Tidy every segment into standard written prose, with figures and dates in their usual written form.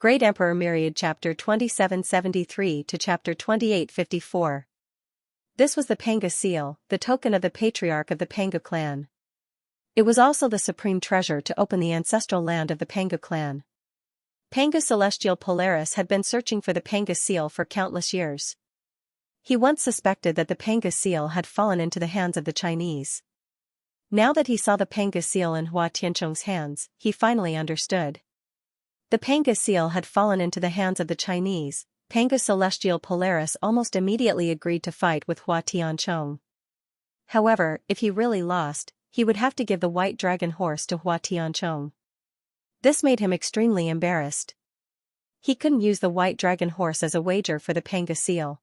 Great Emperor Myriad Chapter 2773 to Chapter 2854. This was the Panga seal, the token of the patriarch of the Panga clan. It was also the supreme treasure to open the ancestral land of the Panga clan. Panga Celestial Polaris had been searching for the Panga seal for countless years. He once suspected that the Panga seal had fallen into the hands of the Chinese. Now that he saw the Panga seal in Hua Tianchong's hands, he finally understood. The Panga seal had fallen into the hands of the Chinese. Panga Celestial Polaris almost immediately agreed to fight with Hua Tianchong. However, if he really lost, he would have to give the white dragon horse to Hua Tianchong. This made him extremely embarrassed. He couldn't use the white dragon horse as a wager for the Panga seal.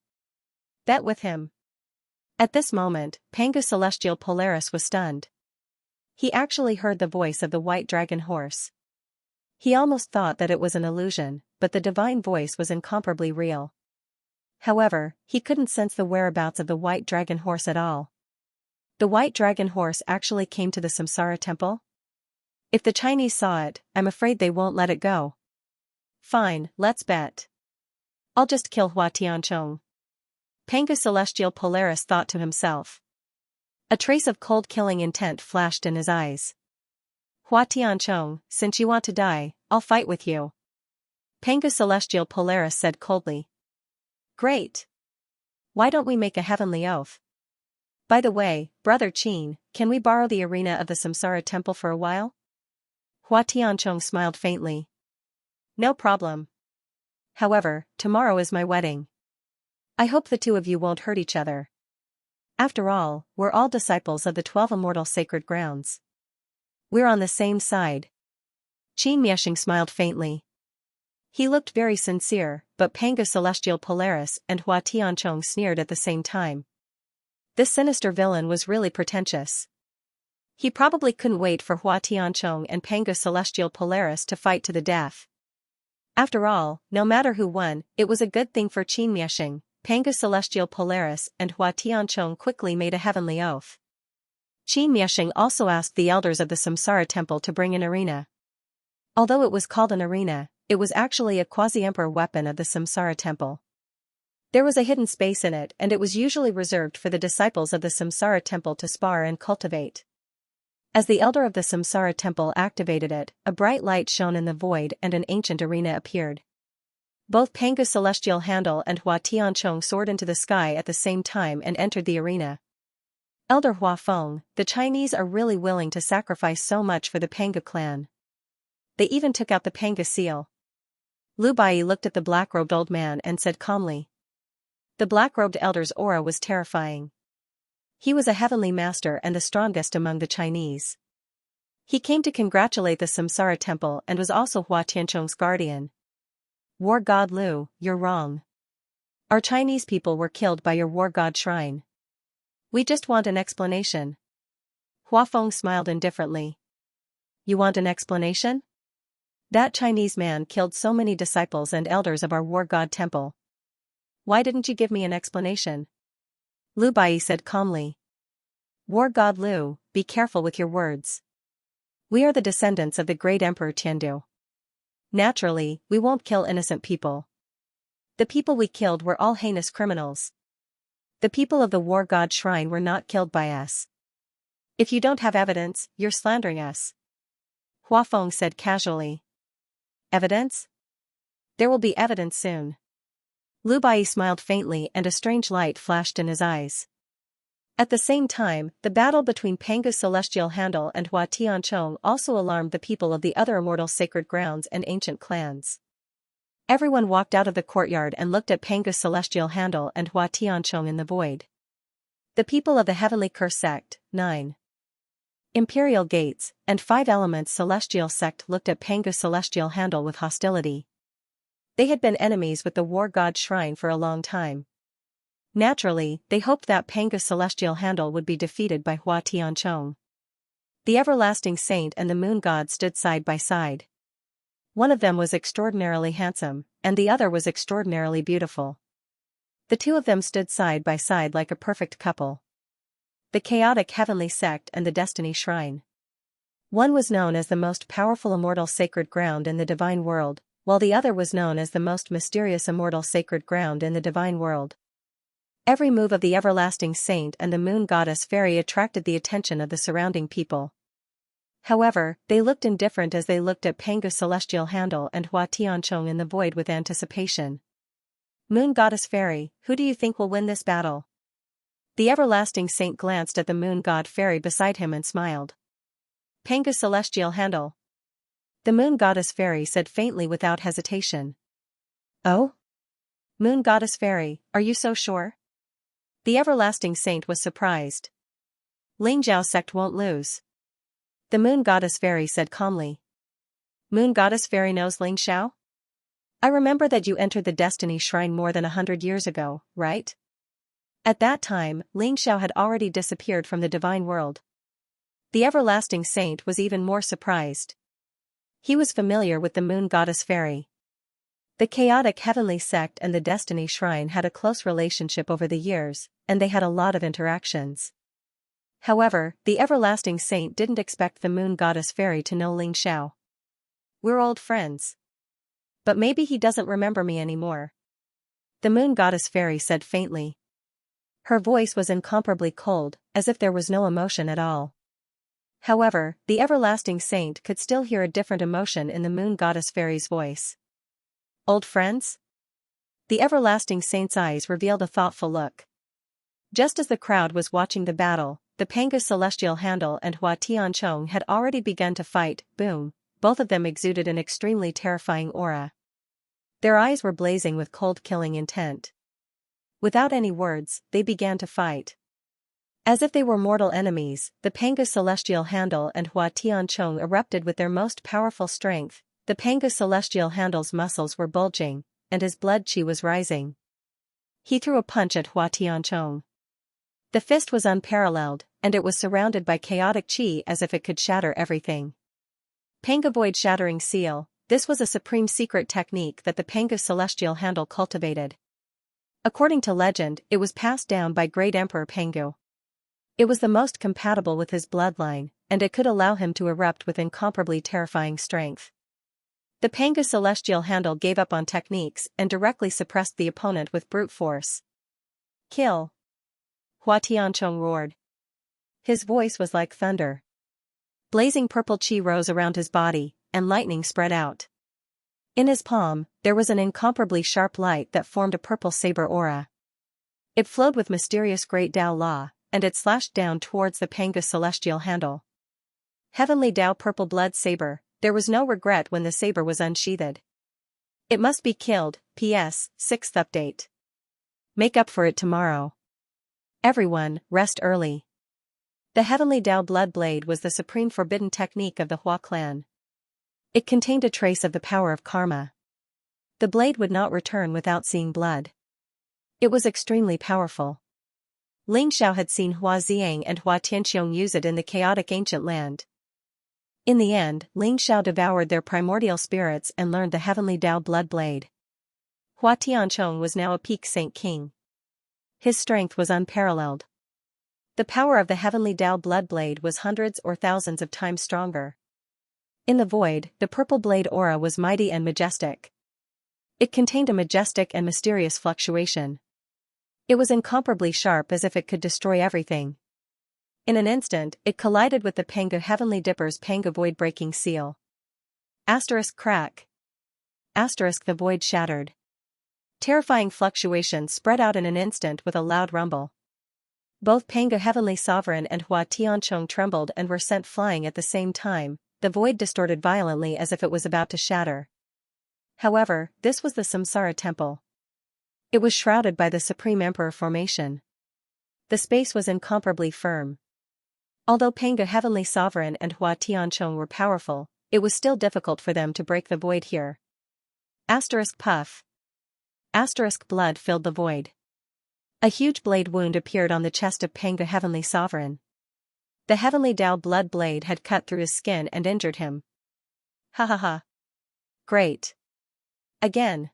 Bet with him. At this moment, Panga Celestial Polaris was stunned. He actually heard the voice of the white dragon horse. He almost thought that it was an illusion, but the divine voice was incomparably real. However, he couldn't sense the whereabouts of the white dragon horse at all. The white dragon horse actually came to the Samsara temple? If the Chinese saw it, I'm afraid they won't let it go. Fine, let's bet. I'll just kill Hua Tianchong. Panga Celestial Polaris thought to himself. A trace of cold killing intent flashed in his eyes. Hua Tianchong, since you want to die, I'll fight with you. Panga Celestial Polaris said coldly. Great. Why don't we make a heavenly oath? By the way, Brother Qin, can we borrow the arena of the Samsara temple for a while? Hua Tianchong smiled faintly. No problem. However, tomorrow is my wedding. I hope the two of you won't hurt each other. After all, we're all disciples of the 12 immortal sacred grounds. We're on the same side. Qin Mieshing smiled faintly. He looked very sincere, but Panga Celestial Polaris and Hua Tianchong sneered at the same time. This sinister villain was really pretentious. He probably couldn't wait for Hua Tianchong and Panga Celestial Polaris to fight to the death. After all, no matter who won, it was a good thing for Qin Mieshing. Panga Celestial Polaris and Hua Tianchong quickly made a heavenly oath. Qin Mieshing also asked the elders of the Samsara temple to bring an arena. Although it was called an arena, it was actually a quasi-emperor weapon of the Samsara temple. There was a hidden space in it, and it was usually reserved for the disciples of the Samsara temple to spar and cultivate. As the elder of the Samsara temple activated it, a bright light shone in the void and an ancient arena appeared. Both Panga Celestial Handle and Hua Tianchong soared into the sky at the same time and entered the arena. Elder Hua Feng, the Chinese are really willing to sacrifice so much for the Panga clan. They even took out the Panga seal. Lu Bai looked at the black-robed old man and said calmly. The black-robed elder's aura was terrifying. He was a heavenly master and the strongest among the Chinese. He came to congratulate the Samsara temple and was also Hua Tianchong's guardian. War God Lu, you're wrong. Our Chinese people were killed by your war god shrine. We just want an explanation. Hua Feng smiled indifferently. You want an explanation? That Chinese man killed so many disciples and elders of our war god temple. Why didn't you give me an explanation? Lu Bai said calmly. War god Lu, be careful with your words. We are the descendants of the great Emperor Tiandu. Naturally, we won't kill innocent people. The people we killed were all heinous criminals. The people of the war god shrine were not killed by us. If you don't have evidence, you're slandering us. Hua Feng said casually. Evidence? There will be evidence soon. Lu Bai smiled faintly and a strange light flashed in his eyes. At the same time, the battle between Panga Celestial Handle and Hua Tianchong also alarmed the people of the other immortal sacred grounds and ancient clans. Everyone walked out of the courtyard and looked at Panga Celestial Handle and Hua Tianchong in the void. The people of the Heavenly Curse Sect, 9. Imperial Gates, and 5 Elements Celestial Sect looked at Panga Celestial Handle with hostility. They had been enemies with the War God Shrine for a long time. Naturally, they hoped that Panga Celestial Handle would be defeated by Hua Tianchong. The Everlasting Saint and the Moon God stood side by side. One of them was extraordinarily handsome, and the other was extraordinarily beautiful. The two of them stood side by side like a perfect couple. The Chaotic Heavenly Sect and the Destiny Shrine. One was known as the most powerful immortal sacred ground in the divine world, while the other was known as the most mysterious immortal sacred ground in the divine world. Every move of the everlasting saint and the moon goddess fairy attracted the attention of the surrounding people. However, they looked indifferent as they looked at Panga's celestial handle and Hua Tianchong in the void with anticipation. Moon goddess fairy, who do you think will win this battle? The everlasting saint glanced at the moon god fairy beside him and smiled. Panga's celestial handle. The moon goddess fairy said faintly without hesitation. Oh? Moon goddess fairy, are you so sure? The everlasting saint was surprised. Ling Zhao sect won't lose. The moon goddess fairy said calmly. Moon goddess fairy knows Ling Xiao? I remember that you entered the Destiny Shrine more than 100 years ago, right? At that time, Ling Xiao had already disappeared from the divine world. The everlasting saint was even more surprised. He was familiar with the moon goddess fairy. The chaotic heavenly sect and the Destiny Shrine had a close relationship over the years, and they had a lot of interactions. However, the everlasting saint didn't expect the moon goddess fairy to know Ling Xiao. We're old friends. But maybe he doesn't remember me anymore. The moon goddess fairy said faintly. Her voice was incomparably cold, as if there was no emotion at all. However, the everlasting saint could still hear a different emotion in the moon goddess fairy's voice. Old friends? The everlasting saint's eyes revealed a thoughtful look. Just as the crowd was watching the battle, the Panga's celestial handle and Hua Tianchong had already begun to fight. Boom, both of them exuded an extremely terrifying aura. Their eyes were blazing with cold killing intent. Without any words, they began to fight. As if they were mortal enemies, the Panga's celestial handle and Hua Tianchong erupted with their most powerful strength. The Panga's celestial handle's muscles were bulging, and his blood qi was rising. He threw a punch at Hua Tianchong. The fist was unparalleled, and it was surrounded by chaotic qi as if it could shatter everything. Panga Void Shattering Seal. This was a supreme secret technique that the Panga's celestial handle cultivated. According to legend, it was passed down by Great Emperor Pangu. It was the most compatible with his bloodline, and it could allow him to erupt with incomparably terrifying strength. The Panga's celestial handle gave up on techniques and directly suppressed the opponent with brute force. Kill! Hua Tianchong roared. His voice was like thunder. Blazing purple qi rose around his body, and lightning spread out. In his palm, there was an incomparably sharp light that formed a purple saber aura. It flowed with mysterious great Dao law, and it slashed down towards the Panga's celestial handle. Heavenly Dao purple blood saber. There was no regret when the saber was unsheathed. It must be killed. P.S. 6th update. Make up for it tomorrow. Everyone, rest early. The Heavenly Dao Blood Blade was the supreme forbidden technique of the Hua clan. It contained a trace of the power of karma. The blade would not return without seeing blood. It was extremely powerful. Ling Xiao had seen Hua Ziang and Hua Tianxiong use it in the chaotic ancient land. In the end, Ling Xiao devoured their primordial spirits and learned the Heavenly Dao Blood Blade. Hua Tianchong was now a peak Saint King. His strength was unparalleled. The power of the Heavenly Dao Blood Blade was hundreds or thousands of times stronger. In the void, the purple blade aura was mighty and majestic. It contained a majestic and mysterious fluctuation. It was incomparably sharp as if it could destroy everything. In an instant, it collided with the Panga Heavenly Dipper's Panga Void Breaking Seal. Asterisk crack. Asterisk the void shattered. Terrifying fluctuation spread out in an instant with a loud rumble. Both Panga Heavenly Sovereign and Hua Tianchong trembled and were sent flying at the same time. The void distorted violently as if it was about to shatter. However, this was the Samsara Temple. It was shrouded by the Supreme Emperor formation. The space was incomparably firm. Although Panga Heavenly Sovereign and Hua Tianchong were powerful, it was still difficult for them to break the void here. Asterisk puff. Asterisk blood filled the void. A huge blade wound appeared on the chest of Panga Heavenly Sovereign. The Heavenly Dao Blood Blade had cut through his skin and injured him. Ha ha ha. Great. Again.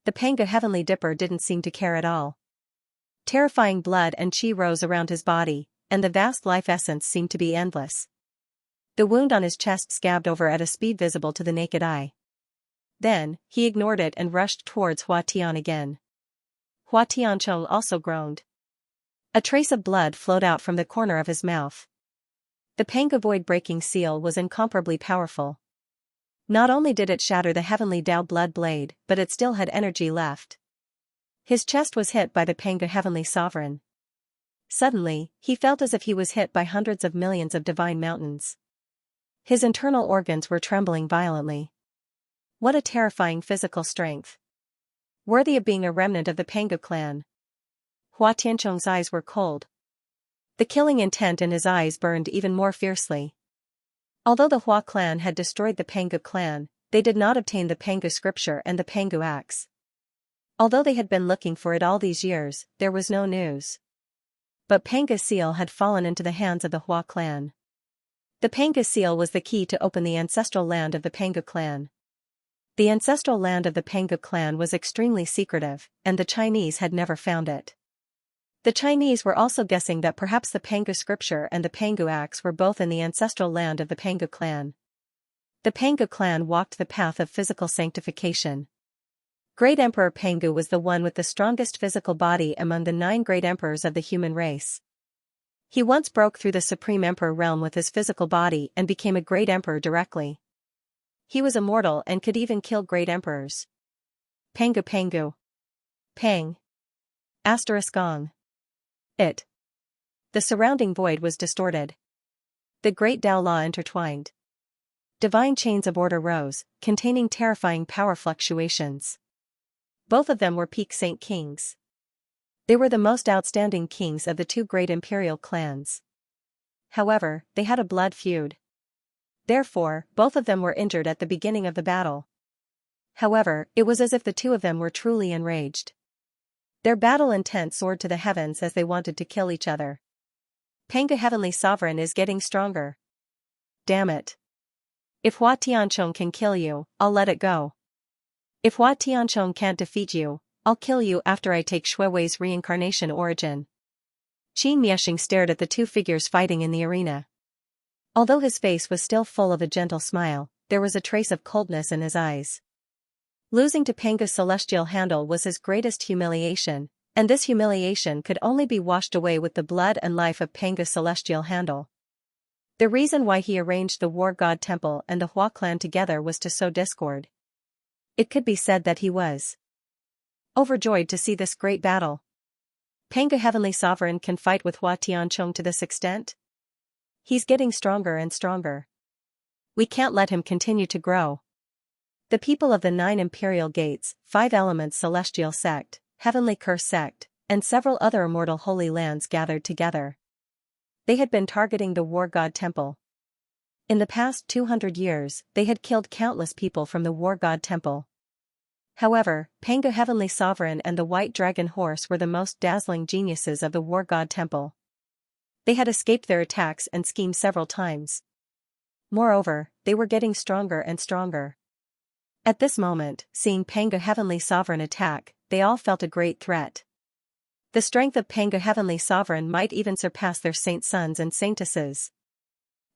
The Panga Heavenly Dipper didn't seem to care at all. Terrifying blood and qi rose around his body, and the vast life essence seemed to be endless. The wound on his chest scabbed over at a speed visible to the naked eye. Then, he ignored it and rushed towards Hua Tian again. Hua Tiancheng also groaned. A trace of blood flowed out from the corner of his mouth. The Panga void-breaking seal was incomparably powerful. Not only did it shatter the heavenly Dao blood blade, but it still had energy left. His chest was hit by the Panga heavenly sovereign. Suddenly, he felt as if he was hit by hundreds of millions of divine mountains. His internal organs were trembling violently. What a terrifying physical strength. Worthy of being a remnant of the Panga clan. Hua Tiancheng's eyes were cold. The killing intent in his eyes burned even more fiercely. Although the Hua clan had destroyed the Panga clan, they did not obtain the Panga scripture and the Panga axe. Although they had been looking for it all these years, there was no news. But Panga seal had fallen into the hands of the Hua clan. The Panga seal was the key to open the ancestral land of the Panga clan. The ancestral land of the Panga clan was extremely secretive, and the Chinese had never found it. The Chinese were also guessing that perhaps the Panga scripture and the Panga axe were both in the ancestral land of the Panga clan. The Panga clan walked the path of physical sanctification. Great Emperor Panga was the one with the strongest physical body among the 9 great emperors of the human race. He once broke through the Supreme Emperor realm with his physical body and became a great emperor directly. He was immortal and could even kill great emperors. Panga Pangu. Pang. *gong. It. The surrounding void was distorted. The great Tao law intertwined. Divine chains of order rose, containing terrifying power fluctuations. Both of them were peak saint kings. They were the most outstanding kings of the 2 great imperial clans. However, they had a blood feud. Therefore, both of them were injured at the beginning of the battle. However, it was as if the 2 of them were truly enraged. Their battle intent soared to the heavens as they wanted to kill each other. Panga Heavenly Sovereign is getting stronger. Damn it. If Hua Tiancheng can kill you, I'll let it go. If Hua Tiancheng can't defeat you, I'll kill you after I take Shui Wei's reincarnation origin. Qin Miexing stared at the 2 figures fighting in the arena. Although his face was still full of a gentle smile, there was a trace of coldness in his eyes. Losing to Panga's celestial handle was his greatest humiliation, and this humiliation could only be washed away with the blood and life of Panga's celestial handle. The reason why he arranged the War God Temple and the Hua clan together was to sow discord. It could be said that he was overjoyed to see this great battle. Panga Heavenly Sovereign can fight with Hua Tiancheng to this extent? He's getting stronger and stronger. We can't let him continue to grow. The people of the 9 imperial gates, 5 elements celestial sect, heavenly curse sect, and several other immortal holy lands gathered together. They had been targeting the War God Temple. In the past 200 years, they had killed countless people from the War God Temple. However, Panga Heavenly Sovereign and the White Dragon Horse were the most dazzling geniuses of the War God Temple. They had escaped their attacks and schemes several times. Moreover, they were getting stronger and stronger. At this moment, seeing Panga Heavenly Sovereign attack, they all felt a great threat. The strength of Panga Heavenly Sovereign might even surpass their saint sons and saintesses.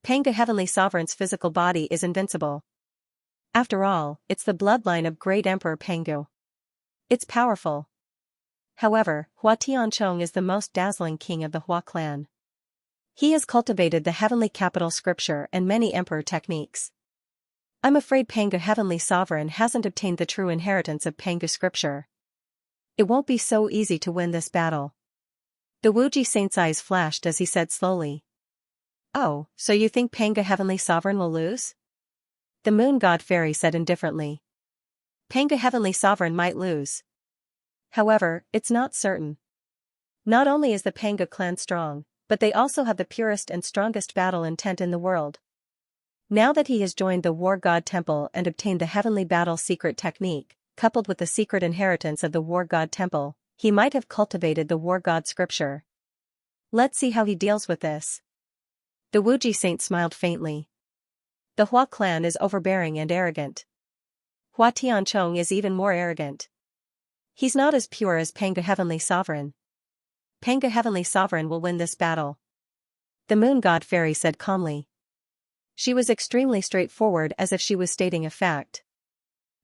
Panga Heavenly Sovereign's physical body is invincible. After all, it's the bloodline of Great Emperor Pangu. It's powerful. However, Hua Tiancheng is the most dazzling king of the Hua clan. He has cultivated the heavenly capital scripture and many emperor techniques. I'm afraid Panga Heavenly Sovereign hasn't obtained the true inheritance of Panga scripture. It won't be so easy to win this battle. The Wuji Saint's eyes flashed as he said slowly. Oh, so you think Panga Heavenly Sovereign will lose? The Moon God Fairy said indifferently. Panga Heavenly Sovereign might lose. However, it's not certain. Not only is the Panga clan strong, but they also have the purest and strongest battle intent in the world. Now that he has joined the War God Temple and obtained the heavenly battle secret technique, coupled with the secret inheritance of the War God Temple, he might have cultivated the War God scripture. Let's see how he deals with this. The Wuji Saint smiled faintly. The Hua clan is overbearing and arrogant. Hua Tiancheng is even more arrogant. He's not as pure as Panga Heavenly Sovereign. Panga Heavenly Sovereign will win this battle. The Moon God Fairy said calmly. She was extremely straightforward as if she was stating a fact.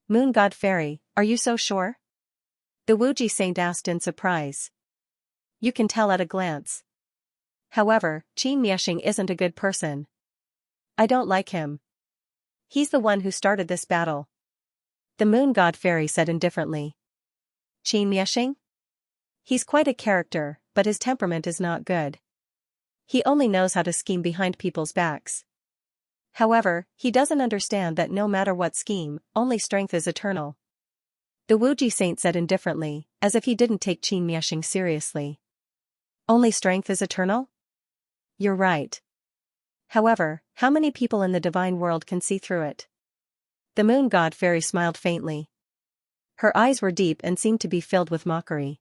Moon God Fairy, are you so sure? The Wuji Saint asked in surprise. You can tell at a glance. However, Xianxia isn't a good person. I don't like him. He's the one who started this battle. The Moon God Fairy said indifferently. Xianxia? He's quite a character, but his temperament is not good. He only knows how to scheme behind people's backs. However, he doesn't understand that no matter what scheme, only strength is eternal. The Wuji Saint said indifferently, as if he didn't take Xianxia seriously. Only strength is eternal? You're right. However, how many people in the divine world can see through it? The Moon God Fairy smiled faintly. Her eyes were deep and seemed to be filled with mockery.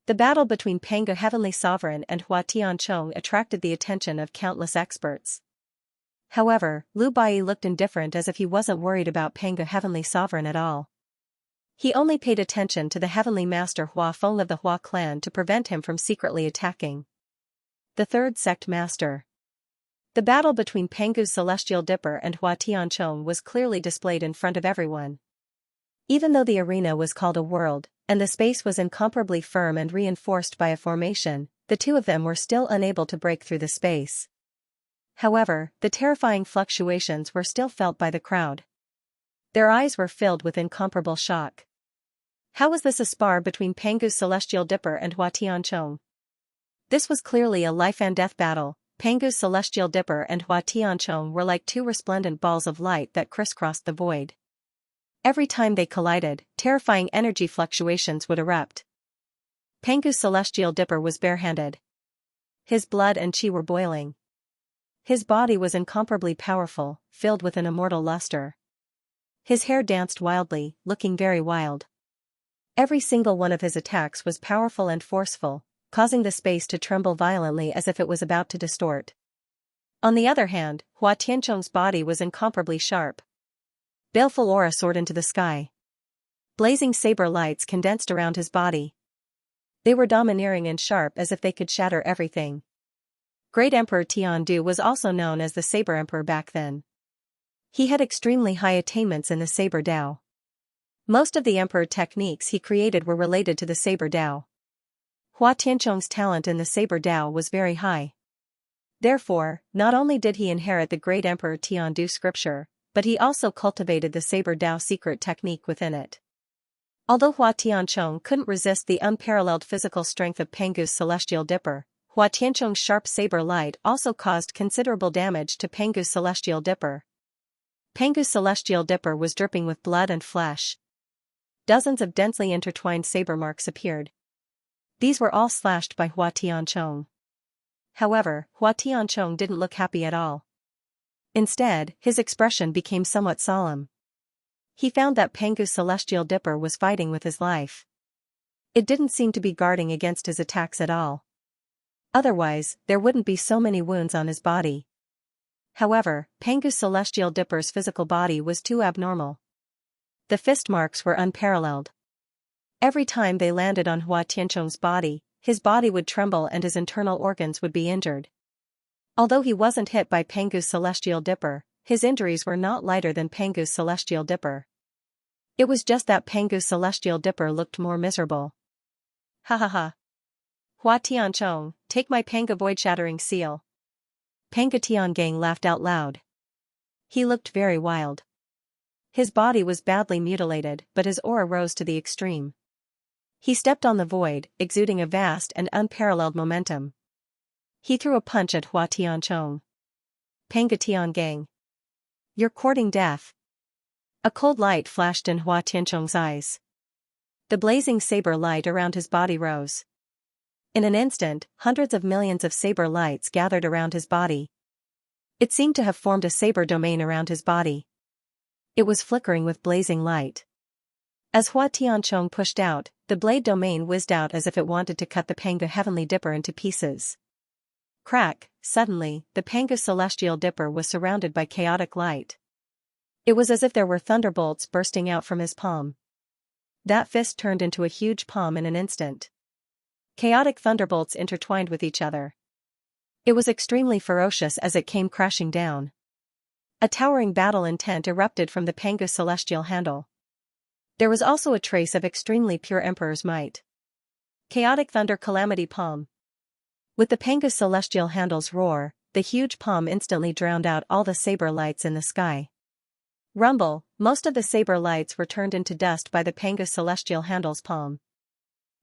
The battle between Panga Heavenly Sovereign and Hua Tianchong attracted the attention of countless experts. However, Lu Bai looked indifferent as if he wasn't worried about Panga Heavenly Sovereign at all. He only paid attention to the Heavenly Master Hua Feng of the Hua clan to prevent him from secretly attacking. The third sect master. The battle between Pangu's Celestial Dipper and Hua Tianchong was clearly displayed in front of everyone. Even though the arena was called a world, and the space was incomparably firm and reinforced by a formation, the two of them were still unable to break through the space. However, the terrifying fluctuations were still felt by the crowd. Their eyes were filled with incomparable shock. How was this a spar between Pangu's Celestial Dipper and Hua Tianchong? This was clearly a life and death battle. Pangu's Celestial Dipper and Hua Tianchong were like two resplendent balls of light that crisscrossed the void. Every time they collided, terrifying energy fluctuations would erupt. Pangu's Celestial Dipper was barehanded. His blood and chi were boiling. His body was incomparably powerful, filled with an immortal luster. His hair danced wildly, looking very wild. Every single one of his attacks was powerful and forceful, causing the space to tremble violently as if it was about to distort. On the other hand, Hua Tianchong's body was incomparably sharp. Baleful aura soared into the sky. Blazing saber lights condensed around his body. They were domineering and sharp as if they could shatter everything. Great Emperor Tiandu was also known as the Saber Emperor back then. He had extremely high attainments in the Saber Dao. Most of the Emperor techniques he created were related to the Saber Dao. Hua Tianchong's talent in the Saber Dao was very high. Therefore, not only did he inherit the Great Emperor Tiandu scripture, but he also cultivated the Saber Dao secret technique within it. Although Hua Tianchong couldn't resist the unparalleled physical strength of Pangu's Celestial Dipper, Hua Tianchong's sharp saber light also caused considerable damage to Pangu's Celestial Dipper. Pangu's Celestial Dipper was dripping with blood and flesh. Dozens of densely intertwined saber marks appeared. These were all slashed by Hua Tianchong. However, Hua Tianchong didn't look happy at all. Instead, his expression became somewhat solemn. He found that Pangu's Celestial Dipper was fighting with his life. It didn't seem to be guarding against his attacks at all. Otherwise, there wouldn't be so many wounds on his body. However, Pangu's Celestial Dipper's physical body was too abnormal. The fist marks were unparalleled. Every time they landed on Hua Tianchong's body, his body would tremble and his internal organs would be injured. Although he wasn't hit by Pangu's Celestial Dipper, his injuries were not lighter than Pangu's Celestial Dipper. It was just that Pangu's Celestial Dipper looked more miserable. Ha ha ha. Hua Tianchong, take my Panga void-shattering seal. Panga Tiangang laughed out loud. He looked very wild. His body was badly mutilated, but his aura rose to the extreme. He stepped on the void, exuding a vast and unparalleled momentum. He threw a punch at Hua Tianchong. Panga Tiangang. You're courting death. A cold light flashed in Hua Tianchong's eyes. The blazing saber light around his body rose. In an instant, hundreds of millions of saber lights gathered around his body. It seemed to have formed a saber domain around his body. It was flickering with blazing light. As Hua Tianchong pushed out, the blade domain whizzed out as if it wanted to cut the Panga Heavenly Dipper into pieces. Crack! Suddenly, the Panga Celestial Dipper was surrounded by chaotic light. It was as if there were thunderbolts bursting out from his palm. That fist turned into a huge palm in an instant. Chaotic thunderbolts intertwined with each other. It was extremely ferocious as it came crashing down. A towering battle intent erupted from the Panga Celestial handle. There was also a trace of extremely pure Emperor's might. Chaotic thunder calamity palm. With the Panga's celestial handle's roar, the huge palm instantly drowned out all the saber lights in the sky. Rumble, most of the saber lights were turned into dust by the Panga's celestial handle's palm.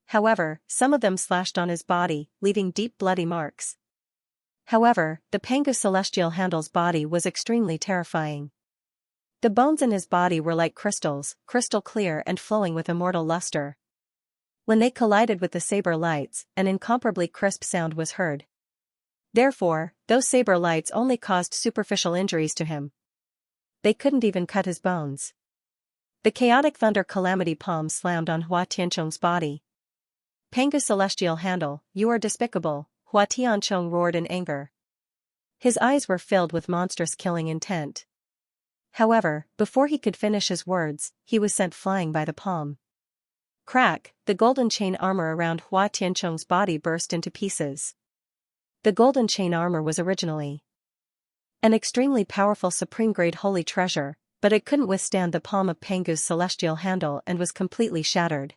However, some of them slashed on his body, leaving deep bloody marks. However, the Panga's celestial handle's body was extremely terrifying. The bones in his body were like crystals, crystal clear and flowing with immortal luster. When they collided with the saber lights, an incomparably crisp sound was heard. Therefore, those saber lights only caused superficial injuries to him. They couldn't even cut his bones. The chaotic thunder calamity palm slammed on Hua Tianchong's body. Panga's celestial handle, you are despicable, Hua Tianchong roared in anger. His eyes were filled with monstrous killing intent. However, before he could finish his words, he was sent flying by the palm. Crack, the golden chain armor around Hua Tianchong's body burst into pieces. The golden chain armor was originally an extremely powerful supreme-grade holy treasure, but it couldn't withstand the palm of Panga's celestial handle and was completely shattered.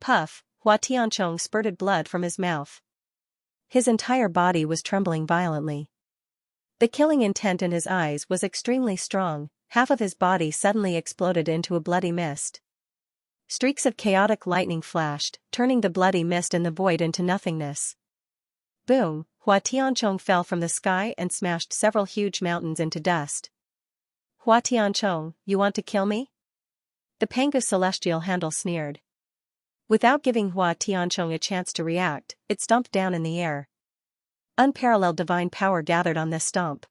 Puff, Hua Tianchong spurted blood from his mouth. His entire body was trembling violently. The killing intent in his eyes was extremely strong, half of his body suddenly exploded into a bloody mist. Streaks of chaotic lightning flashed, turning the bloody mist in the void into nothingness. Boom, Hua Tianchong fell from the sky and smashed several huge mountains into dust. Hua Tianchong, you want to kill me? The Panga's celestial handle sneered. Without giving Hua Tianchong a chance to react, it stomped down in the air. Unparalleled divine power gathered on this stomp.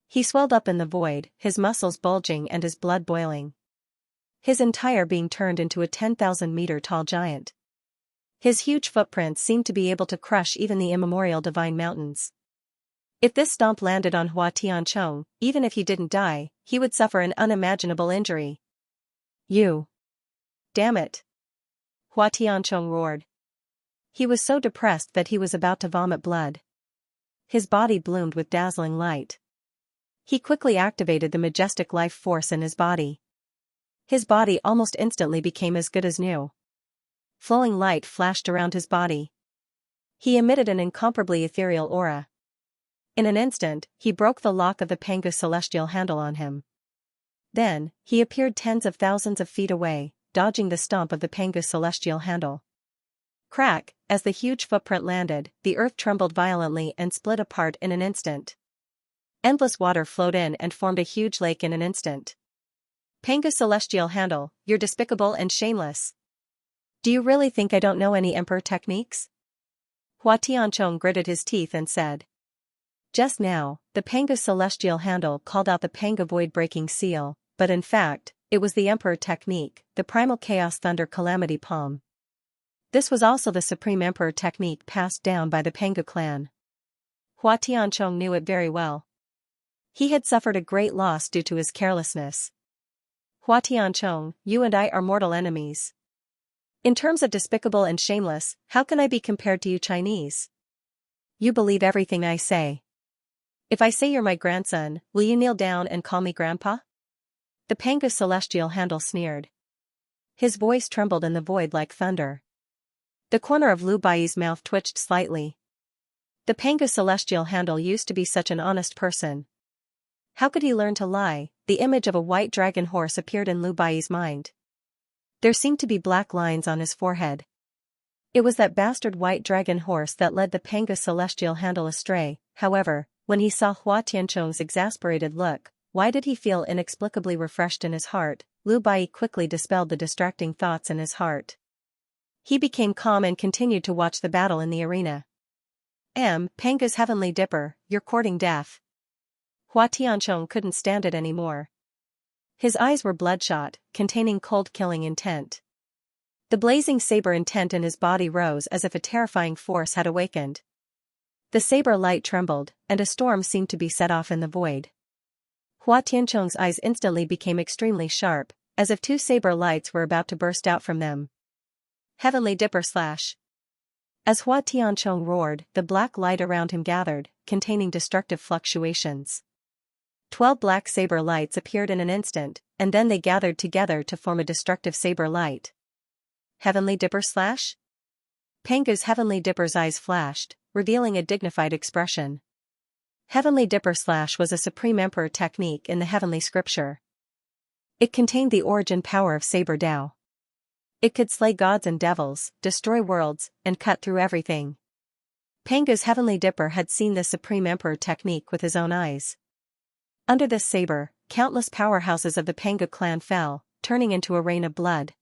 He swelled up in the void, his muscles bulging and his blood boiling. His entire being turned into a 10,000-meter-tall giant. His huge footprints seemed to be able to crush even the immemorial divine mountains. If this stomp landed on Hua Tianchong, even if he didn't die, he would suffer an unimaginable injury. You! Damn it! Hua Tianchong roared. He was so depressed that he was about to vomit blood. His body bloomed with dazzling light. He quickly activated the majestic life force in his body. His body almost instantly became as good as new. Flowing light flashed around his body. He emitted an incomparably ethereal aura. In an instant, he broke the lock of the Panga's celestial handle on him. Then, he appeared tens of thousands of feet away, dodging the stomp of the Panga's celestial handle. Crack, as the huge footprint landed, the earth trembled violently and split apart in an instant. Endless water flowed in and formed a huge lake in an instant. Panga's celestial handle, you're despicable and shameless. Do you really think I don't know any emperor techniques? Hua Tianchong gritted his teeth and said. Just now, the Panga's celestial handle called out the Panga void-breaking seal, but in fact, it was the emperor technique, the primal chaos thunder calamity palm. This was also the supreme emperor technique passed down by the Panga clan. Hua Tianchong knew it very well. He had suffered a great loss due to his carelessness. Hua Tianchong, you and I are mortal enemies. In terms of despicable and shameless, how can I be compared to you Chinese? You believe everything I say. If I say you're my grandson, will you kneel down and call me grandpa? The Panga's celestial handle sneered. His voice trembled in the void like thunder. The corner of Lu Bai's mouth twitched slightly. The Panga's celestial handle used to be such an honest person. How could he learn to lie? The image of a white dragon horse appeared in Lu Bai's mind. There seemed to be black lines on his forehead. It was that bastard white dragon horse that led the Panga's celestial handle astray. However, when he saw Hua Tianchong's exasperated look, why did he feel inexplicably refreshed in his heart? Lu Bai quickly dispelled the distracting thoughts in his heart. He became calm and continued to watch the battle in the arena. Panga's heavenly dipper, you're courting death. Hua Tianchong couldn't stand it anymore. His eyes were bloodshot, containing cold killing intent. The blazing saber intent in his body rose as if a terrifying force had awakened. The saber light trembled, and a storm seemed to be set off in the void. Hua Tianchong's eyes instantly became extremely sharp, as if two saber lights were about to burst out from them. Heavenly Dipper slash. As Hua Tianchong roared, the black light around him gathered, containing destructive fluctuations. 12 black saber lights appeared in an instant, and then they gathered together to form a destructive saber light. Heavenly Dipper slash? Pangu's Heavenly Dipper's eyes flashed, revealing a dignified expression. Heavenly Dipper slash was a supreme emperor technique in the heavenly scripture. It contained the origin power of Saber Tao. It could slay gods and devils, destroy worlds, and cut through everything. Pangu's Heavenly Dipper had seen this supreme emperor technique with his own eyes. Under this saber, countless powerhouses of the Pangu clan fell, turning into a rain of blood.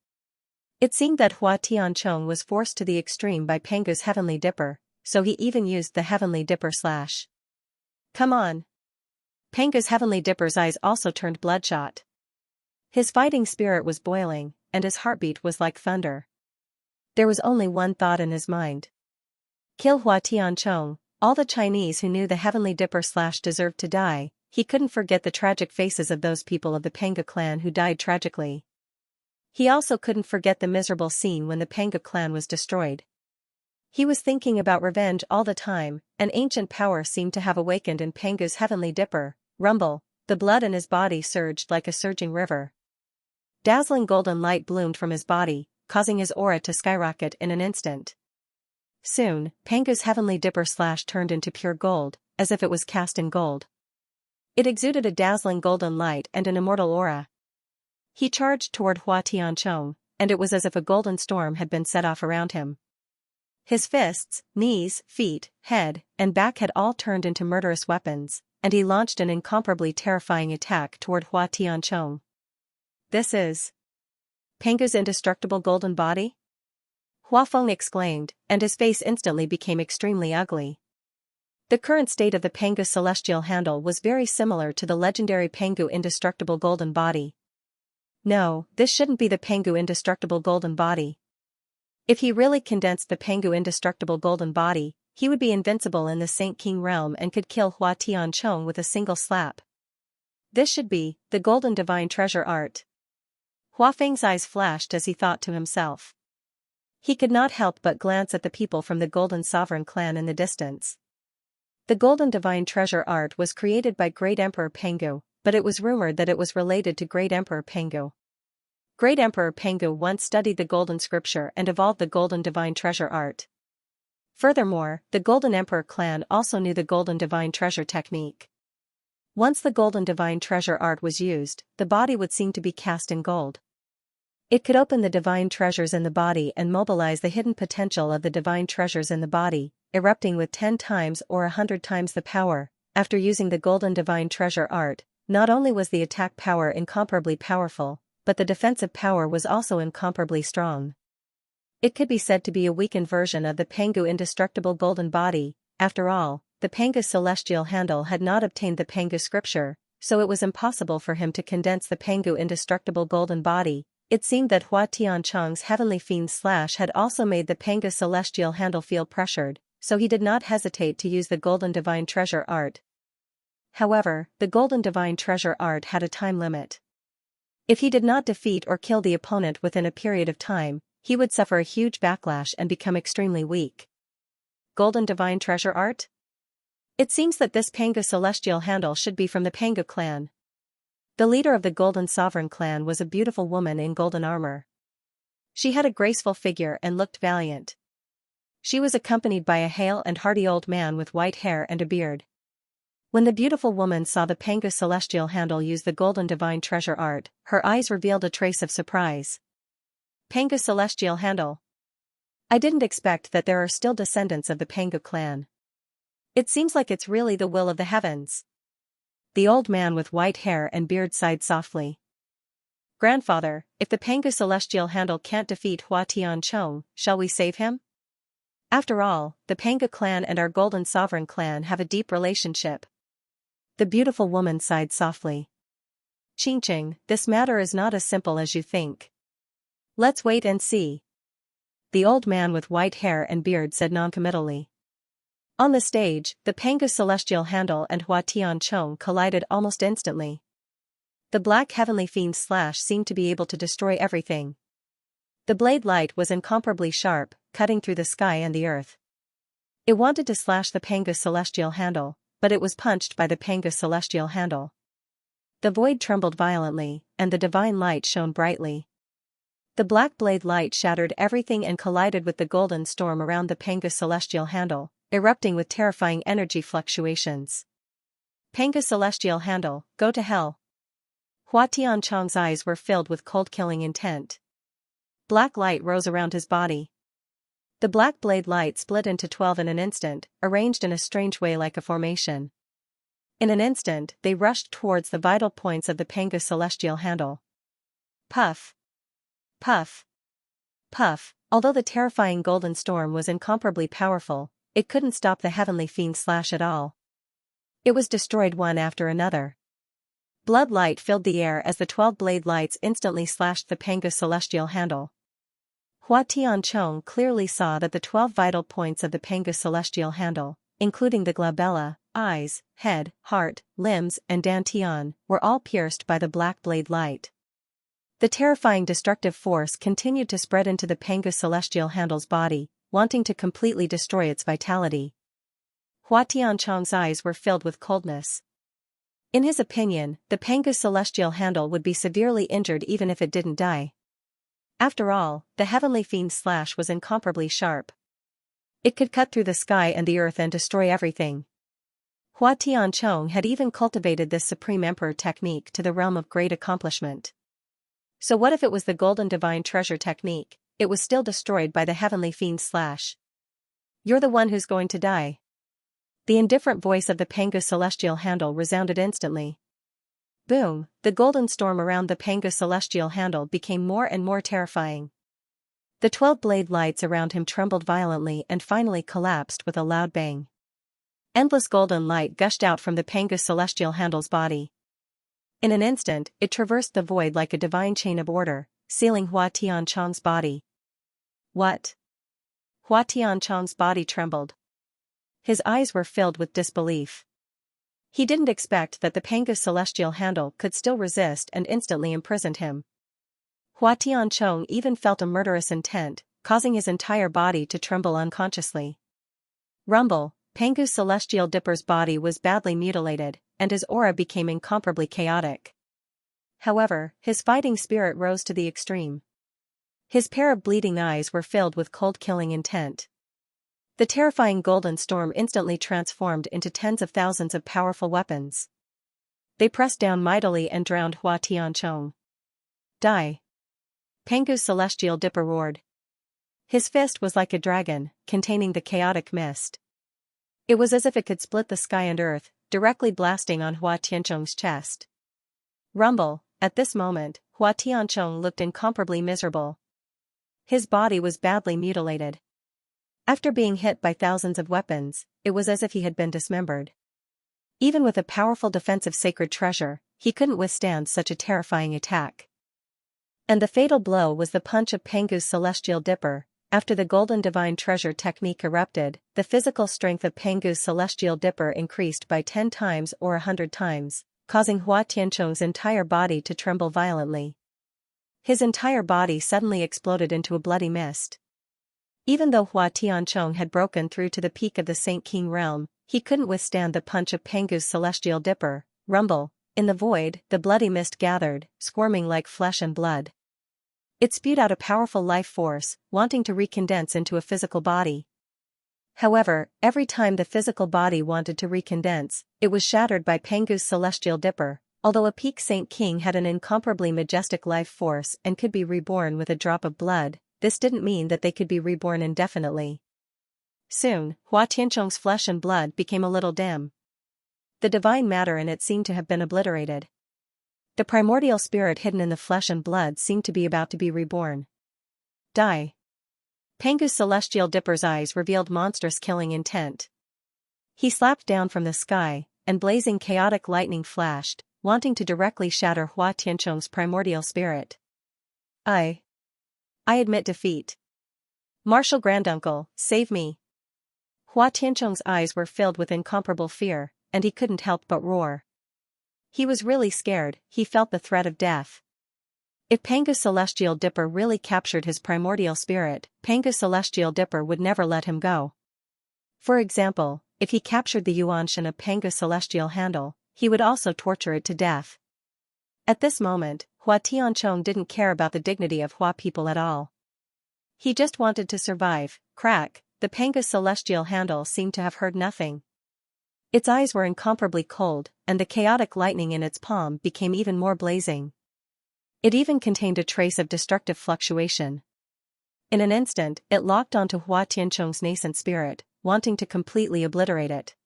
It seemed that Hua Tianchong was forced to the extreme by Pangu's Heavenly Dipper, so he even used the Heavenly Dipper slash. Come on! Pangu's Heavenly Dipper's eyes also turned bloodshot. His fighting spirit was boiling, and his heartbeat was like thunder. There was only one thought in his mind. Kill Hua Tianchong. All the Chinese who knew the Heavenly Dipper slash deserved to die. He couldn't forget the tragic faces of those people of the Pangu clan who died tragically. He also couldn't forget the miserable scene when the Pangu clan was destroyed. He was thinking about revenge all the time. An ancient power seemed to have awakened in Pangu's Heavenly Dipper. Rumble, the blood in his body surged like a surging river. Dazzling golden light bloomed from his body, causing his aura to skyrocket in an instant. Soon, Pangu's Heavenly Dipper slash turned into pure gold, as if it was cast in gold. It exuded a dazzling golden light and an immortal aura. He charged toward Hua Tianchong, and it was as if a golden storm had been set off around him. His fists, knees, feet, head, and back had all turned into murderous weapons, and he launched an incomparably terrifying attack toward Hua Tianchong. This is Pangu's indestructible golden body? Hua Feng exclaimed, and his face instantly became extremely ugly. The current state of the Pangu celestial handle was very similar to the legendary Pangu indestructible golden body. No, this shouldn't be the Pangu indestructible golden body. If he really condensed the Pangu indestructible golden body, he would be invincible in the Saint King realm and could kill Hua Tianchong with a single slap. This should be the golden divine treasure art. Hua Feng's eyes flashed as he thought to himself. He could not help but glance at the people from the Golden Sovereign clan in the distance. The Golden Divine Treasure art was created by Great Emperor Pangu, but it was rumored that it was related to Great Emperor Pangu. Great Emperor Pangu once studied the Golden Scripture and evolved the Golden Divine Treasure art. Furthermore, the Golden Emperor clan also knew the Golden Divine Treasure technique. Once the Golden Divine Treasure art was used, the body would seem to be cast in gold. It could open the divine treasures in the body and mobilize the hidden potential of the divine treasures in the body, erupting with 10 times or 100 times the power. After using the Golden Divine Treasure art, not only was the attack power incomparably powerful, but the defensive power was also incomparably strong. It could be said to be a weakened version of the Pangu indestructible golden body. After all, the Pangu celestial handle had not obtained the Pangu scripture, so it was impossible for him to condense the Pangu indestructible golden body. It seemed that Hua Tianchong's Heavenly Fiend slash had also made the Pangu celestial handle feel pressured, so he did not hesitate to use the Golden Divine Treasure art. However, the Golden Divine Treasure art had a time limit. If he did not defeat or kill the opponent within a period of time, he would suffer a huge backlash and become extremely weak. Golden Divine Treasure art? It seems that this Pangu celestial handle should be from the Pangu clan. The leader of the Golden Sovereign clan was a beautiful woman in golden armor. She had a graceful figure and looked valiant. She was accompanied by a hale and hearty old man with white hair and a beard. When the beautiful woman saw the Pangu celestial handle use the Golden Divine Treasure art, her eyes revealed a trace of surprise. Pangu celestial handle. I didn't expect that there are still descendants of the Pangu clan. It seems like it's really the will of the heavens. The old man with white hair and beard sighed softly. Grandfather, if the Pangu celestial handle can't defeat Hua Tianchong, shall we save him? After all, the Pangu clan and our Golden Sovereign clan have a deep relationship. The beautiful woman sighed softly. Qingqing, this matter is not as simple as you think. Let's wait and see. The old man with white hair and beard said noncommittally. On the stage, the Pangu celestial handle and Hua Tianchong collided almost instantly. The black Heavenly Fiend slash seemed to be able to destroy everything. The blade light was incomparably sharp, cutting through the sky and the earth. It wanted to slash the Pangu celestial handle, but it was punched by the Pangu celestial handle. The void trembled violently, and the divine light shone brightly. The black blade light shattered everything and collided with the golden storm around the Panga's celestial handle, erupting with terrifying energy fluctuations. Panga's celestial handle, go to hell. Hua Tianchong's eyes were filled with cold-killing intent. Black light rose around his body. The black blade light split into 12 in an instant, arranged in a strange way like a formation. In an instant, they rushed towards the vital points of the Panga's celestial handle. Puff. Puff. Puff. Although the terrifying golden storm was incomparably powerful, it couldn't stop the heavenly fiend slash at all. It was destroyed one after another. Blood light filled the air as the 12 blade lights instantly slashed the Panga's celestial handle. Hua Tianchong clearly saw that the 12 vital points of the Panga's celestial handle, including the glabella, eyes, head, heart, limbs, and dantian, were all pierced by the black blade light. The terrifying destructive force continued to spread into the Panga's celestial handle's body, wanting to completely destroy its vitality. Hua Tianchong's eyes were filled with coldness. In his opinion, the Panga's celestial handle would be severely injured even if it didn't die. After all, the heavenly fiend's slash was incomparably sharp. It could cut through the sky and the earth and destroy everything. Hua Tianchong had even cultivated this Supreme Emperor technique to the realm of great accomplishment. So what if it was the Golden Divine Treasure technique? It was still destroyed by the heavenly fiend's slash. You're the one who's going to die. The indifferent voice of the Panga's celestial handle resounded instantly. Boom, the golden storm around the Panga's celestial handle became more and more terrifying. The 12 blade lights around him trembled violently and finally collapsed with a loud bang. Endless golden light gushed out from the Panga's celestial handle's body. In an instant, it traversed the void like a divine chain of order, sealing Hua Tianchong's body. What? Hua Tianchong's body trembled. His eyes were filled with disbelief. He didn't expect that the Panga's celestial handle could still resist and instantly imprisoned him. Hua Tianchong even felt a murderous intent, causing his entire body to tremble unconsciously. Rumble, Panga's celestial dipper's body was badly mutilated, and his aura became incomparably chaotic. However, his fighting spirit rose to the extreme. His pair of bleeding eyes were filled with cold-killing intent. The terrifying golden storm instantly transformed into tens of thousands of powerful weapons. They pressed down mightily and drowned Hua Tianchong. Die! Panga's celestial dipper roared. His fist was like a dragon, containing the chaotic mist. It was as if it could split the sky and earth, directly blasting on Hua Tianchong's chest. Rumble, at this moment, Hua Tianchong looked incomparably miserable. His body was badly mutilated. After being hit by thousands of weapons, it was as if he had been dismembered. Even with a powerful defensive sacred treasure, he couldn't withstand such a terrifying attack. And the fatal blow was the punch of Panga's celestial dipper. After the Golden Divine Treasure technique erupted, the physical strength of Panga's celestial dipper increased by 10 times or 100 times, causing Hua Tianchong's entire body to tremble violently. His entire body suddenly exploded into a bloody mist. Even though Hua Tianchong had broken through to the peak of the Saint King realm, he couldn't withstand the punch of Panga's celestial dipper. Rumble, in the void, the bloody mist gathered, squirming like flesh and blood. It spewed out a powerful life force, wanting to recondense into a physical body. However, every time the physical body wanted to recondense, it was shattered by Panga's celestial dipper. Although a peak Saint King had an incomparably majestic life force and could be reborn with a drop of blood, this didn't mean that they could be reborn indefinitely. Soon, Hua Tianchong's flesh and blood became a little dim. The divine matter in it seemed to have been obliterated. The primordial spirit hidden in the flesh and blood seemed to be about to be reborn. Die! Panga's celestial dipper's eyes revealed monstrous killing intent. He slapped down from the sky, and blazing chaotic lightning flashed, wanting to directly shatter Hua Tianchong's primordial spirit. I admit defeat. Martial Granduncle, save me! Hua Tianchong's eyes were filled with incomparable fear, and he couldn't help but roar. He was really scared. He felt the threat of death. If Panga's celestial dipper really captured his primordial spirit, Panga's celestial dipper would never let him go. For example, if he captured the Yuanshan of Panga's celestial handle, he would also torture it to death. At this moment, Hua Tianchong didn't care about the dignity of Hua people at all. He just wanted to survive. Crack, the Panga's celestial handle seemed to have heard nothing. Its eyes were incomparably cold, and the chaotic lightning in its palm became even more blazing. It even contained a trace of destructive fluctuation. In an instant, it locked onto Hua Tianchong's nascent spirit, wanting to completely obliterate it.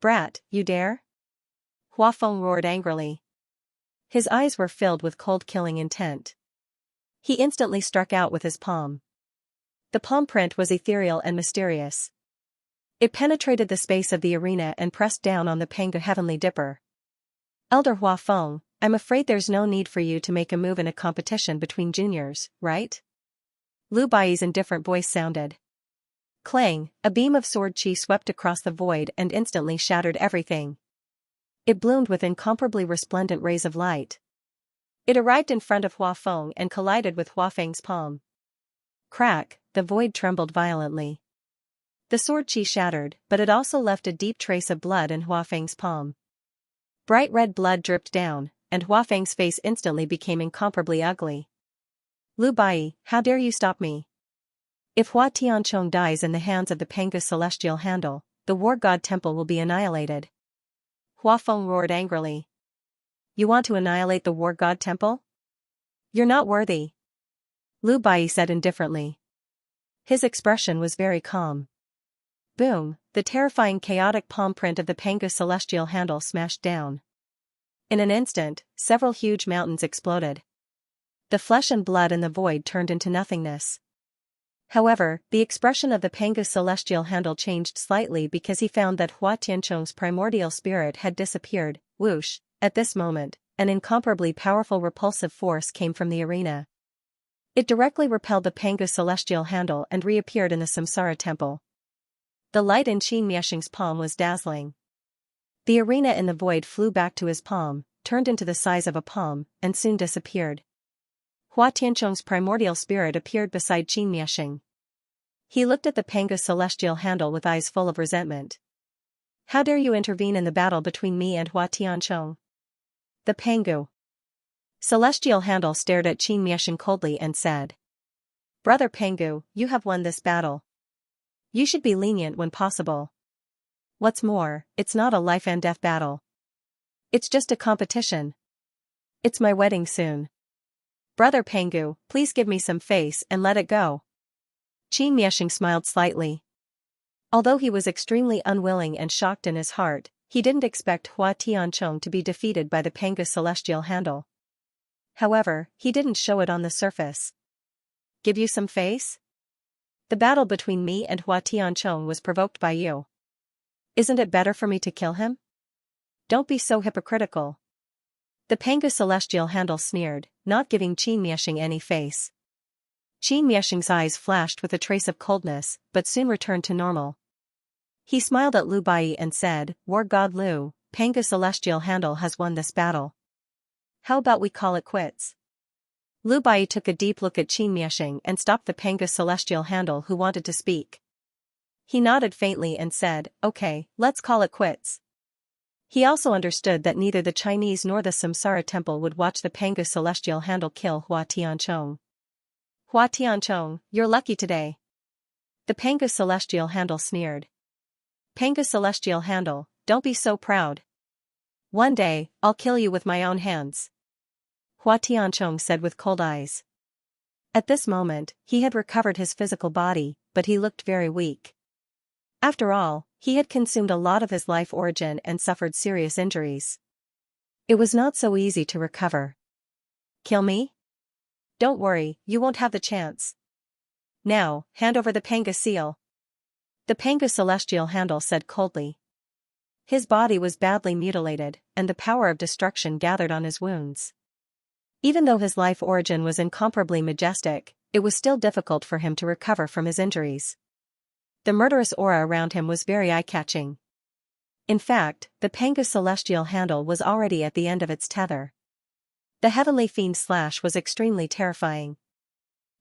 "Brat, you dare?" Hua Feng roared angrily. His eyes were filled with cold killing intent. He instantly struck out with his palm. The palm print was ethereal and mysterious. It penetrated the space of the arena and pressed down on the Panga Heavenly Dipper. "Elder Hua Feng, I'm afraid there's no need for you to make a move in a competition between juniors, right?" Lu Bai's indifferent voice sounded. Clang, a beam of sword chi swept across the void and instantly shattered everything. It bloomed with incomparably resplendent rays of light. It arrived in front of Hua Feng and collided with Hua Feng's palm. Crack, the void trembled violently. The sword chi shattered, but it also left a deep trace of blood in Hua Feng's palm. Bright red blood dripped down, and Hua Feng's face instantly became incomparably ugly. "Lu Bai, how dare you stop me? If Hua Tianchong dies in the hands of the Panga's celestial handle, the War God Temple will be annihilated." Hua Feng roared angrily. "You want to annihilate the War God Temple? You're not worthy," Lu Bai said indifferently. His expression was very calm. Boom, the terrifying chaotic palm print of the Panga's celestial handle smashed down. In an instant, several huge mountains exploded. The flesh and blood in the void turned into nothingness. However, the expression of the Panga's celestial handle changed slightly because he found that Hua Tianchong's primordial spirit had disappeared. Whoosh, at this moment, an incomparably powerful repulsive force came from the arena. It directly repelled the Panga's celestial handle and reappeared in the Samsara temple. The light in Qin Miexing's palm was dazzling. The arena in the void flew back to his palm, turned into the size of a palm, and soon disappeared. Hua Tianchong's primordial spirit appeared beside Qin Miexing. He looked at the Panga's celestial handle with eyes full of resentment. "How dare you intervene in the battle between me and Hua Tianchong?" The Pangu celestial handle stared at Qin Miexing coldly and said, "Brother Pangu, you have won this battle. You should be lenient when possible. What's more, it's not a life and death battle. It's just a competition. It's my wedding soon. Brother Pangu, please give me some face and let it go." Qin Miexing smiled slightly. Although he was extremely unwilling and shocked in his heart, he didn't expect Hua Tianchong to be defeated by the Panga's celestial handle. However, he didn't show it on the surface. "Give you some face? The battle between me and Hua Tianchong was provoked by you. Isn't it better for me to kill him? Don't be so hypocritical." The Panga's celestial handle sneered, not giving Qin Miexing any face. Qin Miexing's eyes flashed with a trace of coldness, but soon returned to normal. He smiled at Lu Bai and said, "War God Lu, Panga's celestial handle has won this battle. How about we call it quits?" Lu Bai took a deep look at Qin Miexing and stopped the Panga's celestial handle who wanted to speak. He nodded faintly and said, "Okay, let's call it quits." He also understood that neither the Chinese nor the Samsara temple would watch the Panga's celestial handle kill Hua Tianchong. "Hua Tianchong, you're lucky today." The Panga's celestial handle sneered. "Panga's celestial handle, don't be so proud. One day, I'll kill you with my own hands," Hua Tianchong said with cold eyes. At this moment, he had recovered his physical body, but he looked very weak. After all, he had consumed a lot of his life origin and suffered serious injuries. It was not so easy to recover. "Kill me? Don't worry, you won't have the chance. Now, hand over the Panga seal." The Panga celestial handle said coldly. His body was badly mutilated, and the power of destruction gathered on his wounds. Even though his life origin was incomparably majestic, it was still difficult for him to recover from his injuries. The murderous aura around him was very eye-catching. In fact, the Panga's celestial handle was already at the end of its tether. The heavenly fiend slash was extremely terrifying.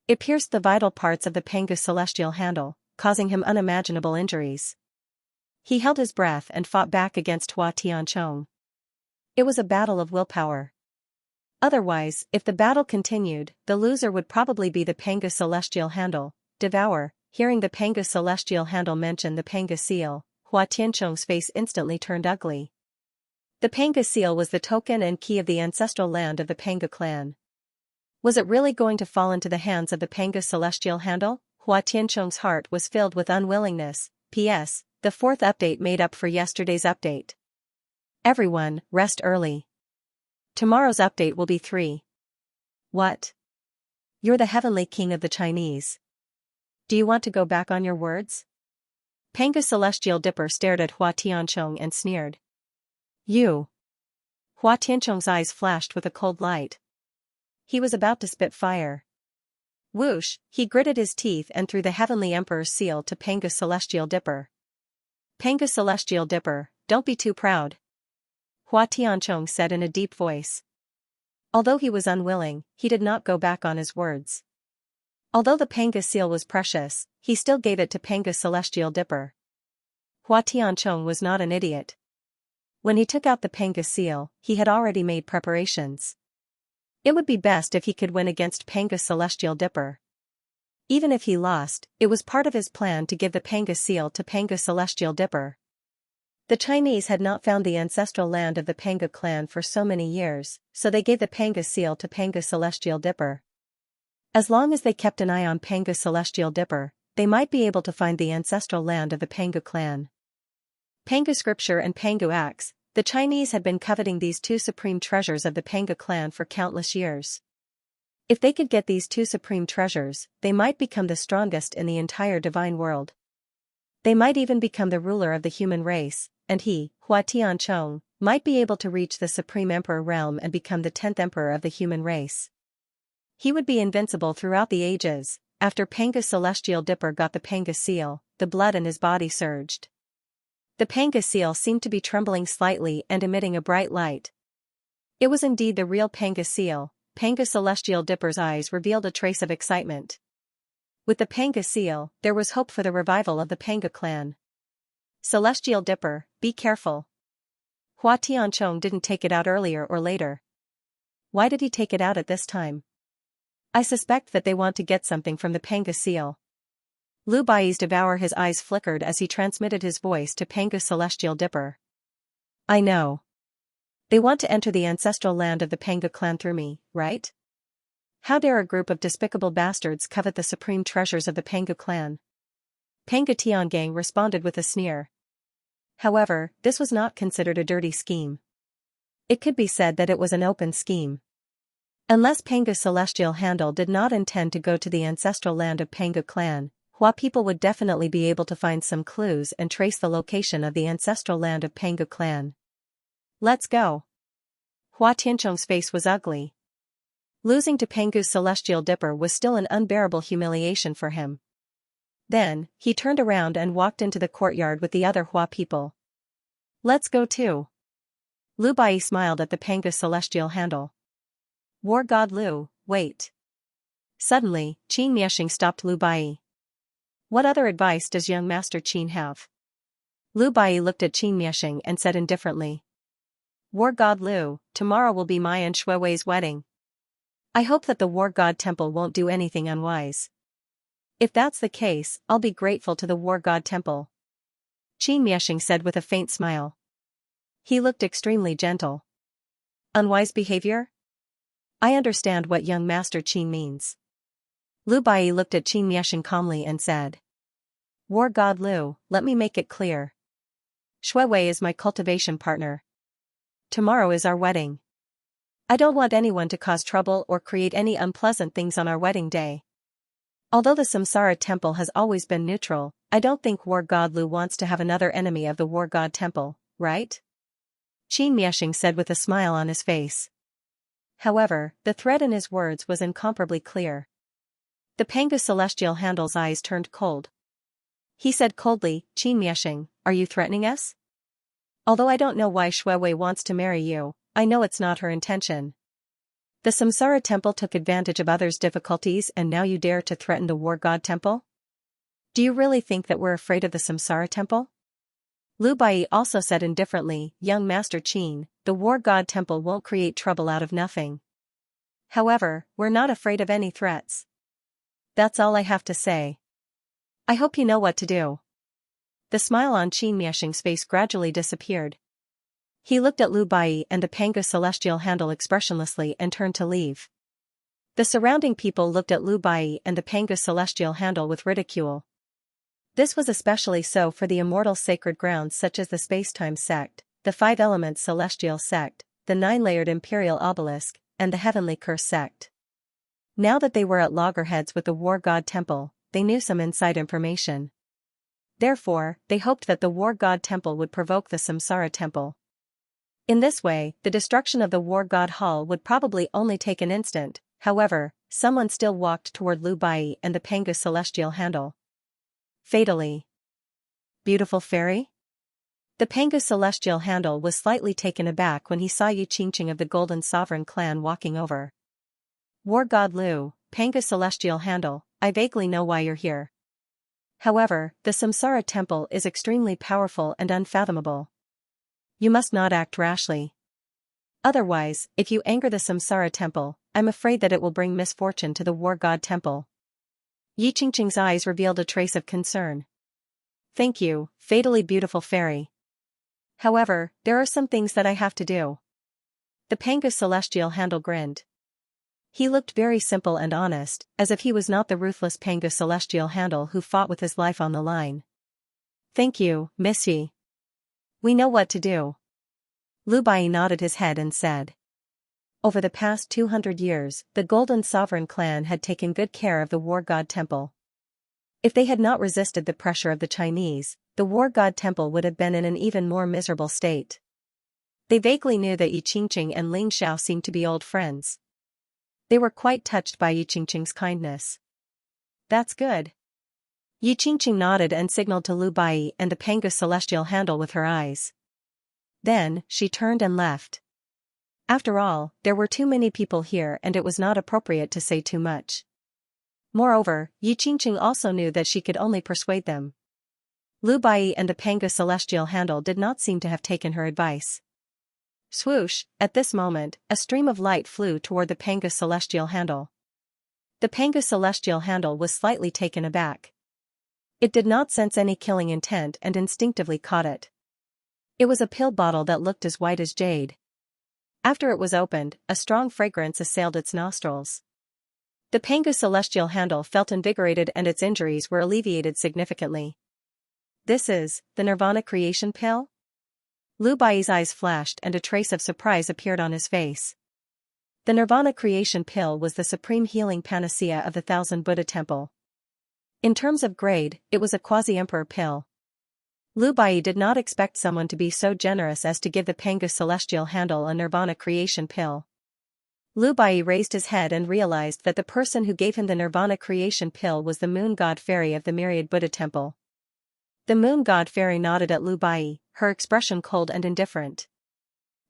It pierced the vital parts of the Panga's celestial handle, causing him unimaginable injuries. He held his breath and fought back against Hua Tianchong. It was a battle of willpower. Otherwise, if the battle continued, the loser would probably be the Panga celestial handle, Devour. Hearing the Panga celestial handle mention the Panga seal, Hua Tianchong's face instantly turned ugly. The Panga seal was the token and key of the ancestral land of the Panga clan. Was it really going to fall into the hands of the Panga celestial handle? Hua Tianchong's heart was filled with unwillingness. P.S. The fourth update made up for yesterday's update. Everyone, rest early. Tomorrow's update will be 3. What? You're the heavenly king of the Chinese. Do you want to go back on your words? Panga celestial dipper stared at Hua Tianchong and sneered. You. Hua Tianchong's eyes flashed with a cold light. He was about to spit fire. Whoosh, he gritted his teeth and threw the heavenly emperor's seal to Panga celestial dipper. Panga celestial dipper, don't be too proud. Hua Tianchong said in a deep voice. Although he was unwilling, he did not go back on his words. Although the Panga seal was precious, he still gave it to Panga celestial dipper. Hua Tianchong was not an idiot. When he took out the Panga seal, he had already made preparations. It would be best if he could win against Panga celestial dipper. Even if he lost, it was part of his plan to give the Panga seal to Panga celestial dipper. The Chinese had not found the ancestral land of the Panga clan for so many years, so they gave the Panga seal to Panga celestial dipper. As long as they kept an eye on Panga celestial dipper, they might be able to find the ancestral land of the Panga clan. Panga scripture and Panga axe, the Chinese had been coveting these two supreme treasures of the Panga clan for countless years. If they could get these two supreme treasures, they might become the strongest in the entire divine world. They might even become the ruler of the human race, and he, Hua Tianchong, might be able to reach the supreme emperor realm and become the 10th emperor of the human race. He would be invincible throughout the ages. After Panga celestial dipper got the Panga seal, the blood in his body surged. The Panga seal seemed to be trembling slightly and emitting a bright light. It was indeed the real Panga seal. Panga celestial dipper's eyes revealed a trace of excitement. With the Panga seal, there was hope for the revival of the Panga clan. Celestial dipper, be careful. Hua Tianchong didn't take it out earlier or later. Why did he take it out at this time? I suspect that they want to get something from the Panga seal. Lu Bai's devour his eyes flickered as he transmitted his voice to Panga celestial dipper. I know. They want to enter the ancestral land of the Panga clan through me, right? How dare a group of despicable bastards covet the supreme treasures of the Panga clan? Panga Tiangang responded with a sneer. However, this was not considered a dirty scheme. It could be said that it was an open scheme. Unless Panga celestial handle did not intend to go to the ancestral land of Panga clan, Hua people would definitely be able to find some clues and trace the location of the ancestral land of Panga clan. Let's go. Hua Tianchong's face was ugly. Losing to Pangu's celestial dipper was still an unbearable humiliation for him. Then, he turned around and walked into the courtyard with the other Hua people. Let's go too. Lu Bai smiled at the Panga celestial handle. War god Lu, wait. Suddenly, Qin Miexing stopped Lu Bai. What other advice does young Master Qin have? Lu Bai looked at Qin Miexing and said indifferently. War god Lu, tomorrow will be my and Shuiwei's wedding. I hope that the war god temple won't do anything unwise. If that's the case, I'll be grateful to the war god temple. Qin Miexing said with a faint smile. He looked extremely gentle. Unwise behavior? I understand what young Master Qin means. Lu Bai looked at Qin Miexing calmly and said. War god Lu, let me make it clear. Shuiwei is my cultivation partner. Tomorrow is our wedding. I don't want anyone to cause trouble or create any unpleasant things on our wedding day. Although the Samsara temple has always been neutral, I don't think war god Lu wants to have another enemy of the war god temple, right? Qin Miexing said with a smile on his face. However, the threat in his words was incomparably clear. The Panga celestial handle's eyes turned cold. He said coldly, Qin Miexing, are you threatening us? Although I don't know why Shuiwei wants to marry you, I know it's not her intention. The Samsara temple took advantage of others' difficulties and now you dare to threaten the war god temple? Do you really think that we're afraid of the Samsara temple? Lu Bai also said indifferently, young Master Qin, the war god temple won't create trouble out of nothing. However, we're not afraid of any threats. That's all I have to say. I hope you know what to do. The smile on Xianxia's face gradually disappeared. He looked at Lu Bai and the Panga celestial handle expressionlessly and turned to leave. The surrounding people looked at Lu Bai and the Panga celestial handle with ridicule. This was especially so for the immortal sacred grounds such as the space-time sect, the five elements celestial sect, the nine-layered imperial obelisk, and the heavenly curse sect. Now that they were at loggerheads with the war god temple, they knew some inside information. Therefore, they hoped that the war god temple would provoke the Samsara temple. In this way, the destruction of the war god hall would probably only take an instant. However, someone still walked toward Lu Bai and the Panga celestial handle. Fatally. Beautiful fairy? The Panga celestial handle was slightly taken aback when he saw Xianxia of the Golden Sovereign clan walking over. War god Lu, Panga celestial handle, I vaguely know why you're here. However, the Samsara temple is extremely powerful and unfathomable. You must not act rashly. Otherwise, if you anger the Samsara temple, I'm afraid that it will bring misfortune to the war god temple. Xianxia's eyes revealed a trace of concern. Thank you, fatally beautiful fairy. However, there are some things that I have to do. The Panga celestial handle grinned. He looked very simple and honest, as if he was not the ruthless Panga celestial handle who fought with his life on the line. Thank you, Missy. We know what to do. Lu Bai nodded his head and said. Over the past 200 years, the Golden Sovereign clan had taken good care of the war god temple. If they had not resisted the pressure of the Chinese, the war god temple would have been in an even more miserable state. They vaguely knew that Xianxia and Ling Xiao seemed to be old friends. They were quite touched by Xianxia's kindness. That's good. Xianxia nodded and signaled to Lu Bai and the Panga celestial handle with her eyes. Then, she turned and left. After all, there were too many people here and it was not appropriate to say too much. Moreover, Xianxia also knew that she could only persuade them. Lu Bai and the Panga celestial handle did not seem to have taken her advice. Swoosh, at this moment, a stream of light flew toward the Panga celestial handle. The Panga celestial handle was slightly taken aback. It did not sense any killing intent and instinctively caught it. It was a pill bottle that looked as white as jade. After it was opened, a strong fragrance assailed its nostrils. The Panga celestial handle felt invigorated and its injuries were alleviated significantly. This is the Nirvana creation pill? Lu Bai's eyes flashed and a trace of surprise appeared on his face. The Nirvana creation pill was the supreme healing panacea of the Thousand Buddha Temple. In terms of grade, it was a quasi-emperor pill. Lu Bai did not expect someone to be so generous as to give the Panga celestial handle a Nirvana creation pill. Lu Bai raised his head and realized that the person who gave him the Nirvana creation pill was the moon god fairy of the Myriad Buddha Temple. The moon god fairy nodded at Lu Bai, her expression cold and indifferent.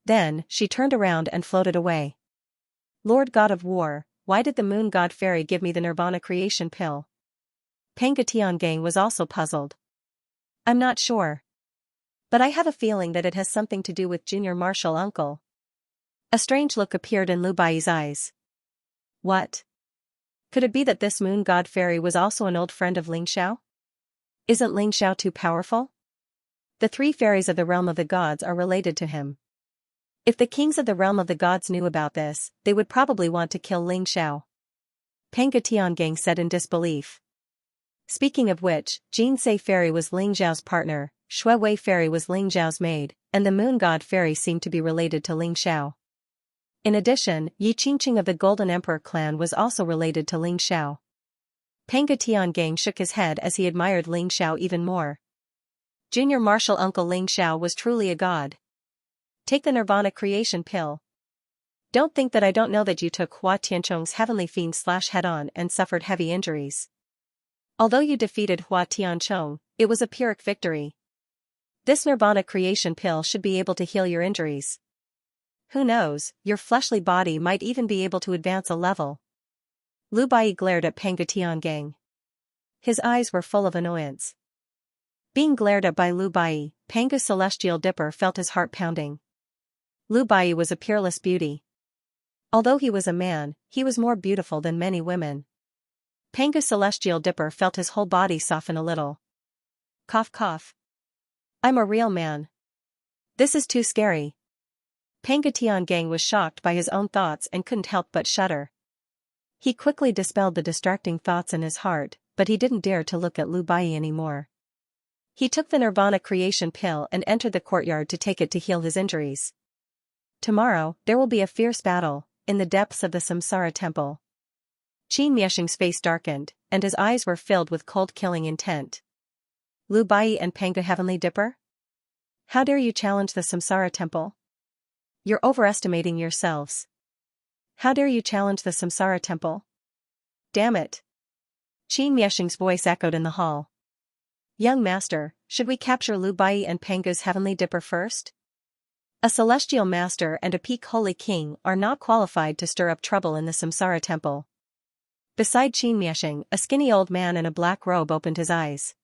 Then, she turned around and floated away. Lord God of War, why did the moon god fairy give me the Nirvana creation pill? Panga Tiangang was also puzzled. I'm not sure. But I have a feeling that it has something to do with Junior Marshal Uncle. A strange look appeared in Lu Bai's eyes. What? Could it be that this moon god fairy was also an old friend of Ling Xiao? Isn't Ling Xiao too powerful? The three fairies of the realm of the gods are related to him. If the kings of the realm of the gods knew about this, they would probably want to kill Ling Xiao. Panga Tiangang said in disbelief. Speaking of which, Jin Sei fairy was Ling Xiao's partner, Shui Wei fairy was Ling Xiao's maid, and the moon god fairy seemed to be related to Ling Xiao. In addition, Xianxia of the Golden Emperor clan was also related to Ling Xiao. Panga Tiangang shook his head as he admired Ling Xiao even more. Junior Marshal Uncle Ling Xiao was truly a god. Take the Nirvana creation pill. Don't think that I don't know that you took Hua Tianchong's heavenly fiend head-on and suffered heavy injuries. Although you defeated Hua Tianchong, it was a Pyrrhic victory. This Nirvana creation pill should be able to heal your injuries. Who knows, your fleshly body might even be able to advance a level. Lu Bai glared at Panga Tiangang. His eyes were full of annoyance. Being glared at by Lu Bai, Panga Celestial Dipper felt his heart pounding. Lu Bai was a peerless beauty. Although he was a man, he was more beautiful than many women. Panga's celestial dipper felt his whole body soften a little. Cough cough. I'm a real man. This is too scary. Panga Tiangang was shocked by his own thoughts and couldn't help but shudder. He quickly dispelled the distracting thoughts in his heart, but he didn't dare to look at Lu Bai anymore. He took the Nirvana creation pill and entered the courtyard to take it to heal his injuries. Tomorrow, there will be a fierce battle, in the depths of the Samsara temple. Qin Miesheng's face darkened, and his eyes were filled with cold killing intent. Lu Bai and Panga Heavenly Dipper? How dare you challenge the Samsara temple? You're overestimating yourselves. How dare you challenge the Samsara temple? Damn it. Qin Miesheng's voice echoed in the hall. Young master, should we capture Lu Bai and Panga's Heavenly Dipper first? A celestial master and a peak holy king are not qualified to stir up trouble in the Samsara temple. Beside Qin Miesheng, a skinny old man in a black robe opened his eyes.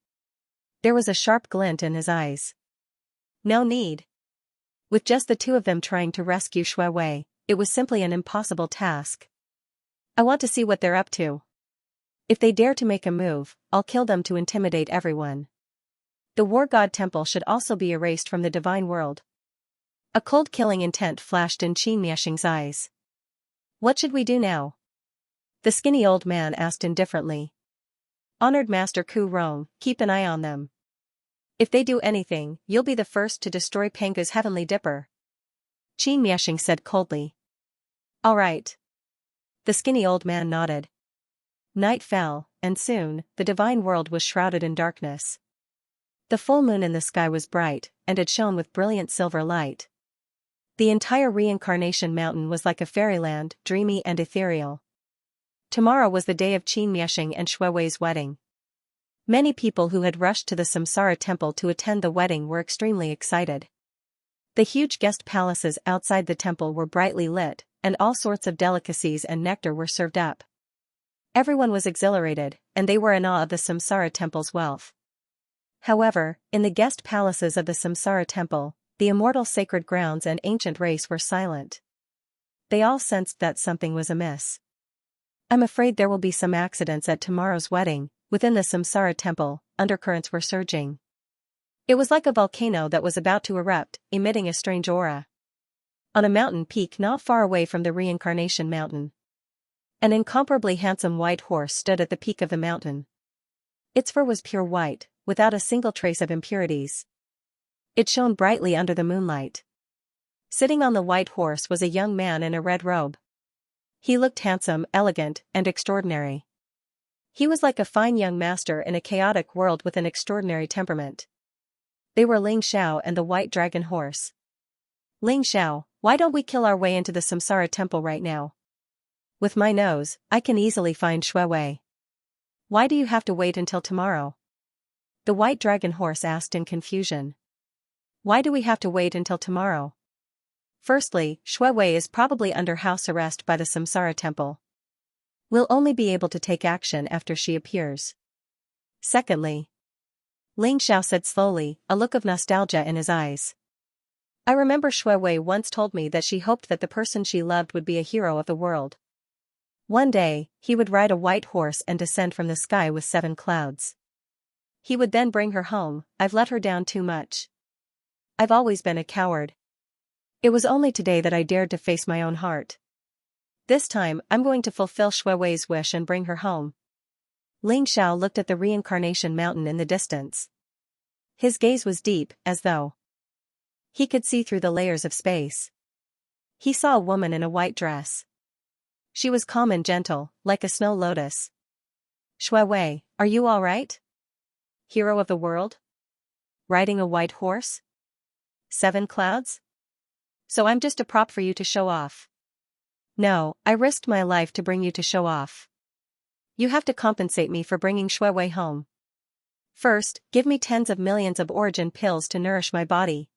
There was a sharp glint in his eyes. No need. With just the two of them trying to rescue Shui Wei, it was simply an impossible task. I want to see what they're up to. If they dare to make a move, I'll kill them to intimidate everyone. The War God Temple should also be erased from the divine world. A cold killing intent flashed in Qin Miesheng's eyes. What should we do now? The skinny old man asked indifferently. Honored Master Ku Rong, keep an eye on them. If they do anything, you'll be the first to destroy Panga's Heavenly Dipper. Qin Miesheng said coldly. All right. The skinny old man nodded. Night fell, and soon, the divine world was shrouded in darkness. The full moon in the sky was bright, and it shone with brilliant silver light. The entire reincarnation mountain was like a fairyland, dreamy and ethereal. Tomorrow was the day of Qin Miesheng and Shui Wei's wedding. Many people who had rushed to the Samsara temple to attend the wedding were extremely excited. The huge guest palaces outside the temple were brightly lit, and all sorts of delicacies and nectar were served up. Everyone was exhilarated, and they were in awe of the Samsara temple's wealth. However, in the guest palaces of the Samsara temple, the immortal sacred grounds and ancient race were silent. They all sensed that something was amiss. I'm afraid there will be some accidents at tomorrow's wedding. Within the Samsara temple, undercurrents were surging. It was like a volcano that was about to erupt, emitting a strange aura. On a mountain peak not far away from the reincarnation mountain, an incomparably handsome white horse stood at the peak of the mountain. Its fur was pure white, without a single trace of impurities. It shone brightly under the moonlight. Sitting on the white horse was a young man in a red robe. He looked handsome, elegant, and extraordinary. He was like a fine young master in a chaotic world with an extraordinary temperament. They were Ling Xiao and the white dragon horse. Ling Xiao, why don't we kill our way into the Samsara temple right now? With my nose, I can easily find Shui Wei. Why do you have to wait until tomorrow? The white dragon horse asked in confusion. Why do we have to wait until tomorrow? Firstly, Shui Wei is probably under house arrest by the Samsara temple. We'll only be able to take action after she appears. Secondly, Ling Xiao said slowly, a look of nostalgia in his eyes. I remember Shui Wei once told me that she hoped that the person she loved would be a hero of the world. One day, he would ride a white horse and descend from the sky with 7 clouds. He would then bring her home. I've let her down too much. I've always been a coward. It was only today that I dared to face my own heart. This time, I'm going to fulfill Shui Wei's wish and bring her home. Ling Xiao looked at the reincarnation mountain in the distance. His gaze was deep, as though he could see through the layers of space. He saw a woman in a white dress. She was calm and gentle, like a snow lotus. Shui Wei, are you all right? Hero of the world? Riding a white horse? 7 clouds? So I'm just a prop for you to show off. No, I risked my life to bring you to show off. You have to compensate me for bringing Shui Wei home. First, give me tens of millions of origin pills to nourish my body.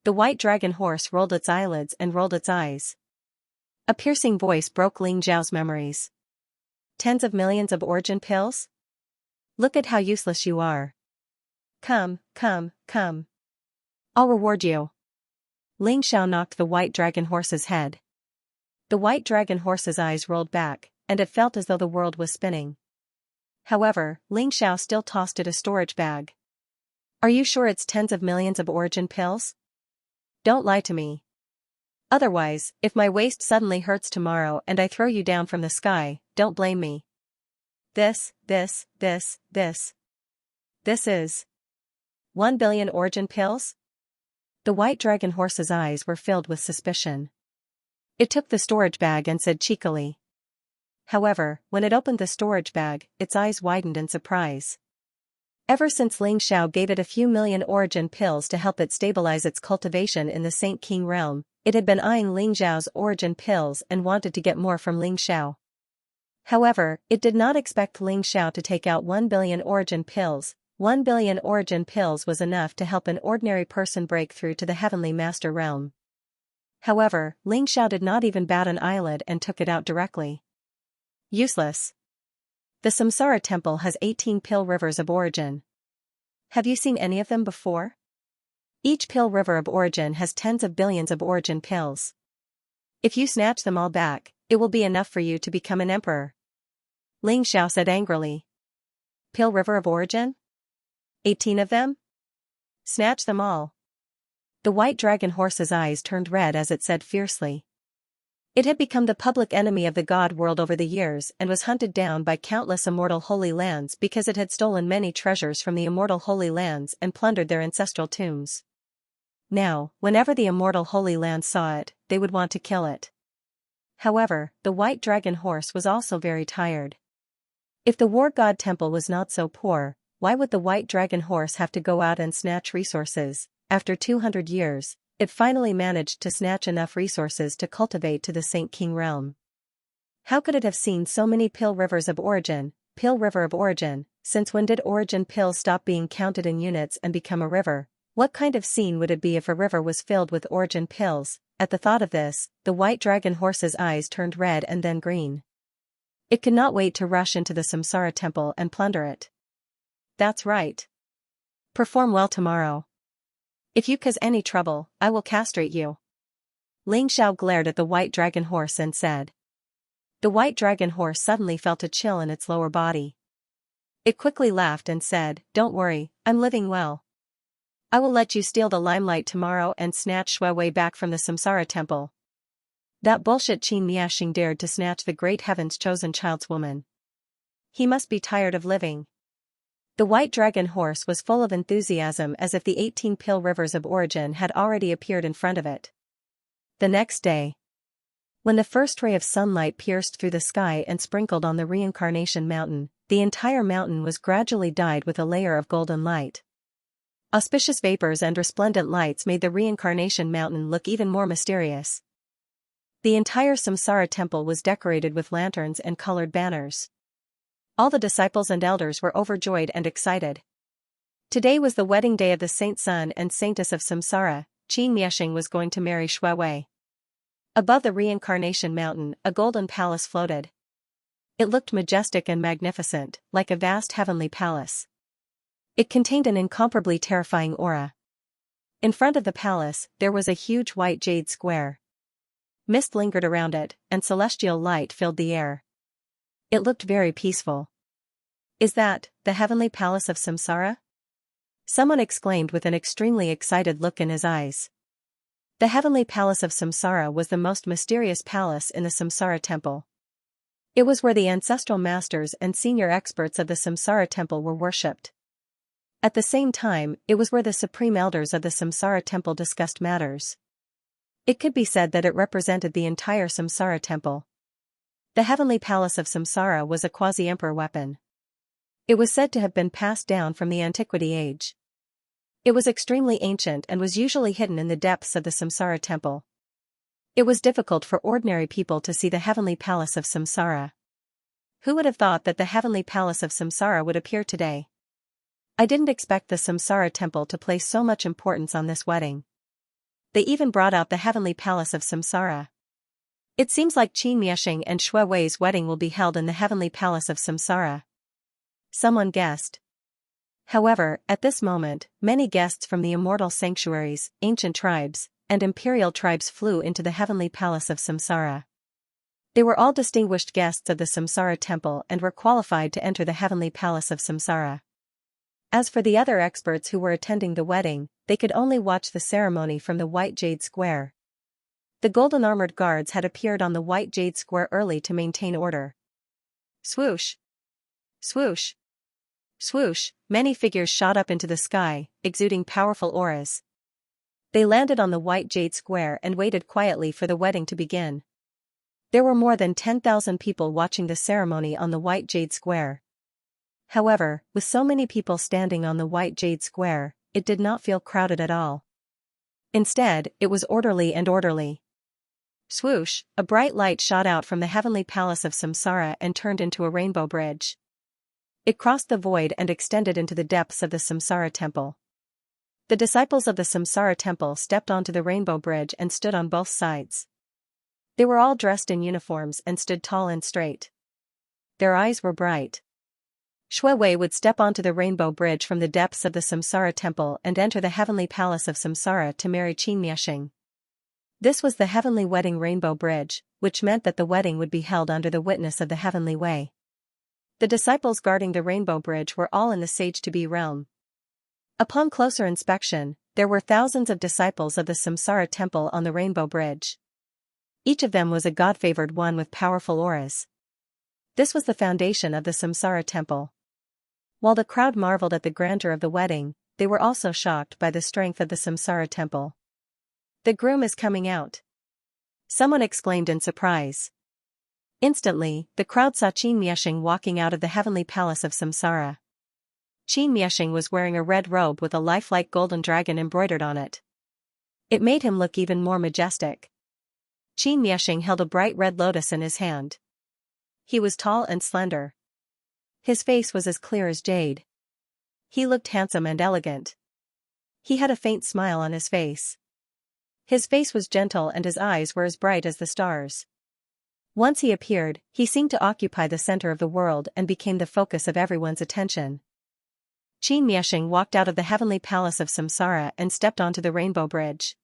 The white dragon horse rolled its eyelids and rolled its eyes. A piercing voice broke Ling Zhao's memories. Tens of millions of origin pills? Look at how useless you are. Come, come, come. I'll reward you. Ling Xiao knocked the white dragon horse's head. The white dragon horse's eyes rolled back, and it felt as though the world was spinning. However, Xianxia still tossed it a storage bag. Are you sure it's tens of millions of origin pills? Don't lie to me. Otherwise, if my waist suddenly hurts tomorrow and I throw you down from the sky, don't blame me. This is 1 billion origin pills? The white dragon horse's eyes were filled with suspicion. It took the storage bag and said cheekily. However, when it opened the storage bag, its eyes widened in surprise. Ever since Xianxia gave it a few million origin pills to help it stabilize its cultivation in the Saint King realm, it had been eyeing Xiao's origin pills and wanted to get more from Xiao. However, it did not expect Xiao to take out 1 billion origin pills. 1 billion origin pills was enough to help an ordinary person break through to the Heavenly Master realm. However, Xiao did not even bat an eyelid and took it out directly. Useless. The Samsara temple has 18 pill rivers of origin. Have you seen any of them before? Each pill river of origin has tens of billions of origin pills. If you snatch them all back, it will be enough for you to become an emperor. Xiao said angrily. Pill river of origin? 18 of them? Snatch them all. The white dragon horse's eyes turned red as it said fiercely. It had become the public enemy of the god world over the years and was hunted down by countless immortal holy lands because it had stolen many treasures from the immortal holy lands and plundered their ancestral tombs. Now, whenever the immortal holy lands saw it, they would want to kill it. However, the white dragon horse was also very tired. If the war god temple was not so poor, why would the white dragon horse have to go out and snatch resources? After 200 years, it finally managed to snatch enough resources to cultivate to the Saint King realm. How could it have seen so many pill rivers of origin? Pill river of origin, since when did origin pills stop being counted in units and become a river? What kind of scene would it be if a river was filled with origin pills? At the thought of this, the white dragon horse's eyes turned red and then green. It could not wait to rush into the Samsara temple and plunder it. That's right. Perform well tomorrow. If you cause any trouble, I will castrate you. Xiao glared at the white dragon horse and said. The white dragon horse suddenly felt a chill in its lower body. It quickly laughed and said, Don't worry, I'm living well. I will let you steal the limelight tomorrow and snatch Shui Wei back from the Samsara temple. That bullshit Xianxia dared to snatch the great heaven's chosen child's woman. He must be tired of living. The white dragon horse was full of enthusiasm as if the 18 pill rivers of origin had already appeared in front of it. The next day, when the first ray of sunlight pierced through the sky and sprinkled on the reincarnation mountain, the entire mountain was gradually dyed with a layer of golden light. Auspicious vapors and resplendent lights made the reincarnation mountain look even more mysterious. The entire Samsara temple was decorated with lanterns and colored banners. All the disciples and elders were overjoyed and excited. Today was the wedding day of the Saint Son and Saintess of Samsara. Xianxia was going to marry Shui Wei. Above the reincarnation mountain, a golden palace floated. It looked majestic and magnificent, like a vast heavenly palace. It contained an incomparably terrifying aura. In front of the palace, there was a huge white jade square. Mist lingered around it, and celestial light filled the air. It looked very peaceful. Is that the heavenly palace of Samsara? Someone exclaimed with an extremely excited look in his eyes. The heavenly palace of Samsara was the most mysterious palace in the Samsara temple. It was where the ancestral masters and senior experts of the Samsara temple were worshipped. At the same time, it was where the supreme elders of the Samsara temple discussed matters. It could be said that it represented the entire Samsara temple. The heavenly palace of Samsara was a quasi-emperor weapon. It was said to have been passed down from the antiquity age. It was extremely ancient and was usually hidden in the depths of the Samsara temple. It was difficult for ordinary people to see the heavenly palace of Samsara. Who would have thought that the heavenly palace of Samsara would appear today? I didn't expect the Samsara temple to place so much importance on this wedding. They even brought out the heavenly palace of Samsara. It seems like Xianxia and Shui Wei's wedding will be held in the heavenly palace of Samsara. Someone guessed. However, at this moment, many guests from the immortal sanctuaries, ancient tribes, and imperial tribes flew into the heavenly palace of Samsara. They were all distinguished guests of the Samsara temple and were qualified to enter the heavenly palace of Samsara. As for the other experts who were attending the wedding, they could only watch the ceremony from the White Jade Square. The golden armored guards had appeared on the White Jade Square early to maintain order. Swoosh! Swoosh! Swoosh! Many figures shot up into the sky, exuding powerful auras. They landed on the White Jade Square and waited quietly for the wedding to begin. There were more than 10,000 people watching the ceremony on the White Jade Square. However, with so many people standing on the White Jade Square, it did not feel crowded at all. Instead, it was orderly and orderly. Swoosh! A bright light shot out from the heavenly palace of Samsara and turned into a rainbow bridge. It crossed the void and extended into the depths of the Samsara temple. The disciples of the Samsara temple stepped onto the rainbow bridge and stood on both sides. They were all dressed in uniforms and stood tall and straight. Their eyes were bright. Shui Wei would step onto the rainbow bridge from the depths of the Samsara temple and enter the heavenly palace of Samsara to marry Xianxia. This was the heavenly wedding rainbow bridge, which meant that the wedding would be held under the witness of the heavenly way. The disciples guarding the rainbow bridge were all in the sage-to-be realm. Upon closer inspection, there were thousands of disciples of the Samsara temple on the rainbow bridge. Each of them was a god-favored one with powerful auras. This was the foundation of the Samsara temple. While the crowd marveled at the grandeur of the wedding, they were also shocked by the strength of the Samsara temple. "The groom is coming out!" someone exclaimed in surprise. Instantly, the crowd saw Xianxia walking out of the heavenly palace of Samsara. Xianxia was wearing a red robe with a lifelike golden dragon embroidered on it. It made him look even more majestic. Xianxia held a bright red lotus in his hand. He was tall and slender. His face was as clear as jade. He looked handsome and elegant. He had a faint smile on his face. His face was gentle and his eyes were as bright as the stars. Once he appeared, he seemed to occupy the center of the world and became the focus of everyone's attention. Xianxia walked out of the heavenly palace of Samsara and stepped onto the rainbow bridge.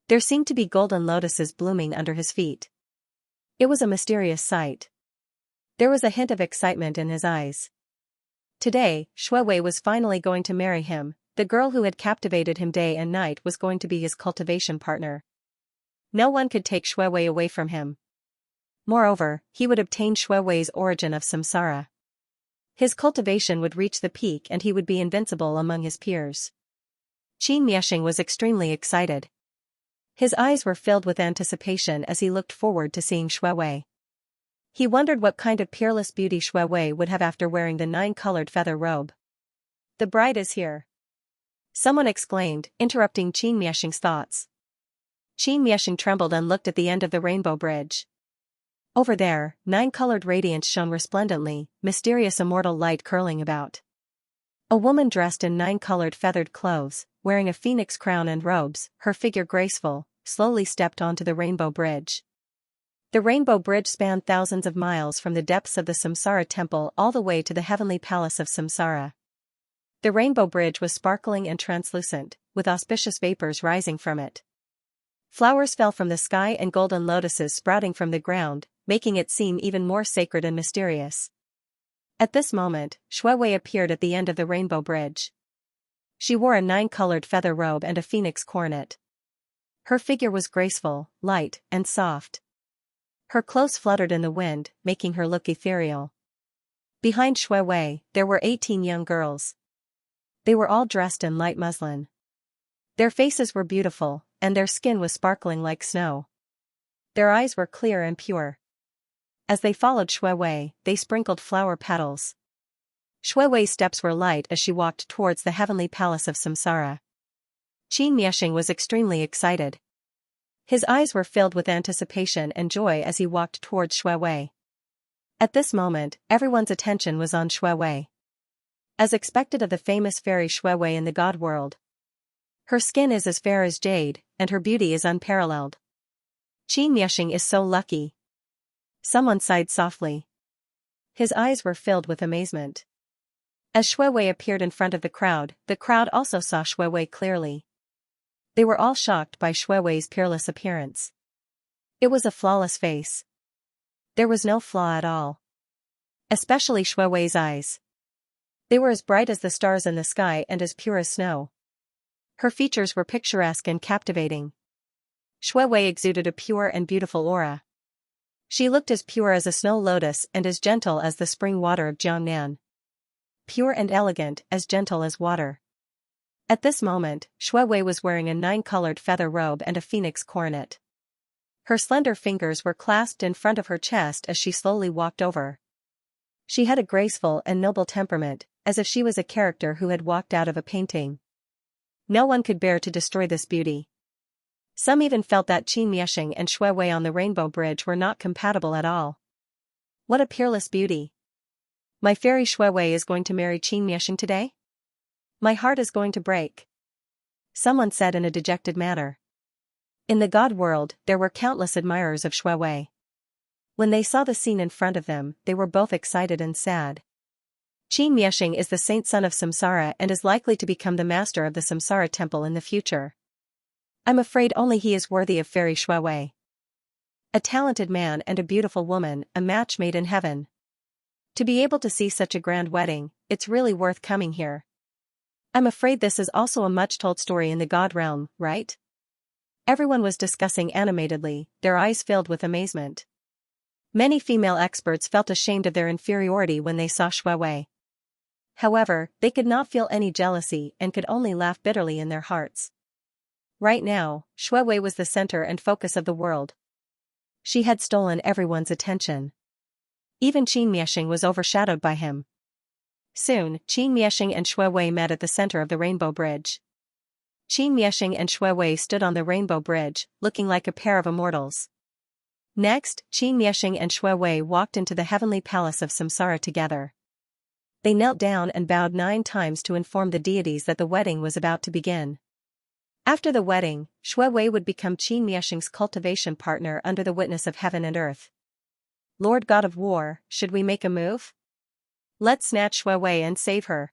There seemed to be golden lotuses blooming under his feet. It was a mysterious sight. There was a hint of excitement in his eyes. Today, Shui Wei was finally going to marry him. The girl who had captivated him day and night was going to be his cultivation partner. No one could take Shui Wei away from him. Moreover, he would obtain Shui Wei's origin of Samsara. His cultivation would reach the peak and he would be invincible among his peers. Xianxia was extremely excited. His eyes were filled with anticipation as he looked forward to seeing Shui Wei. He wondered what kind of peerless beauty Shui Wei would have after wearing the 9-colored feather robe. "The bride is here!" someone exclaimed, interrupting Xianxia's thoughts. Xianxia trembled and looked at the end of the rainbow bridge. Over there, 9-colored radiance shone resplendently, mysterious immortal light curling about. A woman dressed in 9-colored feathered clothes, wearing a phoenix crown and robes, her figure graceful, slowly stepped onto the rainbow bridge. The rainbow bridge spanned thousands of miles from the depths of the Samsara temple all the way to the heavenly palace of Samsara. The rainbow bridge was sparkling and translucent, with auspicious vapors rising from it. Flowers fell from the sky and golden lotuses sprouting from the ground, making it seem even more sacred and mysterious. At this moment, Shui Wei appeared at the end of the rainbow bridge. She wore a 9-colored feather robe and a phoenix coronet. Her figure was graceful, light, and soft. Her clothes fluttered in the wind, making her look ethereal. Behind Shui Wei, there were 18 young girls. They were all dressed in light muslin. Their faces were beautiful, and their skin was sparkling like snow. Their eyes were clear and pure. As they followed Shui Wei, they sprinkled flower petals. Shui Wei's steps were light as she walked towards the heavenly palace of Samsara. Xianxia was extremely excited. His eyes were filled with anticipation and joy as he walked towards Shui Wei. At this moment, everyone's attention was on Shui Wei. As expected of the famous fairy Shui Wei in the god world. Her skin is as fair as jade, and her beauty is unparalleled. Xianxia is so lucky. Someone sighed softly. His eyes were filled with amazement. As Shui Wei appeared in front of the crowd also saw Shui Wei clearly. They were all shocked by Shui Wei's peerless appearance. It was a flawless face. There was no flaw at all. Especially Shui Wei's eyes. They were as bright as the stars in the sky and as pure as snow. Her features were picturesque and captivating. Shui Wei exuded a pure and beautiful aura. She looked as pure as a snow lotus and as gentle as the spring water of Jiangnan. Pure and elegant, as gentle as water. At this moment, Shui Wei was wearing a 9-colored feather robe and a phoenix coronet. Her slender fingers were clasped in front of her chest as she slowly walked over. She had a graceful and noble temperament, as if she was a character who had walked out of a painting. No one could bear to destroy this beauty. Some even felt that Qin Miexing and Shui Wei on the Rainbow Bridge were not compatible at all. What a peerless beauty. My fairy Shui Wei is going to marry Qin Miexing today? My heart is going to break. Someone said in a dejected manner. In the god world, there were countless admirers of Shui Wei. When they saw the scene in front of them, they were both excited and sad. Qin Miexing is the saint son of Samsara and is likely to become the master of the Samsara temple in the future. I'm afraid only he is worthy of fairy Shui Wei. A talented man and a beautiful woman, a match made in heaven. To be able to see such a grand wedding, it's really worth coming here. I'm afraid this is also a much-told story in the god realm, right? Everyone was discussing animatedly, their eyes filled with amazement. Many female experts felt ashamed of their inferiority when they saw Shui Wei. However, they could not feel any jealousy and could only laugh bitterly in their hearts. Right now, Shui Wei was the center and focus of the world. She had stolen everyone's attention. Even Qin Miexing was overshadowed by him. Soon, Qin Miexing and Shui Wei met at the center of the Rainbow Bridge. Qin Miexing and Shui Wei stood on the Rainbow Bridge, looking like a pair of immortals. Next, Qin Miexing and Shui Wei walked into the heavenly palace of Samsara together. They knelt down and bowed 9 times to inform the deities that the wedding was about to begin. After the wedding, Shui Wei would become Qin Miexing's cultivation partner under the witness of heaven and earth. Lord God of War, should we make a move? Let's snatch Shui Wei and save her.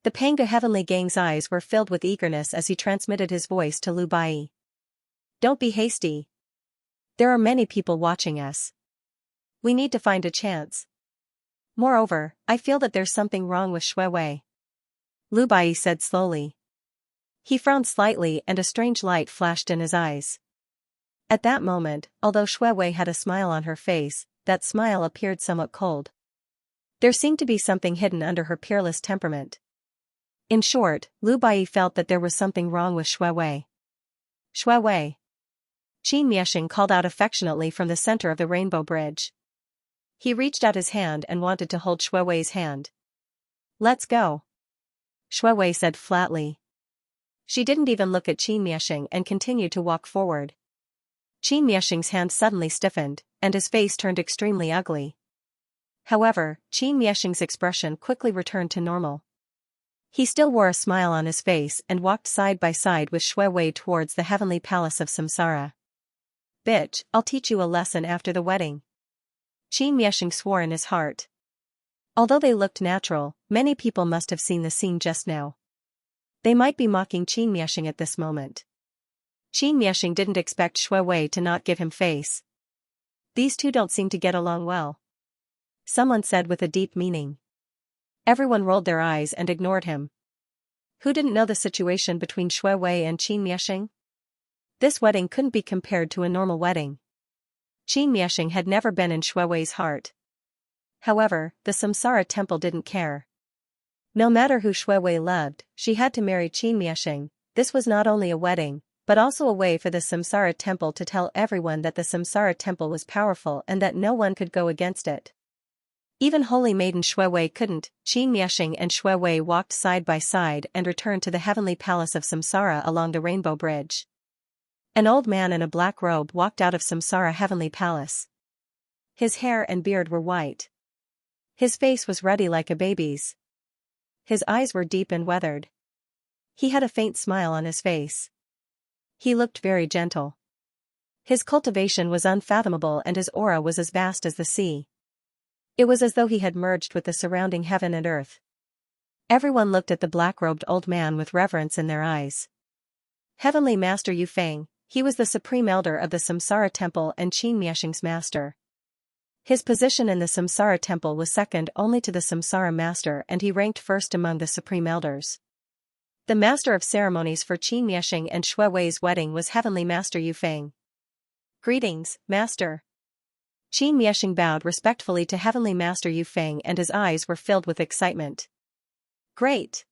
The Panga Heavenly Gang's eyes were filled with eagerness as he transmitted his voice to Lu Bai. Don't be hasty. There are many people watching us. We need to find a chance. Moreover, I feel that there's something wrong with Shui Wei. Lu Bai said slowly. He frowned slightly and a strange light flashed in his eyes. At that moment, although Shui Wei had a smile on her face, that smile appeared somewhat cold. There seemed to be something hidden under her peerless temperament. In short, Lu Bai felt that there was something wrong with Shui Wei. Shui Wei. Qin Miexing called out affectionately from the center of the Rainbow Bridge. He reached out his hand and wanted to hold Shui Wei's hand. Let's go. Shui Wei said flatly. She didn't even look at Qin Miexing and continued to walk forward. Qin Miexing's hand suddenly stiffened, and his face turned extremely ugly. However, Qin Miexing's expression quickly returned to normal. He still wore a smile on his face and walked side by side with Shui Wei towards the heavenly palace of Samsara. Bitch, I'll teach you a lesson after the wedding. Qin Miexing swore in his heart. Although they looked natural, many people must have seen the scene just now. They might be mocking Qin Miexing at this moment. Qin Miexing didn't expect Shui Wei to not give him face. These two don't seem to get along well. Someone said with a deep meaning. Everyone rolled their eyes and ignored him. Who didn't know the situation between Shui Wei and Qin Miexing? This wedding couldn't be compared to a normal wedding. Qin Miexing had never been in Shui Wei's heart. However, the Samsara temple didn't care. No matter who Shui Wei loved, she had to marry Qin Miexing. This was not only a wedding, but also a way for the Samsara temple to tell everyone that the Samsara temple was powerful and that no one could go against it. Even holy maiden Shui Wei couldn't. Qin Miexing and Shui Wei walked side by side and returned to the heavenly palace of Samsara along the Rainbow Bridge. An old man in a black robe walked out of Samsara heavenly palace. His hair and beard were white. His face was ruddy like a baby's. His eyes were deep and weathered. He had a faint smile on his face. He looked very gentle. His cultivation was unfathomable and his aura was as vast as the sea. It was as though he had merged with the surrounding heaven and earth. Everyone looked at the black-robed old man with reverence in their eyes. Heavenly Master Yu Feng, he was the supreme elder of the Samsara temple and Qin Miexing's master. His position in the Samsara temple was second only to the Samsara master, and he ranked first among the supreme elders. The master of ceremonies for Qin Miexing and Shui Wei's wedding was Heavenly Master Yu Feng. "Greetings, Master." Qin Miexing bowed respectfully to Heavenly Master Yu Feng, and his eyes were filled with excitement. "Great!"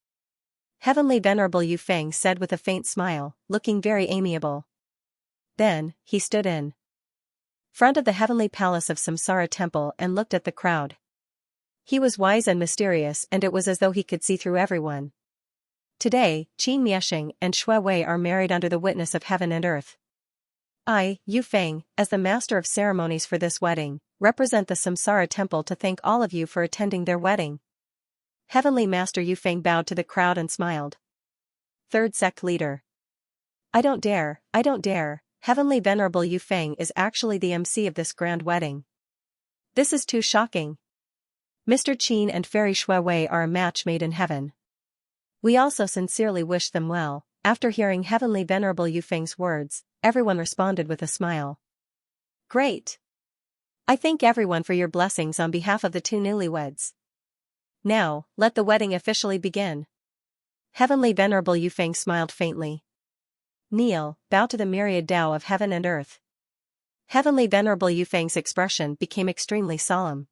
Heavenly Venerable Yu Feng said with a faint smile, looking very amiable. Then, he stood in front of the heavenly palace of Samsara temple and looked at the crowd. He was wise and mysterious, and it was as though he could see through everyone. Today, Qin Miexing and Shui Wei are married under the witness of heaven and earth. I, Yu Feng, as the master of ceremonies for this wedding, represent the Samsara temple to thank all of you for attending their wedding. Heavenly Master Yu Feng bowed to the crowd and smiled. Third sect leader. I don't dare. Heavenly Venerable Yu Feng is actually the MC of this grand wedding. This is too shocking. Mr. Qin and Fairy Shui Wei are a match made in heaven. We also sincerely wish them well. After hearing Heavenly Venerable Yu Feng's words, everyone responded with a smile. Great! I thank everyone for your blessings on behalf of the two newlyweds. Now, let the wedding officially begin. Heavenly Venerable Yu Feng smiled faintly. Kneel, bow to the myriad Tao of heaven and earth. Heavenly Venerable Yu Feng's expression became extremely solemn.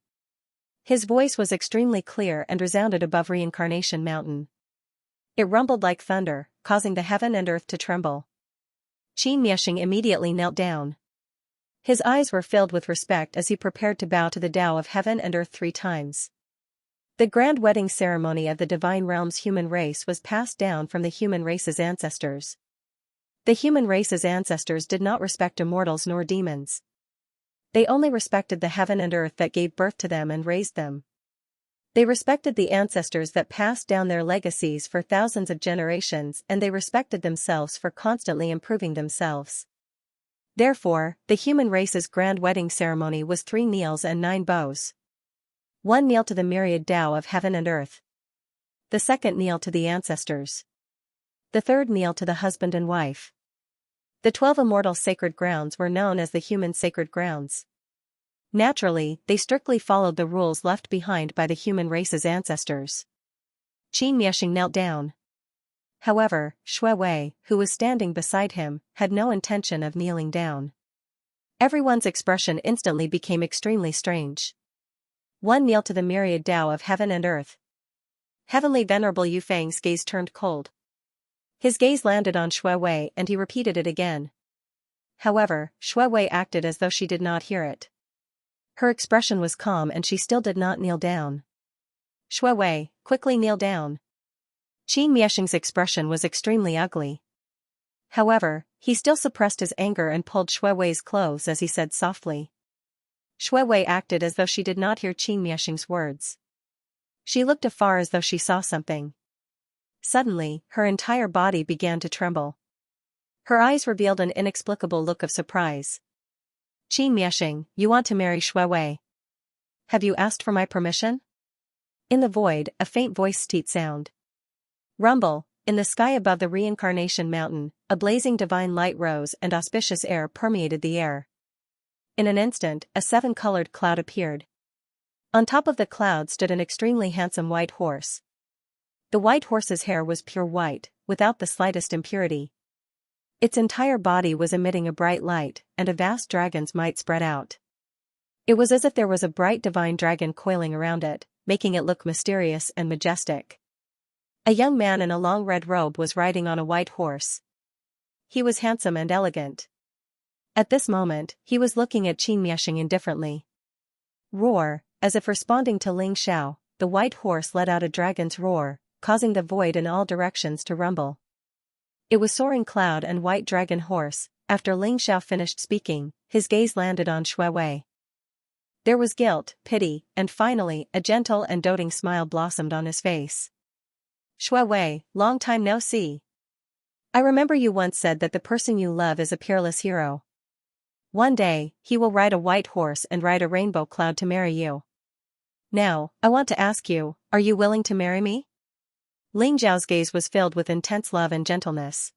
His voice was extremely clear and resounded above Reincarnation Mountain. It rumbled like thunder, causing the heaven and earth to tremble. Qin Miexing immediately knelt down. His eyes were filled with respect as he prepared to bow to the Tao of heaven and earth 3 times. The grand wedding ceremony of the divine realm's human race was passed down from the human race's ancestors. The human race's ancestors did not respect immortals nor demons. They only respected the heaven and earth that gave birth to them and raised them. They respected the ancestors that passed down their legacies for thousands of generations, and they respected themselves for constantly improving themselves. Therefore, the human race's grand wedding ceremony was 3 kneels and 9 bows. 1 kneel to the myriad Tao of heaven and earth. The second kneel to the ancestors. The third kneel to the husband and wife. The 12 immortal sacred grounds were known as the human sacred grounds. Naturally, they strictly followed the rules left behind by the human race's ancestors. Qin Miexing knelt down. However, Shui Wei, who was standing beside him, had no intention of kneeling down. Everyone's expression instantly became extremely strange. 1 kneel to the myriad Tao of heaven and earth. Heavenly Venerable Yu Feng's gaze turned cold. His gaze landed on Shui Wei and he repeated it again. However, Shui Wei acted as though she did not hear it. Her expression was calm and she still did not kneel down. Shui Wei, quickly kneel down. Qin Miexing's expression was extremely ugly. However, he still suppressed his anger and pulled Shui Wei's clothes as he said softly. Shui Wei acted as though she did not hear Qin Miexing's words. She looked afar as though she saw something. Suddenly, her entire body began to tremble. Her eyes revealed an inexplicable look of surprise. Qin Miexing, you want to marry Shui Wei? Have you asked for my permission? In the void, a faint voice steet sound. Rumble, in the sky above the Reincarnation Mountain, a blazing divine light rose and auspicious air permeated the air. In an instant, a 7-colored cloud appeared. On top of the cloud stood an extremely handsome white horse. The white horse's hair was pure white, without the slightest impurity. Its entire body was emitting a bright light, and a vast dragon's might spread out. It was as if there was a bright divine dragon coiling around it, making it look mysterious and majestic. A young man in a long red robe was riding on a white horse. He was handsome and elegant. At this moment, he was looking at Qin Miexing indifferently. Roar, as if responding to Ling Xiao, the white horse let out a dragon's roar, causing the void in all directions to rumble. It was Soaring Cloud and White Dragon Horse. After Ling Xiao finished speaking, his gaze landed on Shui Wei. There was guilt, pity, and finally, a gentle and doting smile blossomed on his face. Shui Wei, long time no see. I remember you once said that the person you love is a peerless hero. One day, he will ride a white horse and ride a rainbow cloud to marry you. Now, I want to ask you, are you willing to marry me? Ling Zhao's gaze was filled with intense love and gentleness.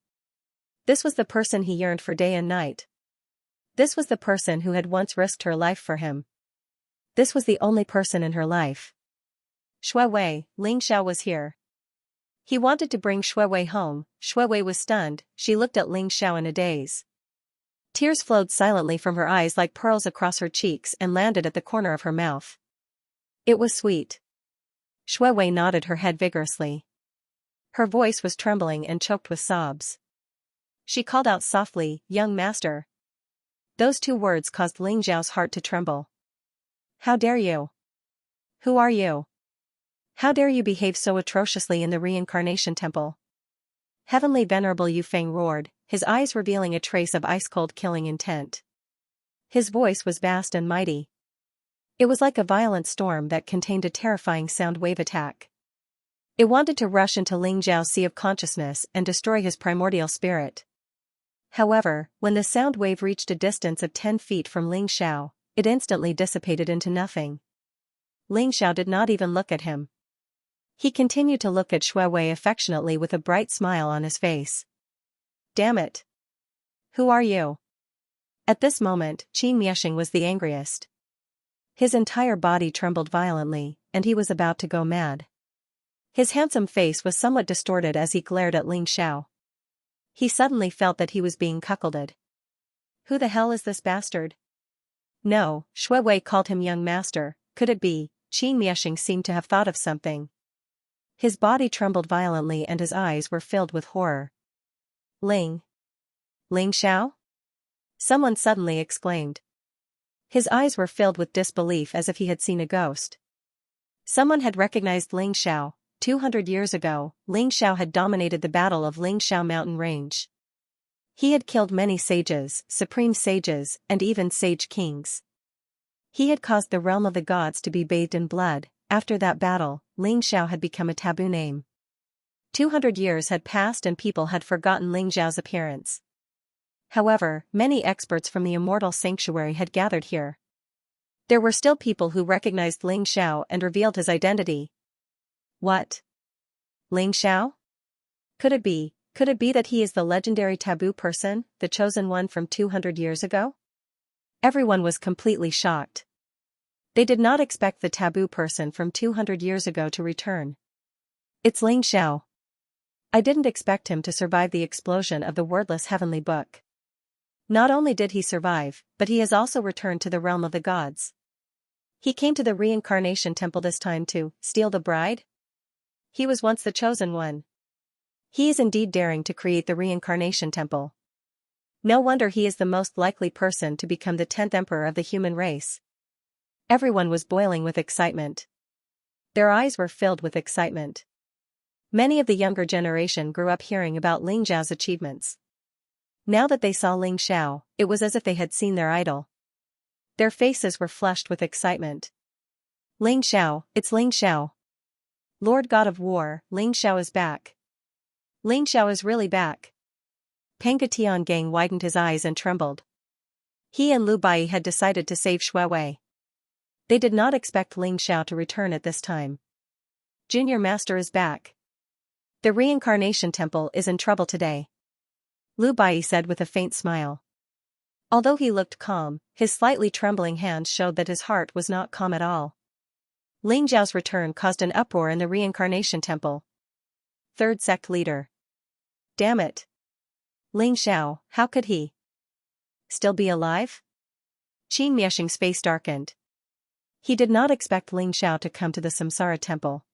This was the person he yearned for day and night. This was the person who had once risked her life for him. This was the only person in her life. Shui Wei, Ling Xiao was here. He wanted to bring Shui Wei home. Shui Wei was stunned, she looked at Ling Xiao in a daze. Tears flowed silently from her eyes like pearls across her cheeks and landed at the corner of her mouth. It was sweet. Shui Wei nodded her head vigorously. Her voice was trembling and choked with sobs. She called out softly, "Young master." Those two words caused Ling Xiao's heart to tremble. "How dare you? Who are you? How dare you behave so atrociously in the reincarnation temple?" Heavenly Venerable Yu Feng roared, his eyes revealing a trace of ice-cold killing intent. His voice was vast and mighty. It was like a violent storm that contained a terrifying sound wave attack. It wanted to rush into Ling Xiao's sea of consciousness and destroy his primordial spirit. However, when the sound wave reached a distance of 10 feet from Ling Xiao, it instantly dissipated into nothing. Ling Xiao did not even look at him. He continued to look at Shui Wei affectionately with a bright smile on his face. "Damn it! Who are you?" At this moment, Qin Miexing was the angriest. His entire body trembled violently, and he was about to go mad. His handsome face was somewhat distorted as he glared at Ling Xiao. He suddenly felt that he was being cuckolded. Who the hell is this bastard? No, Shui Wei called him young master, could it be? Qin Miexing seemed to have thought of something. His body trembled violently and his eyes were filled with horror. Ling Xiao? Someone suddenly exclaimed. His eyes were filled with disbelief as if he had seen a ghost. Someone had recognized Ling Xiao. 200 years ago, Ling Xiao had dominated the battle of Ling Xiao mountain range. He had killed many sages, supreme sages, and even sage kings. He had caused the realm of the gods to be bathed in blood. After that battle, Ling Xiao had become a taboo name. 200 years had passed and people had forgotten Ling Xiao's appearance. However, many experts from the immortal sanctuary had gathered here. There were still people who recognized Ling Xiao and revealed his identity. What? Ling Xiao? Could it be that he is the legendary taboo person, the chosen one from 200 years ago? Everyone was completely shocked. They did not expect the taboo person from 200 years ago to return. It's Ling Xiao. I didn't expect him to survive the explosion of the wordless heavenly book. Not only did he survive, but he has also returned to the realm of the gods. He came to the reincarnation temple this time to steal the bride? He was once the chosen one. He is indeed daring to create the reincarnation temple. No wonder he is the most likely person to become the 10th emperor of the human race. Everyone was boiling with excitement. Their eyes were filled with excitement. Many of the younger generation grew up hearing about Ling Xiao's achievements. Now that they saw Ling Xiao, it was as if they had seen their idol. Their faces were flushed with excitement. Ling Xiao, it's Ling Xiao. Lord God of War, Ling Xiao is back. Ling Xiao is really back. Panga Tiangang widened his eyes and trembled. He and Lu Bai had decided to save Shui Wei. They did not expect Ling Xiao to return at this time. Junior Master is back. The reincarnation temple is in trouble today. Lu Bai said with a faint smile. Although he looked calm, his slightly trembling hands showed that his heart was not calm at all. Ling Xiao's return caused an uproar in the reincarnation temple. Third sect leader. Damn it. Ling Xiao, how could he still be alive? Qin Miexing's face darkened. He did not expect Ling Xiao to come to the Samsara temple.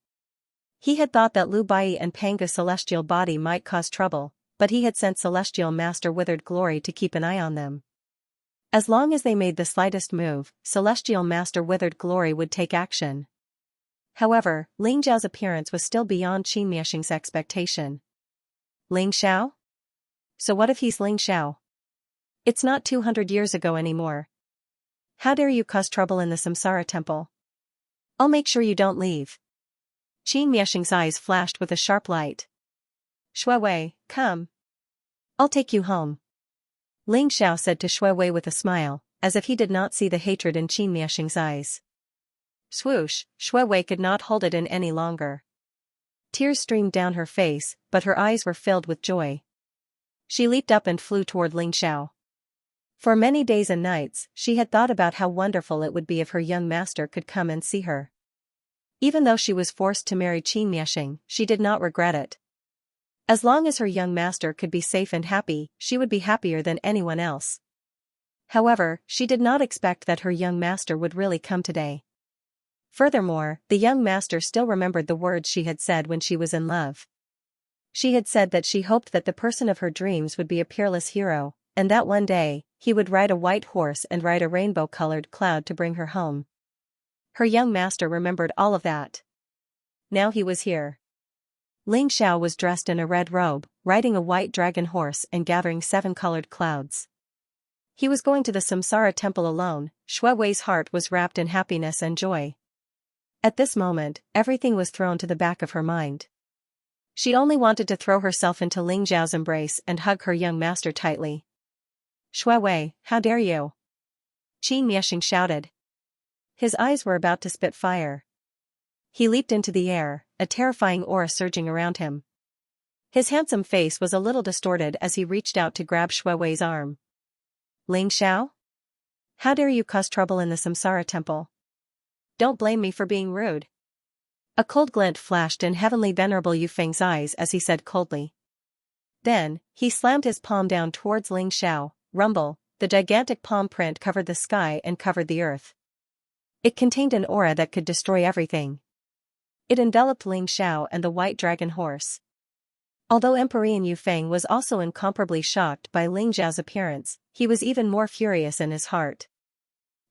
He had thought that Lu Bai and Panga's celestial body might cause trouble, but he had sent Celestial Master Withered Glory to keep an eye on them. As long as they made the slightest move, Celestial Master Withered Glory would take action. However, Ling Xiao's appearance was still beyond Qin Miexing's expectation. Ling Xiao? So what if he's Ling Xiao? It's not 200 years ago anymore. How dare you cause trouble in the Samsara temple? I'll make sure you don't leave. Qin Miexing's eyes flashed with a sharp light. Shui Wei, come. I'll take you home. Ling Xiao said to Shui Wei with a smile, as if he did not see the hatred in Qin Miexing's eyes. Swoosh, Shui Wei could not hold it in any longer. Tears streamed down her face, but her eyes were filled with joy. She leaped up and flew toward Ling Xiao. For many days and nights, she had thought about how wonderful it would be if her young master could come and see her. Even though she was forced to marry Xianxia, she did not regret it. As long as her young master could be safe and happy, she would be happier than anyone else. However, she did not expect that her young master would really come today. Furthermore, the young master still remembered the words she had said when she was in love. She had said that she hoped that the person of her dreams would be a peerless hero, and that one day, he would ride a white horse and ride a rainbow-colored cloud to bring her home. Her young master remembered all of that. Now he was here. Xianxia was dressed in a red robe, riding a white dragon horse and gathering 7 colored clouds. He was going to the Samsara temple alone. Shui Wei's heart was wrapped in happiness and joy. At this moment, everything was thrown to the back of her mind. She only wanted to throw herself into Xiao's embrace and hug her young master tightly. "Shui Wei, how dare you?" Xianxia shouted. His eyes were about to spit fire. He leaped into the air, a terrifying aura surging around him. His handsome face was a little distorted as he reached out to grab Shui Wei's arm. "Xiao? How dare you cause trouble in the Samsara temple? Don't blame me for being rude." A cold glint flashed in heavenly venerable Yu Feng's eyes as he said coldly. Then, he slammed his palm down towards Xiao. Rumble, the gigantic palm print covered the sky and covered the earth. It contained an aura that could destroy everything. It enveloped Xiao and the white dragon horse. Although Emperor Yu Feng was also incomparably shocked by Xiao's appearance, he was even more furious in his heart.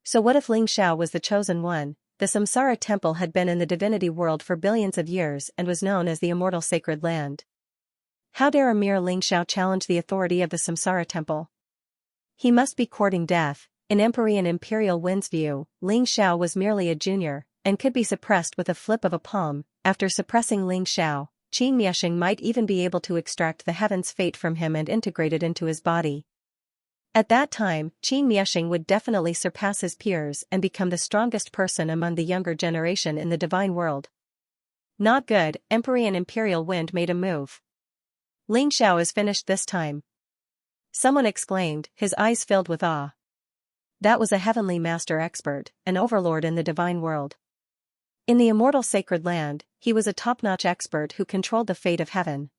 So what if Xiao was the chosen one? The Samsara temple had been in the divinity world for billions of years and was known as the immortal sacred land. How dare a mere Xiao challenge the authority of the Samsara temple? He must be courting death. In Emperor Imperial Wind's view, Xiao was merely a junior, and could be suppressed with a flip of a palm. After suppressing Xiao, Xianxia might even be able to extract the heaven's fate from him and integrate it into his body. At that time, Xianxia would definitely surpass his peers and become the strongest person among the younger generation in the divine world. Not good. Emperor Imperial Wind made a move. "Xiao is finished this time," someone exclaimed, his eyes filled with awe. That was a heavenly master expert, an overlord in the divine world. In the immortal sacred land, he was a top-notch expert who controlled the fate of heaven.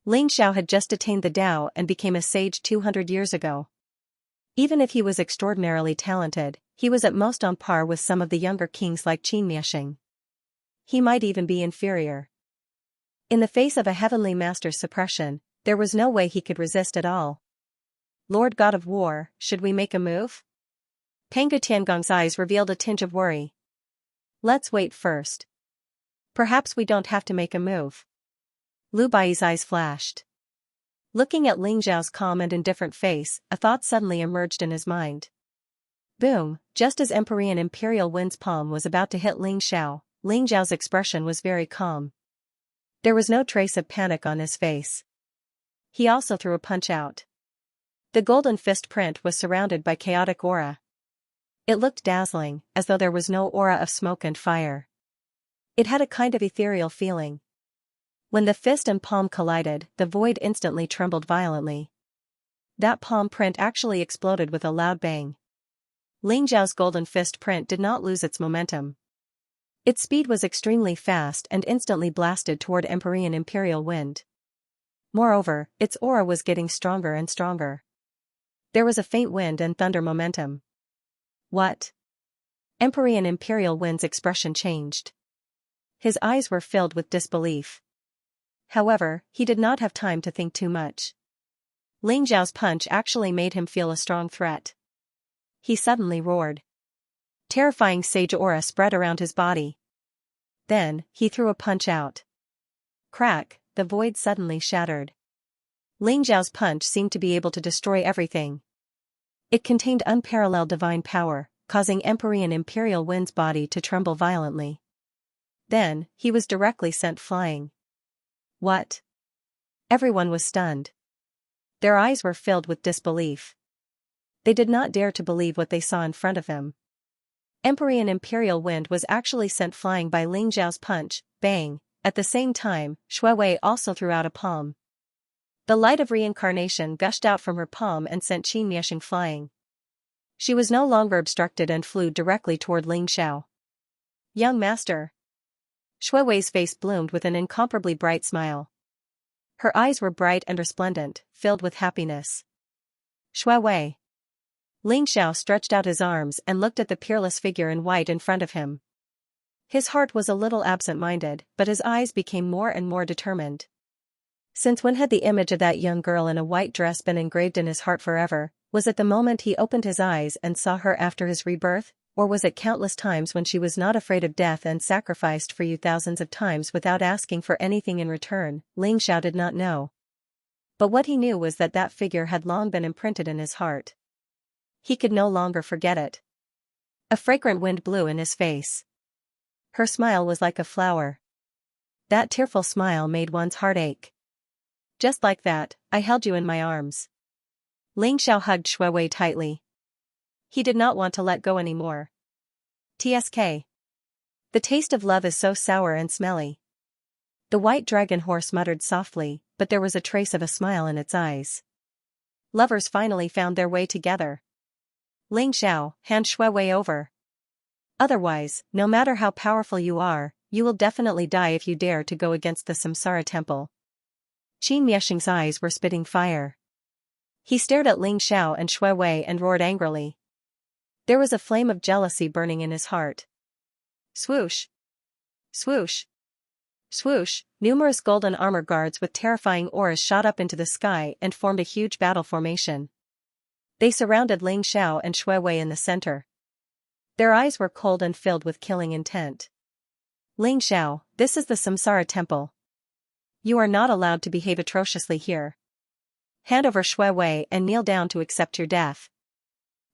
Xiao had just attained the Tao and became a sage 200 years ago. Even if he was extraordinarily talented, he was at most on par with some of the younger kings like Xianxia. He might even be inferior. In the face of a heavenly master's suppression, there was no way he could resist at all. "Lord God of War, should we make a move?" Pangu Tiangong's eyes revealed a tinge of worry. "Let's wait first. Perhaps we don't have to make a move." Lu Bai's eyes flashed. Looking at Xiao's calm and indifferent face, a thought suddenly emerged in his mind. Boom! Just as Emperor Imperial Wind's palm was about to hit Xiao's expression was very calm. There was no trace of panic on his face. He also threw a punch out. The golden fist print was surrounded by chaotic aura. It looked dazzling, as though there was no aura of smoke and fire. It had a kind of ethereal feeling. When the fist and palm collided, the void instantly trembled violently. That palm print actually exploded with a loud bang. Xiao's golden fist print did not lose its momentum. Its speed was extremely fast and instantly blasted toward Emperor Imperial Wind. Moreover, its aura was getting stronger and stronger. There was a faint wind and thunder momentum. What? Emperor Imperial Wind's expression changed. His eyes were filled with disbelief. However, he did not have time to think too much. Xiao's punch actually made him feel a strong threat. He suddenly roared. Terrifying sage aura spread around his body. Then, he threw a punch out. Crack, the void suddenly shattered. Xiao's punch seemed to be able to destroy everything. It contained unparalleled divine power, causing Emperor Imperial Wind's body to tremble violently. Then, he was directly sent flying. What? Everyone was stunned. Their eyes were filled with disbelief. They did not dare to believe what they saw in front of them. Emperor Imperial Wind was actually sent flying by Xiao's punch. Bang! At the same time, Shui Wei also threw out a palm. The light of reincarnation gushed out from her palm and sent Xianxia flying. She was no longer obstructed and flew directly toward Ling Xiao. Young master. Shui Wei's face bloomed with an incomparably bright smile. Her eyes were bright and resplendent, filled with happiness. Shui Wei. Ling Xiao stretched out his arms and looked at the peerless figure in white in front of him. His heart was a little absent-minded, but his eyes became more and more determined. Since when had the image of that young girl in a white dress been engraved in his heart forever? Was it the moment he opened his eyes and saw her after his rebirth, or was it countless times when she was not afraid of death and sacrificed for you thousands of times without asking for anything in return? Ling Xiao did not know. But what he knew was that that figure had long been imprinted in his heart. He could no longer forget it. A fragrant wind blew in his face. Her smile was like a flower. That tearful smile made one's heart ache. Just like that, I held you in my arms. Ling Xiao hugged Shui Wei tightly. He did not want to let go anymore. TSK. The taste of love is so sour and smelly. The white dragon horse muttered softly, but there was a trace of a smile in its eyes. Lovers finally found their way together. Ling Xiao, hand Shui Wei over. Otherwise, no matter how powerful you are, you will definitely die if you dare to go against the Samsara temple. Xianxia's eyes were spitting fire. He stared at Ling Xiao and Shui Wei and roared angrily. There was a flame of jealousy burning in his heart. Swoosh! Swoosh! Swoosh! Numerous golden armor guards with terrifying auras shot up into the sky and formed a huge battle formation. They surrounded Ling Xiao and Shui Wei in the center. Their eyes were cold and filled with killing intent. Ling Xiao, this is the Samsara temple. You are not allowed to behave atrociously here. Hand over Shui Wei and kneel down to accept your death.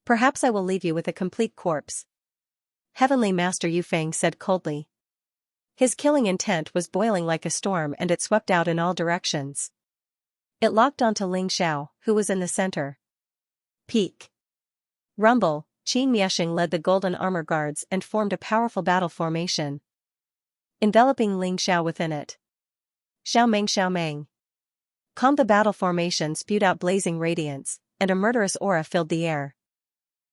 Perhaps I will leave you with a complete corpse. Heavenly Master Yu Feng said coldly. His killing intent was boiling like a storm and it swept out in all directions. It locked onto Ling Xiao, who was in the center. Peak. Rumble, Xianxia led the golden armor guards and formed a powerful battle formation, enveloping Ling Xiao within it. Xiao Meng. Calm. The battle formation spewed out blazing radiance, and a murderous aura filled the air.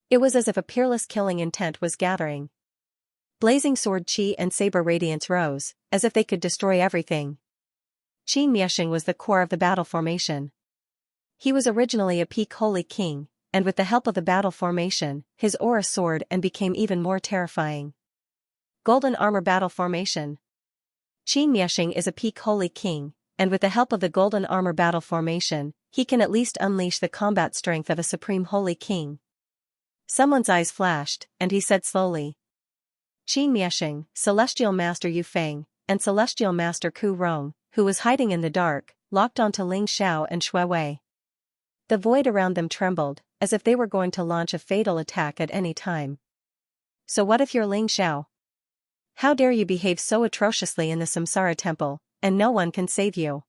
It was as if a peerless killing intent was gathering. Blazing sword chi and saber radiance rose, as if they could destroy everything. Xianxia was the core of the battle formation. He was originally a peak holy king, and with the help of the battle formation, his aura soared and became even more terrifying. Golden armor battle formation. Xianxia is a peak holy king, and with the help of the golden armor battle formation, he can at least unleash the combat strength of a supreme holy king. Someone's eyes flashed, and he said slowly. Xianxia, Celestial Master Yu Feng, and Celestial Master Ku Rong, who was hiding in the dark, locked onto Ling Xiao and Shui Wei. The void around them trembled, as if they were going to launch a fatal attack at any time. So what if you're Ling Xiao? How dare you behave so atrociously in the Samsara temple, and no one can save you?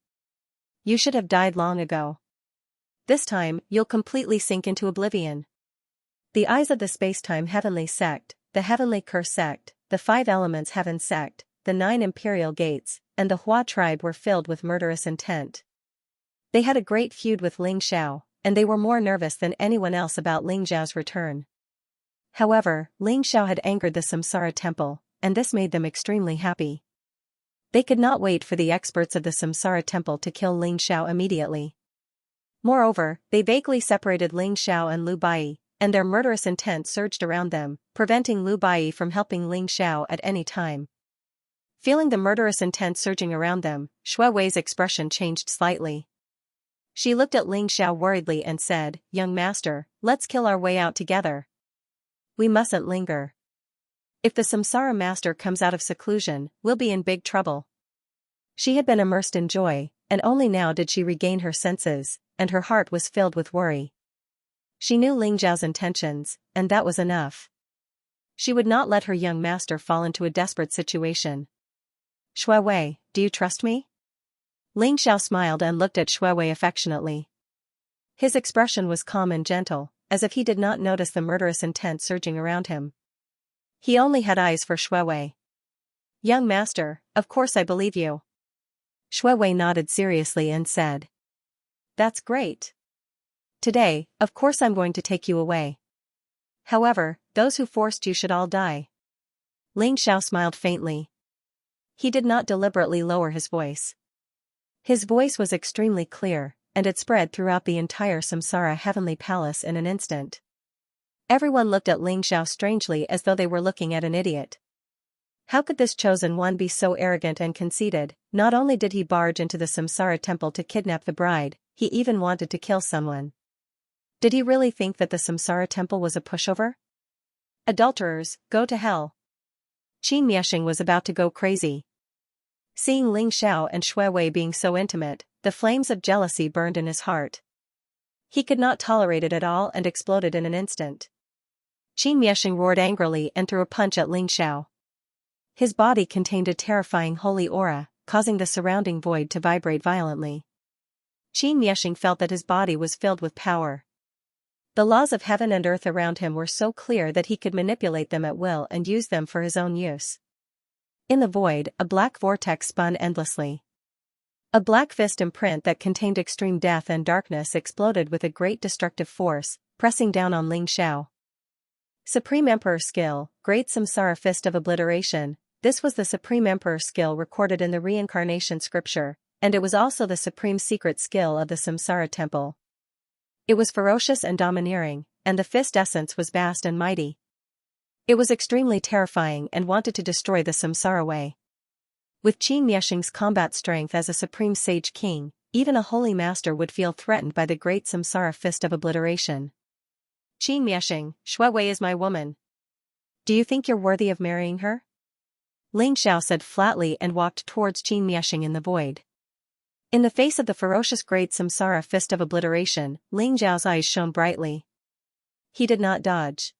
You should have died long ago. This time, you'll completely sink into oblivion. The eyes of the space-time heavenly sect, the heavenly curse sect, the 5 elements heaven sect, the 9 imperial gates, and the Hua tribe were filled with murderous intent. They had a great feud with Ling Xiao, and they were more nervous than anyone else about Ling Xiao's return. However, Ling Xiao had angered the Samsara temple, and this made them extremely happy. They could not wait for the experts of the Samsara temple to kill Ling Xiao immediately. Moreover, they vaguely separated Ling Xiao and Lu Bai, and their murderous intent surged around them, preventing Lu Bai from helping Ling Xiao at any time. Feeling the murderous intent surging around them, Shui Wei's expression changed slightly. She looked at Ling Xiao worriedly and said, "Young master, let's kill our way out together. We mustn't linger. If the Samsara master comes out of seclusion, we'll be in big trouble." She had been immersed in joy, and only now did she regain her senses, and her heart was filled with worry. She knew Ling Xiao's intentions, and that was enough. She would not let her young master fall into a desperate situation. "Shui Wei, do you trust me?" Ling Xiao smiled and looked at Shui Wei affectionately. His expression was calm and gentle, as if he did not notice the murderous intent surging around him. He only had eyes for Shui Wei. "Young master, of course I believe you." Shui Wei nodded seriously and said. That's great. Today, of course I'm going to take you away. However, those who forced you should all die. Ling Xiao smiled faintly. He did not deliberately lower his voice. His voice was extremely clear, and it spread throughout the entire Samsara heavenly palace in an instant. Everyone looked at Ling Xiao strangely as though they were looking at an idiot. How could this chosen one be so arrogant and conceited? Not only did he barge into the Samsara temple to kidnap the bride, he even wanted to kill someone. Did he really think that the Samsara temple was a pushover? Adulterers, go to hell. Qin Miexing was about to go crazy. Seeing Ling Xiao and Shui Wei being so intimate, the flames of jealousy burned in his heart. He could not tolerate it at all and exploded in an instant. Qin Miexing roared angrily and threw a punch at Ling Xiao. His body contained a terrifying holy aura, causing the surrounding void to vibrate violently. Qin Miexing felt that his body was filled with power. The laws of heaven and earth around him were so clear that he could manipulate them at will and use them for his own use. In the void, a black vortex spun endlessly. A black fist imprint that contained extreme death and darkness exploded with a great destructive force, pressing down on Ling Xiao. Supreme Emperor Skill, Great Samsara Fist of Obliteration. This was the Supreme Emperor skill recorded in the Reincarnation Scripture, and it was also the supreme secret skill of the Samsara Temple. It was ferocious and domineering, and the fist essence was vast and mighty. It was extremely terrifying and wanted to destroy the Samsara way. With Qin Miexing's combat strength as a supreme sage king, even a holy master would feel threatened by the great Samsara Fist of Obliteration. Qin Miexing, Shui Wei is my woman. Do you think you're worthy of marrying her? Ling Xiao said flatly and walked towards Qin Miexing in the void. In the face of the ferocious great Samsara Fist of Obliteration, Ling Xiao's eyes shone brightly. He did not dodge.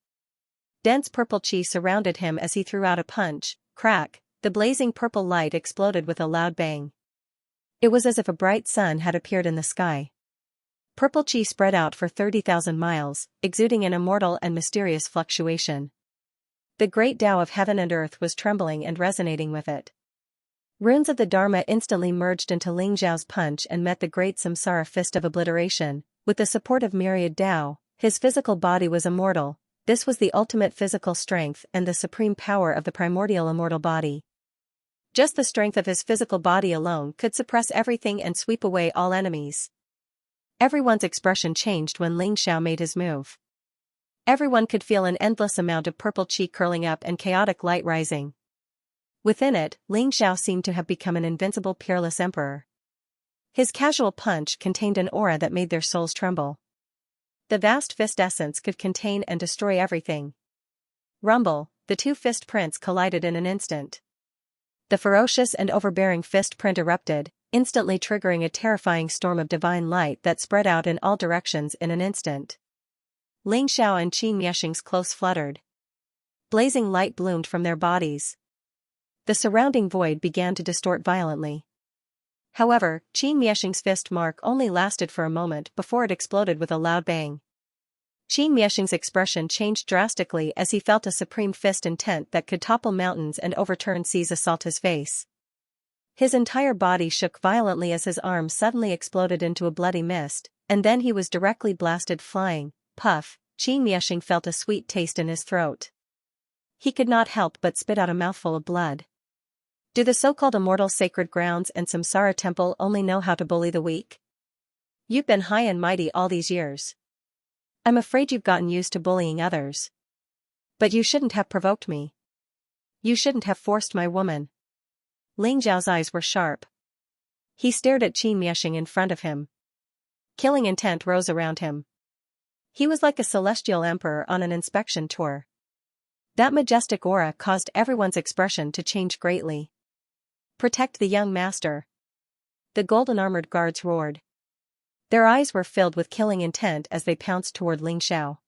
Dense purple qi surrounded him as he threw out a punch. Crack, the blazing purple light exploded with a loud bang. It was as if a bright sun had appeared in the sky. Purple qi spread out for 30,000 miles, exuding an immortal and mysterious fluctuation. The great Tao of heaven and earth was trembling and resonating with it. Runes of the Dharma instantly merged into Ling Xiao's punch and met the great Samsara Fist of Obliteration. With the support of Myriad Tao, his physical body was immortal. This was the ultimate physical strength and the supreme power of the primordial immortal body. Just the strength of his physical body alone could suppress everything and sweep away all enemies. Everyone's expression changed when Ling Xiao made his move. Everyone could feel an endless amount of purple qi curling up and chaotic light rising. Within it, Ling Xiao seemed to have become an invincible peerless emperor. His casual punch contained an aura that made their souls tremble. The vast fist essence could contain and destroy everything. Rumble, the two fist prints collided in an instant. The ferocious and overbearing fist print erupted, instantly triggering a terrifying storm of divine light that spread out in all directions in an instant. Ling Xiao and Qin Miexing's close fluttered. Blazing light bloomed from their bodies. The surrounding void began to distort violently. However, Qin Miexing's fist mark only lasted for a moment before it exploded with a loud bang. Qin Miexing's expression changed drastically as he felt a supreme fist intent that could topple mountains and overturn seas assault his face. His entire body shook violently as his arm suddenly exploded into a bloody mist, and then he was directly blasted flying. Puff, Qin Miexing felt a sweet taste in his throat. He could not help but spit out a mouthful of blood. Do the so-called immortal sacred grounds and Samsara temple only know how to bully the weak? You've been high and mighty all these years. I'm afraid you've gotten used to bullying others. But you shouldn't have provoked me. You shouldn't have forced my woman. Ling Xiao's eyes were sharp. He stared at Qin Miexing in front of him. Killing intent rose around him. He was like a celestial emperor on an inspection tour. That majestic aura caused everyone's expression to change greatly. Protect the young master. The golden armored guards roared. Their eyes were filled with killing intent as they pounced toward Ling Xiao.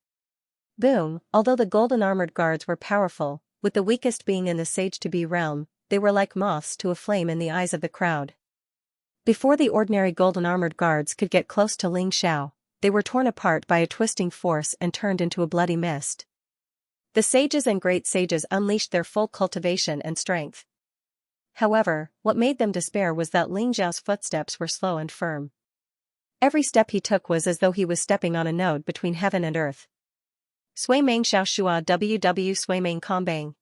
Boom, although the golden armored guards were powerful, with the weakest being in the sage-to-be realm, they were like moths to a flame in the eyes of the crowd. Before the ordinary golden armored guards could get close to Ling Xiao, they were torn apart by a twisting force and turned into a bloody mist. The sages and great sages unleashed their full cultivation and strength. However, what made them despair was that Ling Xiao's footsteps were slow and firm. Every step he took was as though he was stepping on a node between heaven and earth. Sui Meng Xiao Shua WW Sui Meng Bang.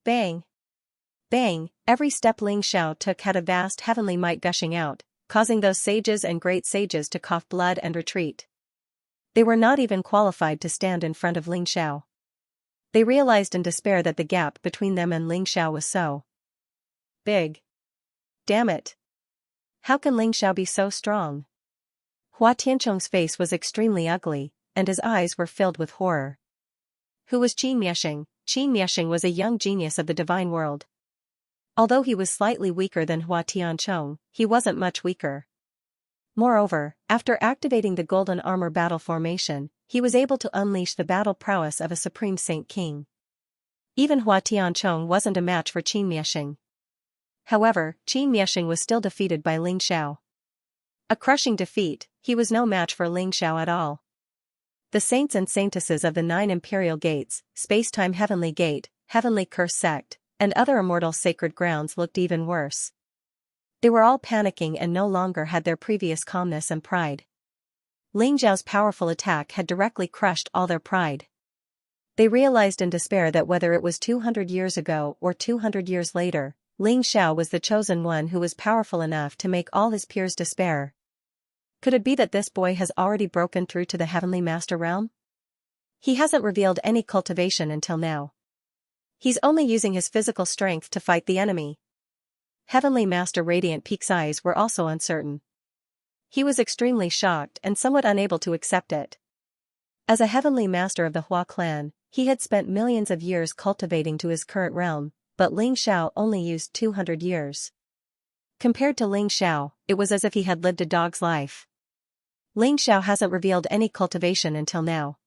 Bang. Bang, every step Ling Xiao took had a vast heavenly might gushing out, causing those sages and great sages to cough blood and retreat. They were not even qualified to stand in front of Ling Xiao. They realized in despair that the gap between them and Ling Xiao was so big. Damn it. How can Ling Xiao be so strong? Hua Tiancheng's face was extremely ugly, and his eyes were filled with horror. Who was Qin Miexing? Qin Miexing was a young genius of the divine world. Although he was slightly weaker than Hua Tiancheng, he wasn't much weaker. Moreover, after activating the golden armor battle formation, he was able to unleash the battle prowess of a supreme saint king. Even Hua Tiancheng wasn't a match for Qin Miexing. However, Qin Miexing was still defeated by Ling Xiao. A crushing defeat, he was no match for Ling Xiao at all. The saints and saintesses of the 9 imperial gates, space-time heavenly gate, heavenly curse sect, and other immortal sacred grounds looked even worse. They were all panicking and no longer had their previous calmness and pride. Ling Xiao's powerful attack had directly crushed all their pride. They realized in despair that whether it was 200 years ago or 200 years later, Ling Xiao was the chosen one who was powerful enough to make all his peers despair. Could it be that this boy has already broken through to the Heavenly Master realm? He hasn't revealed any cultivation until now. He's only using his physical strength to fight the enemy. Heavenly Master Radiant Peak's eyes were also uncertain. He was extremely shocked and somewhat unable to accept it. As a Heavenly Master of the Hua clan, he had spent millions of years cultivating to his current realm, but Ling Xiao only used 200 years. Compared to Ling Xiao, it was as if he had lived a dog's life. Ling Xiao hasn't revealed any cultivation until now.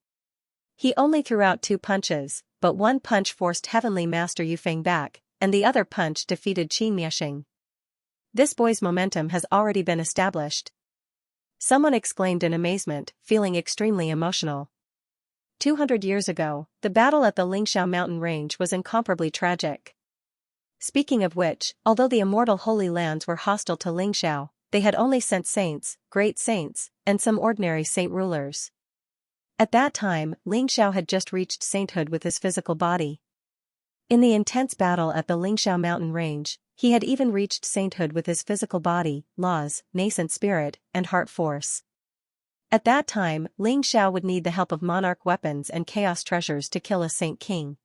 He only threw out 2 punches, but one punch forced Heavenly Master Yufeng back, and the other punch defeated Qin Miexing. This boy's momentum has already been established. Someone exclaimed in amazement, feeling extremely emotional. 200 years ago, the battle at the Lingxiao mountain range was incomparably tragic. Speaking of which, although the immortal Holy Lands were hostile to Lingxiao, they had only sent saints, great saints, and some ordinary saint rulers. At that time, Lingxiao had just reached sainthood with his physical body. In the intense battle at the Lingxiao mountain range, he had even reached sainthood with his physical body, laws, nascent spirit, and heart force. At that time, Ling Xiao would need the help of monarch weapons and chaos treasures to kill a saint king.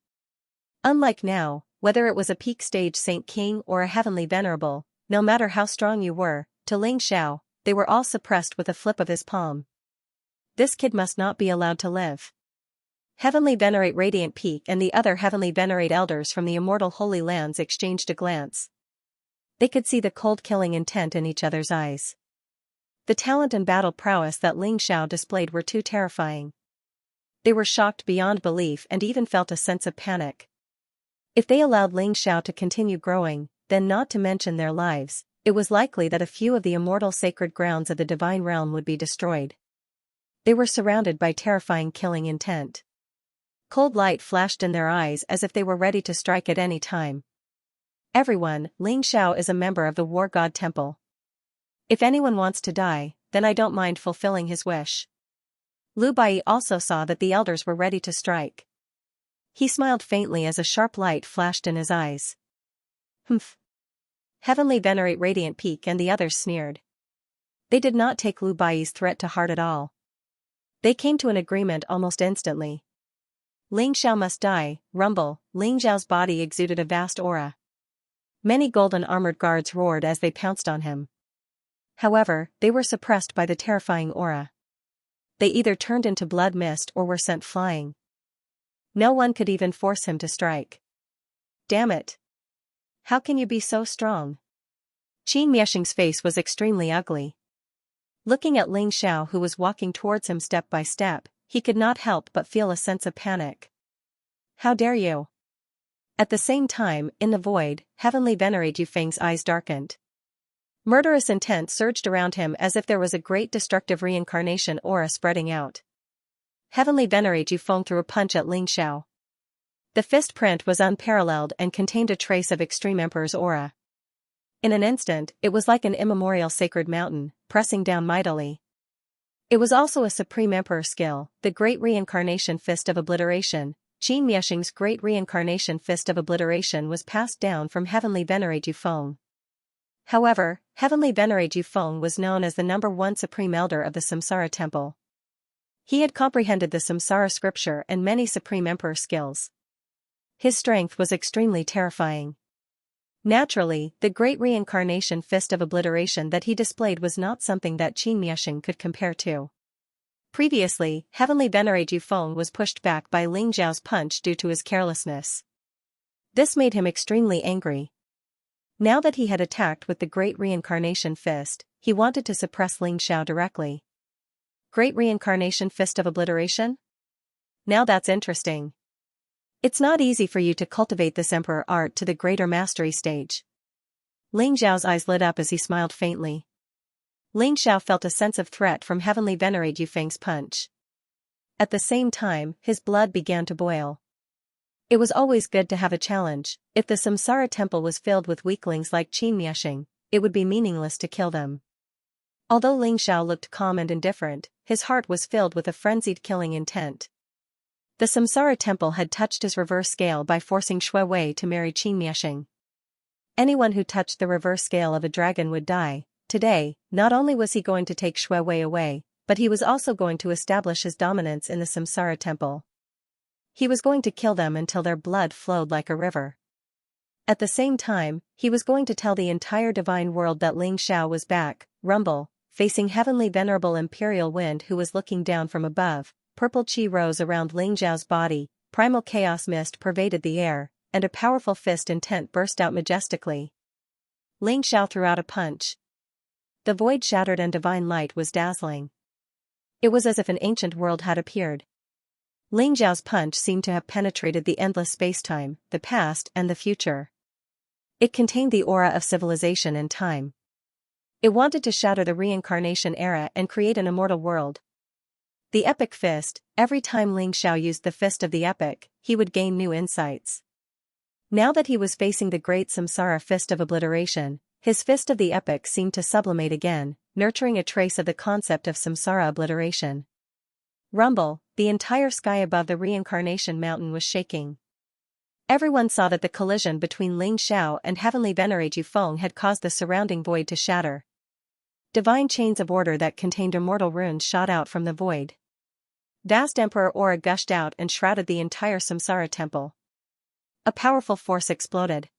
Unlike now, whether it was a peak stage saint king or a heavenly venerable, no matter how strong you were, to Ling Xiao, they were all suppressed with a flip of his palm. This kid must not be allowed to live. Heavenly Venerate Radiant Peak and the other Heavenly Venerate elders from the immortal Holy Lands exchanged a glance. They could see the cold killing intent in each other's eyes. The talent and battle prowess that Ling Xiao displayed were too terrifying. They were shocked beyond belief and even felt a sense of panic. If they allowed Ling Xiao to continue growing, then not to mention their lives, it was likely that a few of the immortal sacred grounds of the divine realm would be destroyed. They were surrounded by terrifying killing intent. Cold light flashed in their eyes as if they were ready to strike at any time. Everyone, Ling Xiao is a member of the War God Temple. If anyone wants to die, then I don't mind fulfilling his wish. Lu Bai also saw that the elders were ready to strike. He smiled faintly as a sharp light flashed in his eyes. Humph. Heavenly Venerate Radiant Peak and the others sneered. They did not take Lu Bai's threat to heart at all. They came to an agreement almost instantly. Ling Xiao must die, rumble. Ling Xiao's body exuded a vast aura. Many golden armored guards roared as they pounced on him. However, they were suppressed by the terrifying aura. They either turned into blood mist or were sent flying. No one could even force him to strike. Damn it. How can you be so strong? Qin Miexing's face was extremely ugly. Looking at Ling Xiao who was walking towards him step by step, he could not help but feel a sense of panic. How dare you? At the same time, in the void, Heavenly Venerate Yufeng's eyes darkened. Murderous intent surged around him as if there was a great destructive reincarnation aura spreading out. Heavenly Venerate Yufeng threw a punch at Ling Xiao. The fist print was unparalleled and contained a trace of extreme Emperor's aura. In an instant, it was like an immemorial sacred mountain, pressing down mightily. It was also a supreme emperor skill, the Great Reincarnation Fist of Obliteration. Xianxia's Great Reincarnation Fist of Obliteration was passed down from Heavenly Venerate Yufeng. However, Heavenly Venerate Yufeng was known as the #1 Supreme Elder of the Samsara Temple. He had comprehended the Samsara scripture and many supreme emperor skills. His strength was extremely terrifying. Naturally, the Great Reincarnation Fist of Obliteration that he displayed was not something that Xianxia could compare to. Previously, Heavenly Venerate Yufeng was pushed back by Ling Zhao's punch due to his carelessness. This made him extremely angry. Now that he had attacked with the Great Reincarnation Fist, he wanted to suppress Ling Zhao directly. Great Reincarnation Fist of Obliteration? Now that's interesting. It's not easy for you to cultivate this emperor art to the greater mastery stage. Ling Zhao's eyes lit up as he smiled faintly. Ling Zhao felt a sense of threat from Heavenly Venerate Yufeng's punch. At the same time, his blood began to boil. It was always good to have a challenge. If the Samsara Temple was filled with weaklings like Xianxia, it would be meaningless to kill them. Although Ling Zhao looked calm and indifferent, his heart was filled with a frenzied killing intent. The Samsara Temple had touched his reverse scale by forcing Shui Wei to marry Xianxia. Anyone who touched the reverse scale of a dragon would die. Today, not only was he going to take Shui Wei away, but he was also going to establish his dominance in the Samsara Temple. He was going to kill them until their blood flowed like a river. At the same time, he was going to tell the entire divine world that Ling Zhao was back. Rumble, facing Heavenly Venerable Imperial Wind who was looking down from above. Purple chi rose around Ling Zhao's body, primal chaos mist pervaded the air, and a powerful fist intent burst out majestically. Ling Zhao threw out a punch. The void shattered and divine light was dazzling. It was as if an ancient world had appeared. Ling Zhao's punch seemed to have penetrated the endless spacetime, the past and the future. It contained the aura of civilization and time. It wanted to shatter the reincarnation era and create an immortal world. The Epic Fist. Every time Ling Zhao used the Fist of the Epic, he would gain new insights. Now that he was facing the Great Samsara Fist of Obliteration, his Fist of the Epic seemed to sublimate again, nurturing a trace of the concept of Samsara obliteration. Rumble, the entire sky above the reincarnation mountain was shaking. Everyone saw that the collision between Ling Zhao and Heavenly Venerate Yufeng had caused the surrounding void to shatter. Divine chains of order that contained immortal runes shot out from the void. Vast Emperor aura gushed out and shrouded the entire Samsara Temple. A powerful force exploded.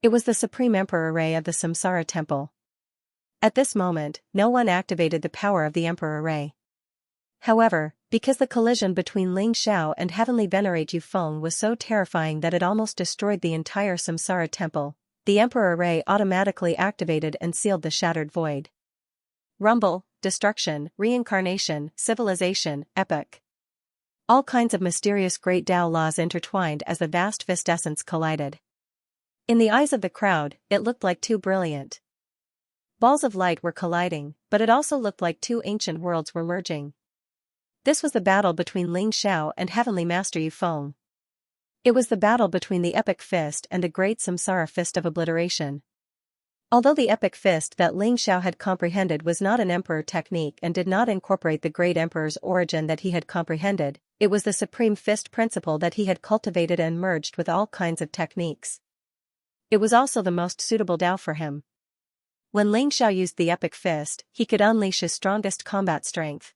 It was the Supreme Emperor Ray of the Samsara Temple. At this moment, no one activated the power of the Emperor Ray. However, because the collision between Ling Zhao and Heavenly Venerate Yufeng was so terrifying that it almost destroyed the entire Samsara Temple, the Emperor Ray automatically activated and sealed the shattered void. Rumble, destruction, reincarnation, civilization, epic. All kinds of mysterious great Tao laws intertwined as the vast fist essence collided. In the eyes of the crowd, it looked like two brilliant balls of light were colliding, but it also looked like two ancient worlds were merging. This was the battle between Ling Zhao and Heavenly Master Yufeng. It was the battle between the Epic Fist and the Great Samsara Fist of Obliteration. Although the Epic Fist that Ling Zhao had comprehended was not an emperor technique and did not incorporate the Great Emperor's origin that he had comprehended, it was the Supreme Fist principle that he had cultivated and merged with all kinds of techniques. It was also the most suitable Tao for him. When Ling Zhao used the Epic Fist, he could unleash his strongest combat strength.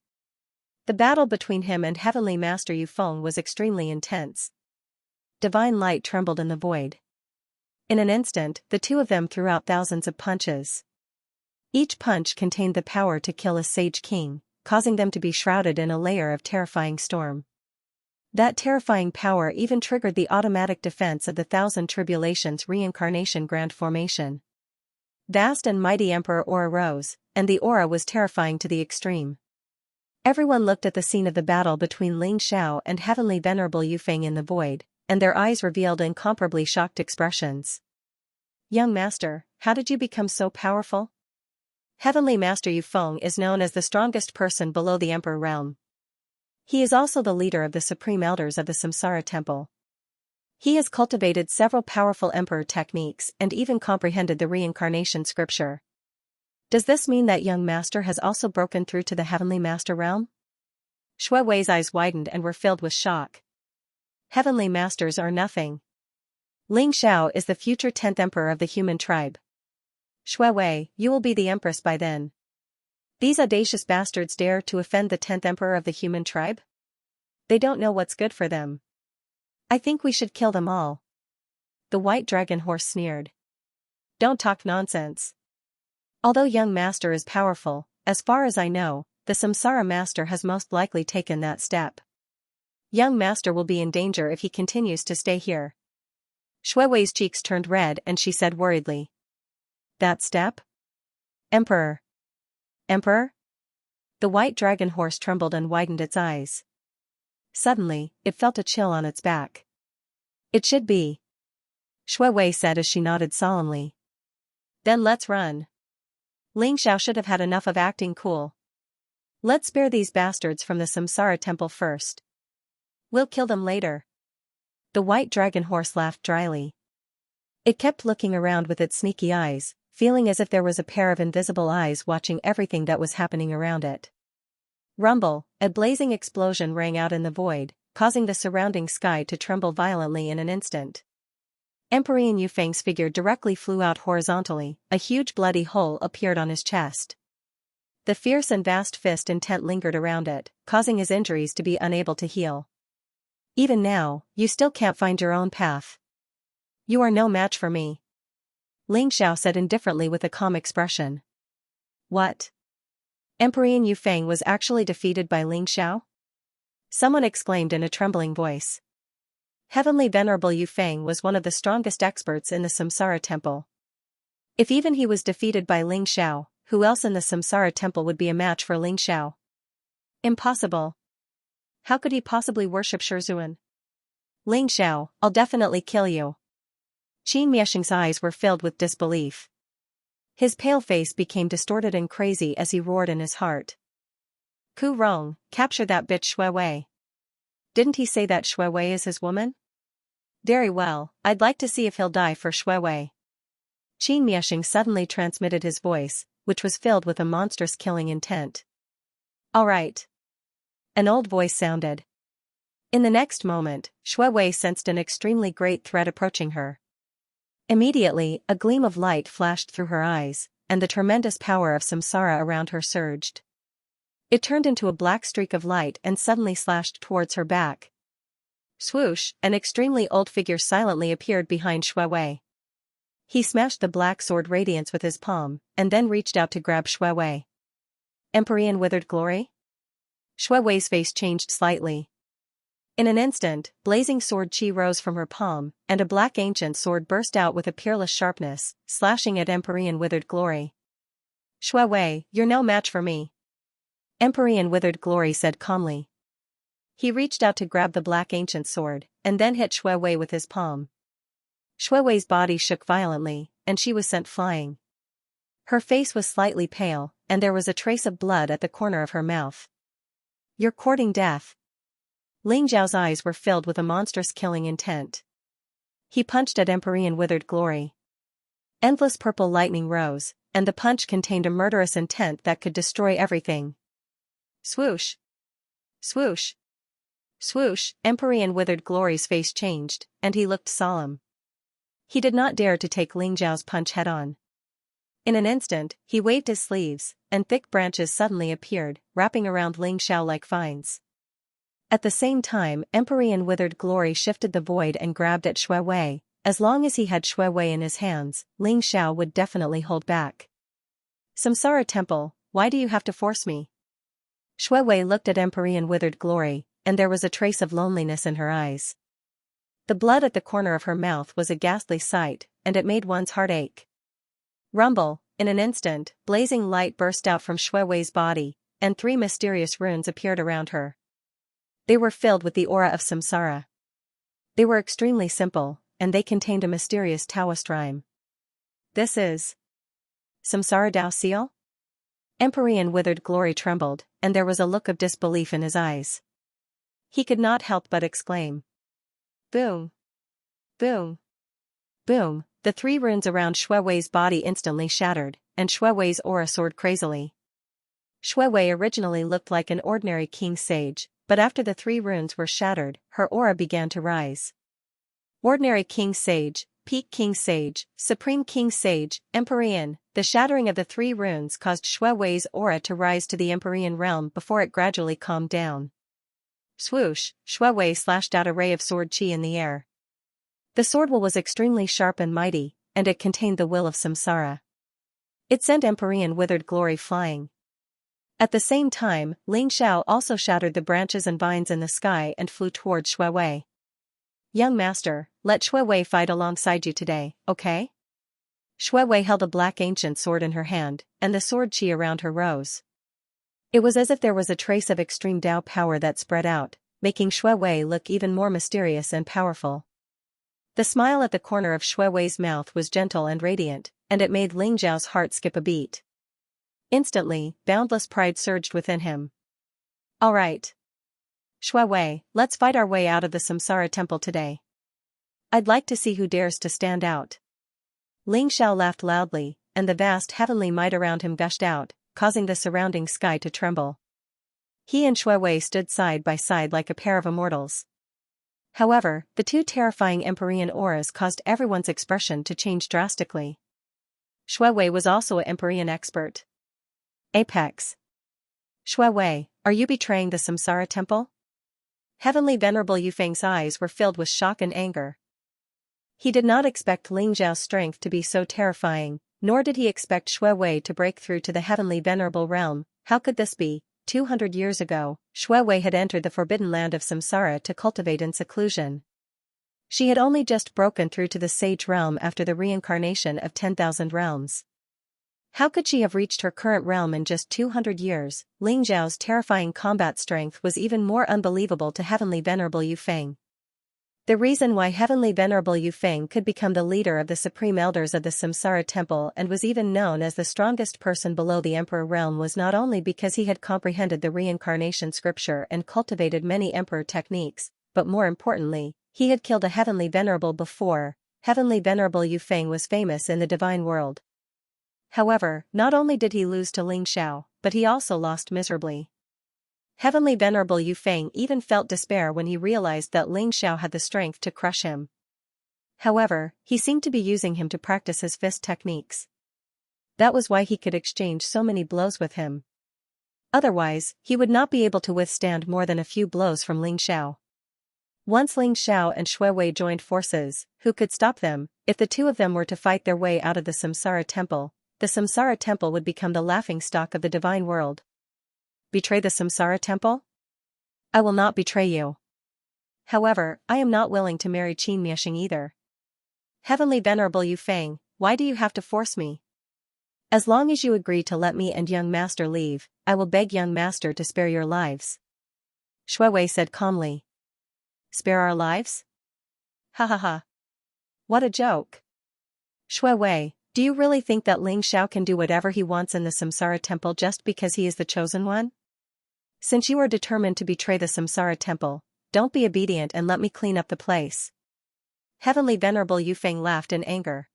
The battle between him and Heavenly Master Yufeng was extremely intense. Divine light trembled in the void. In an instant, the two of them threw out thousands of punches. Each punch contained the power to kill a sage king, causing them to be shrouded in a layer of terrifying storm. That terrifying power even triggered the automatic defense of the Thousand Tribulations Reincarnation Grand Formation. Vast and mighty Emperor aura rose, and the aura was terrifying to the extreme. Everyone looked at the scene of the battle between Ling Zhao and Heavenly Venerable Yufeng in the void, and their eyes revealed incomparably shocked expressions. Young Master, how did you become so powerful? Heavenly Master Yufeng is known as the strongest person below the Emperor realm. He is also the leader of the Supreme Elders of the Samsara Temple. He has cultivated several powerful Emperor techniques and even comprehended the reincarnation scripture. Does this mean that young master has also broken through to the heavenly master realm? Shui Wei's eyes widened and were filled with shock. Heavenly masters are nothing. Ling Xiao is the future 10th emperor of the human tribe. Shui Wei, you will be the empress by then. These audacious bastards dare to offend the 10th emperor of the human tribe? They don't know what's good for them. I think we should kill them all. The white dragon horse sneered. Don't talk nonsense. Although young master is powerful, as far as I know, the Samsara master has most likely taken that step. Young master will be in danger if he continues to stay here. Shui Wei's cheeks turned red and she said worriedly. That step? Emperor. Emperor? The white dragon horse trembled and widened its eyes. Suddenly, it felt a chill on its back. It should be. Shui Wei said as she nodded solemnly. Then let's run. Ling Xiao should have had enough of acting cool. Let's spare these bastards from the Samsara temple first. We'll kill them later. The white dragon horse laughed dryly. It kept looking around with its sneaky eyes, feeling as if there was a pair of invisible eyes watching everything that was happening around it. Rumble, a blazing explosion rang out in the void, causing the surrounding sky to tremble violently in an instant. Emperor Yufeng's figure directly flew out horizontally, a huge bloody hole appeared on his chest. The fierce and vast fist intent lingered around it, causing his injuries to be unable to heal. Even now, you still can't find your own path. You are no match for me. Ling Xiao said indifferently with a calm expression. What? Emperor Yufeng was actually defeated by Ling Xiao? Someone exclaimed in a trembling voice. Heavenly Venerable Yufeng was one of the strongest experts in the Samsara temple. If even he was defeated by Ling Xiao, who else in the Samsara temple would be a match for Ling Xiao? Impossible. How could he possibly worship Shizhuan? Ling Xiao, I'll definitely kill you. Qin Miexing's eyes were filled with disbelief. His pale face became distorted and crazy as he roared in his heart. Ku Rong, capture that bitch Shui Wei. Didn't he say that Shui Wei is his woman? Very well, I'd like to see if he'll die for Shui Wei. Qin Miexing suddenly transmitted his voice, which was filled with a monstrous killing intent. All right. An old voice sounded. In the next moment, Shui Wei sensed an extremely great threat approaching her. Immediately, a gleam of light flashed through her eyes, and the tremendous power of samsara around her surged. It turned into a black streak of light and suddenly slashed towards her back. Swoosh, an extremely old figure silently appeared behind Shui Wei. He smashed the black sword radiance with his palm, and then reached out to grab Shui Wei. Empyrean withered glory? Shui Wei's face changed slightly. In an instant, blazing sword chi rose from her palm, and a black ancient sword burst out with a peerless sharpness, slashing at Empyrean withered glory. Shui Wei, you're no match for me. Empyrean withered glory said calmly. He reached out to grab the black ancient sword, and then hit Shui Wei with his palm. Shui Wei's body shook violently, and she was sent flying. Her face was slightly pale, and there was a trace of blood at the corner of her mouth. You're courting death. Ling Zhao's eyes were filled with a monstrous killing intent. He punched at Empyrean withered glory. Endless purple lightning rose, and the punch contained a murderous intent that could destroy everything. Swoosh! Swoosh! Swoosh! Empyrean withered glory's face changed, and he looked solemn. He did not dare to take Ling Zhao's punch head-on. In an instant, he waved his sleeves, and thick branches suddenly appeared, wrapping around Ling Xiao like vines. At the same time, Empyrean withered glory shifted the void and grabbed at Shui Wei. As long as he had Shui Wei in his hands, Ling Xiao would definitely hold back. Samsara Temple, why do you have to force me? Shui Wei looked at Empyrean withered glory, and there was a trace of loneliness in her eyes. The blood at the corner of her mouth was a ghastly sight, and it made one's heart ache. Rumble, in an instant, blazing light burst out from Shui Wei's body, and 3 mysterious runes appeared around her. They were filled with the aura of samsara. They were extremely simple, and they contained a mysterious Taoist rhyme. This is Samsara Dao Seal? Empyrean withered glory trembled, and there was a look of disbelief in his eyes. He could not help but exclaim. Boom! Boom! Boom! The 3 runes around Shui Wei's body instantly shattered, and Shui Wei's aura soared crazily. Shui Wei originally looked like an ordinary king sage, but after the 3 runes were shattered, her aura began to rise. Ordinary king sage, peak king sage, supreme king sage, Empyrean. The shattering of the 3 runes caused Shui Wei's aura to rise to the Empyrean realm before it gradually calmed down. Swoosh, Shui Wei slashed out a ray of sword chi in the air. The sword will was extremely sharp and mighty, and it contained the will of samsara. It sent Empyrean withered glory flying. At the same time, Ling Xiao also shattered the branches and vines in the sky and flew towards Shui Wei. Young master, let Shui Wei fight alongside you today, okay? Shui Wei held a black ancient sword in her hand, and the sword chi around her rose. It was as if there was a trace of extreme Dao power that spread out, making Shui Wei look even more mysterious and powerful. The smile at the corner of Shui Wei's mouth was gentle and radiant, and it made Ling Xiao's heart skip a beat. Instantly, boundless pride surged within him. All right. Shui Wei, let's fight our way out of the Samsara temple today. I'd like to see who dares to stand out. Ling Xiao laughed loudly, and the vast heavenly might around him gushed out, causing the surrounding sky to tremble. He and Shui Wei stood side by side like a pair of immortals. However, the 2 terrifying Empyrean auras caused everyone's expression to change drastically. Shui Wei was also an Empyrean expert. Apex. Shui Wei, are you betraying the Samsara temple? Heavenly Venerable Yufeng's eyes were filled with shock and anger. He did not expect Ling Xiao's strength to be so terrifying, nor did he expect Shui Wei to break through to the Heavenly Venerable realm. How could this be? 200 years ago, Shui Wei had entered the forbidden land of Samsara to cultivate in seclusion. She had only just broken through to the sage realm after the reincarnation of 10,000 realms. How could she have reached her current realm in just 200 years? Ling Xiao's terrifying combat strength was even more unbelievable to Heavenly Venerable Yufeng. The reason why Heavenly Venerable Yufeng could become the leader of the Supreme Elders of the Samsara Temple and was even known as the strongest person below the Emperor realm was not only because he had comprehended the reincarnation scripture and cultivated many Emperor techniques, but more importantly, he had killed a Heavenly Venerable before. Heavenly Venerable Yufeng was famous in the divine world. However, not only did he lose to Ling Xiao, but he also lost miserably. Heavenly Venerable Yufeng even felt despair when he realized that Ling Xiao had the strength to crush him. However, he seemed to be using him to practice his fist techniques. That was why he could exchange so many blows with him. Otherwise, he would not be able to withstand more than a few blows from Ling Xiao. Once Ling Xiao and Shui Wei joined forces, who could stop them? If the 2 of them were to fight their way out of the Samsara temple, the Samsara temple would become the laughingstock of the divine world. Betray the Samsara temple? I will not betray you. However, I am not willing to marry Qin Miexing either. Heavenly Venerable Yufeng, why do you have to force me? As long as you agree to let me and young master leave, I will beg young master to spare your lives. Shui Wei said calmly. Spare our lives? Ha ha ha. What a joke. Shui Wei, do you really think that Ling Xiao can do whatever he wants in the Samsara temple just because he is the chosen one? Since you are determined to betray the Samsara temple, don't be obedient and let me clean up the place. Heavenly Venerable Yufeng laughed in anger.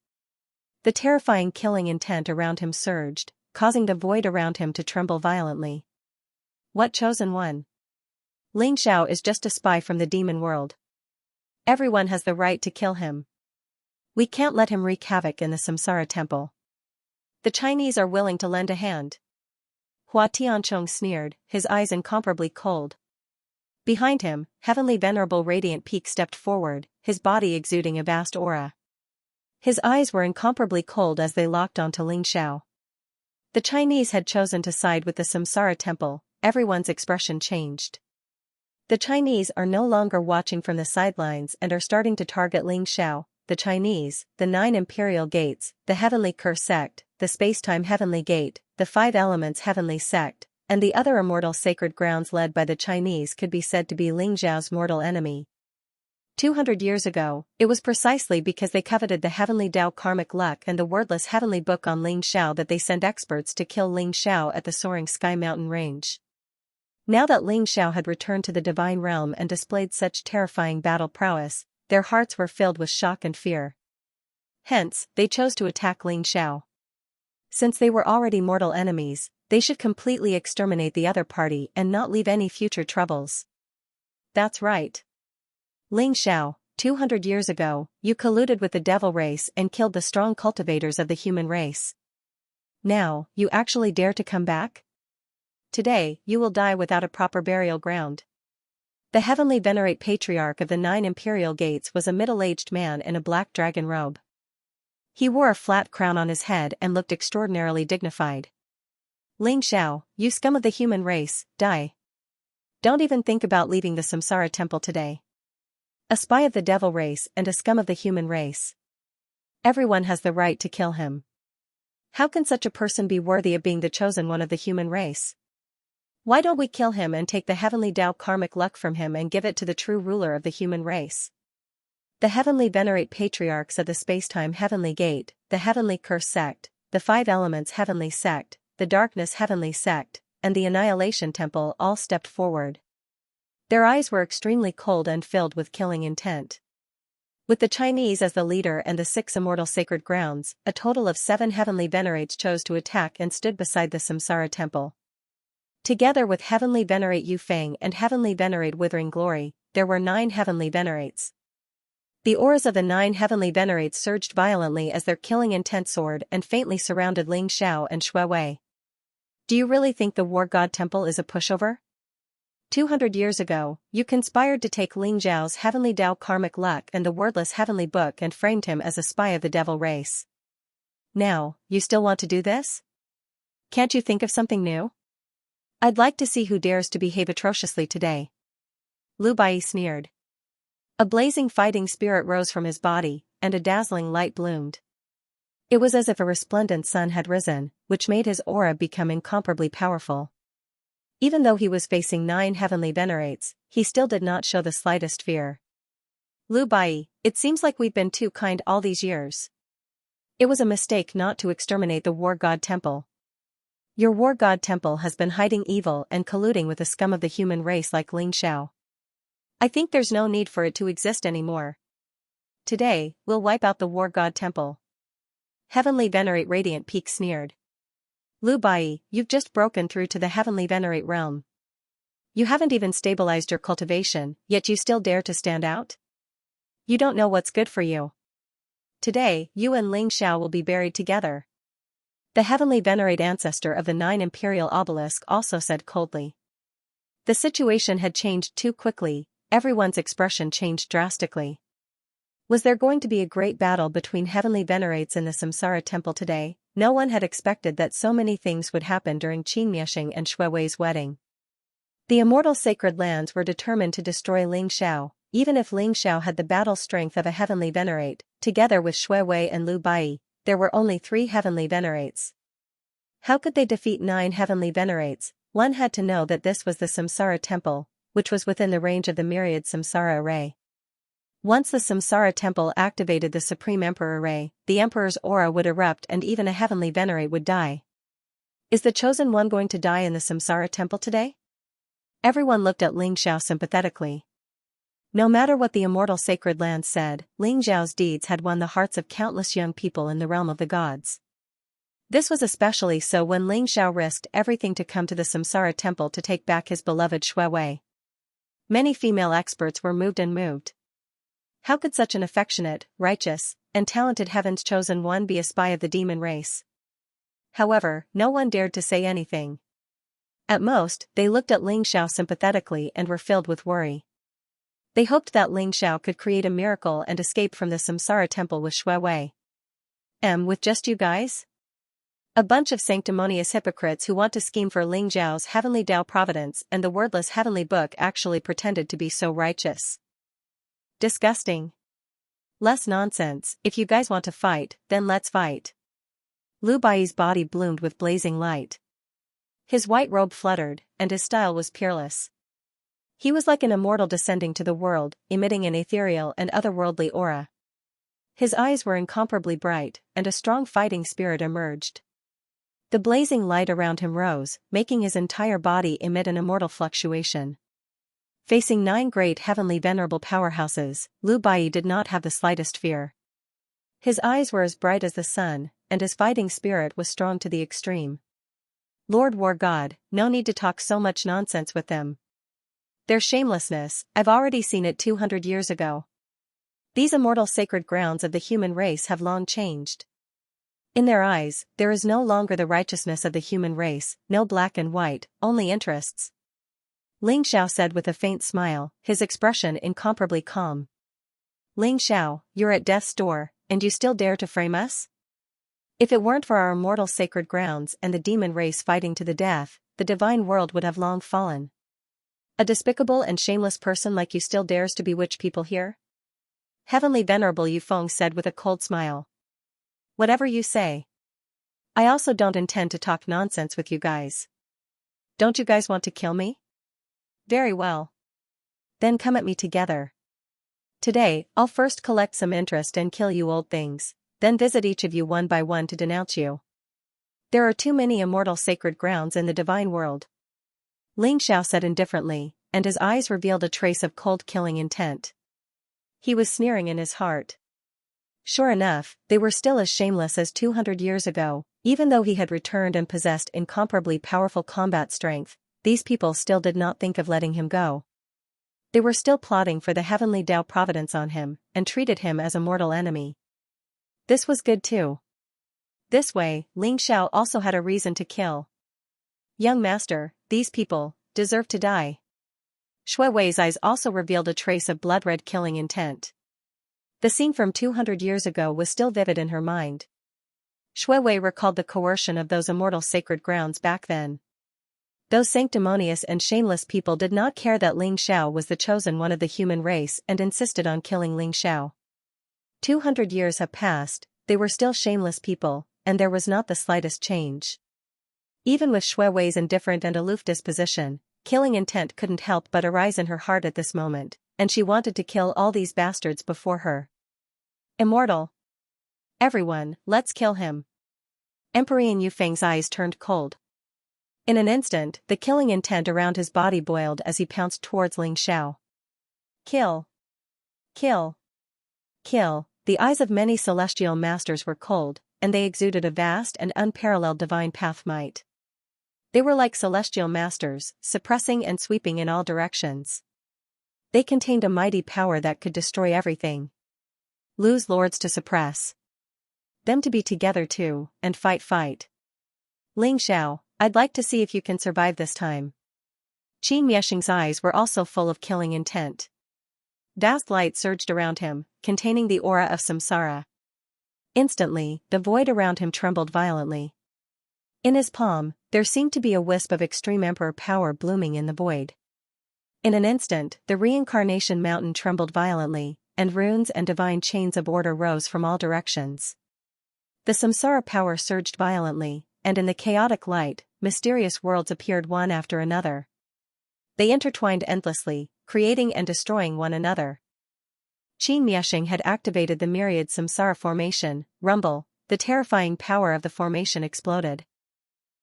The terrifying killing intent around him surged, causing the void around him to tremble violently. What chosen one? Ling Xiao is just a spy from the demon world. Everyone has the right to kill him. We can't let him wreak havoc in the Samsara temple. The Chinese are willing to lend a hand. Hua Tianchong sneered, his eyes incomparably cold. Behind him, Heavenly Venerable Radiant Peak stepped forward, his body exuding a vast aura. His eyes were incomparably cold as they locked onto Ling Xiao. The Chinese had chosen to side with the Samsara temple. Everyone's expression changed. The Chinese are no longer watching from the sidelines and are starting to target Ling Xiao. The Chinese, the 9 imperial gates, the Heavenly Curse sect, the Space-Time Heavenly Gate, the 5 Elements Heavenly Sect, and the other immortal sacred grounds led by the Chinese could be said to be Ling Xiao's mortal enemy. 200 years ago, it was precisely because they coveted the Heavenly Dao Karmic Luck and the wordless Heavenly Book on Ling Xiao that they sent experts to kill Ling Xiao at the soaring Sky Mountain Range. Now that Ling Xiao had returned to the divine realm and displayed such terrifying battle prowess, their hearts were filled with shock and fear. Hence, they chose to attack Ling Xiao. Since they were already mortal enemies, they should completely exterminate the other party and not leave any future troubles. That's right. Ling Xiao, 200 years ago, you colluded with the devil race and killed the strong cultivators of the human race. Now, you actually dare to come back? Today, you will die without a proper burial ground. The heavenly venerate patriarch of the 9 imperial gates was a middle-aged man in a black dragon robe. He wore a flat crown on his head and looked extraordinarily dignified. Ling Xiao, you scum of the human race, die. Don't even think about leaving the Samsara temple today. A spy of the devil race and a scum of the human race. Everyone has the right to kill him. How can such a person be worthy of being the chosen one of the human race? Why don't we kill him and take the heavenly Tao karmic luck from him and give it to the true ruler of the human race? The heavenly venerate patriarchs of the spacetime heavenly gate, the heavenly curse sect, the 5 elements heavenly sect, the darkness heavenly sect, and the annihilation temple all stepped forward. Their eyes were extremely cold and filled with killing intent. With the Chinese as the leader and the 6 immortal sacred grounds, a total of 7 heavenly venerates chose to attack and stood beside the Samsara temple. Together with heavenly venerate Yu Feng and heavenly venerate Withering Glory, there were 9 heavenly venerates. The auras of the 9 heavenly venerates surged violently as their killing intent soared and faintly surrounded Ling Xiao and Shui Wei. Do you really think the War God Temple is a pushover? 200 years ago, you conspired to take Ling Zhao's heavenly Tao karmic luck and the wordless heavenly book and framed him as a spy of the devil race. Now, you still want to do this? Can't you think of something new? I'd like to see who dares to behave atrociously today. Lu Bai sneered. A blazing fighting spirit rose from his body, and a dazzling light bloomed. It was as if a resplendent sun had risen, which made his aura become incomparably powerful. Even though he was facing 9 heavenly venerates, he still did not show the slightest fear. Lu Bai, it seems like we've been too kind all these years. It was a mistake not to exterminate the War God Temple. Your War God Temple has been hiding evil and colluding with the scum of the human race like Ling Xiao. I think there's no need for it to exist anymore. Today, we'll wipe out the War God Temple. Heavenly Venerate Radiant Peak sneered. Lu Bai, you've just broken through to the Heavenly Venerate realm. You haven't even stabilized your cultivation, yet you still dare to stand out? You don't know what's good for you. Today, you and Ling Xiao will be buried together. The Heavenly Venerate ancestor of the 9 imperial obelisk also said coldly. The situation had changed too quickly, everyone's expression changed drastically. Was there going to be a great battle between heavenly venerates in the Samsara temple today? No one had expected that so many things would happen during Qin Miexing and Shui Wei's wedding. The immortal sacred lands were determined to destroy Ling Xiao, even if Ling Xiao had the battle strength of a heavenly venerate. Together with Shui Wei and Lu Bai, there were only 3 heavenly venerates. How could they defeat 9 heavenly venerates? One had to know that this was the Samsara temple, which was within the range of the Myriad Samsara array. Once the Samsara temple activated the Supreme Emperor array, the Emperor's aura would erupt and even a heavenly venerate would die. Is the chosen one going to die in the Samsara temple today? Everyone looked at Ling Xiao sympathetically. No matter what the immortal sacred land said, Ling Xiao's deeds had won the hearts of countless young people in the realm of the gods. This was especially so when Ling Xiao risked everything to come to the Samsara temple to take back his beloved Shui Wei. Many female experts were moved. How could such an affectionate, righteous, and talented heaven's chosen one be a spy of the demon race? However, no one dared to say anything. At most, they looked at Ling Xiao sympathetically and were filled with worry. They hoped that Ling Xiao could create a miracle and escape from the Samsara temple with Shui Wei. With just you guys? A bunch of sanctimonious hypocrites who want to scheme for Ling Xiao's heavenly Tao providence and the wordless heavenly book actually pretended to be so righteous. Disgusting. Less nonsense. If you guys want to fight, then let's fight. Lu Bai's body bloomed with blazing light. His white robe fluttered, and his style was peerless. He was like an immortal descending to the world, emitting an ethereal and otherworldly aura. His eyes were incomparably bright, and a strong fighting spirit emerged. The blazing light around him rose, making his entire body emit an immortal fluctuation. Facing 9 great heavenly venerable powerhouses, Lu Bai did not have the slightest fear. His eyes were as bright as the sun, and his fighting spirit was strong to the extreme. Lord War God, no need to talk so much nonsense with them. Their shamelessness, I've already seen it 200 years ago. These immortal sacred grounds of the human race have long changed. In their eyes, there is no longer the righteousness of the human race, no black and white, only interests. Ling Xiao said with a faint smile, his expression incomparably calm. Ling Xiao, you're at death's door, and you still dare to frame us? If it weren't for our immortal sacred grounds and the demon race fighting to the death, the divine world would have long fallen. A despicable and shameless person like you still dares to bewitch people here? Heavenly Venerable Yufeng said with a cold smile. Whatever you say. I also don't intend to talk nonsense with you guys. Don't you guys want to kill me? Very well. Then come at me together. Today, I'll first collect some interest and kill you old things, then visit each of you one by one to denounce you. There are too many immortal sacred grounds in the divine world. Ling Xiao said indifferently, and his eyes revealed a trace of cold killing intent. He was sneering in his heart. Sure enough, they were still as shameless as 200 years ago, even though he had returned and possessed incomparably powerful combat strength, these people still did not think of letting him go. They were still plotting for the heavenly Tao providence on him, and treated him as a mortal enemy. This was good too. This way, Ling Xiao also had a reason to kill. Young master, these people deserve to die. Shui Wei's eyes also revealed a trace of blood-red killing intent. The scene from 200 years ago was still vivid in her mind. Shui Wei recalled the coercion of those immortal sacred grounds back then. Those sanctimonious and shameless people did not care that Ling Xiao was the chosen one of the human race and insisted on killing Ling Xiao. 200 years have passed, they were still shameless people, and there was not the slightest change. Even with Shui Wei's indifferent and aloof disposition, killing intent couldn't help but arise in her heart at this moment, and she wanted to kill all these bastards before her. Immortal. Everyone, let's kill him. Emperor Yufeng's eyes turned cold. In an instant, the killing intent around his body boiled as he pounced towards Ling Xiao. Kill. Kill. Kill. The eyes of many celestial masters were cold, and they exuded a vast and unparalleled divine path might. They were like celestial masters, suppressing and sweeping in all directions. They contained a mighty power that could destroy everything. Lose lords to suppress. Them to be together too, and fight. Ling Xiao, I'd like to see if you can survive this time. Qin Miesheng's eyes were also full of killing intent. Vast light surged around him, containing the aura of samsara. Instantly, the void around him trembled violently. In his palm, there seemed to be a wisp of extreme emperor power blooming in the void. In an instant, the reincarnation mountain trembled violently, and runes and divine chains of order rose from all directions. The samsara power surged violently, and in the chaotic light, mysterious worlds appeared one after another. They intertwined endlessly, creating and destroying one another. Qin Miesheng had activated the Myriad samsara formation, rumble, the terrifying power of the formation exploded.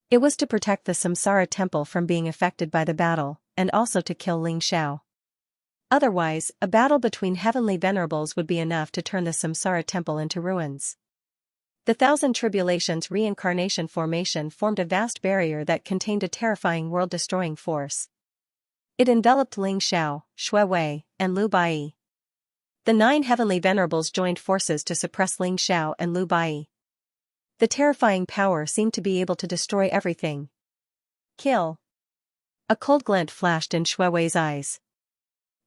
It was to protect the samsara temple from being affected by the battle, and also to kill Ling Xiao. Otherwise, a battle between heavenly venerables would be enough to turn the samsara temple into ruins. The Thousand Tribulations reincarnation formation formed a vast barrier that contained a terrifying world-destroying force. It enveloped Ling Xiao, Shui Wei, and Lu Bai. The 9 heavenly venerables joined forces to suppress Ling Xiao and Lu Bai. The terrifying power seemed to be able to destroy everything. Kill. A cold glint flashed in Shui Wei's eyes.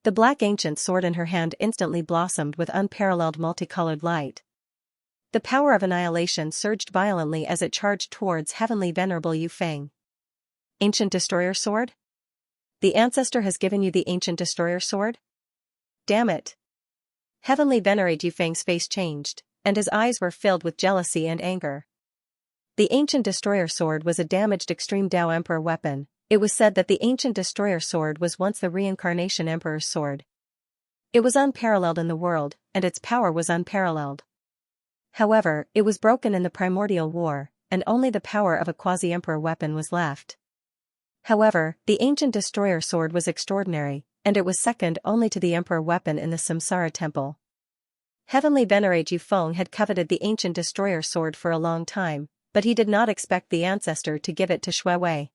The black ancient sword in her hand instantly blossomed with unparalleled multicolored light. The power of annihilation surged violently as it charged towards Heavenly Venerable Yufeng. Ancient Destroyer Sword? The ancestor has given you the Ancient Destroyer Sword? Damn it! Heavenly Venerate Yufeng's face changed, and his eyes were filled with jealousy and anger. The Ancient Destroyer Sword was a damaged Extreme Tao Emperor weapon. It was said that the Ancient Destroyer Sword was once the Reincarnation Emperor's sword. It was unparalleled in the world, and its power was unparalleled. However, it was broken in the primordial war, and only the power of a quasi-emperor weapon was left. However, the Ancient Destroyer Sword was extraordinary, and it was second only to the emperor weapon in the Samsara Temple. Heavenly Venerate Yufeng had coveted the ancient destroyer sword for a long time, but he did not expect the ancestor to give it to Shui Wei.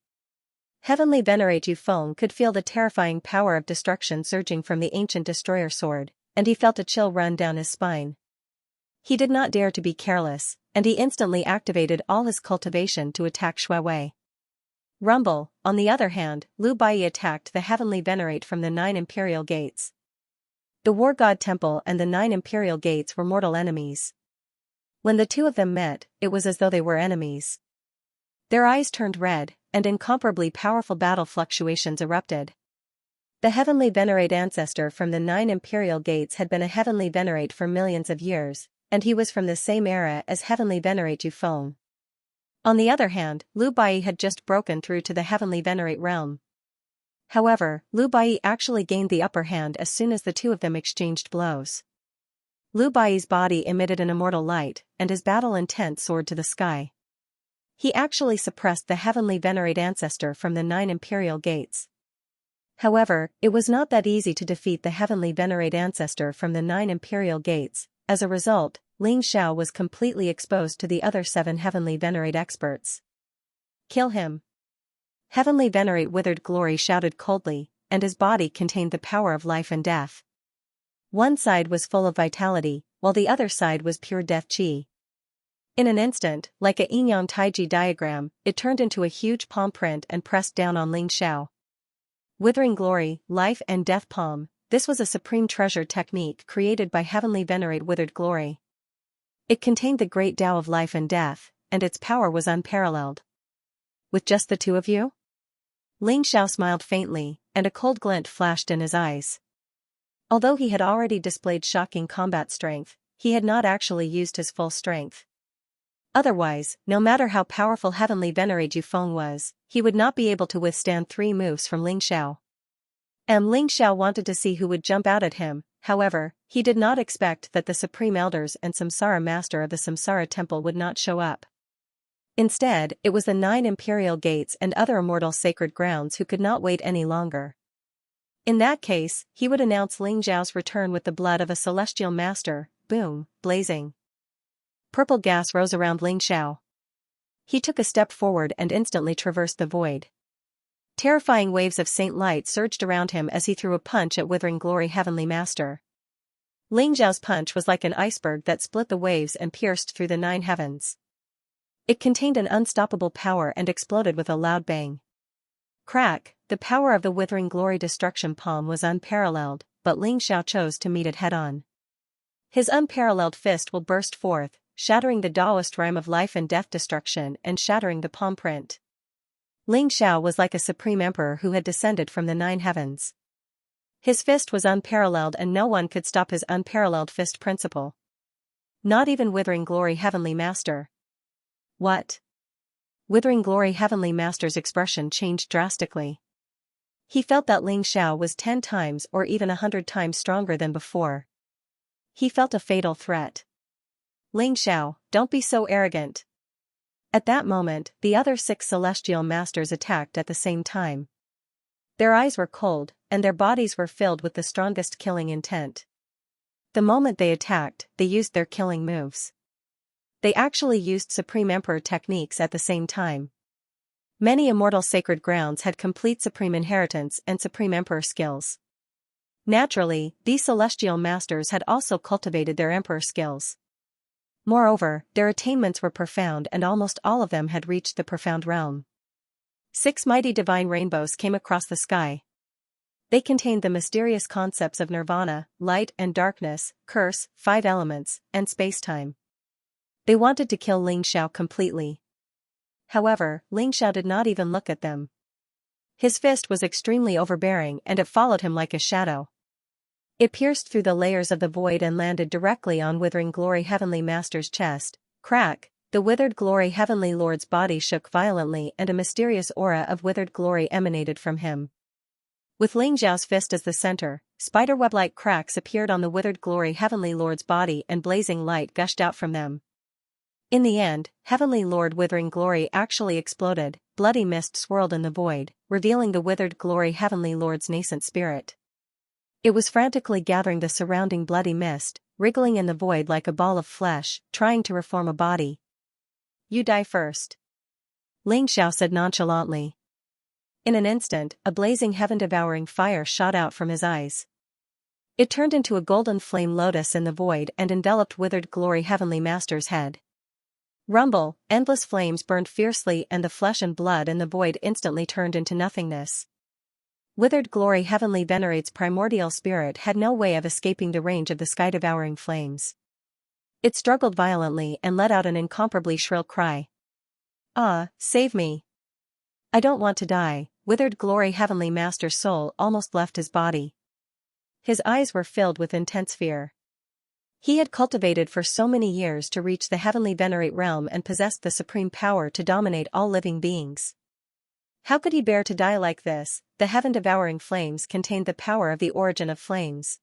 Heavenly Venerate Yufeng could feel the terrifying power of destruction surging from the ancient destroyer sword, and he felt a chill run down his spine. He did not dare to be careless, and he instantly activated all his cultivation to attack Shui Wei. Rumble, on the other hand, Lu Bai attacked the Heavenly Venerate from the 9 Imperial Gates. The War God Temple and the 9 Imperial Gates were mortal enemies. When the two of them met, it was as though they were enemies. Their eyes turned red, and incomparably powerful battle fluctuations erupted. The Heavenly Venerate ancestor from the 9 Imperial Gates had been a Heavenly Venerate for millions of years, and he was from the same era as Heavenly Venerate Yufeng. On the other hand, Lu Bai had just broken through to the Heavenly Venerate realm. However, Lu Bai actually gained the upper hand as soon as the two of them exchanged blows. Lu Bai's body emitted an immortal light, and his battle intent soared to the sky. He actually suppressed the Heavenly Venerate ancestor from the 9 Imperial Gates. However, it was not that easy to defeat the Heavenly Venerate ancestor from the 9 Imperial Gates. As a result, Ling Xiao was completely exposed to the other 7 Heavenly Venerate experts. Kill him! Heavenly Venerate Withered Glory shouted coldly, and his body contained the power of life and death. One side was full of vitality, while the other side was pure death qi. In an instant, like a yin-yang taiji diagram, it turned into a huge palm print and pressed down on Ling Xiao. Withering Glory, Life and Death Palm, this was a supreme treasure technique created by Heavenly Venerate Withered Glory. It contained the great Tao of life and death, and its power was unparalleled. With just the two of you? Ling Xiao smiled faintly, and a cold glint flashed in his eyes. Although he had already displayed shocking combat strength, he had not actually used his full strength. Otherwise, no matter how powerful Heavenly Venerate Yufeng was, he would not be able to withstand 3 moves from Ling Xiao. Ling Xiao wanted to see who would jump out at him, however, he did not expect that the Supreme Elders and Samsara Master of the Samsara Temple would not show up. Instead, it was the 9 Imperial Gates and other immortal sacred grounds who could not wait any longer. In that case, he would announce Ling Xiao's return with the blood of a celestial master, boom, blazing. Purple gas rose around Ling Xiao. He took a step forward and instantly traversed the void. Terrifying waves of saint light surged around him as he threw a punch at Withering Glory Heavenly Master. Ling Xiao's punch was like an iceberg that split the waves and pierced through the 9 heavens. It contained an unstoppable power and exploded with a loud bang. Crack, the power of the Withering Glory Destruction Palm was unparalleled, but Ling Xiao chose to meet it head-on. His unparalleled fist will burst forth, shattering the Taoist rhyme of life and death destruction and shattering the palm print. Ling Xiao was like a supreme emperor who had descended from the 9 heavens. His fist was unparalleled and no one could stop his unparalleled fist principle. Not even Withering Glory Heavenly Master. What? Withering Glory Heavenly Master's expression changed drastically. He felt that Ling Xiao was 10 times or even 100 times stronger than before. He felt a fatal threat. Ling Xiao, don't be so arrogant. At that moment, the other 6 celestial masters attacked at the same time. Their eyes were cold, and their bodies were filled with the strongest killing intent. The moment they attacked, they used their killing moves. They actually used Supreme Emperor techniques at the same time. Many immortal sacred grounds had complete Supreme Inheritance and Supreme Emperor skills. Naturally, these celestial masters had also cultivated their Emperor skills. Moreover, their attainments were profound and almost all of them had reached the profound realm. 6 mighty divine rainbows came across the sky. They contained the mysterious concepts of nirvana, light and darkness, curse, 5 elements, and space-time. They wanted to kill Ling Xiao completely. However, Ling Xiao did not even look at them. His fist was extremely overbearing and it followed him like a shadow. It pierced through the layers of the void and landed directly on Withering Glory Heavenly Master's chest. Crack, the Withered Glory Heavenly Lord's body shook violently and a mysterious aura of withered glory emanated from him. With Ling Xiao's fist as the center, spiderweb-like cracks appeared on the Withered Glory Heavenly Lord's body and blazing light gushed out from them. In the end, Heavenly Lord Withering Glory actually exploded, bloody mist swirled in the void, revealing the Withered Glory Heavenly Lord's nascent spirit. It was frantically gathering the surrounding bloody mist, wriggling in the void like a ball of flesh, trying to reform a body. You die first. Xianxia said nonchalantly. In an instant, a blazing heaven-devouring fire shot out from his eyes. It turned into a golden flame lotus in the void and enveloped Withered Glory Heavenly Master's head. Rumble, endless flames burned fiercely and the flesh and blood in the void instantly turned into nothingness. Withered Glory Heavenly Venerate's primordial spirit had no way of escaping the range of the sky-devouring flames. It struggled violently and let out an incomparably shrill cry. Ah, save me! I don't want to die. Withered Glory Heavenly Master's soul almost left his body. His eyes were filled with intense fear. He had cultivated for so many years to reach the Heavenly Venerate realm and possessed the supreme power to dominate all living beings. How could he bear to die like this? The heaven-devouring flames contained the power of the origin of flames.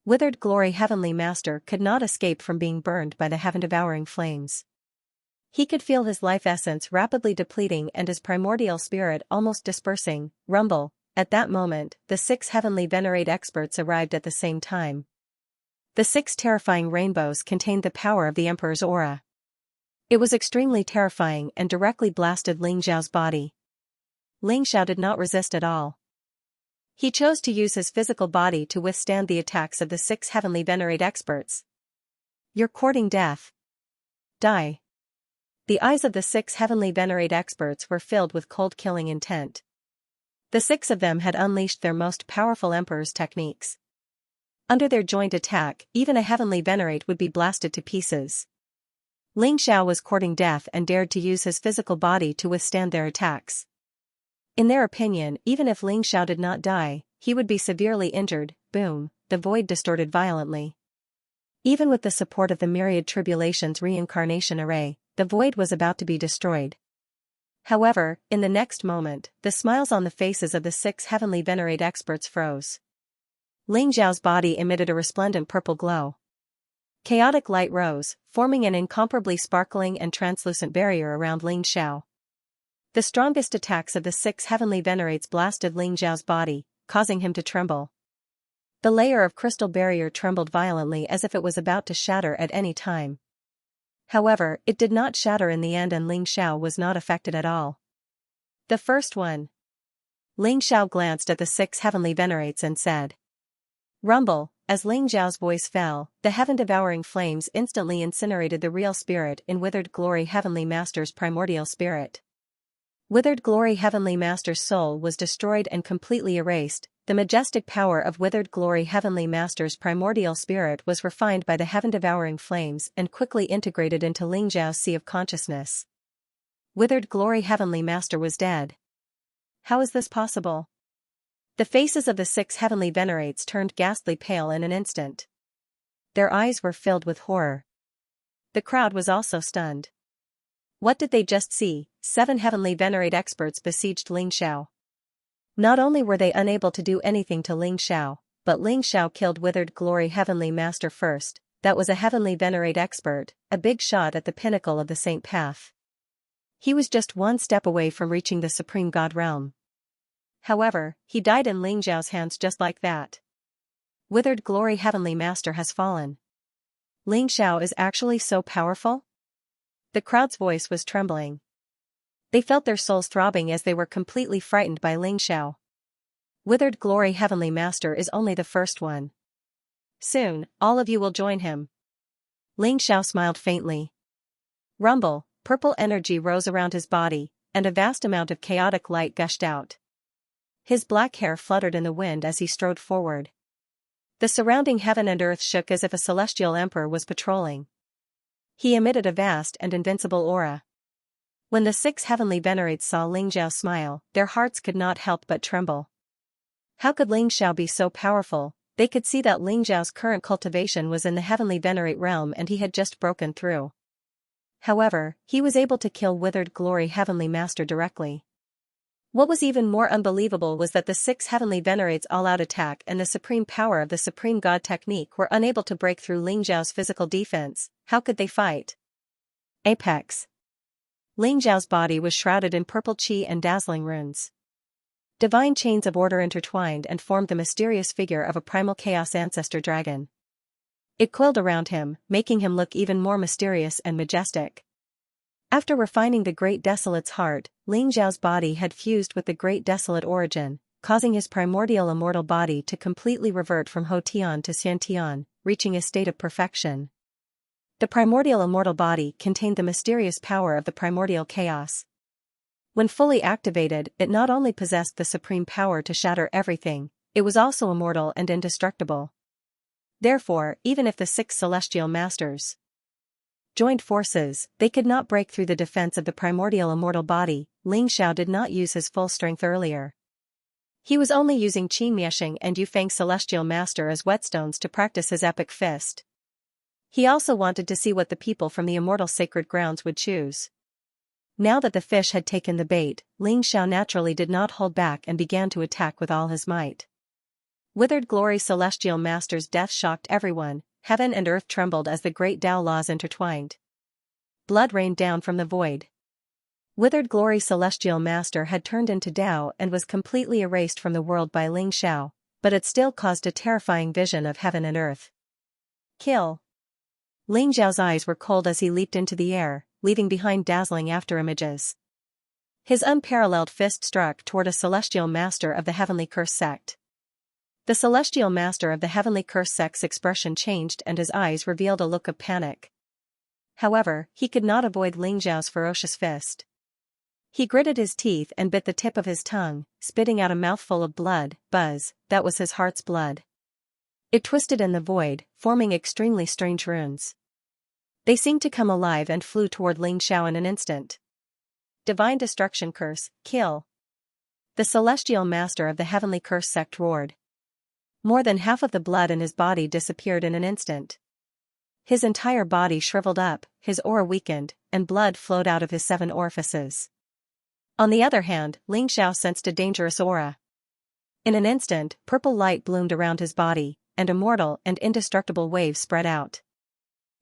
Withered Glory Heavenly Master could not escape from being burned by the heaven-devouring flames. He could feel his life essence rapidly depleting and his primordial spirit almost dispersing. Rumble. At that moment, the 6 Heavenly Venerate experts arrived at the same time. The 6 terrifying rainbows contained the power of the Emperor's aura. It was extremely terrifying and directly blasted Xianxia's body. Xianxia did not resist at all. He chose to use his physical body to withstand the attacks of the 6 Heavenly Venerate experts. You're courting death. Die. The eyes of the 6 Heavenly Venerate experts were filled with cold killing intent. The 6 of them had unleashed their most powerful Emperor's techniques. Under their joint attack, even a Heavenly Venerate would be blasted to pieces. Xianxia was courting death and dared to use his physical body to withstand their attacks. In their opinion, even if Xianxia did not die, he would be severely injured. Boom, the void distorted violently. Even with the support of the Myriad Tribulation's reincarnation array, the void was about to be destroyed. However, in the next moment, the smiles on the faces of the 6 Heavenly Venerate experts froze. Xianxia's body emitted a resplendent purple glow. Chaotic light rose, forming an incomparably sparkling and translucent barrier around Xianxia. The strongest attacks of the 6 Heavenly Venerates blasted Xianxia's body, causing him to tremble. The layer of crystal barrier trembled violently as if it was about to shatter at any time. However, it did not shatter in the end and Xianxia was not affected at all. The first one. Xianxia glanced at the 6 Heavenly Venerates and said. Rumble. As Xianxia's voice fell, the heaven-devouring flames instantly incinerated the real spirit in Withered Glory Heavenly Master's primordial spirit. Withered Glory Heavenly Master's soul was destroyed and completely erased. The majestic power of Withered Glory Heavenly Master's primordial spirit was refined by the heaven-devouring flames and quickly integrated into Xianxia's sea of consciousness. Withered Glory Heavenly Master was dead. How is this possible? The faces of the 6 Heavenly Venerates turned ghastly pale in an instant. Their eyes were filled with horror. The crowd was also stunned. What did they just see? 7 Heavenly Venerate experts besieged Xianxia. Not only were they unable to do anything to Xianxia, but Xianxia killed Withered Glory Heavenly Master first. That was a Heavenly Venerate expert, a big shot at the pinnacle of the Saint Path. He was just one step away from reaching the Supreme God realm. However, he died in Xianxia's hands just like that. Withered Glory Heavenly Master has fallen. Xianxia is actually so powerful? The crowd's voice was trembling. They felt their souls throbbing as they were completely frightened by Xianxia. Withered Glory Heavenly Master is only the first one. Soon, all of you will join him. Xianxia smiled faintly. Rumble, purple energy rose around his body, and a vast amount of chaotic light gushed out. His black hair fluttered in the wind as he strode forward. The surrounding heaven and earth shook as if a celestial emperor was patrolling. He emitted a vast and invincible aura. When the 6 Heavenly Venerates saw Xianxia smile, their hearts could not help but tremble. How could Xianxia be so powerful? They could see that Xianxia's current cultivation was in the Heavenly Venerate realm and he had just broken through. However, he was able to kill Withered Glory Heavenly Master directly. What was even more unbelievable was that the 6 Heavenly Venerates' all-out attack and the supreme power of the Supreme God technique were unable to break through Xianxia's physical defense. How could they fight? Apex. Xianxia's body was shrouded in purple chi and dazzling runes. Divine chains of order intertwined and formed the mysterious figure of a primal chaos ancestor dragon. It coiled around him, making him look even more mysterious and majestic. After refining the Great Desolate's heart, Ling Xiao's body had fused with the Great Desolate origin, causing his primordial immortal body to completely revert from Ho Tian to Xian, reaching a state of perfection. The primordial immortal body contained the mysterious power of the primordial chaos. When fully activated, it not only possessed the supreme power to shatter everything, it was also immortal and indestructible. Therefore, even if the 6 celestial masters joined forces, they could not break through the defense of the primordial immortal body. Ling Xiao did not use his full strength earlier. He was only using Qin Miesheng and Yufeng's celestial master as whetstones to practice his epic fist. He also wanted to see what the people from the immortal sacred grounds would choose. Now that the fish had taken the bait, Ling Xiao naturally did not hold back and began to attack with all his might. Withered Glory Celestial Master's death shocked everyone. Heaven and earth trembled as the great Tao laws intertwined. Blood rained down from the void. Withered Glory Celestial Master had turned into Tao and was completely erased from the world by Ling Xiao, but it still caused a terrifying vision of heaven and earth. Kill! Ling Xiao's eyes were cold as he leaped into the air, leaving behind dazzling afterimages. His unparalleled fist struck toward a celestial master of the Heavenly Curse sect. The celestial master of the Heavenly Curse sect's expression changed and his eyes revealed a look of panic. However, he could not avoid Ling Xiao's ferocious fist. He gritted his teeth and bit the tip of his tongue, spitting out a mouthful of blood. Buzz, that was his heart's blood. It twisted in the void, forming extremely strange runes. They seemed to come alive and flew toward Ling Xiao in an instant. Divine Destruction Curse, kill! The celestial master of the Heavenly Curse sect roared. More than half of the blood in his body disappeared in an instant. His entire body shriveled up, his aura weakened, and blood flowed out of his 7 orifices. On the other hand, Ling Xiao sensed a dangerous aura. In an instant, purple light bloomed around his body, and immortal and indestructible waves spread out.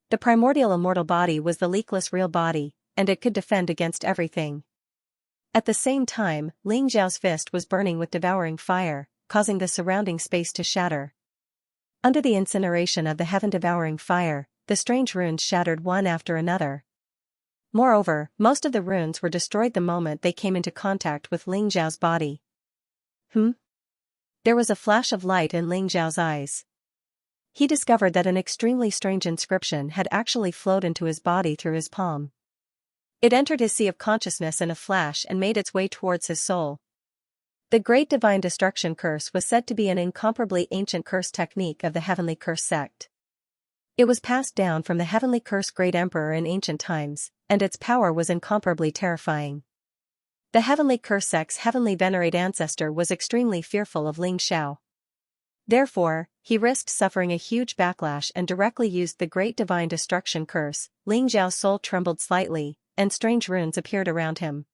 The primordial immortal body was the leakless real body, and it could defend against everything. At the same time, Ling Xiao's fist was burning with devouring fire, causing the surrounding space to shatter. Under the incineration of the heaven-devouring fire, the strange runes shattered one after another. Moreover, most of the runes were destroyed the moment they came into contact with Ling Xiao's body. There was a flash of light in Ling Xiao's eyes. He discovered that an extremely strange inscription had actually flowed into his body through his palm. It entered his sea of consciousness in a flash and made its way towards his soul. The Great Divine Destruction Curse was said to be an incomparably ancient curse technique of the Heavenly Curse sect. It was passed down from the Heavenly Curse Great Emperor in ancient times, and its power was incomparably terrifying. The Heavenly Curse sect's heavenly venerate ancestor was extremely fearful of Ling Xiao. Therefore, he risked suffering a huge backlash and directly used the Great Divine Destruction Curse. Ling Xiao's soul trembled slightly, and strange runes appeared around him.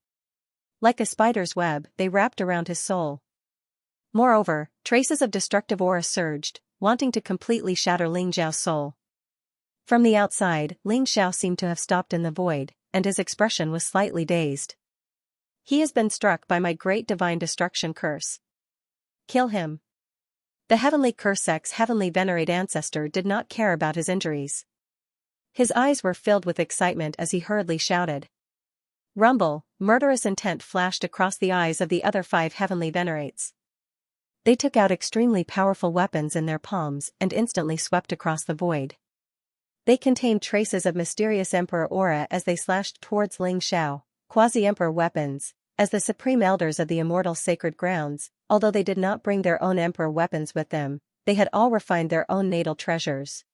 Like a spider's web, they wrapped around his soul. Moreover, traces of destructive aura surged, wanting to completely shatter Ling Xiao's soul. From the outside, Ling Xiao seemed to have stopped in the void, and his expression was slightly dazed. He has been struck by my Great Divine Destruction Curse. Kill him. The Heavenly Curse sect's heavenly venerate ancestor did not care about his injuries. His eyes were filled with excitement as he hurriedly shouted. Rumble, murderous intent flashed across the eyes of the other 5 heavenly venerates. They took out extremely powerful weapons in their palms and instantly swept across the void. They contained traces of mysterious Emperor aura as they slashed towards Ling Xiao, quasi-Emperor weapons, as the supreme elders of the immortal sacred grounds. Although they did not bring their own Emperor weapons with them, they had all refined their own natal treasures.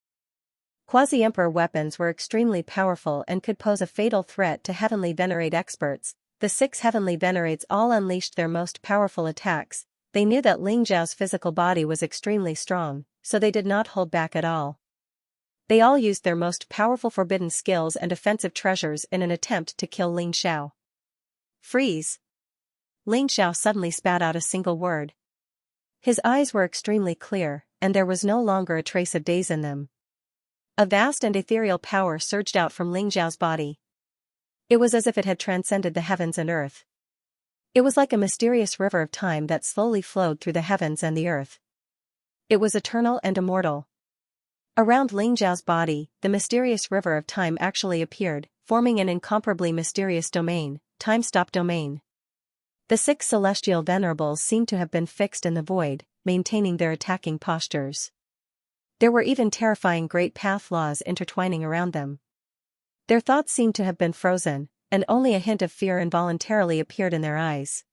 Quasi-Emperor weapons were extremely powerful and could pose a fatal threat to heavenly venerate experts. The 6 heavenly venerates all unleashed their most powerful attacks. They knew that Ling Xiao's physical body was extremely strong, so they did not hold back at all. They all used their most powerful forbidden skills and offensive treasures in an attempt to kill Ling Xiao. Freeze! Ling Xiao suddenly spat out a single word. His eyes were extremely clear, and there was no longer a trace of daze in them. A vast and ethereal power surged out from Ling Xiao's body. It was as if it had transcended the heavens and earth. It was like a mysterious river of time that slowly flowed through the heavens and the earth. It was eternal and immortal. Around Ling Zhao's body, the mysterious river of time actually appeared, forming an incomparably mysterious domain, time-stop domain. The 6 celestial venerables seemed to have been fixed in the void, maintaining their attacking postures. There were even terrifying great path laws intertwining around them. Their thoughts seemed to have been frozen, and only a hint of fear involuntarily appeared in their eyes.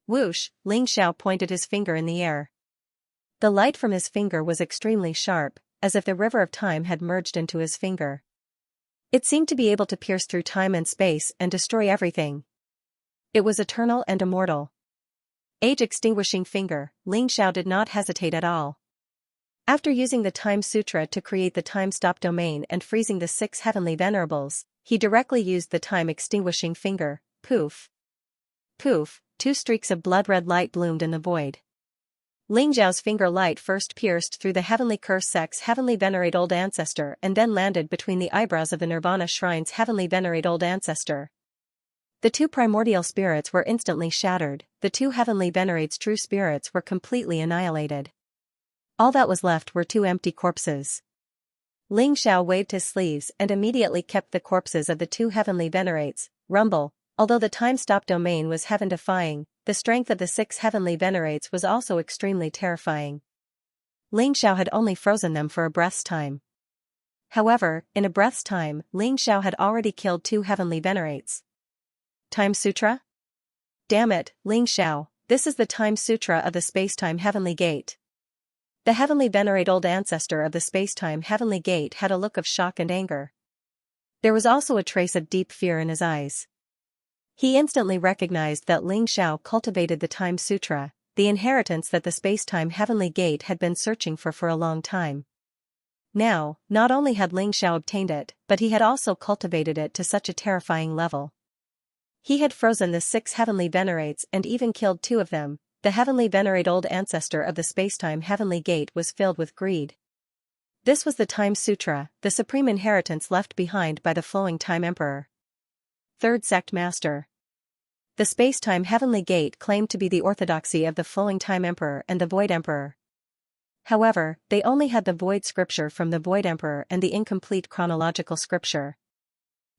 Whoosh, Ling Xiao pointed his finger in the air. The light from his finger was extremely sharp, as if the river of time had merged into his finger. It seemed to be able to pierce through time and space and destroy everything. It was eternal and immortal. Age-extinguishing finger, Ling Xiao did not hesitate at all. After using the Time Sutra to create the time-stop domain and freezing the 6 heavenly venerables, he directly used the time-extinguishing finger, poof. Poof, 2 streaks of blood-red light bloomed in the void. Ling Zhao's finger light first pierced through the heavenly curse sect's heavenly venerate old ancestor and then landed between the eyebrows of the Nirvana Shrine's heavenly venerate old ancestor. The 2 primordial spirits were instantly shattered, the 2 heavenly venerate's true spirits were completely annihilated. All that was left were 2 empty corpses. Ling Xiao waved his sleeves and immediately kept the corpses of the 2 heavenly venerates, rumble. Although the time-stop domain was heaven-defying, the strength of the 6 heavenly venerates was also extremely terrifying. Ling Xiao had only frozen them for a breath's time. However, in a breath's time, Ling Xiao had already killed 2 heavenly venerates. Time Sutra? Damn it, Ling Xiao, this is the Time Sutra of the Space-Time Heavenly Gate. The heavenly venerate old ancestor of the Space-Time Heavenly Gate had a look of shock and anger. There was also a trace of deep fear in his eyes. He instantly recognized that Ling Xiao cultivated the Time Sutra, the inheritance that the Space-Time Heavenly Gate had been searching for a long time. Now, not only had Ling Xiao obtained it, but he had also cultivated it to such a terrifying level. He had frozen the 6 heavenly venerates and even killed 2 of them. The heavenly venerate old ancestor of the Space-Time Heavenly Gate was filled with greed. This was the Time Sutra, the supreme inheritance left behind by the flowing Time Emperor. 3rd Sect Master. The Space-Time Heavenly Gate claimed to be the orthodoxy of the flowing Time Emperor and the Void Emperor. However, they only had the Void Scripture from the Void Emperor and the incomplete chronological scripture.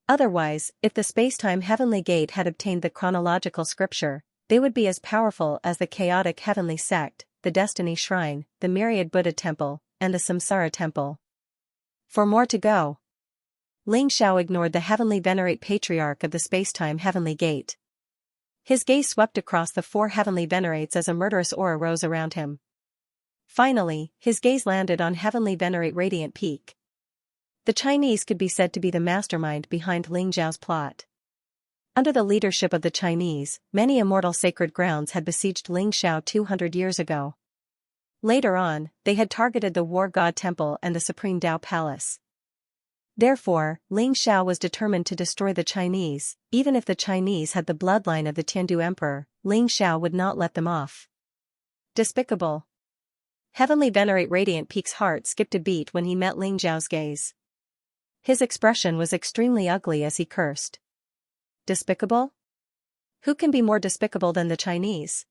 Otherwise, if the Space-Time Heavenly Gate had obtained the chronological scripture, they would be as powerful as the chaotic Heavenly Sect, the Destiny Shrine, the Myriad Buddha Temple, and the Samsara Temple. For more to go. Ling Xiao ignored the heavenly venerate patriarch of the Space-Time Heavenly Gate. His gaze swept across the 4 heavenly venerates as a murderous aura rose around him. Finally, his gaze landed on heavenly venerate Radiant Peak. The Chinese could be said to be the mastermind behind Ling Zhao's plot. Under the leadership of the Chinese, many immortal sacred grounds had besieged Ling Xiao 200 years ago. Later on, they had targeted the War God Temple and the Supreme Tao Palace. Therefore, Ling Xiao was determined to destroy the Chinese. Even if the Chinese had the bloodline of the Tiandu Emperor, Ling Xiao would not let them off. Despicable. Heavenly venerate Radiant Peak's heart skipped a beat when he met Ling Zhao's gaze. His expression was extremely ugly as he cursed. Despicable? Who can be more despicable than the Chinese?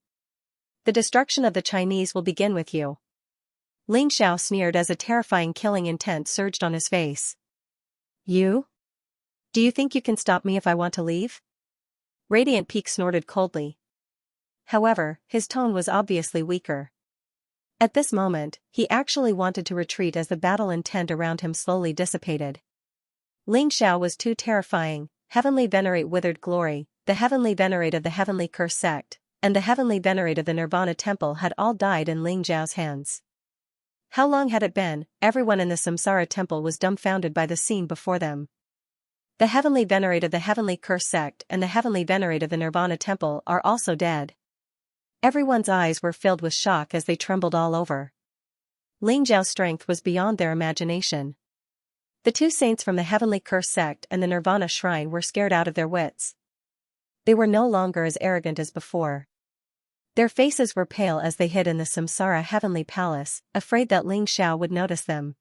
The destruction of the Chinese will begin with you. Ling Xiao sneered as a terrifying killing intent surged on his face. You? Do you think you can stop me if I want to leave? Radiant Peak snorted coldly. However, his tone was obviously weaker. At this moment, he actually wanted to retreat as the battle intent around him slowly dissipated. Ling Xiao was too terrifying. Heavenly venerate Withered Glory, the heavenly venerate of the Heavenly Curse Sect, and the heavenly venerate of the Nirvana Temple had all died in Ling Zhao's hands. How long had it been? Everyone in the Samsara Temple was dumbfounded by the scene before them. The heavenly venerate of the Heavenly Curse Sect and the heavenly venerate of the Nirvana Temple are also dead. Everyone's eyes were filled with shock as they trembled all over. Ling Zhao's strength was beyond their imagination. The 2 saints from the Heavenly Curse Sect and the Nirvana Shrine were scared out of their wits. They were no longer as arrogant as before. Their faces were pale as they hid in the Samsara Heavenly Palace, afraid that Ling Xiao would notice them.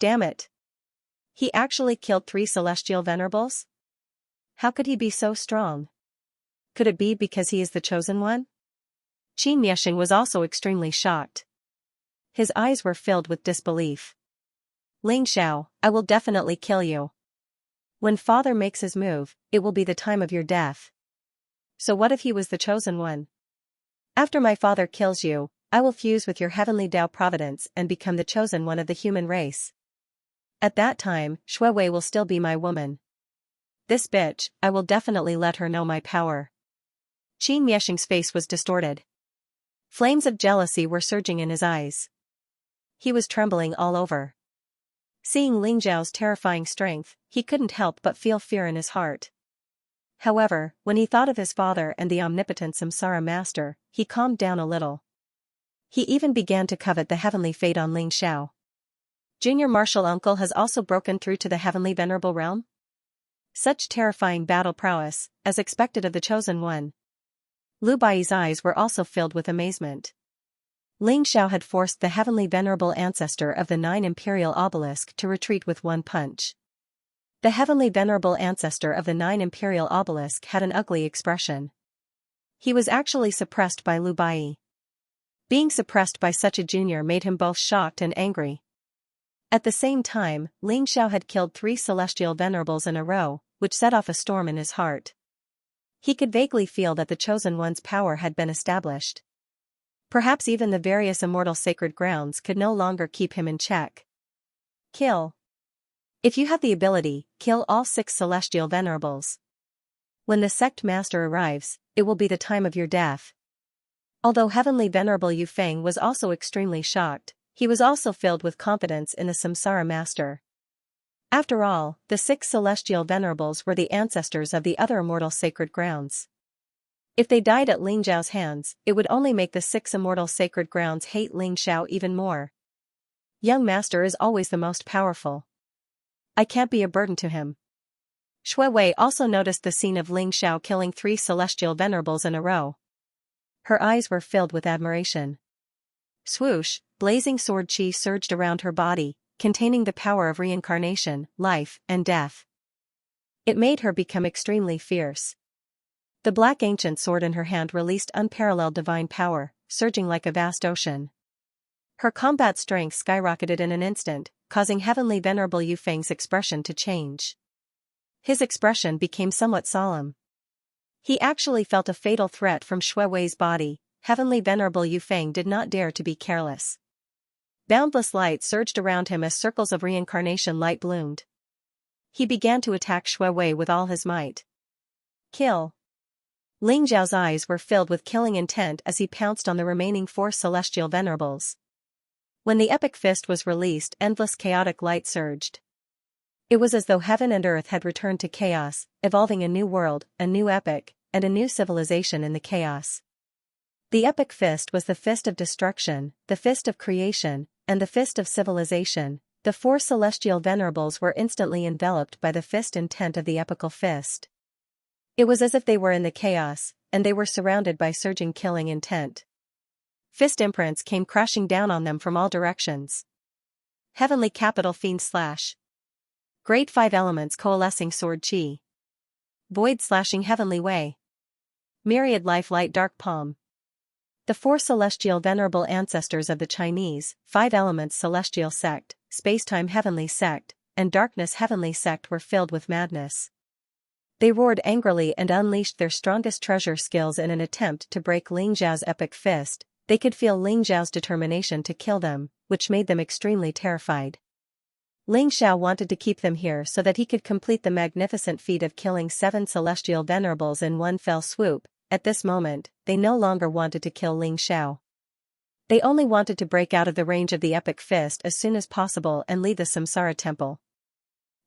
Damn it! He actually killed 3 celestial venerables? How could he be so strong? Could it be because he is the chosen one? Qin Miexing was also extremely shocked. His eyes were filled with disbelief. Ling Xiao, I will definitely kill you. When father makes his move, it will be the time of your death. So what if he was the chosen one? After my father kills you, I will fuse with your heavenly Tao providence and become the chosen one of the human race. At that time, Shui Wei will still be my woman. This bitch, I will definitely let her know my power. Qin Miexing's face was distorted. Flames of jealousy were surging in his eyes. He was trembling all over. Seeing Ling Zhao's terrifying strength, he couldn't help but feel fear in his heart. However, when he thought of his father and the omnipotent Samsara master, he calmed down a little. He even began to covet the heavenly fate on Ling Xiao. Junior Martial Uncle has also broken through to the heavenly venerable realm? Such terrifying battle prowess, as expected of the chosen one. Lu Bai's eyes were also filled with amazement. Ling Xiao had forced the heavenly venerable ancestor of the 9 imperial obelisk to retreat with one punch. The heavenly venerable ancestor of the 9 imperial obelisk had an ugly expression. He was actually suppressed by Lu Bai. Being suppressed by such a junior made him both shocked and angry. At the same time, Ling Xiao had killed 3 celestial venerables in a row, which set off a storm in his heart. He could vaguely feel that the chosen one's power had been established. Perhaps even the various immortal sacred grounds could no longer keep him in check. Kill. If you have the ability, kill all 6 celestial venerables. When the sect master arrives, it will be the time of your death. Although heavenly venerable Yu Feng was also extremely shocked, he was also filled with confidence in the Samsara master. After all, the 6 celestial venerables were the ancestors of the other immortal sacred grounds. If they died at Ling Zhao's hands, it would only make the 6 immortal sacred grounds hate Ling Xiao even more. Young master is always the most powerful. I can't be a burden to him. Shui Wei also noticed the scene of Ling Xiao killing 3 celestial venerables in a row. Her eyes were filled with admiration. Swoosh, blazing sword chi surged around her body, containing the power of reincarnation, life, and death. It made her become extremely fierce. The black ancient sword in her hand released unparalleled divine power, surging like a vast ocean. Her combat strength skyrocketed in an instant, causing heavenly venerable Yu Feng's expression to change. His expression became somewhat solemn. He actually felt a fatal threat from Shui Wei's body. Heavenly venerable Yu Feng did not dare to be careless. Boundless light surged around him as circles of reincarnation light bloomed. He began to attack Shui Wei with all his might. Kill. Ling Zhao's eyes were filled with killing intent as he pounced on the remaining 4 celestial venerables. When the epic fist was released, endless chaotic light surged. It was as though heaven and earth had returned to chaos, evolving a new world, a new epic, and a new civilization in the chaos. The epic fist was the fist of destruction, the fist of creation, and the fist of civilization. The 4 celestial venerables were instantly enveloped by the fist intent of the epical fist. It was as if they were in the chaos, and they were surrounded by surging killing intent. Fist imprints came crashing down on them from all directions. Heavenly capital fiend slash. Great 5 elements coalescing sword chi. Void slashing heavenly way. Myriad life light dark palm. The 4 celestial venerable ancestors of the Chinese, 5 elements celestial sect, spacetime heavenly sect, and darkness heavenly sect were filled with madness. They roared angrily and unleashed their strongest treasure skills in an attempt to break Ling Zhao's epic fist. They could feel Ling Zhao's determination to kill them, which made them extremely terrified. Ling Xiao wanted to keep them here so that he could complete the magnificent feat of killing 7 celestial venerables in one fell swoop. At this moment, they no longer wanted to kill Ling Xiao. They only wanted to break out of the range of the epic fist as soon as possible and leave the Samsara temple.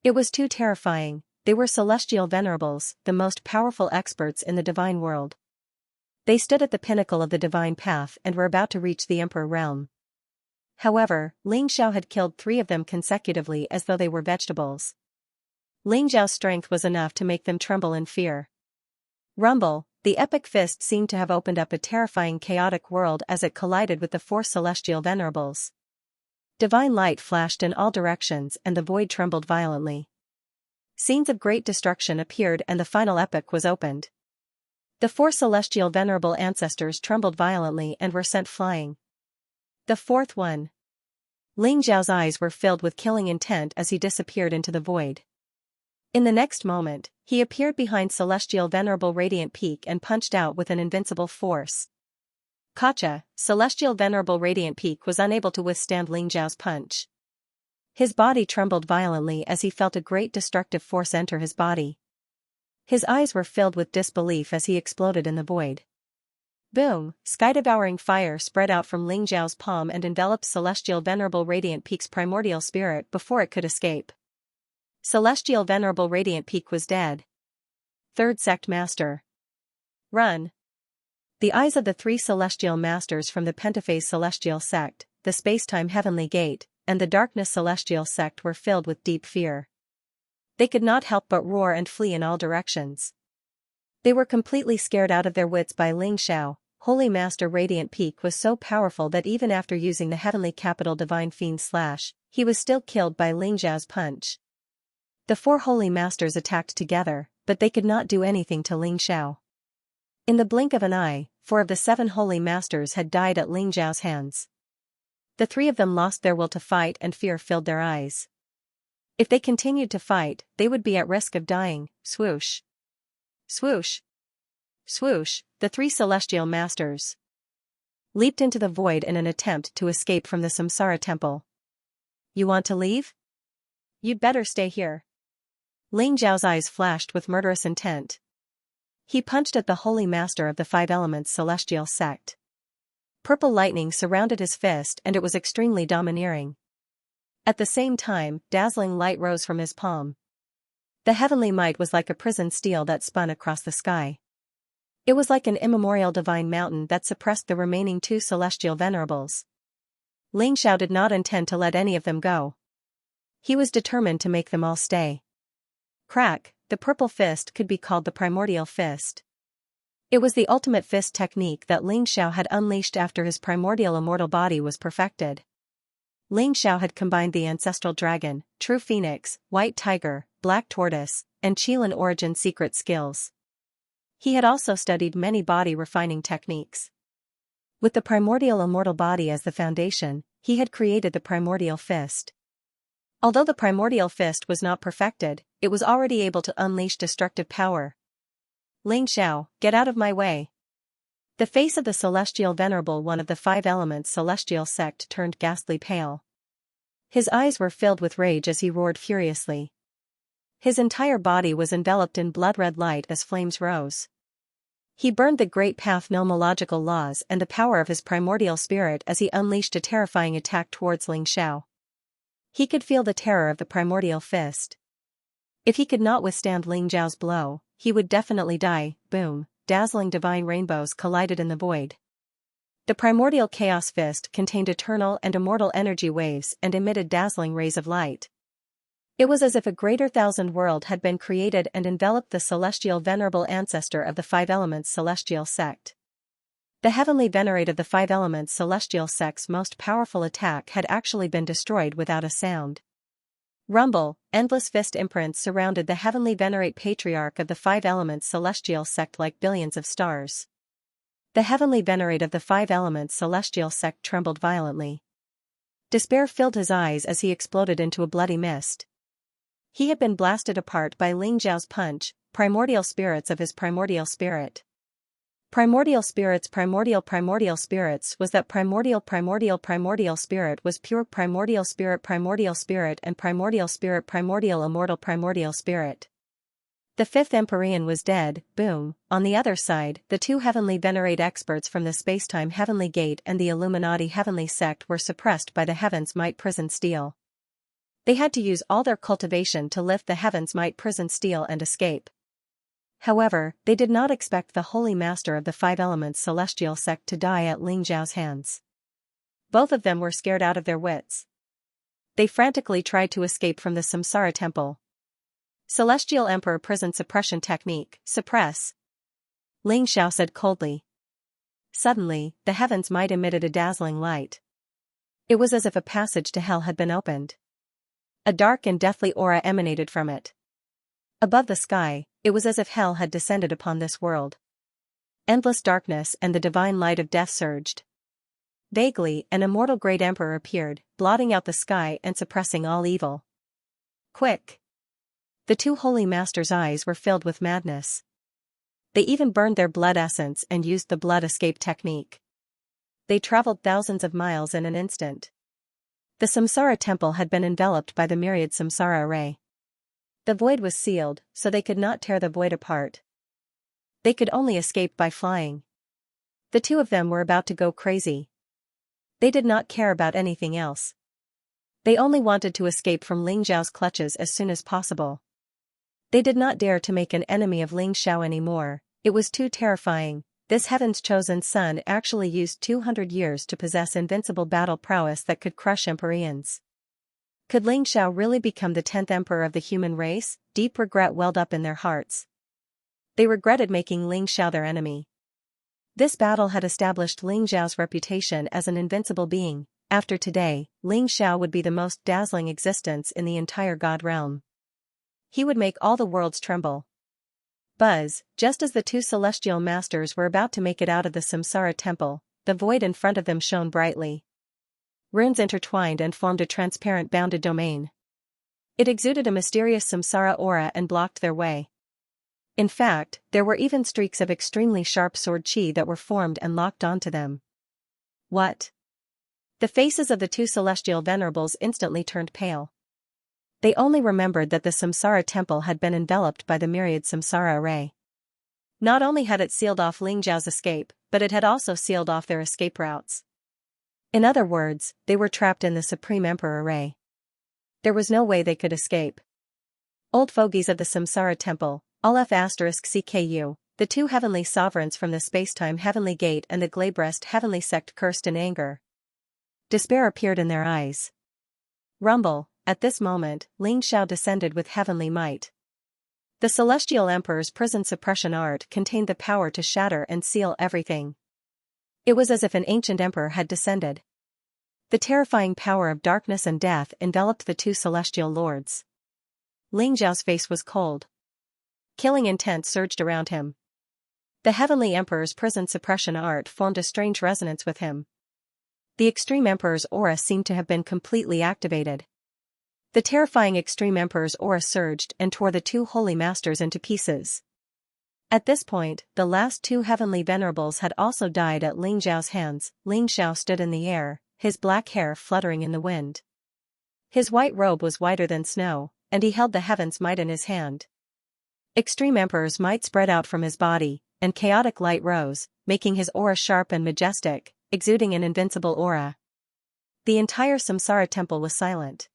It was too terrifying. They were celestial venerables, the most powerful experts in the divine world. They stood at the pinnacle of the divine path and were about to reach the Emperor realm. However, Ling Xiao had killed 3 of them consecutively as though they were vegetables. Ling Zhao's strength was enough to make them tremble in fear. Rumble, the epic fist seemed to have opened up a terrifying chaotic world as it collided with the 4 celestial venerables. Divine light flashed in all directions and the void trembled violently. Scenes of great destruction appeared and the final epic was opened. The 4 celestial venerable ancestors trembled violently and were sent flying. The 4th one. Ling Xiao's eyes were filled with killing intent as he disappeared into the void. In the next moment, he appeared behind Celestial Venerable Radiant Peak and punched out with an invincible force. Gotcha! Celestial Venerable Radiant Peak was unable to withstand Ling Xiao's punch. His body trembled violently as he felt a great destructive force enter his body. His eyes were filled with disbelief as he exploded in the void. Boom! Sky-devouring fire spread out from Ling Xiao's palm and enveloped Celestial Venerable Radiant Peak's primordial spirit before it could escape. Celestial Venerable Radiant Peak was dead. Third Sect Master. Run! The eyes of the three Celestial Masters from the Pentaphase Celestial Sect, the Spacetime Heavenly Gate, and the Darkness Celestial Sect were filled with deep fear. They could not help but roar and flee in all directions. They were completely scared out of their wits by Ling Xiao. Holy Master Radiant Peak was so powerful that even after using the Heavenly Capital Divine Fiend Slash, he was still killed by Ling Xiao's punch. The four Holy Masters attacked together, but they could not do anything to Ling Xiao. In the blink of an eye, 4 of the 7 Holy Masters had died at Ling Xiao's hands. The 3 of them lost their will to fight and fear filled their eyes. If they continued to fight, they would be at risk of dying. Swoosh! Swoosh! Swoosh! The 3 Celestial Masters leaped into the void in an attempt to escape from the Samsara Temple. You want to leave? You'd better stay here. Ling Xiao's eyes flashed with murderous intent. He punched at the Holy Master of the 5 Elements Celestial Sect. Purple lightning surrounded his fist and it was extremely domineering. At the same time, dazzling light rose from his palm. The heavenly might was like a prison steel that spun across the sky. It was like an immemorial divine mountain that suppressed the remaining 2 Celestial Venerables. Ling Xiao did not intend to let any of them go. He was determined to make them all stay. Crack! The purple fist could be called the primordial fist. It was the ultimate fist technique that Ling Xiao had unleashed after his primordial immortal body was perfected. Ling Xiao had combined the ancestral dragon, true phoenix, white tiger, black tortoise, and Qilin origin secret skills. He had also studied many body refining techniques. With the primordial immortal body as the foundation, he had created the primordial fist. Although the primordial fist was not perfected, it was already able to unleash destructive power. Ling Xiao, get out of my way. The face of the Celestial Venerable One of the 5 Elements Celestial Sect turned ghastly pale. His eyes were filled with rage as he roared furiously. His entire body was enveloped in blood-red light as flames rose. He burned the great path nomological laws and the power of his primordial spirit as he unleashed a terrifying attack towards Ling Xiao. He could feel the terror of the primordial fist. If he could not withstand Ling Xiao's blow, he would definitely die. Boom! Dazzling divine rainbows collided in the void. The primordial chaos fist contained eternal and immortal energy waves and emitted dazzling rays of light. It was as if a greater thousand world had been created and enveloped the celestial venerable ancestor of the 5 Elements Celestial Sect. The heavenly venerate of the 5 Elements Celestial Sect's most powerful attack had actually been destroyed without a sound. Rumble, endless fist imprints surrounded the heavenly venerate patriarch of the 5 Elements Celestial Sect like billions of stars. The heavenly venerate of the 5 Elements Celestial Sect trembled violently. Despair filled his eyes as he exploded into a bloody mist. He had been blasted apart by Ling Xiao's punch, primordial spirits of his primordial spirit. Primordial spirits was that primordial spirit was pure primordial spirit and primordial spirit primordial immortal primordial spirit. The 5th Empyrean was dead. Boom! On the other side, the 2 heavenly venerate experts from the Spacetime Heavenly Gate and the Illuminati Heavenly Sect were suppressed by the Heaven's Might Prison Steel. They had to use all their cultivation to lift the Heaven's Might Prison Steel and escape. However, they did not expect the Holy Master of the 5 Elements Celestial Sect to die at Ling Xiao's hands. Both of them were scared out of their wits. They frantically tried to escape from the Samsara Temple. Celestial Emperor Prison Suppression Technique, suppress. Ling Xiao said coldly. Suddenly, the Heaven's Might emitted a dazzling light. It was as if a passage to hell had been opened. A dark and deathly aura emanated from it. Above the sky, it was as if hell had descended upon this world. Endless darkness and the divine light of death surged. Vaguely, an immortal great emperor appeared, blotting out the sky and suppressing all evil. Quick! The two holy masters' eyes were filled with madness. They even burned their blood essence and used the blood escape technique. They traveled thousands of miles in an instant. The Samsara temple had been enveloped by the Myriad Samsara array. The void was sealed, so they could not tear the void apart. They could only escape by flying. The two of them were about to go crazy. They did not care about anything else. They only wanted to escape from Ling Xiao's clutches as soon as possible. They did not dare to make an enemy of Ling Xiao anymore, it was too terrifying. This heaven's chosen son actually used 200 years to possess invincible battle prowess that could crush Empyreans. Could Ling Xiao really become the 10th emperor of the human race? Deep regret welled up in their hearts. They regretted making Ling Xiao their enemy. This battle had established Ling Xiao's reputation as an invincible being. After today, Ling Xiao would be the most dazzling existence in the entire God realm. He would make all the worlds tremble. Buzz, just as the two celestial masters were about to make it out of the Samsara temple, the void in front of them shone brightly. Runes intertwined and formed a transparent bounded domain. It exuded a mysterious Samsara aura and blocked their way. In fact, there were even streaks of extremely sharp sword chi that were formed and locked onto them. What? The faces of the two celestial venerables instantly turned pale. They only remembered that the Samsara temple had been enveloped by the Myriad Samsara array. Not only had it sealed off Ling Xiao's escape, but it had also sealed off their escape routes. In other words, they were trapped in the Supreme Emperor array. There was no way they could escape. Old fogies of the Samsara temple, all F***CKU, the two heavenly sovereigns from the spacetime heavenly gate and the Glabrest heavenly sect cursed in anger. Despair appeared in their eyes. Rumble, at this moment, Ling Xiao descended with heavenly might. The Celestial Emperor's prison suppression art contained the power to shatter and seal everything. It was as if an ancient emperor had descended. The terrifying power of darkness and death enveloped the two celestial lords. Ling Xiao's face was cold. Killing intent surged around him. The heavenly emperor's prison suppression art formed a strange resonance with him. The extreme emperor's aura seemed to have been completely activated. The terrifying extreme emperor's aura surged and tore the two holy masters into pieces. At this point, the last two heavenly venerables had also died at Ling Xiao's hands. Ling Xiao stood in the air, his black hair fluttering in the wind. His white robe was whiter than snow, and he held the heaven's might in his hand. Extreme Emperor's might spread out from his body, and chaotic light rose, making his aura sharp and majestic, exuding an invincible aura. The entire Samsara temple was silent.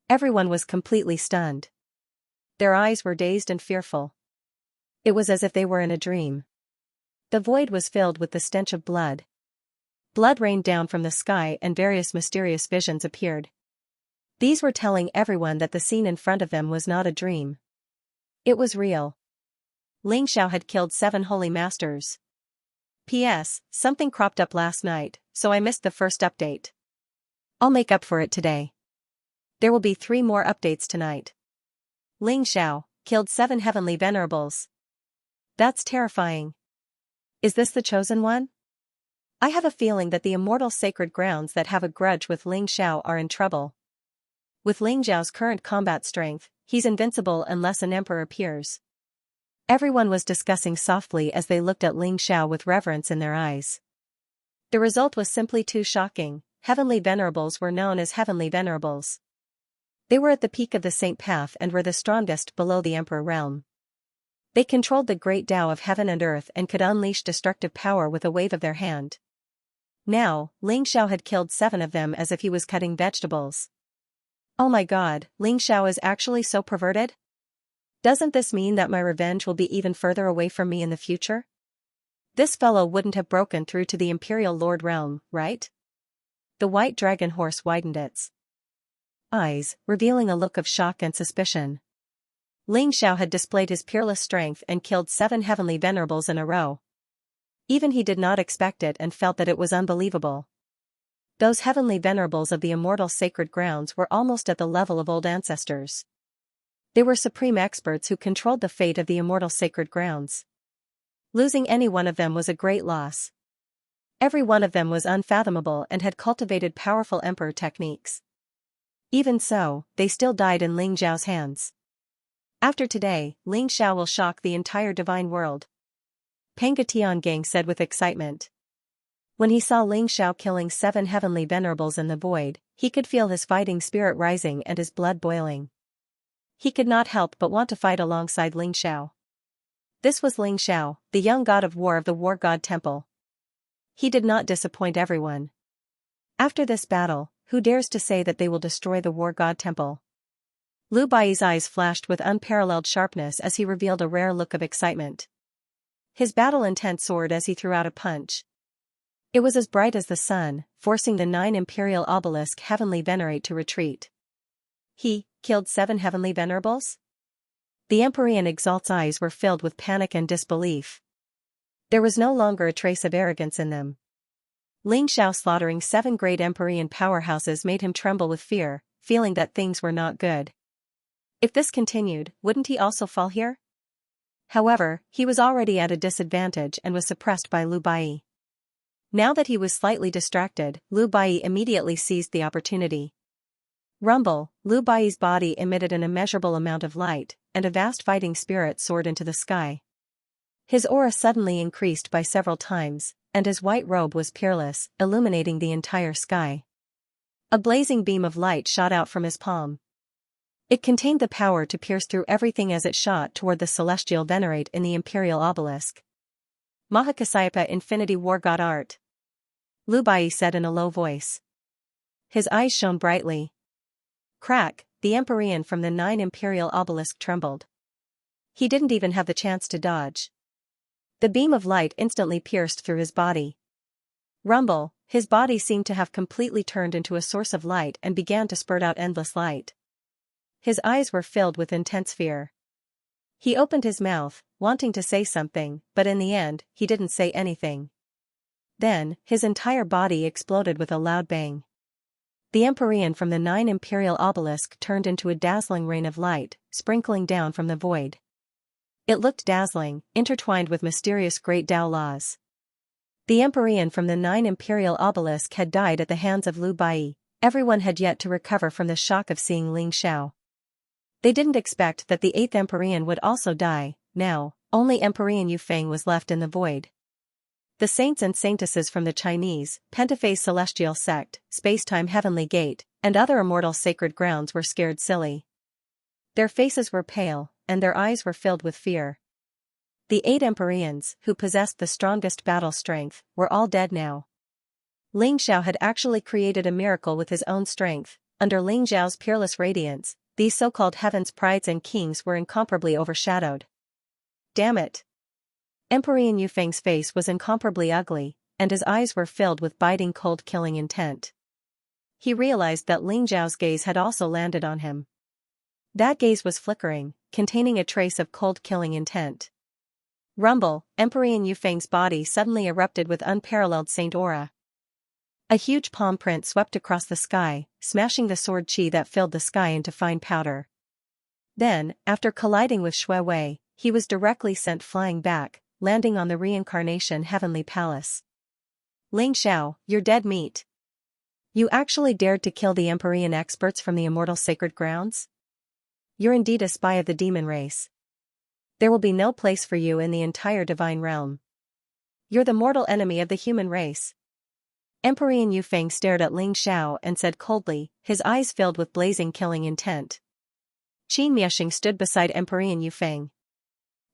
Everyone was completely stunned. Their eyes were dazed and fearful. It was as if they were in a dream. The void was filled with the stench of blood. Blood rained down from the sky and various mysterious visions appeared. These were telling everyone that the scene in front of them was not a dream. It was real. Ling Xiao had killed 7 holy masters. P.S. Something cropped up last night, so I missed the first update. I'll make up for it today. There will be 3 more updates tonight. Ling Xiao killed 7 heavenly venerables. That's terrifying. Is this the chosen one? I have a feeling that the immortal sacred grounds that have a grudge with Ling Xiao are in trouble. With Ling Xiao's current combat strength, he's invincible unless an emperor appears. Everyone was discussing softly as they looked at Ling Xiao with reverence in their eyes. The result was simply too shocking. Heavenly venerables were known as heavenly venerables. They were at the peak of the saint path and were the strongest below the emperor realm. They controlled the great Tao of heaven and earth and could unleash destructive power with a wave of their hand. Now, Ling Xiao had killed 7 of them as if he was cutting vegetables. Oh my god, Ling Xiao is actually so perverted? Doesn't this mean that my revenge will be even further away from me in the future? This fellow wouldn't have broken through to the Imperial Lord realm, right? The white dragon horse widened its eyes, revealing a look of shock and suspicion. Ling Xiao had displayed his peerless strength and killed 7 heavenly venerables in a row. Even he did not expect it and felt that it was unbelievable. Those heavenly venerables of the immortal sacred grounds were almost at the level of old ancestors. They were supreme experts who controlled the fate of the immortal sacred grounds. Losing any one of them was a great loss. Every one of them was unfathomable and had cultivated powerful emperor techniques. Even so, they still died in Ling Xiao's hands. After today, Ling Xiao will shock the entire divine world, Panga Tiangang said with excitement. When he saw Ling Xiao killing 7 heavenly venerables in the void, he could feel his fighting spirit rising and his blood boiling. He could not help but want to fight alongside Ling Xiao. This was Ling Xiao, the young god of war of the War God Temple. He did not disappoint everyone. After this battle, who dares to say that they will destroy the War God Temple? Lu Bai's eyes flashed with unparalleled sharpness as he revealed a rare look of excitement. His battle intent soared as he threw out a punch. It was as bright as the sun, forcing the 9 imperial obelisk heavenly venerate to retreat. He killed 7 heavenly venerables? The Empyrean exalt's eyes were filled with panic and disbelief. There was no longer a trace of arrogance in them. Ling Xiao slaughtering 7 great Empyrean powerhouses made him tremble with fear, feeling that things were not good. If this continued, wouldn't he also fall here? However, he was already at a disadvantage and was suppressed by Lu Bai. Now that he was slightly distracted, Lu Bai immediately seized the opportunity. Rumble, Lu Bai's body emitted an immeasurable amount of light, and a vast fighting spirit soared into the sky. His aura suddenly increased by several times, and his white robe was peerless, illuminating the entire sky. A blazing beam of light shot out from his palm. It contained the power to pierce through everything as it shot toward the celestial venerate in the imperial obelisk. Mahakasayapa Infinity War God Art. Lu Bai said in a low voice. His eyes shone brightly. Crack, the Empyrean from the 9 imperial obelisk trembled. He didn't even have the chance to dodge. The beam of light instantly pierced through his body. Rumble, his body seemed to have completely turned into a source of light and began to spurt out endless light. His eyes were filled with intense fear. He opened his mouth, wanting to say something, but in the end, he didn't say anything. Then, his entire body exploded with a loud bang. The Empyrean from the 9 imperial obelisk turned into a dazzling rain of light, sprinkling down from the void. It looked dazzling, intertwined with mysterious great Tao laws. The Empyrean from the 9 imperial obelisk had died at the hands of Lu Bai. Everyone had yet to recover from the shock of seeing Ling Xiao. They didn't expect that the 8th Empyrean would also die. Now, only Empyrean Yufeng was left in the void. The saints and saintesses from the Chinese, Pentaphase Celestial Sect, Spacetime Heavenly Gate, and other immortal sacred grounds were scared silly. Their faces were pale, and their eyes were filled with fear. The 8 Empyreans, who possessed the strongest battle strength, were all dead now. Ling Xiao had actually created a miracle with his own strength. Under Ling Xiao's peerless radiance, these so-called heaven's prides and kings were incomparably overshadowed. Damn it! Empyrean Yufeng's face was incomparably ugly, and his eyes were filled with biting cold-killing intent. He realized that Ling Xiao's gaze had also landed on him. That gaze was flickering, containing a trace of cold-killing intent. Rumble, Empyrean Yufeng's body suddenly erupted with unparalleled saint aura. A huge palm print swept across the sky, smashing the sword qi that filled the sky into fine powder. Then, after colliding with Shui Wei, he was directly sent flying back, landing on the reincarnation heavenly palace. Ling Xiao, you're dead meat. You actually dared to kill the Empyrean experts from the immortal sacred grounds? You're indeed a spy of the demon race. There will be no place for you in the entire divine realm. You're the mortal enemy of the human race. Empyrean Yufeng stared at Ling Xiao and said coldly, his eyes filled with blazing killing intent. Qin Miexing stood beside Empyrean Yufeng.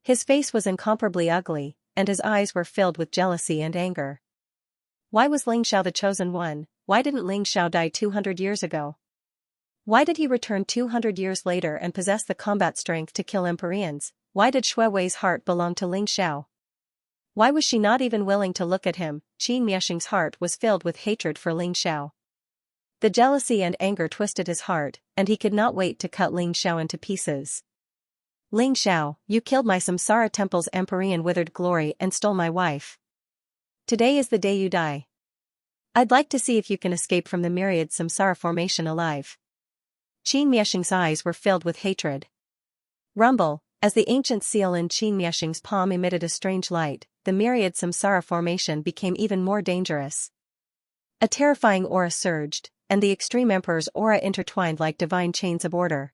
His face was incomparably ugly, and his eyes were filled with jealousy and anger. Why was Ling Xiao the chosen one? Why didn't Ling Xiao die 200 years ago? Why did he return 200 years later and possess the combat strength to kill Empyreans? Why did Shui Wei's heart belong to Ling Xiao? Why was she not even willing to look at him? Qin Miexing's heart was filled with hatred for Ling Xiao. The jealousy and anger twisted his heart, and he could not wait to cut Ling Xiao into pieces. Ling Xiao, you killed my Samsara temple's Empyrean withered glory and stole my wife. Today is the day you die. I'd like to see if you can escape from the Myriad Samsara formation alive. Qin Miexing's eyes were filled with hatred. Rumble, as the ancient seal in Qin Miexing's palm emitted a strange light, the Myriad Samsara formation became even more dangerous. A terrifying aura surged, and the Extreme Emperor's aura intertwined like divine chains of order.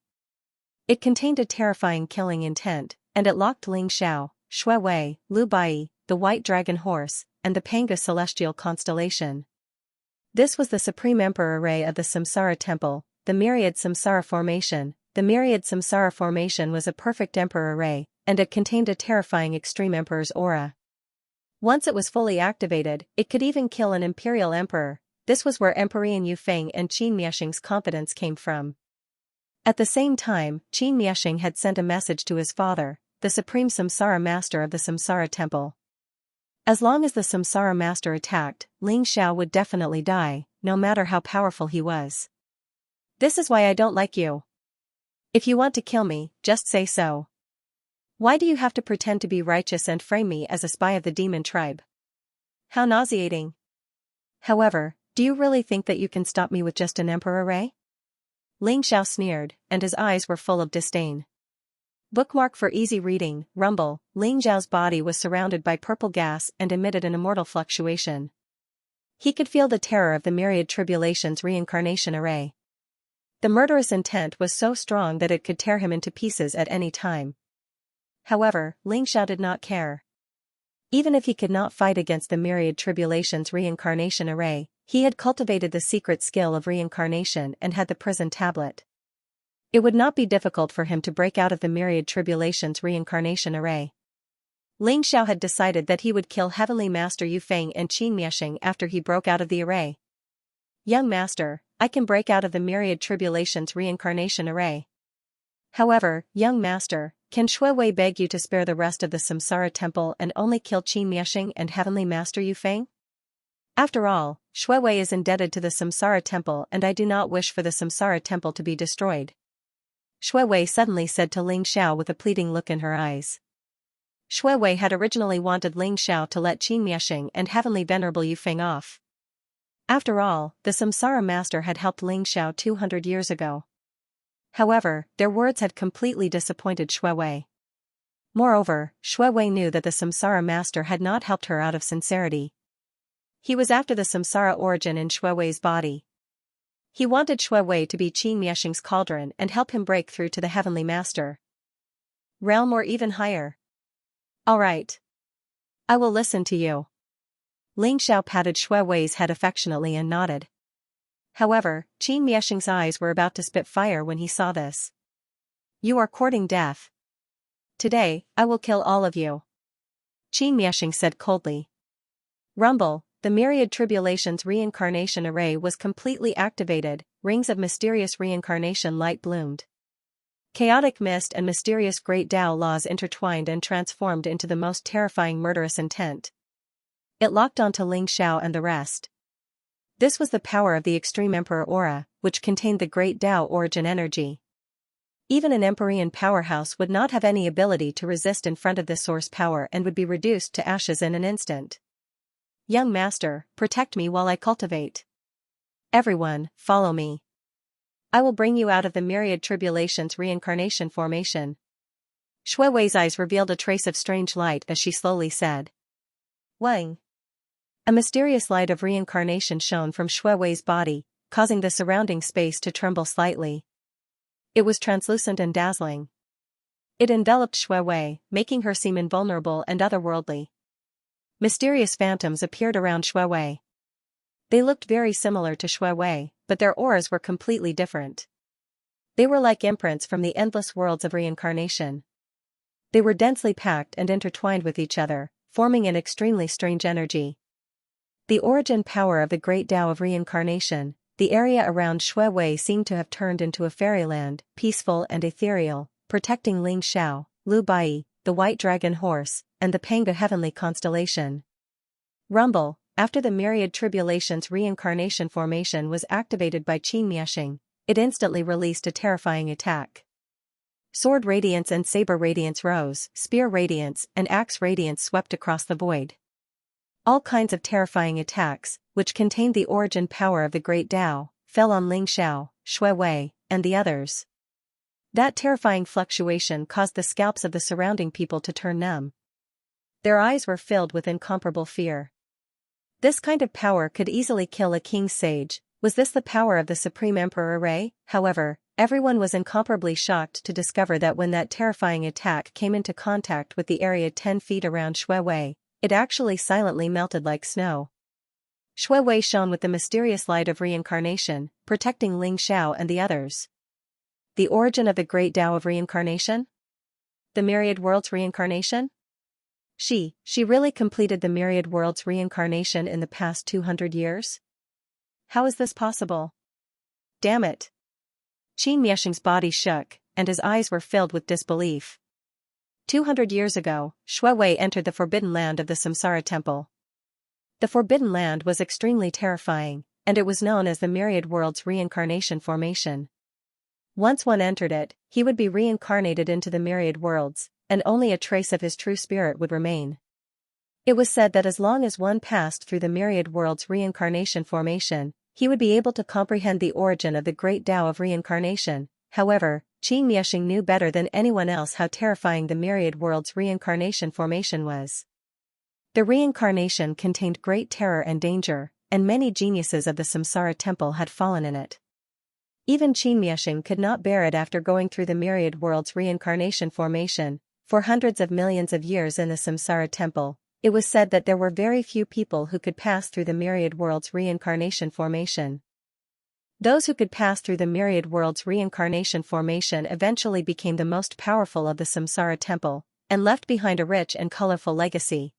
It contained a terrifying killing intent, and it locked Ling Xiao, Shui Wei, Lu Bai, the White Dragon Horse, and the Panga celestial constellation. This was the Supreme Emperor array of the Samsara Temple, the Myriad Samsara formation. The Myriad Samsara formation was a perfect Emperor array, and it contained a terrifying Extreme Emperor's aura. Once it was fully activated, it could even kill an Imperial Emperor. This was where Emperor Yu Feng and Qin Miexing's confidence came from. At the same time, Qin Miexing had sent a message to his father, the Supreme Samsara Master of the Samsara Temple. As long as the Samsara Master attacked, Ling Xiao would definitely die, no matter how powerful he was. This is why I don't like you. If you want to kill me, just say so. Why do you have to pretend to be righteous and frame me as a spy of the demon tribe? How nauseating. However, do you really think that you can stop me with just an Emperor array? Ling Xiao sneered, and his eyes were full of disdain. Bookmark for easy reading, Rumble. Ling Xiao's body was surrounded by purple gas and emitted an immortal fluctuation. He could feel the terror of the Myriad Tribulation's reincarnation array. The murderous intent was so strong that it could tear him into pieces at any time. However, Ling Xiao did not care. Even if he could not fight against the Myriad Tribulation's reincarnation array, he had cultivated the secret skill of reincarnation and had the prison tablet. It would not be difficult for him to break out of the Myriad Tribulation's reincarnation array. Ling Xiao had decided that he would kill Heavenly Master Yu Feng and Qin Miexing after he broke out of the array. Young Master, I can break out of the Myriad Tribulation's reincarnation array. However, young Master, can Shui Wei beg you to spare the rest of the Samsara Temple and only kill Qin Miexing and Heavenly Master Yu Feng? After all, Shui Wei is indebted to the Samsara Temple and I do not wish for the Samsara Temple to be destroyed. Shui Wei suddenly said to Ling Xiao with a pleading look in her eyes. Shui Wei had originally wanted Ling Xiao to let Qin Miexing and Heavenly Venerable Yu Feng off. After all, the Samsara Master had helped Ling Xiao 200 years ago. However, their words had completely disappointed Shui Wei. Moreover, Shui Wei knew that the Samsara Master had not helped her out of sincerity. He was after the Samsara origin in Shui Wei's body. He wanted Shui Wei to be Qin Miexing's cauldron and help him break through to the Heavenly Master realm or even higher. All right. I will listen to you. Ling Xiao patted Shui Wei's head affectionately and nodded. However, Qin Miexing's eyes were about to spit fire when he saw this. You are courting death. Today, I will kill all of you. Qin Miexing said coldly. Rumble, the Myriad Tribulation's reincarnation array was completely activated, rings of mysterious reincarnation light bloomed. Chaotic mist and mysterious great Tao laws intertwined and transformed into the most terrifying murderous intent. It locked onto Ling Xiao and the rest. This was the power of the Extreme Emperor aura, which contained the great Tao origin energy. Even an Emperorian powerhouse would not have any ability to resist in front of this source power and would be reduced to ashes in an instant. Young Master, protect me while I cultivate. Everyone, follow me. I will bring you out of the Myriad Tribulation's reincarnation formation. Shui Wei's eyes revealed a trace of strange light as she slowly said. Wang. A mysterious light of reincarnation shone from Shui Wei's body, causing the surrounding space to tremble slightly. It was translucent and dazzling. It enveloped Shui Wei, making her seem invulnerable and otherworldly. Mysterious phantoms appeared around Shui Wei. They looked very similar to Shui Wei, but their auras were completely different. They were like imprints from the endless worlds of reincarnation. They were densely packed and intertwined with each other, forming an extremely strange energy. The origin power of the great Tao of reincarnation, the area around Shui Wei seemed to have turned into a fairyland, peaceful and ethereal, protecting Ling Xiao, Lu Bai, the White Dragon Horse, and the Panga Heavenly Constellation. Rumble, after the Myriad Tribulation's reincarnation formation was activated by Qin Miexing, it instantly released a terrifying attack. Sword radiance and saber radiance rose, spear radiance and axe radiance swept across the void. All kinds of terrifying attacks, which contained the origin power of the great Tao, fell on Ling Xiao, Shui Wei, and the others. That terrifying fluctuation caused the scalps of the surrounding people to turn numb. Their eyes were filled with incomparable fear. This kind of power could easily kill a king's sage. Was this the power of the Supreme Emperor Ray? However, everyone was incomparably shocked to discover that when that terrifying attack came into contact with the area 10 feet around Shui Wei, it actually silently melted like snow. Shui Wei shone with the mysterious light of reincarnation, protecting Ling Xiao and the others. The origin of the great Tao of reincarnation? The myriad world's reincarnation? She really completed the myriad world's reincarnation in the past 200 years? How is this possible? Damn it! Qin Miexing's body shook, and his eyes were filled with disbelief. 200 years ago, Shui Wei entered the Forbidden Land of the Samsara Temple. The Forbidden Land was extremely terrifying, and it was known as the myriad world's reincarnation formation. Once one entered it, he would be reincarnated into the myriad worlds, and only a trace of his true spirit would remain. It was said that as long as one passed through the myriad world's reincarnation formation, he would be able to comprehend the origin of the great Tao of reincarnation. However, Qin Miexing knew better than anyone else how terrifying the myriad world's reincarnation formation was. The reincarnation contained great terror and danger, and many geniuses of the Samsara Temple had fallen in it. Even Qin Miexing could not bear it after going through the myriad world's reincarnation formation. For hundreds of millions of years in the Samsara Temple, it was said that there were very few people who could pass through the myriad world's reincarnation formation. Those who could pass through the myriad world's reincarnation formation eventually became the most powerful of the Samsara Temple, and left behind a rich and colorful legacy.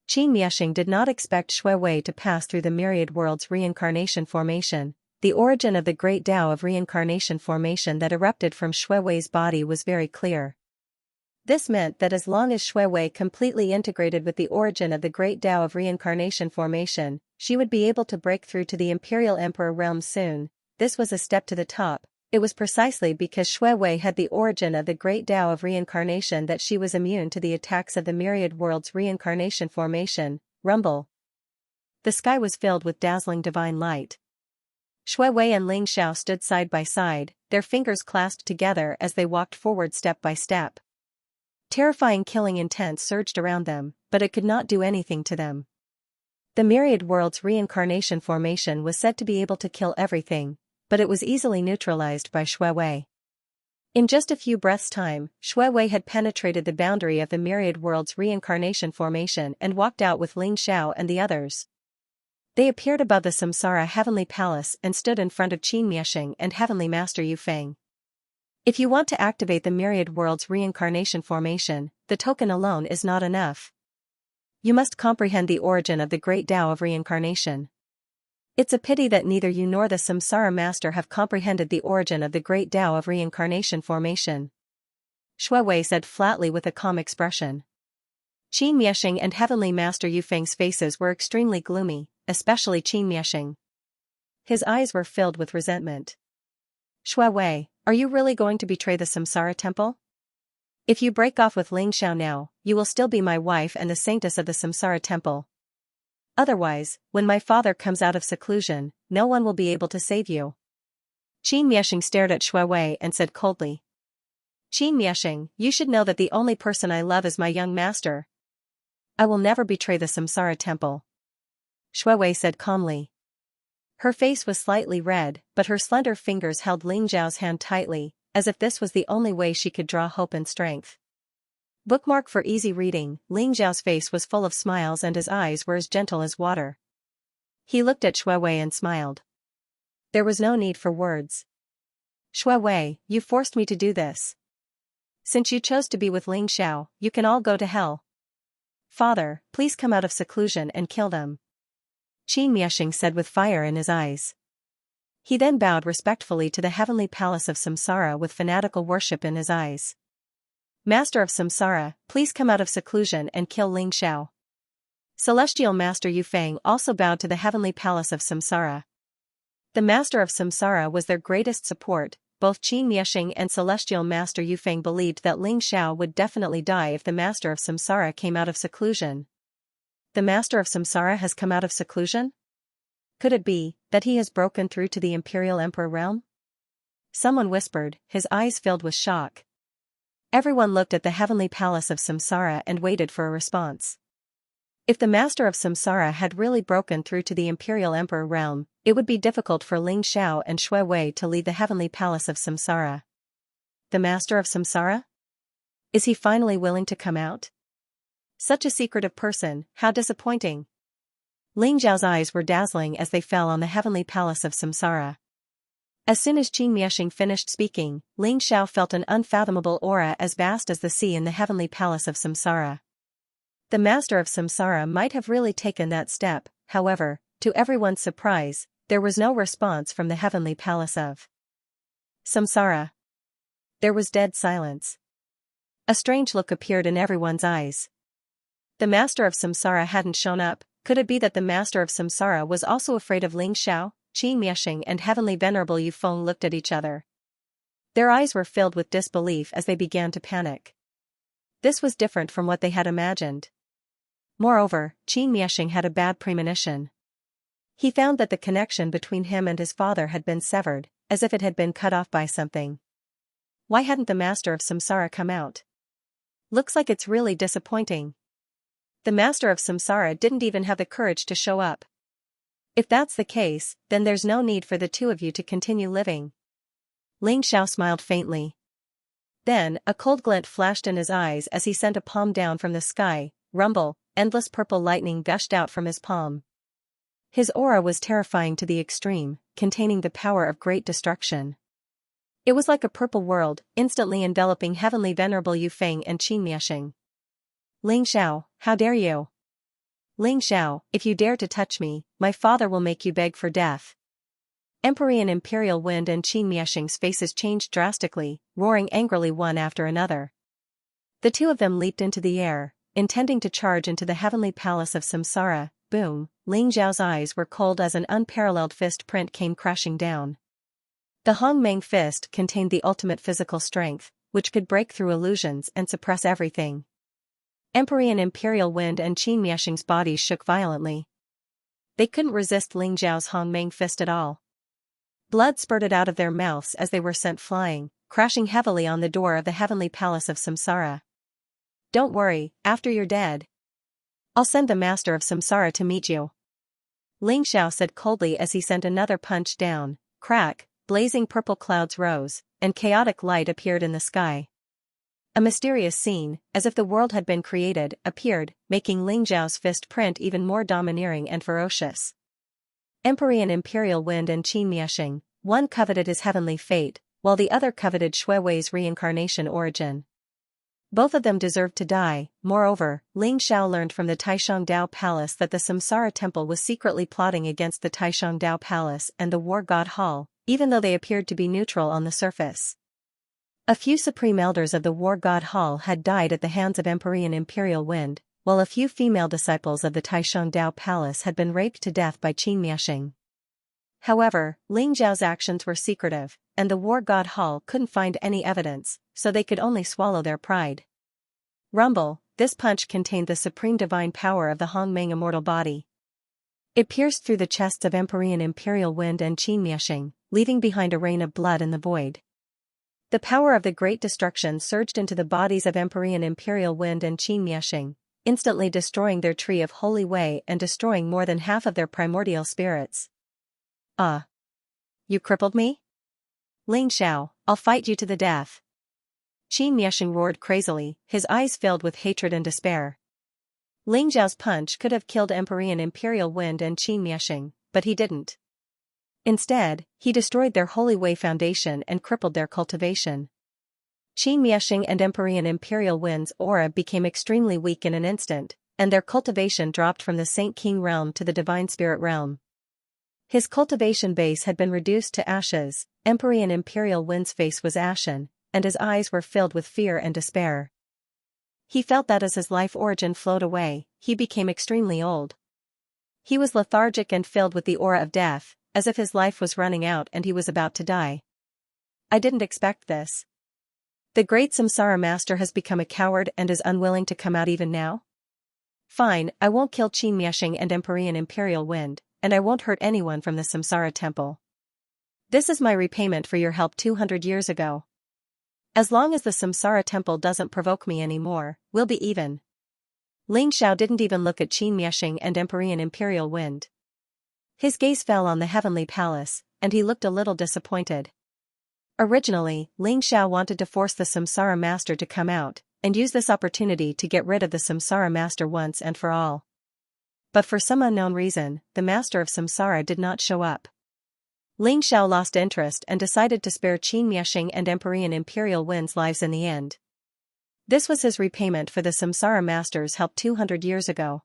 Qin Miexing did not expect Shui Wei to pass through the myriad world's reincarnation formation. The origin of the great Tao of reincarnation formation that erupted from Shui Wei's body was very clear. This meant that as long as Shui Wei completely integrated with the origin of the great Tao of reincarnation formation, she would be able to break through to the Imperial Emperor realm soon. This was a step to the top. It was precisely because Shui Wei had the origin of the great Tao of reincarnation that she was immune to the attacks of the myriad world's reincarnation formation. Rumble. The sky was filled with dazzling divine light. Shui Wei and Ling Xiao stood side by side, their fingers clasped together as they walked forward step by step. Terrifying killing intent surged around them, but it could not do anything to them. The myriad world's reincarnation formation was said to be able to kill everything, but it was easily neutralized by Shui Wei. In just a few breaths' time, Shui Wei had penetrated the boundary of the myriad world's reincarnation formation and walked out with Ling Xiao and the others. They appeared above the Samsara Heavenly Palace and stood in front of Qin Miexing and Heavenly Master Yu Feng. If you want to activate the myriad world's reincarnation formation, the token alone is not enough. You must comprehend the origin of the great Tao of reincarnation. It's a pity that neither you nor the Samsara Master have comprehended the origin of the great Tao of reincarnation formation. Shui Wei said flatly with a calm expression. Qin Miexing and Heavenly Master Yu Feng's faces were extremely gloomy, especially Qin Miexing. His eyes were filled with resentment. Shui Wei, are you really going to betray the Samsara Temple? If you break off with Ling Xiao now, you will still be my wife and the saintess of the Samsara Temple. Otherwise, when my father comes out of seclusion, no one will be able to save you. Qin Miexing stared at Shui Wei and said coldly. Qin Miexing, you should know that the only person I love is my young master. I will never betray the Samsara Temple. Shui Wei said calmly. Her face was slightly red, but her slender fingers held Ling Xiao's hand tightly, as if this was the only way she could draw hope and strength. Bookmark for easy reading. Ling Xiao's face was full of smiles and his eyes were as gentle as water. He looked at Shui Wei and smiled. There was no need for words. Shui Wei, you forced me to do this. Since you chose to be with Ling Xiao, you can all go to hell. Father, please come out of seclusion and kill them. Qin Miexing said with fire in his eyes. He then bowed respectfully to the heavenly palace of Samsara with fanatical worship in his eyes. Master of Samsara, please come out of seclusion and kill Ling Xiao. Celestial Master Yu Feng also bowed to the heavenly palace of Samsara. The Master of Samsara was their greatest support. Both Qin Miexing and Celestial Master Yu Feng believed that Ling Xiao would definitely die if the Master of Samsara came out of seclusion. The Master of Samsara has come out of seclusion? Could it be that he has broken through to the Imperial Emperor realm? Someone whispered, his eyes filled with shock. Everyone looked at the heavenly palace of Samsara and waited for a response. If the master of Samsara had really broken through to the imperial emperor realm, it would be difficult for Ling Xiao and Shui Wei to lead the heavenly palace of Samsara. The master of Samsara? Is he finally willing to come out? Such a secretive person, how disappointing. Ling Xiao's eyes were dazzling as they fell on the heavenly palace of Samsara. As soon as Qin Miexing finished speaking, Ling Xiao felt an unfathomable aura as vast as the sea in the heavenly palace of Samsara. The master of Samsara might have really taken that step, however, to everyone's surprise, there was no response from the heavenly palace of Samsara. There was dead silence. A strange look appeared in everyone's eyes. The master of Samsara hadn't shown up. Could it be that the master of Samsara was also afraid of Ling Xiao? Qin Miexing and Heavenly Venerable Yufeng looked at each other. Their eyes were filled with disbelief as they began to panic. This was different from what they had imagined. Moreover, Qin Miexing had a bad premonition. He found that the connection between him and his father had been severed, as if it had been cut off by something. Why hadn't the master of Samsara come out? Looks like it's really disappointing. The master of Samsara didn't even have the courage to show up. If that's the case, then there's no need for the two of you to continue living. Ling Xiao smiled faintly. Then, a cold glint flashed in his eyes as he sent a palm down from the sky. Rumble, endless purple lightning gushed out from his palm. His aura was terrifying to the extreme, containing the power of great destruction. It was like a purple world, instantly enveloping Heavenly Venerable Yufeng and Qin Miexing. Ling Xiao, how dare you? Ling Xiao, if you dare to touch me, my father will make you beg for death. Empyrean Imperial Wind and Qin Miexing's faces changed drastically, roaring angrily one after another. The two of them leaped into the air, intending to charge into the heavenly palace of Samsara. Boom, Ling Xiao's eyes were cold as an unparalleled fist print came crashing down. The Hong Meng fist contained the ultimate physical strength, which could break through illusions and suppress everything. Empyrean Imperial Wind and Qin Miexing's bodies shook violently. They couldn't resist Ling Xiao's Hong Meng fist at all. Blood spurted out of their mouths as they were sent flying, crashing heavily on the door of the heavenly palace of Samsara. Don't worry, after you're dead, I'll send the master of Samsara to meet you. Ling Xiao said coldly as he sent another punch down. Crack, blazing purple clouds rose, and chaotic light appeared in the sky. A mysterious scene, as if the world had been created, appeared, making Ling Xiao's fist print even more domineering and ferocious. Empyrean Imperial Wind and Qin Miexing, one coveted his heavenly fate, while the other coveted Shui Wei's reincarnation origin. Both of them deserved to die. Moreover, Ling Xiao learned from the Taishangdao Palace that the Samsara Temple was secretly plotting against the Taishangdao Palace and the War God Hall, even though they appeared to be neutral on the surface. A few supreme elders of the War God Hall had died at the hands of Empyrean Imperial Wind, while a few female disciples of the Taishangdao Palace had been raped to death by Qin Miexing. However, Ling Xiao's actions were secretive, and the War God Hall couldn't find any evidence, so they could only swallow their pride. Rumble, this punch contained the supreme divine power of the Hong Meng immortal body. It pierced through the chests of Empyrean Imperial Wind and Qin Miexing, leaving behind a rain of blood in the void. The power of the Great Destruction surged into the bodies of Empyrean Imperial Wind and Qin Miexing, instantly destroying their tree of Holy Way and destroying more than half of their primordial spirits. You crippled me? Ling Xiao, I'll fight you to the death. Qin Miexing roared crazily, his eyes filled with hatred and despair. Ling Xiao's punch could have killed Empyrean Imperial Wind and Qin Miexing, but he didn't. Instead, he destroyed their Holy Way foundation and crippled their cultivation. Qin Miexing and Empyrean Imperial Wind's aura became extremely weak in an instant, and their cultivation dropped from the Saint King realm to the Divine Spirit realm. His cultivation base had been reduced to ashes. Empyrean Imperial Wind's face was ashen, and his eyes were filled with fear and despair. He felt that as his life origin flowed away, he became extremely old. He was lethargic and filled with the aura of death, as if his life was running out and he was about to die. I didn't expect this. The great Samsara Master has become a coward and is unwilling to come out even now? Fine, I won't kill Qin Miexing and Empyrean Imperial Wind, and I won't hurt anyone from the Samsara Temple. This is my repayment for your help 200 years ago. As long as the Samsara temple doesn't provoke me anymore, we'll be even. Ling Xiao didn't even look at Qin Miexing and Empyrean Imperial Wind. His gaze fell on the heavenly palace, and he looked a little disappointed. Originally, Ling Xiao wanted to force the Samsara Master to come out, and use this opportunity to get rid of the Samsara Master once and for all. But for some unknown reason, the Master of Samsara did not show up. Ling Xiao lost interest and decided to spare Qin Miexing and Empyrean Imperial Wind's lives in the end. This was his repayment for the Samsara Master's help 200 years ago.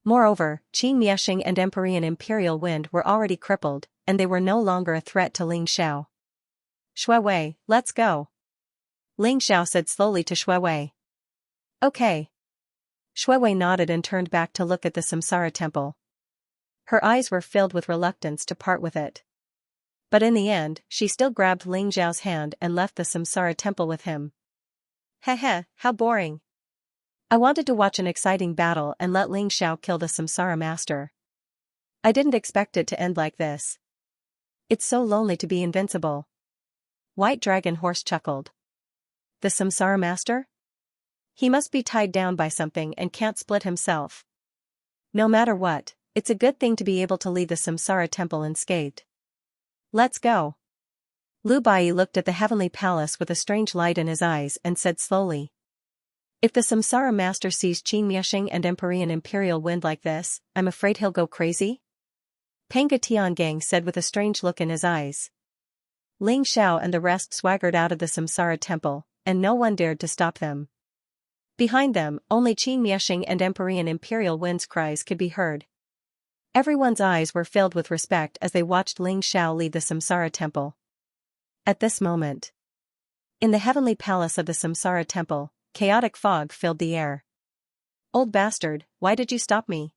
Moreover, Qin Miexing and Empyrean Imperial Wind were already crippled, and they were no longer a threat to Ling Xiao. Shui Wei, let's go. Ling Xiao said slowly to Shui Wei. Okay. Shui Wei nodded and turned back to look at the Samsara temple. Her eyes were filled with reluctance to part with it. But in the end, she still grabbed Ling Xiao's hand and left the Samsara temple with him. Heh, how boring. I wanted to watch an exciting battle and let Ling Xiao kill the Samsara Master. I didn't expect it to end like this. It's so lonely to be invincible. White Dragon Horse chuckled. The Samsara Master? He must be tied down by something and can't split himself. No matter what, it's a good thing to be able to leave the Samsara temple unscathed. Let's go. Lu Bai looked at the heavenly palace with a strange light in his eyes and said slowly. If the Samsara Master sees Qin Miexing and Empyrean Imperial Wind like this, I'm afraid he'll go crazy? Panga Tiangang said with a strange look in his eyes. Ling Xiao and the rest swaggered out of the Samsara temple, and no one dared to stop them. Behind them, only Qin Miexing and Empyrean Imperial Wind's cries could be heard. Everyone's eyes were filled with respect as they watched Ling Xiao leave the Samsara temple. At this moment, in the heavenly palace of the Samsara temple, chaotic fog filled the air. Old bastard, why did you stop me?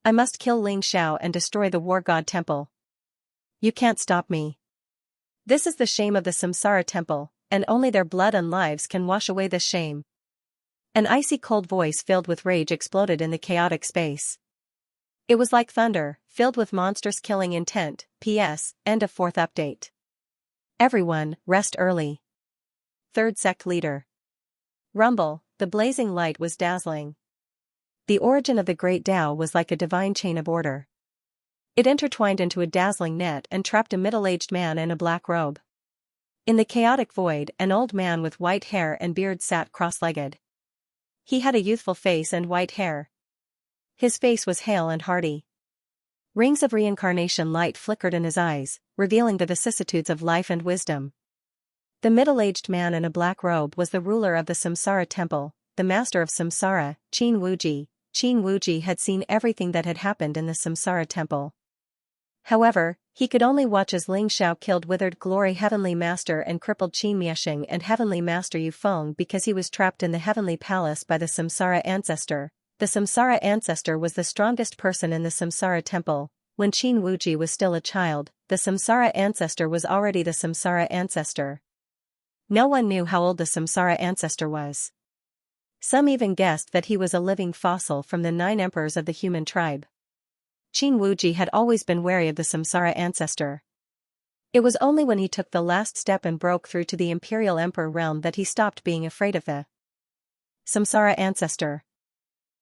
I must kill Ling Xiao and destroy the War God Temple. You can't stop me. This is the shame of the Samsara temple, and only their blood and lives can wash away this shame. An icy cold voice filled with rage exploded in the chaotic space. It was like thunder, filled with monstrous killing intent. P.S. End of 4th update. Everyone, rest early. 3rd sect leader. Rumble, the blazing light was dazzling. The origin of the great Tao was like a divine chain of order. It intertwined into a dazzling net and trapped a middle-aged man in a black robe. In the chaotic void, an old man with white hair and beard sat cross-legged. He had a youthful face and white hair. His face was hale and hearty. Rings of reincarnation light flickered in his eyes, revealing the vicissitudes of life and wisdom. The middle-aged man in a black robe was the ruler of the Samsara temple, the master of Samsara, Qin Wuji. Qin Wuji had seen everything that had happened in the Samsara temple. However, he could only watch as Ling Xiao killed Withered Glory Heavenly Master and crippled Qin Miexing and Heavenly Master Yufeng because he was trapped in the heavenly palace by the Samsara ancestor. The Samsara ancestor was the strongest person in the Samsara temple. When Qin Wuji was still a child, the Samsara ancestor was already the Samsara ancestor. No one knew how old the Samsara ancestor was. Some even guessed that he was a living fossil from the 9 emperors of the human tribe. Qin Wuji had always been wary of the Samsara ancestor. It was only when he took the last step and broke through to the Imperial Emperor realm that he stopped being afraid of the Samsara ancestor.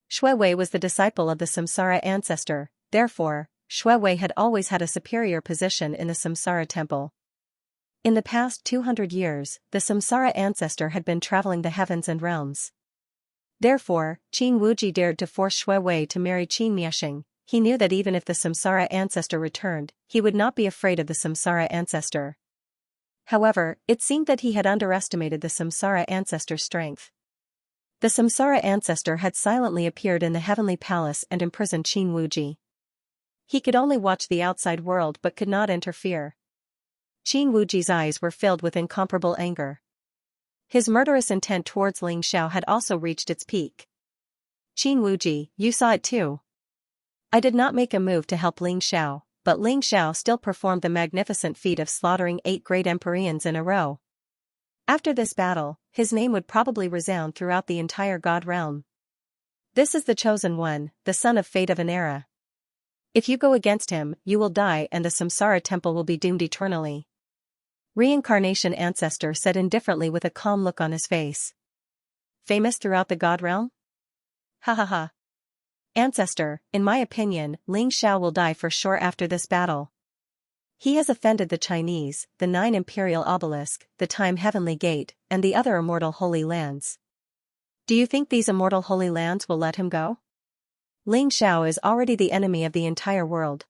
Shui Wei was the disciple of the Samsara ancestor, therefore, Shui Wei had always had a superior position in the Samsara temple. In the past 200 years, the Samsara ancestor had been traveling the heavens and realms. Therefore, Qin Wuji dared to force Shui Wei to marry Qin Miexing. He knew that even if the Samsara ancestor returned, he would not be afraid of the Samsara ancestor. However, it seemed that he had underestimated the Samsara ancestor's strength. The Samsara ancestor had silently appeared in the heavenly palace and imprisoned Qin Wuji. He could only watch the outside world but could not interfere. Qin Wuji's eyes were filled with incomparable anger. His murderous intent towards Ling Xiao had also reached its peak. Qin Wuji, you saw it too. I did not make a move to help Ling Xiao, but Ling Xiao still performed the magnificent feat of slaughtering 8 great Empyreans in a row. After this battle, his name would probably resound throughout the entire God realm. This is the Chosen One, the son of Fate of an era. If you go against him, you will die and the Samsara temple will be doomed eternally. Reincarnation ancestor said indifferently with a calm look on his face. Famous throughout the god realm? Ha ha ha. Ancestor, in my opinion, Ling Xiao will die for sure after this battle. He has offended the Chinese, the 9 imperial obelisk, the Time Heavenly Gate, and the other immortal holy lands. Do you think these immortal holy lands will let him go? Ling Xiao is already the enemy of the entire world.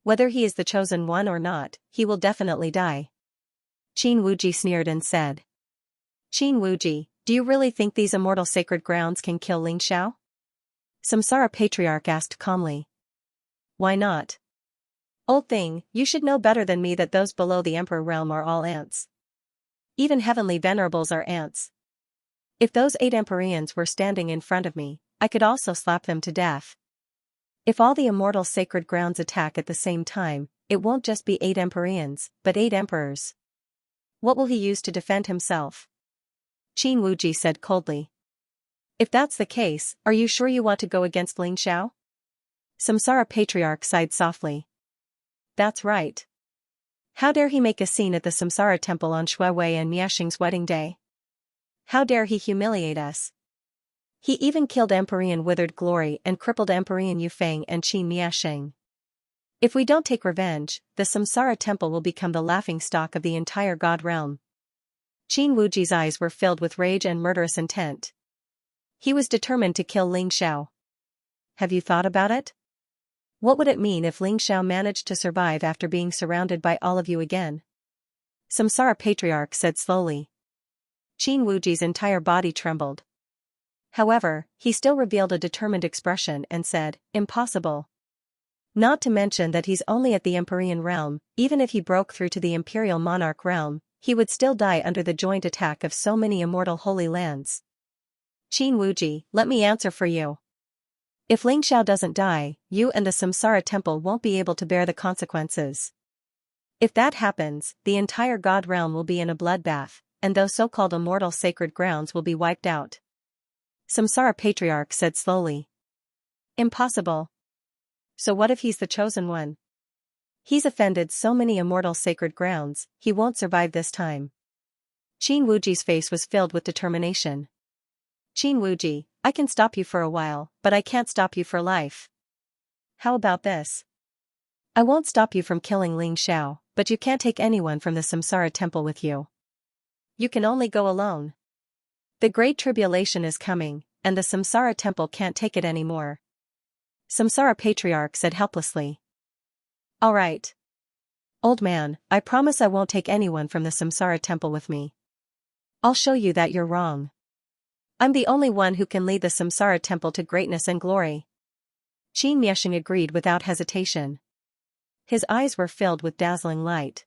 Whether he is the chosen one or not, he will definitely die. Qin Wuji sneered and said. Qin Wuji, do you really think these immortal sacred grounds can kill Ling Xiao? Samsara Patriarch asked calmly. Why not? Old thing, you should know better than me that those below the Emperor realm are all ants. Even heavenly venerables are ants. If those 8 Empyreans were standing in front of me, I could also slap them to death. If all the immortal sacred grounds attack at the same time, it won't just be 8 Empyreans, but 8 emperors. What will he use to defend himself? Qin Wuji said coldly. If that's the case, are you sure you want to go against Ling Xiao? Samsara Patriarch sighed softly. That's right. How dare he make a scene at the Samsara temple on Shuiwei and Miaxing's wedding day? How dare he humiliate us? He even killed Empyrean Withered Glory and crippled Empyrean Yufeng and Qin Miaxing. If we don't take revenge, the Samsara temple will become the laughingstock of the entire god realm. Qin Wuji's eyes were filled with rage and murderous intent. He was determined to kill Ling Xiao. Have you thought about it? What would it mean if Ling Xiao managed to survive after being surrounded by all of you again? Samsara Patriarch said slowly. Qin Wuji's entire body trembled. However, he still revealed a determined expression and said, impossible. Not to mention that he's only at the Empyrean realm, even if he broke through to the Imperial Monarch realm, he would still die under the joint attack of so many immortal holy lands. Qin Wuji, let me answer for you. If Ling Xiao doesn't die, you and the Samsara temple won't be able to bear the consequences. If that happens, the entire god realm will be in a bloodbath, and those so-called immortal sacred grounds will be wiped out. Samsara Patriarch said slowly. Impossible. So what if he's the chosen one? He's offended so many immortal sacred grounds, he won't survive this time. Qin Wuji's face was filled with determination. Qin Wuji, I can stop you for a while, but I can't stop you for life. How about this? I won't stop you from killing Ling Xiao, but you can't take anyone from the Samsara temple with you. You can only go alone. The Great Tribulation is coming, and the Samsara temple can't take it anymore. Samsara Patriarch said helplessly. All right. Old man, I promise I won't take anyone from the Samsara temple with me. I'll show you that you're wrong. I'm the only one who can lead the Samsara temple to greatness and glory. Qin Miaxing agreed without hesitation. His eyes were filled with dazzling light.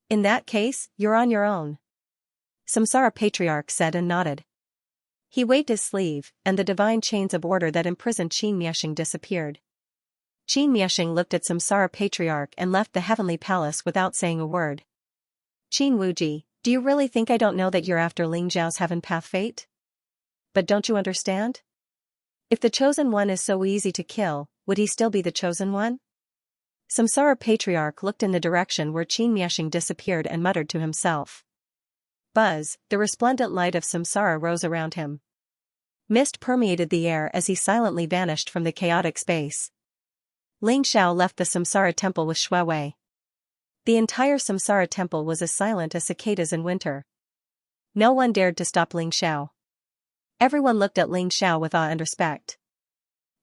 In that case, you're on your own. Samsara Patriarch said and nodded. He waved his sleeve, and the divine chains of order that imprisoned Qin Miaxing disappeared. Qin Miaxing looked at Samsara Patriarch and left the heavenly palace without saying a word. Qin Wuji, do you really think I don't know that you're after Ling Xiao's heaven path fate? But don't you understand? If the chosen one is so easy to kill, would he still be the chosen one? Samsara Patriarch looked in the direction where Qin Miaxing disappeared and muttered to himself. Buzz, the resplendent light of Samsara rose around him. Mist permeated the air as he silently vanished from the chaotic space. Ling Xiao left the Samsara temple with Shuiwei. The entire Samsara temple was as silent as cicadas in winter. No one dared to stop Ling Xiao. Everyone looked at Ling Xiao with awe and respect.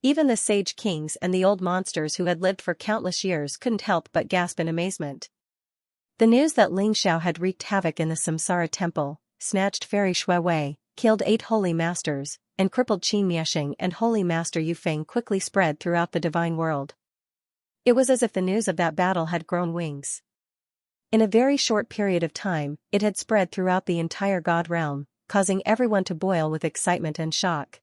Even the sage kings and the old monsters who had lived for countless years couldn't help but gasp in amazement. The news that Ling Xiao had wreaked havoc in the Samsara temple, snatched Fairy Shuiwei, killed 8 holy masters, and crippled Qin Miaxing and Holy Master Yufeng quickly spread throughout the divine world. It was as if the news of that battle had grown wings. In a very short period of time, it had spread throughout the entire god realm, causing everyone to boil with excitement and shock.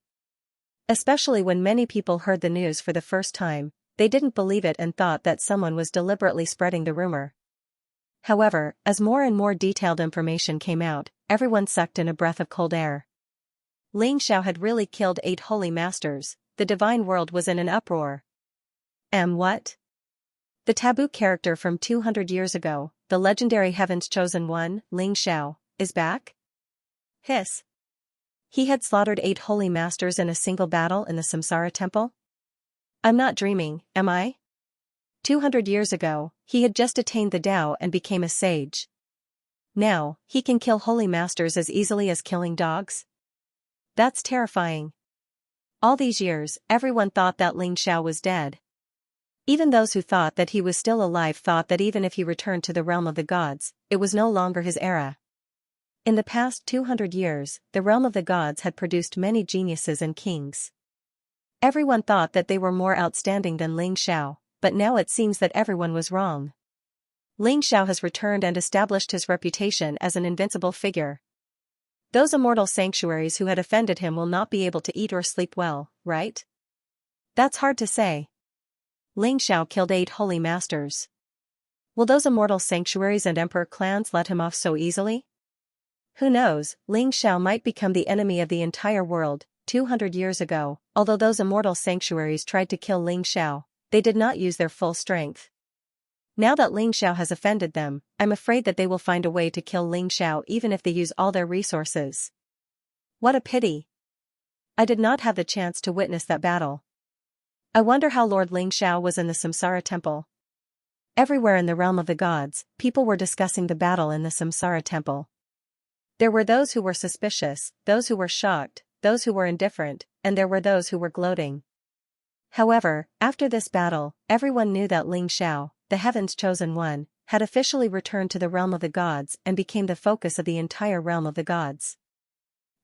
Especially when many people heard the news for the first time, they didn't believe it and thought that someone was deliberately spreading the rumor. However, as more and more detailed information came out, everyone sucked in a breath of cold air. Ling Xiao had really killed 8 holy masters, the divine world was in an uproar. What? The taboo character from 200 years ago, the legendary Heaven's Chosen One, Ling Xiao, is back? Hiss. He had slaughtered 8 holy masters in a single battle in the Samsara temple? I'm not dreaming, am I? 200 years ago, he had just attained the Tao and became a sage. Now, he can kill holy masters as easily as killing dogs? That's terrifying. All these years, everyone thought that Ling Xiao was dead. Even those who thought that he was still alive thought that even if he returned to the realm of the gods, it was no longer his era. In the past 200 years, the realm of the gods had produced many geniuses and kings. Everyone thought that they were more outstanding than Ling Xiao, but now it seems that everyone was wrong. Ling Xiao has returned and established his reputation as an invincible figure. Those immortal sanctuaries who had offended him will not be able to eat or sleep well, right? That's hard to say. Ling Xiao killed 8 holy masters. Will those immortal sanctuaries and emperor clans let him off so easily? Who knows, Ling Xiao might become the enemy of the entire world. 200 years ago, although those immortal sanctuaries tried to kill Ling Xiao, they did not use their full strength. Now that Ling Xiao has offended them, I'm afraid that they will find a way to kill Ling Xiao even if they use all their resources. What a pity. I did not have the chance to witness that battle. I wonder how Lord Ling Xiao was in the Samsara temple. Everywhere in the realm of the gods, people were discussing the battle in the Samsara temple. There were those who were suspicious, those who were shocked, those who were indifferent, and there were those who were gloating. However, after this battle, everyone knew that Ling Xiao, the Heaven's Chosen One, had officially returned to the realm of the gods and became the focus of the entire realm of the gods.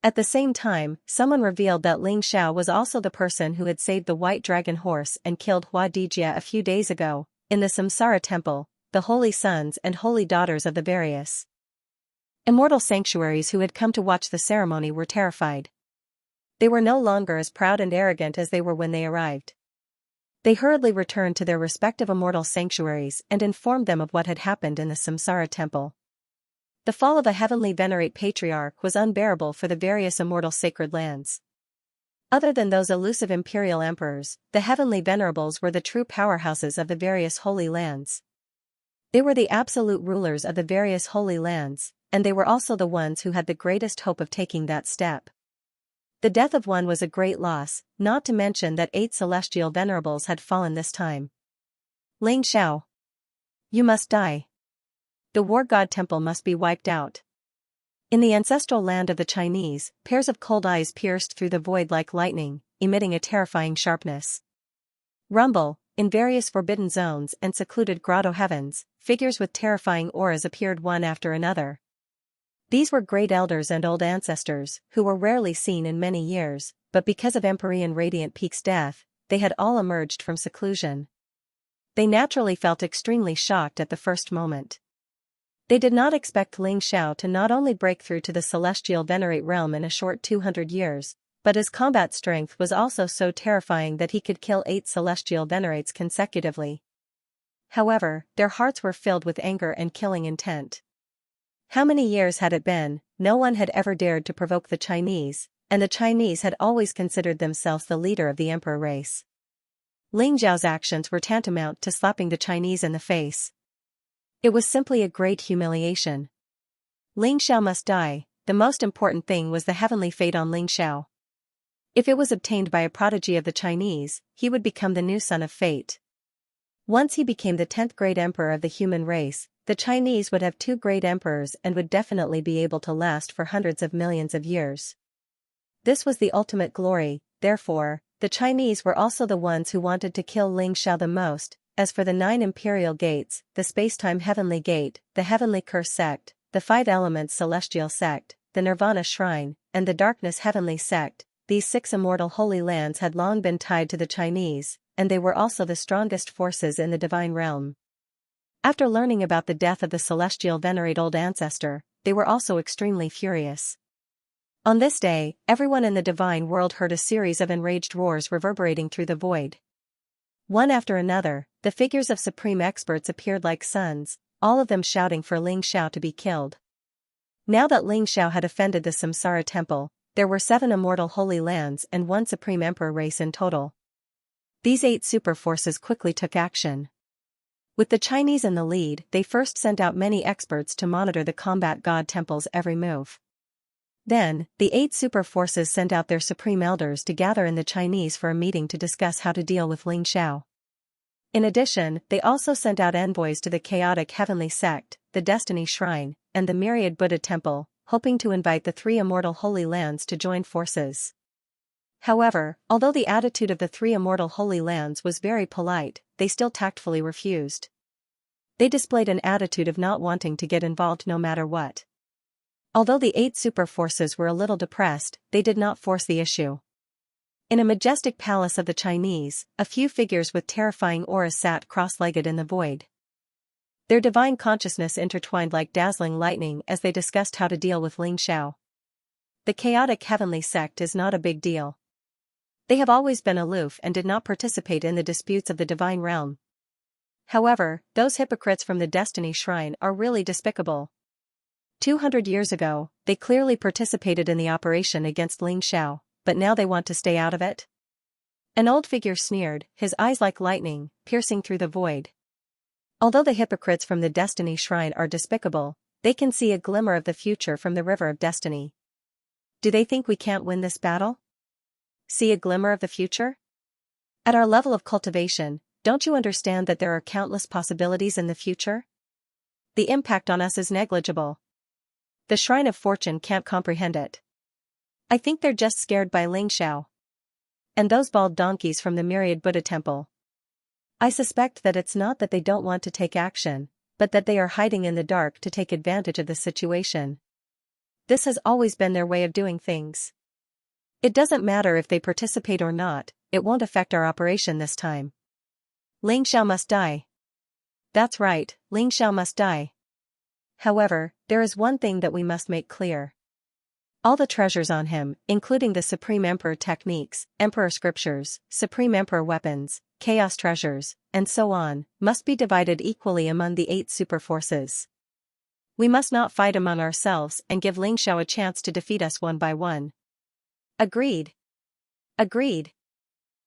At the same time, someone revealed that Ling Xiao was also the person who had saved the white dragon horse and killed Hua Dijia a few days ago, in the Samsara temple, the holy sons and holy daughters of the various immortal sanctuaries who had come to watch the ceremony were terrified. They were no longer as proud and arrogant as they were when they arrived. They hurriedly returned to their respective immortal sanctuaries and informed them of what had happened in the Samsara temple. The fall of a heavenly venerate patriarch was unbearable for the various immortal sacred lands. Other than those elusive imperial emperors, the heavenly venerables were the true powerhouses of the various holy lands. They were the absolute rulers of the various holy lands, and they were also the ones who had the greatest hope of taking that step. The death of one was a great loss, not to mention that 8 celestial venerables had fallen this time. Ling Xiao. You must die. The war god temple must be wiped out. In the ancestral land of the Chinese, pairs of cold eyes pierced through the void like lightning, emitting a terrifying sharpness. Rumble, in various forbidden zones and secluded grotto heavens, figures with terrifying auras appeared one after another. These were great elders and old ancestors, who were rarely seen in many years, but because of Empyrean Radiant Peak's death, they had all emerged from seclusion. They naturally felt extremely shocked at the first moment. They did not expect Ling Xiao to not only break through to the celestial venerate realm in a short 200 years, but his combat strength was also so terrifying that he could kill 8 celestial venerates consecutively. However, their hearts were filled with anger and killing intent. How many years had it been? No one had ever dared to provoke the Chinese, and the Chinese had always considered themselves the leader of the emperor race. Ling Xiao's actions were tantamount to slapping the Chinese in the face. It was simply a great humiliation. Ling Xiao must die. The most important thing was the heavenly fate on Ling Xiao. If it was obtained by a prodigy of the Chinese, he would become the new son of fate. Once he became the 10th great emperor of the human race, the Chinese would have 2 great emperors and would definitely be able to last for hundreds of millions of years. This was the ultimate glory. Therefore, the Chinese were also the ones who wanted to kill Ling Xiao the most. As for the 9 imperial gates, the Spacetime Heavenly Gate, the Heavenly Curse Sect, the 5 Elements Celestial Sect, the Nirvana Shrine, and the Darkness Heavenly Sect, these 6 immortal holy lands had long been tied to the Chinese, and they were also the strongest forces in the divine realm. After learning about the death of the celestial venerate old ancestor, they were also extremely furious. On this day, everyone in the divine world heard a series of enraged roars reverberating through the void. One after another, the figures of supreme experts appeared like suns, all of them shouting for Ling Xiao to be killed. Now that Ling Xiao had offended the Samsara temple, there were 7 immortal holy lands and 1 supreme emperor race in total. These 8 super forces quickly took action. With the Chinese in the lead, they first sent out many experts to monitor the combat god temple's every move. Then, the 8 super forces sent out their supreme elders to gather in the Chinese for a meeting to discuss how to deal with Ling Xiao. In addition, they also sent out envoys to the chaotic heavenly sect, the Destiny Shrine, and the Myriad Buddha Temple, hoping to invite the 3 immortal holy lands to join forces. However, although the attitude of the 3 immortal holy lands was very polite, they still tactfully refused. They displayed an attitude of not wanting to get involved no matter what. Although the 8 super forces were a little depressed, they did not force the issue. In a majestic palace of the Chinese, a few figures with terrifying auras sat cross-legged in the void. Their divine consciousness intertwined like dazzling lightning as they discussed how to deal with Ling Xiao. The chaotic heavenly sect is not a big deal. They have always been aloof and did not participate in the disputes of the divine realm. However, those hypocrites from the Destiny Shrine are really despicable. 200 years ago, they clearly participated in the operation against Ling Xiao, but now they want to stay out of it? An old figure sneered, his eyes like lightning, piercing through the void. Although the hypocrites from the Destiny Shrine are despicable, they can see a glimmer of the future from the River of Destiny. Do they think we can't win this battle? See a glimmer of the future? At our level of cultivation, don't you understand that there are countless possibilities in the future? The impact on us is negligible. The Shrine of Fortune can't comprehend it. I think they're just scared by Ling Xiao. And those bald donkeys from the Myriad Buddha Temple. I suspect that it's not that they don't want to take action, but that they are hiding in the dark to take advantage of the situation. This has always been their way of doing things. It doesn't matter if they participate or not, it won't affect our operation this time. Ling Xiao must die. That's right, Ling Xiao must die. However, there is one thing that we must make clear. All the treasures on him, including the Supreme Emperor techniques, Emperor scriptures, Supreme Emperor weapons, Chaos treasures, and so on, must be divided equally among the 8 super forces. We must not fight among ourselves and give Ling Xiao a chance to defeat us one by one. Agreed. Agreed.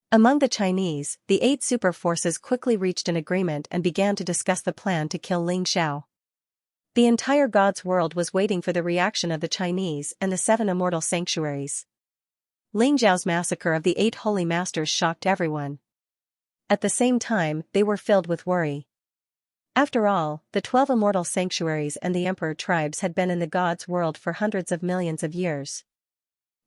Among the Chinese, the 8 super forces quickly reached an agreement and began to discuss the plan to kill Ling Xiao. The entire God's world was waiting for the reaction of the Chinese and the 7 immortal sanctuaries. Ling Xiao's massacre of the 8 holy masters shocked everyone. At the same time, they were filled with worry. After all, the 12 immortal sanctuaries and the emperor tribes had been in the God's world for hundreds of millions of years.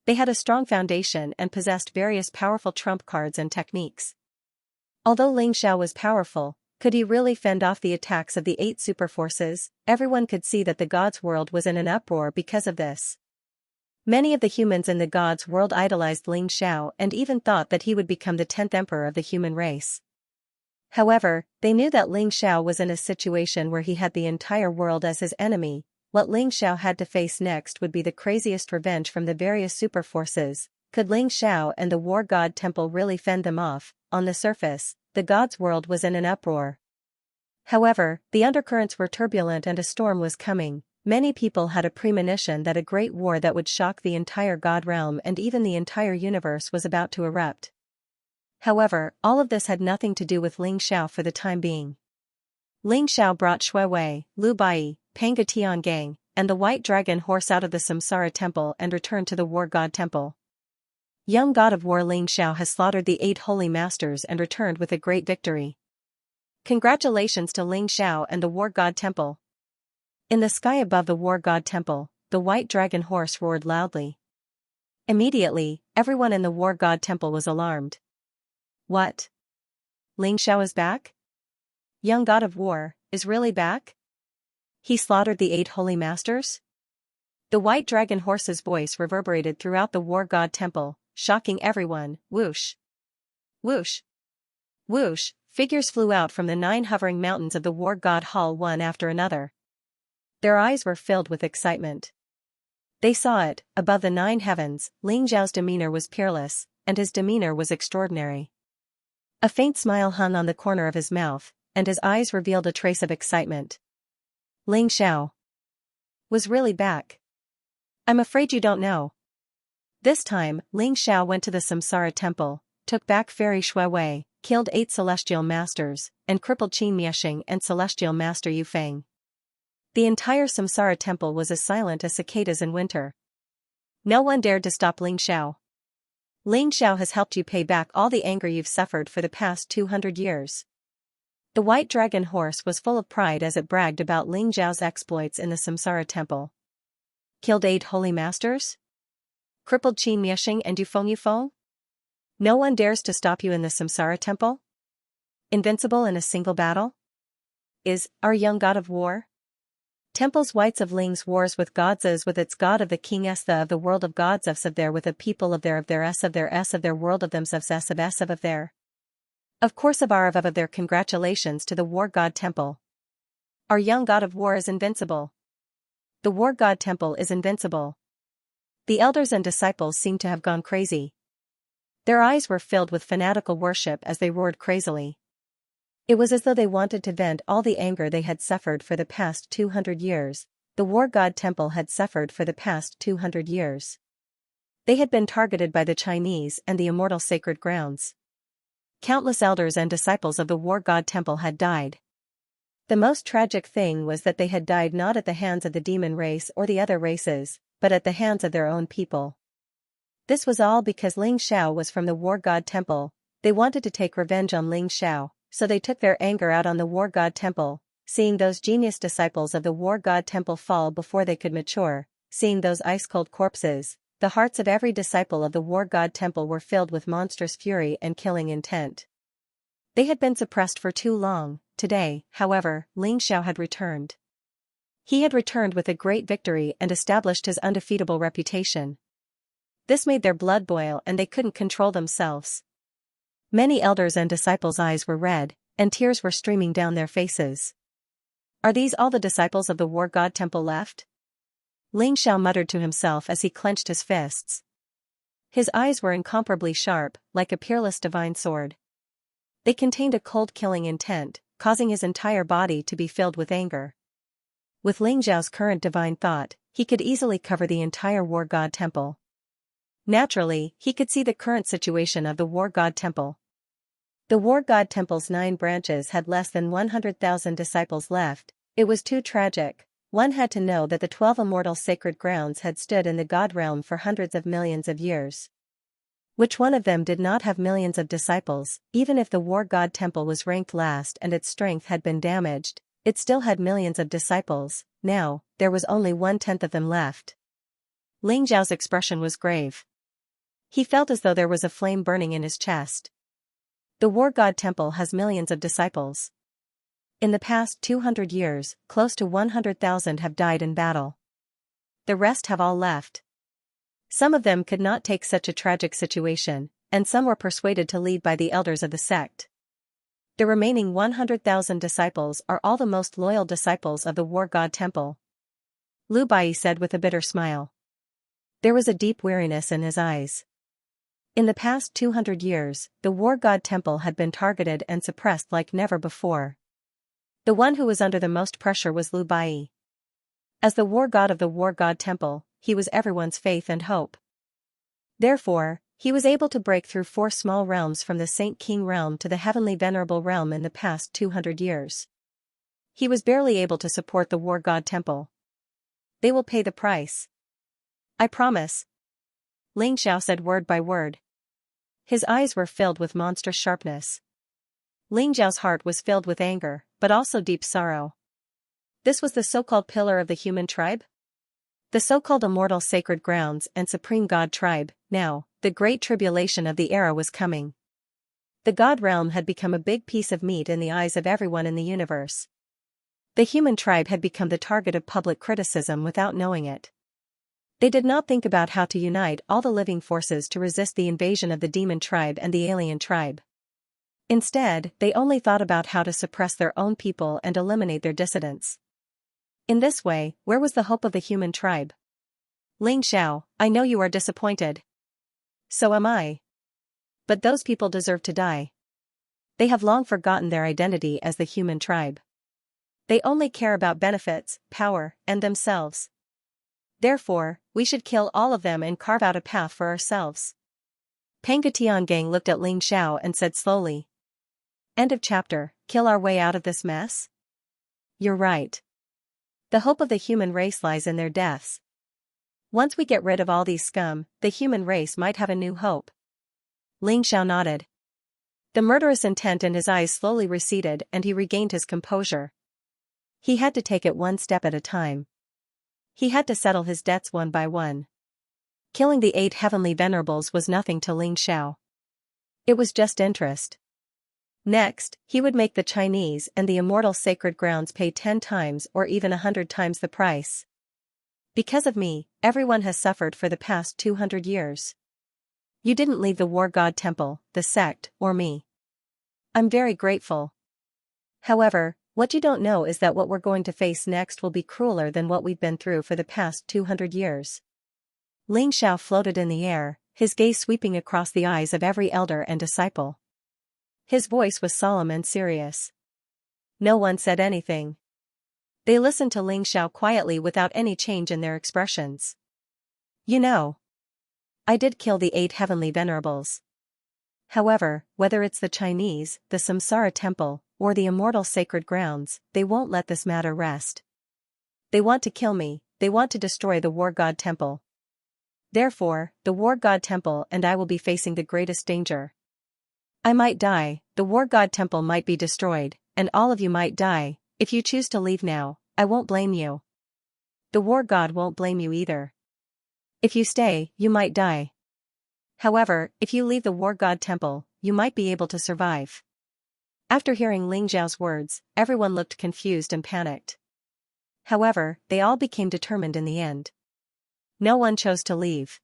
They had a strong foundation and possessed various powerful trump cards and techniques. Although Ling Xiao was powerful, could he really fend off the attacks of the 8 super forces? Everyone could see that the God's world was in an uproar because of this. Many of the humans in the God's world idolized Ling Xiao and even thought that he would become the 10th emperor of the human race. However, they knew that Ling Xiao was in a situation where he had the entire world as his enemy. What Ling Xiao had to face next would be the craziest revenge from the various super forces. Could Ling Xiao and the War God Temple really fend them off? On the surface, the God's world was in an uproar. However, the undercurrents were turbulent and a storm was coming. Many people had a premonition that a great war that would shock the entire God realm and even the entire universe was about to erupt. However, all of this had nothing to do with Ling Xiao for the time being. Ling Xiao brought Shui Wei, Lu Bai, Panga Tiangang, and the White Dragon horse out of the Samsara Temple and returned to the War God Temple. Young God of War Ling Xiao has slaughtered the 8 holy masters and returned with a great victory. Congratulations to Ling Xiao and the War God Temple. In the sky above the War God Temple, the White Dragon horse roared loudly. Immediately, everyone in the War God Temple was alarmed. What? Ling Xiao is back? Young God of War, is really back? He slaughtered the 8 holy masters? The White Dragon horse's voice reverberated throughout the War God Temple, shocking everyone. Whoosh! Whoosh! Whoosh! Figures flew out from the 9 hovering mountains of the War God Hall one after another. Their eyes were filled with excitement. They saw it, above the 9 heavens, Ling Xiao's demeanor was peerless, and his demeanor was extraordinary. A faint smile hung on the corner of his mouth, and his eyes revealed a trace of excitement. Ling Xiao was really back. I'm afraid you don't know. This time, Ling Xiao went to the Samsara Temple, took back Fairy Shui Wei, killed 8 celestial masters, and crippled Xianxia and celestial master Yufeng. The entire Samsara temple was as silent as cicadas in winter. No one dared to stop Ling Xiao. Ling Xiao has helped you pay back all the anger you've suffered for the past 200 years. The white dragon horse was full of pride as it bragged about Ling Xiao's exploits in the Samsara temple. Killed 8 holy masters? Crippled Xianxia and Yufeng? No one dares to stop you in the Samsara temple? Invincible in a single battle? Is our young god of war? Temples whites of Ling's wars with gods as with its god of the king s the of the world of gods of there with a people of their s of their world of themselves s of their. Of course of our of their congratulations to the war god temple. Our young god of war is invincible. The war god temple is invincible. The elders and disciples seemed to have gone crazy. Their eyes were filled with fanatical worship as they roared crazily. It was as though they wanted to vent all the anger they had suffered for the past 200 years, the war god temple had suffered for the past 200 years. They had been targeted by the Chinese and the immortal sacred grounds. Countless elders and disciples of the war god temple had died. The most tragic thing was that they had died not at the hands of the demon race or the other races, but at the hands of their own people. This was all because Ling Xiao was from the war god temple. They wanted to take revenge on Ling Xiao, so they took their anger out on the war god temple, seeing those genius disciples of the war god temple fall before they could mature, seeing those ice-cold corpses. The hearts of every disciple of the war god temple were filled with monstrous fury and killing intent. They had been suppressed for too long. Today, however, Ling Xiao had returned. He had returned with a great victory and established his undefeatable reputation. This made their blood boil and they couldn't control themselves. Many elders and disciples' eyes were red, and tears were streaming down their faces. Are these all the disciples of the war god temple left? Ling Xiao muttered to himself as he clenched his fists. His eyes were incomparably sharp, like a peerless divine sword. They contained a cold killing intent, causing his entire body to be filled with anger. With Ling Xiao's current divine thought, he could easily cover the entire war god temple. Naturally, he could see the current situation of the war god temple. The war god temple's 9 branches had less than 100,000 disciples left. It was too tragic. One had to know that the 12 immortal sacred grounds had stood in the god realm for hundreds of millions of years. Which one of them did not have millions of disciples? Even if the war god temple was ranked last and its strength had been damaged, it still had millions of disciples. Now, there was only 1/10 of them left. Ling Xiao's expression was grave. He felt as though there was a flame burning in his chest. The war god temple has millions of disciples. In the past 200 years, close to 100,000 have died in battle. The rest have all left. Some of them could not take such a tragic situation, and some were persuaded to lead by the elders of the sect. The remaining 100,000 disciples are all the most loyal disciples of the war god temple. Lu Bai said with a bitter smile. There was a deep weariness in his eyes. In the past 200 years, the war god temple had been targeted and suppressed like never before. The one who was under the most pressure was Lu Bai. As the war god of the war god temple, he was everyone's faith and hope. Therefore, he was able to break through 4 small realms from the Saint King realm to the heavenly venerable realm in the past 200 years. He was barely able to support the war god temple. They will pay the price. I promise. Ling Xiao said word by word. His eyes were filled with monstrous sharpness. Ling Xiao's heart was filled with anger, but also deep sorrow. This was the so-called pillar of the human tribe? The so-called immortal sacred grounds and supreme god tribe. Now, the great tribulation of the era was coming. The god realm had become a big piece of meat in the eyes of everyone in the universe. The human tribe had become the target of public criticism without knowing it. They did not think about how to unite all the living forces to resist the invasion of the demon tribe and the alien tribe. Instead, they only thought about how to suppress their own people and eliminate their dissidents. In this way, where was the hope of the human tribe? Ling Xiao, I know you are disappointed. So am I. But those people deserve to die. They have long forgotten their identity as the human tribe. They only care about benefits, power, and themselves. Therefore, we should kill all of them and carve out a path for ourselves. Panga Tiangang looked at Ling Xiao and said slowly. End of chapter. Kill our way out of this mess? You're right. The hope of the human race lies in their deaths. Once we get rid of all these scum, the human race might have a new hope. Ling Xiao nodded. The murderous intent in his eyes slowly receded and he regained his composure. He had to take it one step at a time. He had to settle his debts one by one. Killing the 8 heavenly venerables was nothing to Ling Xiao. It was just interest. Next, he would make the Chinese and the immortal sacred grounds pay 10 times or even 100 times the price. Because of me, everyone has suffered for the past 200 years. You didn't leave the War God Temple, the sect, or me. I'm very grateful. However, what you don't know is that what we're going to face next will be crueler than what we've been through for the past 200 years. Ling Xiao floated in the air, his gaze sweeping across the eyes of every elder and disciple. His voice was solemn and serious. No one said anything. They listened to Ling Xiao quietly without any change in their expressions. You know, I did kill the 8 heavenly venerables. However, whether it's the Chinese, the Samsara temple, or the immortal sacred grounds, they won't let this matter rest. They want to kill me, they want to destroy the War God Temple. Therefore, the War God Temple and I will be facing the greatest danger. I might die, the War God Temple might be destroyed, and all of you might die. If you choose to leave now, I won't blame you. The War God won't blame you either. If you stay, you might die. However, if you leave the War God Temple, you might be able to survive. After hearing Ling Xiao's words, everyone looked confused and panicked. However, they all became determined in the end. No one chose to leave.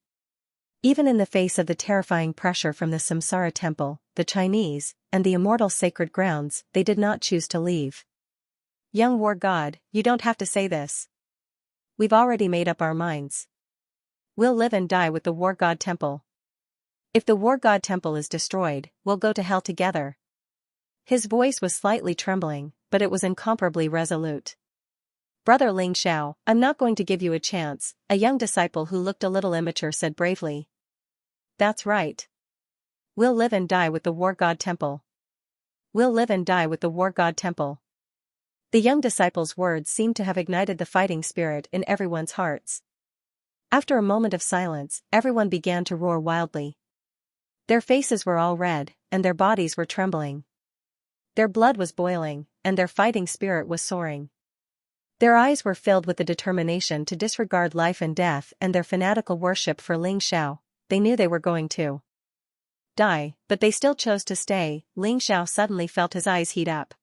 Even in the face of the terrifying pressure from the Samsara temple, the Chinese, and the immortal sacred grounds, they did not choose to leave. Young War God, you don't have to say this. We've already made up our minds. We'll live and die with the War God Temple. If the War God Temple is destroyed, we'll go to hell together. His voice was slightly trembling, but it was incomparably resolute. Brother Ling Xiao, I'm not going to give you a chance, a young disciple who looked a little immature said bravely. That's right. We'll live and die with the War God Temple. We'll live and die with the War God Temple. The young disciple's words seemed to have ignited the fighting spirit in everyone's hearts. After a moment of silence, everyone began to roar wildly. Their faces were all red, and their bodies were trembling. Their blood was boiling, and their fighting spirit was soaring. Their eyes were filled with the determination to disregard life and death and their fanatical worship for Ling Xiao. They knew they were going to die, but they still chose to stay. Ling Xiao suddenly felt his eyes heat up.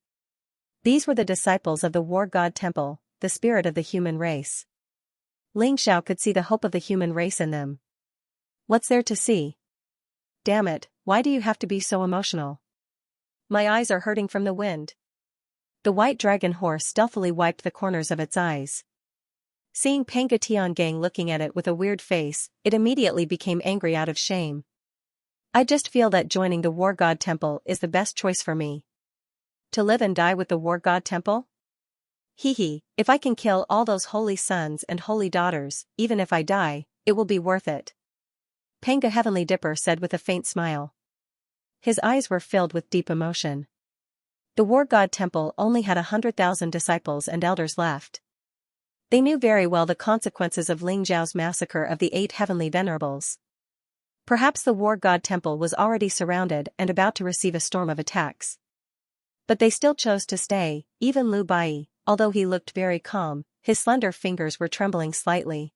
These were the disciples of the War God Temple, the spirit of the human race. Ling Xiao could see the hope of the human race in them. What's there to see? Damn it, why do you have to be so emotional? My eyes are hurting from the wind. The white dragon horse stealthily wiped the corners of its eyes. Seeing Panga Tiangang looking at it with a weird face, it immediately became angry out of shame. I just feel that joining the War God Temple is the best choice for me. To live and die with the War God Temple? Hee, if I can kill all those holy sons and holy daughters, even if I die, it will be worth it. Panga Heavenly Dipper said with a faint smile. His eyes were filled with deep emotion. The War God Temple only had 100,000 disciples and elders left. They knew very well the consequences of Ling Xiao's massacre of the 8 heavenly venerables. Perhaps the War God Temple was already surrounded and about to receive a storm of attacks. But they still chose to stay. Even Lu Bai, although he looked very calm, his slender fingers were trembling slightly.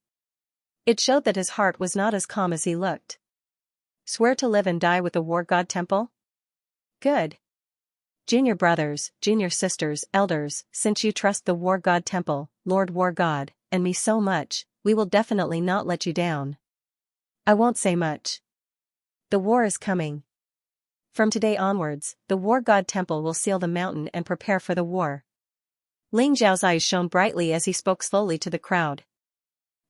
It showed that his heart was not as calm as he looked. Swear to live and die with the War God Temple? Good. Junior brothers, junior sisters, elders, since you trust the War God Temple, Lord War God, and me so much, we will definitely not let you down. I won't say much. The war is coming. From today onwards, the War God Temple will seal the mountain and prepare for the war. Ling Xiao's eyes shone brightly as he spoke slowly to the crowd.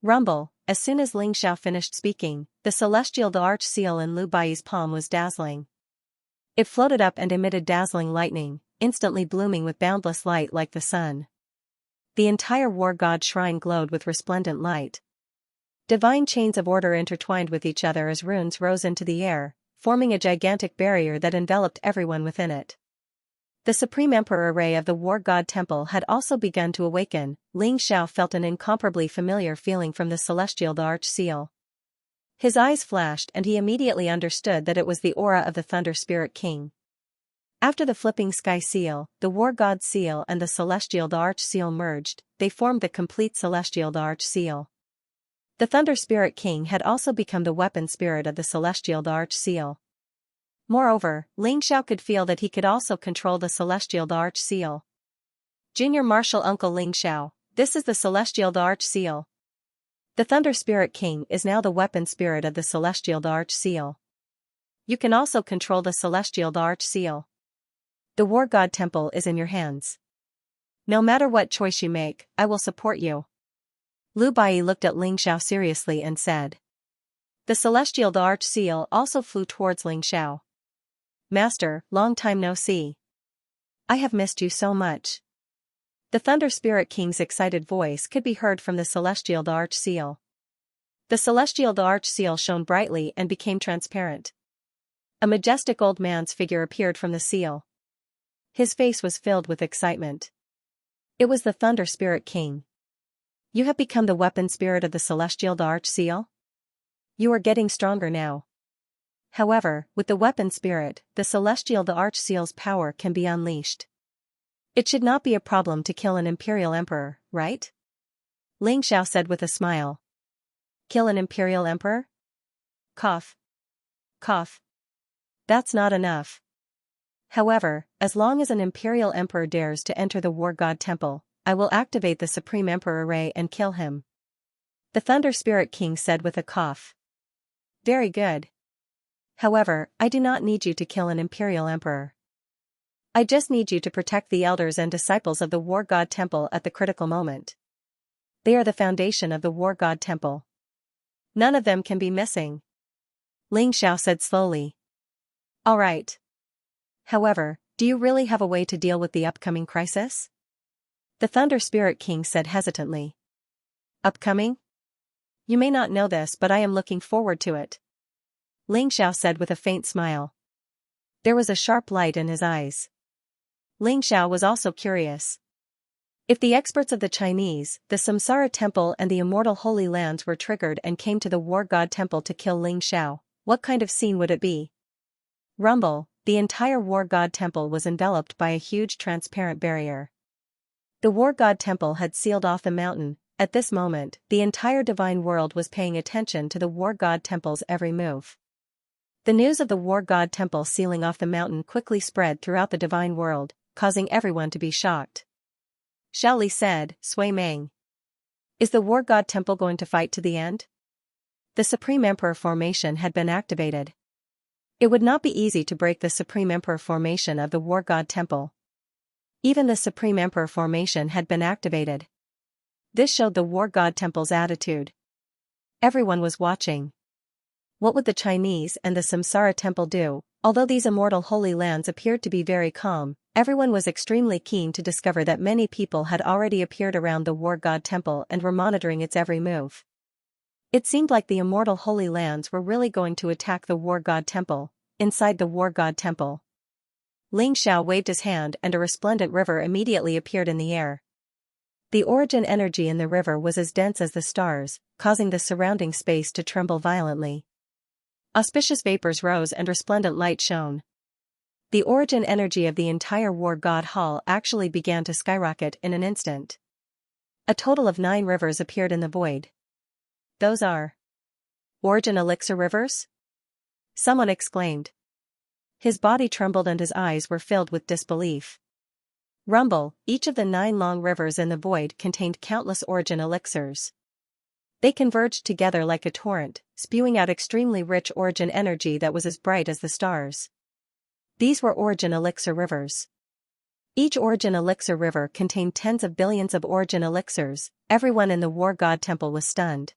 Rumble. As soon as Ling Xiao finished speaking, the celestial arch seal in Lu Bai's palm was dazzling. It floated up and emitted dazzling lightning, instantly blooming with boundless light like the sun. The entire War God shrine glowed with resplendent light. Divine chains of order intertwined with each other as runes rose into the air, forming a gigantic barrier that enveloped everyone within it. The Supreme Emperor Ray of the War God Temple had also begun to awaken. Ling Xiao felt an incomparably familiar feeling from the celestial Arch Seal. His eyes flashed and he immediately understood that it was the aura of the Thunder Spirit King. After the Flipping Sky Seal, the War God Seal and the Celestial Arch Seal merged, they formed the complete Celestial Arch Seal. The Thunder Spirit King had also become the weapon spirit of the Celestial Arch Seal. Moreover, Ling Xiao could feel that he could also control the Celestial Arch Seal. Junior Marshal Uncle Ling Xiao, this is the Celestial Arch Seal. The Thunder Spirit King is now the weapon spirit of the Celestial Arch Seal. You can also control the Celestial Arch Seal. The War God Temple is in your hands. No matter what choice you make, I will support you. Lu Bai looked at Ling Xiao seriously and said. The Celestial Arch Seal also flew towards Ling Xiao. Master, long time no see. I have missed you so much. The Thunder Spirit King's excited voice could be heard from the Celestial Arch Seal. The Celestial Arch Seal shone brightly and became transparent. A majestic old man's figure appeared from the seal. His face was filled with excitement. It was the Thunder Spirit King. You have become the weapon spirit of the Celestial Arch Seal? You are getting stronger now. However, with the weapon spirit, the Celestial Arch Seal's power can be unleashed. It should not be a problem to kill an Imperial Emperor, right? Ling Xiao said with a smile. Kill an Imperial Emperor? Cough. Cough. That's not enough. However, as long as an Imperial Emperor dares to enter the War God Temple, I will activate the Supreme Emperor Ray and kill him. The Thunder Spirit King said with a cough. Very good. However, I do not need you to kill an Imperial Emperor. I just need you to protect the elders and disciples of the War God Temple at the critical moment. They are the foundation of the War God Temple. None of them can be missing. Ling Xiao said slowly. All right. However, do you really have a way to deal with the upcoming crisis? The Thunder Spirit King said hesitantly. Upcoming? You may not know this, but I am looking forward to it. Ling Xiao said with a faint smile. There was a sharp light in his eyes. Ling Xiao was also curious. If the experts of the Chinese, the Samsara Temple and the Immortal Holy Lands were triggered and came to the War God Temple to kill Ling Xiao, what kind of scene would it be? Rumble, the entire War God Temple was enveloped by a huge transparent barrier. The War God Temple had sealed off the mountain. At this moment, the entire divine world was paying attention to the War God Temple's every move. The news of the War God Temple sealing off the mountain quickly spread throughout the divine world, causing everyone to be shocked. Xiao Li said, Sui Meng. Is the War God Temple going to fight to the end? The Supreme Emperor formation had been activated. It would not be easy to break the Supreme Emperor formation of the War God Temple. Even the Supreme Emperor formation had been activated. This showed the War God Temple's attitude. Everyone was watching. What would the Chinese and the Samsara Temple do? Although these immortal holy lands appeared to be very calm, everyone was extremely keen to discover that many people had already appeared around the War God Temple and were monitoring its every move. It seemed like the immortal holy lands were really going to attack the War God Temple. Inside the War God Temple, Ling Xiao waved his hand and a resplendent river immediately appeared in the air. The origin energy in the river was as dense as the stars, causing the surrounding space to tremble violently. Auspicious vapors rose and resplendent light shone. The origin energy of the entire War God Hall actually began to skyrocket in an instant. A total of 9 rivers appeared in the void. Those are origin elixir rivers? Someone exclaimed. His body trembled and his eyes were filled with disbelief. Rumble, each of the 9 long rivers in the void contained countless origin elixirs. They converged together like a torrent, spewing out extremely rich origin energy that was as bright as the stars. These were origin elixir rivers. Each origin elixir river contained tens of billions of origin elixirs. Everyone in the War God Temple was stunned.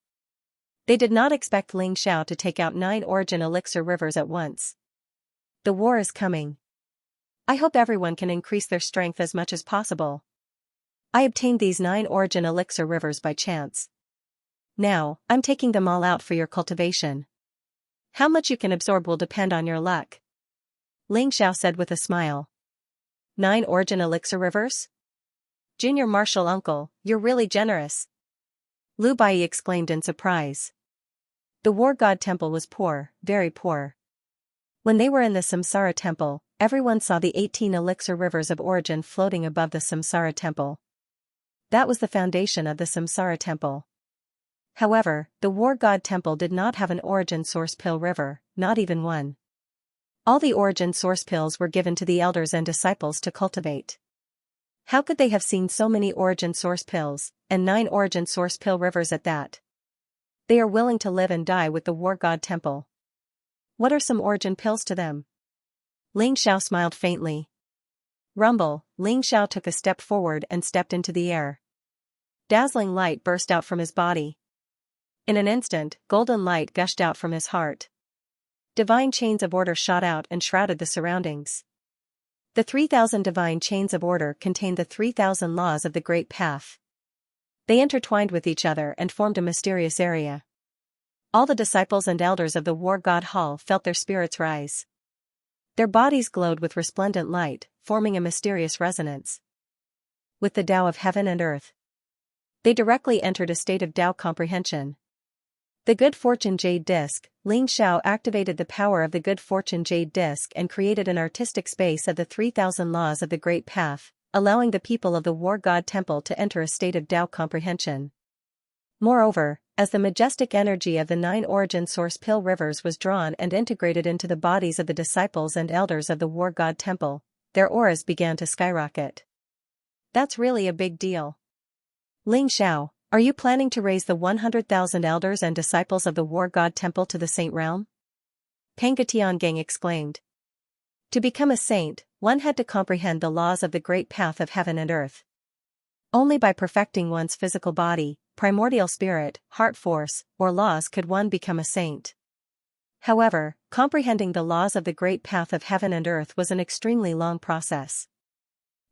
They did not expect Ling Xiao to take out 9 origin elixir rivers at once. The war is coming. I hope everyone can increase their strength as much as possible. I obtained these 9 origin elixir rivers by chance. Now, I'm taking them all out for your cultivation. How much you can absorb will depend on your luck. Ling Xiao said with a smile. 9 origin elixir rivers? Junior Marshal Uncle, you're really generous. Lu Bai exclaimed in surprise. The war god temple was poor, very poor. When they were in the Samsara temple, everyone saw the 18 elixir rivers of origin floating above the Samsara temple. That was the foundation of the Samsara temple. However, the war god temple did not have an origin source pill river, not even one. All the origin source pills were given to the elders and disciples to cultivate. How could they have seen so many origin source pills, and 9 origin source pill rivers at that? They are willing to live and die with the war god temple. What are some origin pills to them? Ling Xiao smiled faintly. Rumble, Ling Xiao took a step forward and stepped into the air. Dazzling light burst out from his body. In an instant, golden light gushed out from his heart. Divine chains of order shot out and shrouded the surroundings. The 3,000 divine chains of order contained the 3,000 laws of the Great Path. They intertwined with each other and formed a mysterious area. All the disciples and elders of the War God Hall felt their spirits rise. Their bodies glowed with resplendent light, forming a mysterious resonance with the Tao of heaven and earth. They directly entered a state of Tao comprehension. The Good Fortune Jade Disc, Ling Xiao activated the power of the Good Fortune Jade Disc and created an artistic space of the 3,000 laws of the Great Path, allowing the people of the War God Temple to enter a state of Tao comprehension. Moreover, as the majestic energy of the 9 origin source pill rivers was drawn and integrated into the bodies of the disciples and elders of the War God Temple, their auras began to skyrocket. That's really a big deal. Ling Xiao, are you planning to raise the 100,000 elders and disciples of the War God Temple to the Saint Realm? Panga Tiangang exclaimed. To become a saint, one had to comprehend the laws of the Great Path of heaven and earth. Only by perfecting one's physical body, primordial spirit, heart force, or laws could one become a saint. However, comprehending the laws of the Great Path of heaven and earth was an extremely long process.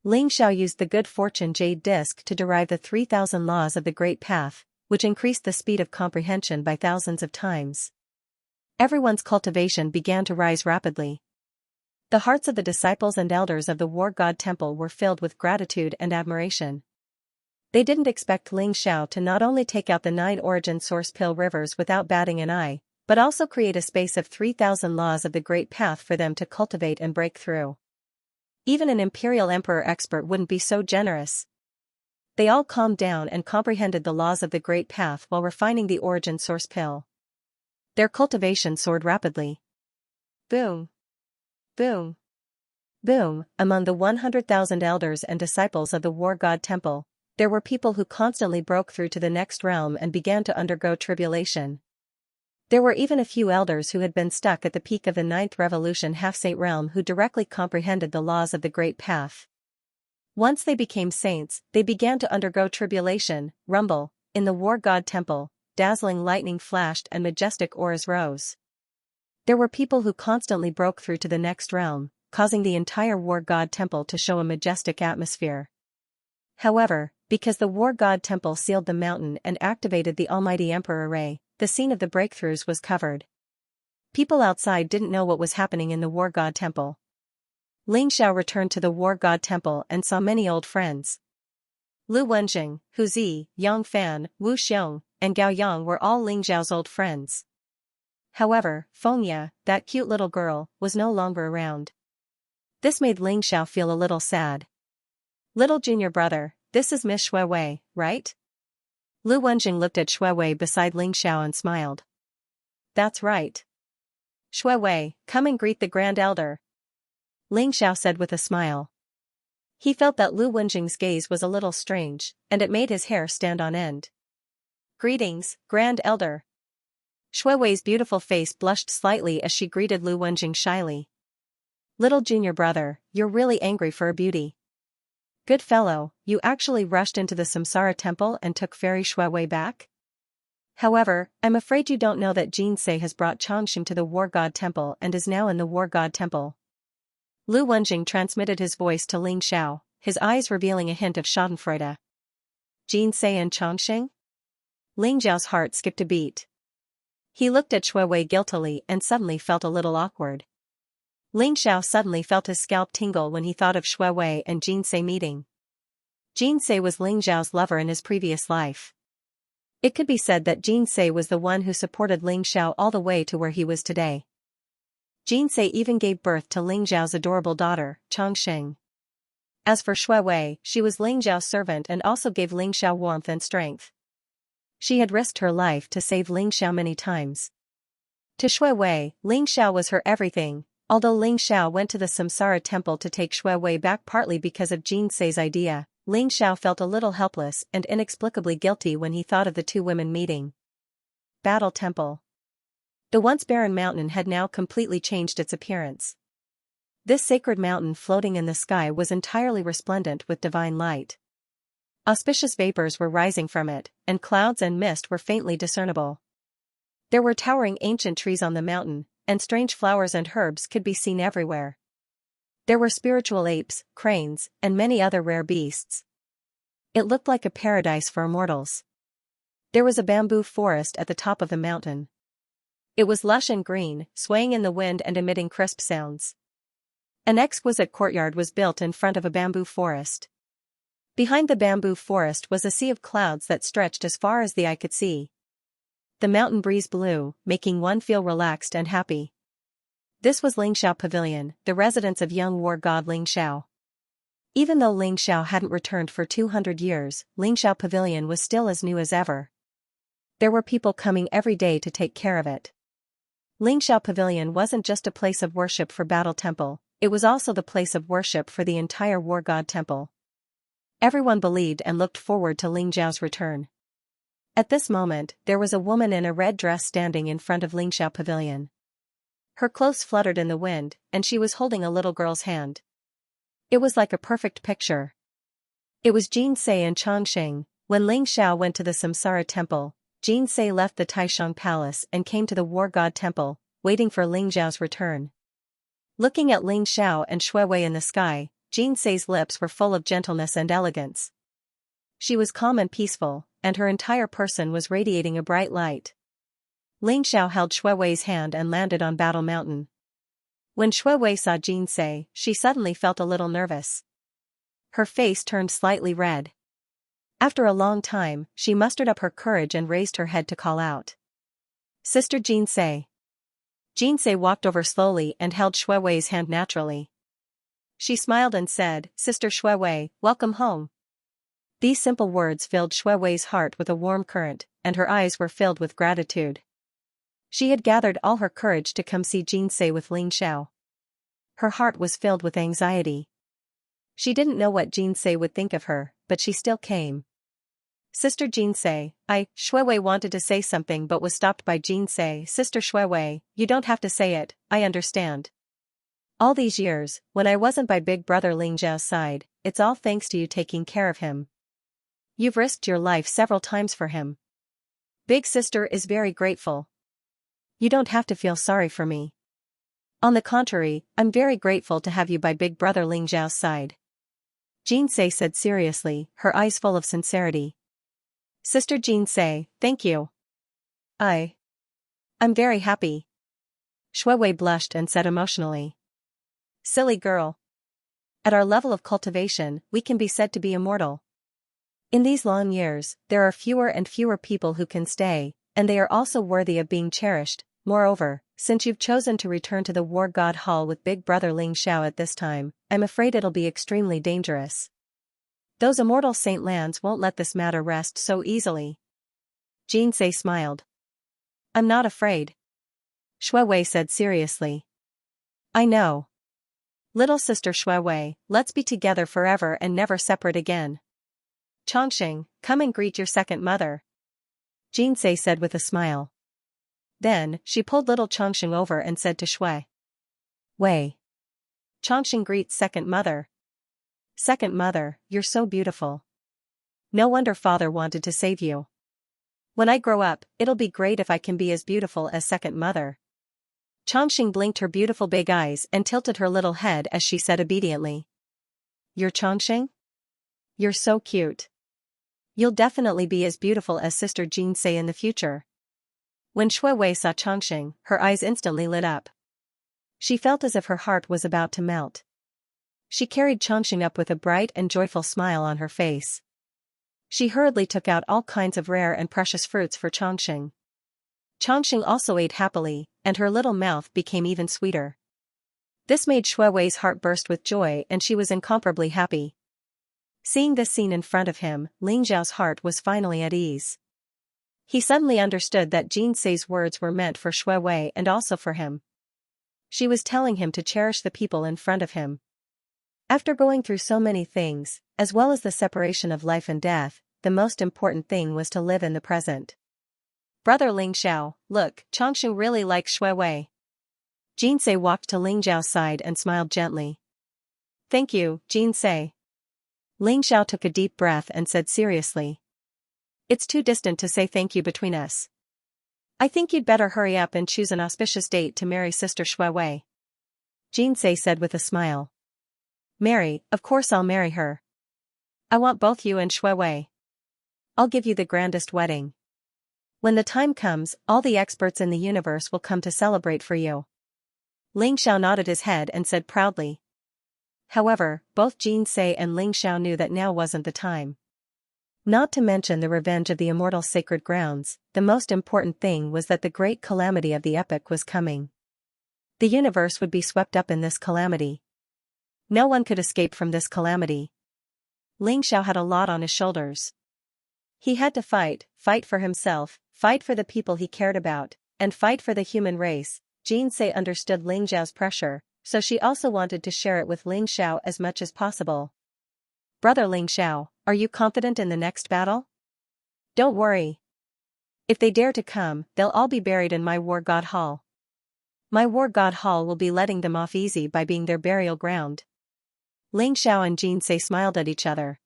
Ling Xiao used the Good Fortune Jade Disc to derive the 3,000 laws of the Great Path, which increased the speed of comprehension by thousands of times. Everyone's cultivation began to rise rapidly. The hearts of the disciples and elders of the War God Temple were filled with gratitude and admiration. They didn't expect Ling Xiao to not only take out the 9 origin source pill rivers without batting an eye, but also create a space of 3,000 laws of the Great Path for them to cultivate and break through. Even an imperial emperor expert wouldn't be so generous. They all calmed down and comprehended the laws of the Great Path while refining the origin source pill. Their cultivation soared rapidly. Boom. Boom. Boom. Among the 100,000 elders and disciples of the War God Temple, there were people who constantly broke through to the next realm and began to undergo tribulation. There were even a few elders who had been stuck at the peak of the 9th Revolution half-saint realm who directly comprehended the laws of the Great Path. Once they became saints, they began to undergo tribulation, rumble, in the War God Temple, dazzling lightning flashed and majestic auras rose. There were people who constantly broke through to the next realm, causing the entire War God Temple to show a majestic atmosphere. However, because the War God Temple sealed the mountain and activated the Almighty Emperor Ray, the scene of the breakthroughs was covered. People outside didn't know what was happening in the War God Temple. Ling Xiao returned to the War God Temple and saw many old friends. Lu Wenjing, Hu Zi, Yang Fan, Wu Xiong, and Gao Yang were all Ling Xiao's old friends. However, Fengya, that cute little girl, was no longer around. This made Ling Xiao feel a little sad. Little junior brother, this is Miss Shui Wei, right? Lu Wenjing looked at Shui Wei beside Ling Xiao and smiled. That's right. Shui Wei, come and greet the Grand Elder. Ling Xiao said with a smile. He felt that Lu Wenjing's gaze was a little strange, and it made his hair stand on end. Greetings, Grand Elder. Shui Wei's beautiful face blushed slightly as she greeted Lu Wenjing shyly. Little junior brother, you're really angry for a beauty. Good fellow, you actually rushed into the Samsara temple and took Fairy Shui Wei back? However, I'm afraid you don't know that Jinsei has brought Changxing to the War God Temple and is now in the War God Temple. Lu Wenjing transmitted his voice to Ling Xiao, his eyes revealing a hint of schadenfreude. Jinsei and Changxing? Ling Xiao's heart skipped a beat. He looked at Shui Wei guiltily and suddenly felt a little awkward. Ling Xiao suddenly felt his scalp tingle when he thought of Shui Wei and Jinsei meeting. Jinsei was Ling Xiao's lover in his previous life. It could be said that Jinsei was the one who supported Ling Xiao all the way to where he was today. Jinsei even gave birth to Ling Xiao's adorable daughter, Changsheng. As for Shui Wei, she was Ling Xiao's servant and also gave Ling Xiao warmth and strength. She had risked her life to save Ling Xiao many times. To Shui Wei, Ling Xiao was her everything. Although Ling Xiao went to the Samsara temple to take Shui Wei back partly because of Jinsei's idea, Ling Xiao felt a little helpless and inexplicably guilty when he thought of the two women meeting. Battle Temple. The once barren mountain had now completely changed its appearance. This sacred mountain floating in the sky was entirely resplendent with divine light. Auspicious vapors were rising from it, and clouds and mist were faintly discernible. There were towering ancient trees on the mountain, and strange flowers and herbs could be seen everywhere. There were spiritual apes, cranes, and many other rare beasts. It looked like a paradise for immortals. There was a bamboo forest at the top of the mountain. It was lush and green, swaying in the wind and emitting crisp sounds. An exquisite courtyard was built in front of a bamboo forest. Behind the bamboo forest was a sea of clouds that stretched as far as the eye could see. The mountain breeze blew, making one feel relaxed and happy. This was Ling Xiao Pavilion, the residence of young war god Ling Xiao. Even though Ling Xiao hadn't returned for 200 years, Ling Xiao Pavilion was still as new as ever. There were people coming every day to take care of it. Ling Xiao Pavilion wasn't just a place of worship for Battle Temple, it was also the place of worship for the entire War God Temple. Everyone believed and looked forward to Ling Xiao's return. At this moment, there was a woman in a red dress standing in front of Ling Xiao Pavilion. Her clothes fluttered in the wind, and she was holding a little girl's hand. It was like a perfect picture. It was Jinsei and Changsheng. When Ling Xiao went to the Samsara temple, Jinsei left the Taishang Palace and came to the War God Temple, waiting for Ling Xiao's return. Looking at Ling Xiao and Shui Wei in the sky, Jinsei's lips were full of gentleness and elegance. She was calm and peaceful, and her entire person was radiating a bright light. Ling Xiao held Shui Wei's hand and landed on Battle Mountain. When Shui Wei saw Jinsei, she suddenly felt a little nervous. Her face turned slightly red. After a long time, she mustered up her courage and raised her head to call out. "Sister Jinsei." Jinsei walked over slowly and held Shui Wei's hand naturally. She smiled and said, "Sister Shui Wei, welcome home." These simple words filled Shui Wei's heart with a warm current, and her eyes were filled with gratitude. She had gathered all her courage to come see Jinsei with Ling Xiao. Her heart was filled with anxiety. She didn't know what Jinsei would think of her, but she still came. "Sister Jinsei, Shui Wei wanted to say something but was stopped by Jinsei. Sister Shui Wei, you don't have to say it, I understand. All these years, when I wasn't by big brother Ling Xiao's side, it's all thanks to you taking care of him. You've risked your life several times for him. Big sister is very grateful. You don't have to feel sorry for me. On the contrary, I'm very grateful to have you by big brother Ling Xiao's side." Jinsei said seriously, her eyes full of sincerity. "Sister Jinsei, thank you. I'm very happy." Shui Wei blushed and said emotionally. "Silly girl. At our level of cultivation, we can be said to be immortal. In these long years, there are fewer and fewer people who can stay, and they are also worthy of being cherished. Moreover, since you've chosen to return to the War God Hall with big brother Ling Xiao at this time, I'm afraid it'll be extremely dangerous. Those immortal saint lands won't let this matter rest so easily." Jinsei smiled. "I'm not afraid," Shui Wei said seriously. "I know. Little sister Shui Wei, let's be together forever and never separate again. Changsheng, come and greet your second mother," Jinsei said with a smile. Then, she pulled little Changsheng over and said to Shui Wei. "Changsheng greets second mother. Second mother, you're so beautiful. No wonder father wanted to save you. When I grow up, it'll be great if I can be as beautiful as second mother." Changsheng blinked her beautiful big eyes and tilted her little head as she said obediently. "You're Changsheng? You're so cute. You'll definitely be as beautiful as sister Jinsei in the future." When Shui Wei saw Changsheng, her eyes instantly lit up. She felt as if her heart was about to melt. She carried Xianxia up with a bright and joyful smile on her face. She hurriedly took out all kinds of rare and precious fruits for Xianxia. Xianxia also ate happily, and her little mouth became even sweeter. This made Shui Wei's heart burst with joy, and she was incomparably happy. Seeing this scene in front of him, Ling Xiao's heart was finally at ease. He suddenly understood that Jinsei's words were meant for Shui Wei and also for him. She was telling him to cherish the people in front of him. After going through so many things, as well as the separation of life and death, the most important thing was to live in the present. Brother Ling Xiao, look, Xianxia really likes Shui Wei. Jinsei walked to Ling Xiao's side and smiled gently. Thank you, Jinsei. Ling Xiao took a deep breath and said seriously. It's too distant to say thank you between us. I think you'd better hurry up and choose an auspicious date to marry Sister Shui Wei. Jinsei said with a smile. Marry, of course I'll marry her. I want both you and Shui Wei. I'll give you the grandest wedding. When the time comes, all the experts in the universe will come to celebrate for you. Ling Xiao nodded his head and said proudly. However, both Jinsei and Ling Xiao knew that now wasn't the time. Not to mention the revenge of the immortal sacred grounds, the most important thing was that the great calamity of the epoch was coming. The universe would be swept up in this calamity. No one could escape from this calamity. Ling Xiao had a lot on his shoulders. He had to fight for himself, fight for the people he cared about, and fight for the human race. Jinsei understood Ling Xiao's pressure, so she also wanted to share it with Ling Xiao as much as possible. Brother Ling Xiao, are you confident in the next battle? Don't worry. If they dare to come, they'll all be buried in my War God Hall. My War God Hall will be letting them off easy by being their burial ground. Ling Xiao and Jinsei smiled at each other.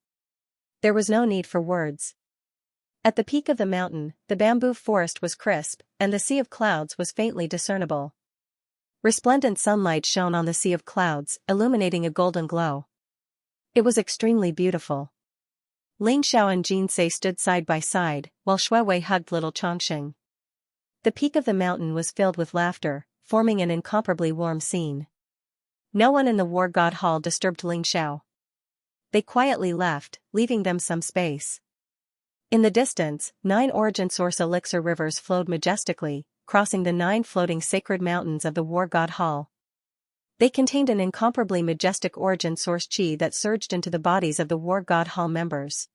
There was no need for words. At the peak of the mountain, the bamboo forest was crisp, and the sea of clouds was faintly discernible. Resplendent sunlight shone on the sea of clouds, illuminating a golden glow. It was extremely beautiful. Ling Xiao and Jinsei stood side by side, while Shui Wei hugged little Xianxia. The peak of the mountain was filled with laughter, forming an incomparably warm scene. No one in the War God Hall disturbed Ling Xiao. They quietly left, leaving them some space. In the distance, 9 origin source elixir rivers flowed majestically, crossing the 9 floating sacred mountains of the War God Hall. They contained an incomparably majestic origin source chi that surged into the bodies of the War God Hall members.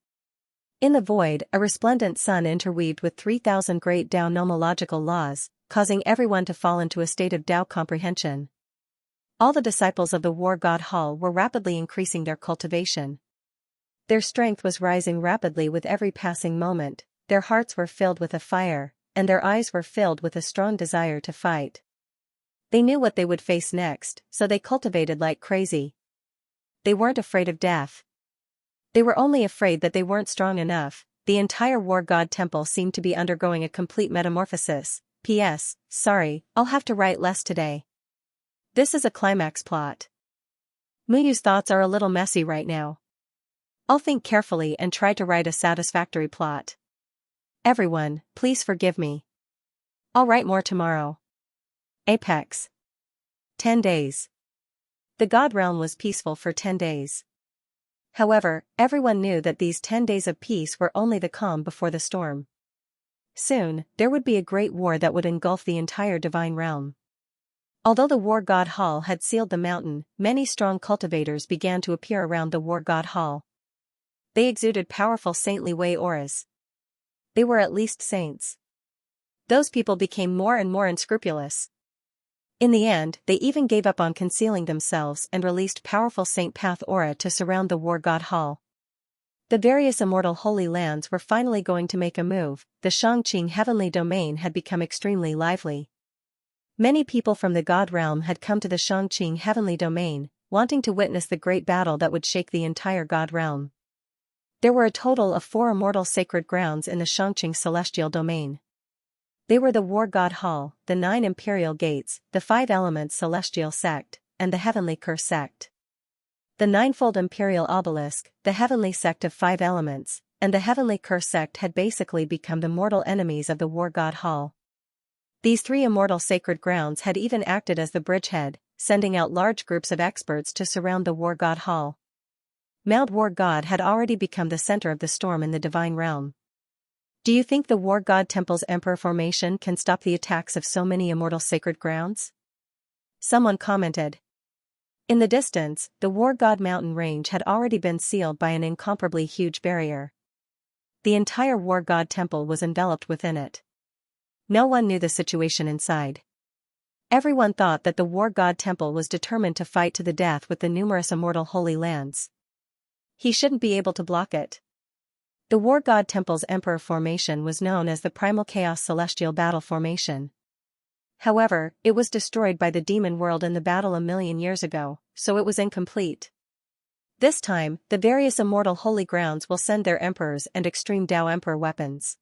In the void, a resplendent sun interweaved with 3,000 great Tao nomological laws, causing everyone to fall into a state of Tao comprehension. All the disciples of the War God Hall were rapidly increasing their cultivation. Their strength was rising rapidly with every passing moment, their hearts were filled with a fire, and their eyes were filled with a strong desire to fight. They knew what they would face next, so they cultivated like crazy. They weren't afraid of death. They were only afraid that they weren't strong enough. The entire War God Temple seemed to be undergoing a complete metamorphosis. P.S. Sorry, I'll have to write less today. This is a climax plot. Muyu's thoughts are a little messy right now. I'll think carefully and try to write a satisfactory plot. Everyone, please forgive me. I'll write more tomorrow. Apex. 10 days. The God realm was peaceful for 10 days. However, everyone knew that these 10 days of peace were only the calm before the storm. Soon, there would be a great war that would engulf the entire divine realm. Although the War God Hall had sealed the mountain, many strong cultivators began to appear around the War God Hall. They exuded powerful saintly way auras. They were at least saints. Those people became more and more unscrupulous. In the end, they even gave up on concealing themselves and released powerful Saint Path aura to surround the War God Hall. The various immortal holy lands were finally going to make a move. The Shangqing heavenly domain had become extremely lively. Many people from the God realm had come to the Shangqing heavenly domain, wanting to witness the great battle that would shake the entire God realm. There were a total of 4 immortal sacred grounds in the Shangqing celestial domain. They were the War God Hall, the 9 imperial gates, the 5 elements celestial sect, and the heavenly curse sect. The 9-fold imperial obelisk, the heavenly sect of 5 elements, and the heavenly curse sect had basically become the mortal enemies of the War God Hall. These 3 immortal sacred grounds had even acted as the bridgehead, sending out large groups of experts to surround the War God Hall. Mount War God had already become the center of the storm in the divine realm. Do you think the War God Temple's Emperor formation can stop the attacks of so many immortal sacred grounds? Someone commented. In the distance, the War God mountain range had already been sealed by an incomparably huge barrier. The entire War God Temple was enveloped within it. No one knew the situation inside. Everyone thought that the War God Temple was determined to fight to the death with the numerous immortal holy lands. He shouldn't be able to block it. The War God Temple's Emperor formation was known as the Primal Chaos Celestial Battle Formation. However, it was destroyed by the demon world in the battle a million years ago, so it was incomplete. This time, the various immortal holy grounds will send their emperors and extreme Tao Emperor weapons.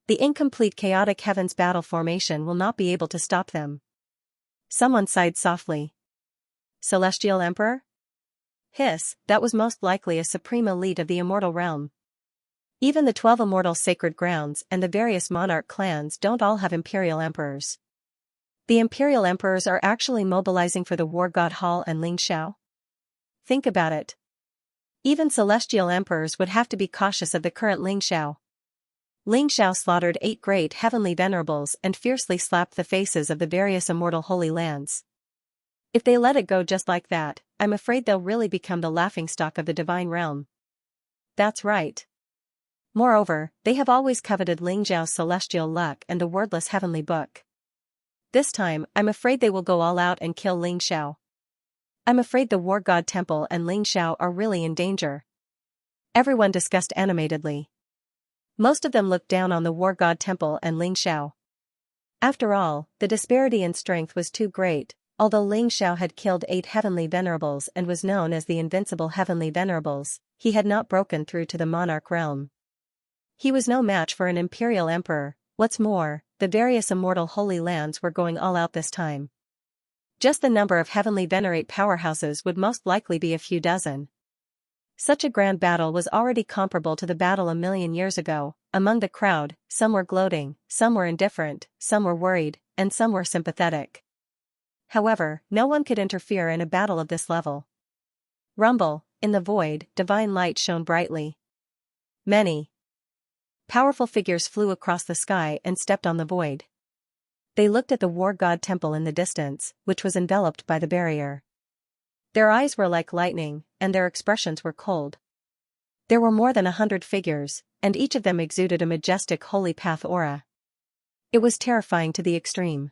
The incomplete chaotic heavens battle formation will not be able to stop them. Someone sighed softly. Celestial Emperor? Hiss, that was most likely a supreme elite of the immortal realm. Even the 12 immortal sacred grounds and the various monarch clans don't all have imperial emperors. The imperial emperors are actually mobilizing for the War God Hall and Xianxia. Think about it. Even celestial emperors would have to be cautious of the current Xianxia. Xianxia slaughtered 8 great heavenly venerables and fiercely slapped the faces of the various immortal holy lands. If they let it go just like that, I'm afraid they'll really become the laughingstock of the divine realm. That's right. Moreover, they have always coveted Xiao's celestial luck and the wordless heavenly book. This time, I'm afraid they will go all out and kill Xiao. I'm afraid the War God Temple and Xiao are really in danger. Everyone discussed animatedly. Most of them looked down on the War God Temple and Xiao. After all, the disparity in strength was too great. Although Xiao had killed 8 heavenly venerables and was known as the invincible heavenly venerables, he had not broken through to the monarch realm. He was no match for an imperial emperor. What's more, the various immortal holy lands were going all out this time. Just the number of heavenly venerate powerhouses would most likely be a few dozen. Such a grand battle was already comparable to the battle a million years ago. Among the crowd, some were gloating, some were indifferent, some were worried, and some were sympathetic. However, no one could interfere in a battle of this level. Rumble, in the void, divine light shone brightly. Many powerful figures flew across the sky and stepped on the void. They looked at the War God Temple in the distance, which was enveloped by the barrier. Their eyes were like lightning, and their expressions were cold. There were more than 100 figures, and each of them exuded a majestic holy path aura. It was terrifying to the extreme.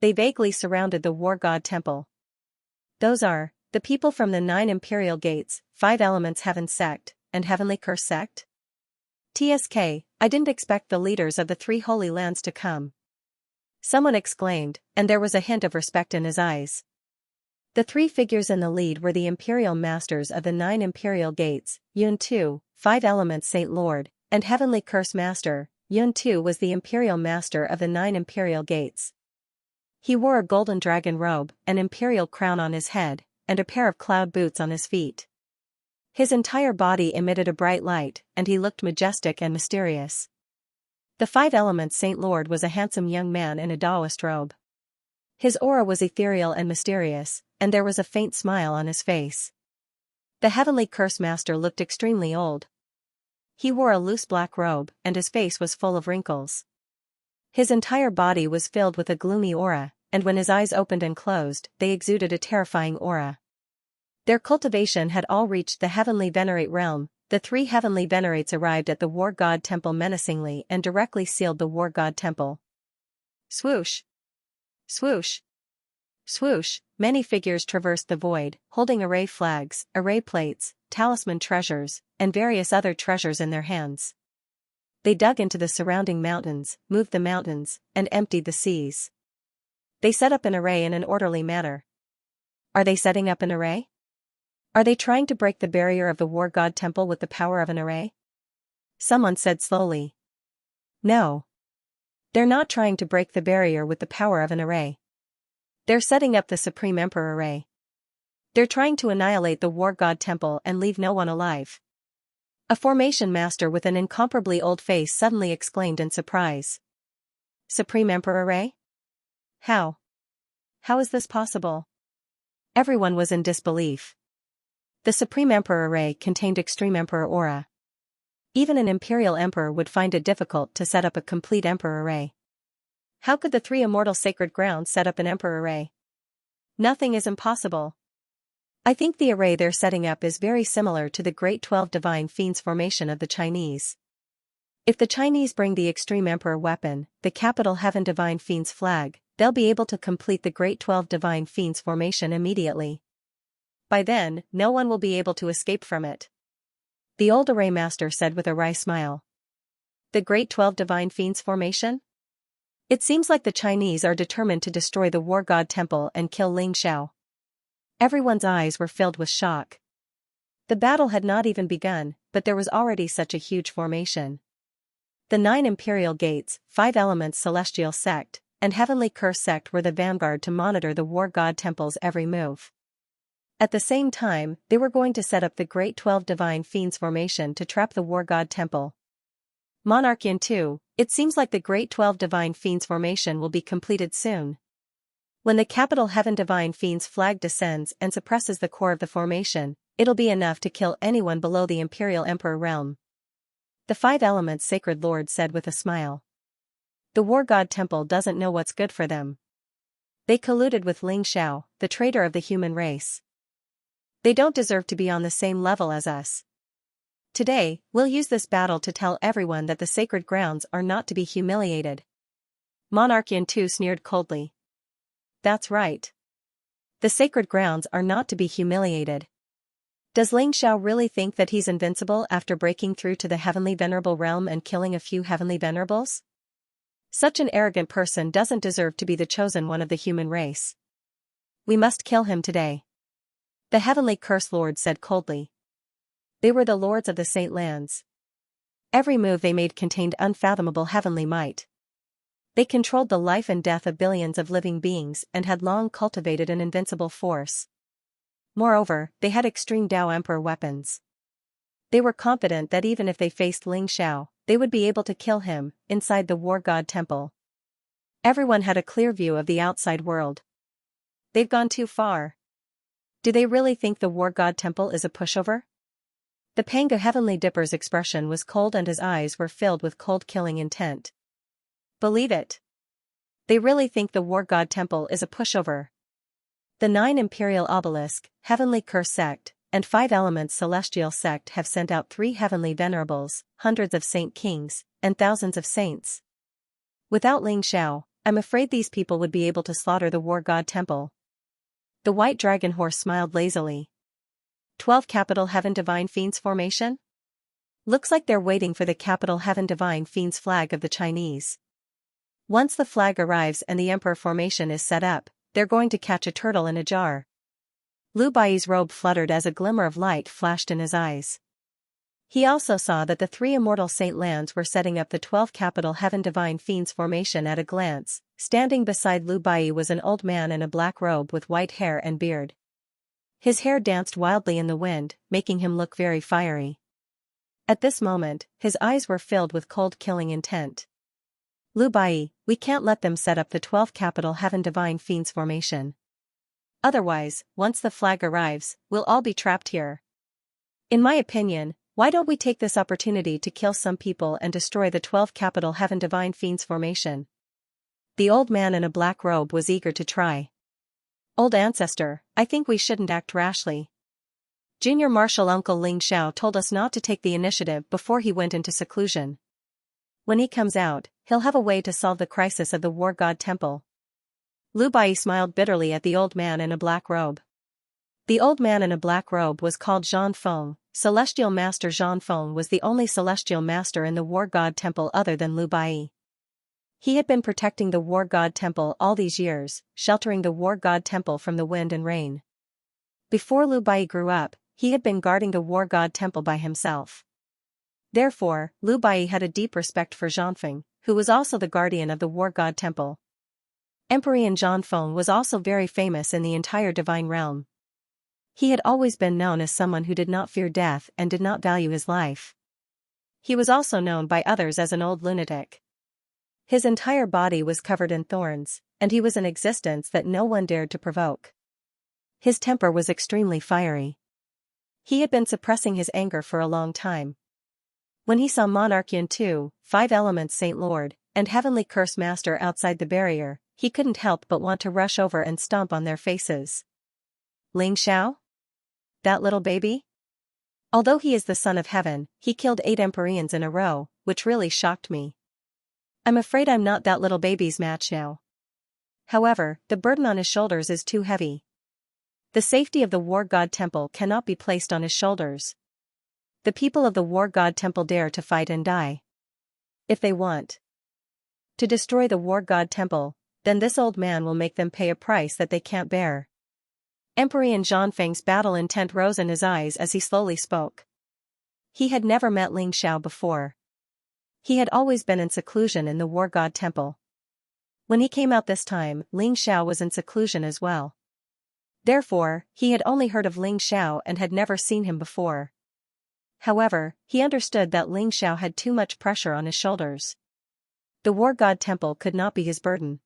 They vaguely surrounded the War God Temple. Those are the people from the 9 imperial gates, 5 elements heaven sect, and heavenly curse sect? TSK, I didn't expect the leaders of the 3 holy lands to come. Someone exclaimed, and there was a hint of respect in his eyes. The 3 figures in the lead were the imperial masters of the 9 imperial gates, Yun Tu, 5 elements Saint Lord, and heavenly curse master. Yun Tu was the imperial master of the 9 imperial gates. He wore a golden dragon robe, an imperial crown on his head, and a pair of cloud boots on his feet. His entire body emitted a bright light, and he looked majestic and mysterious. The 5 elements Saint Lord was a handsome young man in a Taoist robe. His aura was ethereal and mysterious, and there was a faint smile on his face. The heavenly curse master looked extremely old. He wore a loose black robe, and his face was full of wrinkles. His entire body was filled with a gloomy aura, and when his eyes opened and closed, they exuded a terrifying aura. Their cultivation had all reached the heavenly venerate realm. The 3 heavenly venerates arrived at the War God Temple menacingly and directly sealed the War God Temple. Swoosh! Swoosh! Swoosh! Many figures traversed the void, holding array flags, array plates, talisman treasures, and various other treasures in their hands. They dug into the surrounding mountains, moved the mountains, and emptied the seas. They set up an array in an orderly manner. Are they setting up an array? Are they trying to break the barrier of the War God Temple with the power of an array? Someone said slowly. No. They're not trying to break the barrier with the power of an array. They're setting up the Supreme Emperor array. They're trying to annihilate the War God Temple and leave no one alive. A formation master with an incomparably old face suddenly exclaimed in surprise. Supreme Emperor array? How? How is this possible? Everyone was in disbelief. The Supreme Emperor array contained Extreme Emperor aura. Even an Imperial Emperor would find it difficult to set up a complete Emperor array. How could the three immortal sacred grounds set up an Emperor array? Nothing is impossible. I think the array they're setting up is very similar to the Great 12 Divine Fiends formation of the Chinese. If the Chinese bring the Extreme Emperor weapon, the Capital Heaven Divine Fiends flag, they'll be able to complete the Great 12 Divine Fiends formation immediately. By then, no one will be able to escape from it. The old array master said with a wry smile. The Great 12 Divine Fiends formation? It seems like the Chinese are determined to destroy the War God Temple and kill Ling Xiao. Everyone's eyes were filled with shock. The battle had not even begun, but there was already such a huge formation. The 9 Imperial Gates, 5 Elements Celestial Sect, and Heavenly Curse Sect were the vanguard to monitor the War God Temple's every move. At the same time, they were going to set up the Great 12 Divine Fiends formation to trap the War God Temple. Monarchian 2, it seems like the Great 12 Divine Fiends formation will be completed soon. When the Capital Heaven Divine Fiends flag descends and suppresses the core of the formation, it'll be enough to kill anyone below the Imperial Emperor realm. The 5 Elements Sacred Lord said with a smile. The War God Temple doesn't know what's good for them. They colluded with Ling Xiao, the traitor of the human race. They don't deserve to be on the same level as us. Today, we'll use this battle to tell everyone that the sacred grounds are not to be humiliated. Monarchian 2 sneered coldly. That's right. The sacred grounds are not to be humiliated. Does Ling Xiao really think that he's invincible after breaking through to the Heavenly Venerable realm and killing a few Heavenly Venerables? Such an arrogant person doesn't deserve to be the chosen one of the human race. We must kill him today. The Heavenly Curse Lord said coldly. They were the lords of the Saint Lands. Every move they made contained unfathomable heavenly might. They controlled the life and death of billions of living beings and had long cultivated an invincible force. Moreover, they had extreme Tao Emperor weapons. They were confident that even if they faced Ling Xiao, they would be able to kill him, inside the War God Temple. Everyone had a clear view of the outside world. They've gone too far. Do they really think the War God Temple is a pushover? The Panga Heavenly Dipper's expression was cold and his eyes were filled with cold killing intent. Believe it. They really think the War God Temple is a pushover. The 9 Imperial Obelisk, Heavenly Curse Sect, and 5 Elements Celestial Sect have sent out 3 Heavenly Venerables, hundreds of Saint Kings, and thousands of saints. Without Ling Xiao, I'm afraid these people would be able to slaughter the War God Temple. The White Dragon Horse smiled lazily. 12 Capital Heaven Divine Fiends formation? Looks like they're waiting for the Capital Heaven Divine Fiends flag of the Chinese. Once the flag arrives and the Emperor formation is set up, they're going to catch a turtle in a jar. Lu Bai's robe fluttered as a glimmer of light flashed in his eyes. He also saw that the 3 immortal Saint Lands were setting up the 12 Capital Heaven Divine Fiends formation at a glance. Standing beside Lu Bai was an old man in a black robe with white hair and beard. His hair danced wildly in the wind, making him look very fiery. At this moment, his eyes were filled with cold killing intent. Lu Bai, we can't let them set up the 12 Capital Heaven Divine Fiends formation. Otherwise, once the flag arrives, we'll all be trapped here. In my opinion, why don't we take this opportunity to kill some people and destroy the 12 Capital Heaven Divine Fiends formation? The old man in a black robe was eager to try. Old ancestor, I think we shouldn't act rashly. Junior Marshal Uncle Ling Xiao told us not to take the initiative before he went into seclusion. When he comes out, he'll have a way to solve the crisis of the War God Temple. Lu Bai smiled bitterly at the old man in a black robe. The old man in a black robe was called Zhan Feng. Celestial Master Zhan Feng was the only celestial master in the War God Temple other than Lu Bai. He had been protecting the War God Temple all these years, sheltering the War God Temple from the wind and rain. Before Lu Bai grew up, he had been guarding the War God Temple by himself. Therefore, Lu Bai had a deep respect for Zhan Feng, who was also the guardian of the War God Temple. Emperor Zhan Feng was also very famous in the entire divine realm. He had always been known as someone who did not fear death and did not value his life. He was also known by others as an old lunatic. His entire body was covered in thorns, and he was an existence that no one dared to provoke. His temper was extremely fiery. He had been suppressing his anger for a long time. When he saw Monarchian 2, 5 Elements Saint Lord, and Heavenly Curse Master outside the barrier, he couldn't help but want to rush over and stomp on their faces. Ling Xiao? That little baby? Although he is the son of heaven, he killed 8 Empyreans in a row, which really shocked me. I'm afraid I'm not that little baby's match now. However, the burden on his shoulders is too heavy. The safety of the War God Temple cannot be placed on his shoulders. The people of the War God Temple dare to fight and die. If they want to destroy the War God Temple, then this old man will make them pay a price that they can't bear. Emperor Zhongfeng's battle intent rose in his eyes as he slowly spoke. He had never met Ling Xiao before. He had always been in seclusion in the War God Temple. When he came out this time, Ling Xiao was in seclusion as well. Therefore, he had only heard of Ling Xiao and had never seen him before. However, he understood that Ling Xiao had too much pressure on his shoulders. The War God Temple could not be his burden.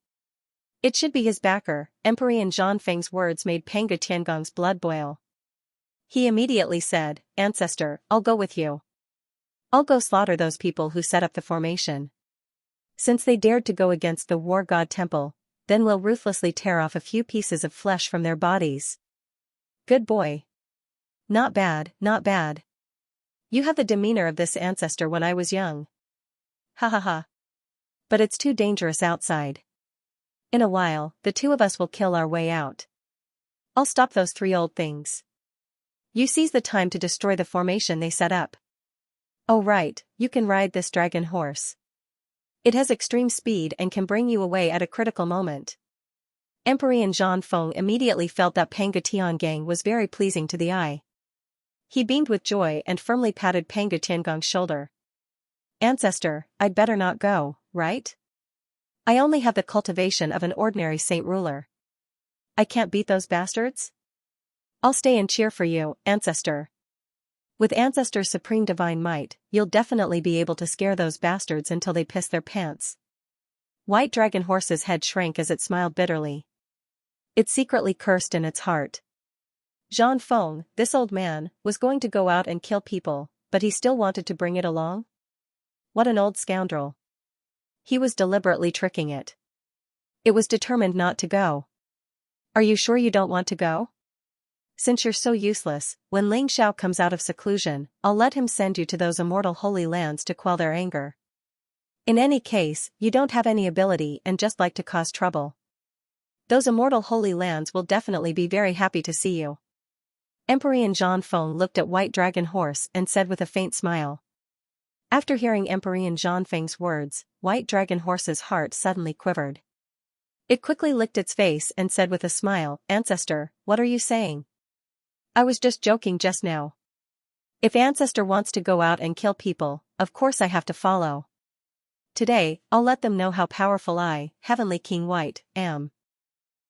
It should be his backer. Emperor Zhongfeng's words made Panga Tiangong's blood boil. He immediately said, "Ancestor, I'll go with you. I'll go slaughter those people who set up the formation. Since they dared to go against the War God Temple, then we'll ruthlessly tear off a few pieces of flesh from their bodies." Good boy. Not bad, not bad. You have the demeanor of this ancestor when I was young. Ha ha ha. But it's too dangerous outside. In a while, the two of us will kill our way out. I'll stop those 3 old things. You seize the time to destroy the formation they set up. Oh right, you can ride this dragon horse. It has extreme speed and can bring you away at a critical moment. Emperor Zhongfeng immediately felt that Panga Tiangang was very pleasing to the eye. He beamed with joy and firmly patted Panga Tiangong's shoulder. Ancestor, I'd better not go, right? I only have the cultivation of an ordinary saint ruler. I can't beat those bastards? I'll stay and cheer for you, ancestor. With ancestor's supreme divine might, you'll definitely be able to scare those bastards until they piss their pants. White Dragon Horse's head shrank as it smiled bitterly. It secretly cursed in its heart. Zhongfeng, this old man, was going to go out and kill people, but he still wanted to bring it along? What an old scoundrel. He was deliberately tricking it. It was determined not to go. Are you sure you don't want to go? Since you're so useless, when Ling Xiao comes out of seclusion, I'll let him send you to those immortal holy lands to quell their anger. In any case, you don't have any ability and just like to cause trouble. Those immortal holy lands will definitely be very happy to see you. Emperor Zhongfeng looked at White Dragon Horse and said with a faint smile. After hearing Emperor Zhongfeng's words, White Dragon Horse's heart suddenly quivered. It quickly licked its face and said with a smile, "Ancestor, what are you saying? I was just joking just now. If Ancestor wants to go out and kill people, of course I have to follow. Today, I'll let them know how powerful I, Heavenly King White, am."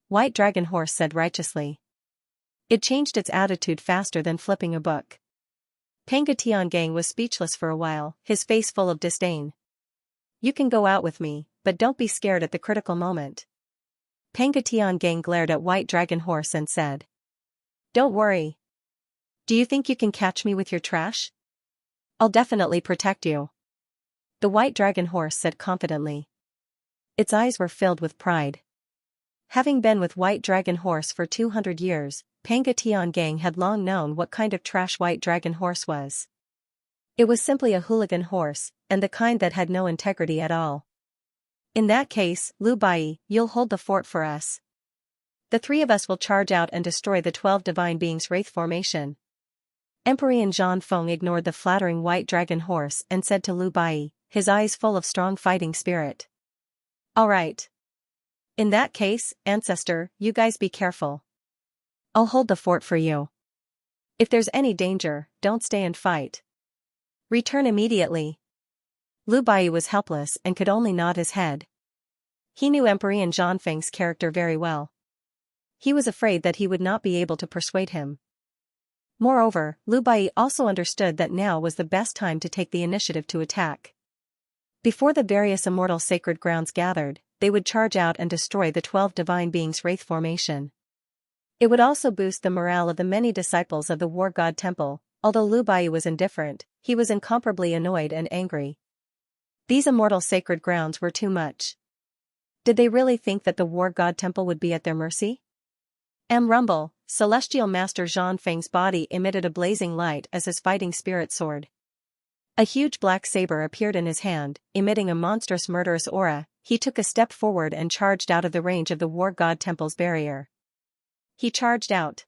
White Dragon Horse said righteously. It changed its attitude faster than flipping a book. Panga Tiangang was speechless for a while, his face full of disdain. You can go out with me, but don't be scared at the critical moment. Panga Tiangang glared at White Dragon Horse and said. Don't worry. Do you think you can catch me with your trash? I'll definitely protect you. The White Dragon Horse said confidently. Its eyes were filled with pride. Having been with White Dragon Horse for 200 years, Panga Tiangang had long known what kind of trash White Dragon Horse was. It was simply a hooligan horse, and the kind that had no integrity at all. In that case, Lu Bai, you'll hold the fort for us. The 3 of us will charge out and destroy the 12 Divine Beings' Wraith formation. Emperor Zhongfeng ignored the flattering White Dragon Horse and said to Lu Bai, his eyes full of strong fighting spirit. All right. In that case, ancestor, you guys be careful. I'll hold the fort for you. If there's any danger, don't stay and fight. Return immediately. Lu Bai was helpless and could only nod his head. He knew Emperor Zhongfeng's character very well. He was afraid that he would not be able to persuade him. Moreover, Lu Bai also understood that now was the best time to take the initiative to attack. Before the various immortal sacred grounds gathered, they would charge out and destroy the 12 divine beings' wraith formation. It would also boost the morale of the many disciples of the war god temple. Although Lu Bai was indifferent, he was incomparably annoyed and angry. These immortal sacred grounds were too much. Did they really think that the war god temple would be at their mercy? Rumble, Celestial Master Zhang Feng's body emitted a blazing light as his fighting spirit soared. A huge black saber appeared in his hand, emitting a monstrous murderous aura. He took a step forward and charged out of the range of the war god temple's barrier. He charged out.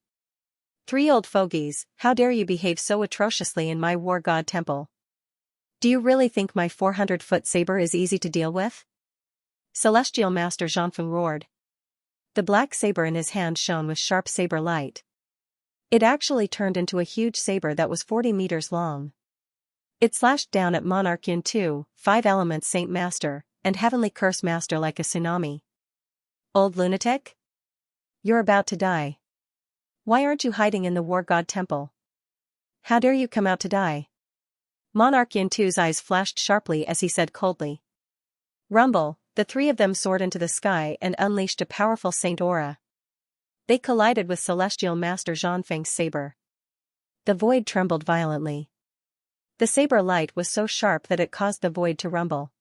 3 old fogies, how dare you behave so atrociously in my war god temple? Do you really think my 400-foot saber is easy to deal with? Celestial Master Zhangfeng roared. The black saber in his hand shone with sharp saber light. It actually turned into a huge saber that was 40 meters long. It slashed down at Monarch Yin 2, 5 Elements Saint Master, and Heavenly Curse Master like a tsunami. Old lunatic? You're about to die. Why aren't you hiding in the war god temple? How dare you come out to die? Monarch Yin 2's eyes flashed sharply as he said coldly. Rumble, the 3 of them soared into the sky and unleashed a powerful saint aura. They collided with Celestial Master Zhang Feng's saber. The void trembled violently. The saber light was so sharp that it caused the void to rumble.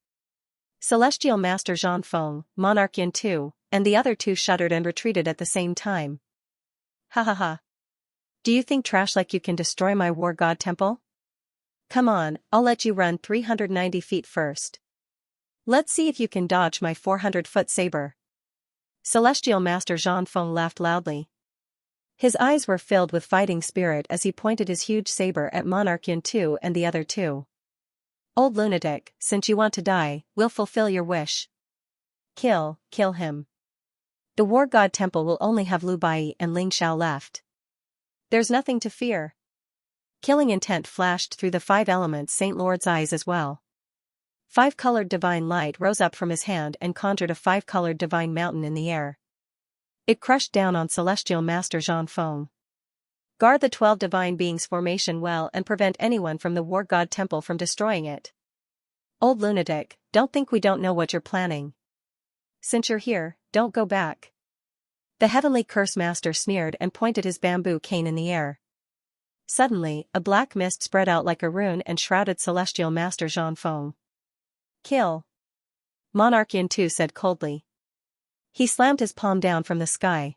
Celestial Master Zhang Feng, Monarch Yin 2, and the other 2 shuddered and retreated at the same time. Ha ha ha. Do you think trash like you can destroy my war god temple? Come on, I'll let you run 390 feet first. Let's see if you can dodge my 400-foot saber. Celestial Master Zhang Feng laughed loudly. His eyes were filled with fighting spirit as he pointed his huge saber at Monarch Yin 2 and the other 2. Old lunatic, since you want to die, we'll fulfill your wish. Kill him. The war god temple will only have Lu Bai and Ling Xiao left. There's nothing to fear. Killing intent flashed through the 5 Elements Saint Lord's eyes as well. 5-colored divine light rose up from his hand and conjured a 5-colored divine mountain in the air. It crushed down on Celestial Master Zhang Feng. Guard the 12 divine beings' formation well and prevent anyone from the war god temple from destroying it. Old lunatic, don't think we don't know what you're planning. Since you're here, don't go back. The Heavenly Curse Master sneered and pointed his bamboo cane in the air. Suddenly, a black mist spread out like a rune and shrouded Celestial Master Zhang Feng. Kill. Monarch Yin 2 said coldly. He slammed his palm down from the sky.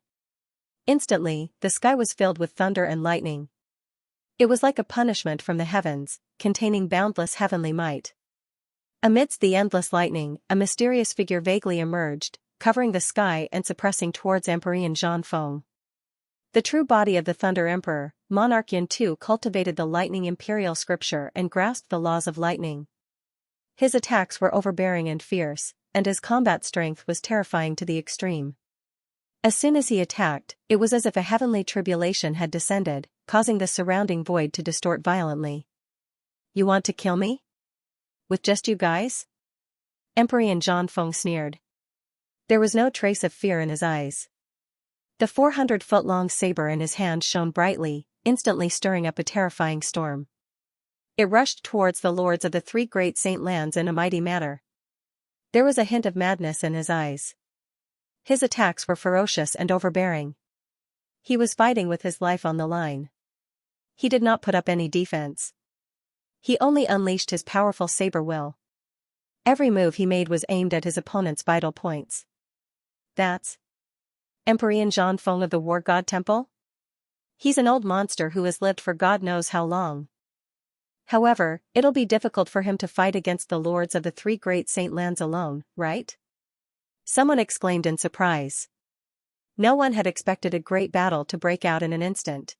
Instantly, the sky was filled with thunder and lightning. It was like a punishment from the heavens, containing boundless heavenly might. Amidst the endless lightning, a mysterious figure vaguely emerged, covering the sky and suppressing towards Emperor Zhang Feng. The true body of the Thunder Emperor, Monarch Yin 2 cultivated the lightning imperial scripture and grasped the laws of lightning. His attacks were overbearing and fierce, and his combat strength was terrifying to the extreme. As soon as he attacked, it was as if a heavenly tribulation had descended, causing the surrounding void to distort violently. You want to kill me? With just you guys? Emperor Zhang Feng sneered. There was no trace of fear in his eyes. The 400-foot-long saber in his hand shone brightly, instantly stirring up a terrifying storm. It rushed towards the lords of the 3 great saint lands in a mighty manner. There was a hint of madness in his eyes. His attacks were ferocious and overbearing. He was fighting with his life on the line. He did not put up any defense. He only unleashed his powerful saber will. Every move he made was aimed at his opponent's vital points. That's Emperor Zhang Feng of the War God Temple? He's an old monster who has lived for God knows how long. However, it'll be difficult for him to fight against the lords of the 3 great saint lands alone, right? Someone exclaimed in surprise. No one had expected a great battle to break out in an instant.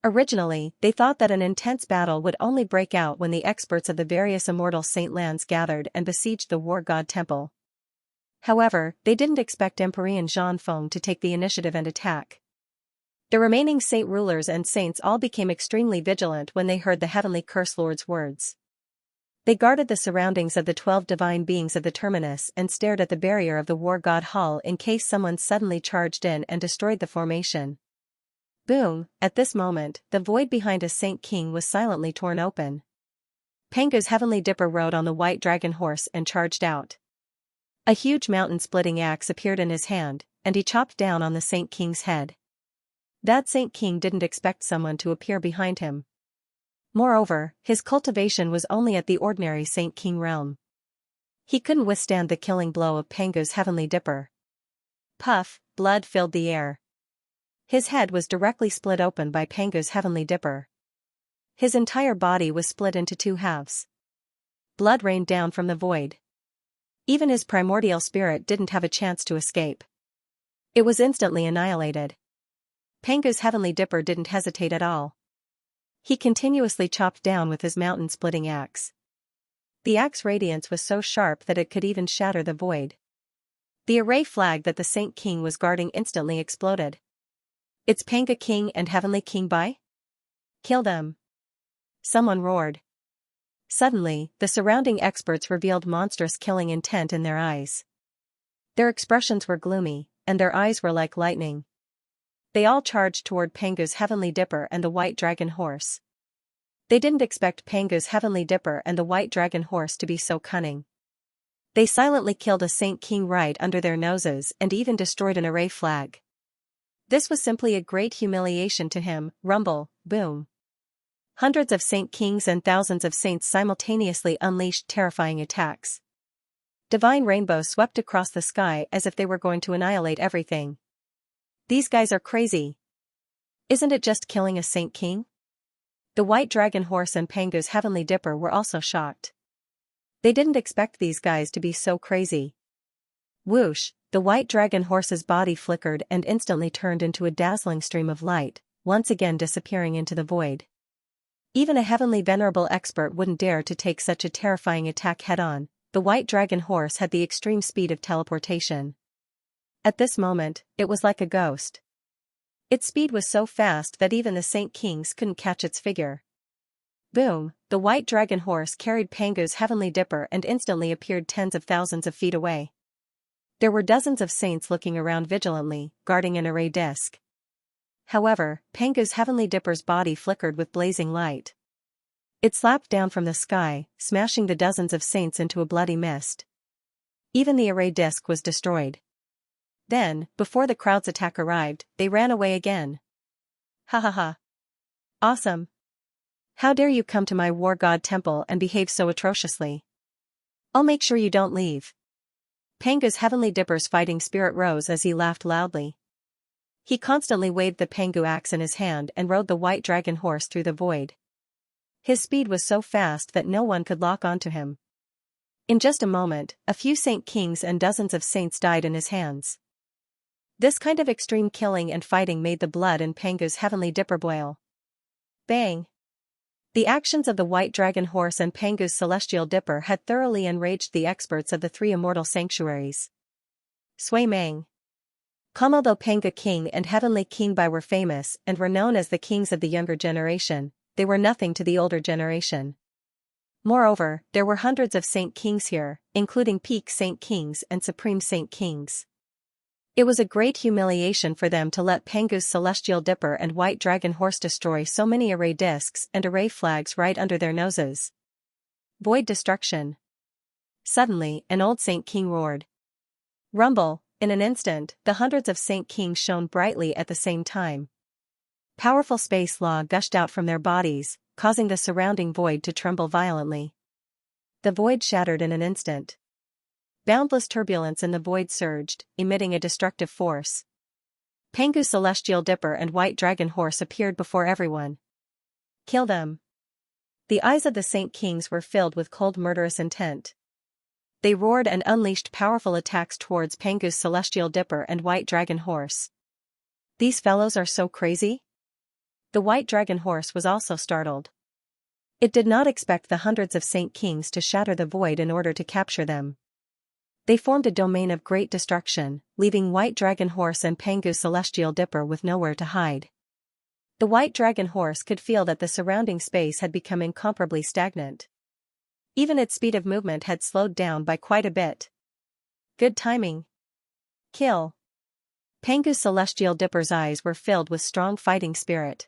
Originally, they thought that an intense battle would only break out when the experts of the various immortal saint lands gathered and besieged the War God Temple. However, they didn't expect Emperor Zhang Feng to take the initiative and attack. The remaining saint rulers and saints all became extremely vigilant when they heard the Heavenly Curse Lord's words. They guarded the surroundings of the 12 divine beings of the terminus and stared at the barrier of the War God Hall in case someone suddenly charged in and destroyed the formation. Boom! At this moment, the void behind a saint king was silently torn open. Pangu's Heavenly Dipper rode on the white dragon horse and charged out. A huge mountain-splitting axe appeared in his hand, and he chopped down on the Saint King's head. That Saint King didn't expect someone to appear behind him. Moreover, his cultivation was only at the ordinary Saint King realm. He couldn't withstand the killing blow of Pangu's Heavenly Dipper. Puff, blood filled the air. His head was directly split open by Pangu's Heavenly Dipper. His entire body was split into two halves. Blood rained down from the void. Even his primordial spirit didn't have a chance to escape. It was instantly annihilated. Pangu's Heavenly Dipper didn't hesitate at all. He continuously chopped down with his mountain-splitting axe. The axe radiance was so sharp that it could even shatter the void. The array flag that the Saint King was guarding instantly exploded. "It's Panga King and Heavenly King by? Kill them!" Someone roared. Suddenly, the surrounding experts revealed monstrous killing intent in their eyes. Their expressions were gloomy, and their eyes were like lightning. They all charged toward Pangu's Heavenly Dipper and the white dragon horse. They didn't expect Pangu's Heavenly Dipper and the white dragon horse to be so cunning. They silently killed a Saint King right under their noses and even destroyed an array flag. This was simply a great humiliation to him. Rumble, boom. Hundreds of Saint Kings and thousands of saints simultaneously unleashed terrifying attacks. Divine rainbows swept across the sky as if they were going to annihilate everything. These guys are crazy. Isn't it just killing a Saint King? The white dragon horse and Pangu's Heavenly Dipper were also shocked. They didn't expect these guys to be so crazy. Whoosh, the white dragon horse's body flickered and instantly turned into a dazzling stream of light, once again disappearing into the void. Even a heavenly venerable expert wouldn't dare to take such a terrifying attack head-on. The white dragon horse had the extreme speed of teleportation. At this moment, it was like a ghost. Its speed was so fast that even the Saint Kings couldn't catch its figure. Boom, the white dragon horse carried Pangu's Heavenly Dipper and instantly appeared tens of thousands of feet away. There were dozens of saints looking around vigilantly, guarding an array disc. However, Pangu's Heavenly Dipper's body flickered with blazing light. It slapped down from the sky, smashing the dozens of saints into a bloody mist. Even the array disc was destroyed. Then, before the crowd's attack arrived, they ran away again. Ha ha ha. Awesome. How dare you come to my war god temple and behave so atrociously? I'll make sure you don't leave. Pangu's Heavenly Dipper's fighting spirit rose as he laughed loudly. He constantly waved the Pangu axe in his hand and rode the white dragon horse through the void. His speed was so fast that no one could lock onto him. In just a moment, a few Saint Kings and dozens of saints died in his hands. This kind of extreme killing and fighting made the blood in Pangu's Heavenly Dipper boil. Bang! The actions of the white dragon horse and Pangu's celestial dipper had thoroughly enraged the experts of the three immortal sanctuaries. Sui Mang. Although Panga King and Heavenly King Bai were famous and were known as the kings of the younger generation, they were nothing to the older generation. Moreover, there were hundreds of Saint Kings here, including peak Saint Kings and Supreme Saint Kings. It was a great humiliation for them to let Pangu's celestial dipper and white dragon horse destroy so many array discs and array flags right under their noses. Void destruction. Suddenly, an old Saint King roared. Rumble. In an instant, the hundreds of Saint Kings shone brightly at the same time. Powerful space law gushed out from their bodies, causing the surrounding void to tremble violently. The void shattered in an instant. Boundless turbulence in the void surged, emitting a destructive force. Pangu's celestial dipper and white dragon horse appeared before everyone. Kill them. The eyes of the Saint Kings were filled with cold murderous intent. They roared and unleashed powerful attacks towards Pangu's celestial dipper and white dragon horse. These fellows are so crazy? The white dragon horse was also startled. It did not expect the hundreds of Saint Kings to shatter the void in order to capture them. They formed a domain of great destruction, leaving white dragon horse and Pangu's celestial dipper with nowhere to hide. The white dragon horse could feel that the surrounding space had become incomparably stagnant. Even its speed of movement had slowed down by quite a bit. Good timing. Kill. Pangu's celestial dipper's eyes were filled with strong fighting spirit.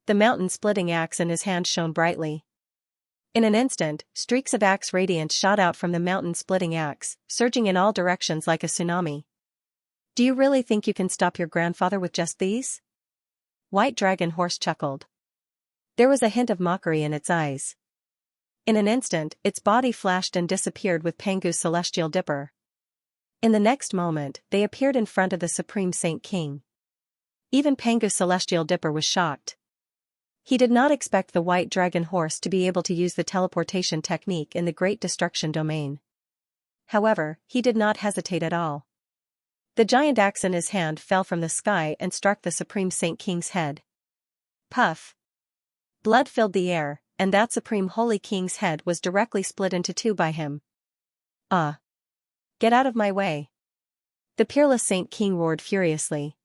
The mountain-splitting axe in his hand shone brightly. In an instant, streaks of axe radiance shot out from the mountain-splitting axe, surging in all directions like a tsunami. Do you really think you can stop your grandfather with just these? White Dragon Horse chuckled. There was a hint of mockery in its eyes. In an instant, its body flashed and disappeared with Pangu's celestial dipper. In the next moment, they appeared in front of the Supreme Saint King. Even Pangu's celestial dipper was shocked. He did not expect the White Dragon Horse to be able to use the teleportation technique in the Great Destruction domain. However, he did not hesitate at all. The giant axe in his hand fell from the sky and struck the Supreme Saint King's head. Puff! Blood filled the air, and that Supreme Holy King's head was directly split into two by him. Ah! Get out of my way! The peerless Saint King roared furiously.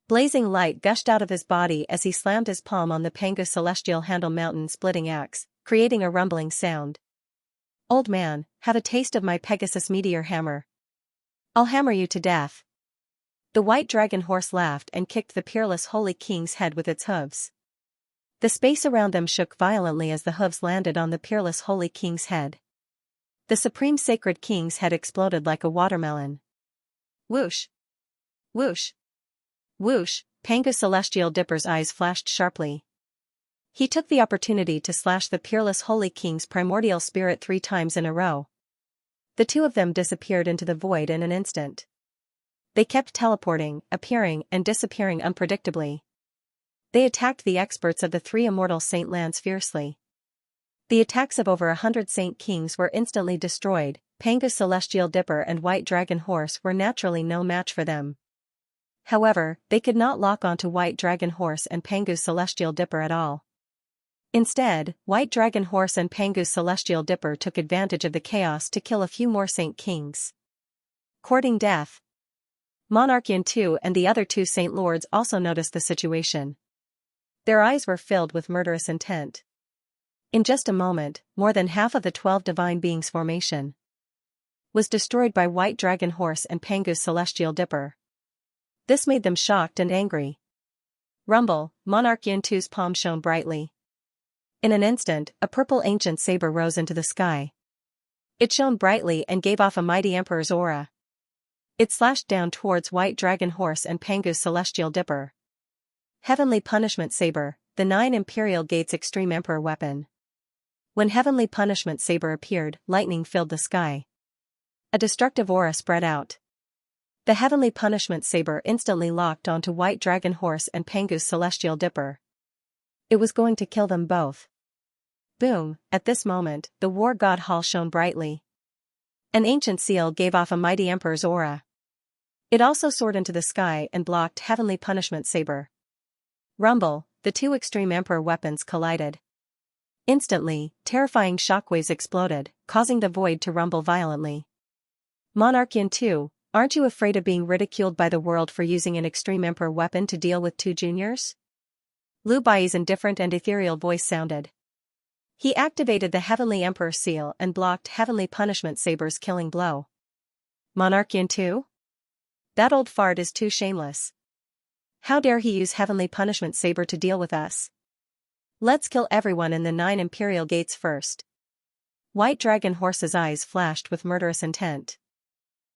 Blazing light gushed out of his body as he slammed his palm on the Pangu celestial handle mountain-splitting axe, creating a rumbling sound. Old man, have a taste of my Pegasus meteor hammer. I'll hammer you to death. The White Dragon Horse laughed and kicked the peerless Holy King's head with its hooves. The space around them shook violently as the hooves landed on the peerless Holy King's head. The Supreme Sacred King's head exploded like a watermelon. Whoosh! Whoosh! Whoosh! Pangu's celestial dipper's eyes flashed sharply. He took the opportunity to slash the peerless Holy King's primordial spirit 3 times in a row. The two of them disappeared into the void in an instant. They kept teleporting, appearing, and disappearing unpredictably. They attacked the experts of the 3 immortal Saint Lands fiercely. The attacks of over 100 Saint Kings were instantly destroyed. Pangu's celestial dipper and White Dragon Horse were naturally no match for them. However, they could not lock onto White Dragon Horse and Pangu's celestial dipper at all. Instead, White Dragon Horse and Pangu's celestial dipper took advantage of the chaos to kill a few more Saint Kings. Courting death. Monarchian II and the other 2 Saint Lords also noticed the situation. Their eyes were filled with murderous intent. In just a moment, more than half of the 12 divine beings' formation was destroyed by White Dragon Horse and Pangu's celestial dipper. This made them shocked and angry. Rumble! Monarchian II's palm shone brightly. In an instant, a purple ancient saber rose into the sky. It shone brightly and gave off a mighty emperor's aura. It slashed down towards White Dragon Horse and Pangu's celestial dipper. Heavenly Punishment Saber, the 9 Imperial Gates Extreme Emperor weapon. When Heavenly Punishment Saber appeared, lightning filled the sky. A destructive aura spread out. The Heavenly Punishment Saber instantly locked onto White Dragon Horse and Pangu's celestial dipper. It was going to kill them both. Boom! At this moment, the War God Hall shone brightly. An ancient seal gave off a mighty emperor's aura. It also soared into the sky and blocked Heavenly Punishment Saber. Rumble! The 2 extreme emperor weapons collided. Instantly, terrifying shockwaves exploded, causing the void to rumble violently. Monarchian II, aren't you afraid of being ridiculed by the world for using an extreme emperor weapon to deal with 2 juniors? Lu Bai's indifferent and ethereal voice sounded. He activated the Heavenly Emperor seal and blocked Heavenly Punishment Saber's killing blow. Monarchian II? That old fart is too shameless. How dare he use Heavenly Punishment Saber to deal with us? Let's kill everyone in the 9 Imperial Gates first. White Dragon Horse's eyes flashed with murderous intent.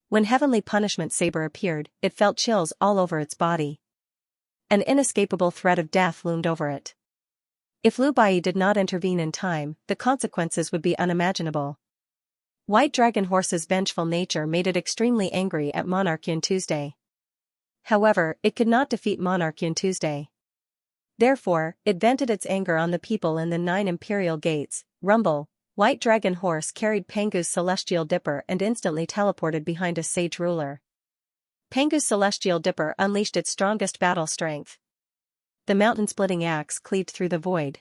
When Heavenly Punishment Saber appeared, it felt chills all over its body. An inescapable threat of death loomed over it. If Lu Bai did not intervene in time, the consequences would be unimaginable. White Dragon Horse's vengeful nature made it extremely angry at Monarchian Tuesday. However, it could not defeat Monarchian Tuesday. Therefore, it vented its anger on the people in the 9 Imperial Gates. Rumble! White Dragon Horse carried Pangu's celestial dipper and instantly teleported behind a sage ruler. Pangu's celestial dipper unleashed its strongest battle strength. The mountain-splitting axe cleaved through the void.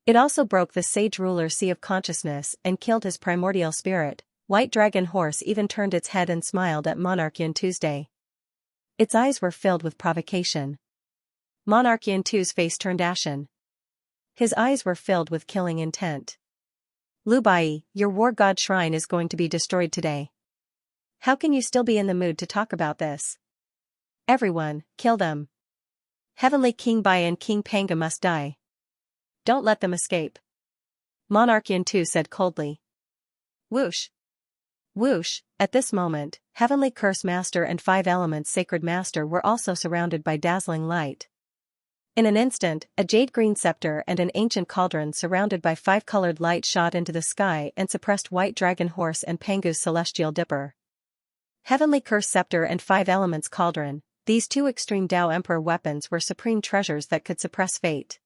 It also broke the sage ruler's sea of consciousness and killed his primordial spirit. White Dragon Horse even turned its head and smiled at Monarchian Tuesday. Its eyes were filled with provocation. Monarchian II's face turned ashen. His eyes were filled with killing intent. Lu Bai, your war god shrine is going to be destroyed today. How can you still be in the mood to talk about this? Everyone, kill them. Heavenly King Bai and King Panga must die. Don't let them escape. Monarchian 2 said coldly. Whoosh. Whoosh. At this moment, Heavenly Curse Master and 5 Elements Sacred Master were also surrounded by dazzling light. In an instant, a jade-green scepter and an ancient cauldron surrounded by 5-colored light shot into the sky and suppressed White Dragon Horse and Pangu's Celestial Dipper. Heavenly Curse Scepter and 5 Elements Cauldron, these 2 extreme Tao Emperor weapons were supreme treasures that could suppress fate.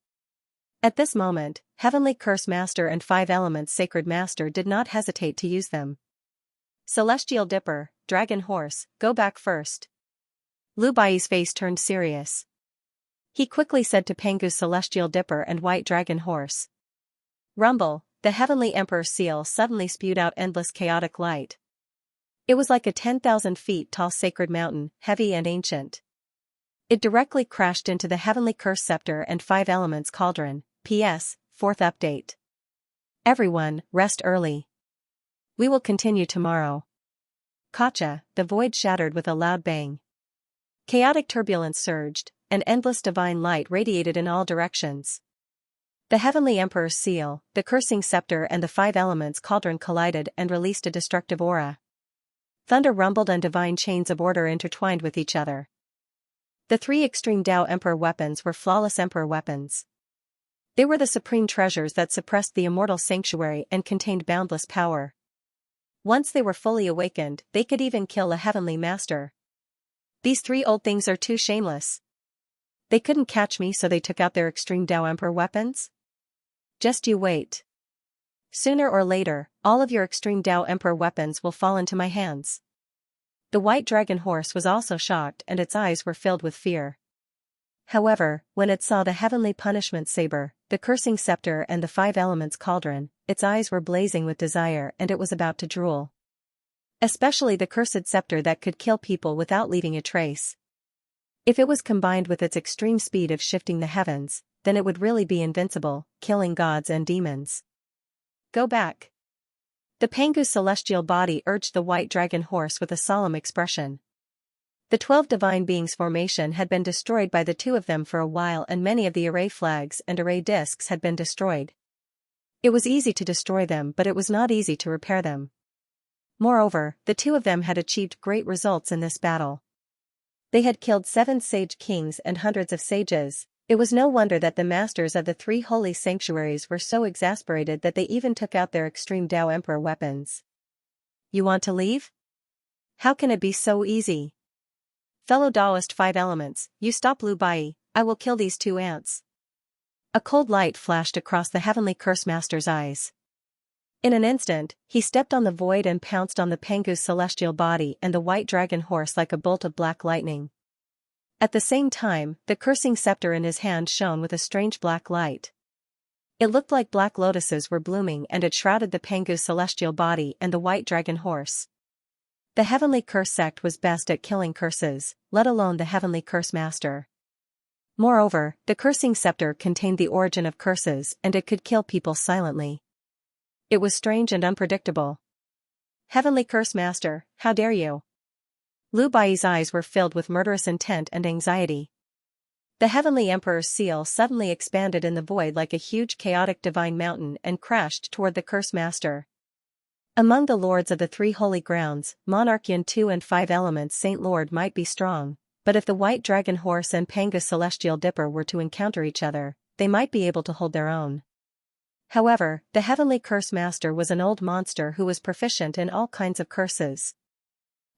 At this moment, Heavenly Curse Master and 5 Elements Sacred Master did not hesitate to use them. Celestial Dipper, Dragon Horse, go back first. Lu Bai's face turned serious. He quickly said to Pangu's Celestial Dipper and White Dragon Horse. Rumble, the Heavenly Emperor seal suddenly spewed out endless chaotic light. It was like a 10,000 feet tall sacred mountain, heavy and ancient. It directly crashed into the Heavenly Curse Scepter and 5 Elements Cauldron. P.S. 4th update. Everyone, rest early. We will continue tomorrow. Kacha, the void shattered with a loud bang. Chaotic turbulence surged, and endless divine light radiated in all directions. The Heavenly Emperor's seal, the Cursing Scepter and the 5 Elements Cauldron collided and released a destructive aura. Thunder rumbled and divine chains of order intertwined with each other. The 3 extreme Tao Emperor weapons were flawless Emperor weapons. They were the supreme treasures that suppressed the immortal sanctuary and contained boundless power. Once they were fully awakened, they could even kill a heavenly master. These 3 old things are too shameless. They couldn't catch me, so they took out their extreme Tao Emperor weapons? Just you wait. Sooner or later, all of your extreme Tao Emperor weapons will fall into my hands. The White Dragon Horse was also shocked and its eyes were filled with fear. However, when it saw the Heavenly Punishment Saber, the Cursing Scepter and the 5 Elements Cauldron, its eyes were blazing with desire and it was about to drool. Especially the Cursed Scepter that could kill people without leaving a trace. If it was combined with its extreme speed of shifting the heavens, then it would really be invincible, killing gods and demons. Go back. The Pangu's celestial body urged the White Dragon Horse with a solemn expression. The 12 divine beings' formation had been destroyed by the 2 of them for a while, and many of the array flags and array discs had been destroyed. It was easy to destroy them, but it was not easy to repair them. Moreover, the 2 of them had achieved great results in this battle. They had killed 7 sage kings and hundreds of sages. It was no wonder that the masters of the 3 holy sanctuaries were so exasperated that they even took out their extreme Tao Emperor weapons. You want to leave? How can it be so easy? Fellow Taoist 5 Elements, you stop Lu Bai, I will kill these 2 ants. A cold light flashed across the Heavenly Curse Master's eyes. In an instant, he stepped on the void and pounced on the Pangu's celestial body and the White Dragon Horse like a bolt of black lightning. At the same time, the Cursing Scepter in his hand shone with a strange black light. It looked like black lotuses were blooming and it shrouded the Pangu's celestial body and the White Dragon Horse. The Heavenly Curse sect was best at killing curses, let alone the Heavenly Curse Master. Moreover, the Cursing Scepter contained the origin of curses and it could kill people silently. It was strange and unpredictable. Heavenly Curse Master, how dare you? Lu Bai's eyes were filled with murderous intent and anxiety. The Heavenly Emperor's seal suddenly expanded in the void like a huge chaotic divine mountain and crashed toward the Curse Master. Among the lords of the 3 holy grounds, Monarchian 2 and 5 Elements Saint Lord might be strong, but if the White Dragon Horse and Pangu's Celestial Dipper were to encounter each other, they might be able to hold their own. However, the Heavenly Curse Master was an old monster who was proficient in all kinds of curses.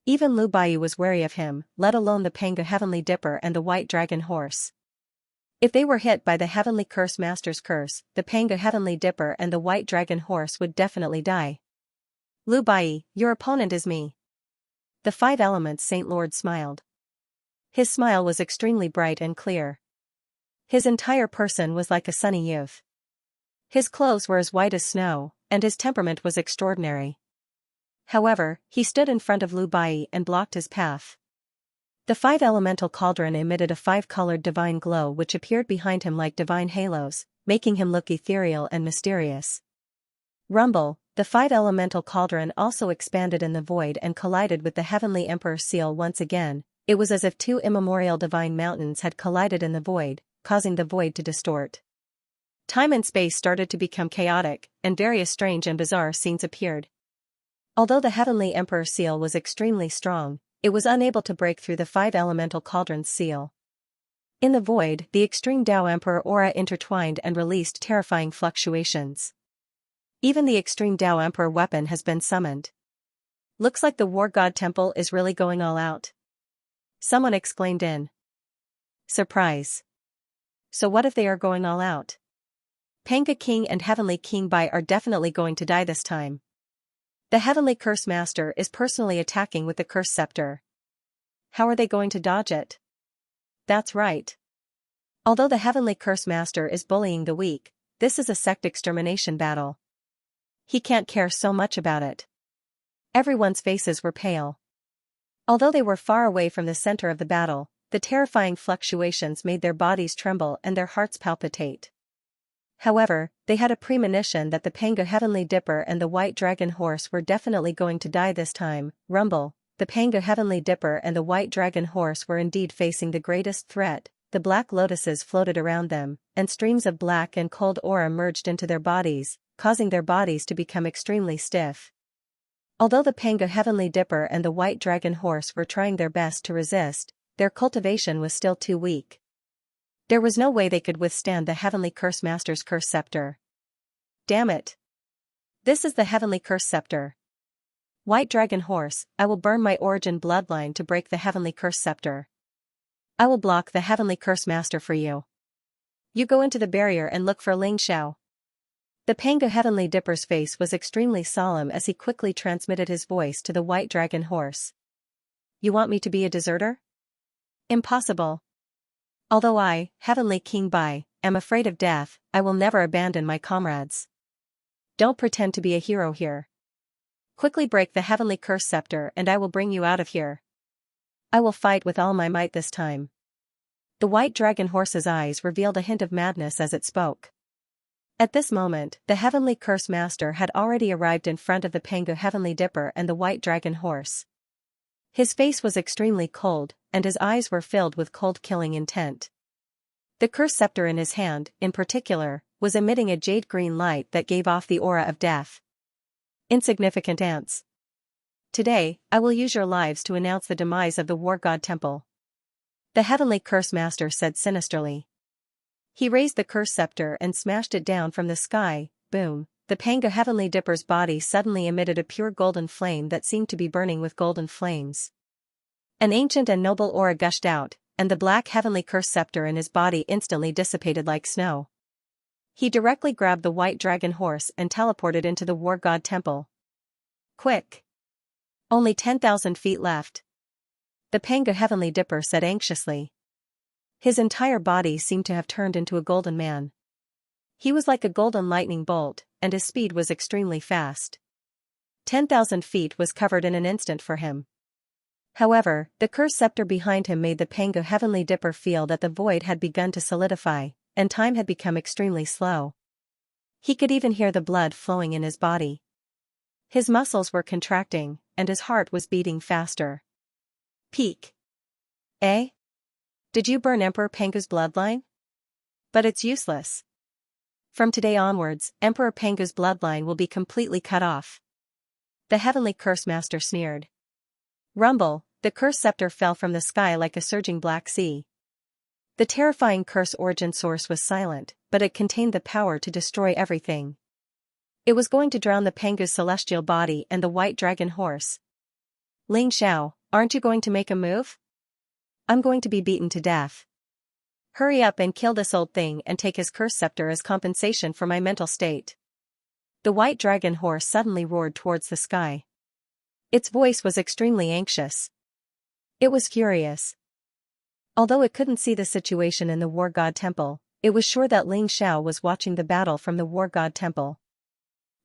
Even Lu Bai was wary of him, let alone the Pangu Heavenly Dipper and the White Dragon Horse. If they were hit by the Heavenly Curse Master's curse, the Pangu Heavenly Dipper and the White Dragon Horse would definitely die. Lu Bai, your opponent is me. The 5 Elements Saint Lord smiled. His smile was extremely bright and clear. His entire person was like a sunny youth. His clothes were as white as snow, and his temperament was extraordinary. However, he stood in front of Lu Bai and blocked his path. The 5 elemental cauldron emitted a 5-colored divine glow which appeared behind him like divine halos, making him look ethereal and mysterious. Rumble, the 5 elemental cauldron also expanded in the void and collided with the Heavenly Emperor's seal once again. It was as if 2 immemorial divine mountains had collided in the void, causing the void to distort. Time and space started to become chaotic, and various strange and bizarre scenes appeared. Although the Heavenly Emperor seal was extremely strong, it was unable to break through the 5 elemental cauldrons seal. In the void, the extreme Tao Emperor aura intertwined and released terrifying fluctuations. Even the extreme Tao Emperor weapon has been summoned. Looks like the War God Temple is really going all out. Someone exclaimed in surprise. So what if they are going all out? Panga King and Heavenly King Bai are definitely going to die this time. The Heavenly Curse Master is personally attacking with the Curse Scepter. How are they going to dodge it? That's right. Although the Heavenly Curse Master is bullying the weak, this is a sect extermination battle. He can't care so much about it. Everyone's faces were pale. Although they were far away from the center of the battle, the terrifying fluctuations made their bodies tremble and their hearts palpitate. However, they had a premonition that the Panga Heavenly Dipper and the White Dragon Horse were definitely going to die this time. Rumble, the Panga Heavenly Dipper and the White Dragon Horse were indeed facing the greatest threat. The black lotuses floated around them, and streams of black and cold aura merged into their bodies, causing their bodies to become extremely stiff. Although the Panga Heavenly Dipper and the White Dragon Horse were trying their best to resist, their cultivation was still too weak. There was no way they could withstand the Heavenly Curse Master's Curse Scepter. Damn it! This is the Heavenly Curse Scepter. White Dragon Horse, I will burn my origin bloodline to break the Heavenly Curse Scepter. I will block the Heavenly Curse Master for you. You go into the barrier and look for Ling Xiao. The Panga Heavenly Dipper's face was extremely solemn as he quickly transmitted his voice to the White Dragon Horse. You want me to be a deserter? Impossible. Although I, Heavenly King Bai, am afraid of death, I will never abandon my comrades. Don't pretend to be a hero here. Quickly break the Heavenly Curse Scepter and I will bring you out of here. I will fight with all my might this time. The White Dragon Horse's eyes revealed a hint of madness as it spoke. At this moment, the Heavenly Curse Master had already arrived in front of the Panga Heavenly Dipper and the White Dragon Horse. His face was extremely cold, and his eyes were filled with cold killing intent. The curse scepter in his hand, in particular, was emitting a jade green light that gave off the aura of death. Insignificant ants. Today, I will use your lives to announce the demise of the War God Temple. The Heavenly Curse Master said sinisterly. He raised the curse scepter and smashed it down from the sky. Boom. The Panga Heavenly Dipper's body suddenly emitted a pure golden flame that seemed to be burning with golden flames. An ancient and noble aura gushed out, and the black Heavenly Curse Scepter in his body instantly dissipated like snow. He directly grabbed the White Dragon Horse and teleported into the War God Temple. Quick! Only 10,000 feet left. The Panga Heavenly Dipper said anxiously. His entire body seemed to have turned into a golden man. He was like a golden lightning bolt, and his speed was extremely fast. 10,000 feet was covered in an instant for him. However, the curse scepter behind him made the Panga Heavenly Dipper feel that the void had begun to solidify, and time had become extremely slow. He could even hear the blood flowing in his body. His muscles were contracting, and his heart was beating faster. Peak. Eh? Did you burn Emperor Panga's bloodline? But it's useless. From today onwards, Emperor Panga's bloodline will be completely cut off. The Heavenly Curse Master sneered. Rumble, the curse scepter fell from the sky like a surging black sea. The terrifying curse origin source was silent, but it contained the power to destroy everything. It was going to drown the Panga's celestial body and the White Dragon Horse. Ling Xiao, aren't you going to make a move? I'm going to be beaten to death. Hurry up and kill this old thing and take his curse scepter as compensation for my mental state. The White Dragon Horse suddenly roared towards the sky. Its voice was extremely anxious. It was furious. Although it couldn't see the situation in the War God Temple, it was sure that Ling Xiao was watching the battle from the War God Temple.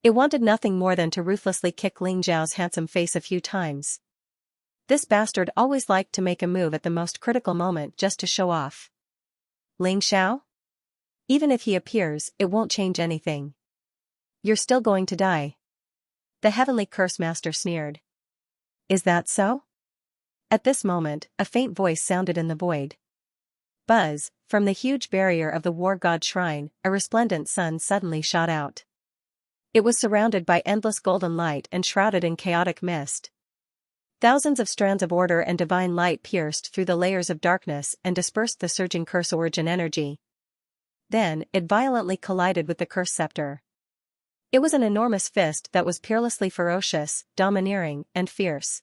It wanted nothing more than to ruthlessly kick Ling Xiao's handsome face a few times. This bastard always liked to make a move at the most critical moment just to show off. Ling Xiao? Even if he appears, it won't change anything. You're still going to die. The Heavenly Curse Master sneered. Is that so? At this moment, a faint voice sounded in the void. Buzz, from the huge barrier of the war god shrine, a resplendent sun suddenly shot out. It was surrounded by endless golden light and shrouded in chaotic mist. Thousands of strands of order and divine light pierced through the layers of darkness and dispersed the surging curse origin energy. Then, it violently collided with the curse scepter. It was an enormous fist that was peerlessly ferocious, domineering, and fierce.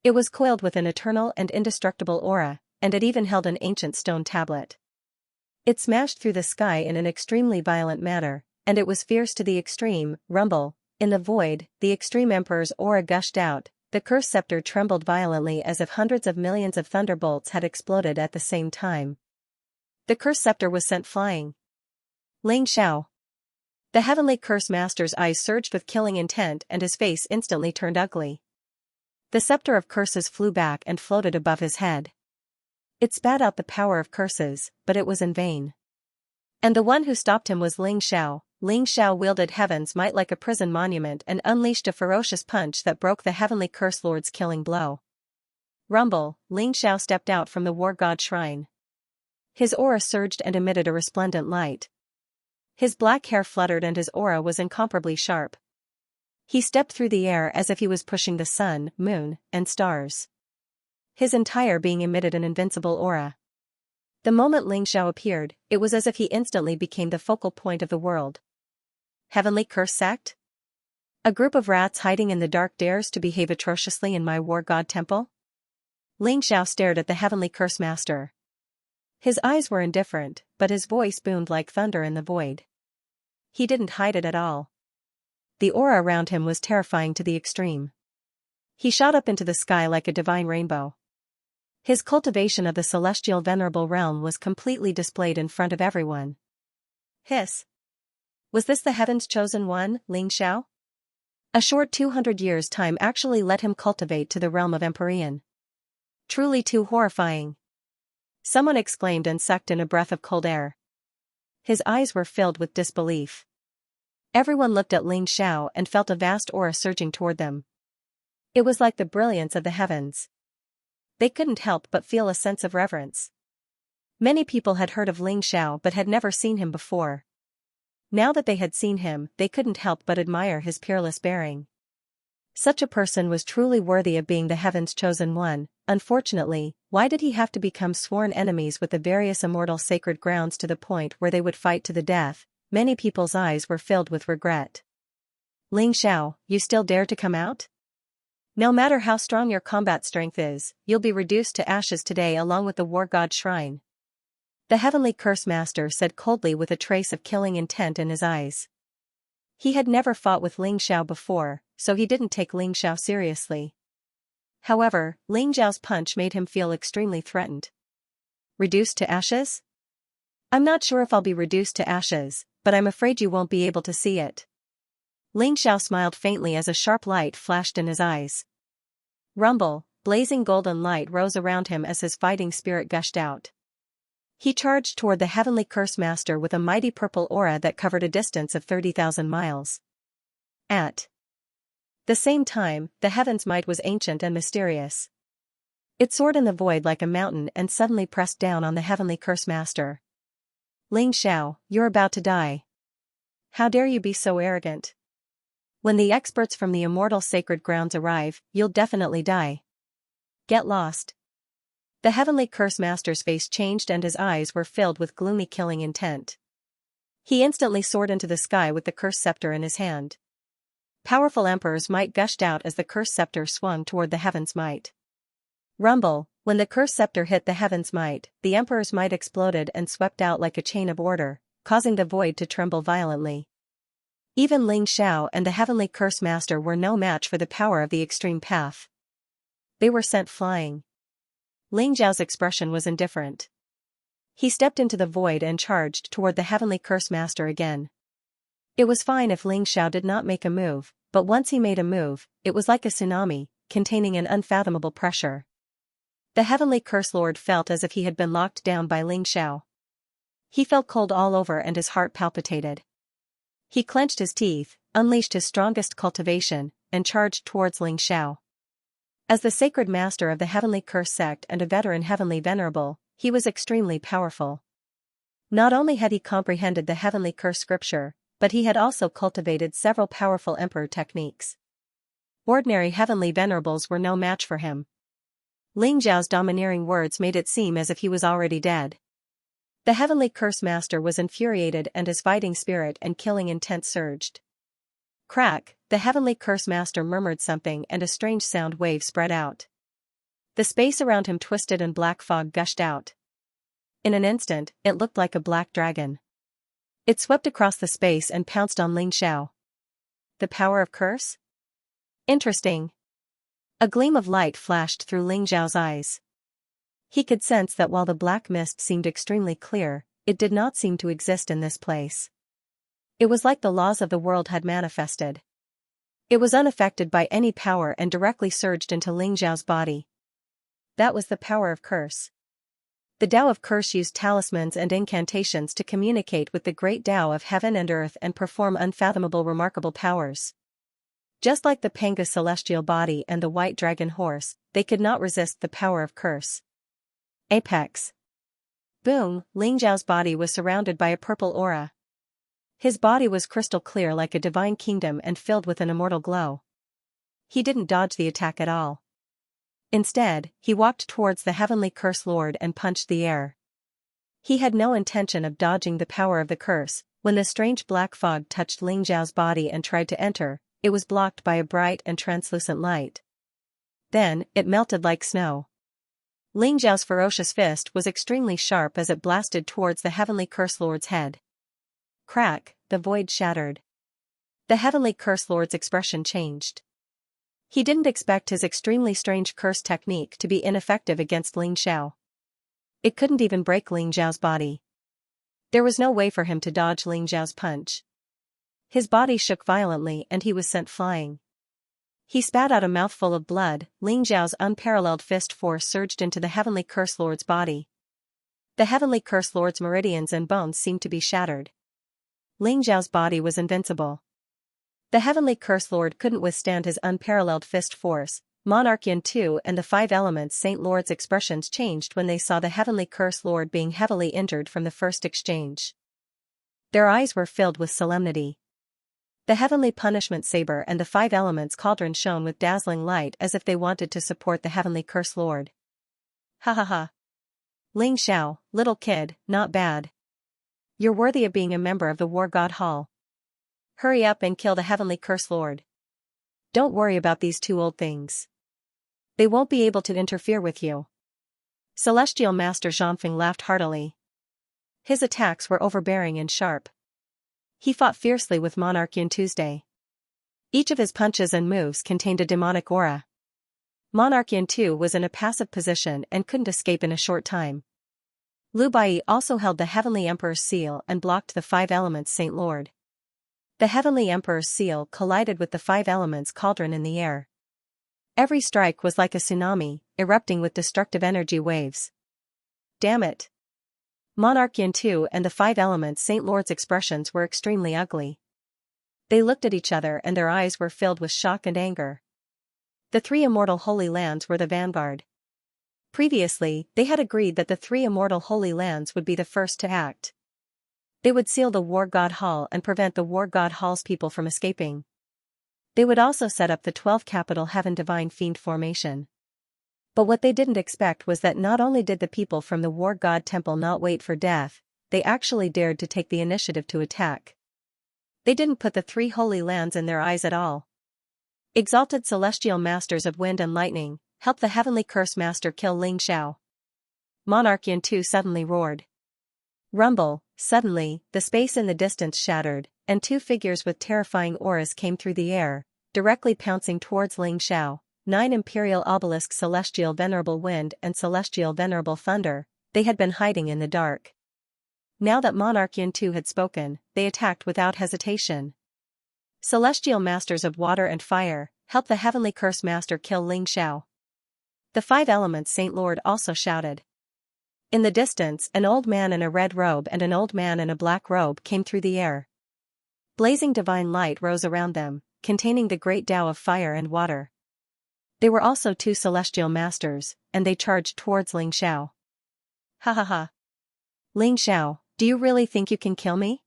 It was coiled with an eternal and indestructible aura, and it even held an ancient stone tablet. It smashed through the sky in an extremely violent manner, and it was fierce to the extreme. Rumble. In the void, the extreme emperor's aura gushed out. The curse scepter trembled violently as if hundreds of millions of thunderbolts had exploded at the same time. The curse scepter was sent flying. Ling Xiao. The heavenly curse master's eyes surged with killing intent and his face instantly turned ugly. The scepter of curses flew back and floated above his head. It spat out the power of curses, but it was in vain. And the one who stopped him was Ling Xiao. Ling Xiao wielded heaven's might like a prison monument and unleashed a ferocious punch that broke the heavenly curse lord's killing blow. Rumble. Ling Xiao stepped out from the war god shrine. His aura surged and emitted a resplendent light. His black hair fluttered and his aura was incomparably sharp. He stepped through the air as if he was pushing the sun, moon, and stars. His entire being emitted an invincible aura. The moment Ling Xiao appeared, it was as if he instantly became the focal point of the world. Heavenly Curse Sect? A group of rats hiding in the dark dares to behave atrociously in my war god temple? Ling Xiao stared at the heavenly curse master. His eyes were indifferent, but his voice boomed like thunder in the void. He didn't hide it at all. The aura around him was terrifying to the extreme. He shot up into the sky like a divine rainbow. His cultivation of the celestial venerable realm was completely displayed in front of everyone. Hiss. Was this the heaven's chosen one, Ling Xiao? A short 200 years' time actually let him cultivate to the realm of Empyrean. Truly too horrifying. Someone exclaimed and sucked in a breath of cold air. His eyes were filled with disbelief. Everyone looked at Ling Xiao and felt a vast aura surging toward them. It was like the brilliance of the heavens. They couldn't help but feel a sense of reverence. Many people had heard of Ling Xiao but had never seen him before. Now that they had seen him, they couldn't help but admire his peerless bearing. Such a person was truly worthy of being the heaven's chosen one. Unfortunately, why did he have to become sworn enemies with the various immortal sacred grounds to the point where they would fight to the death? Many people's eyes were filled with regret. Ling Xiao, you still dare to come out? No matter how strong your combat strength is, you'll be reduced to ashes today along with the war god shrine. The heavenly curse master said coldly with a trace of killing intent in his eyes. He had never fought with Ling Xiao before, so he didn't take Ling Xiao seriously. However, Ling Xiao's punch made him feel extremely threatened. Reduced to ashes? I'm not sure if I'll be reduced to ashes, but I'm afraid you won't be able to see it. Ling Xiao smiled faintly as a sharp light flashed in his eyes. Rumble. Blazing golden light rose around him as his fighting spirit gushed out. He charged toward the heavenly curse master with a mighty purple aura that covered a distance of 30,000 miles. At the same time, the heaven's might was ancient and mysterious. It soared in the void like a mountain and suddenly pressed down on the heavenly curse master. Ling Xiao, you're about to die. How dare you be so arrogant? When the experts from the immortal sacred grounds arrive, you'll definitely die. Get lost. The heavenly curse master's face changed and his eyes were filled with gloomy killing intent. He instantly soared into the sky with the curse scepter in his hand. Powerful emperor's might gushed out as the curse scepter swung toward the heaven's might. Rumble. When the curse scepter hit the heaven's might, the emperor's might exploded and swept out like a chain of order, causing the void to tremble violently. Even Ling Xiao and the heavenly curse master were no match for the power of the extreme path. They were sent flying. Ling Xiao's expression was indifferent. He stepped into the void and charged toward the heavenly curse master again. It was fine if Ling Xiao did not make a move, but once he made a move, it was like a tsunami, containing an unfathomable pressure. The heavenly curse lord felt as if he had been locked down by Ling Xiao. He felt cold all over and his heart palpitated. He clenched his teeth, unleashed his strongest cultivation, and charged towards Ling Xiao. As the sacred master of the heavenly curse sect and a veteran heavenly venerable, He was extremely powerful. Not only had he comprehended the heavenly curse scripture, but he had also cultivated several powerful emperor techniques. Ordinary heavenly venerables were no match for him. Ling Zhao's domineering words made it seem as if he was already dead. The heavenly curse master was infuriated and his fighting spirit and killing intent surged. Crack, the heavenly curse master murmured something and a strange sound wave spread out. The space around him twisted and black fog gushed out. In an instant, it looked like a black dragon. It swept across the space and pounced on Ling Xiao. The power of curse? Interesting. A gleam of light flashed through Ling Zhao's eyes. He could sense that while the black mist seemed extremely clear, it did not seem to exist in this place. It was like the laws of the world had manifested. It was unaffected by any power and directly surged into Ling Zhao's body. That was the power of curse. The Tao of curse used talismans and incantations to communicate with the great Tao of heaven and earth and perform unfathomable remarkable powers. Just like the Panga celestial body and the white dragon horse, they could not resist the power of curse. Apex. Boom, Ling Zhao's body was surrounded by a purple aura. His body was crystal clear like a divine kingdom and filled with an immortal glow. He didn't dodge the attack at all. Instead, he walked towards the heavenly curse lord and punched the air. He had no intention of dodging the power of the curse. When the strange black fog touched Ling Zhao's body and tried to enter, it was blocked by a bright and translucent light. Then, it melted like snow. Ling Zhao's ferocious fist was extremely sharp as it blasted towards the heavenly curse lord's head. Crack, the void shattered. The heavenly curse lord's expression changed. He didn't expect his extremely strange curse technique to be ineffective against Ling Xiao. It couldn't even break Ling Zhao's body. There was no way for him to dodge Ling Zhao's punch. His body shook violently and he was sent flying. He spat out a mouthful of blood. Ling Zhao's unparalleled fist force surged into the heavenly curse lord's body. The heavenly curse lord's meridians and bones seemed to be shattered. Ling Zhao's body was invincible. The heavenly curse lord couldn't withstand his unparalleled fist force. Monarchian II and the Five Elements Saint Lord's expressions changed when they saw the heavenly curse lord being heavily injured from the first exchange. Their eyes were filled with solemnity. The heavenly punishment saber and the Five Elements cauldron shone with dazzling light as if they wanted to support the heavenly curse lord. Ha ha ha. Ling Xiao, little kid, not bad. You're worthy of being a member of the War God Hall. Hurry up and kill the heavenly curse lord. Don't worry about these two old things. They won't be able to interfere with you. Celestial Master Xianxia laughed heartily. His attacks were overbearing and sharp. He fought fiercely with Monarchian Tuesday. Each of his punches and moves contained a demonic aura. Monarchian II was in a passive position and couldn't escape in a short time. Lu Bai also held the Heavenly Emperor's seal and blocked the Five Elements Saint Lord. The Heavenly Emperor's seal collided with the Five Elements cauldron in the air. Every strike was like a tsunami, erupting with destructive energy waves. Damn it! Monarchian II and the Five Elements Saint Lord's expressions were extremely ugly. They looked at each other and their eyes were filled with shock and anger. The three immortal holy lands were the vanguard. Previously, they had agreed that the three immortal holy lands would be the first to act. They would seal the War God Hall and prevent the War God Hall's people from escaping. They would also set up the 12 Capital Heaven Divine Fiend formation. But what they didn't expect was that not only did the people from the War God Temple not wait for death, they actually dared to take the initiative to attack. They didn't put the three holy lands in their eyes at all. Exalted celestial masters of wind and lightning, help the heavenly curse master kill Ling Xiao. Monarchian II suddenly roared. Rumble, suddenly, the space in the distance shattered, and two figures with terrifying auras came through the air, directly pouncing towards Ling Xiao. 9 Imperial Obelisk Celestial Venerable Wind and Celestial Venerable Thunder, they had been hiding in the dark. Now that Monarchian II had spoken, they attacked without hesitation. Celestial Masters of Water and Fire, help the Heavenly Curse Master kill Ling Xiao. The Five Elements Saint Lord also shouted. In the distance, an old man in a red robe and an old man in a black robe came through the air. Blazing divine light rose around them, containing the great Tao of fire and water. They were also two celestial masters, and they charged towards Ling Xiao. Ha ha ha. Ling Xiao, do you really think you can kill me?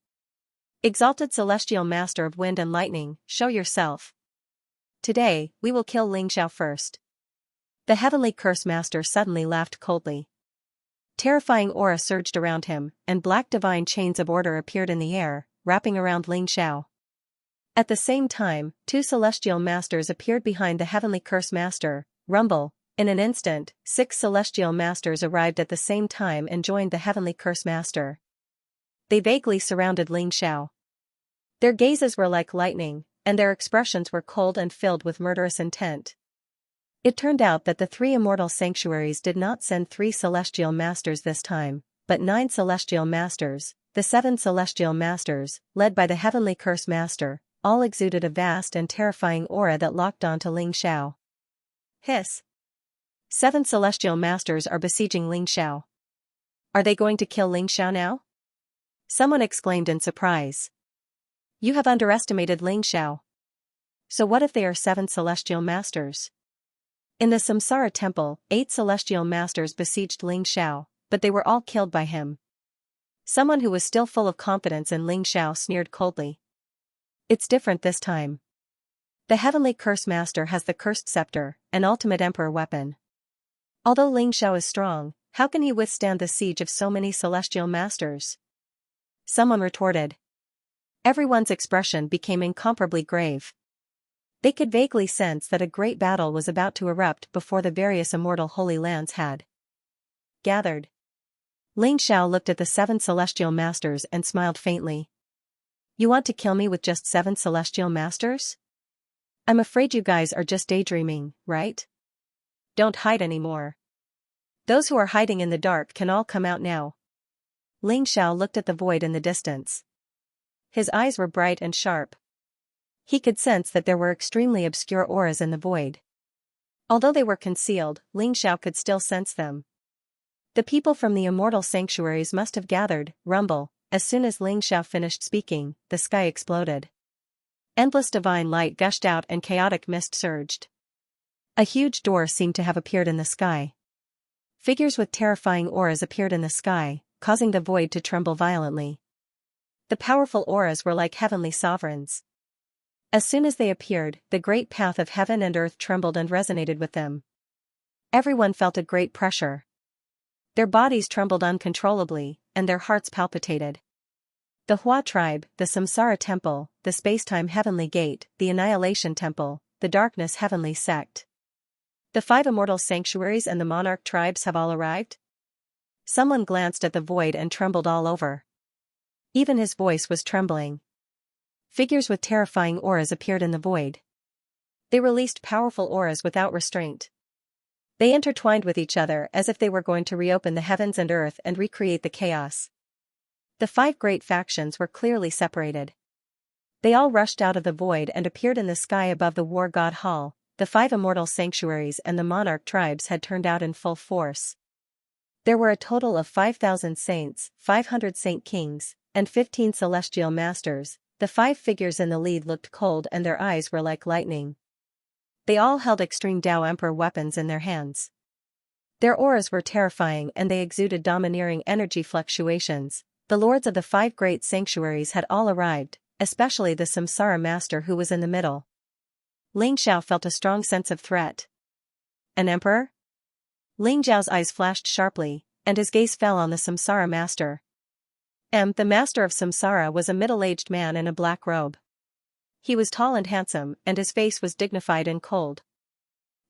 Exalted Celestial Master of Wind and Lightning, show yourself. Today, we will kill Ling Xiao first. The Heavenly Curse Master suddenly laughed coldly. Terrifying aura surged around him, and black divine chains of order appeared in the air, wrapping around Ling Xiao. At the same time, two celestial masters appeared behind the Heavenly Curse Master. Rumble. In an instant, 6 celestial masters arrived at the same time and joined the Heavenly Curse Master. They vaguely surrounded Ling Xiao. Their gazes were like lightning, and their expressions were cold and filled with murderous intent. It turned out that the 3 immortal sanctuaries did not send 3 celestial masters this time, but 9 celestial masters. The 7 celestial masters, led by the Heavenly Curse Master, all exuded a vast and terrifying aura that locked onto Ling Xiao. Hiss. 7 celestial masters are besieging Ling Xiao. Are they going to kill Ling Xiao now? Someone exclaimed in surprise. You have underestimated Ling Xiao. So what if they are 7 celestial masters? In the Samsara temple, 8 celestial masters besieged Ling Xiao, but they were all killed by him. Someone who was still full of confidence in Ling Xiao sneered coldly. It's different this time. The Heavenly Curse Master has the Cursed Scepter, an ultimate emperor weapon. Although Ling Xiao is strong, how can he withstand the siege of so many celestial masters? Someone retorted. Everyone's expression became incomparably grave. They could vaguely sense that a great battle was about to erupt before the various immortal holy lands had gathered. Ling Xiao looked at the 7 celestial masters and smiled faintly. You want to kill me with just 7 celestial masters? I'm afraid you guys are just daydreaming, right? Don't hide anymore. Those who are hiding in the dark can all come out now. Ling Xiao looked at the void in the distance. His eyes were bright and sharp. He could sense that there were extremely obscure auras in the void. Although they were concealed, Ling Xiao could still sense them. The people from the immortal sanctuaries must have gathered. Rumble. As soon as Ling Xiao finished speaking, the sky exploded. Endless divine light gushed out and chaotic mist surged. A huge door seemed to have appeared in the sky. Figures with terrifying auras appeared in the sky, causing the void to tremble violently. The powerful auras were like heavenly sovereigns. As soon as they appeared, the great path of heaven and earth trembled and resonated with them. Everyone felt a great pressure. Their bodies trembled uncontrollably, and their hearts palpitated. The Hua tribe, the Samsara temple, the Spacetime Heavenly Gate, the Annihilation Temple, the Darkness Heavenly Sect. The 5 immortal sanctuaries and the monarch tribes have all arrived? Someone glanced at the void and trembled all over. Even his voice was trembling. Figures with terrifying auras appeared in the void. They released powerful auras without restraint. They intertwined with each other as if they were going to reopen the heavens and earth and recreate the chaos. The 5 great factions were clearly separated. They all rushed out of the void and appeared in the sky above the War God Hall. The 5 immortal sanctuaries and the monarch tribes had turned out in full force. There were a total of 5,000 saints, 500 saint kings, and 15 celestial masters. The 5 figures in the lead looked cold and their eyes were like lightning. They all held extreme Dao Emperor weapons in their hands. Their auras were terrifying and they exuded domineering energy fluctuations. The lords of the 5 great sanctuaries had all arrived, especially the Samsara Master who was in the middle. Ling Xiao felt a strong sense of threat. An emperor? Ling Xiao's eyes flashed sharply, and his gaze fell on the Samsara Master. The Master of Samsara was a middle-aged man in a black robe. He was tall and handsome, and his face was dignified and cold.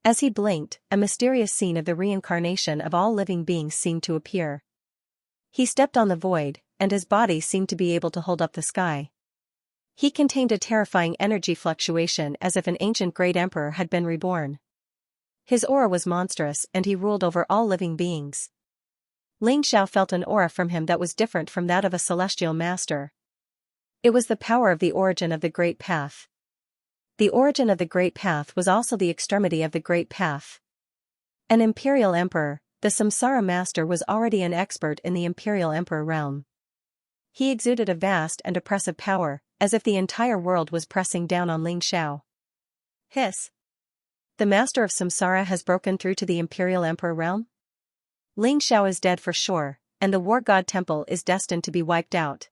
As he blinked, a mysterious scene of the reincarnation of all living beings seemed to appear. He stepped on the void, and his body seemed to be able to hold up the sky. He contained a terrifying energy fluctuation as if an ancient great emperor had been reborn. His aura was monstrous and he ruled over all living beings. Ling Xiao felt an aura from him that was different from that of a celestial master. It was the power of the origin of the Great Path. The origin of the Great Path was also the extremity of the Great Path. An imperial emperor, the Samsara Master was already an expert in the imperial emperor realm. He exuded a vast and oppressive power, as if the entire world was pressing down on Ling Xiao. Hiss. The Master of Samsara has broken through to the imperial emperor realm? Ling Xiao is dead for sure, and the War God Temple is destined to be wiped out.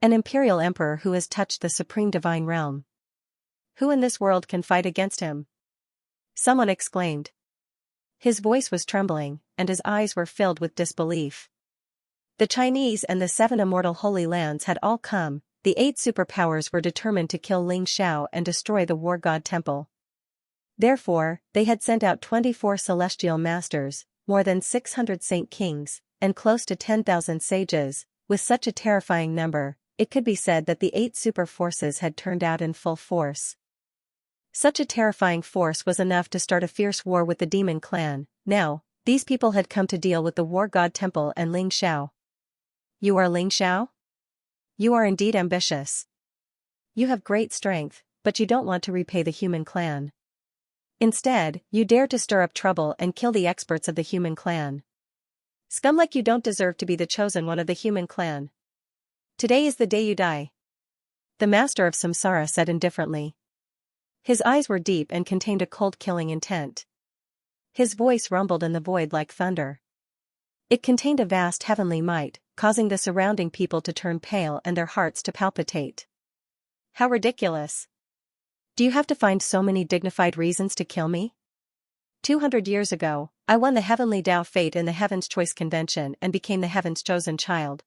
An imperial emperor who has touched the supreme divine realm. Who in this world can fight against him? Someone exclaimed. His voice was trembling, and his eyes were filled with disbelief. The Chinese and the 7 immortal Holy Lands had all come. The 8 superpowers were determined to kill Ling Xiao and destroy the War God Temple. Therefore, they had sent out 24 celestial masters, more than 600 saint kings, and close to 10,000 sages. With such a terrifying number, it could be said that the 8 super forces had turned out in full force. Such a terrifying force was enough to start a fierce war with the demon clan. Now, these people had come to deal with the War God Temple and Ling Xiao. You are Ling Xiao? You are indeed ambitious. You have great strength, but you don't want to repay the human clan. Instead, you dare to stir up trouble and kill the experts of the human clan. Scum like you don't deserve to be the chosen one of the human clan. Today is the day you die. The master of Samsara said indifferently. His eyes were deep and contained a cold killing intent. His voice rumbled in the void like thunder. It contained a vast heavenly might, causing the surrounding people to turn pale and their hearts to palpitate. How ridiculous! Do you have to find so many dignified reasons to kill me? 200 years ago, I won the heavenly Tao fate in the Heaven's Choice Convention and became the Heaven's chosen child.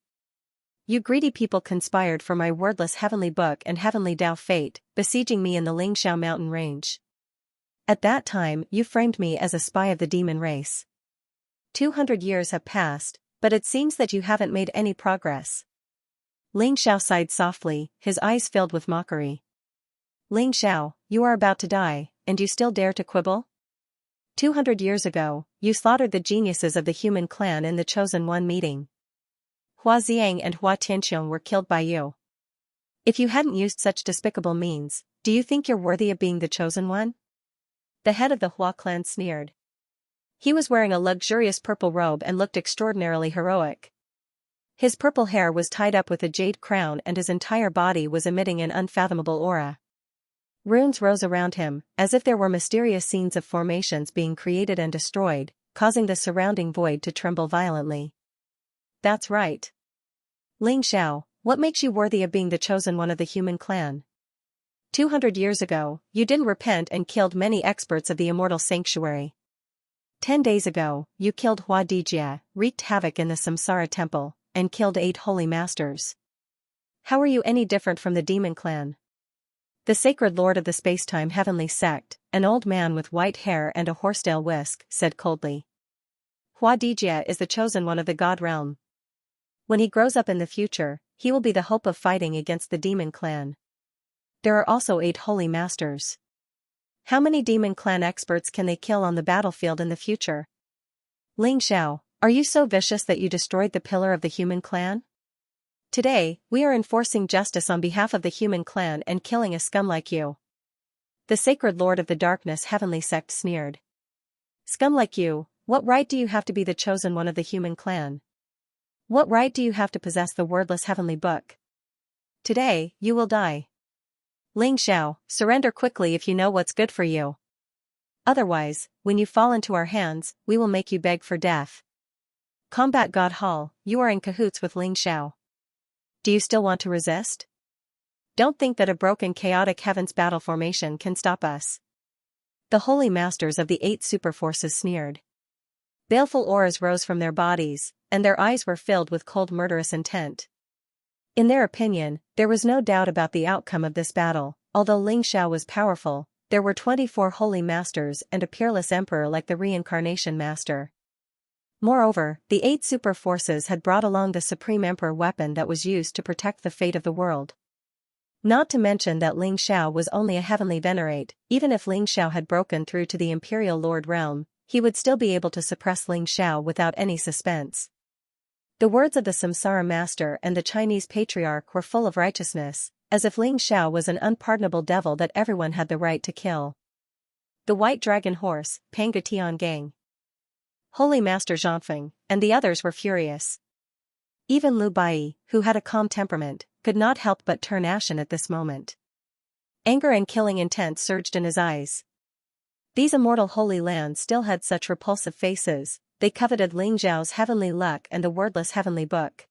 You greedy people conspired for my wordless heavenly book and heavenly Tao fate, besieging me in the Ling Xiao mountain range. At that time, you framed me as a spy of the demon race. 200 years have passed, but it seems that you haven't made any progress. Ling Xiao sighed softly, his eyes filled with mockery. Ling Xiao, you are about to die, and you still dare to quibble? 200 years ago, you slaughtered the geniuses of the human clan in the Chosen One meeting. Hua Xiang and Hua Tianxiong were killed by you. If you hadn't used such despicable means, do you think you're worthy of being the Chosen One? The head of the Hua clan sneered. He was wearing a luxurious purple robe and looked extraordinarily heroic. His purple hair was tied up with a jade crown and his entire body was emitting an unfathomable aura. Runes rose around him, as if there were mysterious scenes of formations being created and destroyed, causing the surrounding void to tremble violently. That's right. Ling Xiao, what makes you worthy of being the chosen one of the human clan? 200 years ago, you didn't repent and killed many experts of the immortal sanctuary. 10 days ago, you killed Hua Dijia, wreaked havoc in the Samsara temple, and killed 8 holy masters. How are you any different from the demon clan? The sacred lord of the space-time heavenly sect, an old man with white hair and a horsetail whisk, said coldly. Hua Dijia is the chosen one of the god realm. When he grows up in the future, he will be the hope of fighting against the demon clan. There are also 8 holy masters. How many demon clan experts can they kill on the battlefield in the future? Ling Xiao, are you so vicious that you destroyed the pillar of the human clan? Today, we are enforcing justice on behalf of the human clan and killing a scum like you. The sacred lord of the darkness heavenly sect sneered. Scum like you, what right do you have to be the chosen one of the human clan? What right do you have to possess the wordless heavenly book? Today, you will die. Ling Xiao, surrender quickly if you know what's good for you. Otherwise, when you fall into our hands, we will make you beg for death. Combat God Hall, you are in cahoots with Ling Xiao. Do you still want to resist? Don't think that a broken chaotic heavens battle formation can stop us. The holy masters of the 8 superforces sneered. Baleful auras rose from their bodies, and their eyes were filled with cold murderous intent. In their opinion, there was no doubt about the outcome of this battle. Although Ling Xiao was powerful, there were 24 holy masters and a peerless emperor like the reincarnation master. Moreover, the 8 super forces had brought along the supreme emperor weapon that was used to protect the fate of the world. Not to mention that Ling Xiao was only a heavenly venerate. Even if Ling Xiao had broken through to the imperial lord realm, he would still be able to suppress Ling Xiao without any suspense. The words of the Samsara master and the Chinese patriarch were full of righteousness, as if Ling Xiao was an unpardonable devil that everyone had the right to kill. The white dragon horse, Panga Tian Gang. Holy Master Zhangfeng, and the others were furious. Even Lu Bai, who had a calm temperament, could not help but turn ashen at this moment. Anger and killing intent surged in his eyes. These immortal holy lands still had such repulsive faces, they coveted Ling Xiao's heavenly luck and the wordless heavenly book.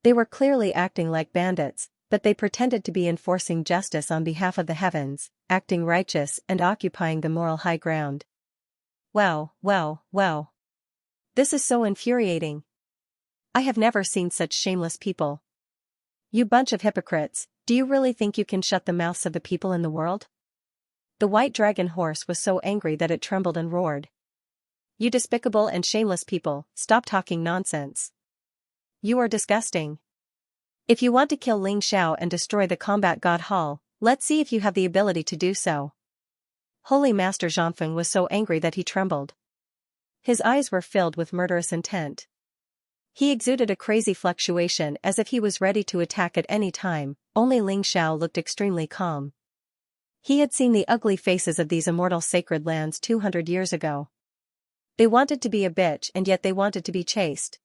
They were clearly acting like bandits, but they pretended to be enforcing justice on behalf of the heavens, acting righteous and occupying the moral high ground. Wow, wow, wow. This is so infuriating. I have never seen such shameless people. You bunch of hypocrites, do you really think you can shut the mouths of the people in the world? The white dragon horse was so angry that it trembled and roared. You despicable and shameless people, stop talking nonsense. You are disgusting. If you want to kill Ling Xiao and destroy the combat god hall, let's see if you have the ability to do so. Holy Master Xianxia was so angry that he trembled. His eyes were filled with murderous intent. He exuded a crazy fluctuation as if he was ready to attack at any time. Only Ling Xiao looked extremely calm. He had seen the ugly faces of these immortal sacred lands 200 years ago. They wanted to be a bitch and yet they wanted to be chaste.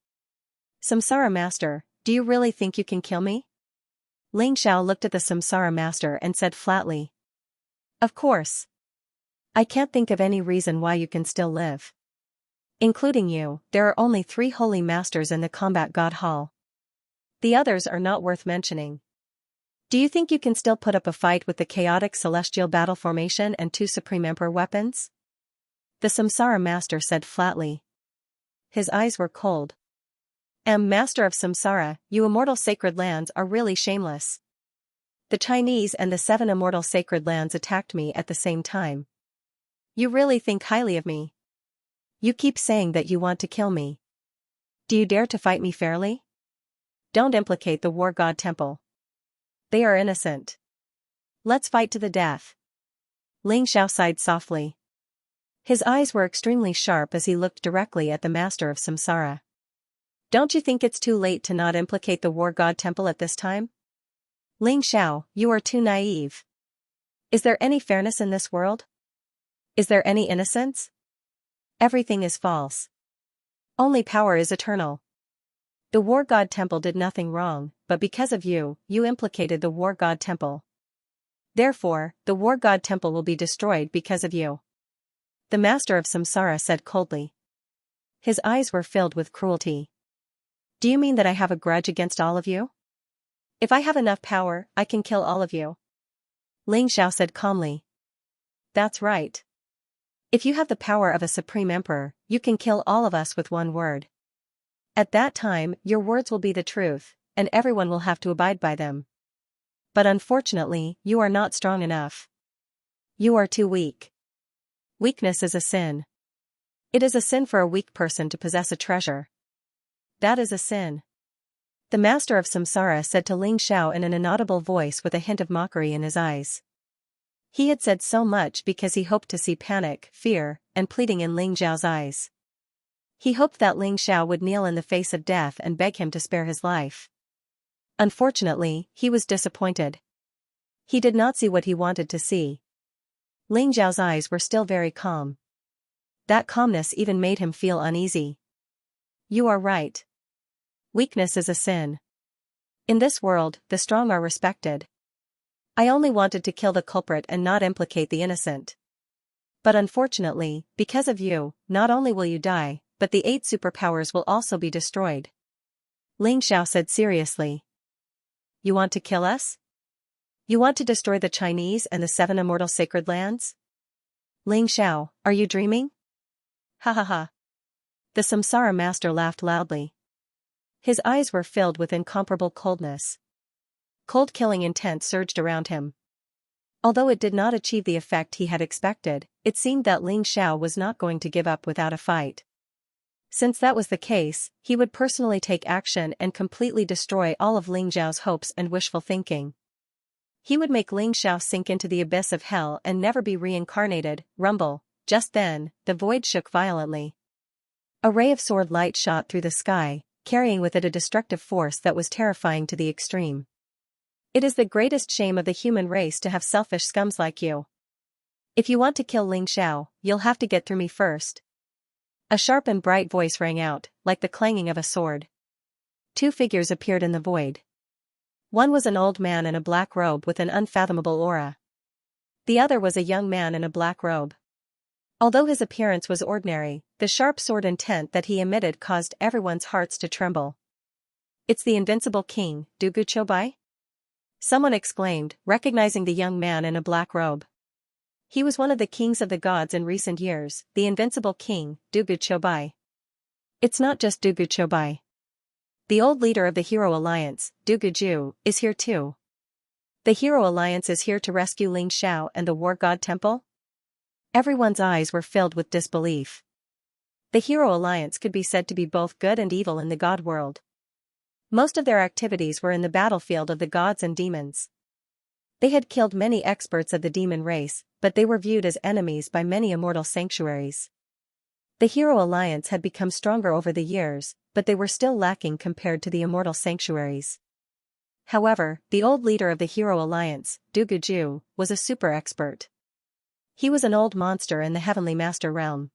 Samsara Master, do you really think you can kill me? Ling Xiao looked at the Samsara Master and said flatly. Of course. I can't think of any reason why you can still live. Including you, there are only 3 holy masters in the combat god hall. The others are not worth mentioning. Do you think you can still put up a fight with the chaotic celestial battle formation and 2 supreme emperor weapons? The Samsara Master said flatly. His eyes were cold. Master of Samsara, you immortal sacred lands are really shameless. The Chinese and the 7 immortal sacred lands attacked me at the same time. You really think highly of me. You keep saying that you want to kill me. Do you dare to fight me fairly? Don't implicate the war god temple. They are innocent. Let's fight to the death. Ling Xiao sighed softly. His eyes were extremely sharp as he looked directly at the master of Samsara. Don't you think it's too late to not implicate the war god temple at this time? Ling Xiao, you are too naive. Is there any fairness in this world? Is there any innocence? Everything is false. Only power is eternal. The war god temple did nothing wrong, but because of you, you implicated the war god temple. Therefore, the war god temple will be destroyed because of you. The master of Samsara said coldly. His eyes were filled with cruelty. Do you mean that I have a grudge against all of you? If I have enough power, I can kill all of you. Ling Xiao said calmly. That's right. If you have the power of a supreme emperor, you can kill all of us with one word. At that time, your words will be the truth, and everyone will have to abide by them. But unfortunately, you are not strong enough. You are too weak. Weakness is a sin. It is a sin for a weak person to possess a treasure. That is a sin. The master of Samsara said to Ling Xiao in an inaudible voice with a hint of mockery in his eyes. He had said so much because he hoped to see panic, fear, and pleading in Ling Xiao's eyes. He hoped that Ling Xiao would kneel in the face of death and beg him to spare his life. Unfortunately, he was disappointed. He did not see what he wanted to see. Ling Xiao's eyes were still very calm. That calmness even made him feel uneasy. You are right. Weakness is a sin. In this world, the strong are respected. I only wanted to kill the culprit and not implicate the innocent. But unfortunately, because of you, not only will you die, but the 8 superpowers will also be destroyed. Ling Xiao said seriously. You want to kill us? You want to destroy the Chinese and the 7 immortal sacred lands? Ling Xiao, are you dreaming? Ha ha ha. The Samsara Master laughed loudly. His eyes were filled with incomparable coldness. Cold killing intent surged around him. Although it did not achieve the effect he had expected, it seemed that Ling Xiao was not going to give up without a fight. Since that was the case, he would personally take action and completely destroy all of Ling Xiao's hopes and wishful thinking. He would make Ling Xiao sink into the abyss of hell and never be reincarnated. Rumble. Just then, the void shook violently. A ray of sword light shot through the sky, carrying with it a destructive force that was terrifying to the extreme. It is the greatest shame of the human race to have selfish scums like you. If you want to kill Ling Xiao, you'll have to get through me first. A sharp and bright voice rang out, like the clanging of a sword. 2 figures appeared in the void. One was an old man in a black robe with an unfathomable aura. The other was a young man in a black robe. Although his appearance was ordinary, the sharp sword intent that he emitted caused everyone's hearts to tremble. "It's the invincible king, Dugu Chobai?" someone exclaimed, recognizing the young man in a black robe. He was one of the kings of the gods in recent years, the invincible king, Dugu Chobai. It's not just Dugu Chobai. The old leader of the Hero Alliance, Dugu Ju, is here too. The Hero Alliance is here to rescue Ling Xiao and the War God Temple? Everyone's eyes were filled with disbelief. The Hero Alliance could be said to be both good and evil in the god world. Most of their activities were in the battlefield of the gods and demons. They had killed many experts of the demon race, but they were viewed as enemies by many immortal sanctuaries. The Hero Alliance had become stronger over the years, but they were still lacking compared to the immortal sanctuaries. However, the old leader of the Hero Alliance, Dugu Ju, was a super expert. He was an old monster in the Heavenly Master realm.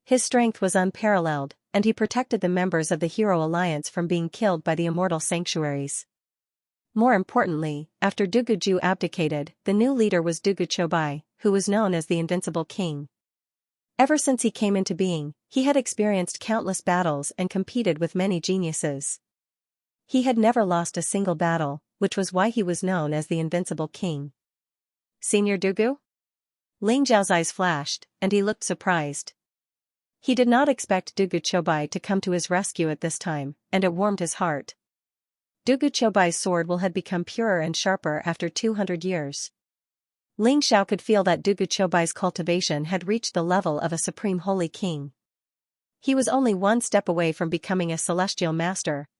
His strength was unparalleled, and he protected the members of the Hero Alliance from being killed by the immortal sanctuaries. More importantly, after Dugu Ju abdicated, the new leader was Dugu Chobai, who was known as the Invincible King. Ever since he came into being, he had experienced countless battles and competed with many geniuses. He had never lost a single battle, which was why he was known as the Invincible King. "Senior Dugu?" Ling Zhao's eyes flashed, and he looked surprised. He did not expect Dugu Chobai to come to his rescue at this time, and it warmed his heart. Dugu Chobai's sword will had become purer and sharper after 200 years. Ling Xiao could feel that Dugu Chobai's cultivation had reached the level of a supreme holy king. He was only one step away from becoming a celestial master.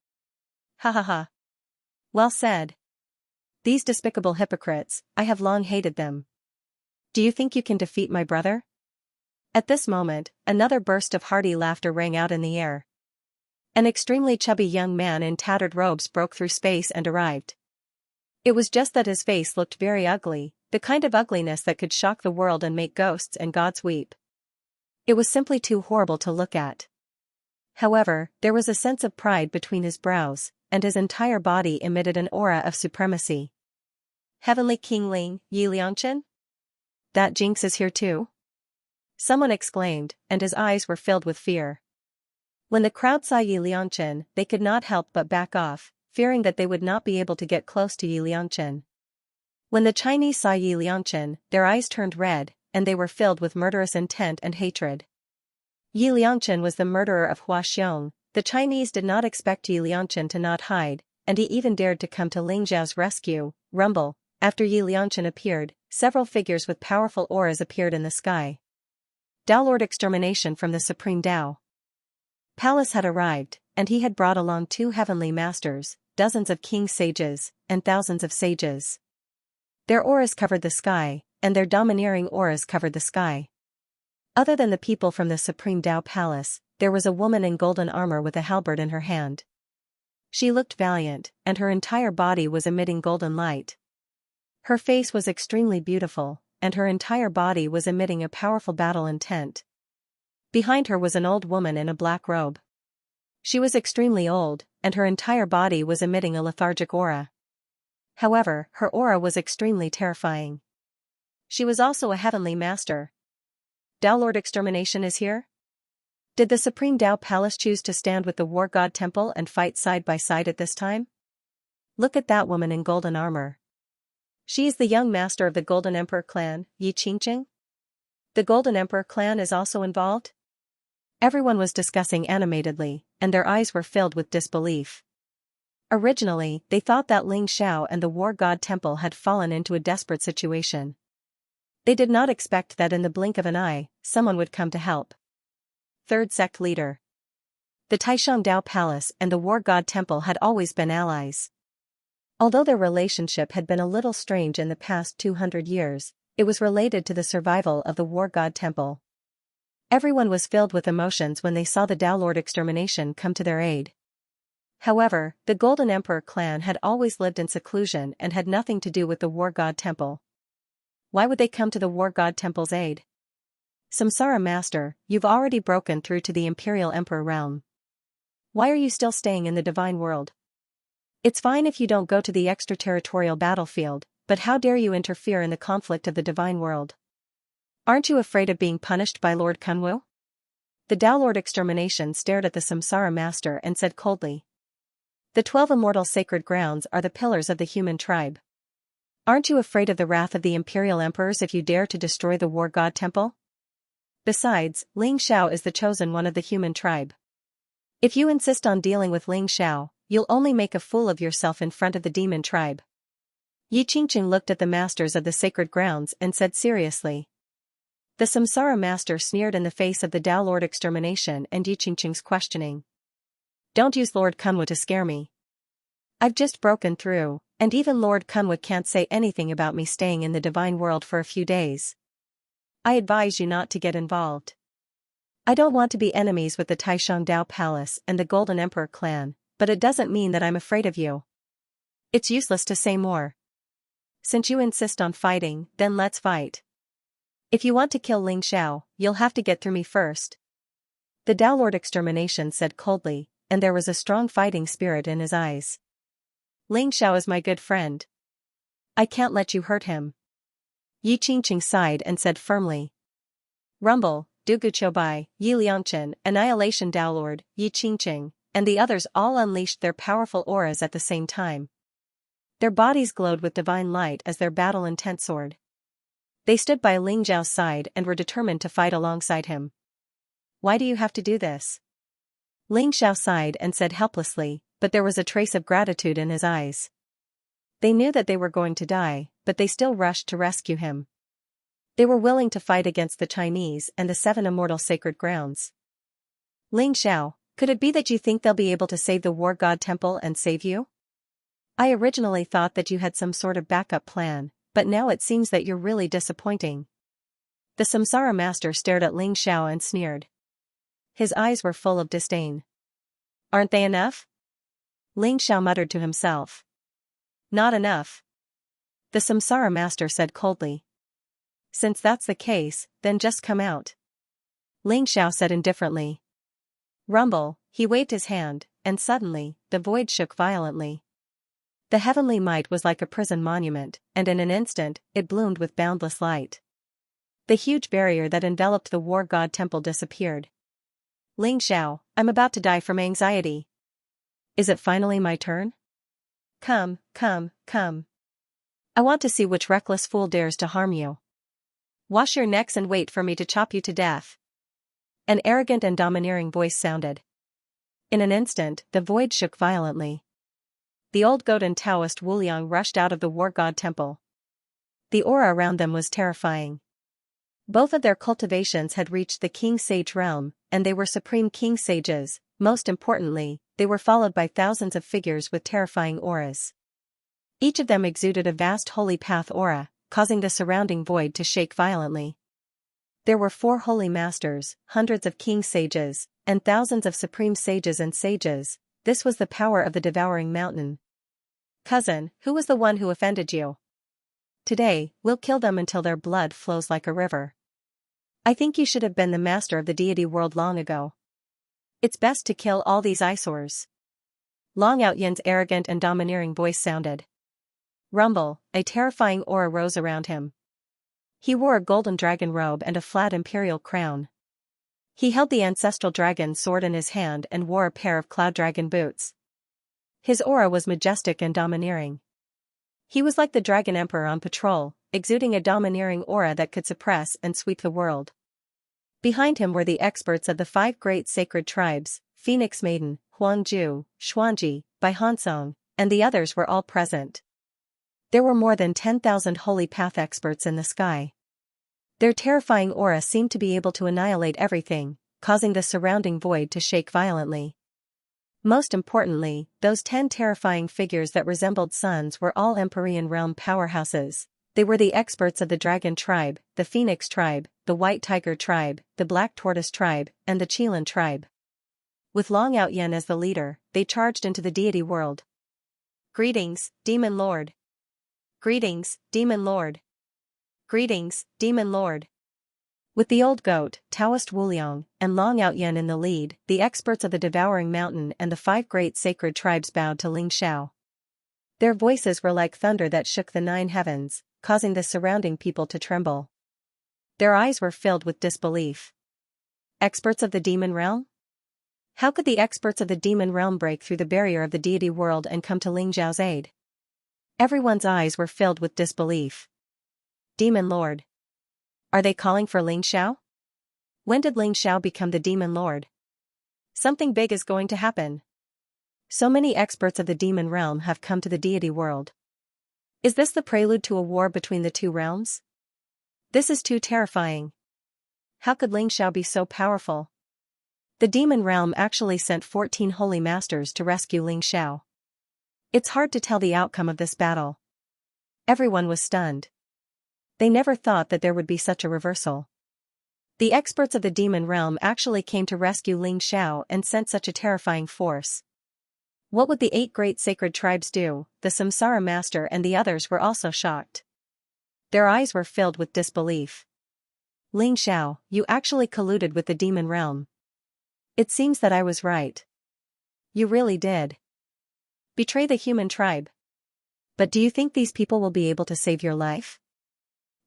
Ha ha ha. Well said. These despicable hypocrites, I have long hated them. Do you think you can defeat my brother? At this moment, another burst of hearty laughter rang out in the air. An extremely chubby young man in tattered robes broke through space and arrived. It was just that his face looked very ugly, the kind of ugliness that could shock the world and make ghosts and gods weep. It was simply too horrible to look at. However, there was a sense of pride between his brows, and his entire body emitted an aura of supremacy. "Heavenly King Ling, Yi Liangchen? That jinx is here too?" someone exclaimed, and his eyes were filled with fear. When the crowd saw Yi Liangchen, they could not help but back off, fearing that they would not be able to get close to Yi Liangchen. When the Chinese saw Yi Liangchen, their eyes turned red, and they were filled with murderous intent and hatred. Yi Liangchen was the murderer of Hua Xiong. The Chinese did not expect Yi Liangchen to not hide, and he even dared to come to Ling Zhao's rescue. Rumble. After Yi Liangchen appeared, several figures with powerful auras appeared in the sky. Tao Lord Extermination from the Supreme Tao Palace had arrived, and he had brought along 2 heavenly masters, dozens of king sages, and thousands of sages. Their auras covered the sky, and their domineering auras covered the sky. Other than the people from the Supreme Tao Palace, there was a woman in golden armor with a halberd in her hand. She looked valiant, and her entire body was emitting golden light. Her face was extremely beautiful, and her entire body was emitting a powerful battle intent. Behind her was an old woman in a black robe. She was extremely old, and her entire body was emitting a lethargic aura. However, her aura was extremely terrifying. She was also a heavenly master. Tao Lord Extermination is here? Did the Supreme Tao Palace choose to stand with the War God Temple and fight side by side at this time? Look at that woman in golden armor. She is the young master of the Golden Emperor clan, Yi Qingqing? The Golden Emperor clan is also involved? Everyone was discussing animatedly, and their eyes were filled with disbelief. Originally, they thought that Ling Xiao and the War God Temple had fallen into a desperate situation. They did not expect that in the blink of an eye, someone would come to help. Third sect leader. The Taishang Dao Palace and the War God Temple had always been allies. Although their relationship had been a little strange in the past 200 years, it was related to the survival of the War God Temple. Everyone was filled with emotions when they saw the Tao Lord Extermination come to their aid. However, the Golden Emperor clan had always lived in seclusion and had nothing to do with the War God Temple. Why would they come to the War God Temple's aid? Samsara Master, you've already broken through to the Imperial Emperor realm. Why are you still staying in the Divine World? It's fine if you don't go to the extraterritorial battlefield, but how dare you interfere in the conflict of the Divine World? Aren't you afraid of being punished by Lord Kunwu? The Tao Lord Extermination stared at the Samsara Master and said coldly. The 12 immortal sacred grounds are the pillars of the human tribe. Aren't you afraid of the wrath of the imperial emperors if you dare to destroy the war god temple? Besides, Ling Xiao is the chosen one of the human tribe. If you insist on dealing with Ling Xiao, you'll only make a fool of yourself in front of the demon tribe. Yi Qingqing looked at the masters of the sacred grounds and said seriously. The Samsara Master sneered in the face of the Tao Lord Extermination and Yi Qingqing's questioning. Don't use Lord Kunwu to scare me. I've just broken through, and even Lord Kunwu can't say anything about me staying in the divine world for a few days. I advise you not to get involved. I don't want to be enemies with the Taishang Dao Palace and the Golden Emperor clan, but it doesn't mean that I'm afraid of you. It's useless to say more. Since you insist on fighting, then let's fight. If you want to kill Ling Xiao, you'll have to get through me first. The Tao Lord Extermination said coldly, and there was a strong fighting spirit in his eyes. Ling Xiao is my good friend. I can't let you hurt him. Yi Qingqing sighed and said firmly. Rumble, Dugu Choubai, Yi Liangchen, Annihilation Tao Lord, Yi Qingqing, and the others all unleashed their powerful auras at the same time. Their bodies glowed with divine light as their battle-intent soared. They stood by Ling Xiao's side and were determined to fight alongside him. Why do you have to do this? Ling Xiao sighed and said helplessly, but there was a trace of gratitude in his eyes. They knew that they were going to die, but they still rushed to rescue him. They were willing to fight against the Chinese and the 7 immortal sacred grounds. Ling Xiao, could it be that you think they'll be able to save the war god temple and save you? I originally thought that you had some sort of backup plan, but now it seems that you're really disappointing. The Samsara Master stared at Ling Xiao and sneered. His eyes were full of disdain. Aren't they enough? Ling Xiao muttered to himself. Not enough. The Samsara Master said coldly. Since that's the case, then just come out. Ling Xiao said indifferently. Rumble, he waved his hand, and suddenly, the void shook violently. The heavenly might was like a prison monument, and in an instant, it bloomed with boundless light. The huge barrier that enveloped the war god temple disappeared. Ling Xiao, I'm about to die from anxiety. Is it finally my turn? Come, come, come. I want to see which reckless fool dares to harm you. Wash your necks and wait for me to chop you to death. An arrogant and domineering voice sounded. In an instant, the void shook violently. The old goat and Taoist Wuliang rushed out of the war god temple. The aura around them was terrifying. Both of their cultivations had reached the King Sage realm, and they were supreme King Sages. Most importantly, they were followed by thousands of figures with terrifying auras. Each of them exuded a vast holy path aura, causing the surrounding void to shake violently. There were 4 holy masters, hundreds of King Sages, and thousands of supreme sages and sages. This was the power of the devouring mountain. Cousin, who was the one who offended you? Today, we'll kill them until their blood flows like a river. I think you should have been the master of the deity world long ago. It's best to kill all these eyesores. Long Outyan's arrogant and domineering voice sounded. Rumble, a terrifying aura rose around him. He wore a golden dragon robe and a flat imperial crown. He held the ancestral dragon sword in his hand and wore a pair of cloud dragon boots. His aura was majestic and domineering. He was like the Dragon Emperor on patrol, exuding a domineering aura that could suppress and sweep the world. Behind him were the experts of the 5 great sacred tribes, Phoenix Maiden, Huangju, Xuanji, Bai Hansong, and the others were all present. There were more than 10,000 holy path experts in the sky. Their terrifying aura seemed to be able to annihilate everything, causing the surrounding void to shake violently. Most importantly, those 10 terrifying figures that resembled suns were all Empyrean realm powerhouses. They were the experts of the Dragon tribe, the Phoenix tribe, the White Tiger tribe, the Black Tortoise tribe, and the Qilin tribe. With Long Outyan as the leader, they charged into the deity world. Greetings, Demon Lord. Greetings, Demon Lord. Greetings, Demon Lord. With the old goat, Taoist Wuliang, and Long Outyan in the lead, the experts of the Devouring Mountain and the 5 great sacred tribes bowed to Ling Xiao. Their voices were like thunder that shook the 9 heavens, causing the surrounding people to tremble. Their eyes were filled with disbelief. Experts of the demon realm? How could the experts of the demon realm break through the barrier of the deity world and come to Ling Xiao's aid? Everyone's eyes were filled with disbelief. Demon Lord. Are they calling for Ling Xiao? When did Ling Xiao become the demon lord? Something big is going to happen. So many experts of the demon realm have come to the deity world. Is this the prelude to a war between the two realms? This is too terrifying. How could Ling Xiao be so powerful? The demon realm actually sent 14 holy masters to rescue Ling Xiao. It's hard to tell the outcome of this battle. Everyone was stunned. They never thought that there would be such a reversal. The experts of the demon realm actually came to rescue Ling Xiao and sent such a terrifying force. What would the 8 great sacred tribes do? The Samsara master and the others were also shocked. Their eyes were filled with disbelief. Ling Xiao, you actually colluded with the demon realm. It seems that I was right. You really did. Betray the human tribe. But do you think these people will be able to save your life?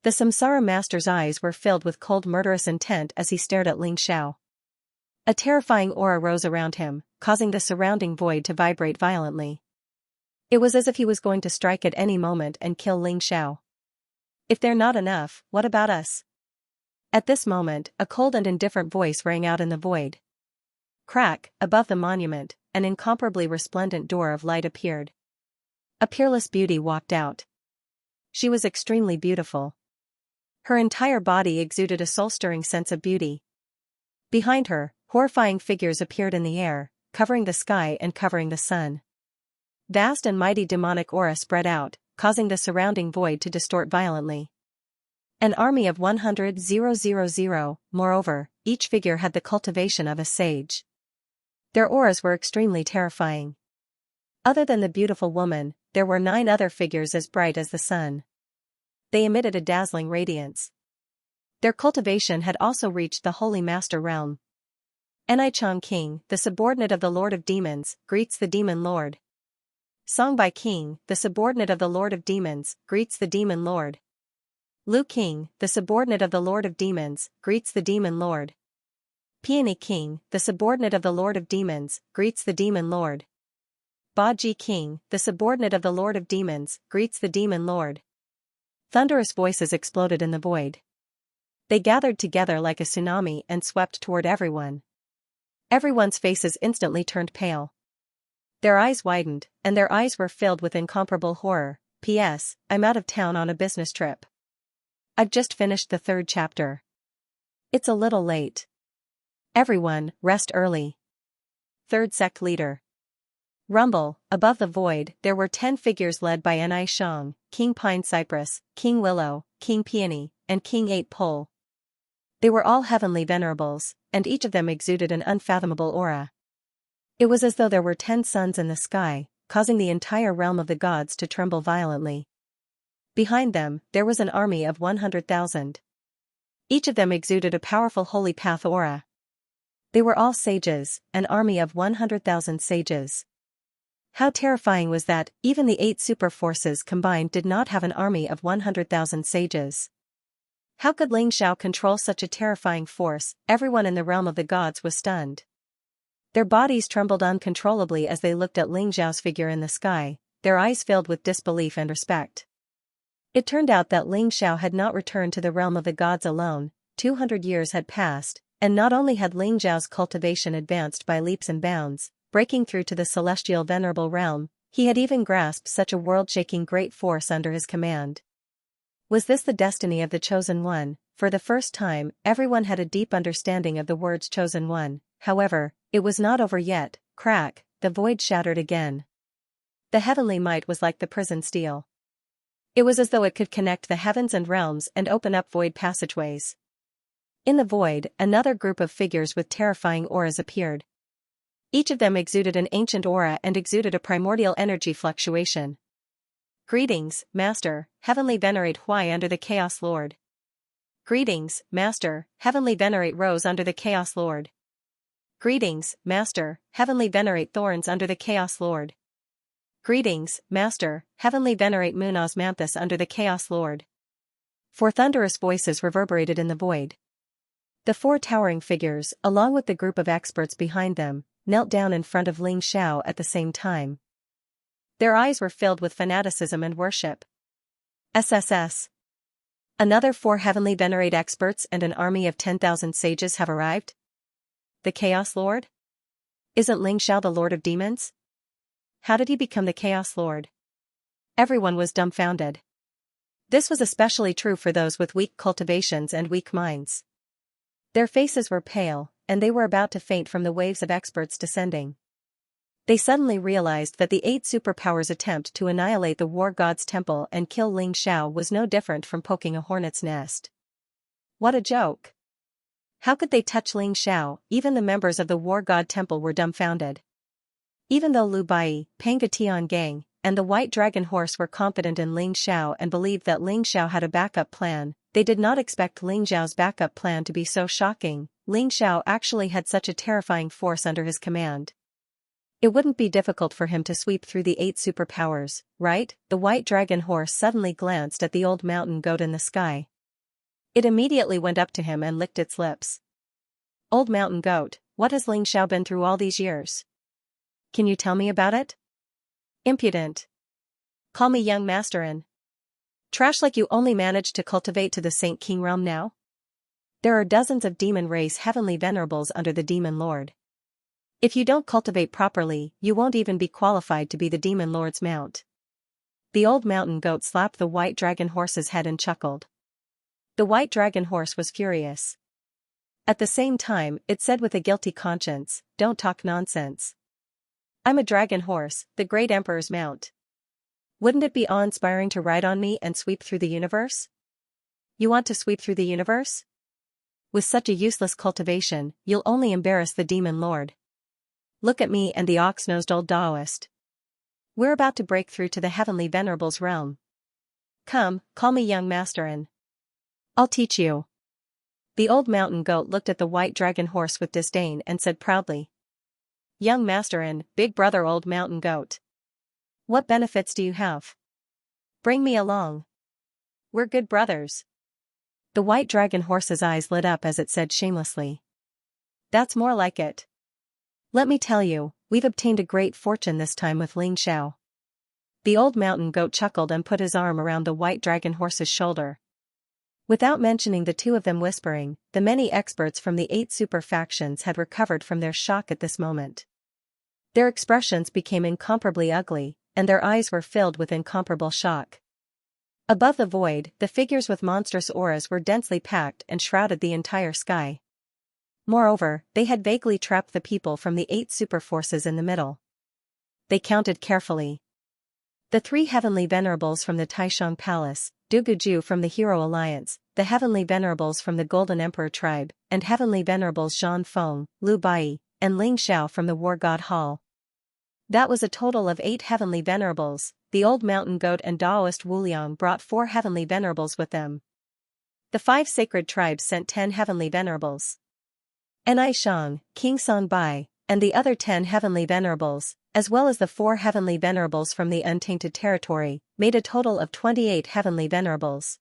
The Samsara master's eyes were filled with cold murderous intent as he stared at Ling Xiao. A terrifying aura rose around him, causing the surrounding void to vibrate violently. It was as if he was going to strike at any moment and kill Ling Xiao. If they're not enough, what about us? At this moment, a cold and indifferent voice rang out in the void. Crack, above the monument, an incomparably resplendent door of light appeared. A peerless beauty walked out. She was extremely beautiful. Her entire body exuded a soul-stirring sense of beauty. Behind her, horrifying figures appeared in the air, covering the sky and covering the sun. Vast and mighty demonic aura spread out, causing the surrounding void to distort violently. An army of 100,000, moreover, each figure had the cultivation of a sage. Their auras were extremely terrifying. Other than the beautiful woman, there were 9 other figures as bright as the sun. They emitted a dazzling radiance. Their cultivation had also reached the Holy Master realm. Nichang King, the subordinate of the Lord of Demons, greets the Demon Lord. Songbai King, the subordinate of the Lord of Demons, greets the Demon Lord. Lu King, the subordinate of the Lord of Demons, greets the Demon Lord. Peony King, the subordinate of the Lord of Demons, greets the Demon Lord. Ba Ji King, the subordinate of the Lord of Demons, greets the Demon Lord. Thunderous voices exploded in the void. They gathered together like a tsunami and swept toward everyone. Everyone's faces instantly turned pale. Their eyes widened, and their eyes were filled with incomparable horror. P.S. I'm out of town on a business trip. I've just finished the 3rd chapter. It's a little late. Everyone, rest early. 3rd sect leader. Rumble, above the void, there were 10 figures led by Ni Shang, King Pine Cypress, King Willow, King Peony, and King 8 Pole. They were all heavenly venerables, and each of them exuded an unfathomable aura. It was as though there were 10 suns in the sky, causing the entire realm of the gods to tremble violently. Behind them, there was an army of 100,000. Each of them exuded a powerful holy path aura. They were all sages, an army of 100,000 sages. How terrifying was that, even the 8 super forces combined did not have an army of 100,000 sages. How could Ling Xiao control such a terrifying force? Everyone in the realm of the gods was stunned. Their bodies trembled uncontrollably as they looked at Ling Xiao's figure in the sky, their eyes filled with disbelief and respect. It turned out that Ling Xiao had not returned to the realm of the gods alone. 200 years had passed, and not only had Ling Xiao's cultivation advanced by leaps and bounds, breaking through to the celestial venerable realm, he had even grasped such a world-shaking great force under his command. Was this the destiny of the Chosen One? For the first time, everyone had a deep understanding of the words Chosen One. However, it was not over yet. Crack, the void shattered again. The heavenly might was like the prison steel. It was as though it could connect the heavens and realms and open up void passageways. In the void, another group of figures with terrifying auras appeared. Each of them exuded an ancient aura and exuded a primordial energy fluctuation. Greetings, Master, Heavenly Venerate Huai under the Chaos Lord. Greetings, Master, Heavenly Venerate Rose under the Chaos Lord. Greetings, Master, Heavenly Venerate Thorns under the Chaos Lord. Greetings, Master, Heavenly Venerate Moon Osmanthus under the Chaos Lord. Four thunderous voices reverberated in the void. The four towering figures, along with the group of experts behind them, knelt down in front of Ling Xiao at the same time. Their eyes were filled with fanaticism and worship. SSS. Another 4 heavenly venerate experts and an army of 10,000 sages have arrived? The Chaos Lord? Isn't Ling Xiao the Lord of Demons? How did he become the Chaos Lord? Everyone was dumbfounded. This was especially true for those with weak cultivations and weak minds. Their faces were pale, and they were about to faint from the waves of experts descending. They suddenly realized that the 8 superpowers' attempt to annihilate the war god's temple and kill Ling Xiao was no different from poking a hornet's nest. What a joke! How could they touch Ling Xiao? Even the members of the war god temple were dumbfounded. Even though Lu Bai, Panga Tiangang, and the White Dragon Horse were confident in Ling Xiao and believed that Ling Xiao had a backup plan, they did not expect Ling Xiao's backup plan to be so shocking. Ling Xiao actually had such a terrifying force under his command. It wouldn't be difficult for him to sweep through the 8 superpowers, right? The White Dragon Horse suddenly glanced at the old mountain goat in the sky. It immediately went up to him and licked its lips. Old mountain goat, what has Ling Xiao been through all these years? Can you tell me about it? Impudent. Call me young masterin. Trash like you only managed to cultivate to the Saint King realm now? There are dozens of demon race heavenly venerables under the demon lord. If you don't cultivate properly, you won't even be qualified to be the demon lord's mount. The old mountain goat slapped the White Dragon Horse's head and chuckled. The White Dragon Horse was furious. At the same time, it said with a guilty conscience, "Don't talk nonsense. I'm a dragon horse, the great emperor's mount. Wouldn't it be awe-inspiring to ride on me and sweep through the universe? You want to sweep through the universe? With such a useless cultivation, you'll only embarrass the demon lord. Look at me and the ox-nosed old Taoist. We're about to break through to the heavenly venerable's realm. Come, call me young masterin. I'll teach you." The old mountain goat looked at the White Dragon Horse with disdain and said proudly, "Young masterin, big brother old mountain goat. What benefits do you have? Bring me along. We're good brothers." The White Dragon Horse's eyes lit up as it said shamelessly, "That's more like it. Let me tell you, we've obtained a great fortune this time with Ling Xiao." The old mountain goat chuckled and put his arm around the White Dragon Horse's shoulder. Without mentioning the two of them whispering, the many experts from the 8 super factions had recovered from their shock at this moment. Their expressions became incomparably ugly, and their eyes were filled with incomparable shock. Above the void, the figures with monstrous auras were densely packed and shrouded the entire sky. Moreover, they had vaguely trapped the people from the 8 super forces in the middle. They counted carefully. The 3 heavenly venerables from the Taishang Palace, Duguju from the Hero Alliance, the heavenly venerables from the Golden Emperor tribe, and heavenly venerables Zhan Feng, Lu Bai, and Ling Xiao from the War God Hall. That was a total of 8 heavenly venerables. The old mountain goat and Taoist Wuliang brought 4 heavenly venerables with them. The 5 sacred tribes sent 10 heavenly venerables. Nai Shang, King San Bai, and the other 10 heavenly venerables, as well as the 4 heavenly venerables from the untainted territory, made a total of 28 heavenly venerables.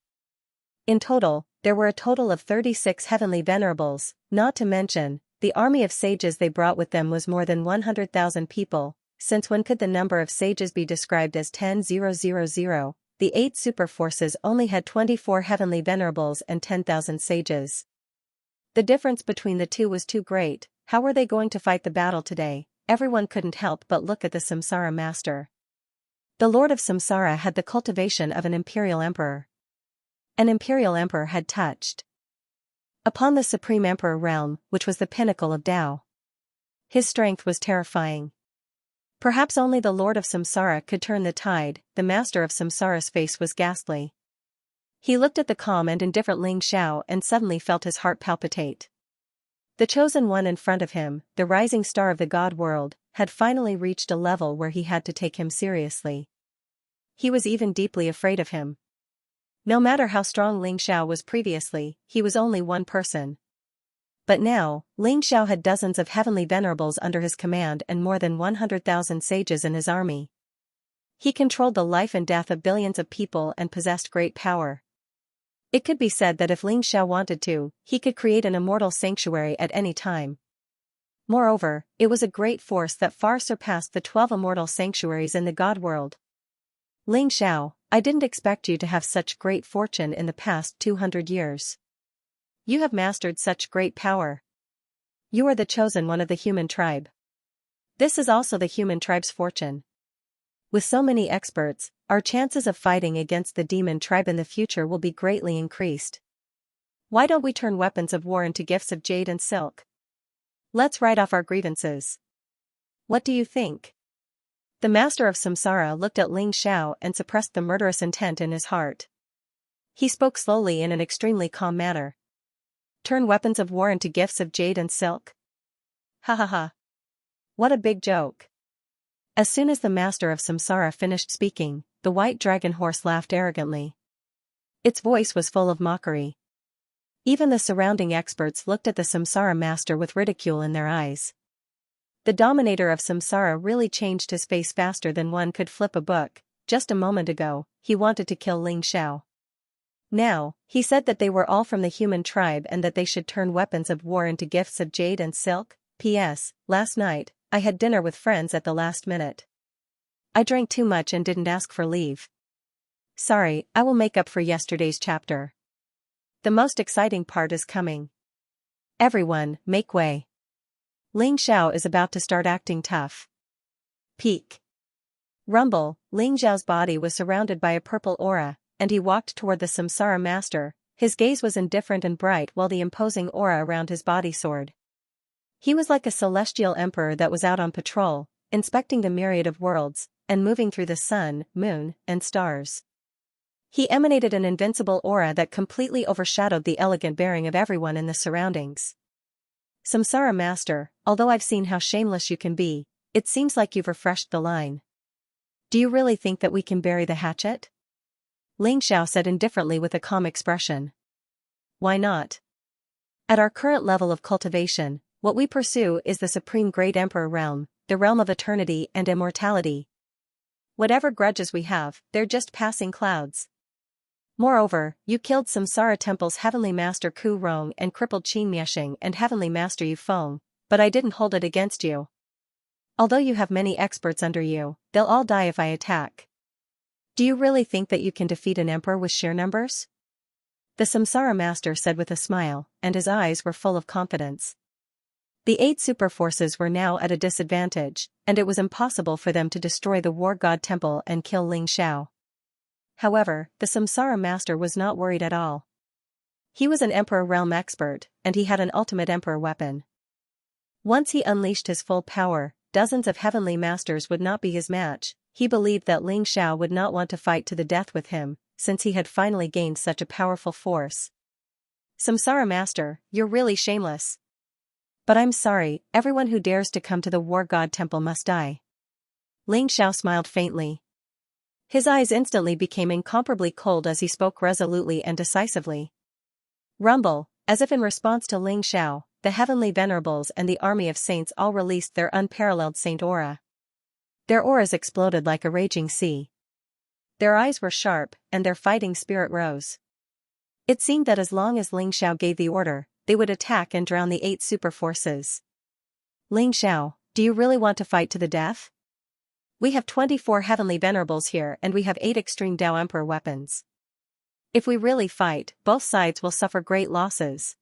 In total, there were a total of 36 heavenly venerables, not to mention, the army of sages they brought with them was more than 100,000 people, since when could the number of sages be described as 10,000? The 8 super forces only had 24 heavenly venerables and 10,000 sages. The difference between the two was too great. How were they going to fight the battle today? Everyone couldn't help but look at the Samsara master. The Lord of Samsara had the cultivation of an imperial emperor. An imperial emperor had touched upon the supreme emperor realm, which was the pinnacle of Tao. His strength was terrifying. Perhaps only the Lord of Samsara could turn the tide. The master of Samsara's face was ghastly. He looked at the calm and indifferent Ling Xiao and suddenly felt his heart palpitate. The chosen one in front of him, the rising star of the god world, had finally reached a level where he had to take him seriously. He was even deeply afraid of him. No matter how strong Ling Xiao was previously, he was only one person. But now, Ling Xiao had dozens of heavenly venerables under his command and more than 100,000 sages in his army. He controlled the life and death of billions of people and possessed great power. It could be said that if Ling Xiao wanted to, he could create an immortal sanctuary at any time. Moreover, it was a great force that far surpassed the 12 immortal sanctuaries in the god world. Ling Xiao, I didn't expect you to have such great fortune in the past 200 years. You have mastered such great power. You are the chosen one of the human tribe. This is also the human tribe's fortune. With so many experts, our chances of fighting against the demon tribe in the future will be greatly increased. Why don't we turn weapons of war into gifts of jade and silk? Let's write off our grievances. What do you think? The master of Samsara looked at Ling Xiao and suppressed the murderous intent in his heart. He spoke slowly in an extremely calm manner. Turn weapons of war into gifts of jade and silk? Ha ha ha. What a big joke. As soon as the master of Samsara finished speaking, the white dragon horse laughed arrogantly. Its voice was full of mockery. Even the surrounding experts looked at the Samsara master with ridicule in their eyes. The dominator of Samsara really changed his face faster than one could flip a book. Just a moment ago, he wanted to kill Ling Xiao. Now, he said that they were all from the human tribe and that they should turn weapons of war into gifts of jade and silk. P.S. Last night, I had dinner with friends at the last minute. I drank too much and didn't ask for leave. Sorry, I will make up for yesterday's chapter. The most exciting part is coming. Everyone, make way. Ling Xiao is about to start acting tough. Peak. Rumble, Ling Xiao's body was surrounded by a purple aura, and he walked toward the Samsara master. His gaze was indifferent and bright while the imposing aura around his body soared. He was like a celestial emperor that was out on patrol, inspecting the myriad of worlds, and moving through the sun, moon, and stars. He emanated an invincible aura that completely overshadowed the elegant bearing of everyone in the surroundings. Samsara master, although I've seen how shameless you can be, it seems like you've refreshed the line. Do you really think that we can bury the hatchet? Ling Xiao said indifferently with a calm expression. Why not? At our current level of cultivation, what we pursue is the supreme great emperor realm, the realm of eternity and immortality. Whatever grudges we have, they're just passing clouds. Moreover, you killed Samsara Temple's Heavenly Master Ku Rong and crippled Qin Mieshing and Heavenly Master Yu Feng, but I didn't hold it against you. Although you have many experts under you, they'll all die if I attack. Do you really think that you can defeat an emperor with sheer numbers? The Samsara master said with a smile, and his eyes were full of confidence. The 8 superforces were now at a disadvantage, and it was impossible for them to destroy the War God Temple and kill Ling Xiao. However, the Samsara master was not worried at all. He was an Emperor realm expert, and he had an ultimate Emperor weapon. Once he unleashed his full power, dozens of heavenly masters would not be his match. He believed that Ling Xiao would not want to fight to the death with him, since he had finally gained such a powerful force. Samsara master, you're really shameless. But I'm sorry, everyone who dares to come to the War God Temple must die. Ling Xiao smiled faintly. His eyes instantly became incomparably cold as he spoke resolutely and decisively. Rumble, as if in response to Ling Xiao, the heavenly venerables and the army of saints all released their unparalleled saint aura. Their auras exploded like a raging sea. Their eyes were sharp, and their fighting spirit rose. It seemed that as long as Ling Xiao gave the order, they would attack and drown the 8 superforces. Ling Xiao, do you really want to fight to the death? We have 24 heavenly venerables here and we have 8 extreme Dao Emperor weapons. If we really fight, both sides will suffer great losses.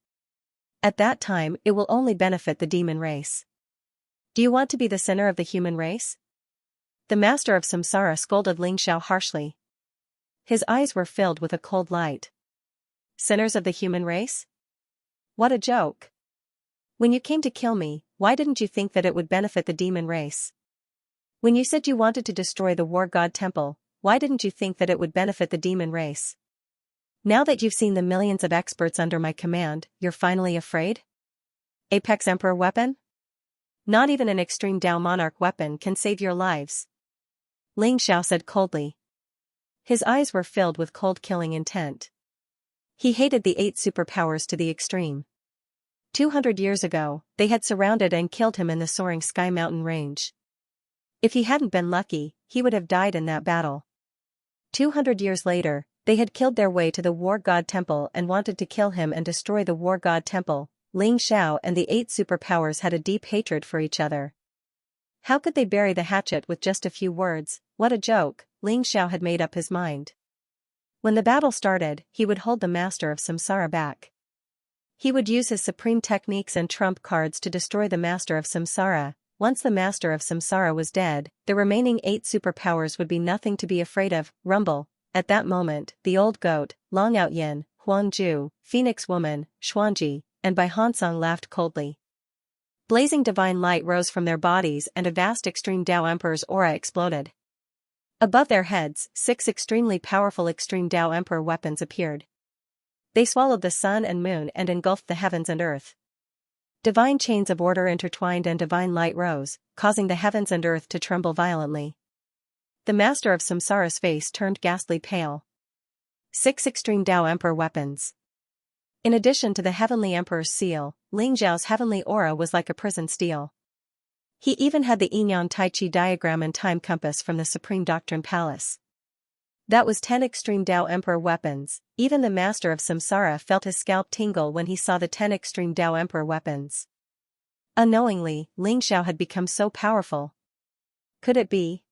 At that time, it will only benefit the demon race. Do you want to be the sinner of the human race? The master of Samsara scolded Ling Xiao harshly. His eyes were filled with a cold light. Sinners of the human race? What a joke. When you came to kill me, why didn't you think that it would benefit the demon race? When you said you wanted to destroy the War God Temple, why didn't you think that it would benefit the demon race? Now that you've seen the millions of experts under my command, you're finally afraid? Apex Emperor weapon? Not even an extreme Dao Monarch weapon can save your lives. Ling Xiao said coldly. His eyes were filled with cold killing intent. He hated the 8 superpowers to the extreme. 200 years ago, they had surrounded and killed him in the soaring Sky Mountain range. If he hadn't been lucky, he would have died in that battle. 200 years later, They had killed their way to the war god temple and wanted to kill him and destroy the war god temple. Ling Xiao and the 8 superpowers had a deep hatred for each other. How could they bury the hatchet with just a few words? What a joke. Ling Xiao had made up his mind. When the battle started, he would hold the master of Samsara back. He would use his supreme techniques and trump cards to destroy the master of Samsara. Once the master of Samsara was dead, the remaining 8 superpowers would be nothing to be afraid of. Rumble. At that moment, the old goat, Long Outyin, Huangju, Phoenix Woman, Xuanji, and Bai Hansong laughed coldly. Blazing divine light rose from their bodies and a vast extreme Tao Emperor's aura exploded. Above their heads, 6 extremely powerful extreme Tao Emperor weapons appeared. They swallowed the sun and moon and engulfed the heavens and earth. Divine chains of order intertwined and divine light rose, causing the heavens and earth to tremble violently. The master of Samsara's face turned ghastly pale. 6 extreme Tao Emperor weapons. In addition to the Heavenly Emperor's seal, Ling Xiao's heavenly aura was like a prison steel. He even had the Yin-Yang Tai Chi diagram and time compass from the Supreme Doctrine Palace. That was 10 extreme Tao Emperor weapons. Even the master of Samsara felt his scalp tingle when he saw the 10 extreme Tao Emperor weapons. Unknowingly, Ling Xiao had become so powerful. Could it be?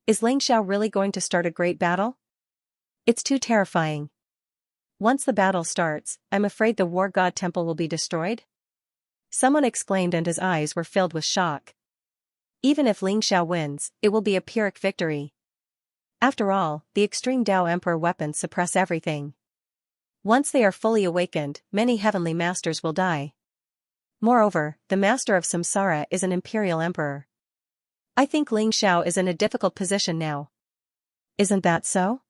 Is Ling Xiao really going to start a great battle? It's too terrifying. Once the battle starts, I'm afraid the war god temple will be destroyed? Someone exclaimed and his eyes were filled with shock. Even if Ling Xiao wins, it will be a Pyrrhic victory. After all, the extreme Tao Emperor weapons suppress everything. Once they are fully awakened, many heavenly masters will die. Moreover, the master of Samsara is an imperial emperor. I think Ling Xiao is in a difficult position now. Isn't that so?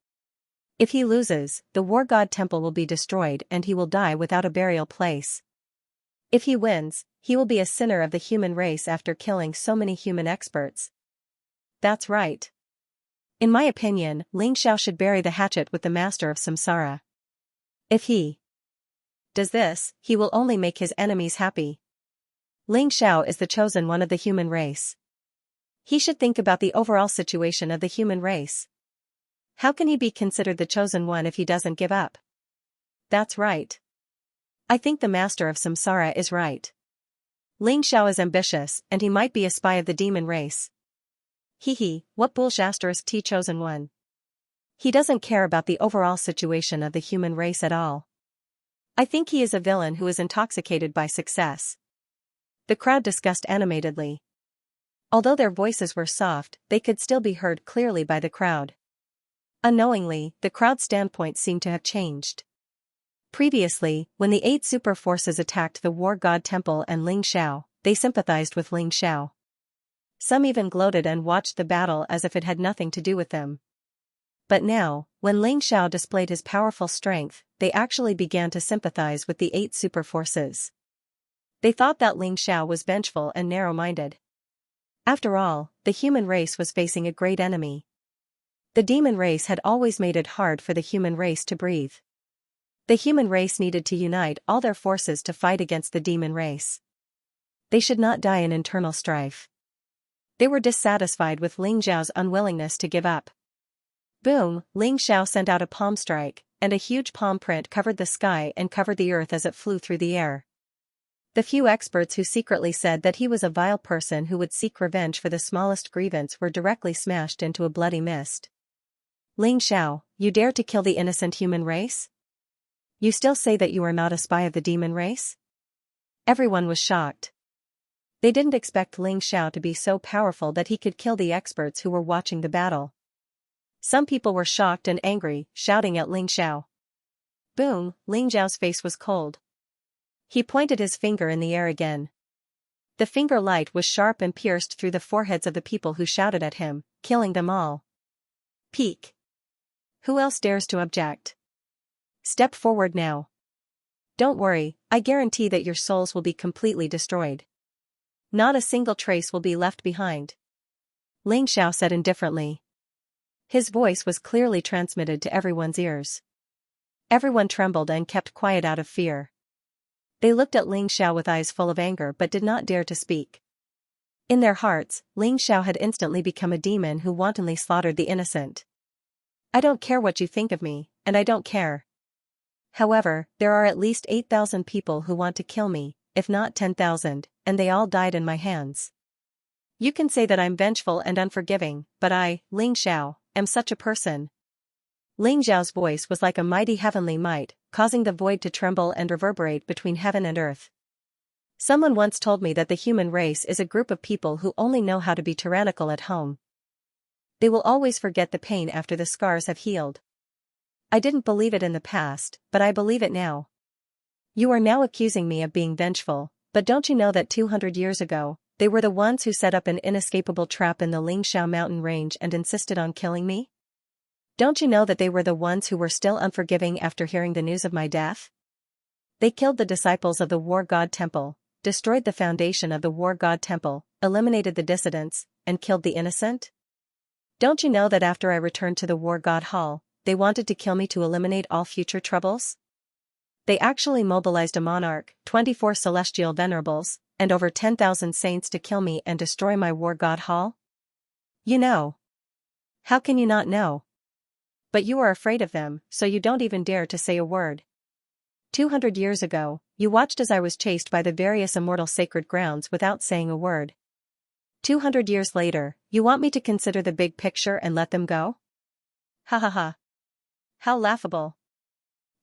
If he loses, the war god temple will be destroyed and he will die without a burial place. If he wins, he will be a sinner of the human race after killing so many human experts. That's right. In my opinion, Ling Xiao should bury the hatchet with the master of Samsara. If he does this, he will only make his enemies happy. Ling Xiao is the chosen one of the human race. He should think about the overall situation of the human race. How can he be considered the chosen one if he doesn't give up? That's right. I think the master of Samsara is right. Ling Xiao is ambitious, and he might be a spy of the demon race. What bullshit T chosen one. He doesn't care about the overall situation of the human race at all. I think he is a villain who is intoxicated by success. The crowd discussed animatedly. Although their voices were soft, they could still be heard clearly by the crowd. Unknowingly, the crowd's standpoint seemed to have changed. Previously, when the 8 super forces attacked the war god temple and Ling Xiao, they sympathized with Ling Xiao. Some even gloated and watched the battle as if it had nothing to do with them. But now, when Ling Xiao displayed his powerful strength, they actually began to sympathize with the 8 super forces. They thought that Ling Xiao was vengeful and narrow-minded. After all, the human race was facing a great enemy. The demon race had always made it hard for the human race to breathe. The human race needed to unite all their forces to fight against the demon race. They should not die in internal strife. They were dissatisfied with Ling Xiao's unwillingness to give up. Boom! Ling Xiao sent out a palm strike, and a huge palm print covered the sky and covered the earth as it flew through the air. The few experts who secretly said that he was a vile person who would seek revenge for the smallest grievance were directly smashed into a bloody mist. Ling Xiao, you dare to kill the innocent human race? You still say that you are not a spy of the demon race? Everyone was shocked. They didn't expect Ling Xiao to be so powerful that he could kill the experts who were watching the battle. Some people were shocked and angry, shouting at Ling Xiao. Boom! Ling Xiao's face was cold. He pointed his finger in the air again. The finger light was sharp and pierced through the foreheads of the people who shouted at him, killing them all. Peek! Who else dares to object? Step forward now. Don't worry, I guarantee that your souls will be completely destroyed. Not a single trace will be left behind. Ling Xiao said indifferently. His voice was clearly transmitted to everyone's ears. Everyone trembled and kept quiet out of fear. They looked at Ling Xiao with eyes full of anger but did not dare to speak. In their hearts, Ling Xiao had instantly become a demon who wantonly slaughtered the innocent. I don't care what you think of me, and I don't care. However, there are at least 8,000 people who want to kill me, if not 10,000, and they all died in my hands. You can say that I'm vengeful and unforgiving, but I, Ling Xiao, am such a person. Ling Xiao's voice was like a mighty heavenly might, causing the void to tremble and reverberate between heaven and earth. Someone once told me that the human race is a group of people who only know how to be tyrannical at home. They will always forget the pain after the scars have healed. I didn't believe it in the past, but I believe it now. You are now accusing me of being vengeful, but don't you know that 200 years ago, they were the ones who set up an inescapable trap in the Lingxiao mountain range and insisted on killing me? Don't you know that they were the ones who were still unforgiving after hearing the news of my death? They killed the disciples of the War God Temple, destroyed the foundation of the War God Temple, eliminated the dissidents, and killed the innocent? Don't you know that after I returned to the War God Hall, they wanted to kill me to eliminate all future troubles? They actually mobilized a monarch, 24 celestial venerables, and over 10,000 saints to kill me and destroy my War God Hall? You know. How can you not know? But you are afraid of them, so you don't even dare to say a word. 200 years ago, you watched as I was chased by the various immortal sacred grounds without saying a word. 200 years later, you want me to consider the big picture and let them go? Ha ha ha. How laughable.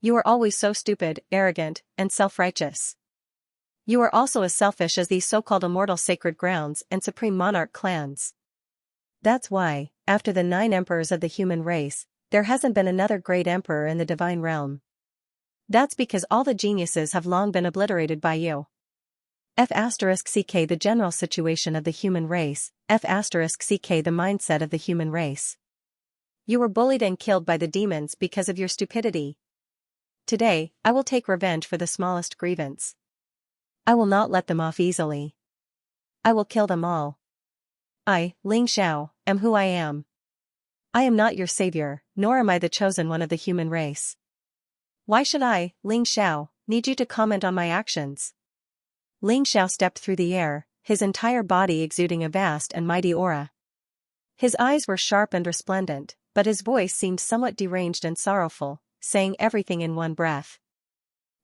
You are always so stupid, arrogant, and self-righteous. You are also as selfish as these so-called immortal sacred grounds and supreme monarch clans. That's why, after the 9 emperors of the human race, there hasn't been another great emperor in the divine realm. That's because all the geniuses have long been obliterated by you. F*ck the general situation of the human race, F*ck the mindset of the human race. You were bullied and killed by the demons because of your stupidity. Today, I will take revenge for the smallest grievance. I will not let them off easily. I will kill them all. I, Ling Xiao, am who I am. I am not your savior, nor am I the chosen one of the human race. Why should I, Ling Xiao, need you to comment on my actions? Ling Xiao stepped through the air, his entire body exuding a vast and mighty aura. His eyes were sharp and resplendent, but his voice seemed somewhat deranged and sorrowful, saying everything in one breath.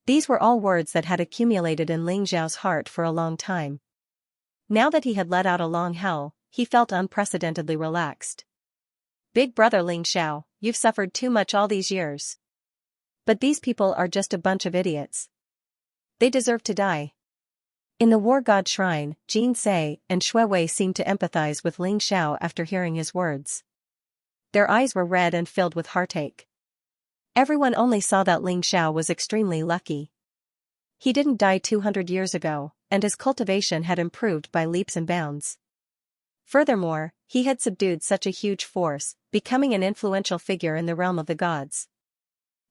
These were all words that had accumulated in Ling Xiao's heart for a long time. Now that he had let out a long howl, he felt unprecedentedly relaxed. Big brother Ling Xiao, you've suffered too much all these years. But these people are just a bunch of idiots. They deserve to die. In the War God Shrine, Xianxia and Shui Wei seemed to empathize with Ling Xiao after hearing his words. Their eyes were red and filled with heartache. Everyone only saw that Ling Xiao was extremely lucky. He didn't die 200 years ago, and his cultivation had improved by leaps and bounds. Furthermore, he had subdued such a huge force, becoming an influential figure in the realm of the gods.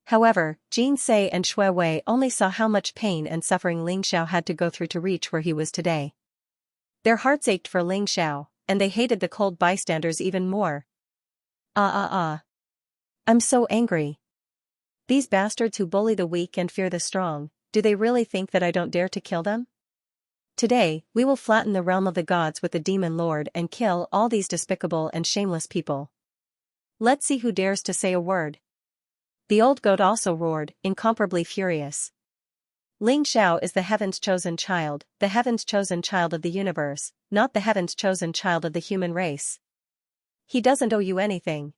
However, Xianxia and Shui Wei only saw how much pain and suffering Ling Xiao had to go through to reach where he was today. Their hearts ached for Ling Xiao, and they hated the cold bystanders even more. I'm so angry. These bastards who bully the weak and fear the strong, do they really think that I don't dare to kill them? Today, we will flatten the realm of the gods with the demon lord and kill all these despicable and shameless people. Let's see who dares to say a word. The old goat also roared, incomparably furious. Ling Xiao is the heaven's chosen child of the universe, not the heaven's chosen child of the human race. He doesn't owe you anything.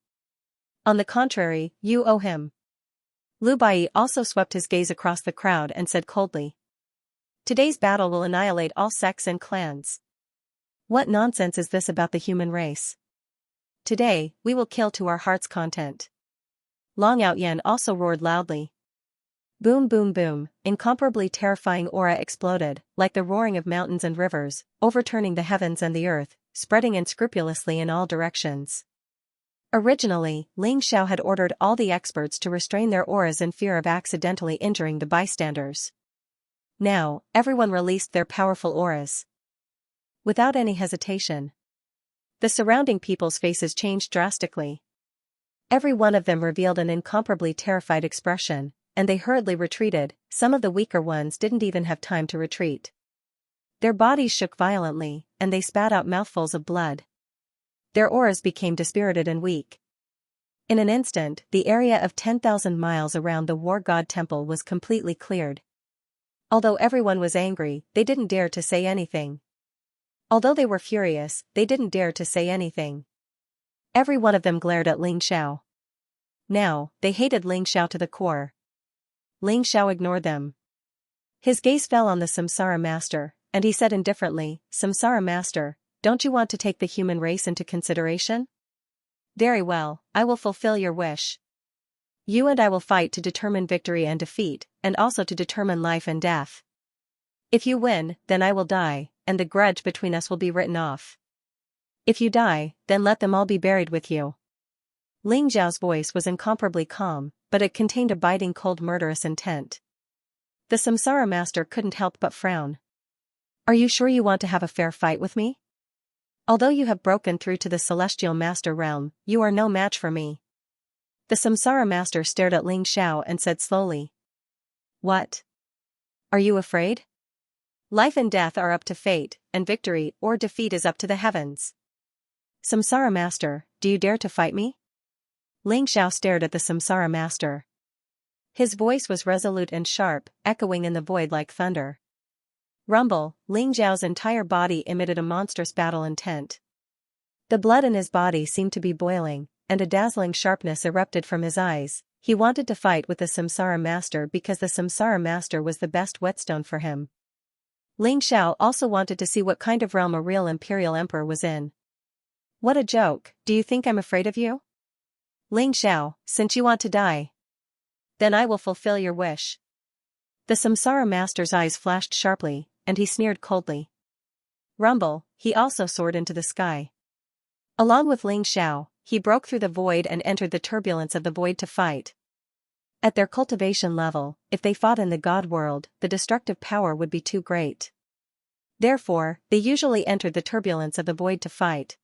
On the contrary, you owe him. Lu Bai also swept his gaze across the crowd and said coldly. Today's battle will annihilate all sects and clans. What nonsense is this about the human race? Today, we will kill to our heart's content. Long Outyan also roared loudly. Boom boom boom, incomparably terrifying aura exploded, like the roaring of mountains and rivers, overturning the heavens and the earth, spreading unscrupulously in all directions. Originally, Ling Xiao had ordered all the experts to restrain their auras in fear of accidentally injuring the bystanders. Now, everyone released their powerful auras. Without any hesitation. The surrounding people's faces changed drastically. Every one of them revealed an incomparably terrified expression, and they hurriedly retreated. Some of the weaker ones didn't even have time to retreat. Their bodies shook violently, and they spat out mouthfuls of blood. Their auras became dispirited and weak. In an instant, the area of 10,000 miles around the war god temple was completely cleared. Although everyone was angry, they didn't dare to say anything. Although they were furious, they didn't dare to say anything. Every one of them glared at Ling Xiao. Now, they hated Ling Xiao to the core. Ling Xiao ignored them. His gaze fell on the Samsara Master, and he said indifferently, "Samsara Master, don't you want to take the human race into consideration? Very well, I will fulfill your wish. You and I will fight to determine victory and defeat, and also to determine life and death. If you win, then I will die, and the grudge between us will be written off. If you die, then let them all be buried with you." Ling Xiao's voice was incomparably calm, but it contained a biting cold murderous intent. The Samsara Master couldn't help but frown. "Are you sure you want to have a fair fight with me? Although you have broken through to the Celestial Master realm, you are no match for me." The Samsara Master stared at Ling Xiao and said slowly, "What? Are you afraid? Life and death are up to fate, and victory or defeat is up to the heavens. Samsara Master, do you dare to fight me?" Ling Xiao stared at the Samsara Master. His voice was resolute and sharp, echoing in the void like thunder. Rumble, Ling Xiao's entire body emitted a monstrous battle intent. The blood in his body seemed to be boiling, and a dazzling sharpness erupted from his eyes. He wanted to fight with the Samsara Master because the Samsara Master was the best whetstone for him. Ling Xiao also wanted to see what kind of realm a real imperial emperor was in. "What a joke, do you think I'm afraid of you? Ling Xiao, since you want to die, then I will fulfill your wish." The Samsara Master's eyes flashed sharply, and he sneered coldly. Rumble, he also soared into the sky. Along with Ling Xiao, he broke through the void and entered the turbulence of the void to fight. At their cultivation level, if they fought in the god world, the destructive power would be too great. Therefore, they usually entered the turbulence of the void to fight.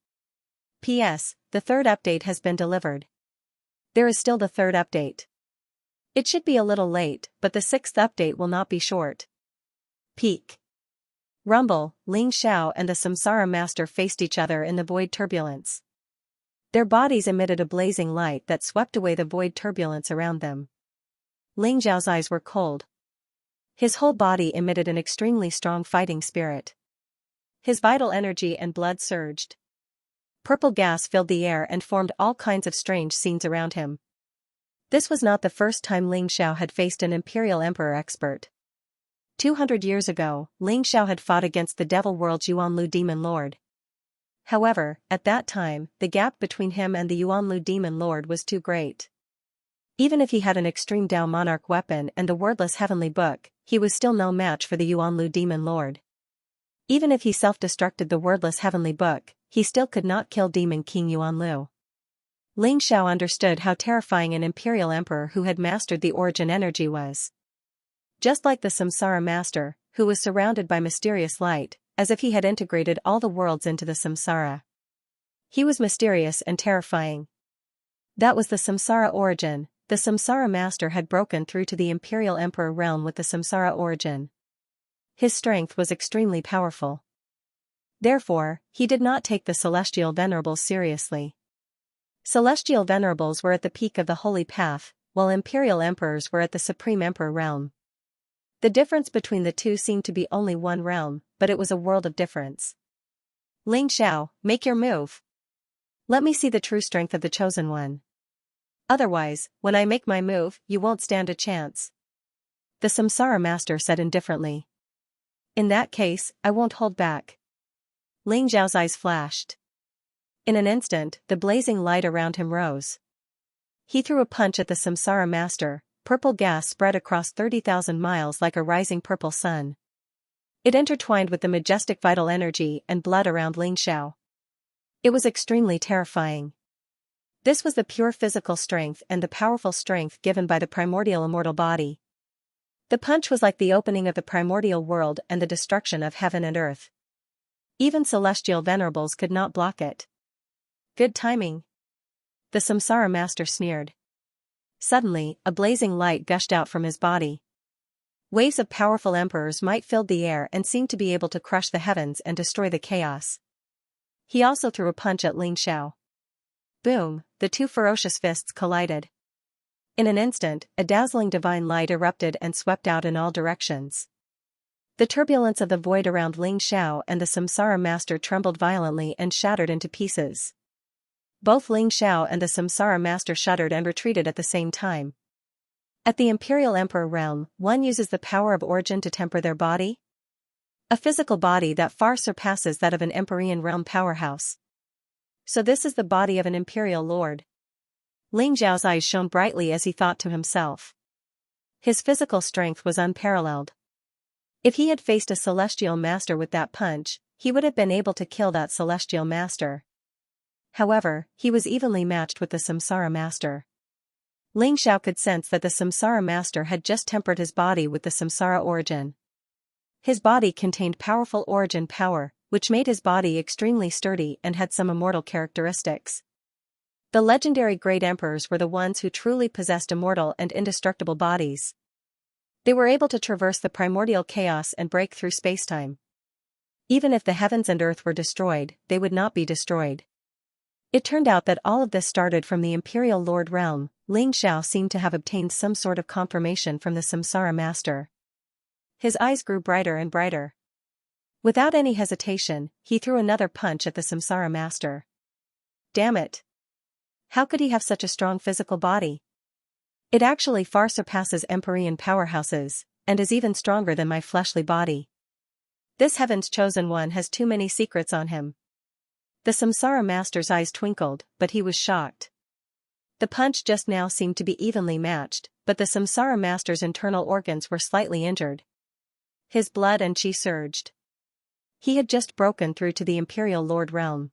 P.S. The third update has been delivered. There is still the third update. It should be a little late, but the sixth update will not be short. Peak. Rumble, Ling Xiao and the Samsara Master faced each other in the void turbulence. Their bodies emitted a blazing light that swept away the void turbulence around them. Ling Xiao's eyes were cold. His whole body emitted an extremely strong fighting spirit. His vital energy and blood surged. Purple gas filled the air and formed all kinds of strange scenes around him. This was not the first time Ling Xiao had faced an imperial emperor expert. 200 years ago, Ling Xiao had fought against the devil world's Yuanlu demon lord. However, at that time, the gap between him and the Yuanlu demon lord was too great. Even if he had an extreme Dao monarch weapon and the wordless heavenly book, he was still no match for the Yuanlu demon lord. Even if he self-destructed the wordless heavenly book, he still could not kill Demon King Yuanlu. Ling Xiao understood how terrifying an imperial emperor who had mastered the origin energy was. Just like the Samsara Master, who was surrounded by mysterious light, as if he had integrated all the worlds into the samsara. He was mysterious and terrifying. That was the samsara origin. The Samsara Master had broken through to the Imperial Emperor realm with the samsara origin. His strength was extremely powerful. Therefore, he did not take the Celestial Venerables seriously. Celestial Venerables were at the peak of the Holy Path, while Imperial Emperors were at the Supreme Emperor realm. The difference between the two seemed to be only one realm, but it was a world of difference. Ling Xiao, make your move. Let me see the true strength of the Chosen One. Otherwise, when I make my move, you won't stand a chance. The Samsara Master said indifferently. In that case, I won't hold back. Ling Xiao's eyes flashed. In an instant, the blazing light around him rose. He threw a punch at the Samsara Master. Purple gas spread across 30,000 miles like a rising purple sun. It intertwined with the majestic vital energy and blood around Ling Xiao. It was extremely terrifying. This was the pure physical strength and the powerful strength given by the primordial immortal body. The punch was like the opening of the primordial world and the destruction of heaven and earth. Even celestial venerables could not block it. Good timing. The Samsara Master sneered. Suddenly, a blazing light gushed out from his body. Waves of powerful emperors might filled the air and seemed to be able to crush the heavens and destroy the chaos. He also threw a punch at Ling Xiao. Boom, the two ferocious fists collided. In an instant, a dazzling divine light erupted and swept out in all directions. The turbulence of the void around Ling Xiao and the Samsara Master trembled violently and shattered into pieces. Both Ling Xiao and the Samsara Master shuddered and retreated at the same time. At the Imperial Emperor realm, one uses the power of origin to temper their body? A physical body that far surpasses that of an Empyrean realm powerhouse. So this is the body of an Imperial Lord. Ling Xiao's eyes shone brightly as he thought to himself. His physical strength was unparalleled. If he had faced a Celestial Master with that punch, he would have been able to kill that Celestial Master. However, he was evenly matched with the Samsara Master. Ling Xiao could sense that the Samsara Master had just tempered his body with the Samsara origin. His body contained powerful origin power, which made his body extremely sturdy and had some immortal characteristics. The legendary great emperors were the ones who truly possessed immortal and indestructible bodies. They were able to traverse the primordial chaos and break through spacetime. Even if the heavens and earth were destroyed, they would not be destroyed. It turned out that all of this started from the Imperial Lord realm. Ling Xiao seemed to have obtained some sort of confirmation from the Samsara Master. His eyes grew brighter and brighter. Without any hesitation, he threw another punch at the Samsara Master. Damn it! How could he have such a strong physical body? It actually far surpasses Empyrean powerhouses, and is even stronger than my fleshly body. This heaven's chosen one has too many secrets on him. The Samsara Master's eyes twinkled, but he was shocked. The punch just now seemed to be evenly matched, but the Samsara Master's internal organs were slightly injured. His blood and chi surged. He had just broken through to the Imperial Lord realm.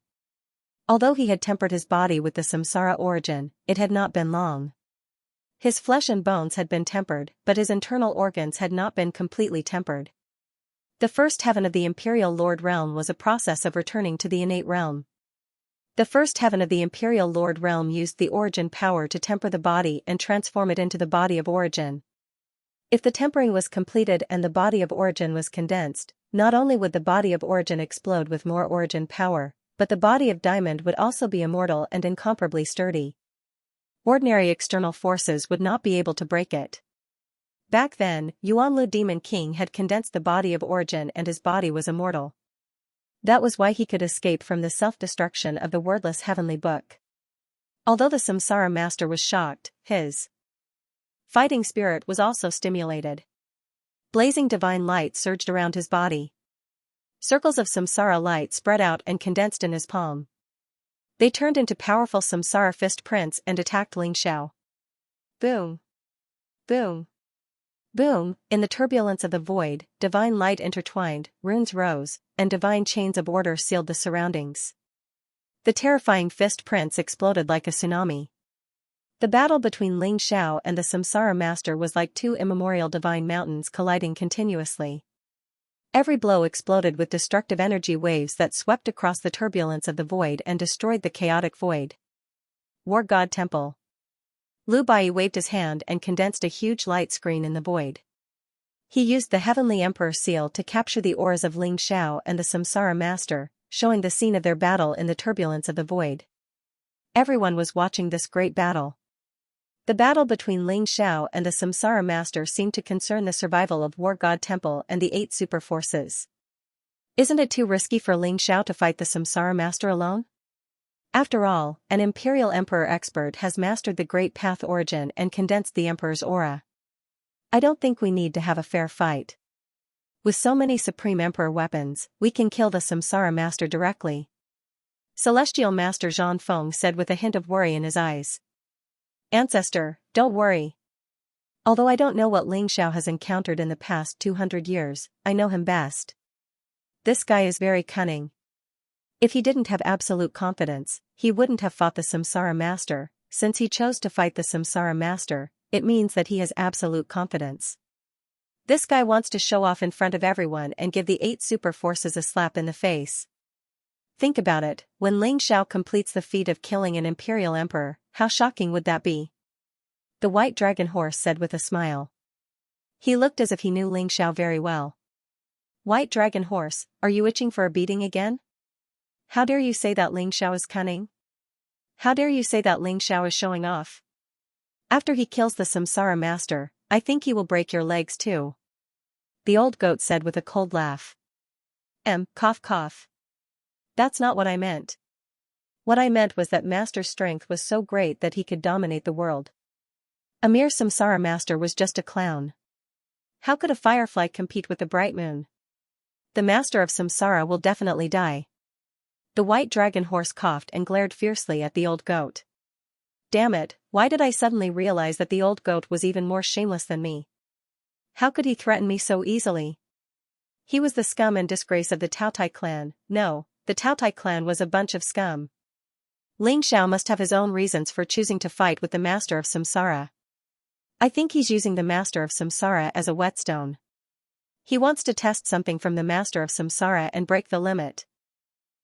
Although he had tempered his body with the Samsara origin, it had not been long. His flesh and bones had been tempered, but his internal organs had not been completely tempered. The first heaven of the Imperial Lord realm was a process of returning to the innate realm. The first heaven of the Imperial Lord realm used the origin power to temper the body and transform it into the body of origin. If the tempering was completed and the body of origin was condensed, not only would the body of origin explode with more origin power, but the body of diamond would also be immortal and incomparably sturdy. Ordinary external forces would not be able to break it. Back then, Yuanlu Demon King had condensed the body of origin and his body was immortal. That was why he could escape from the self-destruction of the wordless heavenly book. Although the Samsara Master was shocked, his fighting spirit was also stimulated. Blazing divine light surged around his body. Circles of Samsara light spread out and condensed in his palm. They turned into powerful Samsara fist prints and attacked Ling Xiao. Boom! Boom! Boom! In the turbulence of the void, divine light intertwined, runes rose, and divine chains of order sealed the surroundings. The terrifying fist prints exploded like a tsunami. The battle between Ling Xiao and the Samsara Master was like two immemorial divine mountains colliding continuously. Every blow exploded with destructive energy waves that swept across the turbulence of the void and destroyed the chaotic void. War God Temple. Lu Bai waved his hand and condensed a huge light screen in the void. He used the Heavenly Emperor seal to capture the auras of Ling Xiao and the Samsara Master, showing the scene of their battle in the turbulence of the void. Everyone was watching this great battle. The battle between Ling Xiao and the Samsara Master seemed to concern the survival of War God Temple and the 8 super forces. Isn't it too risky for Ling Xiao to fight the Samsara Master alone? After all, an Imperial Emperor expert has mastered the Great Path origin and condensed the Emperor's aura. I don't think we need to have a fair fight. With so many Supreme Emperor weapons, we can kill the Samsara Master directly. Celestial Master Zhan Feng said with a hint of worry in his eyes. Ancestor, don't worry. Although I don't know what Ling Xiao has encountered in the past 200 years, I know him best. This guy is very cunning. If he didn't have absolute confidence, he wouldn't have fought the Samsara Master. Since he chose to fight the Samsara Master, it means that he has absolute confidence. This guy wants to show off in front of everyone and give the 8 super forces a slap in the face. Think about it, when Ling Xiao completes the feat of killing an Imperial Emperor, how shocking would that be? The White Dragon Horse said with a smile. He looked as if he knew Ling Xiao very well. White Dragon Horse, are you itching for a beating again? How dare you say that Ling Xiao is cunning? How dare you say that Ling Xiao is showing off? After he kills the Samsara master, I think he will break your legs too. The old goat said with a cold laugh. Cough cough. That's not what I meant. What I meant was that Master's strength was so great that he could dominate the world. A mere Samsara master was just a clown. How could a firefly compete with the bright moon? The master of Samsara will definitely die. The white dragon horse coughed and glared fiercely at the old goat. Damn it, why did I suddenly realize that the old goat was even more shameless than me? How could he threaten me so easily? He was the scum and disgrace of the Taotai clan. No, the Taotai clan was a bunch of scum. Ling Xiao must have his own reasons for choosing to fight with the master of Samsara. I think he's using the master of Samsara as a whetstone. He wants to test something from the master of Samsara and break the limit.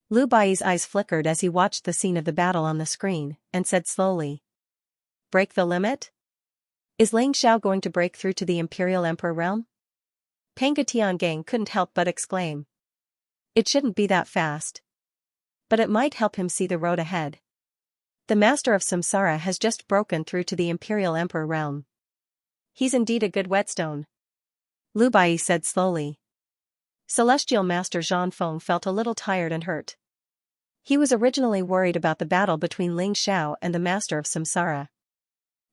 Lu Bai's eyes flickered as he watched the scene of the battle on the screen, and said slowly. Break the limit? Is Ling Xiao going to break through to the Imperial Emperor realm? Panga Tiangang couldn't help but exclaim. It shouldn't be that fast. But it might help him see the road ahead. The master of Samsara has just broken through to the Imperial Emperor realm. He's indeed a good whetstone. Lu Bai said slowly. Celestial Master Zhang Feng felt a little tired and hurt. He was originally worried about the battle between Ling Xiao and the master of Samsara.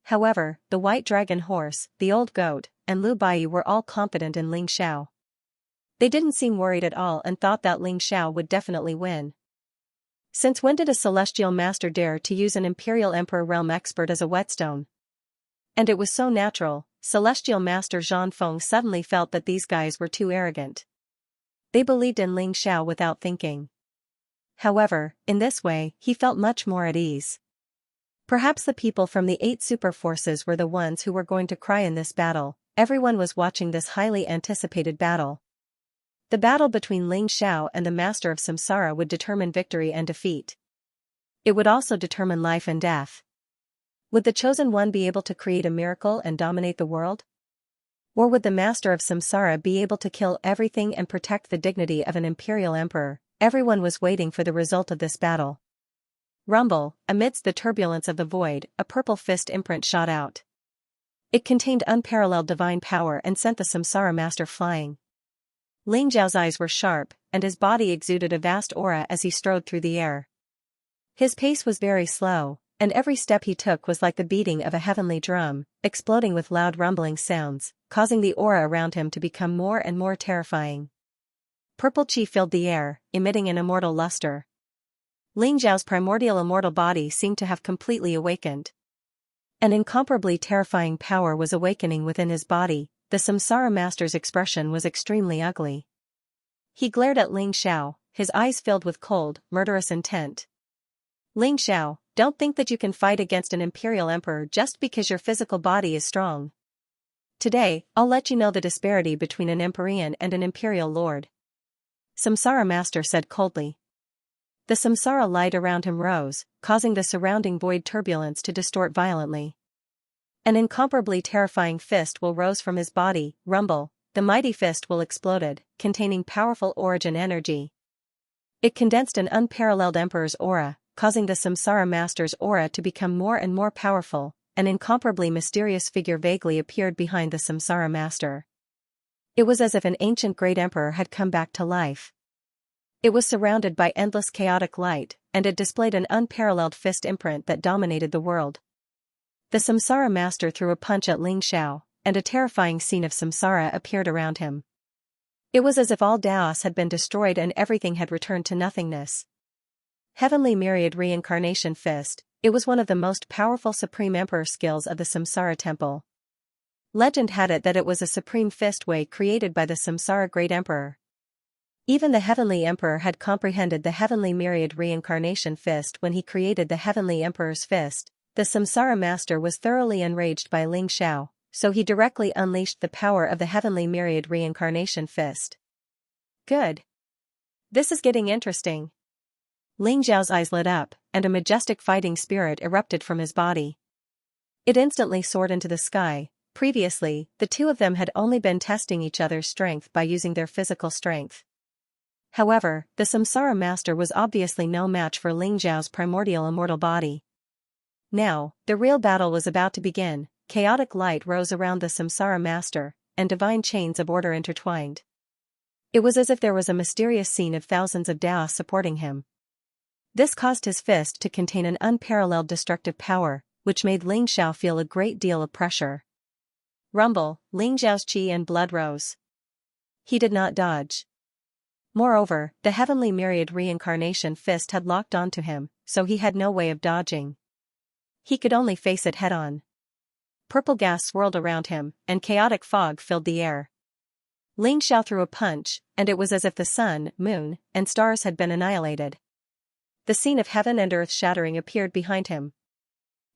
However, the white dragon horse, the old goat, and Lu Bai were all confident in Ling Xiao. They didn't seem worried at all and thought that Ling Xiao would definitely win. Since when did a celestial master dare to use an Imperial Emperor realm expert as a whetstone? And it was so natural, Celestial Master Zhang Feng suddenly felt that these guys were too arrogant. They believed in Ling Xiao without thinking. However, in this way, he felt much more at ease. Perhaps the people from the 8 super forces were the ones who were going to cry in this battle. Everyone was watching this highly anticipated battle. The battle between Ling Xiao and the master of Samsara would determine victory and defeat. It would also determine life and death. Would the chosen one be able to create a miracle and dominate the world? Or would the master of Samsara be able to kill everything and protect the dignity of an imperial emperor? Everyone was waiting for the result of this battle. Rumble, amidst the turbulence of the void, a purple fist imprint shot out. It contained unparalleled divine power and sent the Samsara master flying. Ling Zhao's eyes were sharp, and his body exuded a vast aura as he strode through the air. His pace was very slow, and every step he took was like the beating of a heavenly drum, exploding with loud rumbling sounds, causing the aura around him to become more and more terrifying. Purple chi filled the air, emitting an immortal luster. Ling Zhao's primordial immortal body seemed to have completely awakened. An incomparably terrifying power was awakening within his body. The Samsara master's expression was extremely ugly. He glared at Ling Xiao, his eyes filled with cold, murderous intent. Ling Xiao, don't think that you can fight against an imperial emperor just because your physical body is strong. Today, I'll let you know the disparity between an Empyrean and an imperial lord. Samsara master said coldly. The Samsara light around him rose, causing the surrounding void turbulence to distort violently. An incomparably terrifying fist will rose from his body. Rumble, the mighty fist will exploded, containing powerful origin energy. It condensed an unparalleled emperor's aura, causing the Samsara master's aura to become more and more powerful. An incomparably mysterious figure vaguely appeared behind the Samsara master. It was as if an ancient great emperor had come back to life. It was surrounded by endless chaotic light, and it displayed an unparalleled fist imprint that dominated the world. The Samsara master threw a punch at Ling Xiao, and a terrifying scene of Samsara appeared around him. It was as if all Daos had been destroyed and everything had returned to nothingness. Heavenly Myriad Reincarnation Fist, it was one of the most powerful Supreme Emperor skills of the Samsara Temple. Legend had it that it was a Supreme Fist way created by the Samsara Great Emperor. Even the Heavenly Emperor had comprehended the Heavenly Myriad Reincarnation Fist when he created the Heavenly Emperor's Fist. The Samsara Master was thoroughly enraged by Ling Xiao, so he directly unleashed the power of the Heavenly Myriad Reincarnation Fist. Good. This is getting interesting. Ling Zhao's eyes lit up, and a majestic fighting spirit erupted from his body. It instantly soared into the sky. Previously, the two of them had only been testing each other's strength by using their physical strength. However, the Samsara Master was obviously no match for Ling Zhao's primordial immortal body. Now, the real battle was about to begin. Chaotic light rose around the Samsara master, and divine chains of order intertwined. It was as if there was a mysterious scene of thousands of Daos supporting him. This caused his fist to contain an unparalleled destructive power, which made Ling Xiao feel a great deal of pressure. Rumble, Ling Xiao's qi and blood rose. He did not dodge. Moreover, the heavenly Myriad reincarnation fist had locked onto him, so he had no way of dodging. He could only face it head-on. Purple gas swirled around him, and chaotic fog filled the air. Ling Xiao threw a punch, and it was as if the sun, moon, and stars had been annihilated. The scene of heaven and earth shattering appeared behind him.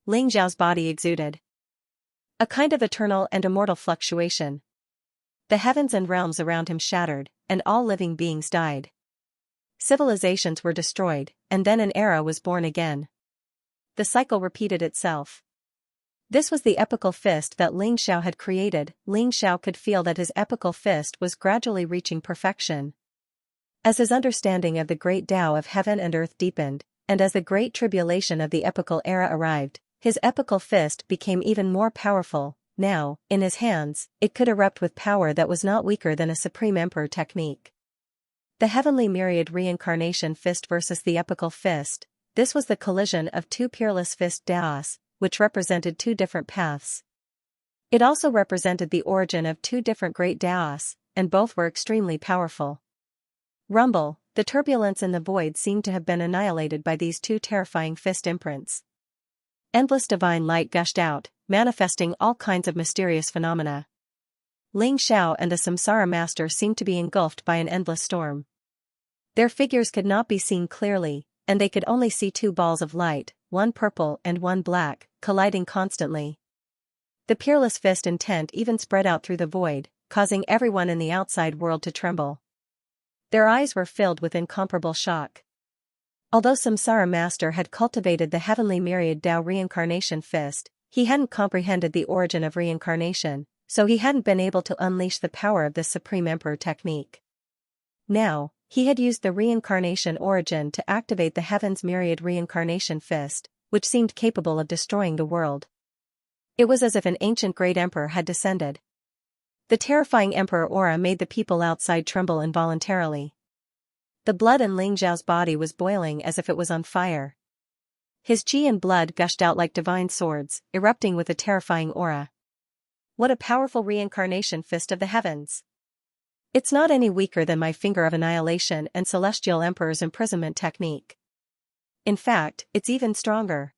Ling Xiao's body exuded a kind of eternal and immortal fluctuation. The heavens and realms around him shattered, and all living beings died. Civilizations were destroyed, and then an era was born again. The cycle repeated itself. This was the epical fist that Ling Xiao had created. Ling Xiao could feel that his epical fist was gradually reaching perfection. As his understanding of the great Tao of heaven and earth deepened, and as the great tribulation of the epical era arrived, his epical fist became even more powerful. Now, in his hands, it could erupt with power that was not weaker than a Supreme Emperor technique. The heavenly Myriad reincarnation fist versus the epical fist. This was the collision of two peerless fist Daos, which represented two different paths. It also represented the origin of two different great Daos, and both were extremely powerful. Rumble, the turbulence in the void seemed to have been annihilated by these two terrifying fist imprints. Endless divine light gushed out, manifesting all kinds of mysterious phenomena. Ling Xiao and the Samsara master seemed to be engulfed by an endless storm. Their figures could not be seen clearly, and they could only see two balls of light, one purple and one black, colliding constantly. The peerless fist intent even spread out through the void, causing everyone in the outside world to tremble. Their eyes were filled with incomparable shock. Although Samsara master had cultivated the heavenly Myriad Tao reincarnation fist, he hadn't comprehended the origin of reincarnation, so he hadn't been able to unleash the power of this Supreme Emperor technique. Now, he had used the reincarnation origin to activate the heaven's Myriad reincarnation fist, which seemed capable of destroying the world. It was as if an ancient great emperor had descended. The terrifying emperor aura made the people outside tremble involuntarily. The blood in Ling Xiao's body was boiling as if it was on fire. His qi and blood gushed out like divine swords, erupting with a terrifying aura. What a powerful reincarnation fist of the heavens! It's not any weaker than my finger of annihilation and celestial emperor's imprisonment technique. In fact, it's even stronger.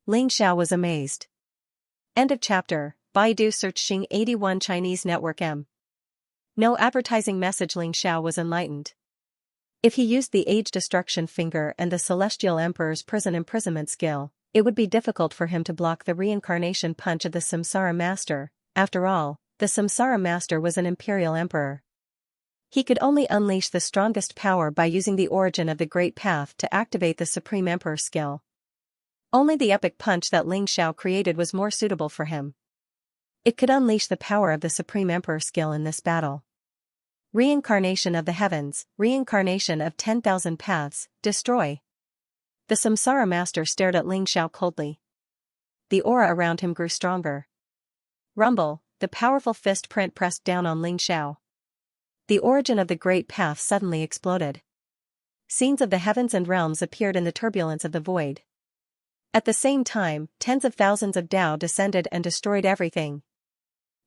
Ling Xiao was amazed. End of chapter. Baidu search Xing 81 Chinese network M. No advertising message. Ling Xiao was enlightened. If he used the age destruction finger and the celestial emperor's prison imprisonment skill, it would be difficult for him to block the reincarnation punch of the Samsara master. After all, the Samsara master was an imperial emperor. He could only unleash the strongest power by using the origin of the great path to activate the Supreme Emperor skill. Only the epic punch that Ling Xiao created was more suitable for him. It could unleash the power of the Supreme Emperor skill in this battle. Reincarnation of the heavens, reincarnation of 10,000 paths, destroy. The Samsara master stared at Ling Xiao coldly. The aura around him grew stronger. Rumble, the powerful fist print pressed down on Ling Xiao. The origin of the great path suddenly exploded. Scenes of the heavens and realms appeared in the turbulence of the void. At the same time, tens of thousands of Tao descended and destroyed everything.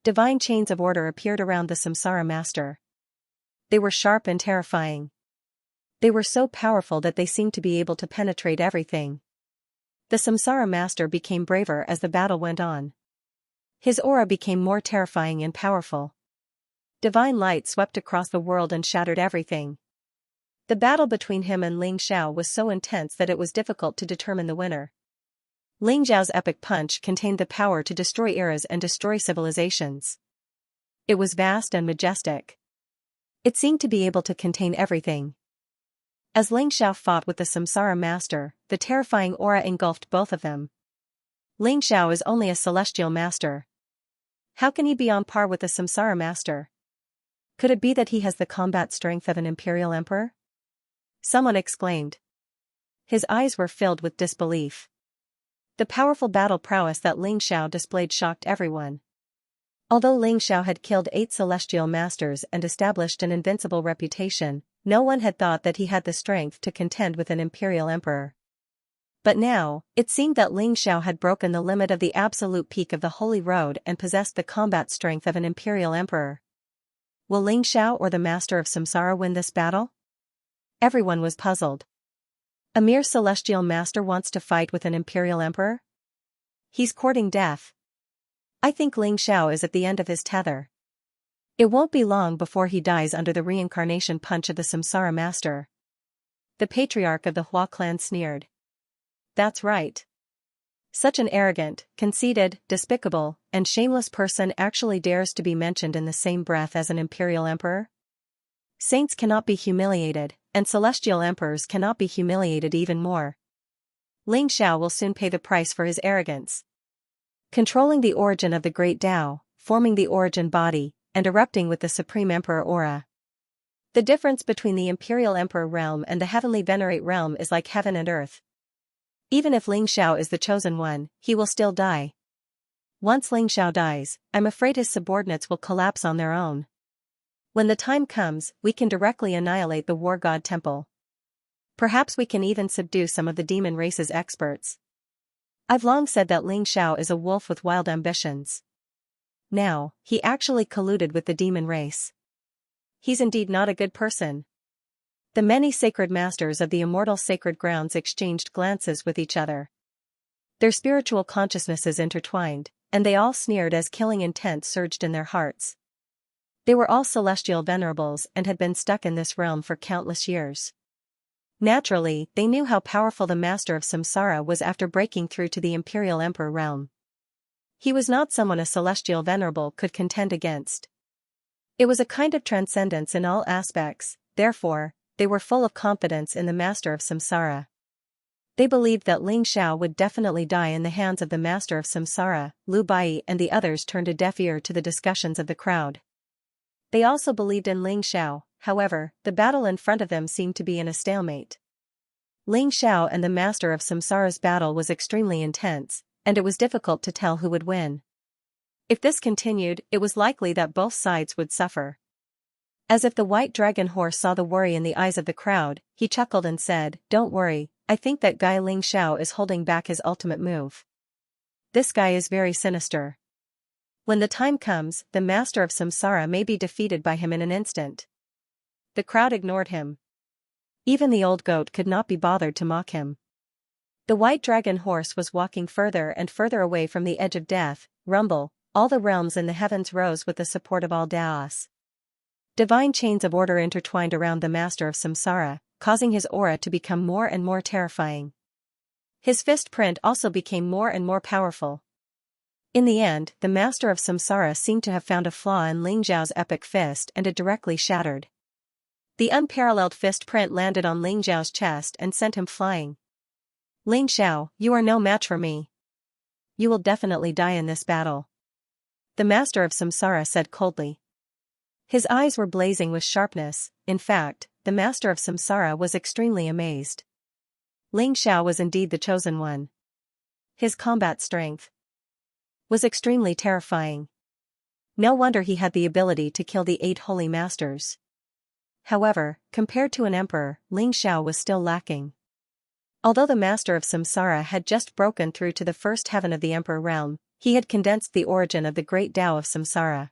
Divine chains of order appeared around the Samsara master. They were sharp and terrifying. They were so powerful that they seemed to be able to penetrate everything. The Samsara master became braver as the battle went on. His aura became more terrifying and powerful. Divine light swept across the world and shattered everything. The battle between him and Ling Xiao was so intense that it was difficult to determine the winner. Ling Xiao's epic punch contained the power to destroy eras and destroy civilizations. It was vast and majestic. It seemed to be able to contain everything. As Ling Xiao fought with the Samsara master, the terrifying aura engulfed both of them. Ling Xiao is only a celestial master. How can he be on par with the Samsara master? Could it be that he has the combat strength of an imperial emperor? Someone exclaimed. His eyes were filled with disbelief. The powerful battle prowess that Ling Xiao displayed shocked everyone. Although Ling Xiao had killed 8 celestial masters and established an invincible reputation, no one had thought that he had the strength to contend with an imperial emperor. But now, it seemed that Ling Xiao had broken the limit of the absolute peak of the Holy Road and possessed the combat strength of an imperial emperor. Will Ling Xiao or the Master of Samsara win this battle? Everyone was puzzled. A mere celestial master wants to fight with an imperial emperor? He's courting death. I think Ling Xiao is at the end of his tether. It won't be long before he dies under the reincarnation punch of the Samsara master. The patriarch of the Hua clan sneered. That's right. Such an arrogant, conceited, despicable, and shameless person actually dares to be mentioned in the same breath as an imperial emperor? Saints cannot be humiliated, and celestial emperors cannot be humiliated even more. Ling Xiao will soon pay the price for his arrogance. Controlling the origin of the great Tao, forming the origin body, and erupting with the Supreme Emperor aura. The difference between the Imperial Emperor realm and the Heavenly Venerate realm is like heaven and earth. Even if Ling Xiao is the chosen one, he will still die. Once Ling Xiao dies, I'm afraid his subordinates will collapse on their own. When the time comes, we can directly annihilate the War God Temple. Perhaps we can even subdue some of the demon race's experts. I've long said that Ling Xiao is a wolf with wild ambitions. Now, he actually colluded with the demon race. He's indeed not a good person. The many sacred masters of the immortal sacred grounds exchanged glances with each other. Their spiritual consciousnesses intertwined, and they all sneered as killing intent surged in their hearts. They were all celestial venerables and had been stuck in this realm for countless years. Naturally, they knew how powerful the Master of Samsara was after breaking through to the Imperial Emperor realm. He was not someone a celestial venerable could contend against. It was a kind of transcendence in all aspects, therefore, they were full of confidence in the Master of Samsara. They believed that Ling Xiao would definitely die in the hands of the Master of Samsara. Lu Bai and the others turned a deaf ear to the discussions of the crowd. They also believed in Ling Xiao, however, the battle in front of them seemed to be in a stalemate. Ling Xiao and the Master of Samsara's battle was extremely intense, and it was difficult to tell who would win. If this continued, it was likely that both sides would suffer. As if the white dragon horse saw the worry in the eyes of the crowd, he chuckled and said, "Don't worry, I think that guy Ling Xiao is holding back his ultimate move. This guy is very sinister. When the time comes, the Master of Samsara may be defeated by him in an instant." The crowd ignored him. Even the old goat could not be bothered to mock him. The white dragon horse was walking further and further away from the edge of death. Rumble, all the realms in the heavens rose with the support of all Daos. Divine chains of order intertwined around the Master of Samsara, causing his aura to become more and more terrifying. His fist print also became more and more powerful. In the end, the Master of Samsara seemed to have found a flaw in Ling Xiao's epic fist and it directly shattered. The unparalleled fist print landed on Ling Xiao's chest and sent him flying. "Ling Xiao, you are no match for me. You will definitely die in this battle," the Master of Samsara said coldly. His eyes were blazing with sharpness. In fact, the Master of Samsara was extremely amazed. Ling Xiao was indeed the chosen one. His combat strength was extremely terrifying. No wonder he had the ability to kill the 8 holy masters. However, compared to an emperor, Ling Xiao was still lacking. Although the Master of Samsara had just broken through to the first heaven of the Emperor realm, he had condensed the origin of the great Tao of Samsara.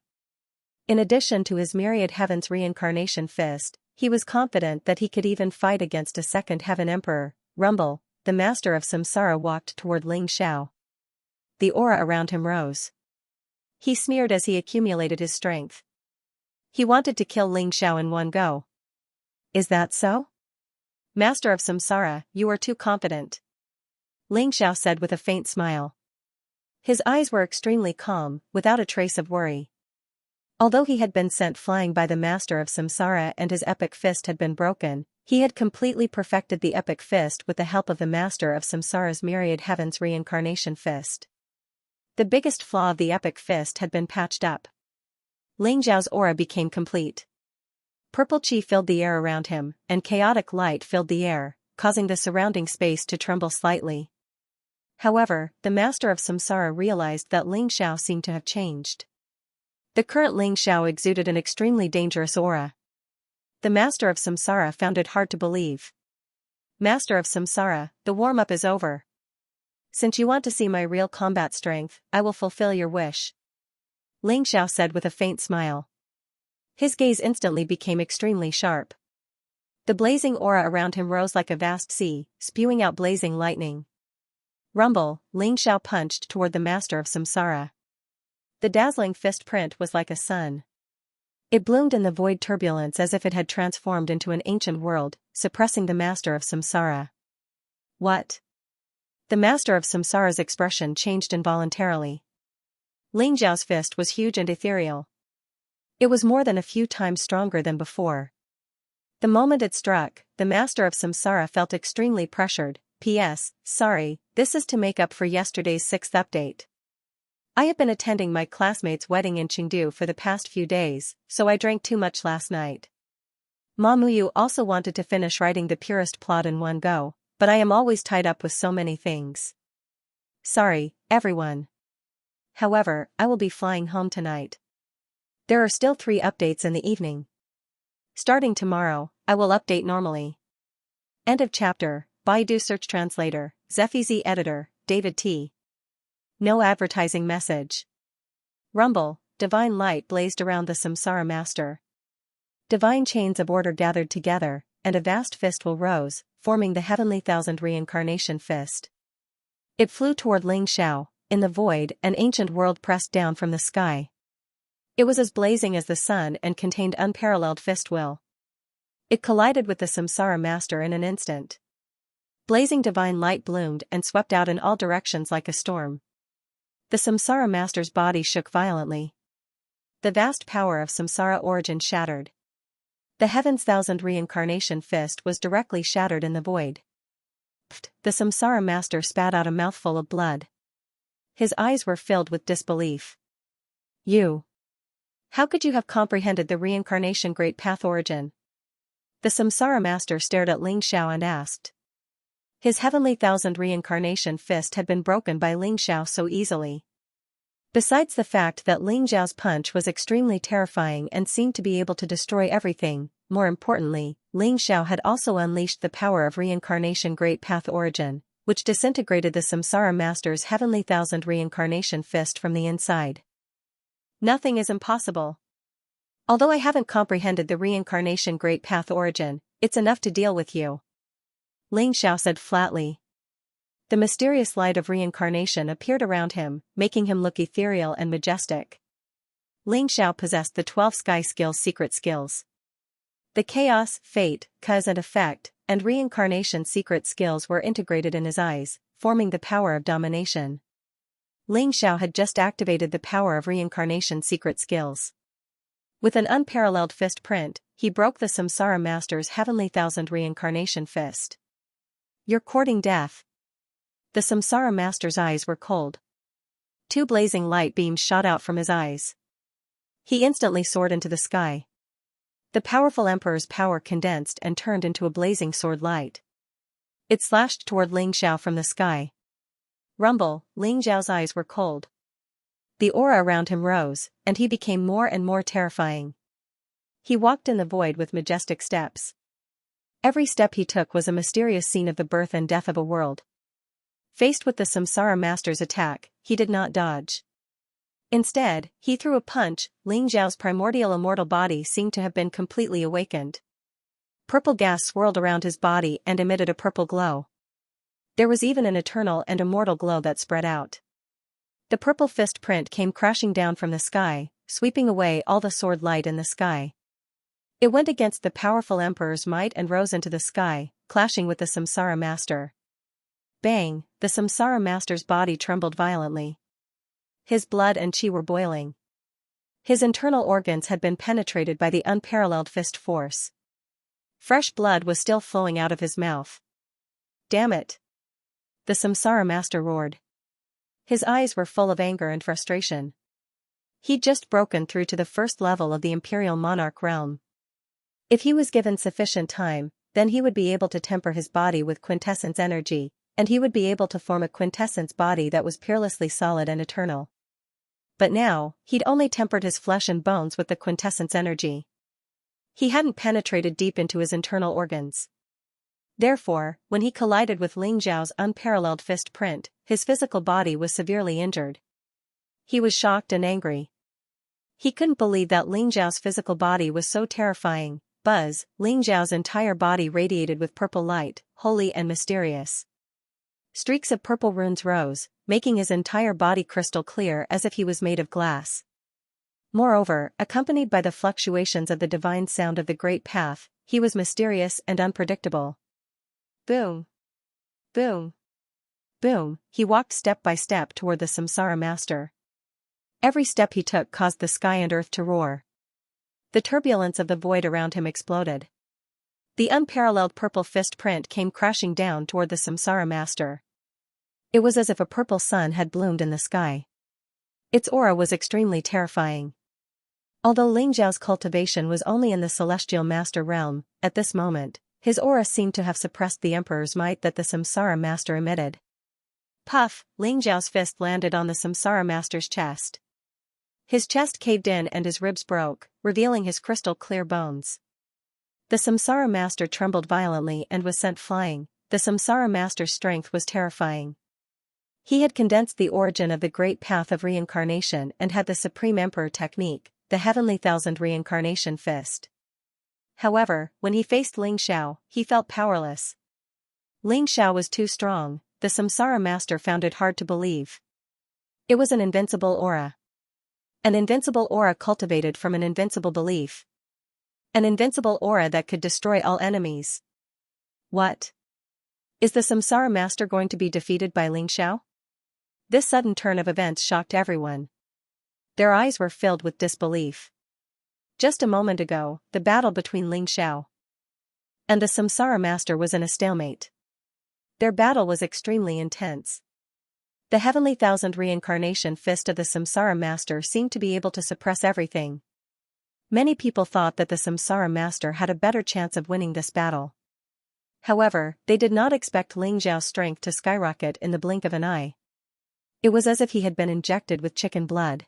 In addition to his Myriad Heaven's reincarnation fist, he was confident that he could even fight against a second Heaven Emperor. Rumble, the Master of Samsara walked toward Ling Xiao. The aura around him rose. He sneered as he accumulated his strength. He wanted to kill Ling Xiao in one go. "Is that so? Master of Samsara, you are too confident," Ling Xiao said with a faint smile. His eyes were extremely calm, without a trace of worry. Although he had been sent flying by the Master of Samsara and his epic fist had been broken, he had completely perfected the epic fist with the help of the Master of Samsara's Myriad Heaven's reincarnation fist. The biggest flaw of the epic fist had been patched up. Ling Xiao's aura became complete. Purple chi filled the air around him, and chaotic light filled the air, causing the surrounding space to tremble slightly. However, the master of Samsara realized that Ling Xiao seemed to have changed. The current Ling Xiao exuded an extremely dangerous aura. The master of Samsara found it hard to believe. Master of Samsara, the warm-up is over. Since you want to see my real combat strength, I will fulfill your wish. Ling Xiao said with a faint smile. His gaze instantly became extremely sharp. The blazing aura around him rose like a vast sea, spewing out blazing lightning. Rumble, Ling Xiao punched toward the master of Samsara. The dazzling fist print was like a sun. It bloomed in the void turbulence as if it had transformed into an ancient world, suppressing the master of Samsara. What? The master of Samsara's expression changed involuntarily. Ling Xiao's fist was huge and ethereal. It was more than a few times stronger than before. The moment it struck, the master of Samsara felt extremely pressured. P.S. Sorry, this is to make up for yesterday's 6th update. I have been attending my classmate's wedding in Chengdu for the past few days, so I drank too much last night. Ma Muyu also wanted to finish writing the purest plot in one go, but I am always tied up with so many things. Sorry, everyone. However, I will be flying home tonight. There are still 3 updates in the evening. Starting tomorrow, I will update normally. End of chapter. Baidu Search Translator, Zephyz Editor, David T. No advertising message. Rumble, divine light blazed around the Samsara master. Divine chains of order gathered together, and a vast fistful rose, forming the heavenly thousand reincarnation fist. It flew toward Ling Xiao. In the void, an ancient world pressed down from the sky. It was as blazing as the sun and contained unparalleled fist will. It collided with the Samsara master in an instant. Blazing divine light bloomed and swept out in all directions like a storm. The Samsara master's body shook violently. The vast power of Samsara origin shattered. The heaven's thousand reincarnation fist was directly shattered in the void. Pfft, the Samsara master spat out a mouthful of blood. His eyes were filled with disbelief. You. How could you have comprehended the reincarnation great path origin? The Samsara master stared at Ling Xiao and asked. His heavenly thousand reincarnation fist had been broken by Ling Xiao so easily. Besides the fact that Ling Xiao's punch was extremely terrifying and seemed to be able to destroy everything, more importantly, Ling Xiao had also unleashed the power of reincarnation great path origin, which disintegrated the Samsara master's heavenly thousand reincarnation fist from the inside. Nothing is impossible. Although I haven't comprehended the reincarnation great path origin, it's enough to deal with you. Ling Xiao said flatly. The mysterious light of reincarnation appeared around him, making him look ethereal and majestic. Ling Xiao possessed the 12 sky skills secret skills. The chaos, fate, cause and effect, and reincarnation secret skills were integrated in his eyes, forming the power of domination. Ling Xiao had just activated the power of reincarnation secret skills. With an unparalleled fist print, he broke the Samsara master's heavenly thousand reincarnation fist. You're courting death. The Samsara master's eyes were cold. 2 blazing light beams shot out from his eyes. He instantly soared into the sky. The powerful emperor's power condensed and turned into a blazing sword light. It slashed toward Ling Xiao from the sky. Rumble, Ling Xiao's eyes were cold. The aura around him rose, and he became more and more terrifying. He walked in the void with majestic steps. Every step he took was a mysterious scene of the birth and death of a world. Faced with the Samsara master's attack, he did not dodge. Instead, he threw a punch. Ling Xiao's primordial immortal body seemed to have been completely awakened. Purple gas swirled around his body and emitted a purple glow. There was even an eternal and immortal glow that spread out. The purple fist print came crashing down from the sky, sweeping away all the sword light in the sky. It went against the powerful emperor's might and rose into the sky, clashing with the Samsara master. Bang, the Samsara master's body trembled violently. His blood and chi were boiling. His internal organs had been penetrated by the unparalleled fist force. Fresh blood was still flowing out of his mouth. Damn it! The Samsara master roared. His eyes were full of anger and frustration. He'd just broken through to the first level of the imperial monarch realm. If he was given sufficient time, then he would be able to temper his body with quintessence energy, and he would be able to form a quintessence body that was peerlessly solid and eternal. But now, he'd only tempered his flesh and bones with the quintessence energy. He hadn't penetrated deep into his internal organs. Therefore, when he collided with Ling Xiao's unparalleled fist print, his physical body was severely injured. He was shocked and angry. He couldn't believe that Ling Xiao's physical body was so terrifying. Buzz, Ling Xiao's entire body radiated with purple light, holy and mysterious. Streaks of purple runes rose, making his entire body crystal clear as if he was made of glass. Moreover, accompanied by the fluctuations of the divine sound of the Great Path, he was mysterious and unpredictable. Boom! Boom! Boom! He walked step by step toward the Samsara Master. Every step he took caused the sky and earth to roar. The turbulence of the void around him exploded. The unparalleled purple fist print came crashing down toward the Samsara Master. It was as if a purple sun had bloomed in the sky. Its aura was extremely terrifying. Although Ling Xiao's cultivation was only in the celestial master realm, at this moment, his aura seemed to have suppressed the emperor's might that the Samsara Master emitted. Puff! Ling Xiao's fist landed on the Samsara Master's chest. His chest caved in and his ribs broke, revealing his crystal-clear bones. The Samsara Master trembled violently and was sent flying. The Samsara Master's strength was terrifying. He had condensed the origin of the great path of reincarnation and had the Supreme Emperor technique, the Heavenly Thousand Reincarnation Fist. However, when he faced Ling Xiao, he felt powerless. Ling Xiao was too strong. The Samsara Master found it hard to believe. It was an invincible aura. An invincible aura cultivated from an invincible belief. An invincible aura that could destroy all enemies. What? Is the Samsara Master going to be defeated by Ling Xiao? This sudden turn of events shocked everyone. Their eyes were filled with disbelief. Just a moment ago, the battle between Ling Xiao and the Samsara Master was in a stalemate. Their battle was extremely intense. The Heavenly Thousand Reincarnation Fist of the Samsara Master seemed to be able to suppress everything. Many people thought that the Samsara Master had a better chance of winning this battle. However, they did not expect Ling Xiao's strength to skyrocket in the blink of an eye. It was as if he had been injected with chicken blood.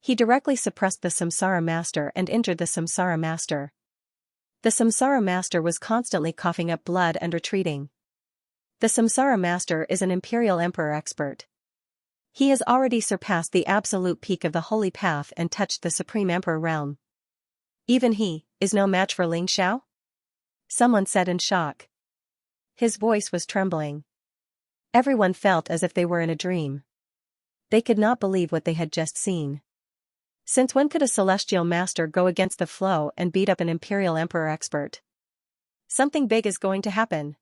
He directly suppressed the Samsara Master and injured the Samsara Master. The Samsara Master was constantly coughing up blood and retreating. The Samsara Master is an Imperial Emperor expert. He has already surpassed the absolute peak of the Holy Path and touched the Supreme Emperor realm. Even he is no match for Ling Xiao? Someone said in shock. His voice was trembling. Everyone felt as if they were in a dream. They could not believe what they had just seen. Since when could a celestial master go against the flow and beat up an Imperial Emperor expert? Something big is going to happen.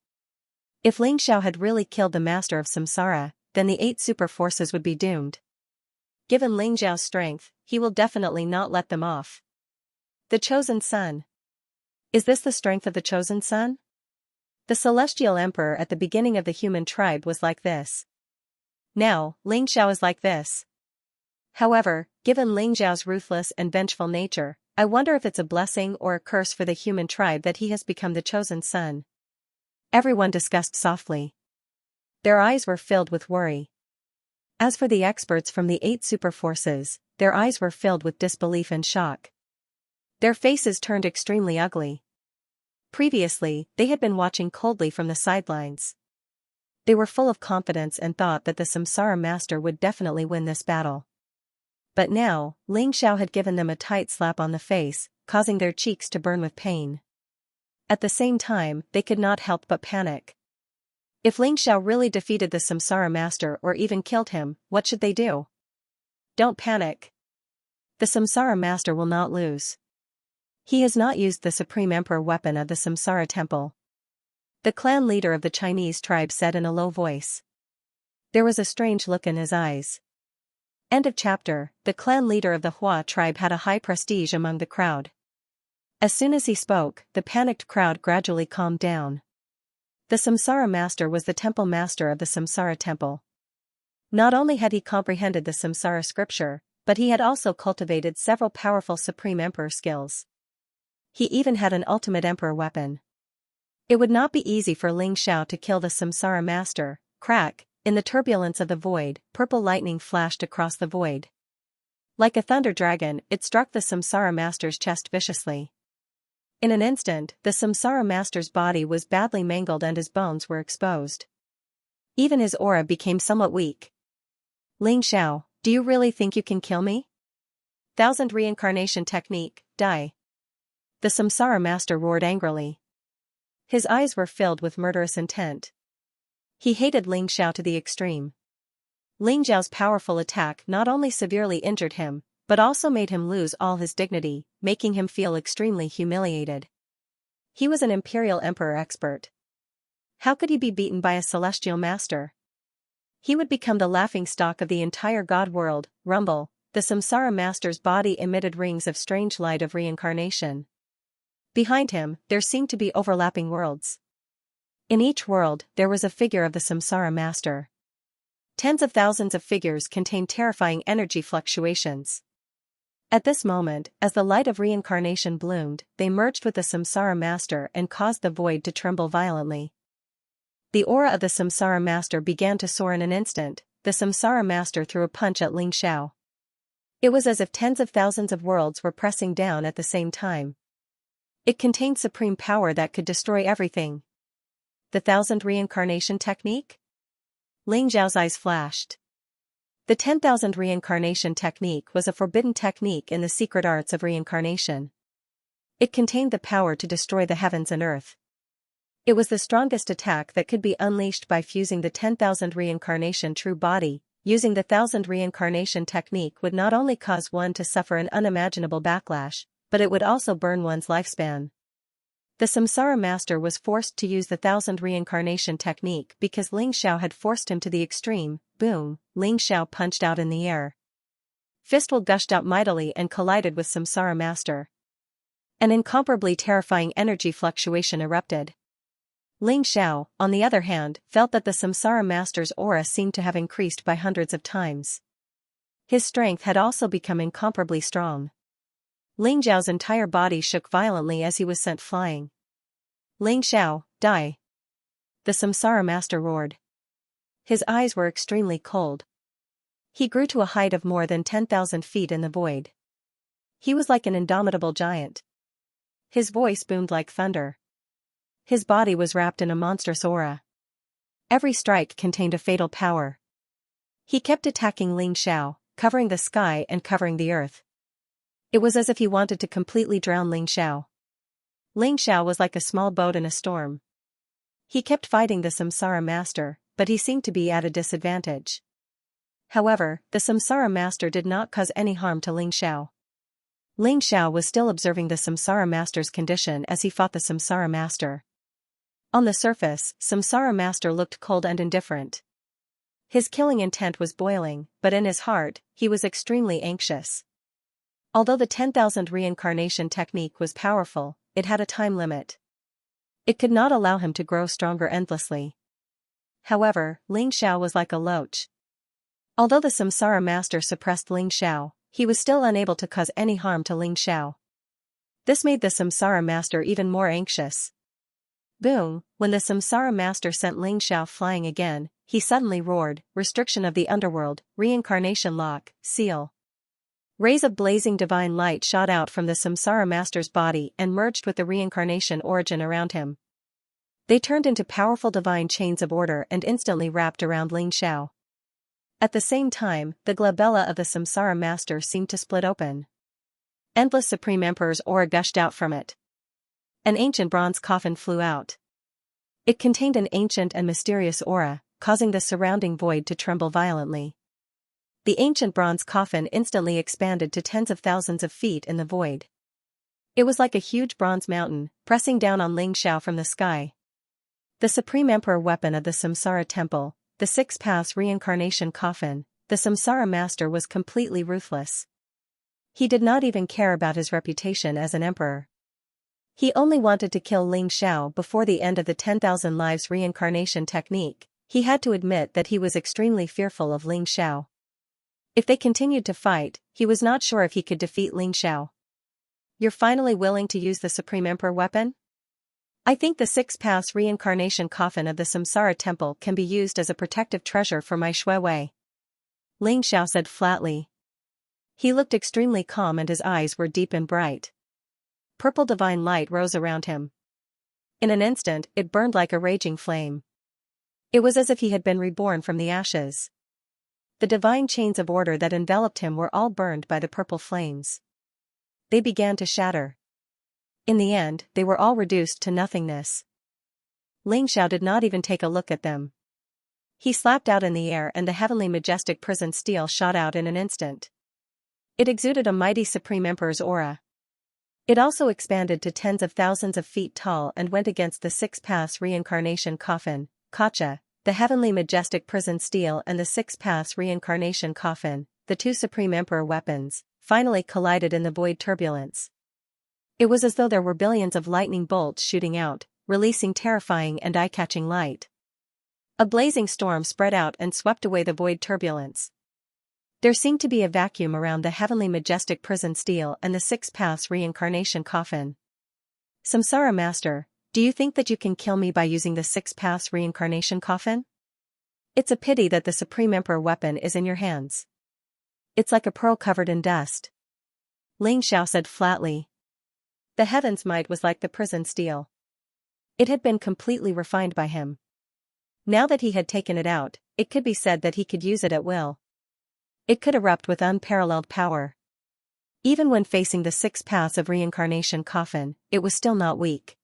If Ling Xiao had really killed the master of Samsara, then the 8 super forces would be doomed. Given Ling Xiao's strength, he will definitely not let them off. The Chosen Sun. Is this the strength of the Chosen Sun? The celestial emperor at the beginning of the human tribe was like this. Now, Ling Xiao is like this. However, given Ling Xiao's ruthless and vengeful nature, I wonder if it's a blessing or a curse for the human tribe that he has become the Chosen Sun. Everyone discussed softly. Their eyes were filled with worry. As for the experts from the 8 super forces, their eyes were filled with disbelief and shock. Their faces turned extremely ugly. Previously, they had been watching coldly from the sidelines. They were full of confidence and thought that the Samsara Master would definitely win this battle. But now, Ling Xiao had given them a tight slap on the face, causing their cheeks to burn with pain. At the same time, they could not help but panic. If Ling Xiao really defeated the Samsara Master or even killed him, what should they do? Don't panic. The Samsara Master will not lose. He has not used the Supreme Emperor weapon of the Samsara Temple. The clan leader of the Chinese tribe said in a low voice. There was a strange look in his eyes. End of chapter. The clan leader of the Hua tribe had a high prestige among the crowd. As soon as he spoke, the panicked crowd gradually calmed down. The Samsara Master was the temple master of the Samsara Temple. Not only had he comprehended the Samsara scripture, but he had also cultivated several powerful Supreme Emperor skills. He even had an ultimate Emperor weapon. It would not be easy for Ling Xiao to kill the Samsara Master. Crack, in the turbulence of the void, purple lightning flashed across the void. Like a thunder dragon, it struck the Samsara Master's chest viciously. In an instant, the Samsara Master's body was badly mangled and his bones were exposed. Even his aura became somewhat weak. Ling Xiao, do you really think you can kill me? Thousand Reincarnation Technique, die. The Samsara Master roared angrily. His eyes were filled with murderous intent. He hated Ling Xiao to the extreme. Ling Xiao's powerful attack not only severely injured him, but also made him lose all his dignity, making him feel extremely humiliated. He was an Imperial Emperor expert. How could he be beaten by a celestial master? He would become the laughingstock of the entire god world. Rumble, the Samsara Master's body emitted rings of strange light of reincarnation. Behind him, there seemed to be overlapping worlds. In each world, there was a figure of the Samsara Master. Tens of thousands of figures contained terrifying energy fluctuations. At this moment, as the light of reincarnation bloomed, they merged with the Samsara Master and caused the void to tremble violently. The aura of the Samsara Master began to soar in an instant. The Samsara Master threw a punch at Ling Xiao. It was as if tens of thousands of worlds were pressing down at the same time. It contained supreme power that could destroy everything. The Thousand Reincarnation Technique? Ling Xiao's eyes flashed. The 10,000 Reincarnation Technique was a forbidden technique in the secret arts of reincarnation. It contained the power to destroy the heavens and earth. It was the strongest attack that could be unleashed by fusing the 10,000 Reincarnation true body. Using the 1,000 Reincarnation Technique would not only cause one to suffer an unimaginable backlash, but it would also burn one's lifespan. The Samsara Master was forced to use the 1,000 Reincarnation Technique because Ling Xiao had forced him to the extreme. Boom, Ling Xiao punched out in the air. Fistful gushed out mightily and collided with Samsara Master. An incomparably terrifying energy fluctuation erupted. Ling Xiao, on the other hand, felt that the Samsara Master's aura seemed to have increased by hundreds of times. His strength had also become incomparably strong. Ling Xiao's entire body shook violently as he was sent flying. Ling Xiao, die! The Samsara Master roared. His eyes were extremely cold. He grew to a height of more than 10,000 feet in the void. He was like an indomitable giant. His voice boomed like thunder. His body was wrapped in a monstrous aura. Every strike contained a fatal power. He kept attacking Ling Xiao, covering the sky and covering the earth. It was as if he wanted to completely drown Ling Xiao. Ling Xiao was like a small boat in a storm. He kept fighting the Samsara Master, but he seemed to be at a disadvantage. However, the Samsara Master did not cause any harm to Ling Xiao. Ling Xiao was still observing the Samsara Master's condition as he fought the Samsara Master. On the surface, Samsara Master looked cold and indifferent. His killing intent was boiling, but in his heart, he was extremely anxious. Although the 10,000 Reincarnation Technique was powerful, it had a time limit. It could not allow him to grow stronger endlessly. However, Ling Xiao was like a loach. Although the Samsara Master suppressed Ling Xiao, he was still unable to cause any harm to Ling Xiao. This made the Samsara Master even more anxious. Boom, when the Samsara Master sent Ling Xiao flying again, he suddenly roared, restriction of the underworld, reincarnation lock, seal. Rays of blazing divine light shot out from the Samsara Master's body and merged with the reincarnation origin around him. They turned into powerful divine chains of order and instantly wrapped around Ling Xiao. At the same time, the glabella of the Samsara Master seemed to split open. Endless Supreme Emperor's aura gushed out from it. An ancient bronze coffin flew out. It contained an ancient and mysterious aura, causing the surrounding void to tremble violently. The ancient bronze coffin instantly expanded to tens of thousands of feet in the void. It was like a huge bronze mountain, pressing down on Ling Xiao from the sky. The Supreme Emperor weapon of the Samsara Temple, the Six Paths Reincarnation Coffin, the Samsara Master was completely ruthless. He did not even care about his reputation as an emperor. He only wanted to kill Ling Xiao before the end of the 10,000 Lives Reincarnation Technique. He had to admit that he was extremely fearful of Ling Xiao. If they continued to fight, he was not sure if he could defeat Ling Xiao. You're finally willing to use the Supreme Emperor weapon? I think the six-pass reincarnation coffin of the Samsara temple can be used as a protective treasure for my Shui Wei. Ling Xiao said flatly. He looked extremely calm and his eyes were deep and bright. Purple divine light rose around him. In an instant, it burned like a raging flame. It was as if he had been reborn from the ashes. The divine chains of order that enveloped him were all burned by the purple flames. They began to shatter. In the end, they were all reduced to nothingness. Ling Xiao did not even take a look at them. He slapped out in the air and the heavenly majestic prison steel shot out in an instant. It exuded a mighty Supreme Emperor's aura. It also expanded to tens of thousands of feet tall and went against the six-pass reincarnation coffin, Kacha, the heavenly majestic prison steel and the six-pass reincarnation coffin, the two Supreme Emperor weapons, finally collided in the void turbulence. It was as though there were billions of lightning bolts shooting out, releasing terrifying and eye-catching light. A blazing storm spread out and swept away the void turbulence. There seemed to be a vacuum around the heavenly majestic prison steel and the six-pass reincarnation coffin. Samsara Master, do you think that you can kill me by using the six-pass reincarnation coffin? It's a pity that the Supreme Emperor weapon is in your hands. It's like a pearl covered in dust. Ling Xiao said flatly. The heaven's might was like the prison steel. It had been completely refined by him. Now that he had taken it out, it could be said that he could use it at will. It could erupt with unparalleled power. Even when facing the six-pass of reincarnation coffin, it was still not weak.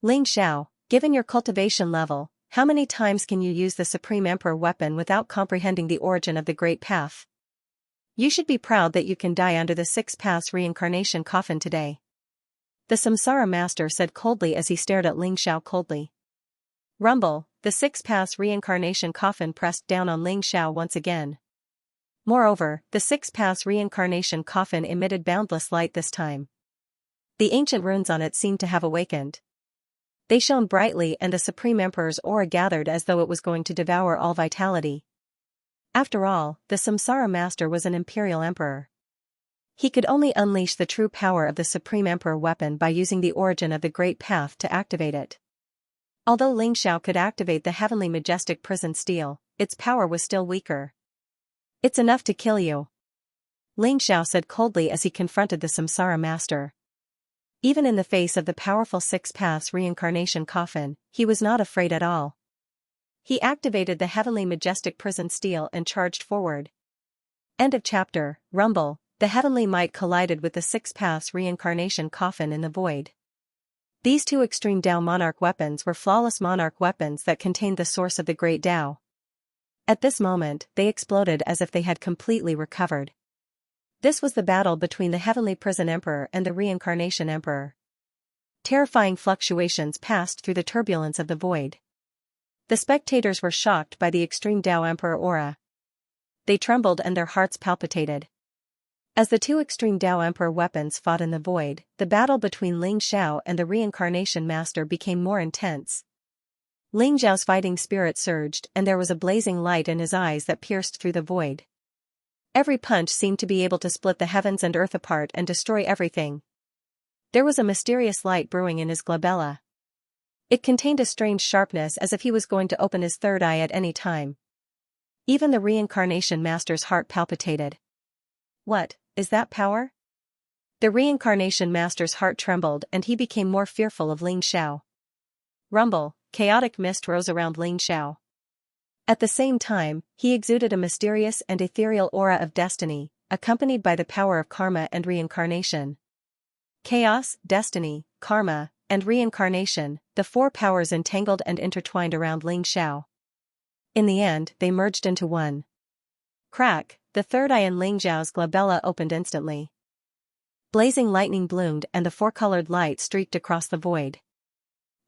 Ling Xiao, given your cultivation level, how many times can you use the Supreme Emperor weapon without comprehending the origin of the Great Path? You should be proud that you can die under the six-pass reincarnation coffin today. The Samsara Master said coldly as he stared at Ling Xiao coldly. Rumble, the six-pass reincarnation coffin pressed down on Ling Xiao once again. Moreover, the six-pass reincarnation coffin emitted boundless light this time. The ancient runes on it seemed to have awakened. They shone brightly and the Supreme Emperor's aura gathered as though it was going to devour all vitality. After all, the Samsara Master was an imperial emperor. He could only unleash the true power of the Supreme Emperor weapon by using the origin of the Great Path to activate it. Although Ling Xiao could activate the heavenly majestic prison steel, its power was still weaker. It's enough to kill you. Ling Xiao said coldly as he confronted the Samsara Master. Even in the face of the powerful six-pass reincarnation coffin, he was not afraid at all. He activated the heavenly majestic prison steel and charged forward. End of chapter. Rumble, the heavenly might collided with the six-pass reincarnation coffin in the void. These two extreme Dao monarch weapons were flawless monarch weapons that contained the source of the great Dao. At this moment, they exploded as if they had completely recovered. This was the battle between the heavenly prison emperor and the reincarnation emperor. Terrifying fluctuations passed through the turbulence of the void. The spectators were shocked by the extreme Dao emperor aura. They trembled and their hearts palpitated. As the two extreme Dao emperor weapons fought in the void, the battle between Ling Xiao and the reincarnation master became more intense. Ling Xiao's fighting spirit surged and there was a blazing light in his eyes that pierced through the void. Every punch seemed to be able to split the heavens and earth apart and destroy everything. There was a mysterious light brewing in his glabella. It contained a strange sharpness as if he was going to open his third eye at any time. Even the reincarnation master's heart palpitated. What, is that power? The reincarnation master's heart trembled and he became more fearful of Ling Xiao. Rumble, chaotic mist rose around Ling Xiao. At the same time, he exuded a mysterious and ethereal aura of destiny, accompanied by the power of karma and reincarnation. Chaos, destiny, karma, and reincarnation, the four powers entangled and intertwined around Ling Xiao. In the end, they merged into one. Crack, the third eye in Ling Xiao's glabella opened instantly. Blazing lightning bloomed and the four-colored light streaked across the void.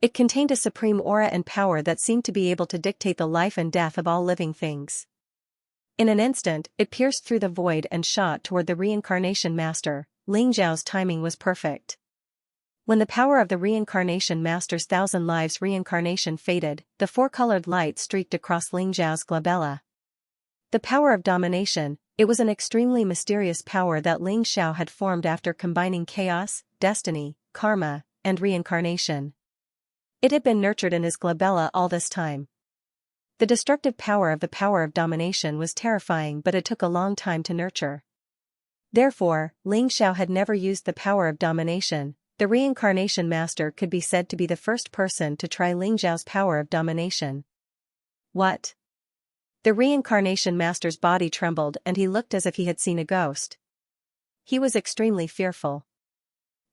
It contained a supreme aura and power that seemed to be able to dictate the life and death of all living things. In an instant, it pierced through the void and shot toward the reincarnation master. Ling Xiao's timing was perfect. When the power of the reincarnation master's 1,000 lives reincarnation faded, the four-colored light streaked across Ling Xiao's glabella. The power of domination, it was an extremely mysterious power that Ling Xiao had formed after combining chaos, destiny, karma, and reincarnation. It had been nurtured in his glabella all this time. The destructive power of domination was terrifying, but it took a long time to nurture. Therefore, Ling Xiao had never used the power of domination. The reincarnation master could be said to be the first person to try Ling Xiao's power of domination. What? The reincarnation master's body trembled and he looked as if he had seen a ghost. He was extremely fearful.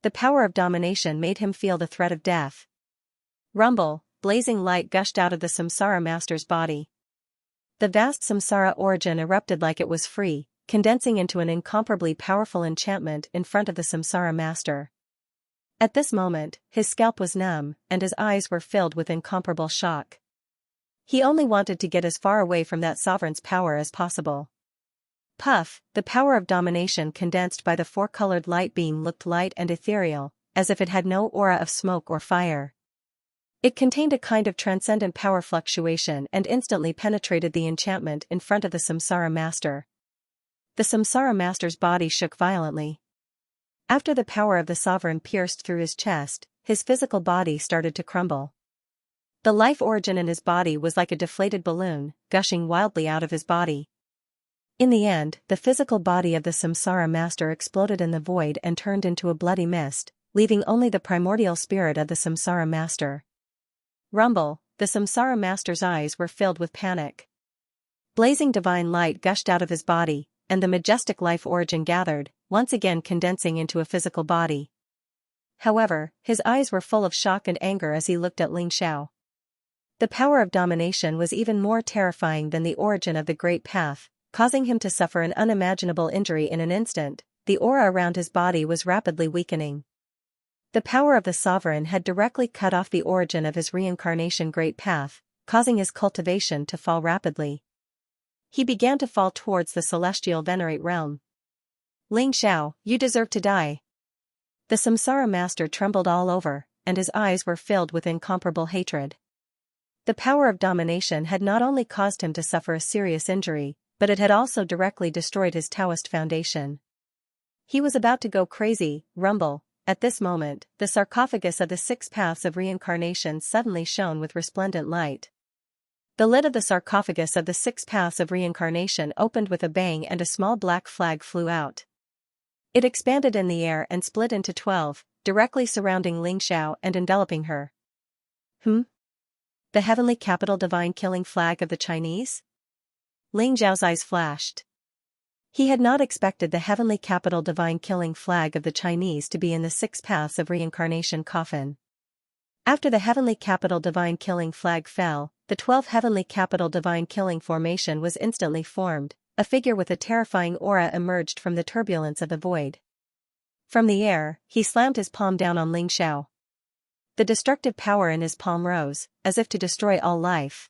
The power of domination made him feel the threat of death. Rumble, blazing light gushed out of the samsara master's body. The vast samsara origin erupted like it was free, condensing into an incomparably powerful enchantment in front of the samsara master. At this moment, his scalp was numb, and his eyes were filled with incomparable shock. He only wanted to get as far away from that sovereign's power as possible. Puff, the power of domination condensed by the four-colored light beam looked light and ethereal, as if it had no aura of smoke or fire. It contained a kind of transcendent power fluctuation and instantly penetrated the enchantment in front of the samsara master. The samsara master's body shook violently. After the power of the sovereign pierced through his chest, his physical body started to crumble. The life origin in his body was like a deflated balloon, gushing wildly out of his body. In the end, the physical body of the samsara master exploded in the void and turned into a bloody mist, leaving only the primordial spirit of the samsara master. Rumble, the samsara master's eyes were filled with panic. Blazing divine light gushed out of his body, and the majestic life origin gathered, once again condensing into a physical body. However, his eyes were full of shock and anger as he looked at Ling Xiao. The power of domination was even more terrifying than the origin of the Great Path, causing him to suffer an unimaginable injury in an instant. The aura around his body was rapidly weakening. The power of the sovereign had directly cut off the origin of his reincarnation Great Path, causing his cultivation to fall rapidly. He began to fall towards the celestial venerate realm. Ling Xiao, you deserve to die. The samsara master trembled all over, and his eyes were filled with incomparable hatred. The power of domination had not only caused him to suffer a serious injury, but it had also directly destroyed his Taoist foundation. He was about to go crazy. Rumble. At this moment, the sarcophagus of the 6 paths of reincarnation suddenly shone with resplendent light. The lid of the sarcophagus of the 6 paths of reincarnation opened with a bang and a small black flag flew out. It expanded in the air and split into 12, directly surrounding Ling Xiao and enveloping her. The heavenly capital divine killing flag of the Chinese? Ling Xiao's eyes flashed. He had not expected the heavenly capital divine killing flag of the Chinese to be in the 6 paths of reincarnation coffin. After the heavenly capital divine killing flag fell, the 12th heavenly capital divine killing formation was instantly formed. A figure with a terrifying aura emerged from the turbulence of the void. From the air, he slammed his palm down on Ling Xiao. The destructive power in his palm rose, as if to destroy all life.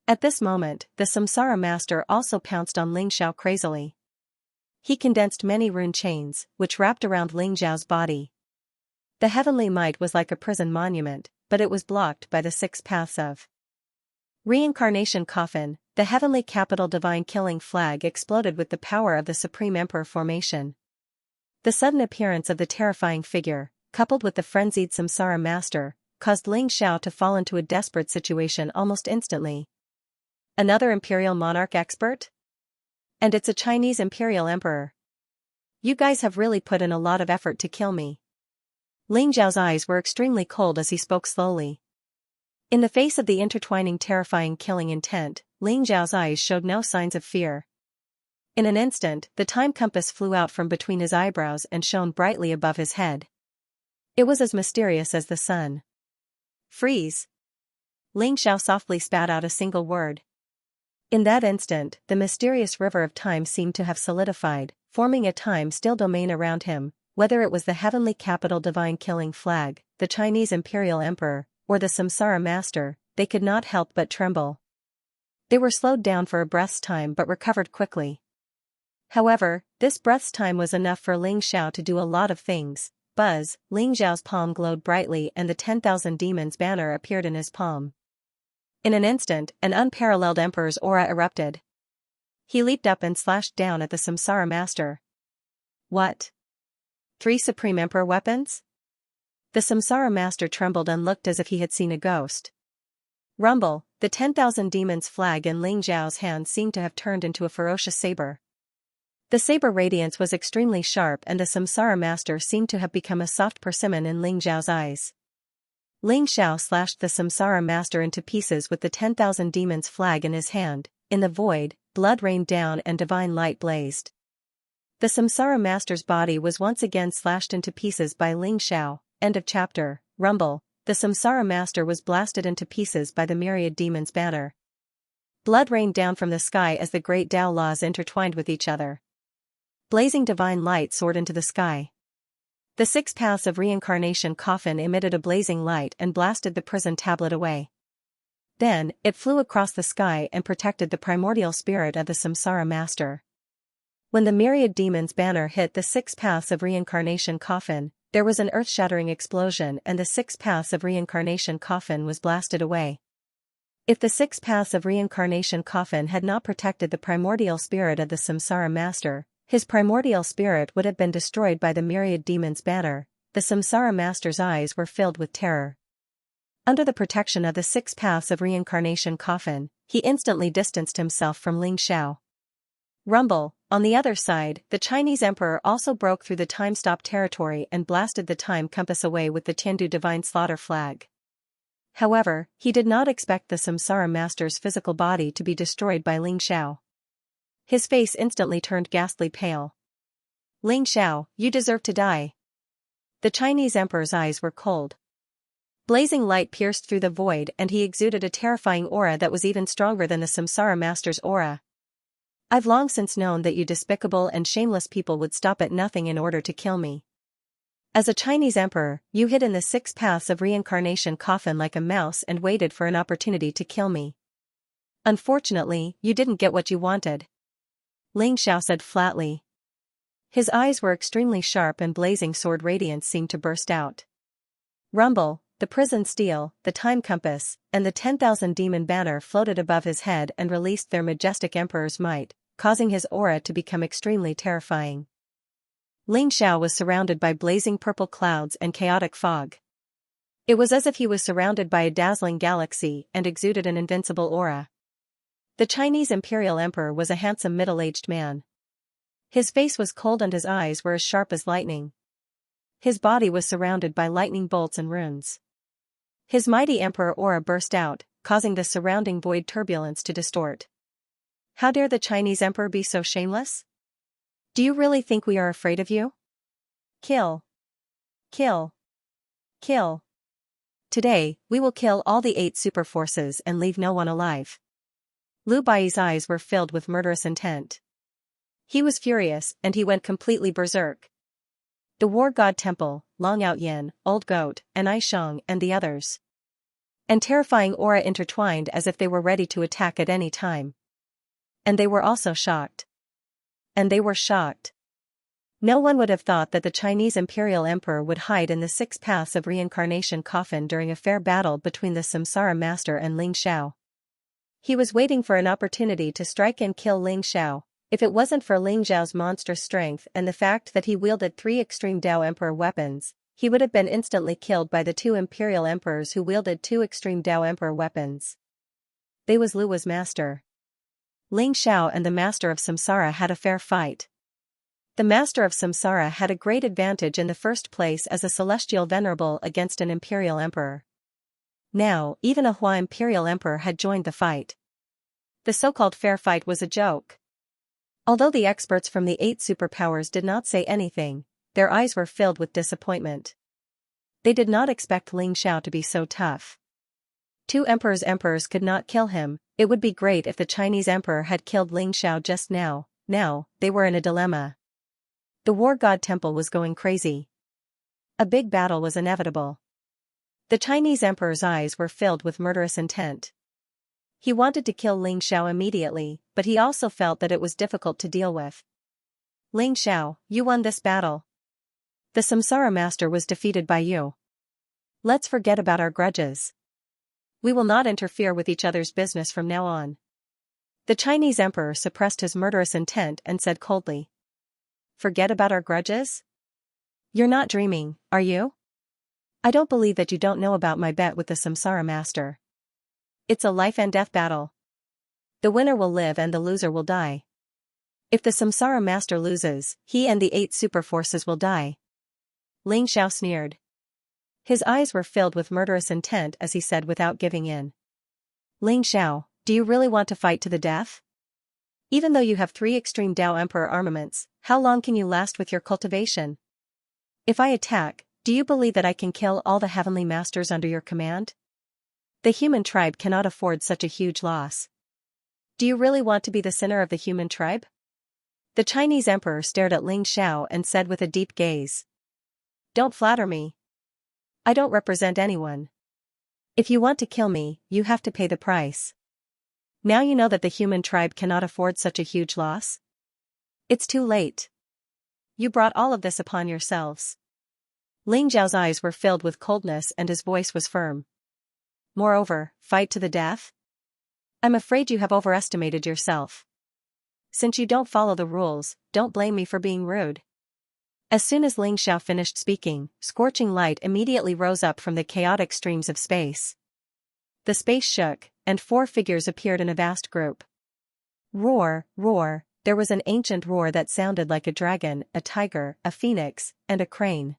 At this moment, the samsara master also pounced on Ling Xiao crazily. He condensed many rune chains, which wrapped around Ling Xiao's body. The heavenly might was like a prison monument, but it was blocked by the 6 paths of reincarnation coffin. The heavenly capital divine killing flag exploded with the power of the Supreme Emperor formation. The sudden appearance of the terrifying figure, coupled with the frenzied samsara master, caused Ling Xiao to fall into a desperate situation almost instantly. Another imperial monarch expert? And it's a Chinese imperial emperor. You guys have really put in a lot of effort to kill me. Ling Xiao's eyes were extremely cold as he spoke slowly. In the face of the intertwining terrifying killing intent, Ling Xiao's eyes showed no signs of fear. In an instant, the time compass flew out from between his eyebrows and shone brightly above his head. It was as mysterious as the sun. Freeze! Ling Xiao softly spat out a single word. In that instant, the mysterious river of time seemed to have solidified, forming a time-still domain around him. Whether it was the heavenly capital divine killing flag, the Chinese imperial emperor, or the samsara master, they could not help but tremble. They were slowed down for a breath's time but recovered quickly. However, this breath's time was enough for Ling Xiao to do a lot of things. Buzz, Ling Xiao's palm glowed brightly and the 10,000 demons banner appeared in his palm. In an instant, an unparalleled emperor's aura erupted. He leaped up and slashed down at the samsara master. What? 3 Supreme Emperor weapons? The Samsara master trembled and looked as if he had seen a ghost. Rumble, the 10,000 demons flag in Ling Xiao's hand seemed to have turned into a ferocious saber. The saber radiance was extremely sharp and the Samsara master seemed to have become a soft persimmon in Ling Xiao's eyes. Ling Xiao slashed the Samsara master into pieces with the 10,000 demons flag in his hand. In the void, blood rained down and divine light blazed. The Samsara master's body was once again slashed into pieces by Ling Xiao. End of chapter. Rumble, the Samsara master was blasted into pieces by the Myriad demon's banner. Blood rained down from the sky as the great Tao laws intertwined with each other. Blazing divine light soared into the sky. The 6 paths of reincarnation coffin emitted a blazing light and blasted the prison tablet away. Then, it flew across the sky and protected the primordial spirit of the Samsara master. When the Myriad demon's banner hit the 6 paths of reincarnation coffin, there was an earth-shattering explosion and the 6 paths of reincarnation coffin was blasted away. If the 6 paths of reincarnation coffin had not protected the primordial spirit of the Samsara master, his primordial spirit would have been destroyed by the Myriad demon's banner. The Samsara master's eyes were filled with terror. Under the protection of the 6 paths of reincarnation coffin, he instantly distanced himself from Ling Xiao. Rumble, on the other side, the Chinese emperor also broke through the time-stop territory and blasted the time compass away with the Tiandu divine slaughter flag. However, he did not expect the Samsara master's physical body to be destroyed by Ling Xiao. His face instantly turned ghastly pale. Ling Xiao, you deserve to die. The Chinese emperor's eyes were cold. Blazing light pierced through the void and he exuded a terrifying aura that was even stronger than the Samsara master's aura. I've long since known that you despicable and shameless people would stop at nothing in order to kill me. As a Chinese emperor, you hid in the 6 paths of reincarnation coffin like a mouse and waited for an opportunity to kill me. Unfortunately, you didn't get what you wanted. Ling Xiao said flatly. His eyes were extremely sharp and blazing sword radiance seemed to burst out. Rumble, the prison steel, the time compass, and the 10,000 demon banner floated above his head and released their majestic emperor's might, causing his aura to become extremely terrifying. Ling Xiao was surrounded by blazing purple clouds and chaotic fog. It was as if he was surrounded by a dazzling galaxy and exuded an invincible aura. The Chinese imperial emperor was a handsome middle-aged man. His face was cold and his eyes were as sharp as lightning. His body was surrounded by lightning bolts and runes. His mighty emperor aura burst out, causing the surrounding void turbulence to distort. How dare the Chinese emperor be so shameless? Do you really think we are afraid of you? Kill. Kill. Kill. Today, we will kill all the 8 super forces and leave no one alive. Lu Bai's eyes were filled with murderous intent. He was furious, and he went completely berserk. The War God Temple, Long Out Yin, Old Goat, and I Shang and the others. And terrifying aura intertwined as if they were ready to attack at any time. And they were also shocked. And they were shocked. No one would have thought that the Chinese imperial emperor would hide in the 6 paths of reincarnation coffin during a fair battle between the Samsara master and Ling Xiao. He was waiting for an opportunity to strike and kill Ling Xiao. If it wasn't for Ling Xiao's monstrous strength and the fact that he wielded 3 extreme Tao Emperor weapons, he would have been instantly killed by the 2 imperial emperors who wielded 2 extreme Tao Emperor weapons. They was Lu's master. Ling Xiao and the master of Samsara had a fair fight. The master of Samsara had a great advantage in the first place as a celestial venerable against an imperial emperor. Now, even a Hua imperial emperor had joined the fight. The so-called fair fight was a joke. Although the experts from the 8 superpowers did not say anything, their eyes were filled with disappointment. They did not expect Ling Xiao to be so tough. 2 emperors could not kill him. It would be great if the Chinese emperor had killed Ling Xiao just now. Now, they were in a dilemma. The War God Temple was going crazy. A big battle was inevitable. The Chinese emperor's eyes were filled with murderous intent. He wanted to kill Ling Xiao immediately, but he also felt that it was difficult to deal with. Ling Xiao, you won this battle. The Samsara master was defeated by you. Let's forget about our grudges. We will not interfere with each other's business from now on. The Chinese emperor suppressed his murderous intent and said coldly. Forget about our grudges? You're not dreaming, are you? I don't believe that you don't know about my bet with the Samsara Master. It's a life and death battle. The winner will live and the loser will die. If the Samsara Master loses, he and the 8 super forces will die. Ling Xiao sneered. His eyes were filled with murderous intent as he said without giving in. Ling Xiao, do you really want to fight to the death? Even though you have 3 extreme Dao Emperor armaments, how long can you last with your cultivation? If I attack, do you believe that I can kill all the heavenly masters under your command? The human tribe cannot afford such a huge loss. Do you really want to be the sinner of the human tribe? The Chinese emperor stared at Ling Xiao and said with a deep gaze. Don't flatter me. I don't represent anyone. If you want to kill me, you have to pay the price. Now you know that the human tribe cannot afford such a huge loss? It's too late. You brought all of this upon yourselves. Ling Xiao's eyes were filled with coldness and his voice was firm. Moreover, fight to the death? I'm afraid you have overestimated yourself. Since you don't follow the rules, don't blame me for being rude. As soon as Ling Xiao finished speaking, scorching light immediately rose up from the chaotic streams of space. The space shook, and 4 figures appeared in a vast group. Roar, roar, there was an ancient roar that sounded like a dragon, a tiger, a phoenix, and a crane.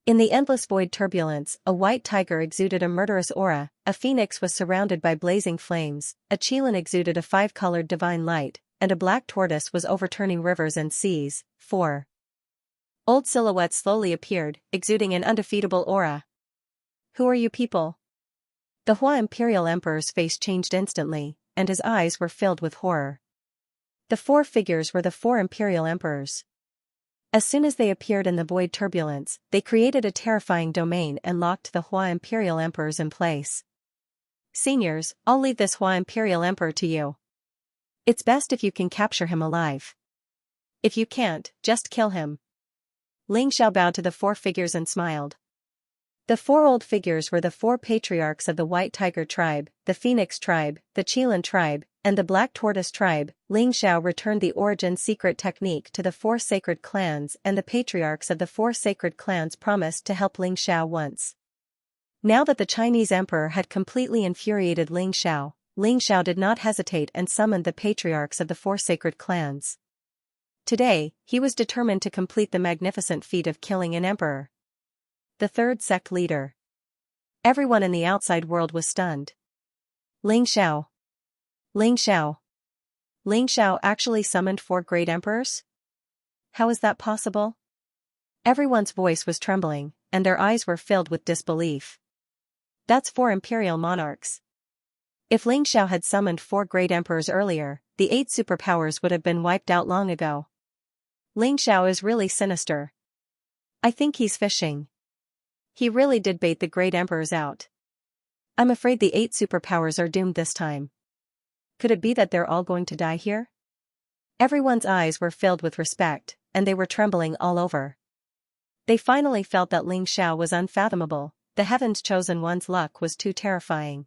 In the endless void turbulence, a white tiger exuded a murderous aura, a phoenix was surrounded by blazing flames, a qilin exuded a 5-colored divine light, and a black tortoise was overturning rivers and seas. 4 old silhouettes slowly appeared, exuding an undefeatable aura. Who are you people? The Hua Imperial Emperor's face changed instantly, and his eyes were filled with horror. The 4 figures were the 4 Imperial Emperors. As soon as they appeared in the void turbulence, they created a terrifying domain and locked the Hua Imperial Emperors in place. Seniors, I'll leave this Hua Imperial Emperor to you. It's best if you can capture him alive. If you can't, just kill him. Ling Xiao bowed to the 4 figures and smiled. The 4 old figures were the 4 patriarchs of the White Tiger tribe, the Phoenix tribe, the Qilin tribe, and the Black Tortoise tribe. Ling Xiao returned the origin secret technique to the 4 sacred clans, and the patriarchs of the 4 sacred clans promised to help Ling Xiao once. Now that the Chinese emperor had completely infuriated Ling Xiao did not hesitate and summoned the patriarchs of the 4 sacred clans. Today, he was determined to complete the magnificent feat of killing an emperor. The 3rd sect leader. Everyone in the outside world was stunned. Ling Xiao. Ling Xiao. Ling Xiao actually summoned 4 great emperors? How is that possible? Everyone's voice was trembling, and their eyes were filled with disbelief. That's 4 imperial monarchs. If Ling Xiao had summoned 4 great emperors earlier, the 8 superpowers would have been wiped out long ago. Ling Xiao is really sinister. I think he's fishing. He really did bait the great emperors out. I'm afraid the 8 superpowers are doomed this time. Could it be that they're all going to die here? Everyone's eyes were filled with respect, and they were trembling all over. They finally felt that Ling Xiao was unfathomable, the heaven's chosen one's luck was too terrifying.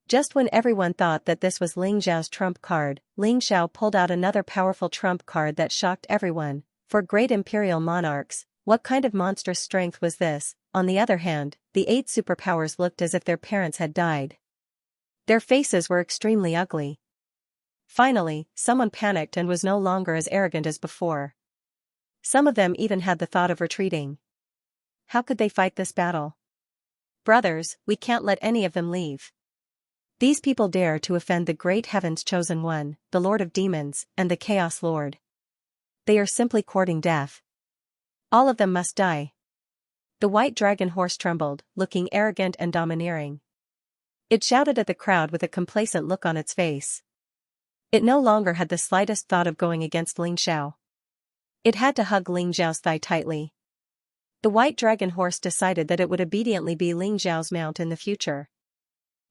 Just when everyone thought that this was Ling Xiao's trump card, Ling Xiao pulled out another powerful trump card that shocked everyone. For great imperial monarchs, what kind of monstrous strength was this? On the other hand, the 8 superpowers looked as if their parents had died. Their faces were extremely ugly. Finally, someone panicked and was no longer as arrogant as before. Some of them even had the thought of retreating. How could they fight this battle? Brothers, we can't let any of them leave. These people dare to offend the great heaven's chosen one, the Lord of Demons, and the Chaos Lord. They are simply courting death. All of them must die. The white dragon horse trembled, looking arrogant and domineering. It shouted at the crowd with a complacent look on its face. It no longer had the slightest thought of going against Ling Xiao. It had to hug Ling Xiao's thigh tightly. The white dragon horse decided that it would obediently be Ling Xiao's mount in the future.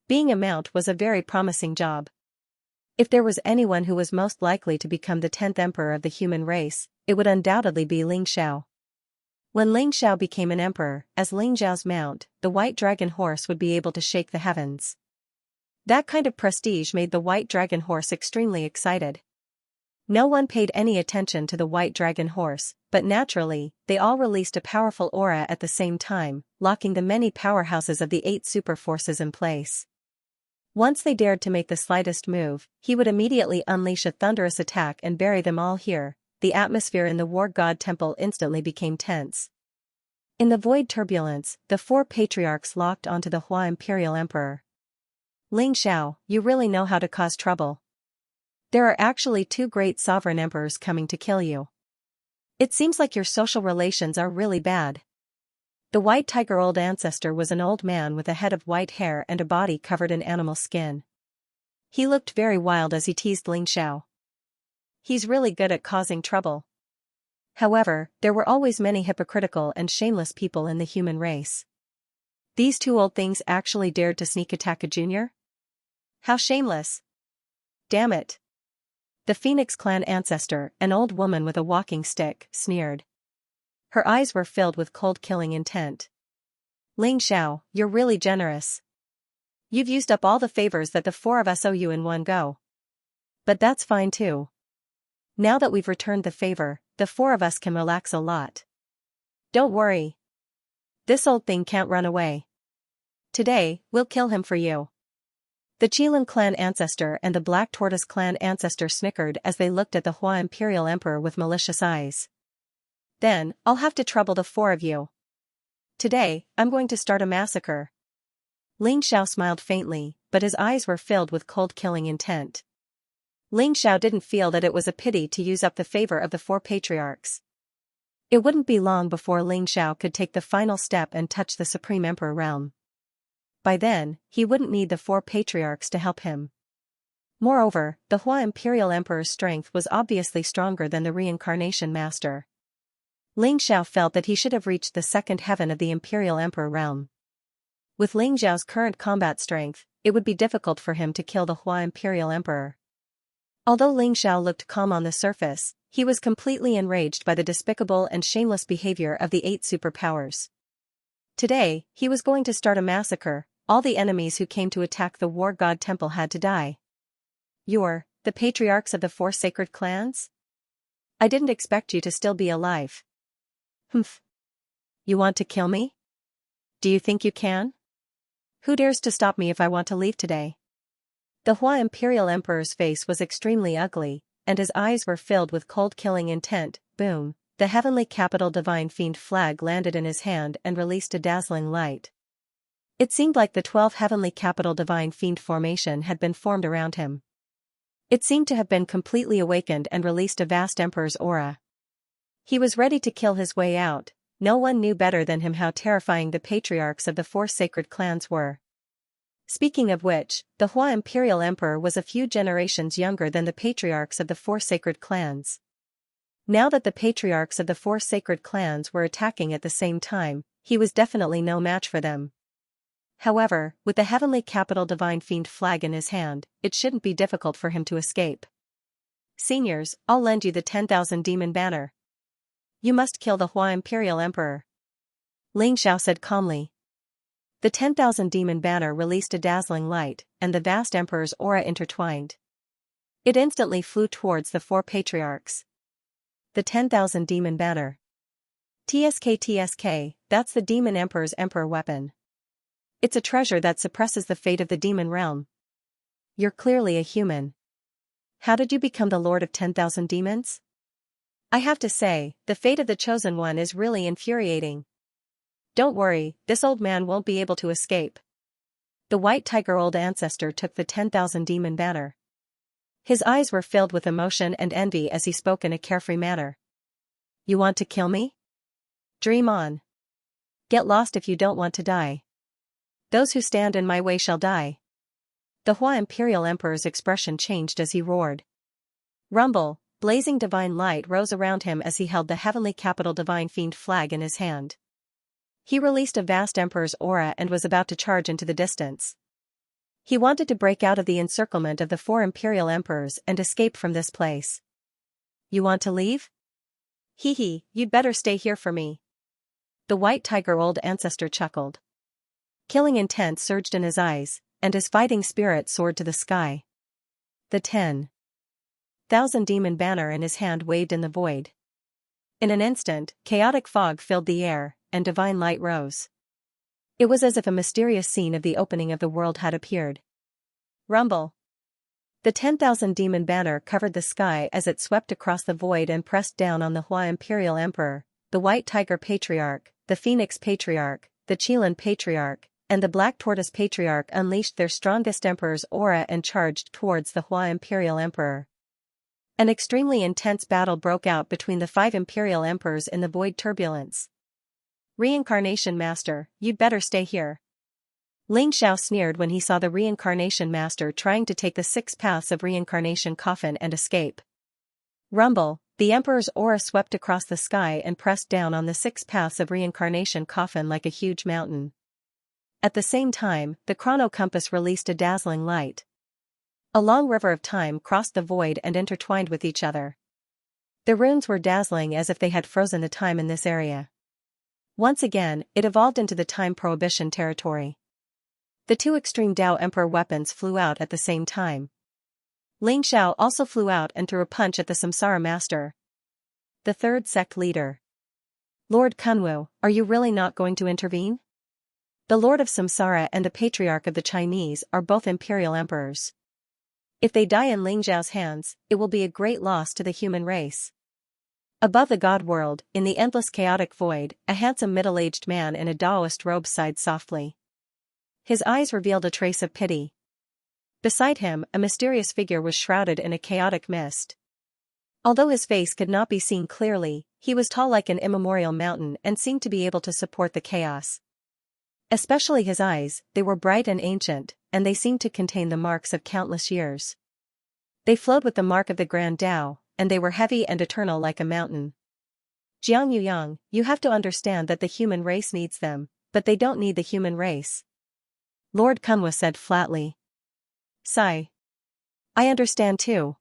Being a mount was a very promising job. If there was anyone who was most likely to become the 10th emperor of the human race, it would undoubtedly be Ling Xiao. When Ling Xiao became an emperor, as Ling Xiao's mount, the white dragon horse would be able to shake the heavens. That kind of prestige made the white dragon horse extremely excited. No one paid any attention to the white dragon horse, but naturally, they all released a powerful aura at the same time, locking the many powerhouses of the 8 super forces in place. Once they dared to make the slightest move, he would immediately unleash a thunderous attack and bury them all here. The atmosphere in the War God Temple instantly became tense. In the void turbulence, the 4 patriarchs locked onto the Hua Imperial Emperor. Ling Xiao, you really know how to cause trouble. There are actually 2 great sovereign emperors coming to kill you. It seems like your social relations are really bad. The white tiger old ancestor was an old man with a head of white hair and a body covered in animal skin. He looked very wild as he teased Ling Xiao. He's really good at causing trouble. However, there were always many hypocritical and shameless people in the human race. These 2 old things actually dared to sneak attack a junior? How shameless! Damn it! The Phoenix clan ancestor, an old woman with a walking stick, sneered. Her eyes were filled with cold killing intent. Ling Xiao, you're really generous. You've used up all the favors that the 4 of us owe you in one go. But that's fine too. Now that we've returned the favor, the 4 of us can relax a lot. Don't worry. This old thing can't run away. Today, we'll kill him for you. The Qilin clan ancestor and the Black Tortoise clan ancestor snickered as they looked at the Hua Imperial Emperor with malicious eyes. Then, I'll have to trouble the 4 of you. Today, I'm going to start a massacre. Ling Xiao smiled faintly, but his eyes were filled with cold killing intent. Ling Xiao didn't feel that it was a pity to use up the favor of the 4 patriarchs. It wouldn't be long before Ling Xiao could take the final step and touch the Supreme Emperor realm. By then, he wouldn't need the 4 patriarchs to help him. Moreover, the Hua Imperial Emperor's strength was obviously stronger than the Reincarnation Master. Ling Xiao felt that he should have reached the 2nd heaven of the Imperial Emperor realm. With Ling Xiao's current combat strength, it would be difficult for him to kill the Hua Imperial Emperor. Although Ling Xiao looked calm on the surface, he was completely enraged by the despicable and shameless behavior of the 8 superpowers. Today, he was going to start a massacre. All the enemies who came to attack the War God Temple had to die. You're the patriarchs of the 4 sacred clans? I didn't expect you to still be alive. Humph. You want to kill me? Do you think you can? Who dares to stop me if I want to leave today? The Hua Imperial Emperor's face was extremely ugly, and his eyes were filled with cold killing intent. Boom, the heavenly capital divine fiend flag landed in his hand and released a dazzling light. It seemed like the 12 heavenly capital divine fiend formation had been formed around him. It seemed to have been completely awakened and released a vast emperor's aura. He was ready to kill his way out. No one knew better than him how terrifying the patriarchs of the 4 sacred clans were. Speaking of which, the Hua Imperial Emperor was a few generations younger than the patriarchs of the 4 sacred clans. Now that the patriarchs of the 4 sacred clans were attacking at the same time, he was definitely no match for them. However, with the heavenly capital divine fiend flag in his hand, it shouldn't be difficult for him to escape. Seniors, I'll lend you the 10,000 demon banner. You must kill the Hua Imperial Emperor. Ling Xiao said calmly. The 10,000 demon banner released a dazzling light, and the vast emperor's aura intertwined. It instantly flew towards the 4 patriarchs. The 10,000 demon banner. TSK, that's the demon emperor's emperor weapon. It's a treasure that suppresses the fate of the demon realm. You're clearly a human. How did you become the lord of 10,000 demons? I have to say, the fate of the chosen one is really infuriating. Don't worry, this old man won't be able to escape. The white tiger old ancestor took the 10,000 demon banner. His eyes were filled with emotion and envy as he spoke in a carefree manner. You want to kill me? Dream on. Get lost if you don't want to die. Those who stand in my way shall die. The Hua Imperial Emperor's expression changed as he roared. Rumble, blazing divine light rose around him as he held the heavenly capital divine fiend flag in his hand. He released a vast emperor's aura and was about to charge into the distance. He wanted to break out of the encirclement of the 4 imperial emperors and escape from this place. You want to leave? Hee hee, you'd better stay here for me. The white tiger old ancestor chuckled. Killing intent surged in his eyes, and his fighting spirit soared to the sky. The 10,000 demon banner in his hand waved in the void. In an instant, chaotic fog filled the air, and divine light rose. It was as if a mysterious scene of the opening of the world had appeared. Rumble. The 10,000 demon banner covered the sky as it swept across the void and pressed down on the Hua Imperial Emperor, the White Tiger Patriarch, the Phoenix Patriarch, the Qilin Patriarch, and the Black Tortoise Patriarch unleashed their strongest emperor's aura and charged towards the Hua Imperial Emperor. An extremely intense battle broke out between the 5 Imperial Emperors in the void turbulence. Reincarnation Master, you'd better stay here. Ling Xiao sneered when he saw the Reincarnation Master trying to take the 6 paths of reincarnation coffin and escape. Rumble, the Emperor's aura swept across the sky and pressed down on the 6 paths of reincarnation coffin like a huge mountain. At the same time, the chrono compass released a dazzling light. A long river of time crossed the void and intertwined with each other. The runes were dazzling as if they had frozen the time in this area. Once again, it evolved into the time prohibition territory. The 2 extreme Dao Emperor weapons flew out at the same time. Ling Xiao also flew out and threw a punch at the Samsara Master, the 3rd sect leader. Lord Kunwu, are you really not going to intervene? The Lord of Samsara and the Patriarch of the Chinese are both Imperial Emperors. If they die in Ling Xiao's hands, it will be a great loss to the human race. Above the God world, in the endless chaotic void, a handsome middle-aged man in a Daoist robe sighed softly. His eyes revealed a trace of pity. Beside him, a mysterious figure was shrouded in a chaotic mist. Although his face could not be seen clearly, he was tall like an immemorial mountain and seemed to be able to support the chaos. Especially his eyes, they were bright and ancient, and they seemed to contain the marks of countless years. They flowed with the mark of the Grand Tao, and they were heavy and eternal like a mountain. Jiang Yuyang, you have to understand that the human race needs them, but they don't need the human race. Lord Kunwu said flatly. Sigh. I understand too.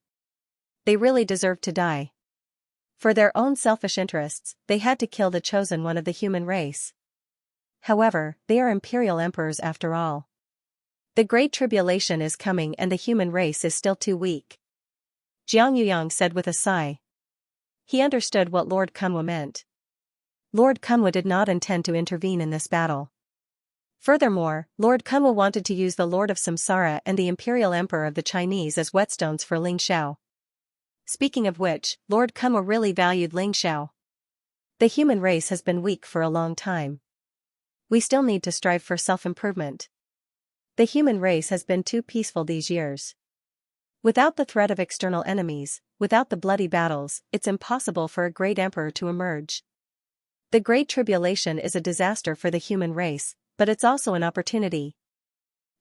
They really deserved to die. For their own selfish interests, they had to kill the chosen one of the human race. However, they are imperial emperors after all. The Great Tribulation is coming and the human race is still too weak. Jiang Yuyang said with a sigh. He understood what Lord Kunwu meant. Lord Kunwu did not intend to intervene in this battle. Furthermore, Lord Kunwu wanted to use the Lord of Samsara and the Imperial Emperor of the Chinese as whetstones for Ling Xiao. Speaking of which, Lord Kunwu really valued Ling Xiao. The human race has been weak for a long time. We still need to strive for self-improvement. The human race has been too peaceful these years. Without the threat of external enemies, without the bloody battles, it's impossible for a great emperor to emerge. The Great Tribulation is a disaster for the human race, but it's also an opportunity.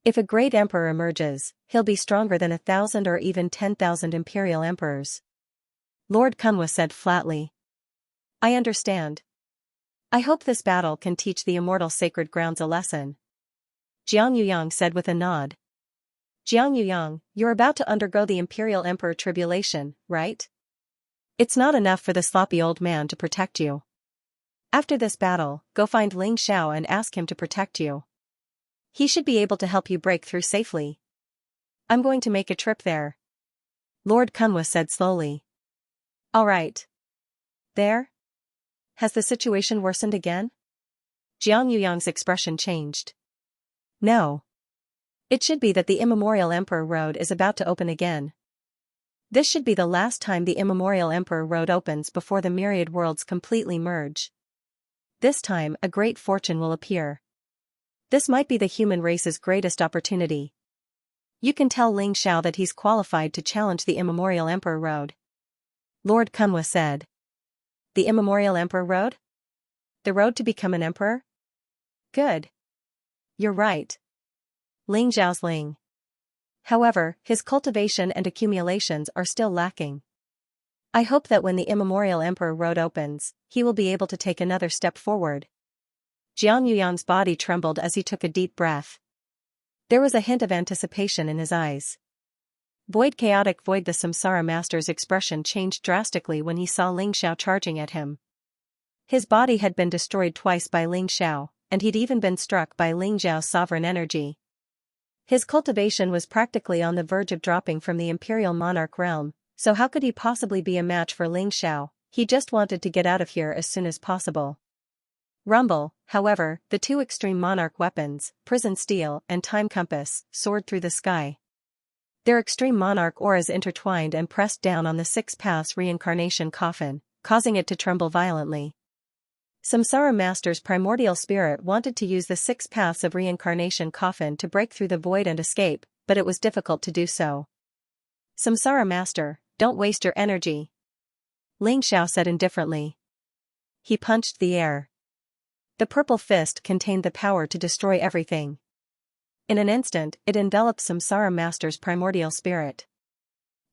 If a great emperor emerges, he'll be stronger than 1,000 or even 10,000 imperial emperors. Lord Kunwu said flatly. I understand. I hope this battle can teach the immortal sacred grounds a lesson. Jiang Yuyang said with a nod. Jiang Yuyang, you're about to undergo the Imperial Emperor tribulation, right? It's not enough for the sloppy old man to protect you. After this battle, go find Ling Xiao and ask him to protect you. He should be able to help you break through safely. I'm going to make a trip there. Lord Kunwu said slowly. All right. There? Has the situation worsened again? Jiang Yuyang's expression changed. No. It should be that the Immemorial Emperor Road is about to open again. This should be the last time the Immemorial Emperor Road opens before the myriad worlds completely merge. This time, a great fortune will appear. This might be the human race's greatest opportunity. You can tell Ling Xiao that he's qualified to challenge the Immemorial Emperor Road. Lord Kunwu said. The Immemorial Emperor Road? The road to become an emperor? Good. You're right. Ling Xiao's Ling. However, his cultivation and accumulations are still lacking. I hope that when the Immemorial Emperor Road opens, he will be able to take another step forward. Jiang Yuyang's body trembled as he took a deep breath. There was a hint of anticipation in his eyes. Chaotic void. The Samsara Master's expression changed drastically when he saw Ling Xiao charging at him. His body had been destroyed twice by Ling Xiao, and he'd even been struck by Ling Xiao's sovereign energy. His cultivation was practically on the verge of dropping from the Imperial Monarch realm, so how could he possibly be a match for Ling Xiao, He just wanted to get out of here as soon as possible. Rumble, however, the two extreme monarch weapons, prison steel and time compass, soared through the sky. Their extreme monarch auras intertwined and pressed down on the Six Paths reincarnation coffin, causing it to tremble violently. Samsara Master's primordial spirit wanted to use the Six Paths of reincarnation coffin to break through the void and escape, but it was difficult to do so. Samsara Master, don't waste your energy, Xianxia said indifferently. He punched the air. The purple fist contained the power to destroy everything. In an instant, it enveloped Samsara Master's primordial spirit.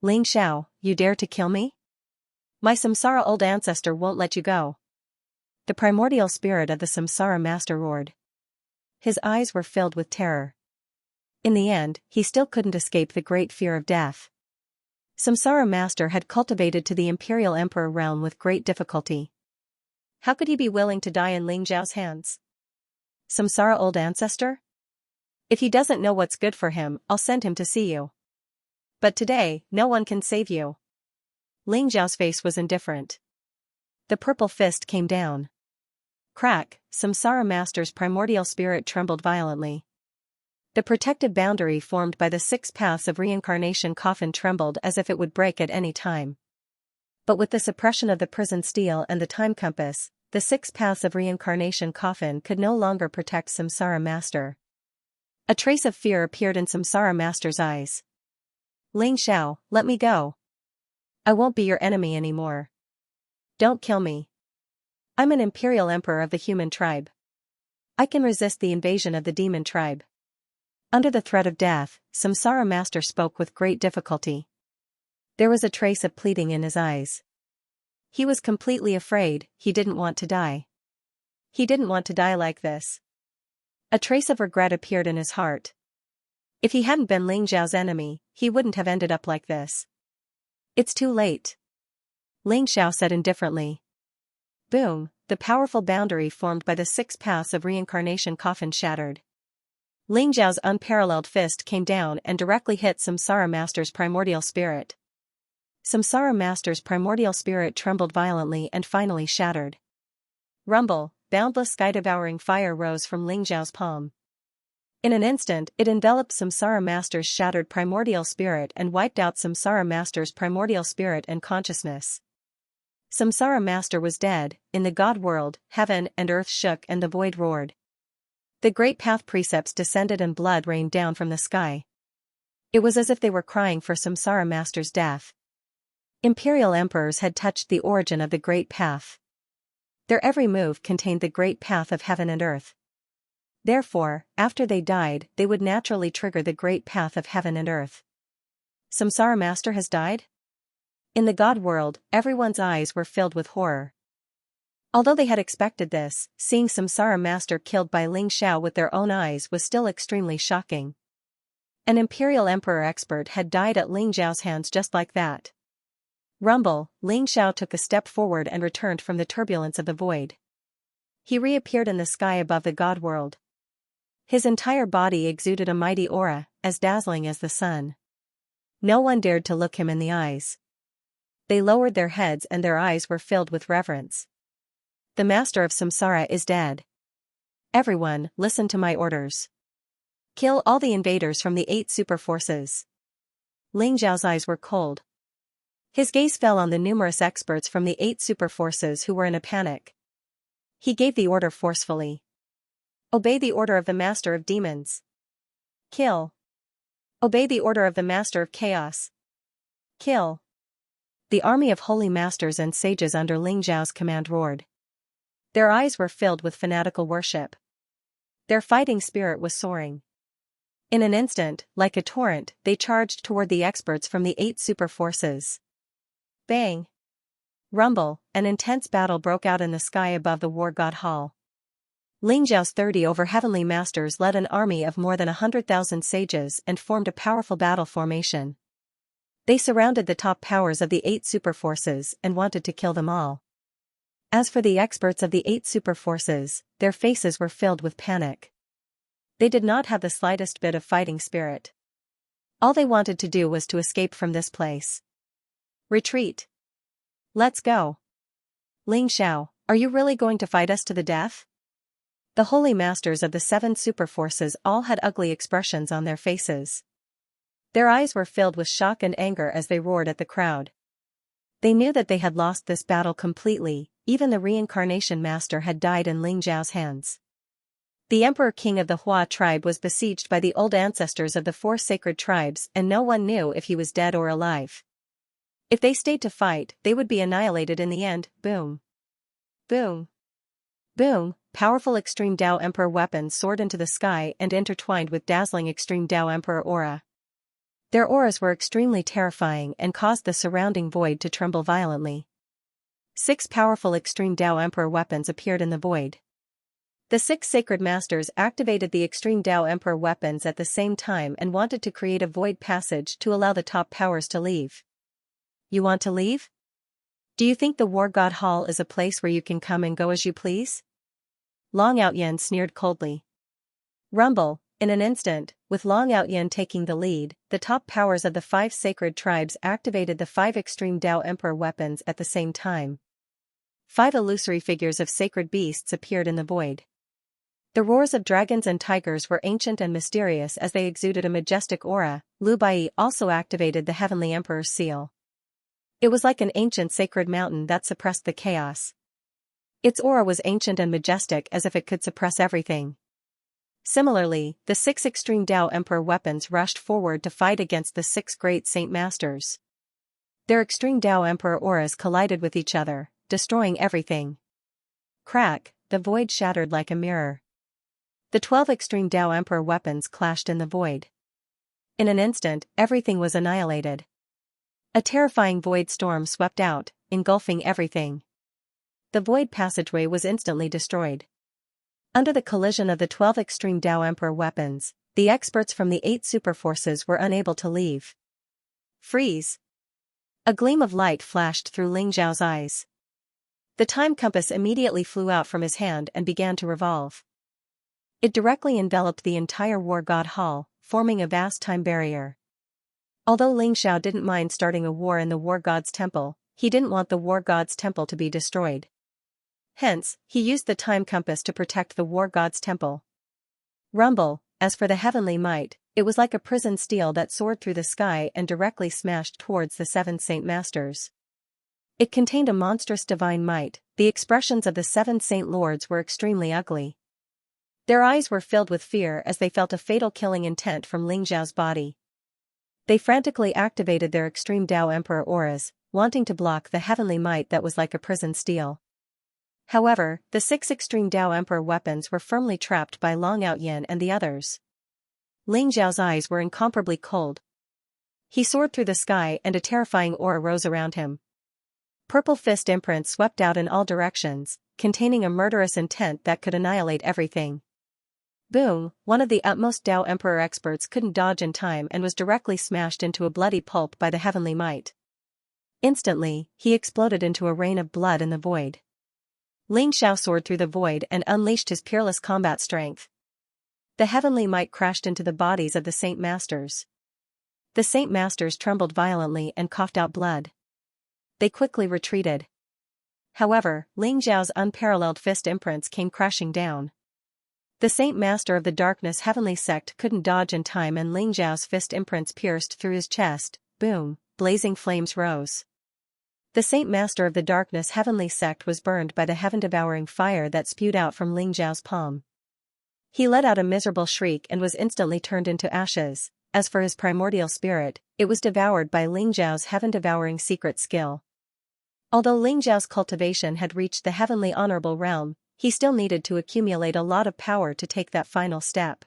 Xianxia, you dare to kill me? My Samsara old ancestor won't let you go. The primordial spirit of the Samsara Master roared. His eyes were filled with terror. In the end, he still couldn't escape the great fear of death. Samsara Master had cultivated to the Imperial Emperor realm with great difficulty. How could he be willing to die in Xiao's hands? Samsara old ancestor? If he doesn't know what's good for him, I'll send him to see you. But today, no one can save you. Xiao's face was indifferent. The purple fist came down. Crack, Samsara Master's primordial spirit trembled violently. The protective boundary formed by the Six Paths of reincarnation coffin trembled as if it would break at any time. But with the suppression of the prison steel and the time compass, the Six Paths of reincarnation coffin could no longer protect Samsara Master. A trace of fear appeared in Samsara Master's eyes. Xianxia, let me go. I won't be your enemy anymore. Don't kill me. I'm an Imperial Emperor of the human tribe. I can resist the invasion of the demon tribe. Under the threat of death, Samsara Master spoke with great difficulty. There was a trace of pleading in his eyes. He was completely afraid, he didn't want to die. He didn't want to die like this. A trace of regret appeared in his heart. If he hadn't been Xiao's enemy, he wouldn't have ended up like this. It's too late, Xiao said indifferently. Boom, the powerful boundary formed by the Six Paths of reincarnation coffin shattered. Xiao's unparalleled fist came down and directly hit Samsara Master's primordial spirit. Samsara Master's primordial spirit trembled violently and finally shattered. Rumble, boundless sky-devouring fire rose from Xiao's palm. In an instant, it enveloped Samsara Master's shattered primordial spirit and wiped out Samsara Master's primordial spirit and consciousness. Samsara Master was dead. In the God world, heaven and earth shook and the void roared. The great path precepts descended and blood rained down from the sky. It was as if they were crying for Samsara Master's death. Imperial emperors had touched the origin of the great path. Their every move contained the great path of heaven and earth. Therefore, after they died, they would naturally trigger the great path of heaven and earth. Samsara Master has died? In the God world, everyone's eyes were filled with horror. Although they had expected this, seeing Samsara Master killed by Xianxia with their own eyes was still extremely shocking. An Imperial Emperor expert had died at Xiao's hands just like that. Rumble, Xianxia took a step forward and returned from the turbulence of the void. He reappeared in the sky above the God world. His entire body exuded a mighty aura, as dazzling as the sun. No one dared to look him in the eyes. They lowered their heads and their eyes were filled with reverence. The master of Samsara is dead. Everyone, listen to my orders. Kill all the invaders from the 8 super forces. Xiao's eyes were cold. His gaze fell on the numerous experts from the 8 super forces who were in a panic. He gave the order forcefully. Obey the order of the Master of Demons. Kill. Obey the order of the Master of Chaos. Kill. The army of holy masters and sages under Xiao's command roared. Their eyes were filled with fanatical worship. Their fighting spirit was soaring. In an instant, like a torrent, they charged toward the experts from the 8 super forces. Bang! Rumble, an intense battle broke out in the sky above the War God Hall. Xiao's 30 over heavenly masters led an army of more than 100,000 sages and formed a powerful battle formation. They surrounded the top powers of the 8 super forces and wanted to kill them all. As for the experts of the 8 super forces, their faces were filled with panic. They did not have the slightest bit of fighting spirit. All they wanted to do was to escape from this place. Retreat. Let's go. Ling Xiao, are you really going to fight us to the death? The holy masters of the 7 superforces all had ugly expressions on their faces. Their eyes were filled with shock and anger as they roared at the crowd. They knew that they had lost this battle completely, even the reincarnation master had died in Ling Xiao's hands. The emperor king of the Hua tribe was besieged by the old ancestors of the 4 sacred tribes and no one knew if he was dead or alive. If they stayed to fight, they would be annihilated in the end. Boom. Boom. Boom. Powerful Extreme Dao Emperor weapons soared into the sky and intertwined with dazzling Extreme Dao Emperor aura. Their auras were extremely terrifying and caused the surrounding void to tremble violently. 6 powerful Extreme Dao Emperor weapons appeared in the void. The 6 sacred masters activated the Extreme Dao Emperor weapons at the same time and wanted to create a void passage to allow the top powers to leave. You want to leave? Do you think the War God Hall is a place where you can come and go as you please? Long Outyen sneered coldly. Rumble. In an instant, with Long Outyen taking the lead, the top powers of the 5 sacred tribes activated the 5 Extreme Dao Emperor weapons at the same time. 5 illusory figures of sacred beasts appeared in the void. The roars of dragons and tigers were ancient and mysterious as they exuded a majestic aura. Lu Bai also activated the Heavenly Emperor's seal. It was like an ancient sacred mountain that suppressed the chaos. Its aura was ancient and majestic as if it could suppress everything. Similarly, the 6 Extreme Dao Emperor weapons rushed forward to fight against the 6 great Saint Masters. Their Extreme Dao Emperor auras collided with each other, destroying everything. Crack, the void shattered like a mirror. The 12 Extreme Dao Emperor weapons clashed in the void. In an instant, everything was annihilated. A terrifying void storm swept out, engulfing everything. The void passageway was instantly destroyed. Under the collision of the 12 Extreme Dao Emperor weapons, the experts from the 8 superforces were unable to leave. Freeze! A gleam of light flashed through Ling Xiao's eyes. The time compass immediately flew out from his hand and began to revolve. It directly enveloped the entire War God Hall, forming a vast time barrier. Although Ling Xiao didn't mind starting a war in the War God's temple, he didn't want the War God's temple to be destroyed. Hence, he used the time compass to protect the War God's temple. Rumble. As for the heavenly might, it was like a prison steel that soared through the sky and directly smashed towards the 7 Saint Masters. It contained a monstrous divine might. The expressions of the 7 Saint Lords were extremely ugly. Their eyes were filled with fear as they felt a fatal killing intent from Ling Xiao's body. They frantically activated their Extreme Dao Emperor auras, wanting to block the heavenly might that was like a prison steel. However, the 6 Extreme Dao Emperor weapons were firmly trapped by Long Outyen and the others. Ling Xiao's eyes were incomparably cold. He soared through the sky and a terrifying aura rose around him. Purple fist imprints swept out in all directions, containing a murderous intent that could annihilate everything. Boom! One of the utmost Dao Emperor experts couldn't dodge in time and was directly smashed into a bloody pulp by the heavenly might. Instantly, he exploded into a rain of blood in the void. Ling Xiao soared through the void and unleashed his peerless combat strength. The heavenly might crashed into the bodies of the Saint Masters. The Saint Masters trembled violently and coughed out blood. They quickly retreated. However, Ling Xiao's unparalleled fist imprints came crashing down. The Saint Master of the Darkness Heavenly Sect couldn't dodge in time and Ling Xiao's fist imprints pierced through his chest. Boom! Blazing flames rose. The Saint Master of the Darkness Heavenly Sect was burned by the heaven-devouring fire that spewed out from Ling Xiao's palm. He let out a miserable shriek and was instantly turned into ashes. As for his primordial spirit, it was devoured by Ling Xiao's heaven-devouring secret skill. Although Ling Xiao's cultivation had reached the heavenly honorable realm, he still needed to accumulate a lot of power to take that final step.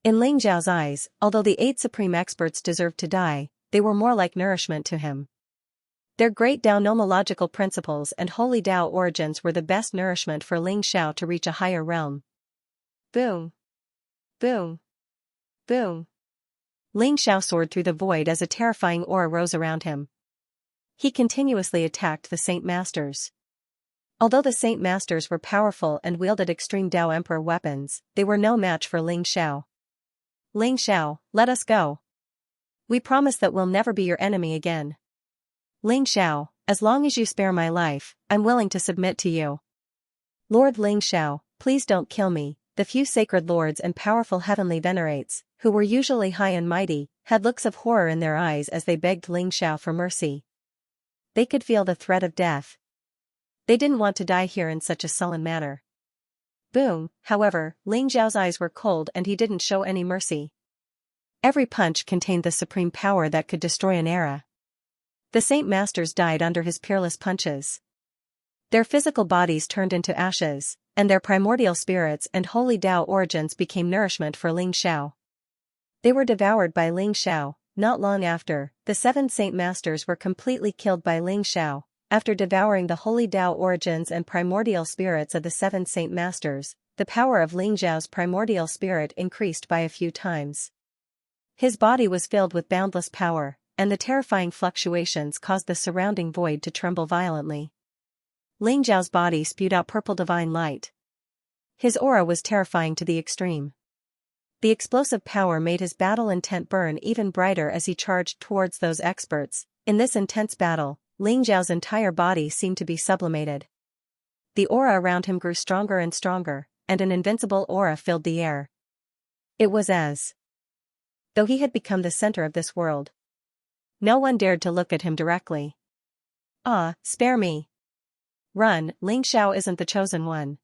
In Ling Xiao's eyes, although the 8 supreme experts deserved to die, they were more like nourishment to him. Their great Dao nomological principles and holy Dao origins were the best nourishment for Ling Xiao to reach a higher realm. Boom! Boom! Boom! Ling Xiao soared through the void as a terrifying aura rose around him. He continuously attacked the Saint Masters. Although the Saint Masters were powerful and wielded Extreme Dao Emperor weapons, they were no match for Ling Xiao. Ling Xiao, let us go. We promise that we'll never be your enemy again. Ling Xiao, as long as you spare my life, I'm willing to submit to you. Lord Xianxia, please don't kill me. The few sacred lords and powerful heavenly venerates, who were usually high and mighty, had looks of horror in their eyes as they begged Xianxia for mercy. They could feel the threat of death. They didn't want to die here in such a sullen manner. Boom, however, Xiao's eyes were cold and he didn't show any mercy. Every punch contained the supreme power that could destroy an era. The Saint Masters died under his peerless punches. Their physical bodies turned into ashes, and their primordial spirits and holy Tao origins became nourishment for Xianxia. They were devoured by Xianxia. Not long after, the 7 Saint Masters were completely killed by Xianxia. After devouring the holy Tao origins and primordial spirits of the 7 Saint Masters, the power of Xiao's primordial spirit increased by a few times. His body was filled with boundless power, and the terrifying fluctuations caused the surrounding void to tremble violently. Xiao's body spewed out purple divine light. His aura was terrifying to the extreme. The explosive power made his battle intent burn even brighter as he charged towards those experts. In this intense battle, Xiao's entire body seemed to be sublimated. The aura around him grew stronger and stronger, and an invincible aura filled the air. It was as though he had become the center of this world. No one dared to look at him directly. Ah, spare me. Run, Xianxia isn't the chosen one.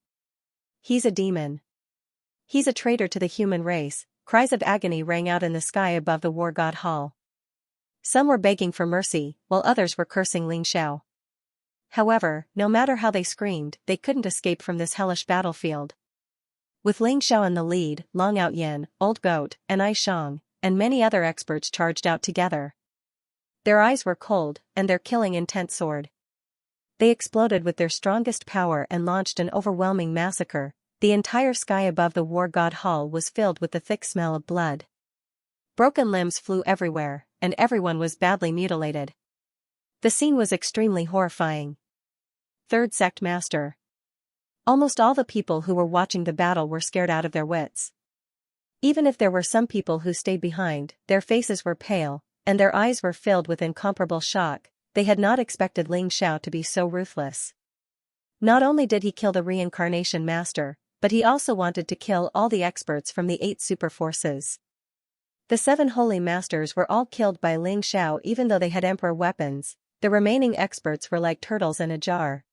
He's a demon. He's a traitor to the human race. Cries of agony rang out in the sky above the war god hall. Some were begging for mercy, while others were cursing Xianxia. However, no matter how they screamed, they couldn't escape from this hellish battlefield. With Xianxia in the lead, Long Out Yin, Old Goat, and I Shang, and many other experts charged out together. Their eyes were cold, and their killing intent soared. They exploded with their strongest power and launched an overwhelming massacre. The entire sky above the war god hall was filled with the thick smell of blood. Broken limbs flew everywhere, and everyone was badly mutilated. The scene was extremely horrifying. Third Sect Master. Almost all the people who were watching the battle were scared out of their wits. Even if there were some people who stayed behind, their faces were pale, and their eyes were filled with incomparable shock. They had not expected Xianxia to be so ruthless. Not only did he kill the reincarnation master, but he also wanted to kill all the experts from the 8 super forces. The 7 holy masters were all killed by Xianxia even though they had emperor weapons. The remaining experts were like turtles in a jar.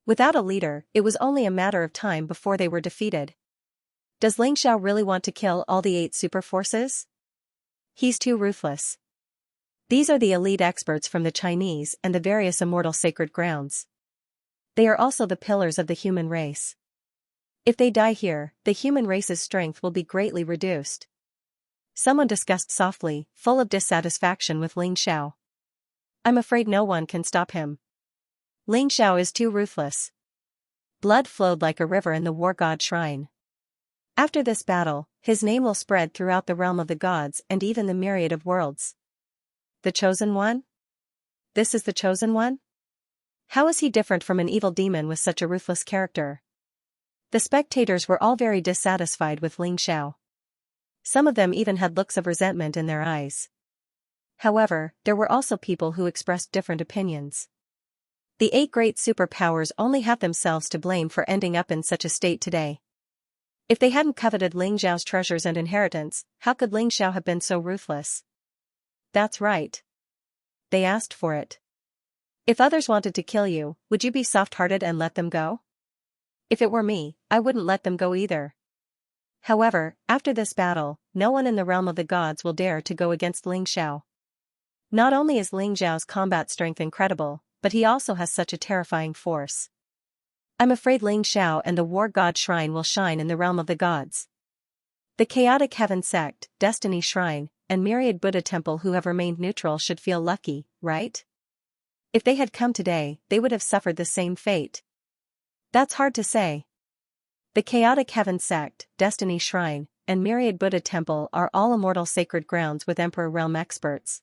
Without a leader, it was only a matter of time before they were defeated. Does Xianxia really want to kill all the 8 super forces? He's too ruthless. These are the elite experts from the Chinese and the various immortal sacred grounds. They are also the pillars of the human race. If they die here, the human race's strength will be greatly reduced. Someone discussed softly, full of dissatisfaction with Xianxia. I'm afraid no one can stop him. Xianxia is too ruthless. Blood flowed like a river in the war god shrine. After this battle, his name will spread throughout the realm of the gods and even the myriad of worlds. The chosen one? This is the chosen one? How is he different from an evil demon with such a ruthless character? The spectators were all very dissatisfied with Xianxia. Some of them even had looks of resentment in their eyes. However, there were also people who expressed different opinions. The 8 great superpowers only have themselves to blame for ending up in such a state today. If they hadn't coveted Xiao's treasures and inheritance, how could Xiao have been so ruthless? That's right. They asked for it. If others wanted to kill you, would you be soft-hearted and let them go? If it were me, I wouldn't let them go either. However, after this battle, no one in the realm of the gods will dare to go against Xiao. Not only is Xiao's combat strength incredible, but he also has such a terrifying force. I'm afraid Xiao and the war god shrine will shine in the realm of the gods. The chaotic heaven sect, destiny shrine, and Myriad Buddha temple who have remained neutral should feel lucky, right? If they had come today, they would have suffered the same fate. That's hard to say. The chaotic heaven sect, destiny shrine, and Myriad Buddha temple are all immortal sacred grounds with emperor realm experts.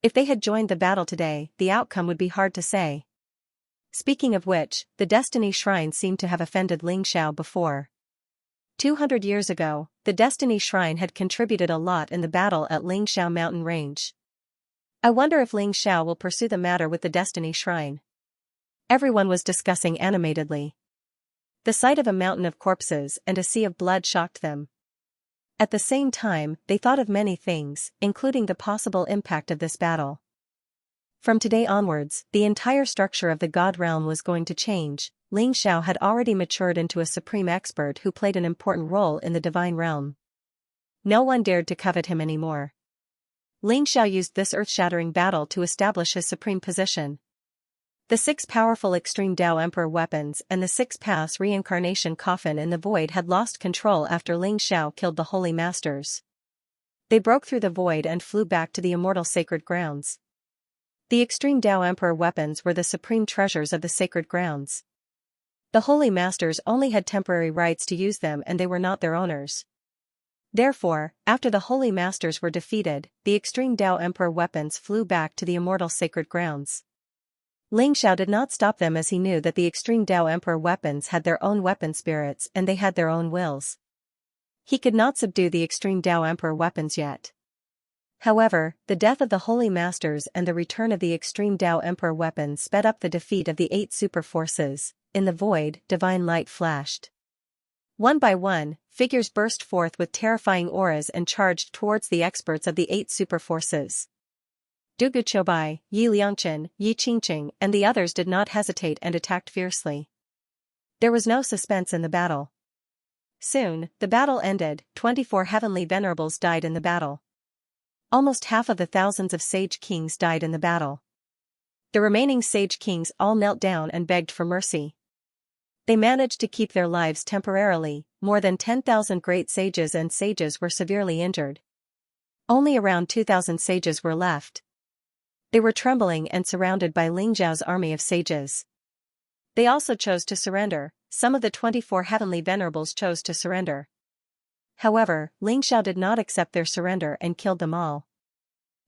If they had joined the battle today, the outcome would be hard to say. Speaking of which, the destiny shrine seemed to have offended Xiao before. 200 years ago, the Destiny Shrine had contributed a lot in the battle at Xiao mountain range. I wonder if Ling Xiao will pursue the matter with the Destiny Shrine. Everyone was discussing animatedly. The sight of a mountain of corpses and a sea of blood shocked them. At the same time, they thought of many things, including the possible impact of this battle. From today onwards, the entire structure of the God realm was going to change. Ling Xiao had already matured into a supreme expert who played an important role in the divine realm. No one dared to covet him anymore. Ling Xiao used this earth-shattering battle to establish his supreme position. The 6 powerful Extreme Dao Emperor weapons and the 6 paths reincarnation coffin in the void had lost control after Ling Xiao killed the Holy Masters. They broke through the void and flew back to the immortal sacred grounds. The Extreme Dao Emperor weapons were the supreme treasures of the sacred grounds. The Holy Masters only had temporary rights to use them and they were not their owners. Therefore, after the Holy Masters were defeated, the Extreme Dao Emperor weapons flew back to the immortal sacred grounds. Ling Xiao did not stop them as he knew that the Extreme Dao Emperor weapons had their own weapon spirits and they had their own wills. He could not subdue the Extreme Dao Emperor weapons yet. However, the death of the Holy Masters and the return of the Extreme Dao Emperor weapons sped up the defeat of the 8 super forces. In the void, divine light flashed. One by one, figures burst forth with terrifying auras and charged towards the experts of the 8 super forces. Du Guchobai, Yi Liangchen, Yi Qingqing, and the others did not hesitate and attacked fiercely. There was no suspense in the battle. Soon, the battle ended. 24 heavenly venerables died in the battle. Almost half of the thousands of sage kings died in the battle. The remaining sage kings all knelt down and begged for mercy. They managed to keep their lives temporarily. More than 10,000 great sages and sages were severely injured. Only around 2,000 sages were left. They were trembling and surrounded by Ling Xiao's army of sages. They also chose to surrender. Some of the 24 heavenly venerables chose to surrender. However, Ling Xiao did not accept their surrender and killed them all.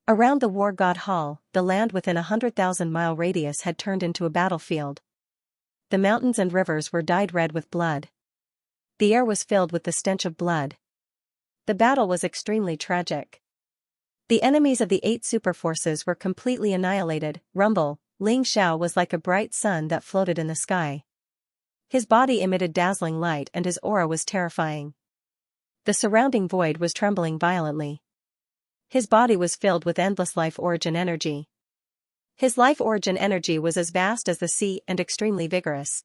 Around the War God Hall, the land within a 100,000-mile radius had turned into a battlefield. The mountains and rivers were dyed red with blood. The air was filled with the stench of blood. The battle was extremely tragic. The enemies of the 8 super forces were completely annihilated. Rumble, Ling Xiao was like a bright sun that floated in the sky. His body emitted dazzling light and his aura was terrifying. The surrounding void was trembling violently. His body was filled with endless life origin energy. His life origin energy was as vast as the sea and extremely vigorous.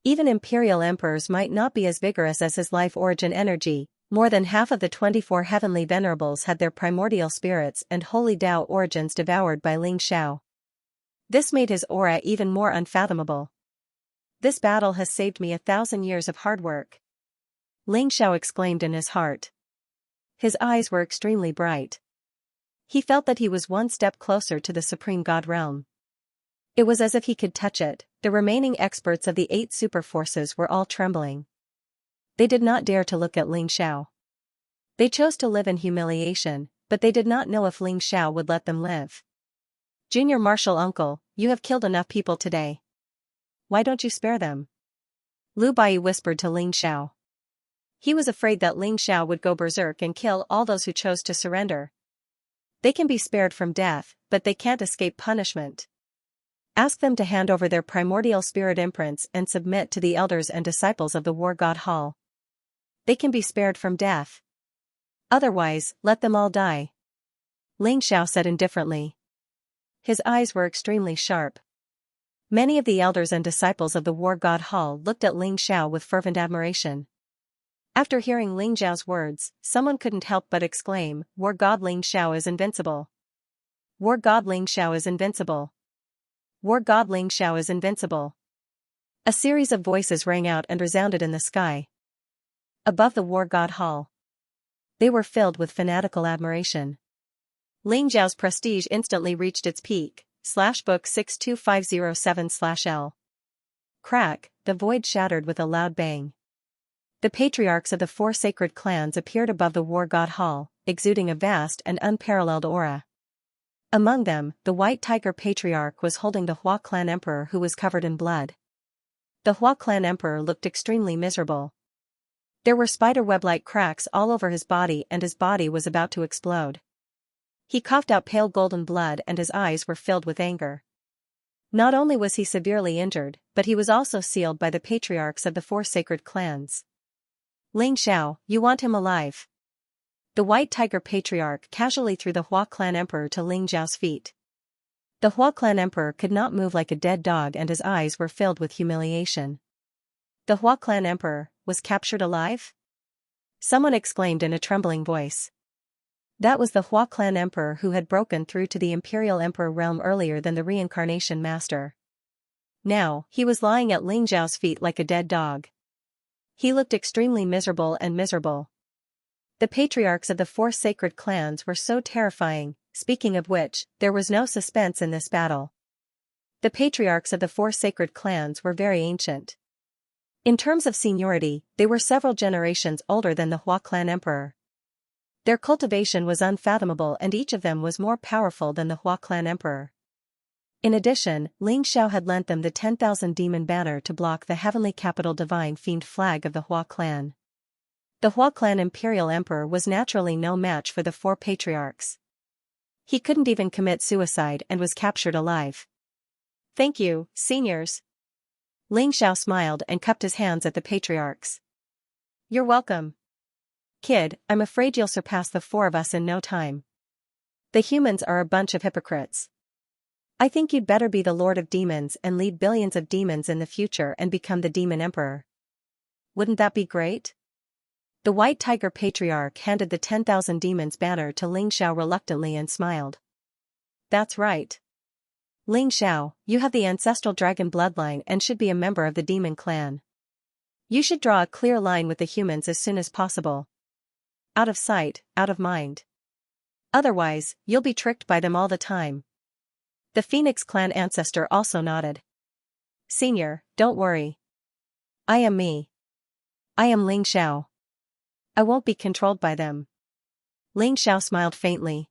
Even imperial emperors might not be as vigorous as his life origin energy. More than half of the 24 heavenly venerables had their primordial spirits and holy Dao origins devoured by Ling Xiao. This made his aura even more unfathomable. This battle has saved me 1,000 years of hard work. Ling Xiao exclaimed in his heart. His eyes were extremely bright. He felt that he was one step closer to the supreme God realm. It was as if he could touch it. The remaining experts of the 8 super forces were all trembling. They did not dare to look at Ling Xiao. They chose to live in humiliation, but they did not know if Ling Xiao would let them live. Junior Marshal Uncle, you have killed enough people today. Why don't you spare them? Lu Bai whispered to Ling Xiao. He was afraid that Ling Xiao would go berserk and kill all those who chose to surrender. They can be spared from death, but they can't escape punishment. Ask them to hand over their primordial spirit imprints and submit to the elders and disciples of the War God Hall. They can be spared from death. Otherwise, let them all die. Ling Xiao said indifferently. His eyes were extremely sharp. Many of the elders and disciples of the War God Hall looked at Ling Xiao with fervent admiration. After hearing Ling Xiao's words, someone couldn't help but exclaim, War God Ling Xiao is invincible. War God Ling Xiao is invincible. War God Ling Xiao is invincible. A series of voices rang out and resounded in the sky. Above the War God Hall. They were filled with fanatical admiration. Ling Xiao's prestige instantly reached its peak. /book 62507/L. Crack, the void shattered with a loud bang. The patriarchs of the 4 sacred clans appeared above the War God Hall, exuding a vast and unparalleled aura. Among them, the White Tiger Patriarch was holding the Hua clan emperor who was covered in blood. The Hua clan emperor looked extremely miserable. There were spiderweb-like cracks all over his body and his body was about to explode. He coughed out pale golden blood and his eyes were filled with anger. Not only was he severely injured, but he was also sealed by the patriarchs of the 4 sacred clans. Ling Xiao, you want him alive? The White Tiger Patriarch casually threw the Hua clan emperor to Ling Xiao's feet. The Hua clan emperor could not move like a dead dog and his eyes were filled with humiliation. The Hua clan emperor was captured alive? Someone exclaimed in a trembling voice. That was the Hua clan emperor who had broken through to the imperial emperor realm earlier than the reincarnation master. Now, he was lying at Ling Xiao's feet like a dead dog. He looked extremely miserable. The patriarchs of the 4 sacred clans were so terrifying, speaking of which, there was no suspense in this battle. The patriarchs of the 4 sacred clans were very ancient. In terms of seniority, they were several generations older than the Hua clan emperor. Their cultivation was unfathomable and each of them was more powerful than the Hua clan emperor. In addition, Ling Xiao had lent them the 10,000 demon banner to block the heavenly capital divine fiend flag of the Hua clan. The Hua clan imperial emperor was naturally no match for the 4 patriarchs. He couldn't even commit suicide and was captured alive. Thank you, seniors. Ling Xiao smiled and cupped his hands at the patriarchs. You're welcome. Kid, I'm afraid you'll surpass the 4 of us in no time. The humans are a bunch of hypocrites. I think you'd better be the Lord of Demons and lead billions of demons in the future and become the Demon Emperor. Wouldn't that be great? The White Tiger Patriarch handed the 10,000 demons banner to Ling Xiao reluctantly and smiled. That's right. Ling Xiao, you have the ancestral dragon bloodline and should be a member of the demon clan. You should draw a clear line with the humans as soon as possible. Out of sight, out of mind. Otherwise, you'll be tricked by them all the time. The Phoenix clan ancestor also nodded. Senior, don't worry. I am me. I am Ling Xiao. I won't be controlled by them. Ling Xiao smiled faintly.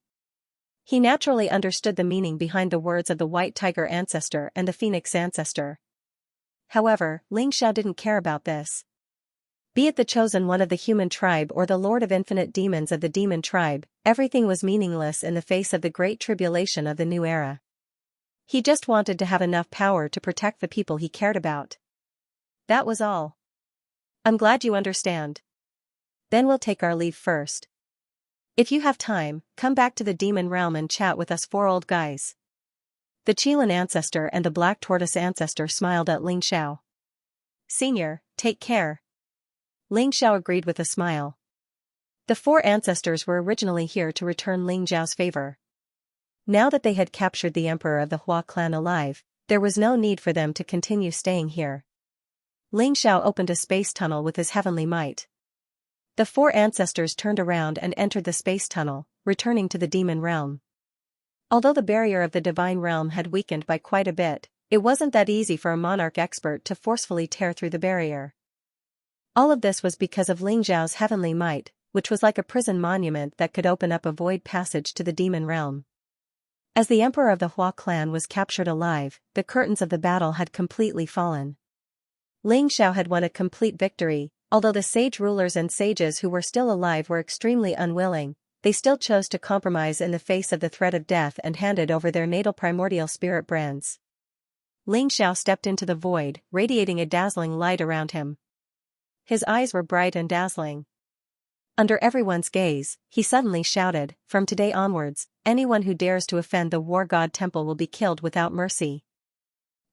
He naturally understood the meaning behind the words of the White Tiger ancestor and the Phoenix ancestor. However, Ling Xiao didn't care about this. Be it the chosen one of the human tribe or the Lord of infinite demons of the demon tribe, everything was meaningless in the face of the great tribulation of the new era. He just wanted to have enough power to protect the people he cared about. That was all. I'm glad you understand. Then we'll take our leave first. If you have time, come back to the demon realm and chat with us 4 old guys. The Qilin ancestor and the Black Tortoise ancestor smiled at Ling Xiao. Senior, take care. Ling Xiao agreed with a smile. The 4 ancestors were originally here to return Ling Xiao's favor. Now that they had captured the emperor of the Hua clan alive, there was no need for them to continue staying here. Ling Xiao opened a space tunnel with his heavenly might. The 4 ancestors turned around and entered the space tunnel, returning to the demon realm. Although the barrier of the divine realm had weakened by quite a bit, it wasn't that easy for a monarch expert to forcefully tear through the barrier. All of this was because of Ling Xiao's heavenly might, which was like a prison monument that could open up a void passage to the demon realm. As the emperor of the Hua clan was captured alive, the curtains of the battle had completely fallen. Ling Xiao had won a complete victory, although the sage rulers and sages who were still alive were extremely unwilling. They still chose to compromise in the face of the threat of death and handed over their natal primordial spirit brands. Ling Xiao stepped into the void, radiating a dazzling light around him. His eyes were bright and dazzling. Under everyone's gaze, he suddenly shouted, "From today onwards, anyone who dares to offend the War God Temple will be killed without mercy."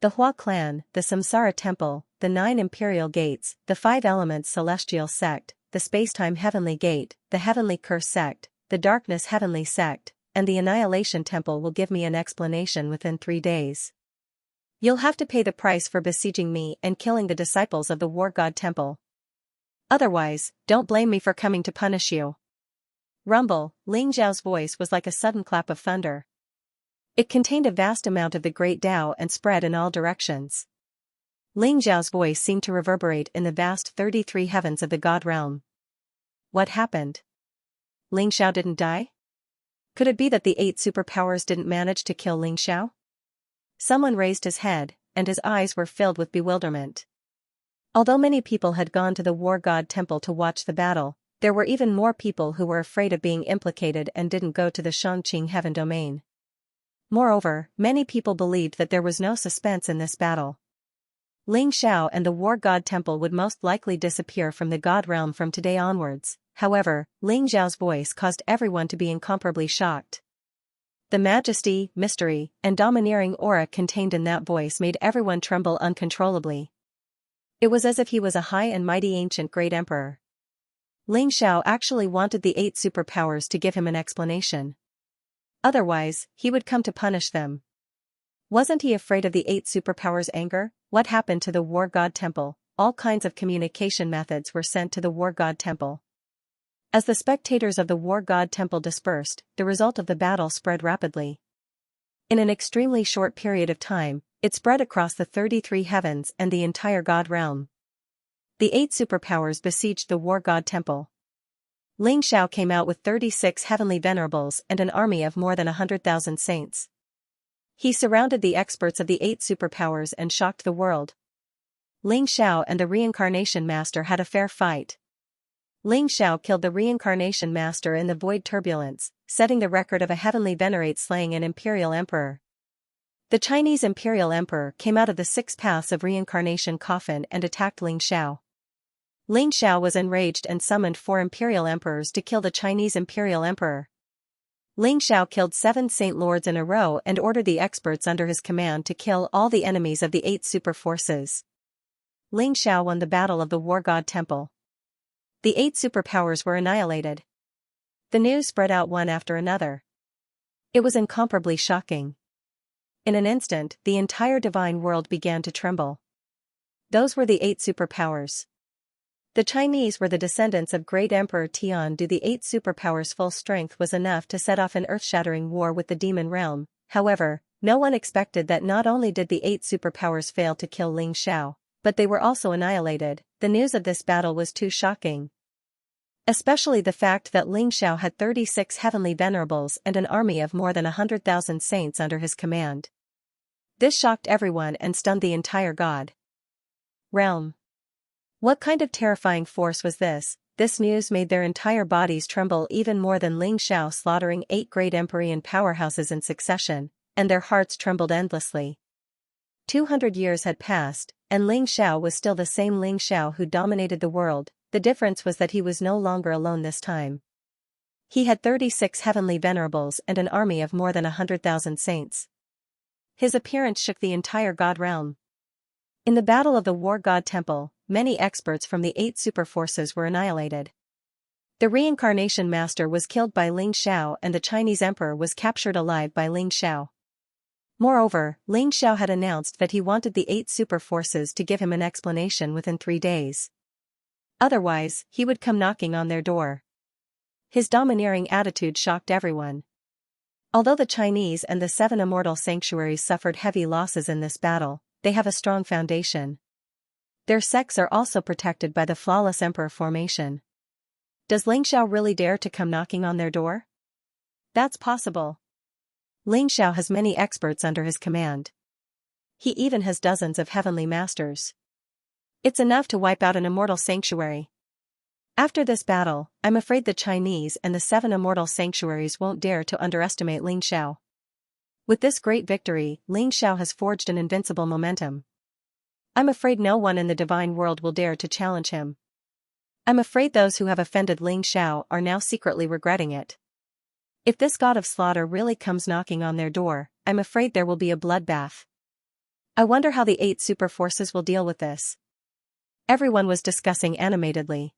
The Hua clan, the Samsara Temple, the 9 Imperial Gates, the 5 Elements Celestial Sect, the Spacetime Heavenly Gate, the Heavenly Curse Sect, the Darkness Heavenly Sect, and the Annihilation Temple will give me an explanation within 3 days. You'll have to pay the price for besieging me and killing the disciples of the War God Temple. Otherwise, don't blame me for coming to punish you. Rumble, Ling Xiao's voice was like a sudden clap of thunder. It contained a vast amount of the great Tao and spread in all directions. Ling Xiao's voice seemed to reverberate in the vast 33 heavens of the God realm. What happened? Ling Xiao didn't die? Could it be that the 8 superpowers didn't manage to kill Ling Xiao? Someone raised his head, and his eyes were filled with bewilderment. Although many people had gone to the War God Temple to watch the battle, There were even more people who were afraid of being implicated and didn't go to the Shangqing heaven domain. Moreover, many people believed that there was no suspense in this battle. Ling Xiao and the War God Temple would most likely disappear from the God realm from today onwards. However, Ling Xiao's voice caused everyone to be incomparably shocked. The majesty, mystery, and domineering aura contained in that voice made everyone tremble uncontrollably. It was as if he was a high and mighty ancient great emperor. Ling Xiao actually wanted the 8 superpowers to give him an explanation. Otherwise, he would come to punish them. Wasn't he afraid of the 8 superpowers' anger? What happened to the War God Temple? All kinds of communication methods were sent to the War God Temple. As the spectators of the War God Temple dispersed, the result of the battle spread rapidly. In an extremely short period of time, it spread across the 33 heavens and the entire God realm. The 8 superpowers besieged the War God Temple. Ling Xiao came out with 36 heavenly venerables and an army of more than 100,000 saints. He surrounded the experts of the 8 superpowers and shocked the world. Ling Xiao and the Reincarnation Master had a fair fight. Ling Xiao killed the Reincarnation Master in the void turbulence, setting the record of a heavenly venerate slaying an imperial emperor. The Chinese imperial emperor came out of the 6 paths of reincarnation coffin and attacked Ling Xiao. Ling Xiao was enraged and summoned 4 imperial emperors to kill the Chinese imperial emperor. Ling Xiao killed 7 saint lords in a row and ordered the experts under his command to kill all the enemies of the 8 super forces. Ling Xiao won the battle of the War God Temple. The 8 superpowers were annihilated. The news spread out one after another. It was incomparably shocking. In an instant, the entire divine world began to tremble. Those were the 8 superpowers. The Chinese were the descendants of great Emperor Tian. The 8 superpowers' full strength was enough to set off an earth-shattering war with the demon realm. However, no one expected that not only did the 8 superpowers fail to kill Ling Xiao, but they were also annihilated. The news of this battle was too shocking. Especially the fact that Ling Xiao had 36 heavenly venerables and an army of more than 100,000 saints under his command. This shocked everyone and stunned the entire God realm. What kind of terrifying force was this? This news made their entire bodies tremble even more than Ling Xiao slaughtering 8 great Empyrean powerhouses in succession, and their hearts trembled endlessly. 200 years had passed, and Ling Xiao was still the same Ling Xiao who dominated the world. The difference was that he was no longer alone this time. He had 36 heavenly venerables and an army of more than 100,000 saints. His appearance shook the entire God realm. In the battle of the War God Temple, many experts from the 8 super forces were annihilated. The Reincarnation Master was killed by Ling Xiao and the Chinese Emperor was captured alive by Ling Xiao. Moreover, Ling Xiao had announced that he wanted the 8 super forces to give him an explanation within 3 days. Otherwise, he would come knocking on their door. His domineering attitude shocked everyone. Although the Chinese and the 7 immortal sanctuaries suffered heavy losses in this battle, they have a strong foundation. Their sects are also protected by the flawless emperor formation. Does Ling Xiao really dare to come knocking on their door? That's possible. Ling Xiao has many experts under his command. He even has dozens of heavenly masters. It's enough to wipe out an immortal sanctuary. After this battle, I'm afraid the Chinese and the 7 immortal sanctuaries won't dare to underestimate Ling Xiao. With this great victory, Ling Xiao has forged an invincible momentum. I'm afraid no one in the divine world will dare to challenge him. I'm afraid those who have offended Ling Xiao are now secretly regretting it. If this god of slaughter really comes knocking on their door, I'm afraid there will be a bloodbath. I wonder how the 8 super forces will deal with this. Everyone was discussing animatedly.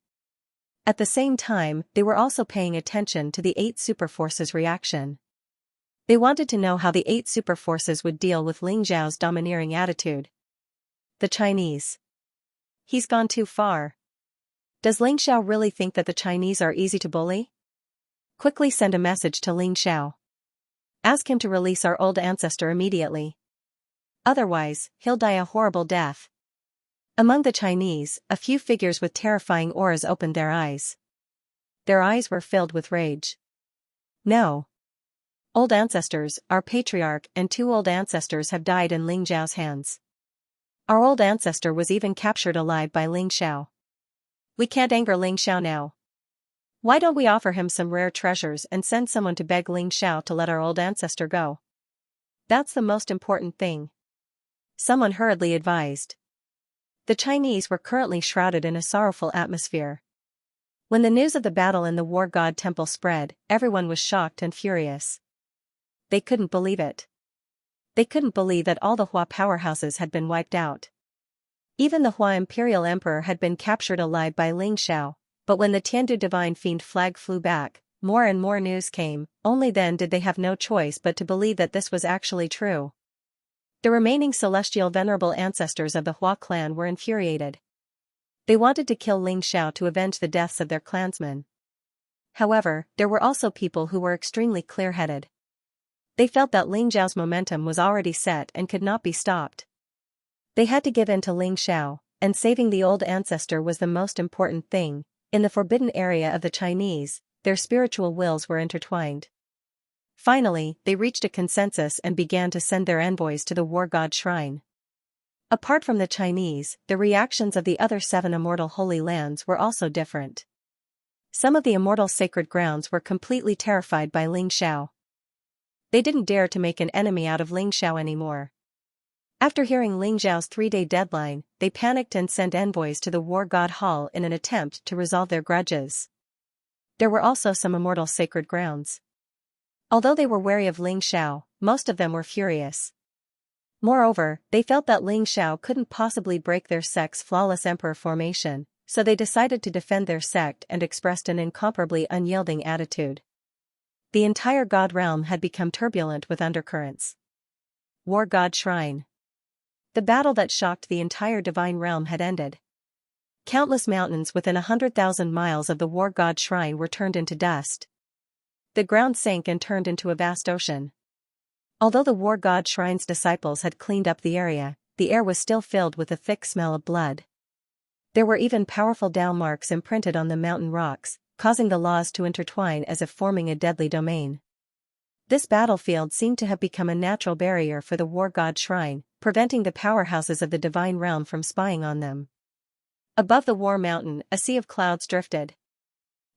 At the same time, they were also paying attention to the 8 super forces' reaction. They wanted to know how the 8 super forces would deal with Ling Xiao's domineering attitude. The Chinese. He's gone too far. Does Ling Xiao really think that the Chinese are easy to bully? Quickly send a message to Ling Xiao. Ask him to release our old ancestor immediately. Otherwise, he'll die a horrible death. Among the Chinese, a few figures with terrifying auras opened their eyes. Their eyes were filled with rage. No. Old ancestors, our patriarch and 2 old ancestors have died in Ling Xiao's hands. Our old ancestor was even captured alive by Ling Xiao. We can't anger Ling Xiao now. Why don't we offer him some rare treasures and send someone to beg Ling Xiao to let our old ancestor go? That's the most important thing. Someone hurriedly advised. The Chinese were currently shrouded in a sorrowful atmosphere. When the news of the battle in the war god temple spread, everyone was shocked and furious. They couldn't believe it. They couldn't believe that all the Hua powerhouses had been wiped out. Even the Hua imperial emperor had been captured alive by Ling Xiao, but when the Tiandu divine fiend flag flew back, more and more news came. Only then did they have no choice but to believe that this was actually true. The remaining celestial venerable ancestors of the Hua clan were infuriated. They wanted to kill Ling Xiao to avenge the deaths of their clansmen. However, there were also people who were extremely clear-headed. They felt that Ling Xiao's momentum was already set and could not be stopped. They had to give in to Ling Xiao, and saving the old ancestor was the most important thing. In the forbidden area of the Chinese, their spiritual wills were intertwined. Finally, they reached a consensus and began to send their envoys to the war god shrine. Apart from the Chinese, the reactions of the other 7 immortal holy lands were also different. Some of the immortal sacred grounds were completely terrified by Ling Xiao. They didn't dare to make an enemy out of Ling Xiao anymore. After hearing Ling Xiao's 3-day deadline, they panicked and sent envoys to the War God Hall in an attempt to resolve their grudges. There were also some immortal sacred grounds. Although they were wary of Ling Xiao, most of them were furious. Moreover, they felt that Ling Xiao couldn't possibly break their sect's flawless emperor formation, so they decided to defend their sect and expressed an incomparably unyielding attitude. The entire god realm had become turbulent with undercurrents. War God Shrine. The battle that shocked the entire divine realm had ended. Countless mountains within 100,000 miles of the war god shrine were turned into dust. The ground sank and turned into a vast ocean. Although the war god shrine's disciples had cleaned up the area, the air was still filled with a thick smell of blood. There were even powerful Dao marks imprinted on the mountain rocks, causing the laws to intertwine as if forming a deadly domain. This battlefield seemed to have become a natural barrier for the war god shrine, preventing the powerhouses of the divine realm from spying on them. Above the war mountain, a sea of clouds drifted.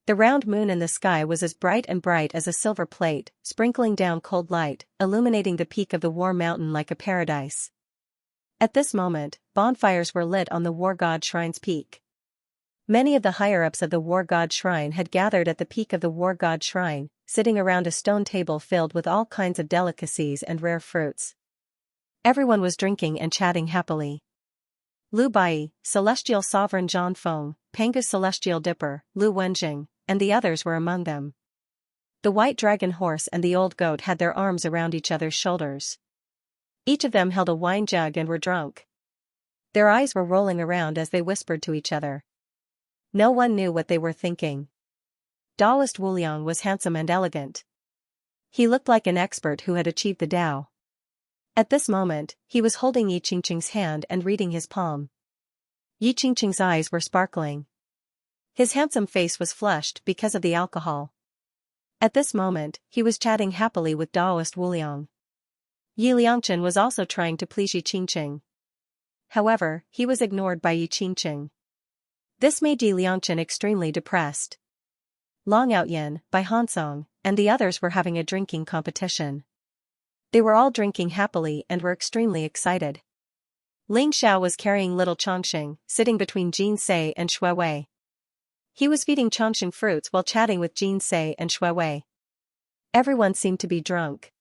The round moon in the sky was as bright as a silver plate, sprinkling down cold light, illuminating the peak of the war mountain like a paradise. At this moment, bonfires were lit on the war god shrine's peak. Many of the higher-ups of the war god shrine had gathered at the peak of the war god shrine, sitting around a stone table filled with all kinds of delicacies and rare fruits. Everyone was drinking and chatting happily. Lu Bai, Celestial Sovereign Zhan Feng, Panga's Celestial Dipper, Lu Wenjing, and the others were among them. The white dragon horse and the old goat had their arms around each other's shoulders. Each of them held a wine jug and were drunk. Their eyes were rolling around as they whispered to each other. No one knew what they were thinking. Taoist Wuliang was handsome and elegant. He looked like an expert who had achieved the Tao. At this moment, he was holding Yi Qingqing's hand and reading his palm. Yi Qingqing's eyes were sparkling. His handsome face was flushed because of the alcohol. At this moment, he was chatting happily with Taoist Wuliang. Yi Liangchen was also trying to please Yi Qingqing. However, he was ignored by Yi Qingqing. This made Yi Liangchen extremely depressed. Long Outyen, Bai Hansong, and the others were having a drinking competition. They were all drinking happily and were extremely excited. Ling Xiao was carrying little Chongqing, sitting between Jin Sei and Xue Wei. He was feeding Chongqing fruits while chatting with Jin Sei and Xue Wei. Everyone seemed to be drunk.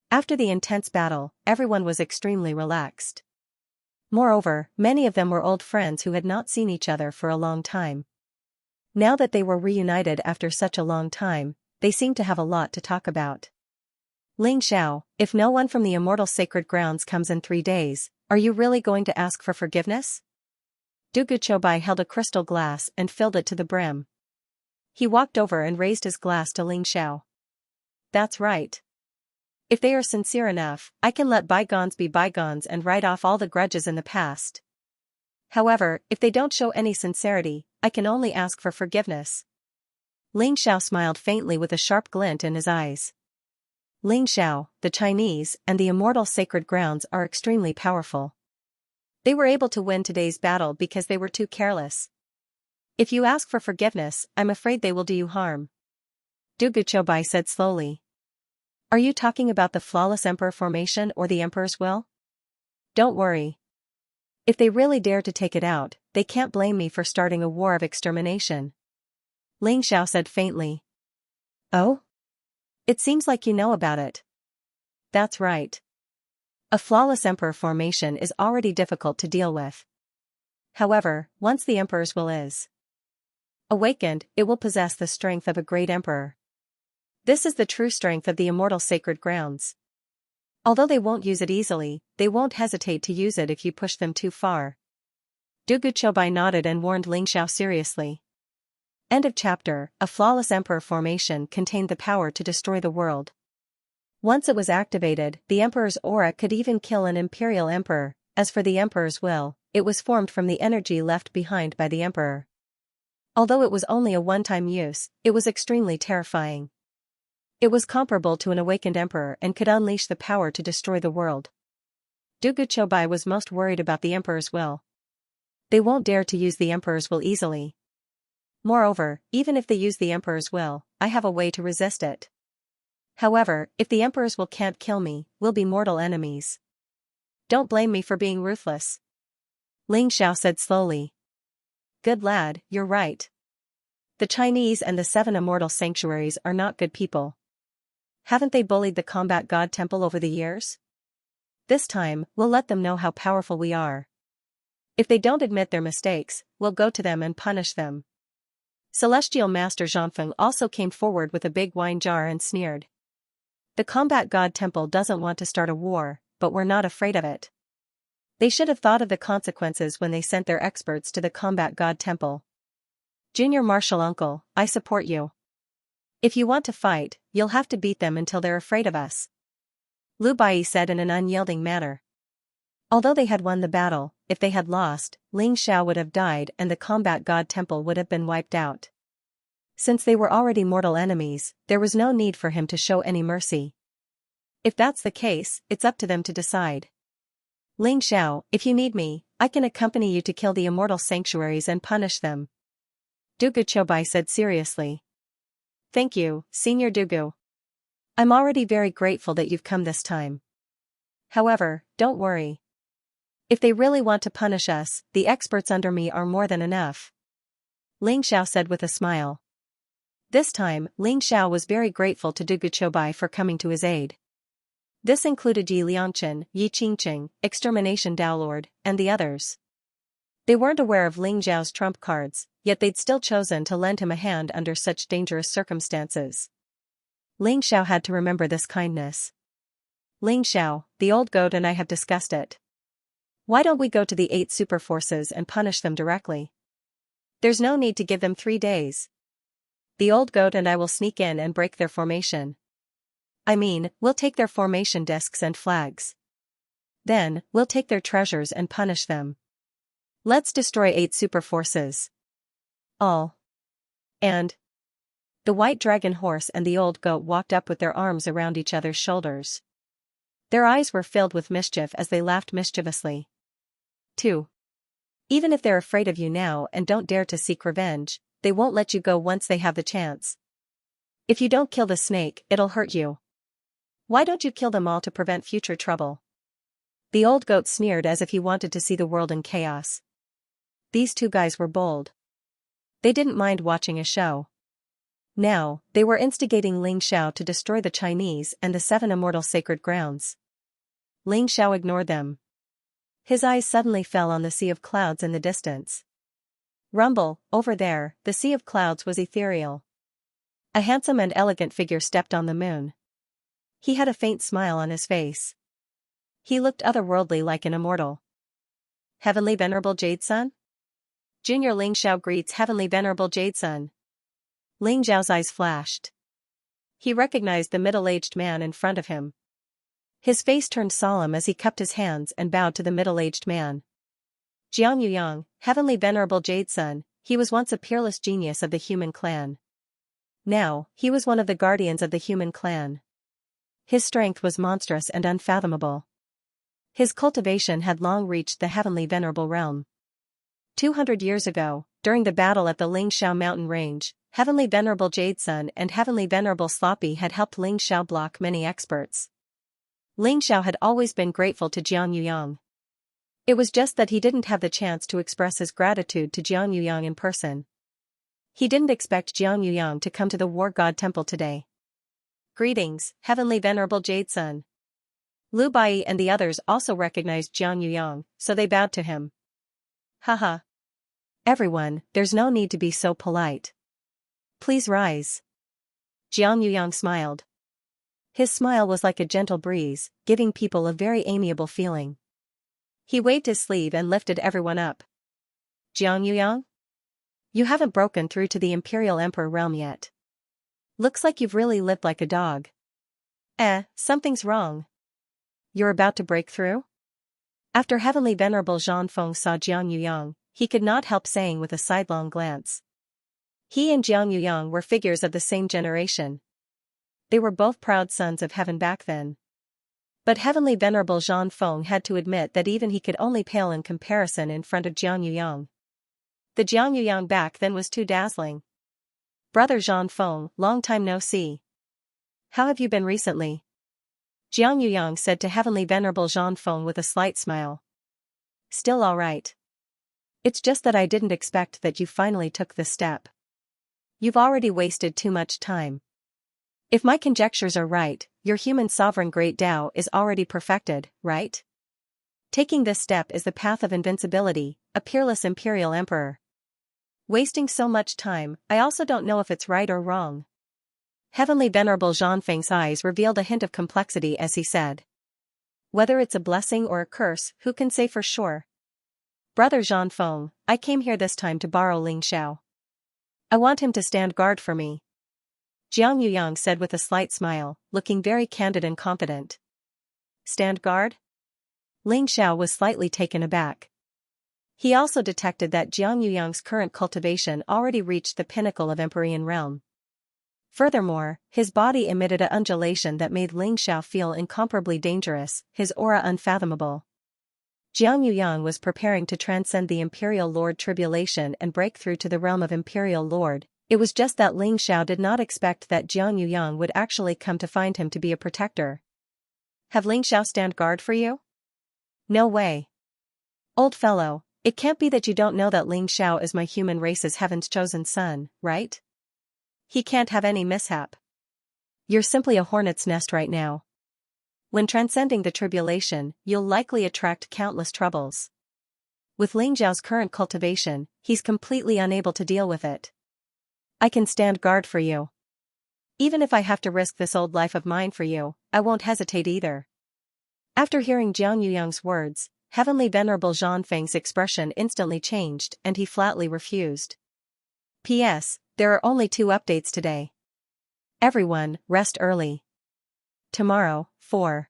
After the intense battle, everyone was extremely relaxed. Moreover, many of them were old friends who had not seen each other for a long time. Now that they were reunited after such a long time, they seemed to have a lot to talk about. Ling Xiao, if no one from the immortal sacred grounds comes in 3 days, are you really going to ask for forgiveness? Du Guchobai held a crystal glass and filled it to the brim. He walked over and raised his glass to Ling Xiao. That's right. If they are sincere enough, I can let bygones be bygones and write off all the grudges in the past. However, if they don't show any sincerity, I can only ask for forgiveness. Ling Xiao smiled faintly with a sharp glint in his eyes. Ling Xiao, the Chinese, and the immortal sacred grounds are extremely powerful. They were able to win today's battle because they were too careless. If you ask for forgiveness, I'm afraid they will do you harm. Duguchobai said slowly. Are you talking about the flawless emperor formation or the emperor's will? Don't worry. If they really dare to take it out, they can't blame me for starting a war of extermination. Ling Xiao said faintly. Oh? It seems like you know about it. That's right. A flawless emperor formation is already difficult to deal with. However, once the emperor's will is awakened, it will possess the strength of a great emperor. This is the true strength of the immortal sacred grounds. Although they won't use it easily, they won't hesitate to use it if you push them too far. Duguchobai nodded and warned Ling Xiao seriously. End of chapter. A flawless emperor formation contained the power to destroy the world. Once it was activated, the emperor's aura could even kill an imperial emperor. As for the emperor's will, it was formed from the energy left behind by the emperor. Although it was only a one-time use, it was extremely terrifying. It was comparable to an awakened emperor and could unleash the power to destroy the world. Duguchobai was most worried about the emperor's will. They won't dare to use the emperor's will easily. Moreover, even if they use the emperor's will, I have a way to resist it. However, if the emperor's will can't kill me, we'll be mortal enemies. Don't blame me for being ruthless. Ling Xiao said slowly. Good lad, you're right. The Chinese and the 7 immortal sanctuaries are not good people. Haven't they bullied the combat god temple over the years? This time, we'll let them know how powerful we are. If they don't admit their mistakes, we'll go to them and punish them. Celestial Master Zhangfeng also came forward with a big wine jar and sneered. The combat god temple doesn't want to start a war, but we're not afraid of it. They should have thought of the consequences when they sent their experts to the combat god temple. Junior Marshal Uncle, I support you. If you want to fight, you'll have to beat them until they're afraid of us. Lu Bai said in an unyielding manner. Although they had won the battle, if they had lost, Ling Xiao would have died and the combat god temple would have been wiped out. Since they were already mortal enemies, there was no need for him to show any mercy. If that's the case, it's up to them to decide. Ling Xiao, if you need me, I can accompany you to kill the immortal sanctuaries and punish them. Duguchobai said seriously. Thank you, Senior Dugu. I'm already very grateful that you've come this time. However, don't worry. If they really want to punish us, the experts under me are more than enough. Ling Xiao said with a smile. This time, Ling Xiao was very grateful to Duguchobai for coming to his aid. This included Yi Liangchen, Yi Qingqing, Extermination Daolord, and the others. They weren't aware of Ling Xiao's trump cards, yet they'd still chosen to lend him a hand under such dangerous circumstances. Ling Xiao had to remember this kindness. Ling Xiao, the old goat and I have discussed it. Why don't we go to the 8 super forces and punish them directly? There's no need to give them 3 days. The old goat and I will sneak in and break their formation. I mean, we'll take their formation discs and flags. Then, we'll take their treasures and punish them. Let's destroy 8 super forces. All. And the white dragon horse and the old goat walked up with their arms around each other's shoulders. Their eyes were filled with mischief as they laughed mischievously. 2. Even if they're afraid of you now and don't dare to seek revenge, they won't let you go once they have the chance. If you don't kill the snake, it'll hurt you. Why don't you kill them all to prevent future trouble? The old goat sneered as if he wanted to see the world in chaos. These 2 guys were bold. They didn't mind watching a show. Now, they were instigating Ling Xiao to destroy the Chinese and the 7 immortal sacred grounds. Ling Xiao ignored them. His eyes suddenly fell on the sea of clouds in the distance. Rumble, over there, the sea of clouds was ethereal. A handsome and elegant figure stepped on the moon. He had a faint smile on his face. He looked otherworldly like an immortal. Heavenly Venerable Jade Sun? Junior Ling Xiao greets Heavenly Venerable Jade Sun. Ling Xiao's eyes flashed. He recognized the middle-aged man in front of him. His face turned solemn as he cupped his hands and bowed to the middle-aged man. Jiang Yuyang, Heavenly Venerable Jade Sun, he was once a peerless genius of the human clan. Now, he was one of the guardians of the human clan. His strength was monstrous and unfathomable. His cultivation had long reached the Heavenly Venerable realm. 200 years ago, during the battle at the Xianxia mountain range, Heavenly Venerable Jade Sun and Heavenly Venerable Sloppy had helped Xiao block many experts. Xiao had always been grateful to Xianxia. It was just that he didn't have the chance to express his gratitude to Xianxia in person. He didn't expect Xianxia to come to the War God Temple today. Greetings, Heavenly Venerable Jade Sun. Lu Bai and the others also recognized Xianxia, so they bowed to him. Haha. Everyone, there's no need to be so polite. Please rise. Xianxia smiled. His smile was like a gentle breeze, giving people a very amiable feeling. He waved his sleeve and lifted everyone up. Xianxia? You haven't broken through to the Imperial Emperor realm yet. Looks like you've really lived like a dog. Something's wrong. You're about to break through? After Heavenly Venerable Zhanfeng saw Xianxia, he could not help saying with a sidelong glance. He and Xianxia were figures of the same generation. They were both proud sons of heaven back then. But Heavenly Venerable Zhanfeng had to admit that even he could only pale in comparison in front of Xianxia. The Xianxia back then was too dazzling. Brother Zhanfeng, long time no see. How have you been recently? Xianxia said to Heavenly Venerable Zhanfeng with a slight smile. Still all right. It's just that I didn't expect that you finally took this step. You've already wasted too much time. If my conjectures are right, your human sovereign great Tao is already perfected, right? Taking this step is the path of invincibility, a peerless imperial emperor. Wasting so much time, I also don't know if it's right or wrong. Heavenly Venerable Zhanfeng's eyes revealed a hint of complexity as he said. Whether it's a blessing or a curse, who can say for sure? Brother Zhanfeng, I came here this time to borrow Xiao. I want him to stand guard for me. Xianxia said with a slight smile, looking very candid and confident. Stand guard? Xiao was slightly taken aback. He also detected that Xianxia's current cultivation already reached the pinnacle of Empyrean realm. Furthermore, his body emitted an undulation that made Xiao feel incomparably dangerous, his aura unfathomable. Xianxia was preparing to transcend the Imperial Lord tribulation and break through to the realm of Imperial Lord. It was just that Xiao did not expect that Xianxia would actually come to find him to be a protector. Have Xiao stand guard for you? No way. Old fellow, it can't be that you don't know that Xiao is my human race's heaven's chosen son, right? He can't have any mishap. You're simply a hornet's nest right now. When transcending the tribulation, you'll likely attract countless troubles. With Xiao's current cultivation, he's completely unable to deal with it. I can stand guard for you. Even if I have to risk this old life of mine for you, I won't hesitate either. After hearing Xianxu's words, Heavenly Venerable Zhanfeng's expression instantly changed and he flatly refused. P.S. There are only 2 updates today. Everyone, rest early. Tomorrow, 4.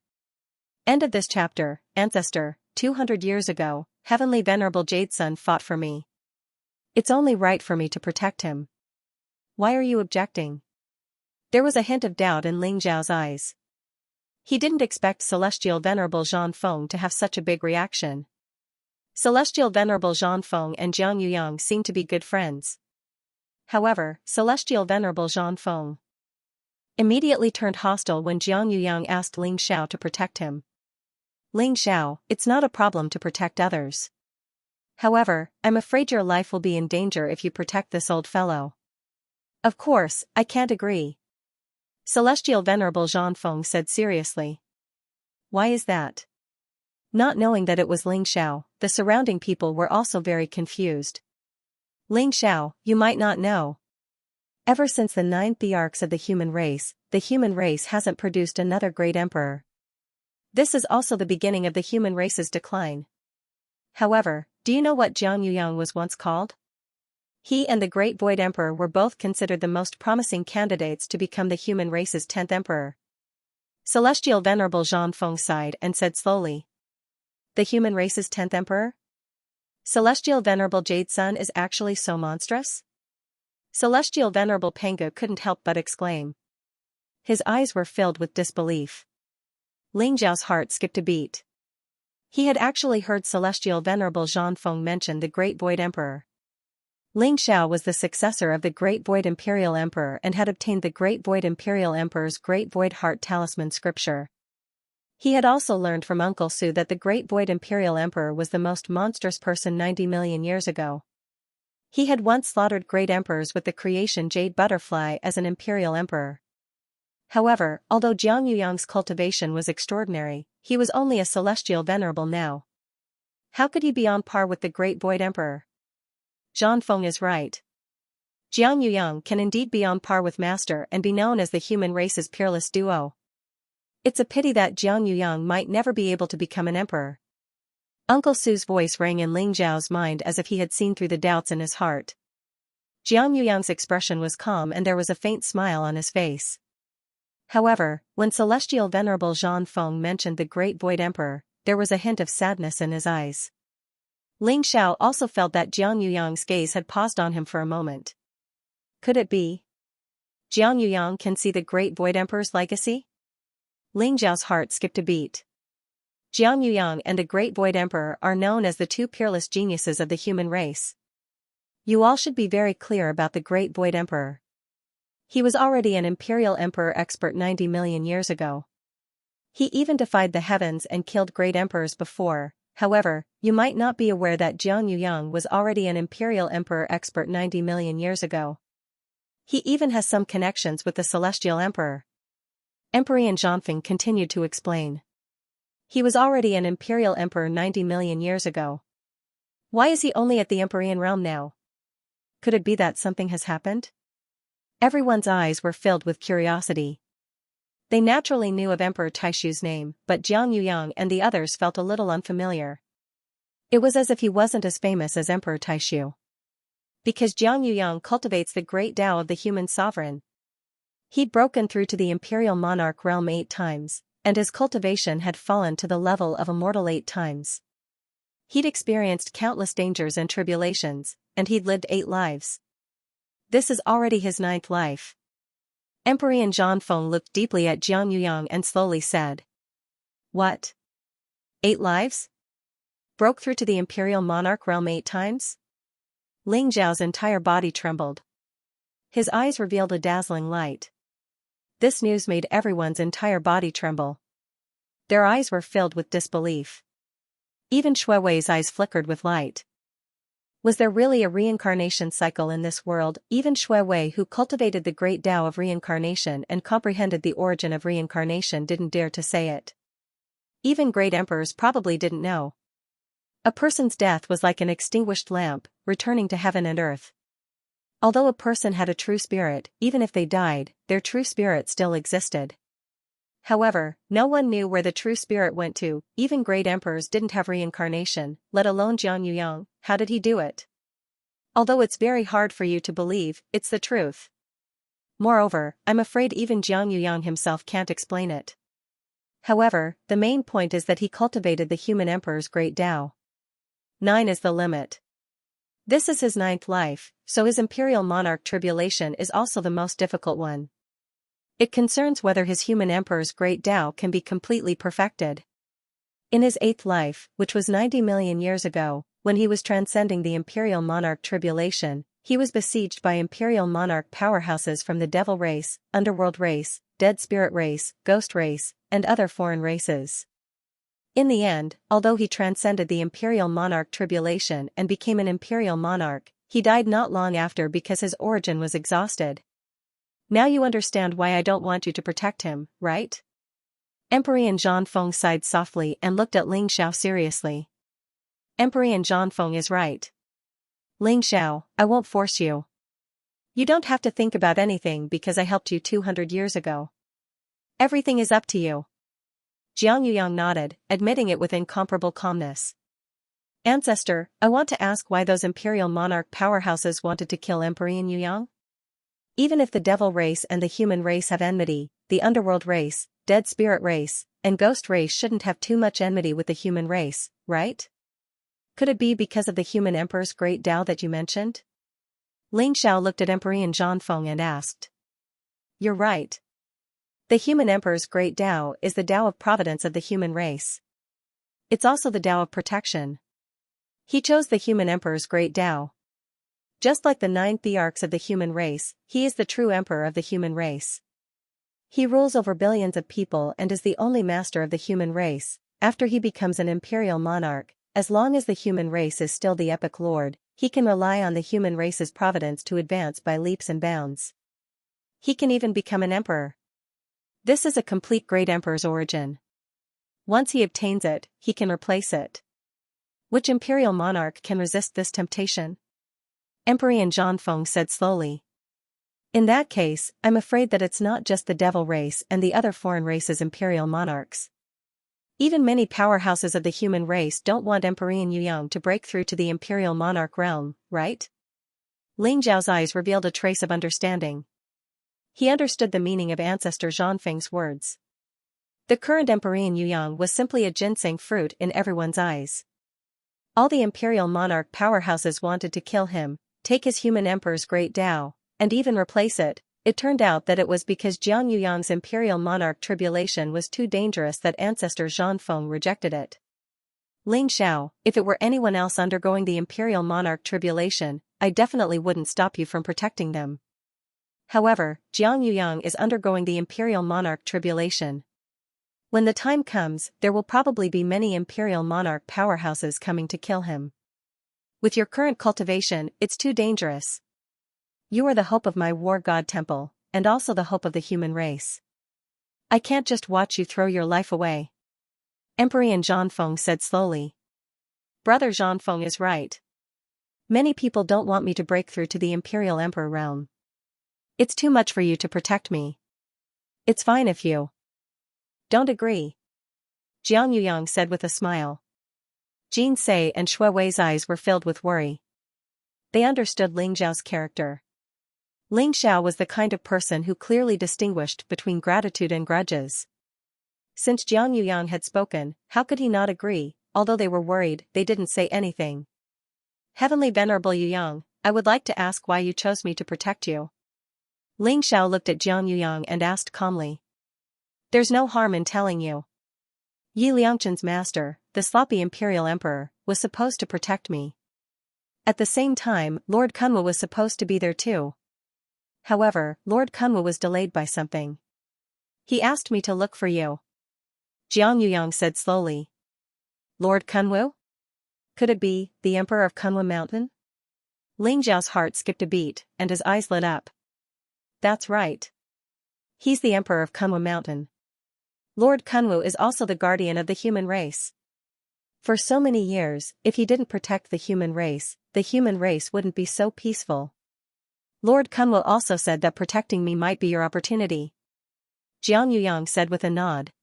End of this chapter. Ancestor, 200 years ago, Heavenly Venerable Jade Sun fought for me. It's only right for me to protect him. Why are you objecting? There was a hint of doubt in Xiao's eyes. He didn't expect Celestial Venerable Zhanfeng to have such a big reaction. Celestial Venerable Zhanfeng and Xianxia seemed to be good friends. However, Celestial Venerable Zhanfeng immediately turned hostile when Xianxia asked Xiao to protect him. Xiao, it's not a problem to protect others. However, I'm afraid your life will be in danger if you protect this old fellow. Of course, I can't agree. Celestial Venerable Zhanfeng said seriously. Why is that? Not knowing that it was Xiao, the surrounding people were also very confused. Xiao, you might not know. Ever since the 9th Thearchs of the human race hasn't produced another great emperor. This is also the beginning of the human race's decline. However, do you know what Xianxia was once called? He and the Great Void Emperor were both considered the most promising candidates to become the human race's 10th emperor. Celestial Venerable Zhanfeng sighed and said slowly. The human race's 10th emperor? Celestial Venerable Jade Sun is actually so monstrous? Celestial Venerable Penga couldn't help but exclaim. His eyes were filled with disbelief. Xiao's heart skipped a beat. He had actually heard Celestial Venerable Xianfeng mention the Great Void Emperor. Ling Xiao was the successor of the Great Void Imperial Emperor and had obtained the Great Void Imperial Emperor's Great Void Heart Talisman scripture. He had also learned from Uncle Su that the Great Void Imperial Emperor was the most monstrous person 90 million years ago. He had once slaughtered great emperors with the creation Jade Butterfly as an imperial emperor. However, although Jiang Yuyang's cultivation was extraordinary, he was only a celestial venerable now. How could he be on par with the Great Void Emperor? Xianfeng is right. Jiang Yuyang can indeed be on par with Master and be known as the human race's peerless duo. It's a pity that Jiang Yuyang might never be able to become an emperor. Uncle Su's voice rang in Ling Zhao's mind as if he had seen through the doubts in his heart. Jiang Yuyang's expression was calm and there was a faint smile on his face. However, when Celestial Venerable Xianfeng mentioned the Great Void Emperor, there was a hint of sadness in his eyes. Ling Xiao also felt that Jiang Yuyang's gaze had paused on him for a moment. Could it be? Jiang Yuyang can see the Great Void Emperor's legacy? Ling Zhao's heart skipped a beat. Jiang Yuyang and the Great Void Emperor are known as the two peerless geniuses of the human race. You all should be very clear about the Great Void Emperor. He was already an imperial emperor expert 90 million years ago. He even defied the heavens and killed great emperors before. However, you might not be aware that Jiang Yuyang was already an imperial emperor expert 90 million years ago. He even has some connections with the celestial emperor. Emperor Xianfeng continued to explain. He was already an imperial emperor 90 million years ago. Why is he only at the Empyrean realm now? Could it be that something has happened? Everyone's eyes were filled with curiosity. They naturally knew of Emperor Taishu's name, but Jiang Yuyang and the others felt a little unfamiliar. It was as if he wasn't as famous as Emperor Taishu. Because Jiang Yuyang cultivates the great Tao of the human sovereign. He'd broken through to the imperial monarch realm 8 times, and his cultivation had fallen to the level of a mortal 8 times. He'd experienced countless dangers and tribulations, and he'd lived 8 lives. This is already his 9th life. Emperor Xianfeng looked deeply at Jiang Yuyang and slowly said. What? 8 lives? Broke through to the imperial monarch realm 8 times? Ling Zhao's entire body trembled. His eyes revealed a dazzling light. This news made everyone's entire body tremble. Their eyes were filled with disbelief. Even Shui Wei's eyes flickered with light. Was there really a reincarnation cycle in this world? Even Shui Wei, who cultivated the great Tao of reincarnation and comprehended the origin of reincarnation, didn't dare to say it. Even great emperors probably didn't know. A person's death was like an extinguished lamp, returning to heaven and earth. Although a person had a true spirit, even if they died, their true spirit still existed. However, no one knew where the true spirit went to. Even great emperors didn't have reincarnation, let alone Jiang Yuyang. How did he do it? Although it's very hard for you to believe, it's the truth. Moreover, I'm afraid even Jiang Yuyang himself can't explain it. However, the main point is that he cultivated the human emperor's great Tao. 9 is the limit. This is his 9th life, so his imperial monarch tribulation is also the most difficult one. It concerns whether his human emperor's great Tao can be completely perfected. In his 8th life, which was 90 million years ago, when he was transcending the imperial monarch tribulation, he was besieged by imperial monarch powerhouses from the devil race, underworld race, dead spirit race, ghost race, and other foreign races. In the end, although he transcended the imperial monarch tribulation and became an imperial monarch, he died not long after because his origin was exhausted. Now you understand why I don't want you to protect him, right? Emperor Xianfeng sighed softly and looked at Ling Xiao seriously. Emperor Xianfeng is right. Ling Xiao, I won't force you. You don't have to think about anything because I helped you 200 years ago. Everything is up to you. Jiang Yuyang nodded, admitting it with incomparable calmness. Ancestor, I want to ask why those imperial monarch powerhouses wanted to kill Emperor Yuyang? Even if the devil race and the human race have enmity, the underworld race, dead spirit race, and ghost race shouldn't have too much enmity with the human race, right? Could it be because of the human emperor's great Tao that you mentioned? Ling Xiao looked at Emperor Xianfeng and asked. You're right. The human emperor's great Tao is the Tao of providence of the human race. it's also the Tao of protection. He chose the human emperor's great Tao. Just like the 9 thearchs of the human race, he is the true emperor of the human race. He rules over billions of people and is the only master of the human race. After he becomes an imperial monarch, as long as the human race is still the epic lord, he can rely on the human race's providence to advance by leaps and bounds. He can even become an emperor. This is a complete great emperor's origin. Once he obtains it, he can replace it. Which imperial monarch can resist this temptation? Emperor Xianxia said slowly. In that case, I'm afraid that it's not just the devil race and the other foreign races' imperial monarchs. Even many powerhouses of the human race don't want Emperor Yu to break through to the imperial monarch realm, right? Ling Zhao's eyes revealed a trace of understanding. He understood the meaning of ancestor Zhanfeng's words. The current Emperor Yu was simply a ginseng fruit in everyone's eyes. All the imperial monarch powerhouses wanted to kill him, take his human emperor's great Tao, and even replace it. It turned out that it was because Jiang Yuyang's imperial monarch tribulation was too dangerous that ancestor Zhanfeng rejected it. Ling Xiao, if it were anyone else undergoing the imperial monarch tribulation, I definitely wouldn't stop you from protecting them. However, Jiang Yuyang is undergoing the imperial monarch tribulation. When the time comes, there will probably be many imperial monarch powerhouses coming to kill him. With your current cultivation, it's too dangerous. You are the hope of my war god temple, and also the hope of the human race. I can't just watch you throw your life away. Emperor Zhanfeng said slowly. Brother Zhanfeng is right. Many people don't want me to break through to the imperial emperor realm. It's too much for you to protect me. It's fine if you don't agree. Jiang Yuyang said with a smile. Jin Sei and Shui Wei's eyes were filled with worry. They understood Ling Zhao's character. Ling Xiao was the kind of person who clearly distinguished between gratitude and grudges. Since Jiang Yuyang had spoken, how could he not agree? Although they were worried, they didn't say anything. Heavenly Venerable Yuyang, I would like to ask why you chose me to protect you. Ling Xiao looked at Jiang Yuyang and asked calmly. There's no harm in telling you. Yi Liangchen's master, the sloppy imperial emperor, was supposed to protect me. At the same time, Lord Kunwu was supposed to be there too. However, Lord Kunwu was delayed by something. He asked me to look for you. Jiang Yuyang said slowly. Lord Kunwu? Could it be the Emperor of Kunwu Mountain? Ling Zhao's heart skipped a beat, and his eyes lit up. That's right. He's the Emperor of Kunwu Mountain. Lord Kunwu is also the guardian of the human race. For so many years, if he didn't protect the human race wouldn't be so peaceful. Lord Kunwu also said that protecting me might be your opportunity. Jiang Yuyang said with a nod.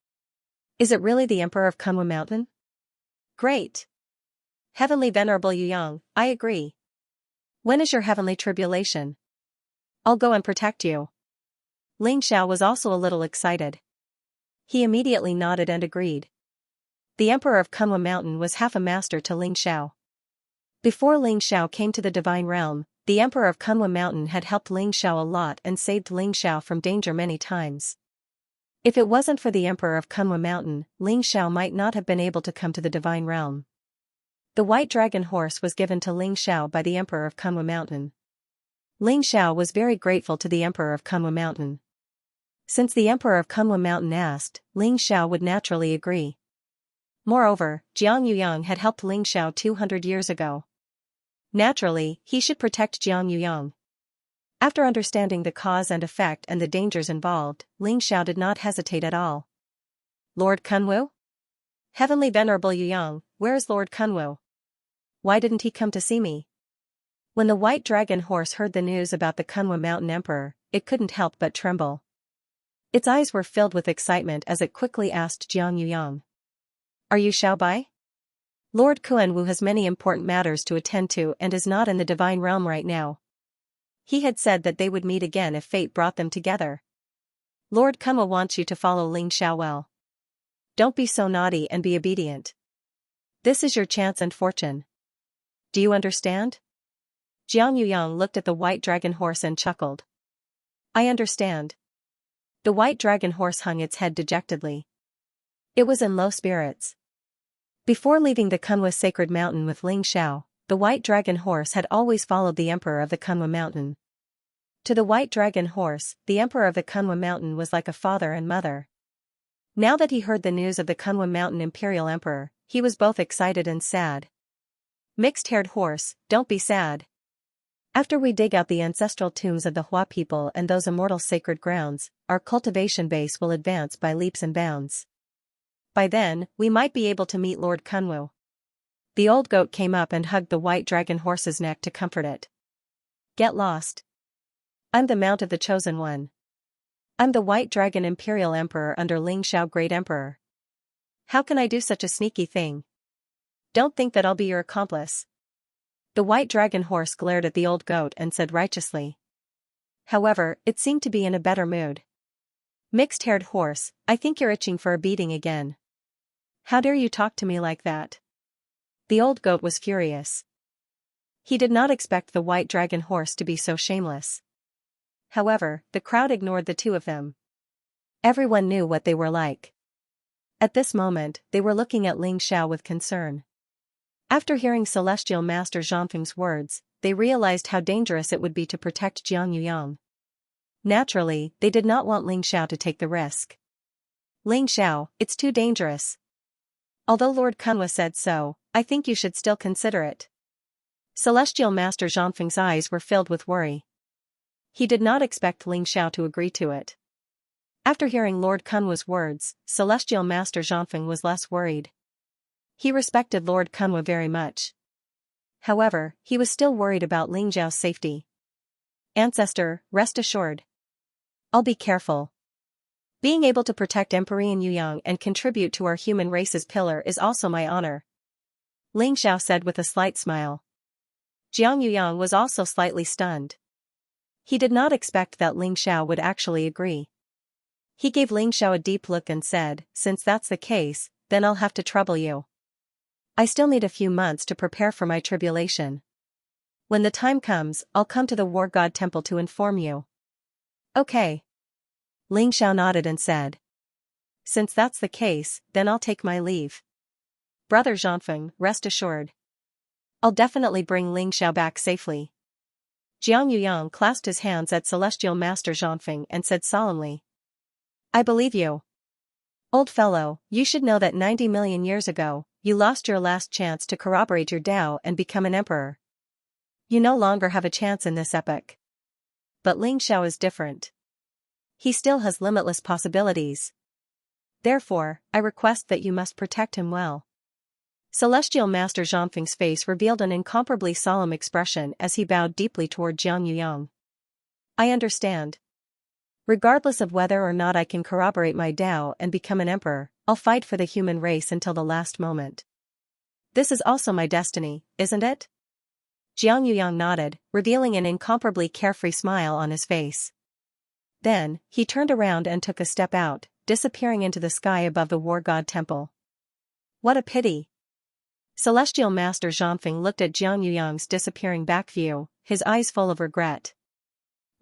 Is it really the Emperor of Kunwu Mountain? Great. Heavenly Venerable Yuyang, I agree. When is your heavenly tribulation? I'll go and protect you. Ling Xiao was also a little excited. He immediately nodded and agreed. The Emperor of Kunwu Mountain was half a master to Ling Xiao. Before Ling Xiao came to the divine realm, the Emperor of Kunwu Mountain had helped Ling Xiao a lot and saved Ling Xiao from danger many times. If it wasn't for the Emperor of Kunwu Mountain, Ling Xiao might not have been able to come to the divine realm. The white dragon horse was given to Ling Xiao by the Emperor of Kunwu Mountain. Ling Xiao was very grateful to the Emperor of Kunwu Mountain. Since the Emperor of Kunwu Mountain asked, Ling Xiao would naturally agree. Moreover, Jiang Yuyang had helped Ling Xiao 200 years ago. Naturally, he should protect Jiang Yuyang. After understanding the cause and effect and the dangers involved, Ling Xiao did not hesitate at all. Lord Kunwu? Heavenly Venerable Yuyang, where is Lord Kunwu? Why didn't he come to see me? When the white dragon horse heard the news about the Kunwu Mountain Emperor, it couldn't help but tremble. Its eyes were filled with excitement as it quickly asked Jiang Yuyang. Are you Xiaobai? Lord Kunwu has many important matters to attend to and is not in the divine realm right now. He had said that they would meet again if fate brought them together. Lord Kunwu wants you to follow Ling Xiao well. Don't be so naughty and be obedient. This is your chance and fortune. Do you understand? Jiang Yuyang looked at the white dragon horse and chuckled. I understand. The white dragon horse hung its head dejectedly. It was in low spirits. Before leaving the Kunwa sacred mountain with Ling Xiao, the white dragon horse had always followed the emperor of the Kunwa mountain. To the white dragon horse, the emperor of the Kunwa mountain was like a father and mother. Now that he heard the news of the Kunwa mountain imperial emperor, he was both excited and sad. Mixed-haired horse, don't be sad. After we dig out the ancestral tombs of the Hua people and those immortal sacred grounds, our cultivation base will advance by leaps and bounds. By then, we might be able to meet Lord Kunwu. The old goat came up and hugged the white dragon horse's neck to comfort it. Get lost. I'm the mount of the chosen one. I'm the white dragon imperial emperor under Ling Xiao great emperor. How can I do such a sneaky thing? Don't think that I'll be your accomplice. The white dragon horse glared at the old goat and said righteously. However, it seemed to be in a better mood. Mixed-haired horse, I think you're itching for a beating again. How dare you talk to me like that? The old goat was furious. He did not expect the white dragon horse to be so shameless. However, the crowd ignored the two of them. Everyone knew what they were like. At this moment, they were looking at Ling Xiao with concern. After hearing Celestial Master Zhangfeng's words, they realized how dangerous it would be to protect Jiang Yuyang. Naturally, they did not want Ling Xiao to take the risk. Ling Xiao, it's too dangerous. Although Lord Kunwa said so, I think you should still consider it. Celestial Master Zhangfeng's eyes were filled with worry. He did not expect Ling Xiao to agree to it. After hearing Lord Kunwa's words, Celestial Master Zhangfeng was less worried. He respected Lord Kunwa very much. However, he was still worried about Ling Xiao's safety. Ancestor, rest assured. I'll be careful. Being able to protect Emperor Yuyang and contribute to our human race's pillar is also my honor. Ling Xiao said with a slight smile. Jiang Yuyang was also slightly stunned. He did not expect that Ling Xiao would actually agree. He gave Ling Xiao a deep look and said, since that's the case, then I'll have to trouble you. I still need a few months to prepare for my tribulation. When the time comes, I'll come to the War God Temple to inform you. Okay. Ling Xiao nodded and said. Since that's the case, then I'll take my leave. Brother Zhangfeng, rest assured. I'll definitely bring Ling Xiao back safely. Jiang Yuyang clasped his hands at Celestial Master Zhangfeng and said solemnly. I believe you. Old fellow, you should know that 90 million years ago, you lost your last chance to corroborate your Tao and become an emperor. You no longer have a chance in this epoch. But Ling Xiao is different. He still has limitless possibilities. Therefore, I request that you must protect him well. Celestial Master Zhangfeng's face revealed an incomparably solemn expression as he bowed deeply toward Jiang Yuyang. I understand. Regardless of whether or not I can corroborate my Tao and become an emperor, I'll fight for the human race until the last moment. This is also my destiny, isn't it? Jiang Yuyang nodded, revealing an incomparably carefree smile on his face. Then, he turned around and took a step out, disappearing into the sky above the War God Temple. What a pity! Celestial Master Zhangfeng looked at Jiang Yuyang's disappearing back view, his eyes full of regret.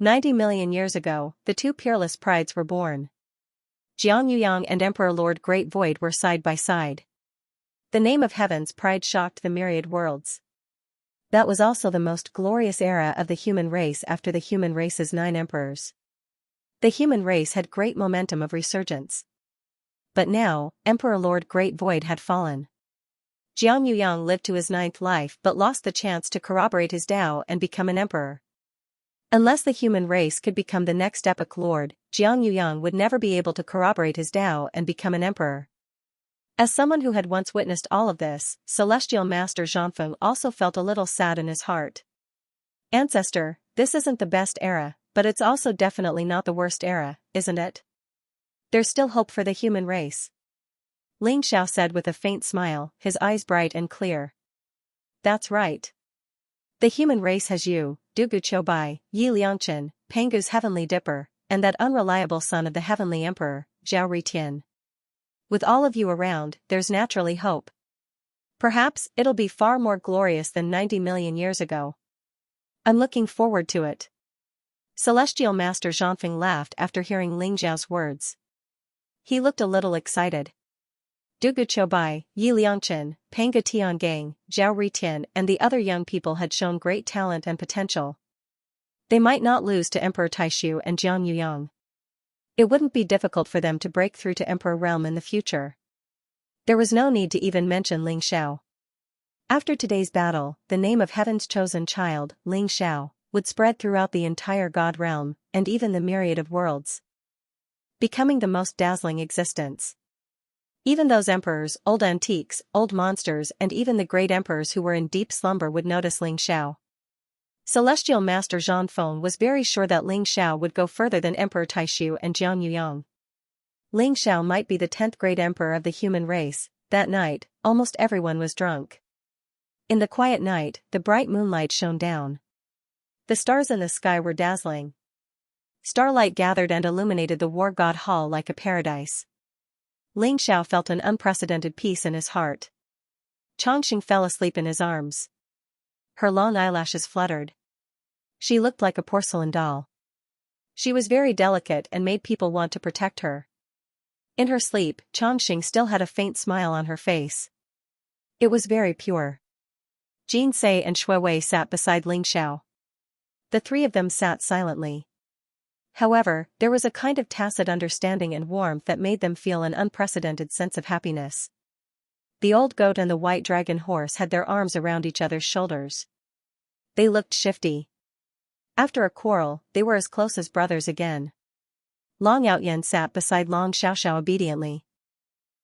90 million years ago, the two peerless prides were born. Jiang Yuyang and Emperor Lord Great Void were side by side. The name of Heaven's pride shocked the myriad worlds. That was also the most glorious era of the human race after the human race's 9 emperors. The human race had great momentum of resurgence. But now, Emperor Lord Great Void had fallen. Jiang Yuyang lived to his 9th life but lost the chance to corroborate his Tao and become an emperor. Unless the human race could become the next epoch lord, Jiang Yuyang would never be able to corroborate his Tao and become an emperor. As someone who had once witnessed all of this, Celestial Master Zhangfeng also felt a little sad in his heart. Ancestor, this isn't the best era, but it's also definitely not the worst era, isn't it? There's still hope for the human race. Ling Xiao said with a faint smile, his eyes bright and clear. That's right. The human race has you, Dugu Choubai, Yi Liangchen, Pangu's heavenly dipper, and that unreliable son of the heavenly emperor, Zhao Ritian. With all of you around, there's naturally hope. Perhaps it'll be far more glorious than 90 million years ago. I'm looking forward to it. Celestial Master Zhangfeng laughed after hearing Ling Zhao's words. He looked a little excited. Dugu Choubai, Yi Liangchen, Panga Tiangang, Zhao Ritian and the other young people had shown great talent and potential. They might not lose to Emperor Taishu and Jiang Yuyang. It wouldn't be difficult for them to break through to Emperor realm in the future. There was no need to even mention Ling Xiao. After today's battle, the name of heaven's chosen child, Ling Xiao, would spread throughout the entire God realm, and even the myriad of worlds, becoming the most dazzling existence. Even those emperors, old antiques, old monsters and even the great emperors who were in deep slumber would notice Ling Xiao. Celestial Master Zhang Feng was very sure that Ling Xiao would go further than Emperor Taishu and Jiang Yuyang. Ling Xiao might be the 10th great emperor of the human race. That night, almost everyone was drunk. In the quiet night, the bright moonlight shone down. The stars in the sky were dazzling. Starlight gathered and illuminated the war god hall like a paradise. Ling Xiao felt an unprecedented peace in his heart. Chongqing fell asleep in his arms. Her long eyelashes fluttered. She looked like a porcelain doll. She was very delicate and made people want to protect her. In her sleep, Chongqing still had a faint smile on her face. It was very pure. Jin Sei and Shui Wei sat beside Ling Xiao. The three of them sat silently. However, there was a kind of tacit understanding and warmth that made them feel an unprecedented sense of happiness. The old goat and the white dragon horse had their arms around each other's shoulders. They looked shifty. After a quarrel, they were as close as brothers again. Long Outyan sat beside Long Xiaoxiao obediently.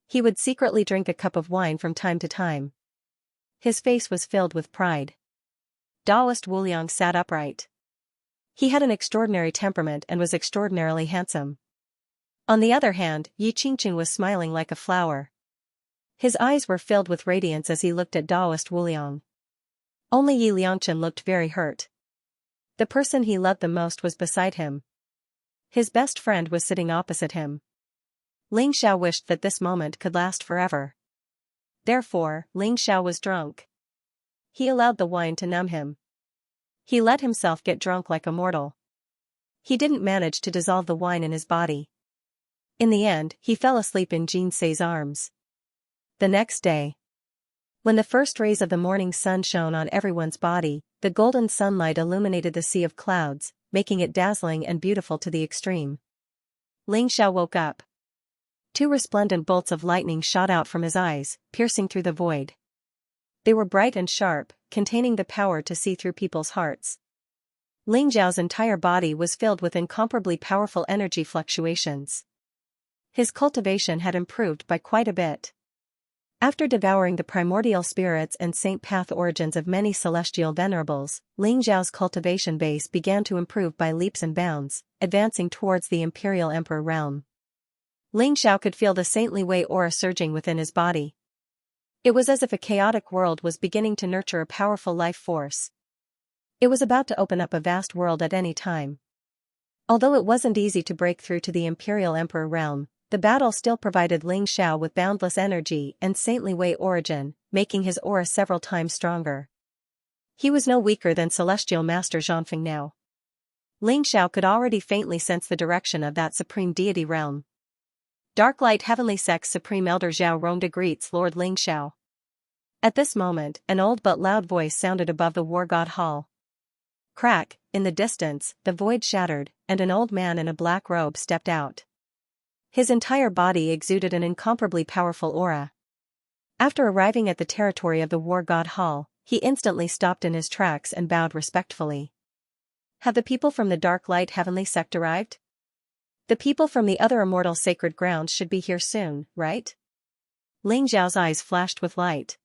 He would secretly drink a cup of wine from time to time. His face was filled with pride. Daoist Wuliang sat upright. He had an extraordinary temperament and was extraordinarily handsome. On the other hand, Yi Qingqing was smiling like a flower. His eyes were filled with radiance as he looked at Daoist Wuliang. Only Yi Liangchen looked very hurt. The person he loved the most was beside him. His best friend was sitting opposite him. Ling Xiao wished that this moment could last forever. Therefore, Ling Xiao was drunk. He allowed the wine to numb him. He let himself get drunk like a mortal. He didn't manage to dissolve the wine in his body. In the end, he fell asleep in Jin Sei's arms. The next day, when the first rays of the morning sun shone on everyone's body, the golden sunlight illuminated the sea of clouds, making it dazzling and beautiful to the extreme. Ling Xiao woke up. Two resplendent bolts of lightning shot out from his eyes, piercing through the void. They were bright and sharp, containing the power to see through people's hearts. Ling Xiao's entire body was filled with incomparably powerful energy fluctuations. His cultivation had improved by quite a bit. After devouring the primordial spirits and saint path origins of many celestial venerables, Ling Xiao's cultivation base began to improve by leaps and bounds, advancing towards the imperial emperor realm. Ling Xiao could feel the saintly Wei aura surging within his body. It was as if a chaotic world was beginning to nurture a powerful life force. It was about to open up a vast world at any time. Although it wasn't easy to break through to the imperial emperor realm, the battle still provided Ling Xiao with boundless energy and saintly Wei origin, making his aura several times stronger. He was no weaker than Celestial Master Zhangfeng now. Ling Xiao could already faintly sense the direction of that supreme deity realm. Dark Light Heavenly Sect's Supreme Elder Zhao Rongda greets Lord Ling Xiao. At this moment, an old but loud voice sounded above the War God Hall. Crack, in the distance, the void shattered, and an old man in a black robe stepped out. His entire body exuded an incomparably powerful aura. After arriving at the territory of the War God Hall, he instantly stopped in his tracks and bowed respectfully. Have the people from the Dark Light Heavenly Sect arrived? The people from the other immortal sacred grounds should be here soon, right? Ling Xiao's eyes flashed with light.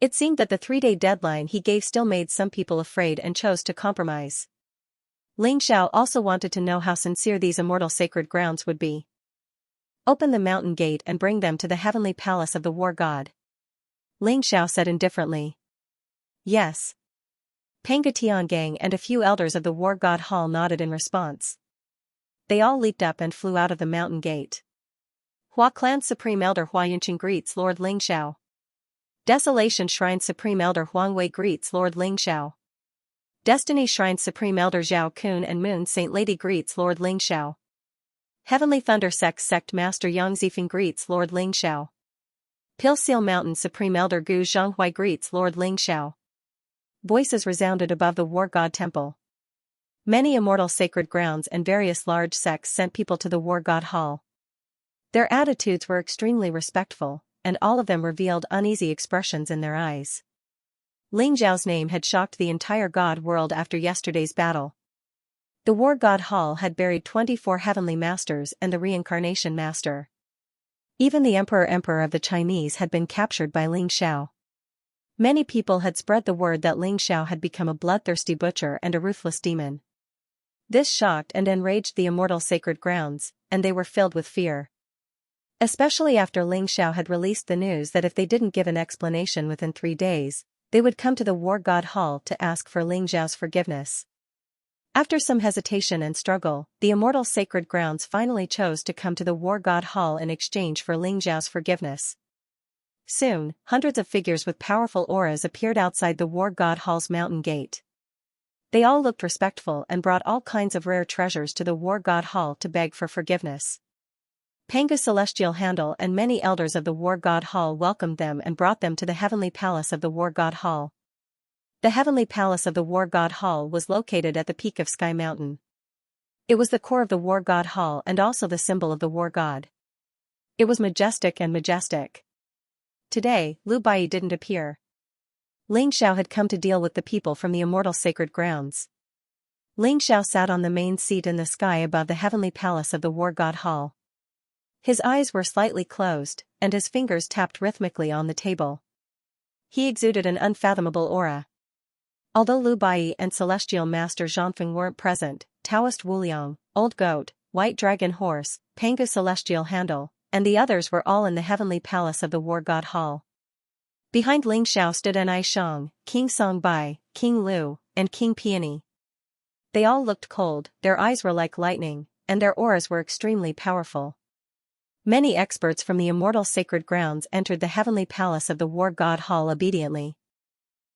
It seemed that the 3-day deadline he gave still made some people afraid and chose to compromise. Ling Xiao also wanted to know how sincere these immortal sacred grounds would be. Open the mountain gate and bring them to the heavenly palace of the war god. Ling Xiao said indifferently. Yes. Panga Tiangang and a few elders of the war god hall nodded in response. They all leaped up and flew out of the mountain gate. Hua Clan's Supreme Elder Hua Yunqing greets Lord Ling Xiao. Desolation Shrine Supreme Elder Huang Wei greets Lord Ling Xiao. Destiny Shrine Supreme Elder Zhao Kun and Moon Saint Lady greets Lord Ling Xiao. Heavenly Thunder Sect Master Yang Zifeng greets Lord Ling Xiao. Pale Seal Mountain Supreme Elder Gu Zhonghui greets Lord Ling Xiao. Voices resounded above the war god temple. Many immortal sacred grounds and various large sects sent people to the war god hall. Their attitudes were extremely respectful, and all of them revealed uneasy expressions in their eyes. Ling Xiao's name had shocked the entire god world after yesterday's battle. The war god hall had buried 24 heavenly masters and the reincarnation master. Even the emperor of the Chinese had been captured by Ling Xiao. Many people had spread the word that Ling Xiao had become a bloodthirsty butcher and a ruthless demon. This shocked and enraged the immortal sacred grounds, and they were filled with fear. Especially after Ling Xiao had released the news that if they didn't give an explanation within 3 days, they would come to the war god hall to ask for Ling Xiao's forgiveness. After some hesitation and struggle, the immortal sacred grounds finally chose to come to the war god hall in exchange for Ling Xiao's forgiveness. Soon, hundreds of figures with powerful auras appeared outside the war god hall's mountain gate. They all looked respectful and brought all kinds of rare treasures to the war god hall to beg for forgiveness. Panga Celestial Handle and many elders of the war god hall welcomed them and brought them to the heavenly palace of the war god hall. The heavenly palace of the war god hall was located at the peak of Sky Mountain. It was the core of the war god hall and also the symbol of the war god. It was majestic and majestic. Today, Lu Bai didn't appear. Ling Xiao had come to deal with the people from the immortal sacred grounds. Ling Xiao sat on the main seat in the sky above the heavenly palace of the war god hall. His eyes were slightly closed, and his fingers tapped rhythmically on the table. He exuded an unfathomable aura. Although Lu Bai and Celestial Master Zhangfeng weren't present, Taoist Wuliang, Old Goat, White Dragon Horse, Panga Celestial Handle, and the others were all in the heavenly palace of the war god hall. Behind Ling Xiao stood An Shang, King Songbai, King Lu, and King Peony. They all looked cold, their eyes were like lightning, and their auras were extremely powerful. Many experts from the immortal sacred grounds entered the heavenly palace of the war god hall obediently.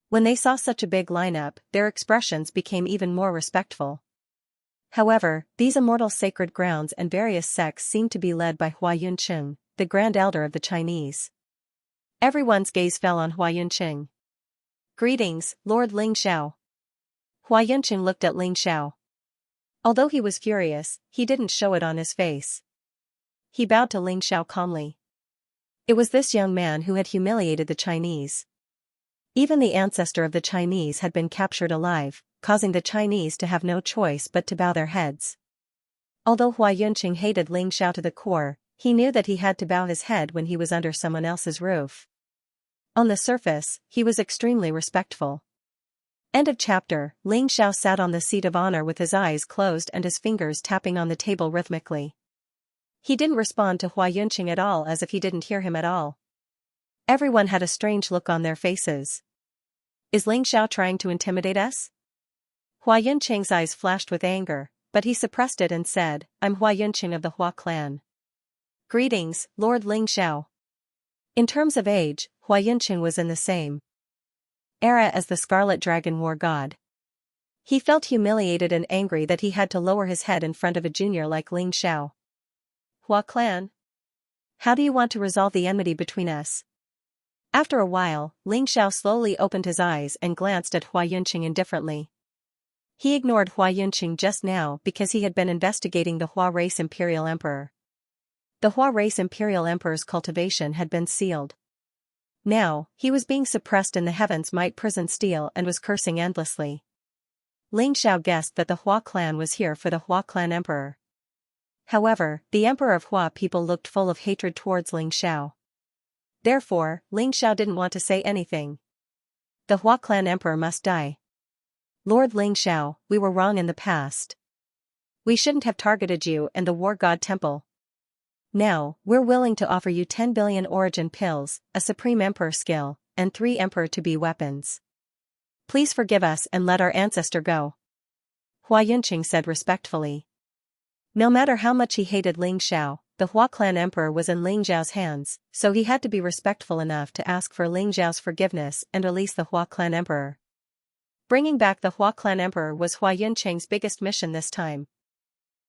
When they saw such a big lineup, their expressions became even more respectful. However, these immortal sacred grounds and various sects seemed to be led by Hua Yunqing, the Grand Elder of the Chinese. Everyone's gaze fell on Hua Yunqing. "Greetings, Lord Ling Xiao." Hua Yunqing looked at Ling Xiao. Although he was furious, he didn't show it on his face. He bowed to Ling Xiao calmly. It was this young man who had humiliated the Chinese. Even the ancestor of the Chinese had been captured alive, causing the Chinese to have no choice but to bow their heads. Although Hua Yunqing hated Ling Xiao to the core, he knew that he had to bow his head when he was under someone else's roof. On the surface, he was extremely respectful. End of chapter. Ling Xiao sat on the seat of honor with his eyes closed and his fingers tapping on the table rhythmically. He didn't respond to Hua Yunqing at all, as if he didn't hear him at all. Everyone had a strange look on their faces. Is Ling Xiao trying to intimidate us? Hua Yunqing's eyes flashed with anger, but he suppressed it and said, "I'm Hua Yunqing of the Hua clan." "Greetings, Lord Ling Xiao." In terms of age, Hua Yunqing was in the same era as the Scarlet Dragon War God. He felt humiliated and angry that he had to lower his head in front of a junior like Ling Xiao. "Hua clan? How do you want to resolve the enmity between us?" After a while, Ling Xiao slowly opened his eyes and glanced at Hua Yunqing indifferently. He ignored Hua Yunqing just now because he had been investigating the Hua race Imperial Emperor. The Hua race Imperial Emperor's cultivation had been sealed. Now, he was being suppressed in the Heaven's Might prison steel and was cursing endlessly. Ling Xiao guessed that the Hua clan was here for the Hua clan emperor. However, the emperor of Hua people looked full of hatred towards Ling Xiao. Therefore, Ling Xiao didn't want to say anything. The Hua clan emperor must die. "Lord Ling Xiao, we were wrong in the past. We shouldn't have targeted you and the War God Temple. Now, we're willing to offer you 10 billion origin pills, a Supreme Emperor skill, and 3 Emperor-to-be weapons. Please forgive us and let our ancestor go," Hua Yunqing said respectfully. No matter how much he hated Ling Xiao, the Hua clan emperor was in Ling Xiao's hands, so he had to be respectful enough to ask for Ling Xiao's forgiveness and release the Hua clan emperor. Bringing back the Hua clan emperor was Hua Yunqing's biggest mission this time.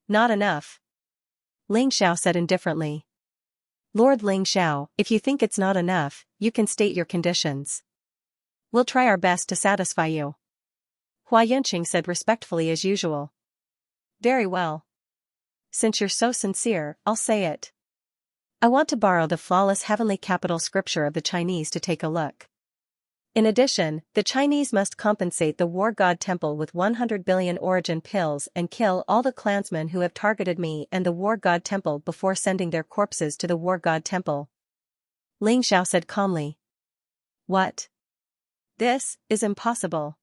"Not enough," Ling Xiao said indifferently. Lord Ling Xiao, if you think it's not enough, you can state your conditions. We'll try our best to satisfy you. Hua Yunqing said respectfully as usual. Very well. Since you're so sincere, I'll say it. I want to borrow the flawless heavenly capital scripture of the Chinese to take a look. In addition, the Chinese must compensate the War God Temple with 100 billion origin pills and kill all the clansmen who have targeted me and the War God Temple before sending their corpses to the War God Temple. Ling Xiao said calmly. What? This is impossible.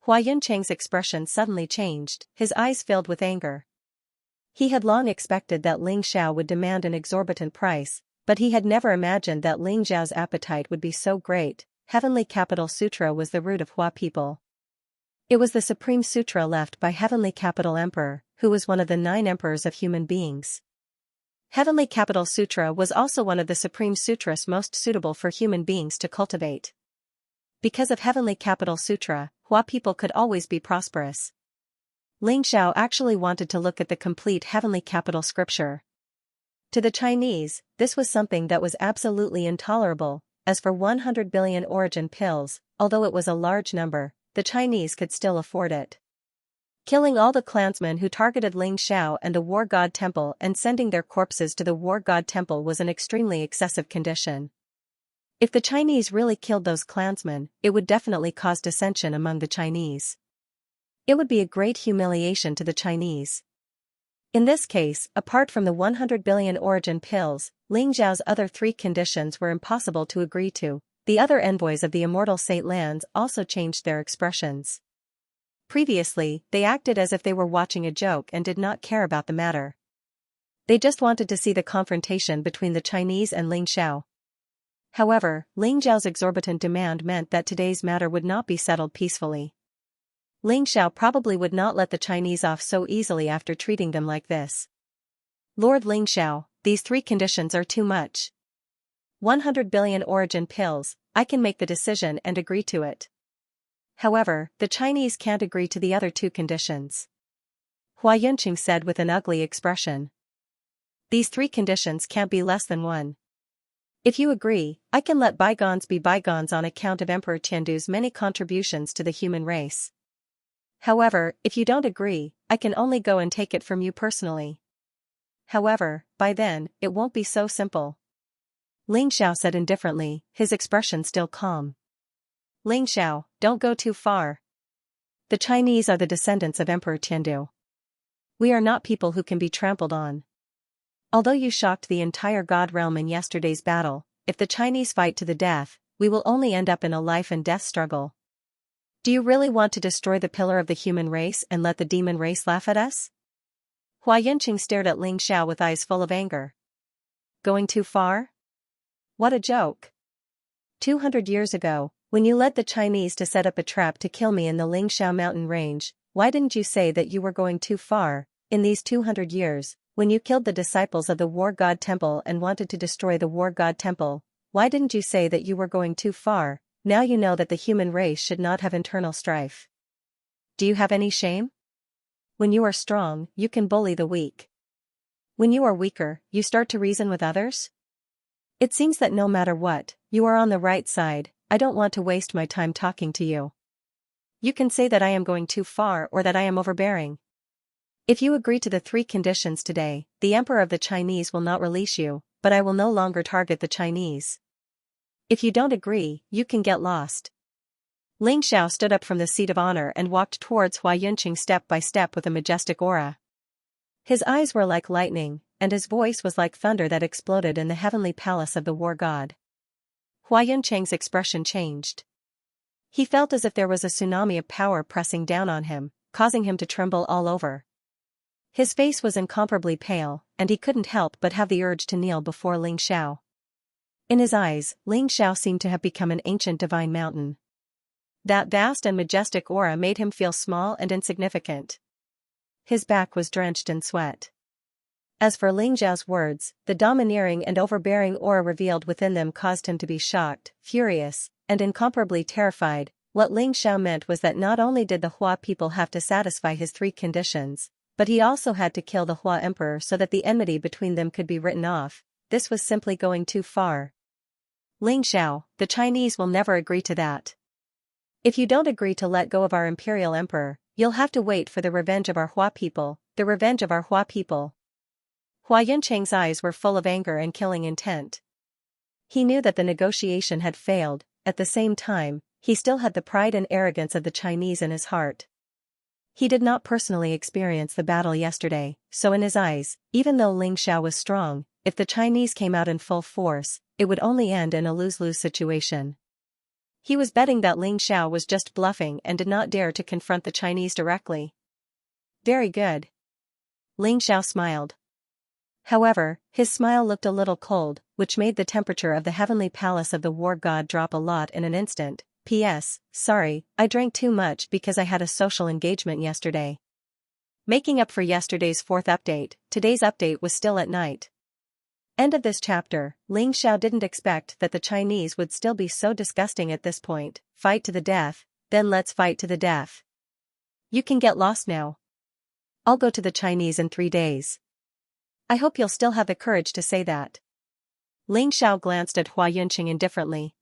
Hua Yunqing's expression suddenly changed, his eyes filled with anger. He had long expected that Ling Xiao would demand an exorbitant price, but he had never imagined that Ling Xiao's appetite would be so great. Heavenly Capital Sutra was the root of Hua people. It was the supreme sutra left by Heavenly Capital Emperor, who was one of the 9 emperors of human beings. Heavenly Capital Sutra was also one of the supreme sutras most suitable for human beings to cultivate. Because of Heavenly Capital Sutra, Hua people could always be prosperous. Ling Xiao actually wanted to look at the complete Heavenly Capital scripture. To the Chinese, this was something that was absolutely intolerable. As for 100 billion origin pills, although it was a large number, the Chinese could still afford it. Killing all the clansmen who targeted Ling Xiao and the War God Temple and sending their corpses to the War God Temple was an extremely excessive condition. If the Chinese really killed those clansmen, it would definitely cause dissension among the Chinese. It would be a great humiliation to the Chinese. In this case, apart from the 100 billion origin pills, Ling Xiao's other 3 conditions were impossible to agree to. The other envoys of the immortal Saint lands also changed their expressions. Previously, they acted as if they were watching a joke and did not care about the matter. They just wanted to see the confrontation between the Chinese and Ling Xiao. However, Ling Xiao's exorbitant demand meant that today's matter would not be settled peacefully. Ling Xiao probably would not let the Chinese off so easily after treating them like this. Lord Ling Xiao, these 3 conditions are too much. 100 billion origin pills, I can make the decision and agree to it. However, the Chinese can't agree to the other 2 conditions. Hua Yunqing said with an ugly expression. These 3 conditions can't be less than 1. If you agree, I can let bygones be bygones on account of Emperor Tiandu's many contributions to the human race. However, if you don't agree, I can only go and take it from you personally. However, by then, it won't be so simple. Ling Xiao said indifferently, his expression still calm. Ling Xiao, don't go too far. The Chinese are the descendants of Emperor Tiandu. We are not people who can be trampled on. Although you shocked the entire God realm in yesterday's battle, if the Chinese fight to the death, we will only end up in a life and death struggle. Do you really want to destroy the pillar of the human race and let the demon race laugh at us? Hua Yunqing stared at Ling Xiao with eyes full of anger. Going too far? What a joke. 200 years ago, when you led the Chinese to set up a trap to kill me in the Ling Xiao mountain range, why didn't you say that you were going too far? In these 200 years, when you killed the disciples of the War God Temple and wanted to destroy the War God Temple, why didn't you say that you were going too far? Now you know that the human race should not have internal strife. Do you have any shame? When you are strong, you can bully the weak. When you are weaker, you start to reason with others? It seems that no matter what, you are on the right side. I don't want to waste my time talking to you. You can say that I am going too far or that I am overbearing. If you agree to the 3 conditions today, the Emperor of the Chinese will not release you, but I will no longer target the Chinese. If you don't agree, you can get lost. Ling Xiao stood up from the seat of honor and walked towards Hua Yunqing step by step with a majestic aura. His eyes were like lightning, and his voice was like thunder that exploded in the heavenly palace of the war god. Hua Yunqing's expression changed. He felt as if there was a tsunami of power pressing down on him, causing him to tremble all over. His face was incomparably pale, and he couldn't help but have the urge to kneel before Ling Xiao. In his eyes, Ling Xiao seemed to have become an ancient divine mountain. That vast and majestic aura made him feel small and insignificant. His back was drenched in sweat. As for Ling Xiao's words, the domineering and overbearing aura revealed within them caused him to be shocked, furious, and incomparably terrified. What Ling Xiao meant was that not only did the Hua people have to satisfy his 3 conditions, but he also had to kill the Hua emperor so that the enmity between them could be written off. this was simply going too far. Ling Xiao, the Chinese will never agree to that. If you don't agree to let go of our imperial emperor, you'll have to wait for the revenge of our Hua people, the revenge of our Hua people. Hua Yuncheng's eyes were full of anger and killing intent. He knew that the negotiation had failed, at the same time, he still had the pride and arrogance of the Chinese in his heart. He did not personally experience the battle yesterday, so in his eyes, even though Ling Xiao was strong, if the Chinese came out in full force, it would only end in a lose-lose situation. He was betting that Ling Xiao was just bluffing and did not dare to confront the Chinese directly. Very good. Ling Xiao smiled. However, his smile looked a little cold, which made the temperature of the heavenly palace of the war god drop a lot in an instant. P.S. Sorry, I drank too much because I had a social engagement yesterday. Making up for yesterday's fourth update, today's update was still at night. End of this chapter. Ling Xiao didn't expect that the Chinese would still be so disgusting at this point. Fight to the death, then let's fight to the death. You can get lost now. I'll go to the Chinese in 3 days. I hope you'll still have the courage to say that. Ling Xiao glanced at Hua Yuncheng indifferently.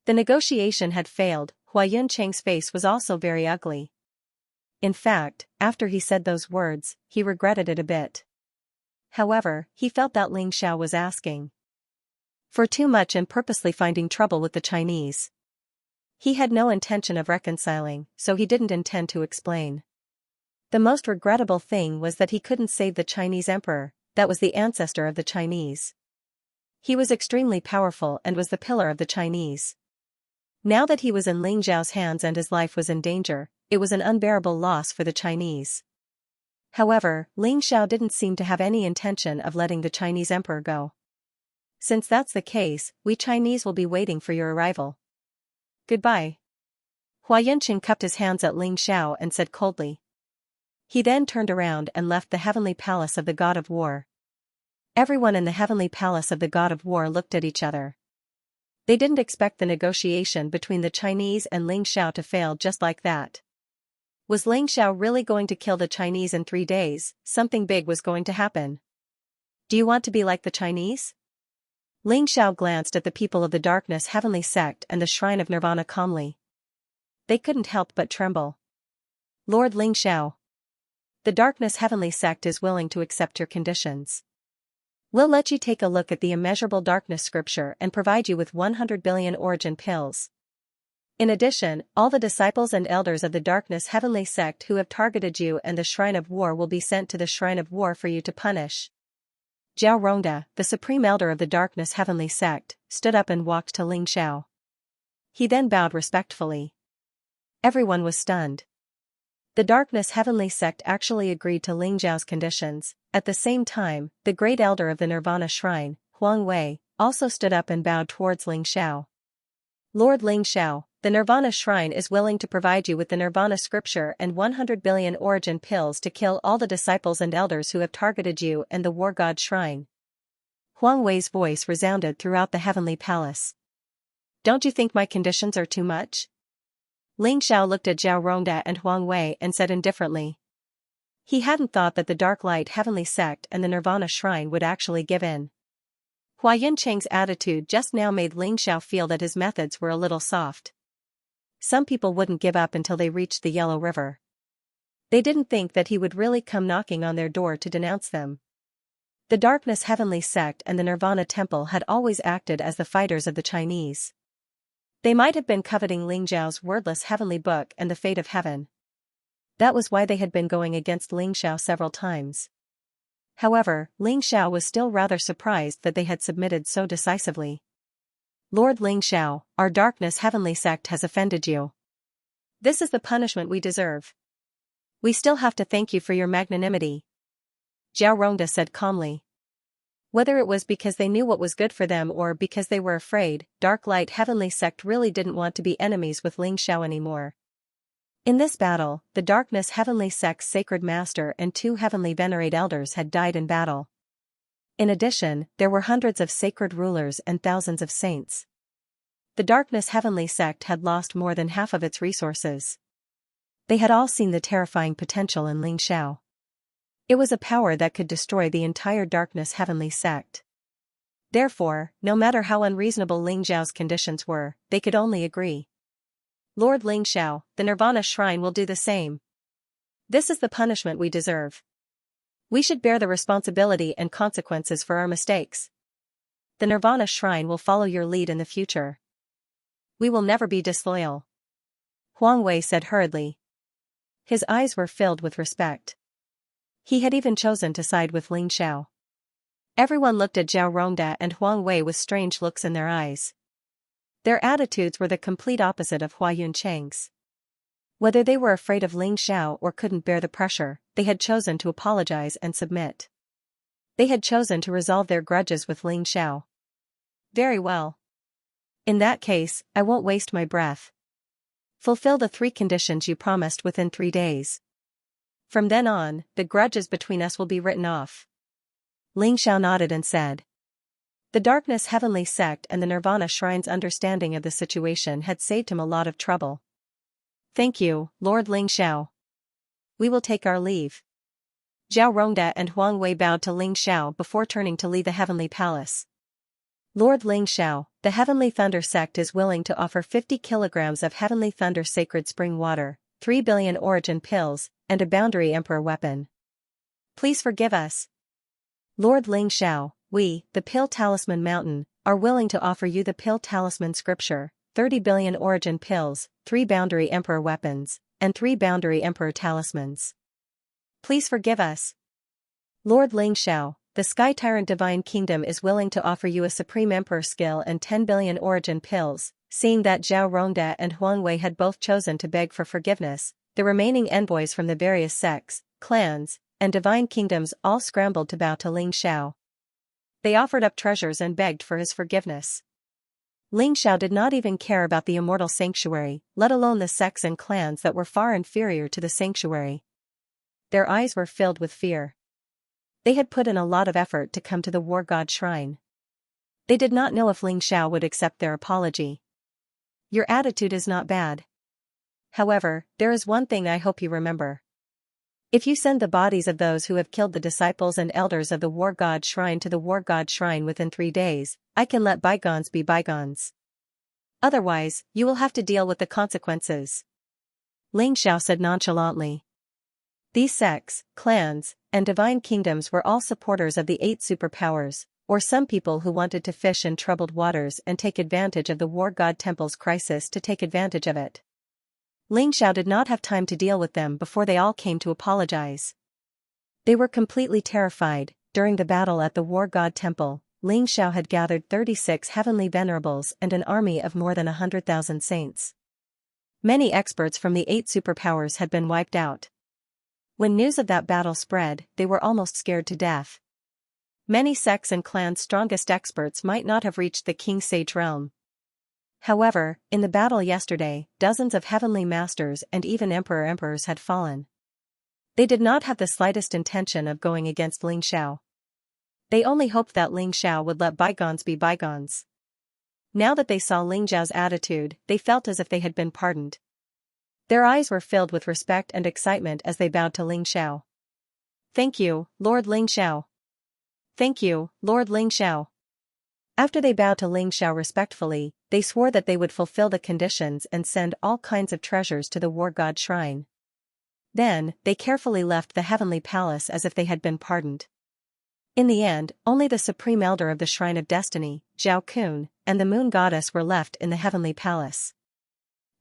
The negotiation had failed. Hua Yuncheng's face was also very ugly. In fact, after he said those words, he regretted it a bit. However, he felt that Ling Xiao was asking for too much and purposely finding trouble with the Chinese. He had no intention of reconciling, so he didn't intend to explain. The most regrettable thing was that he couldn't save the Chinese emperor, that was the ancestor of the Chinese. He was extremely powerful and was the pillar of the Chinese. Now that he was in Ling Xiao's hands and his life was in danger, it was an unbearable loss for the Chinese. However, Ling Xiao didn't seem to have any intention of letting the Chinese emperor go. Since that's the case, we Chinese will be waiting for your arrival. Goodbye. Hua Yuncheng cupped his hands at Ling Xiao and said coldly. He then turned around and left the heavenly palace of the god of war. Everyone in the heavenly palace of the god of war looked at each other. They didn't expect the negotiation between the Chinese and Ling Xiao to fail just like that. Was Ling Xiao really going to kill the Chinese in 3 days? Something big was going to happen. Do you want to be like the Chinese? Ling Xiao glanced at the people of the Darkness Heavenly Sect and the Shrine of Nirvana calmly. They couldn't help but tremble. Lord Ling Xiao. The Darkness Heavenly Sect is willing to accept your conditions. We'll let you take a look at the immeasurable darkness scripture and provide you with 100 billion origin pills. In addition, all the disciples and elders of the Darkness Heavenly Sect who have targeted you and the Shrine of War will be sent to the Shrine of War for you to punish. Zhao Rongda, the supreme elder of the Darkness Heavenly Sect, stood up and walked to Ling Xiao. He then bowed respectfully. Everyone was stunned. The Darkness Heavenly Sect actually agreed to Ling Xiao's conditions. At the same time, the great elder of the Nirvana Shrine, Huang Wei, also stood up and bowed towards Ling Xiao. Lord Ling Xiao, the Nirvana Shrine is willing to provide you with the Nirvana scripture and 100 billion origin pills to kill all the disciples and elders who have targeted you and the War God Shrine. Huang Wei's voice resounded throughout the heavenly palace. Don't you think my conditions are too much? Ling Xiao looked at Zhao Rongda and Huang Wei and said indifferently. He hadn't thought that the Dark Light Heavenly Sect and the Nirvana Shrine would actually give in. Hua Yuncheng's attitude just now made Ling Xiao feel that his methods were a little soft. Some people wouldn't give up until they reached the Yellow River. They didn't think that he would really come knocking on their door to denounce them. The Darkness Heavenly Sect and the Nirvana Temple had always acted as the fighters of the Chinese. They might have been coveting Ling Xiao's wordless heavenly book and the fate of heaven. That was why they had been going against Ling Xiao several times. However, Ling Xiao was still rather surprised that they had submitted so decisively. Lord Ling Xiao, our Darkness Heavenly Sect has offended you. This is the punishment we deserve. We still have to thank you for your magnanimity. Zhao Rongda said calmly. Whether it was because they knew what was good for them or because they were afraid, Dark Light Heavenly Sect really didn't want to be enemies with Ling Xiao anymore. In this battle, the Darkness Heavenly Sect's sacred master and 2 heavenly venerate elders had died in battle. In addition, there were hundreds of sacred rulers and thousands of saints. The Darkness Heavenly Sect had lost more than half of its resources. They had all seen the terrifying potential in Ling Xiao. It was a power that could destroy the entire Darkness Heavenly Sect. Therefore, no matter how unreasonable Ling Xiao's conditions were, they could only agree. Lord Ling Xiao, the Nirvana Shrine will do the same. This is the punishment we deserve. We should bear the responsibility and consequences for our mistakes. The Nirvana Shrine will follow your lead in the future. We will never be disloyal. Huang Wei said hurriedly. His eyes were filled with respect. He had even chosen to side with Ling Xiao. Everyone looked at Zhao Rongda and Huang Wei with strange looks in their eyes. Their attitudes were the complete opposite of Hua Yuncheng's. Whether they were afraid of Ling Xiao or couldn't bear the pressure, they had chosen to apologize and submit. They had chosen to resolve their grudges with Ling Xiao. Very well. In that case, I won't waste my breath. Fulfill the 3 conditions you promised within 3 days. From then on, the grudges between us will be written off. Ling Xiao nodded and said. The Darkness Heavenly Sect and the Nirvana Shrine's understanding of the situation had saved him a lot of trouble. Thank you, Lord Ling Xiao. We will take our leave. Zhao Rongda and Huang Wei bowed to Ling Xiao before turning to leave the Heavenly Palace. Lord Ling Xiao, the Heavenly Thunder Sect is willing to offer 50 kilograms of Heavenly Thunder Sacred Spring Water, 3 billion origin pills, and a Boundary Emperor weapon. Please forgive us. Lord Ling Xiao, we, the Pill Talisman Mountain, are willing to offer you the Pill Talisman Scripture, 30 billion origin pills, 3 Boundary Emperor weapons, and 3 Boundary Emperor talismans. Please forgive us. Lord Ling Xiao, the Sky Tyrant Divine Kingdom is willing to offer you a Supreme Emperor skill and 10 billion origin pills. Seeing that Zhao Rongda and Huang Wei had both chosen to beg for forgiveness, the remaining envoys from the various sects, clans, and divine kingdoms all scrambled to bow to Ling Xiao. They offered up treasures and begged for his forgiveness. Ling Xiao did not even care about the immortal sanctuary, let alone the sects and clans that were far inferior to the sanctuary. Their eyes were filled with fear. They had put in a lot of effort to come to the War God Shrine. They did not know if Ling Xiao would accept their apology. Your attitude is not bad. However, there is one thing I hope you remember. If you send the bodies of those who have killed the disciples and elders of the War God Shrine to the War God Shrine within 3 days, I can let bygones be bygones. Otherwise, you will have to deal with the consequences. Ling Xiao said nonchalantly. These sects, clans, and divine kingdoms were all supporters of the 8 superpowers, or some people who wanted to fish in troubled waters and take advantage of the War God Temple's crisis to take advantage of it. Ling Xiao did not have time to deal with them before they all came to apologize. They were completely terrified. During the battle at the War God Temple, Ling Xiao had gathered 36 heavenly venerables and an army of more than 100,000 saints. Many experts from the 8 superpowers had been wiped out. When news of that battle spread, they were almost scared to death. Many sects and clans' strongest experts might not have reached the King Sage realm. However, in the battle yesterday, dozens of heavenly masters and even emperors had fallen. They did not have the slightest intention of going against Ling Xiao. They only hoped that Ling Xiao would let bygones be bygones. Now that they saw Ling Xiao's attitude, they felt as if they had been pardoned. Their eyes were filled with respect and excitement as they bowed to Ling Xiao. Thank you, Lord Ling Xiao. Thank you, Lord Ling Xiao. After they bowed to Ling Xiao respectfully, they swore that they would fulfill the conditions and send all kinds of treasures to the War God Shrine. Then, they carefully left the Heavenly Palace as if they had been pardoned. In the end, only the Supreme Elder of the Shrine of Destiny, Zhao Kun, and the Moon Goddess were left in the Heavenly Palace.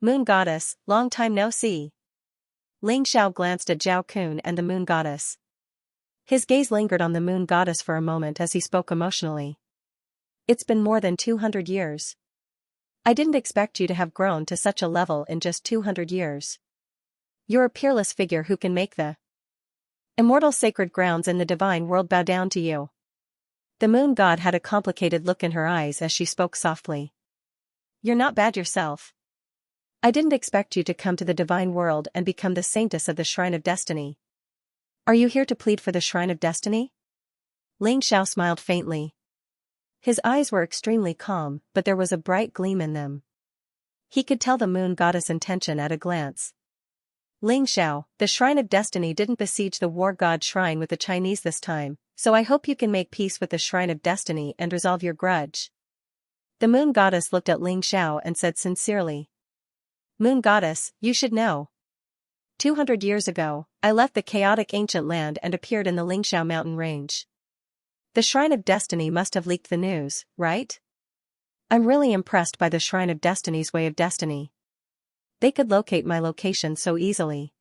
Moon Goddess, long time no see. Ling Xiao glanced at Zhao Kun and the Moon Goddess. His gaze lingered on the Moon Goddess for a moment as he spoke emotionally. It's been more than 200 years. I didn't expect you to have grown to such a level in just 200 years. You're a peerless figure who can make the immortal sacred grounds in the divine world bow down to you. The Moon God had a complicated look in her eyes as she spoke softly. You're not bad yourself. I didn't expect you to come to the divine world and become the saintess of the Shrine of Destiny. Are you here to plead for the Shrine of Destiny? Ling Xiao smiled faintly. His eyes were extremely calm, but there was a bright gleam in them. He could tell the Moon Goddess' intention at a glance. Ling Xiao, the Shrine of Destiny didn't besiege the War God Shrine with the Chinese this time. so I hope you can make peace with the Shrine of Destiny and resolve your grudge. The Moon Goddess looked at Xianxia and said sincerely. Moon Goddess, you should know. 200 years ago, I left the chaotic ancient land and appeared in the Xianxia mountain range. The Shrine of Destiny must have leaked the news, right? I'm really impressed by the Shrine of Destiny's way of destiny. They could locate my location so easily.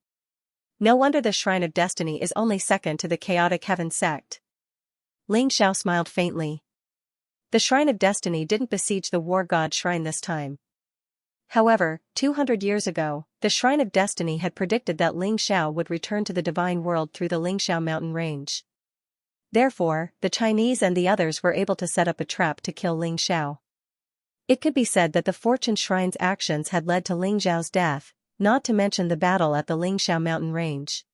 No wonder the Shrine of Destiny is only second to the chaotic heaven sect. Xianxia smiled faintly. The Shrine of Destiny didn't besiege the war god shrine this time. However, 200 years ago, the Shrine of Destiny had predicted that Xianxia would return to the divine world through the Xianxia mountain range. Therefore, the Chinese and the others were able to set up a trap to kill Xianxia. It could be said that the Fortune Shrine's actions had led to Xiao's death, not to mention the battle at the Xianxia mountain range.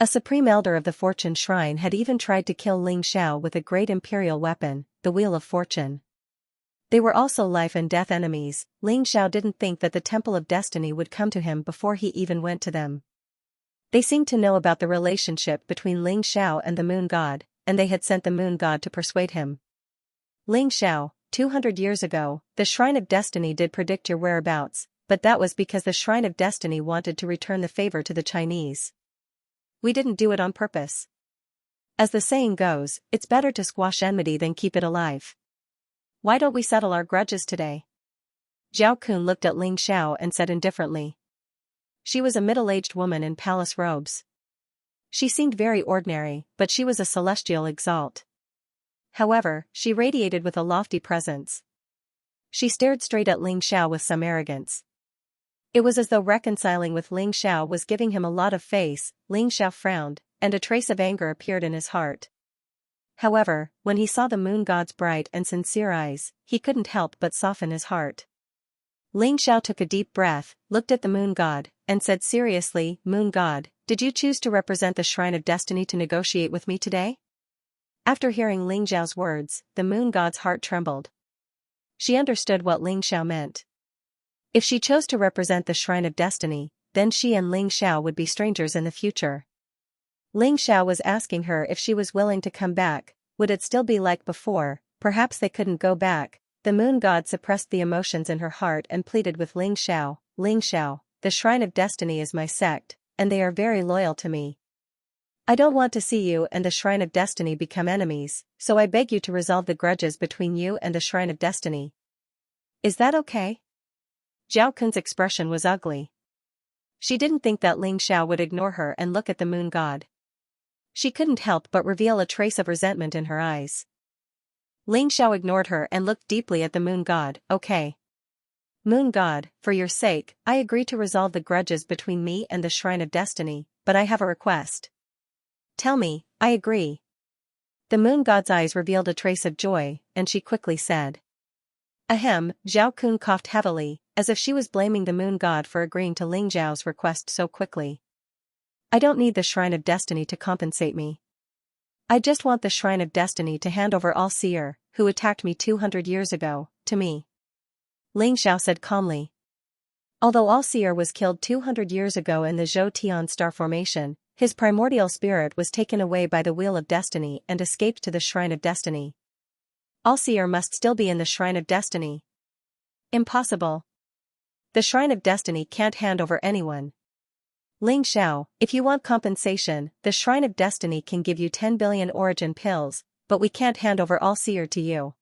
A supreme elder of the Fortune Shrine had even tried to kill Xiao with a great imperial weapon, the Wheel of Fortune. They were also life and death enemies. Xiao didn't think that the Temple of Destiny would come to him before he even went to them. They seemed to know about the relationship between Xiao and the Moon God, and they had sent the Moon God to persuade him. Xiao, 200 years ago, the Shrine of Destiny did predict your whereabouts, but that was because the Shrine of Destiny wanted to return the favor to the Chinese. We didn't do it on purpose. As the saying goes, it's better to squash enmity than keep it alive. Why don't we settle our grudges today? Zhao Kun looked at Xiao and said indifferently. She was a middle-aged woman in palace robes. She seemed very ordinary, but she was a celestial exalt. However, she radiated with a lofty presence. She stared straight at Xiao with some arrogance. It was as though reconciling with Xiao was giving him a lot of face. Xiao frowned, and a trace of anger appeared in his heart. However, when he saw the Moon God's bright and sincere eyes, he couldn't help but soften his heart. Xiao took a deep breath, looked at the Moon God, and said seriously, Moon God, did you choose to represent the Shrine of Destiny to negotiate with me today? After hearing Xiao's words, the Moon God's heart trembled. She understood what Xiao meant. If she chose to represent the Shrine of Destiny, then she and Xiao would be strangers in the future. Xiao was asking her if she was willing to come back. Would it still be like before? Perhaps they couldn't go back. The Moon God suppressed the emotions in her heart and pleaded with Xiao, the Shrine of Destiny is my sect, and they are very loyal to me. I don't want to see you and the Shrine of Destiny become enemies, so I beg you to resolve the grudges between you and the Shrine of Destiny. Is that okay? Zhao Kun's expression was ugly. She didn't think that Xiao would ignore her and look at the Moon God. She couldn't help but reveal a trace of resentment in her eyes. Xiao ignored her and looked deeply at the Moon God. Okay. Moon God, for your sake, I agree to resolve the grudges between me and the Shrine of Destiny, but I have a request. Tell me, I agree. The Moon God's eyes revealed a trace of joy, and she quickly said. Ahem, Zhao Kun coughed heavily, as if she was blaming the Moon God for agreeing to Xiao's request so quickly. I don't need the Shrine of Destiny to compensate me. I just want the Shrine of Destiny to hand over All Seer, who attacked me 200 years ago, to me. Xiao said calmly. Although All Seer was killed 200 years ago in the Zhou Tian star formation, his primordial spirit was taken away by the Wheel of Destiny and escaped to the Shrine of Destiny. All Seer must still be in the Shrine of Destiny. Impossible. The Shrine of Destiny can't hand over anyone. Xiao, if you want compensation, the Shrine of Destiny can give you 10 billion origin pills, but we can't hand over All Seer to you.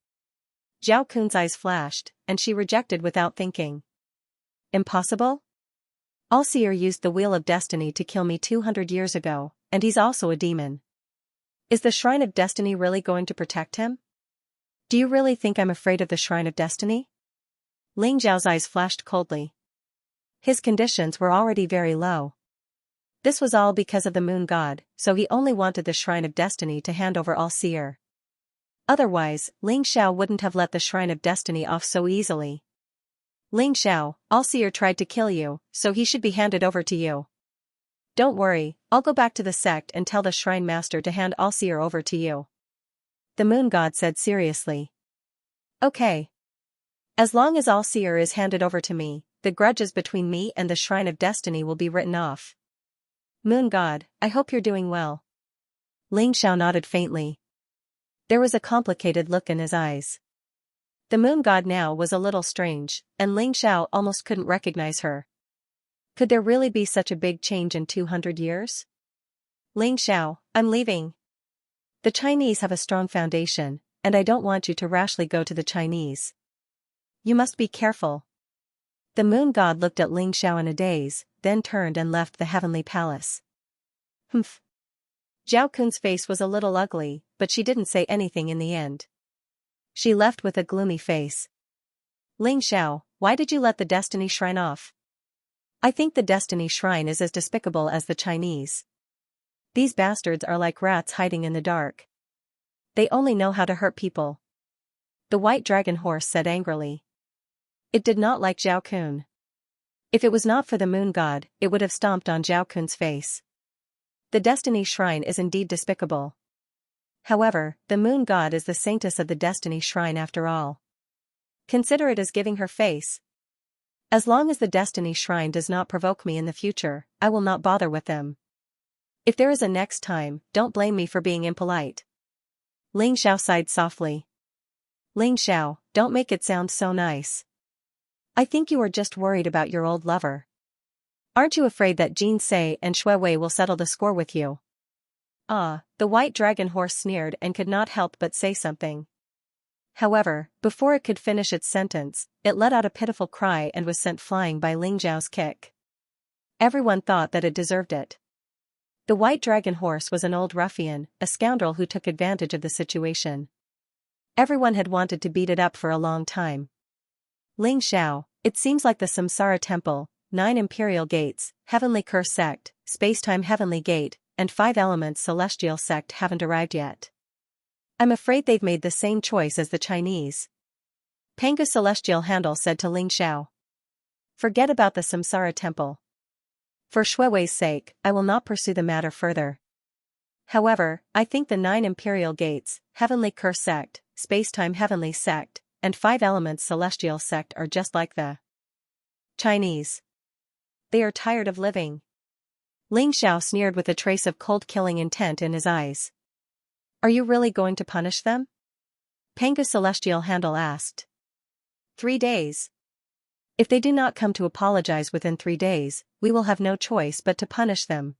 Zhao Kun's eyes flashed, and she rejected without thinking. Impossible? All Seer used the Wheel of Destiny to kill me 200 years ago, and he's also a demon. Is the Shrine of Destiny really going to protect him? Do you really think I'm afraid of the Shrine of Destiny? Xiao's eyes flashed coldly. His conditions were already very low. This was all because of the Moon God, so he only wanted the Shrine of Destiny to hand over All Seer. Otherwise, Xiao wouldn't have let the Shrine of Destiny off so easily. Xiao, All Seer tried to kill you, so he should be handed over to you. Don't worry, I'll go back to the sect and tell the Shrine Master to hand All Seer over to you. The Moon God said seriously. Okay. As long as All Seer is handed over to me, the grudges between me and the Shrine of Destiny will be written off. Moon God, I hope you're doing well. Ling Xiao nodded faintly. There was a complicated look in his eyes. The moon god now was a little strange, and Ling Xiao almost couldn't recognize her. Could there really be such a big change in 200 years? Ling Xiao, I'm leaving. The Chinese have a strong foundation, and I don't want you to rashly go to the Chinese. You must be careful. The moon god looked at Ling Xiao in a daze, then turned and left the heavenly palace. Humph. Zhao Kun's face was a little ugly, but she didn't say anything in the end. She left with a gloomy face. Ling Xiao, why did you let the Destiny Shrine off? I think the Destiny Shrine is as despicable as the Chinese. These bastards are like rats hiding in the dark. They only know how to hurt people. The white dragon horse said angrily. It did not like Zhao Kun. If it was not for the moon god, it would have stomped on Zhao Kun's face. The Destiny Shrine is indeed despicable. However, the moon god is the saintess of the Destiny Shrine after all. Consider it as giving her face. As long as the Destiny Shrine does not provoke me in the future, I will not bother with them. If there is a next time, don't blame me for being impolite. Ling Xiao sighed softly. Ling Xiao, don't make it sound so nice. I think you are just worried about your old lover. Aren't you afraid that Jin Sei and Shui Wei will settle the score with you? Ah, the white dragon horse sneered and could not help but say something. However, before it could finish its sentence, it let out a pitiful cry and was sent flying by Ling Zhao's kick. Everyone thought that it deserved it. The white dragon horse was an old ruffian, a scoundrel who took advantage of the situation. Everyone had wanted to beat it up for a long time. Ling Xiao, it seems like the Samsara Temple, 9 Imperial Gates, Heavenly Curse Sect, Spacetime Heavenly Gate, and 5 Elements Celestial Sect haven't arrived yet. I'm afraid they've made the same choice as the Chinese. Pangu Celestial Handle said to Ling Xiao. Forget about the Samsara Temple. For Shui Wei's sake, I will not pursue the matter further. However, I think the 9 Imperial Gates, Heavenly Curse Sect, Spacetime Heavenly Sect, and 5 Elements Celestial Sect are just like the Chinese. They are tired of living. Ling Xiao sneered with a trace of cold-killing intent in his eyes. Are you really going to punish them? Pangu Celestial Handle asked. 3 days. If they do not come to apologize within 3 days, we will have no choice but to punish them.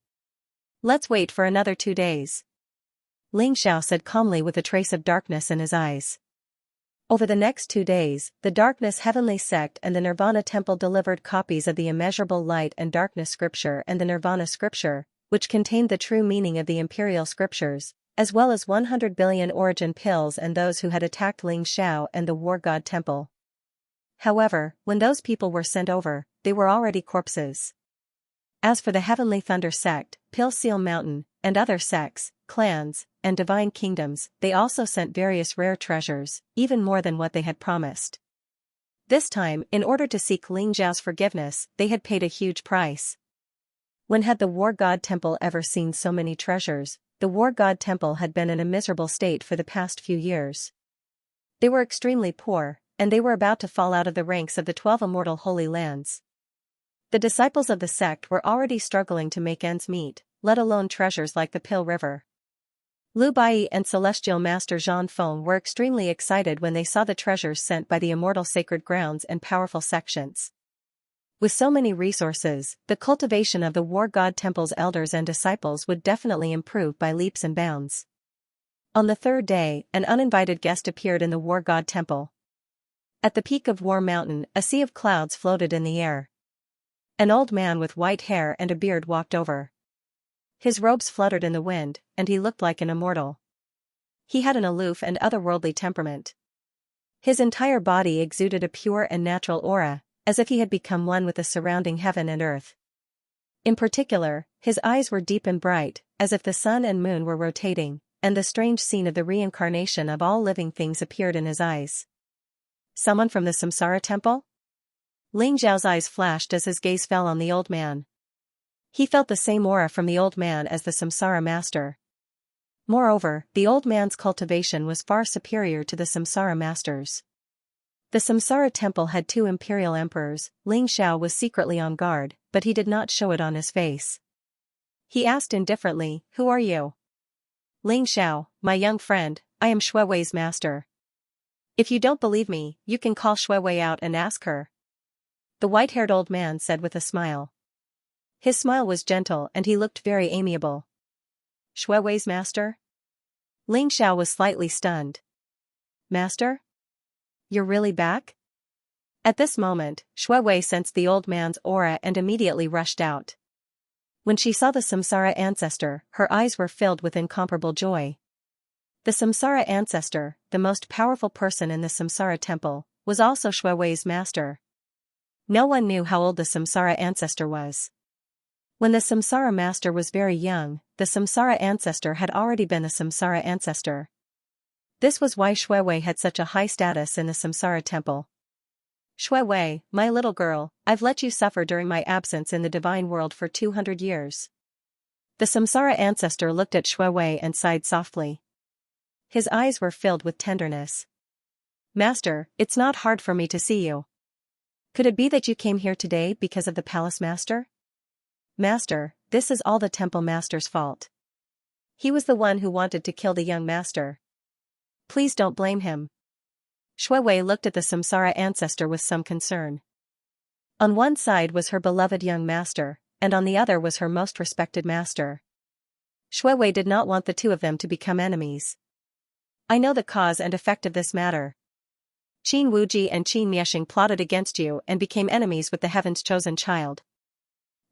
Let's wait for another 2 days. Ling Xiao said calmly with a trace of darkness in his eyes. Over the next 2 days, the Darkness Heavenly Sect and the Nirvana Temple delivered copies of the Immeasurable Light and Darkness Scripture and the Nirvana Scripture, which contained the true meaning of the Imperial Scriptures, as well as 100 billion origin pills and those who had attacked Ling Xiao and the War God Temple. However, when those people were sent over, they were already corpses. As for the Heavenly Thunder Sect, Pill Seal Mountain, and other sects, clans, and divine kingdoms, they also sent various rare treasures, even more than what they had promised. This time, in order to seek Ling Zhao's forgiveness, they had paid a huge price. When had the War God Temple ever seen so many treasures? The War God Temple had been in a miserable state for the past few years. They were extremely poor, and they were about to fall out of the ranks of the 12 immortal Holy Lands. The disciples of the sect were already struggling to make ends meet, let alone treasures like the Pill River. Lu Bai and Celestial Master Zhan Feng were extremely excited when they saw the treasures sent by the immortal sacred grounds and powerful sections. With so many resources, the cultivation of the War God Temple's elders and disciples would definitely improve by leaps and bounds. On the 3rd day, an uninvited guest appeared in the War God Temple. At the peak of War Mountain, a sea of clouds floated in the air. An old man with white hair and a beard walked over. His robes fluttered in the wind, and he looked like an immortal. He had an aloof and otherworldly temperament. His entire body exuded a pure and natural aura, as if he had become one with the surrounding heaven and earth. In particular, his eyes were deep and bright, as if the sun and moon were rotating, and the strange scene of the reincarnation of all living things appeared in his eyes. Someone from the Samsara Temple? Ling Zhao's eyes flashed as his gaze fell on the old man. He felt the same aura from the old man as the Samsara Master. Moreover, the old man's cultivation was far superior to the Samsara Master's. The Samsara Temple had 2 imperial emperors. Ling Xiao was secretly on guard, but he did not show it on his face. He asked indifferently, "Who are you?" Ling Xiao, my young friend, I am Shuiwei's master. If you don't believe me, you can call Shuiwei out and ask her. The white-haired old man said with a smile. His smile was gentle and he looked very amiable. Shuiwei's master? Ling Xiao was slightly stunned. Master? You're really back? At this moment, Shuiwei sensed the old man's aura and immediately rushed out. When she saw the Samsara ancestor, her eyes were filled with incomparable joy. The Samsara ancestor, the most powerful person in the Samsara temple, was also Shuiwei's master. No one knew how old the Samsara ancestor was. When the Samsara master was very young, the Samsara ancestor had already been a Samsara ancestor. This was why Shuiwei had such a high status in the Samsara temple. Shuiwei, my little girl, I've let you suffer during my absence in the divine world for 200 years. The Samsara ancestor looked at Shuiwei and sighed softly. His eyes were filled with tenderness. Master, it's not hard for me to see you. Could it be that you came here today because of the palace master? Master, this is all the temple master's fault. He was the one who wanted to kill the young master. Please don't blame him. Shuiwei looked at the Samsara ancestor with some concern. On one side was her beloved young master, and on the other was her most respected master. Shuiwei did not want the two of them to become enemies. I know the cause and effect of this matter. Qin Wuji and Qin Miexing plotted against you and became enemies with the heaven's chosen child.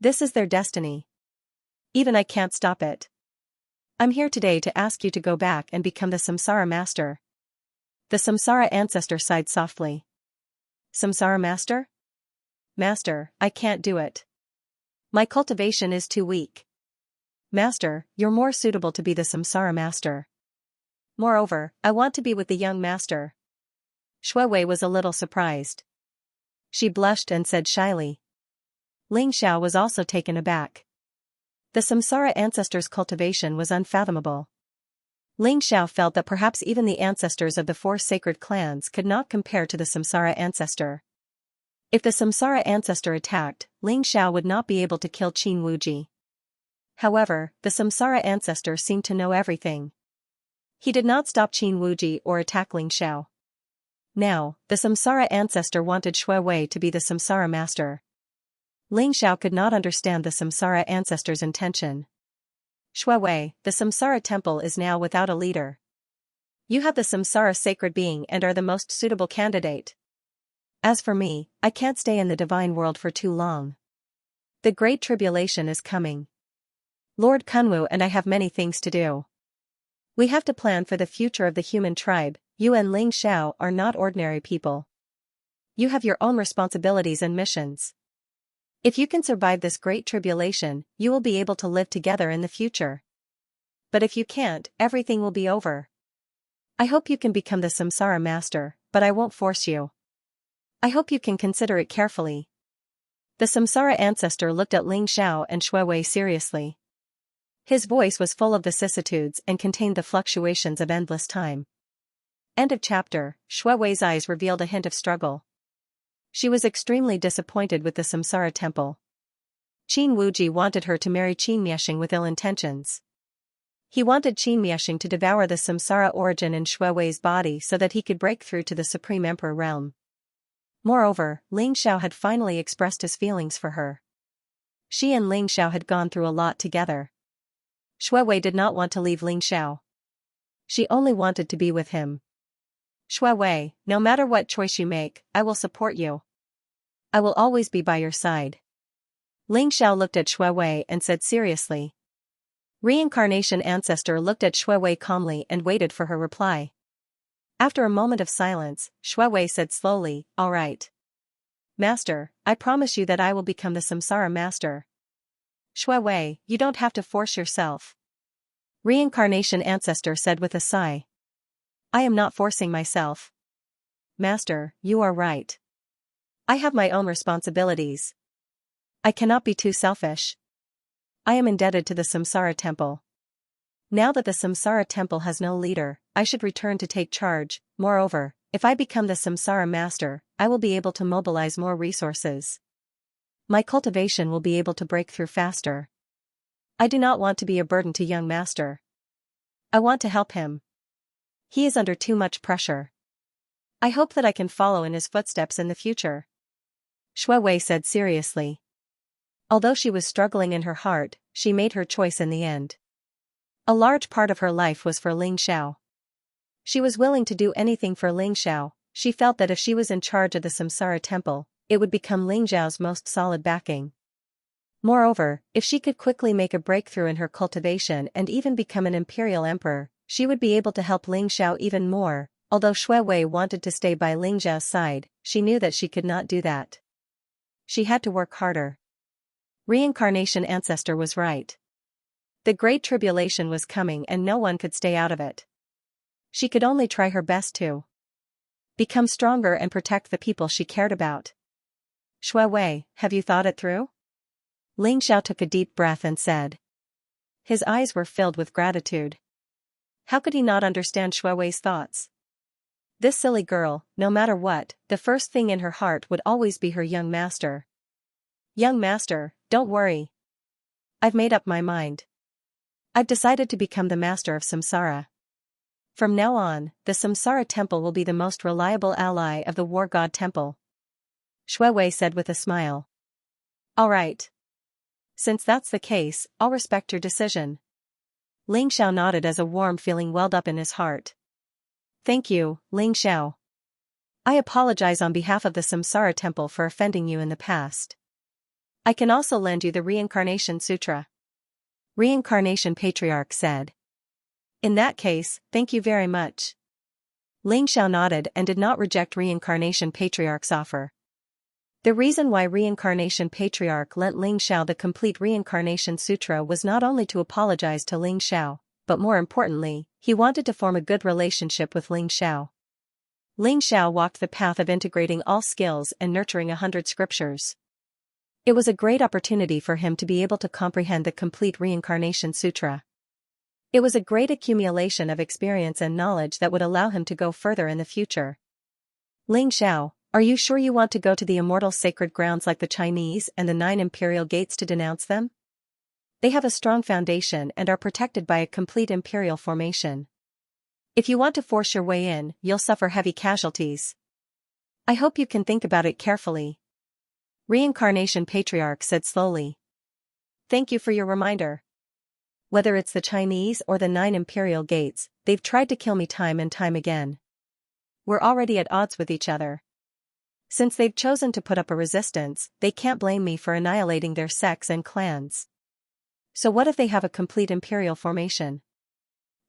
This is their destiny. Even I can't stop it. I'm here today to ask you to go back and become the Samsara master. The Samsara ancestor sighed softly. Samsara master? Master, I can't do it. My cultivation is too weak. Master, you're more suitable to be the Samsara master. Moreover, I want to be with the young master. Shuiwei was a little surprised. She blushed and said shyly. Ling Xiao was also taken aback. The Samsara ancestor's cultivation was unfathomable. Ling Xiao felt that perhaps even the ancestors of the four sacred clans could not compare to the Samsara ancestor. If the Samsara ancestor attacked, Ling Xiao would not be able to kill Qin Wuji. However, the Samsara ancestor seemed to know everything. He did not stop Qin Wuji or attack Ling Xiao. Now, the Samsara ancestor wanted Shuiwei to be the Samsara master. Ling Xiao could not understand the Samsara ancestor's intention. Shuiwei, the Samsara temple is now without a leader. You have the Samsara sacred being and are the most suitable candidate. As for me, I can't stay in the divine world for too long. The Great Tribulation is coming. Lord Kunwu and I have many things to do. We have to plan for the future of the human tribe. You and Ling Xiao are not ordinary people. You have your own responsibilities and missions. If you can survive this great tribulation, you will be able to live together in the future. But if you can't, everything will be over. I hope you can become the Samsara master, but I won't force you. I hope you can consider it carefully. The Samsara ancestor looked at Ling Xiao and Shuiwei seriously. His voice was full of vicissitudes and contained the fluctuations of endless time. End of chapter. Shuiwei's eyes revealed a hint of struggle. She was extremely disappointed with the Samsara temple. Qin Wuji wanted her to marry Qin Miexing with ill intentions. He wanted Qin Miexing to devour the Samsara origin in Shuiwei's body so that he could break through to the Supreme Emperor realm. Moreover, Ling Xiao had finally expressed his feelings for her. She and Ling Xiao had gone through a lot together. Shuiwei did not want to leave Ling Xiao. She only wanted to be with him. Shuiwei, no matter what choice you make, I will support you. I will always be by your side. Ling Xiao looked at Shuiwei and said seriously. Reincarnation ancestor looked at Shuiwei calmly and waited for her reply. After a moment of silence, Shuiwei said slowly, all right. Master, I promise you that I will become the Samsara master. Shuiwei, you don't have to force yourself. Reincarnation ancestor said with a sigh. I am not forcing myself. Master, you are right. I have my own responsibilities. I cannot be too selfish. I am indebted to the Samsara temple. Now that the Samsara temple has no leader, I should return to take charge. Moreover, if I become the Samsara master, I will be able to mobilize more resources. My cultivation will be able to break through faster. I do not want to be a burden to young master. I want to help him. He is under too much pressure. I hope that I can follow in his footsteps in the future. Shui Wei said seriously. Although she was struggling in her heart, she made her choice in the end. A large part of her life was for Ling Xiao. She was willing to do anything for Ling Xiao. She felt that if she was in charge of the Samsara temple, it would become Ling Xiao's most solid backing. Moreover, if she could quickly make a breakthrough in her cultivation and even become an imperial emperor, she would be able to help Ling Xiao even more. Although Shui Wei wanted to stay by Ling Xiao's side, she knew that she could not do that. She had to work harder. Reincarnation ancestor was right. The Great Tribulation was coming and no one could stay out of it. She could only try her best to become stronger and protect the people she cared about. Shui Wei, have you thought it through? Ling Xiao took a deep breath and said. His eyes were filled with gratitude. How could he not understand Shui Wei's thoughts? This silly girl, no matter what, the first thing in her heart would always be her young master. Young master, don't worry. I've made up my mind. I've decided to become the master of Samsara. From now on, the Samsara temple will be the most reliable ally of the War God Temple. Shui Wei said with a smile. All right. Since that's the case, I'll respect your decision. Ling Xiao nodded as a warm feeling welled up in his heart. Thank you, Ling Xiao. I apologize on behalf of the Samsara temple for offending you in the past. I can also lend you the Reincarnation Sutra. Reincarnation Patriarch said. In that case, thank you very much. Ling Xiao nodded and did not reject Reincarnation Patriarch's offer. The reason why Reincarnation Patriarch lent Ling Xiao the complete Reincarnation Sutra was not only to apologize to Ling Xiao, but more importantly, he wanted to form a good relationship with Ling Xiao. Ling Xiao walked the path of integrating all skills and nurturing 100 scriptures. It was a great opportunity for him to be able to comprehend the complete Reincarnation Sutra. It was a great accumulation of experience and knowledge that would allow him to go further in the future. Ling Xiao, are you sure you want to go to the immortal sacred grounds like the Chinese and the 9 imperial gates to denounce them? They have a strong foundation and are protected by a complete imperial formation. If you want to force your way in, you'll suffer heavy casualties. I hope you can think about it carefully. Reincarnation Patriarch said slowly. Thank you for your reminder. Whether it's the Chinese or the 9 imperial gates, they've tried to kill me time and time again. We're already at odds with each other. Since they've chosen to put up a resistance, they can't blame me for annihilating their sects and clans. So what if they have a complete imperial formation?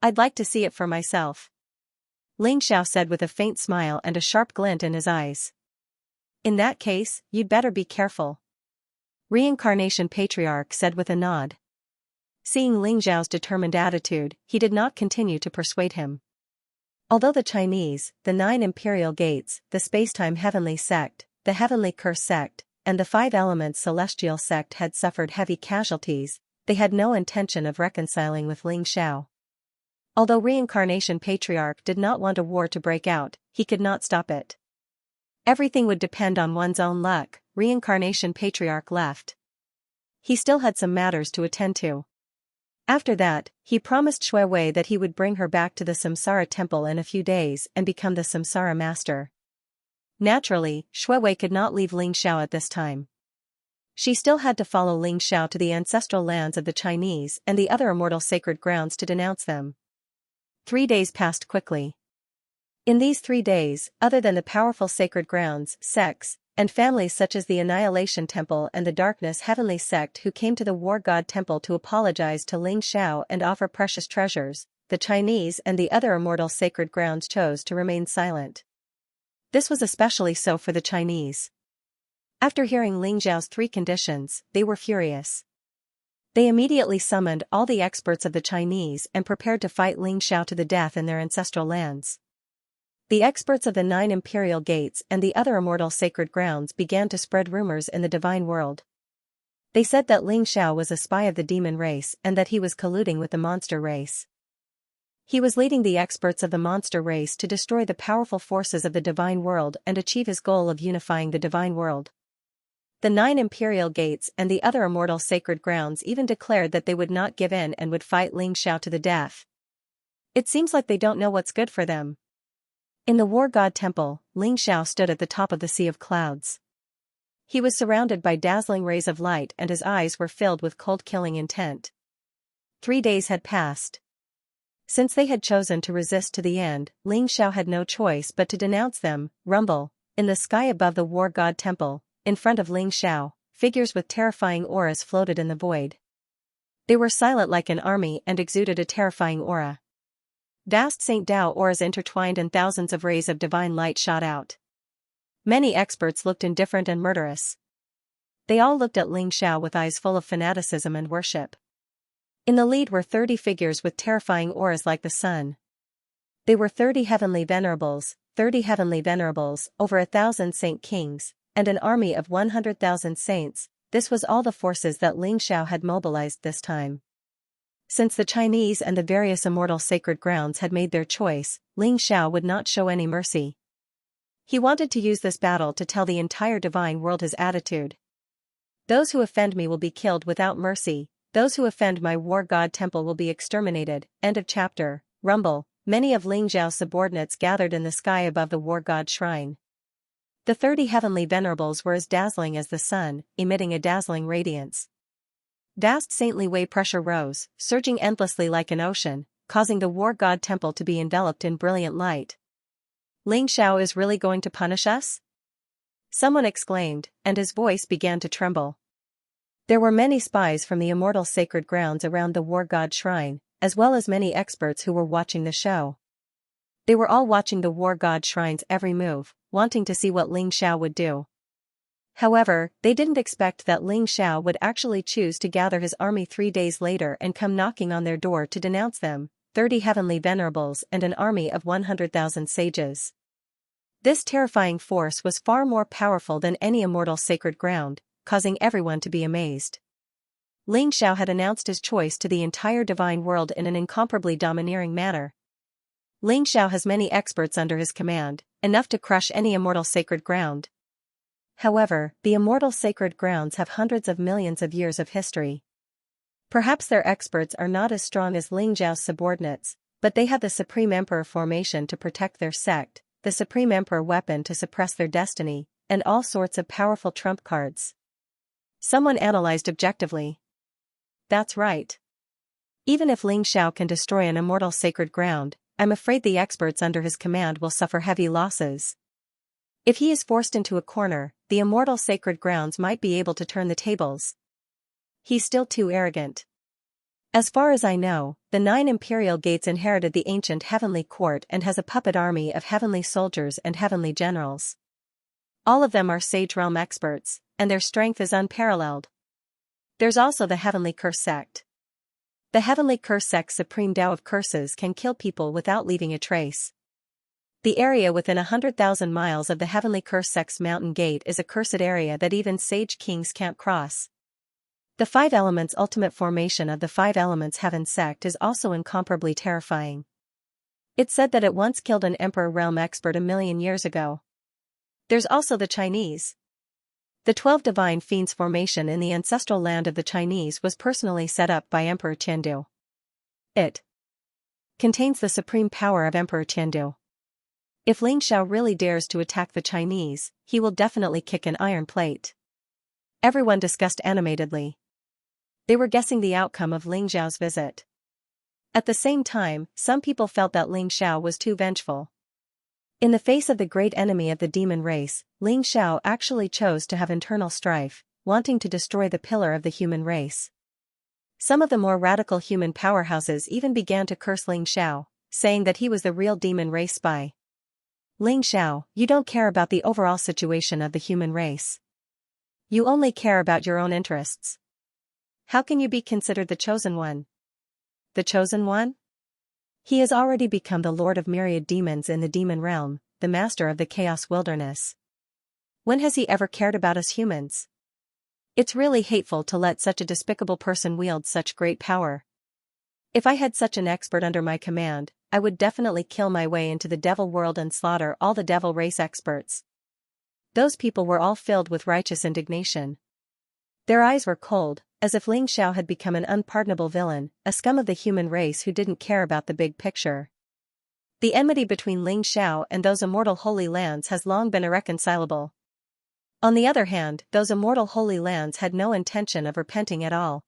I'd like to see it for myself. Ling Xiao said with a faint smile and a sharp glint in his eyes. In that case, you'd better be careful. Reincarnation Patriarch said with a nod. Seeing Ling Xiao's determined attitude, he did not continue to persuade him. Although the Chinese, the 9 imperial gates, the Spacetime Heavenly Sect, the Heavenly Curse Sect, and the 5 Elements Celestial Sect had suffered heavy casualties, they had no intention of reconciling with Ling Xiao. Although Reincarnation Patriarch did not want a war to break out, he could not stop it. Everything would depend on one's own luck. Reincarnation Patriarch left. He still had some matters to attend to. After that, he promised Shui Wei that he would bring her back to the Samsara temple in a few days and become the Samsara master. Naturally, Shui Wei could not leave Ling Xiao at this time. She still had to follow Ling Xiao to the ancestral lands of the Chinese and the other immortal sacred grounds to denounce them. 3 days passed quickly. In these 3 days, other than the powerful sacred grounds, sects, and families such as the Annihilation Temple and the Darkness Heavenly Sect who came to the War God Temple to apologize to Ling Xiao and offer precious treasures, the Chinese and the other immortal sacred grounds chose to remain silent. This was especially so for the Chinese. After hearing Ling Xiao's 3 conditions, they were furious. They immediately summoned all the experts of the Chinese and prepared to fight Ling Xiao to the death in their ancestral lands. The experts of the 9 imperial gates and the other immortal sacred grounds began to spread rumors in the divine world. They said that Ling Xiao was a spy of the demon race and that he was colluding with the monster race. He was leading the experts of the monster race to destroy the powerful forces of the divine world and achieve his goal of unifying the divine world. The 9 imperial gates and the other immortal sacred grounds even declared that they would not give in and would fight Ling Xiao to the death. It seems like they don't know what's good for them. In the war god temple, Xiao stood at the top of the sea of clouds. He was surrounded by dazzling rays of light and his eyes were filled with cold killing intent. 3 days had passed. Since they had chosen to resist to the end, Xiao had no choice but to denounce them. Rumble. In the sky above the war god temple, in front of Xiao, figures with terrifying auras floated in the void. They were silent like an army and exuded a terrifying aura. Vast Saint Tao auras intertwined and thousands of rays of divine light shot out. Many experts looked indifferent and murderous. They all looked at Xiao with eyes full of fanaticism and worship. In the lead were 30 figures with terrifying auras like the sun. They were 30 heavenly venerables, over 1,000 saint kings, and an army of 100,000 saints. This was all the forces that Xiao had mobilized this time. Since the Chinese and the various immortal sacred grounds had made their choice, Xiao would not show any mercy. He wanted to use this battle to tell the entire divine world his attitude. Those who offend me will be killed without mercy, those who offend my war god temple will be exterminated. End of chapter. Rumble. Many of Xiao's subordinates gathered in the sky above the war god shrine. The 30 heavenly venerables were as dazzling as the sun, emitting a dazzling radiance. Vast saintly wave pressure rose, surging endlessly like an ocean, causing the war god temple to be enveloped in brilliant light. Xiao is really going to punish us? Someone exclaimed, and his voice began to tremble. There were many spies from the immortal sacred grounds around the war god shrine, as well as many experts who were watching the show. They were all watching the war god shrine's every move, wanting to see what Xiao would do. However, they didn't expect that Xiao would actually choose to gather his army 3 days later and come knocking on their door to denounce them, 30 heavenly venerables and an army of 100,000 sages. This terrifying force was far more powerful than any immortal sacred ground, causing everyone to be amazed. Xiao had announced his choice to the entire divine world in an incomparably domineering manner. Xiao has many experts under his command, enough to crush any immortal sacred ground. However, the immortal sacred grounds have hundreds of millions of years of history. Perhaps their experts are not as strong as Xiao's subordinates, but they have the Supreme Emperor formation to protect their sect, the Supreme Emperor weapon to suppress their destiny, and all sorts of powerful trump cards. Someone analyzed objectively. That's right. Even if Xiao can destroy an immortal sacred ground, I'm afraid the experts under his command will suffer heavy losses. If he is forced into a corner, the immortal sacred grounds might be able to turn the tables. He's still too arrogant. As far as I know, the 9 imperial gates inherited the ancient heavenly court and has a puppet army of heavenly soldiers and heavenly generals. All of them are Sage Realm experts, and their strength is unparalleled. There's also the Heavenly Curse sect. The Heavenly Curse sect's supreme Tao of curses can kill people without leaving a trace. The area within 100,000 miles of the Heavenly Curse sect's mountain gate is a cursed area that even sage kings can't cross. The 5 elements ultimate formation of the 5 elements heaven sect is also incomparably terrifying. It's said that it once killed an Emperor Realm expert 1,000,000 years ago. There's also the Chinese. The 12 divine fiends formation in the ancestral land of the Chinese was personally set up by Emperor Tiandu. It contains the supreme power of Emperor Tiandu. If Xiao really dares to attack the Chinese, he will definitely kick an iron plate. Everyone discussed animatedly. They were guessing the outcome of Xiao's visit. At the same time, some people felt that Xiao was too vengeful. In the face of the great enemy of the demon race, Xiao actually chose to have internal strife, wanting to destroy the pillar of the human race. Some of the more radical human powerhouses even began to curse Xiao, saying that he was the real demon race spy. Xiao, you don't care about the overall situation of the human race. You only care about your own interests. How can you be considered the chosen one? The chosen one? He has already become the lord of myriad demons in the demon realm, the master of the chaos wilderness. When has he ever cared about us humans? It's really hateful to let such a despicable person wield such great power. If I had such an expert under my command, I would definitely kill my way into the devil world and slaughter all the devil race experts. Those people were all filled with righteous indignation. Their eyes were cold, as if Ling Xiao had become an unpardonable villain, a scum of the human race who didn't care about the big picture. The enmity between Ling Xiao and those immortal Holy Lands has long been irreconcilable. On the other hand, those immortal Holy Lands had no intention of repenting at all.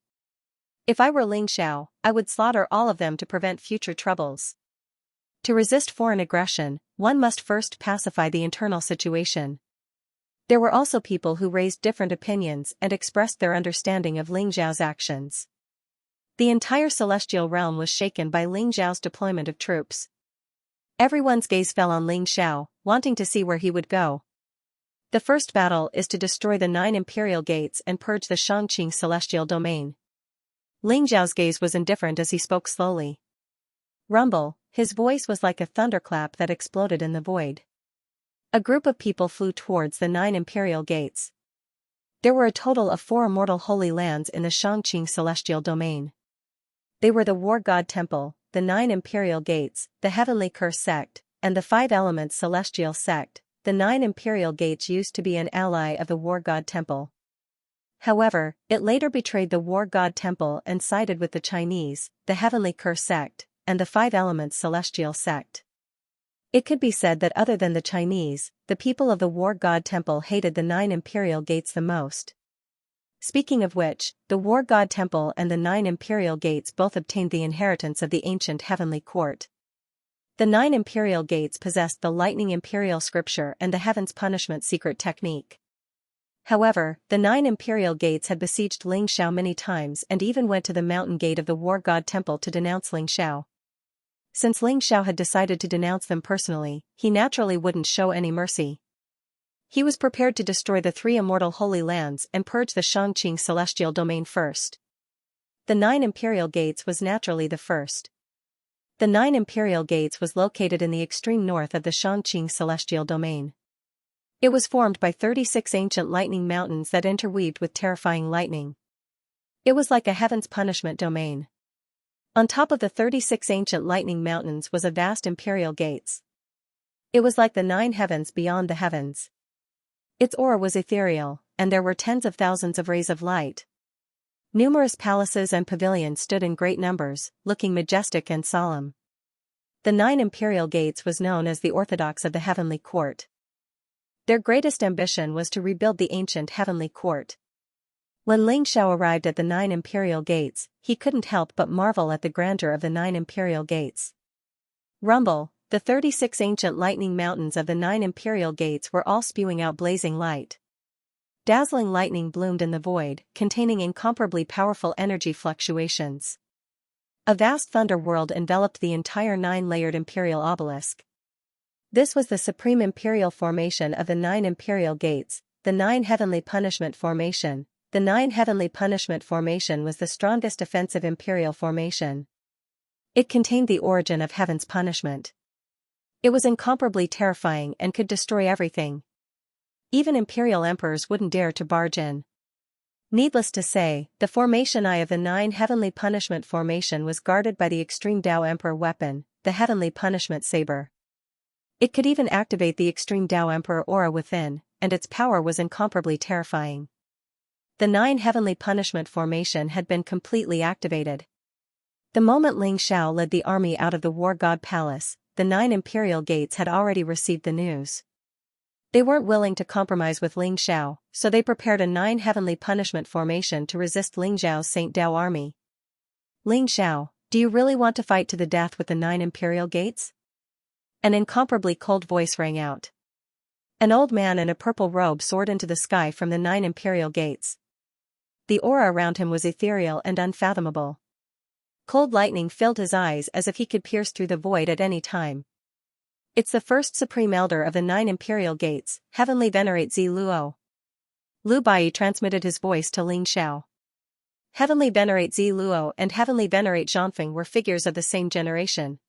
If I were Ling Xiao, I would slaughter all of them to prevent future troubles. To resist foreign aggression, one must first pacify the internal situation. There were also people who raised different opinions and expressed their understanding of Ling Xiao's actions. The entire celestial realm was shaken by Ling Xiao's deployment of troops. Everyone's gaze fell on Ling Xiao, wanting to see where he would go. The first battle is to destroy the 9 imperial gates and purge the Xianxia celestial domain. Ling Xiao's gaze was indifferent as he spoke slowly. Rumble, his voice was like a thunderclap that exploded in the void. A group of people flew towards the 9 imperial gates. There were a total of 4 immortal holy lands in the Xianxia celestial domain. They were the War God Temple, the 9 imperial gates, the Heavenly Curse sect, and the 5 Elements celestial sect. The 9 imperial gates used to be an ally of the War God Temple. However, it later betrayed the War God Temple and sided with the Chinese, the Heavenly Curse sect, and the 5 Elements celestial sect. It could be said that other than the Chinese, the people of the War God Temple hated the 9 imperial gates the most. Speaking of which, the War God Temple and the 9 imperial gates both obtained the inheritance of the ancient heavenly court. The 9 imperial gates possessed the lightning imperial scripture and the heaven's punishment secret technique. However, the 9 imperial gates had besieged Ling Xiao many times and even went to the mountain gate of the War God Temple to denounce Ling Xiao. Since Ling Xiao had decided to denounce them personally, he naturally wouldn't show any mercy. He was prepared to destroy the 3 immortal holy lands and purge the Xianxia celestial domain first. The 9 imperial gates was naturally the first. The 9 imperial gates was located in the extreme north of the Xianxia celestial domain. It was formed by 36 ancient lightning mountains that interweaved with terrifying lightning. It was like a heaven's punishment domain. On top of the 36 ancient lightning mountains was a vast imperial gates. It was like the 9 heavens beyond the heavens. Its aura was ethereal, and there were tens of thousands of rays of light. Numerous palaces and pavilions stood in great numbers, looking majestic and solemn. The 9 imperial gates was known as the orthodox of the heavenly court. Their greatest ambition was to rebuild the ancient heavenly court. When Ling Xiao arrived at the 9 imperial gates, he couldn't help but marvel at the grandeur of the 9 imperial gates. Rumble, the 36 ancient lightning mountains of the 9 imperial gates were all spewing out blazing light. Dazzling lightning bloomed in the void, containing incomparably powerful energy fluctuations. A vast thunder world enveloped the entire 9-layered imperial obelisk. This was the supreme imperial formation of the 9 imperial gates, the 9 heavenly punishment formation. The 9 heavenly punishment formation was the strongest offensive imperial formation. It contained the origin of heaven's punishment. It was incomparably terrifying and could destroy everything. Even imperial emperors wouldn't dare to barge in. Needless to say, the formation eye of the 9 heavenly punishment formation was guarded by the extreme Dao Emperor weapon, the heavenly punishment saber. It could even activate the extreme Dao Emperor aura within, and its power was incomparably terrifying. The 9 heavenly punishment formation had been completely activated. The moment Ling Xiao led the army out of the War God Palace, the 9 imperial gates had already received the news. They weren't willing to compromise with Ling Xiao, so they prepared a 9 heavenly punishment formation to resist Ling Xiao's Saint Dao army. Ling Xiao, do you really want to fight to the death with the 9 imperial gates? An incomparably cold voice rang out. An old man in a purple robe soared into the sky from the 9 imperial gates. The aura around him was ethereal and unfathomable. Cold lightning filled his eyes as if he could pierce through the void at any time. It's the first supreme elder of the 9 imperial gates, Heavenly Venerate Zi Luo. Lu Bai transmitted his voice to Ling Xiao. Heavenly Venerate Zi Luo and Heavenly Venerate Zhanfeng were figures of the same generation.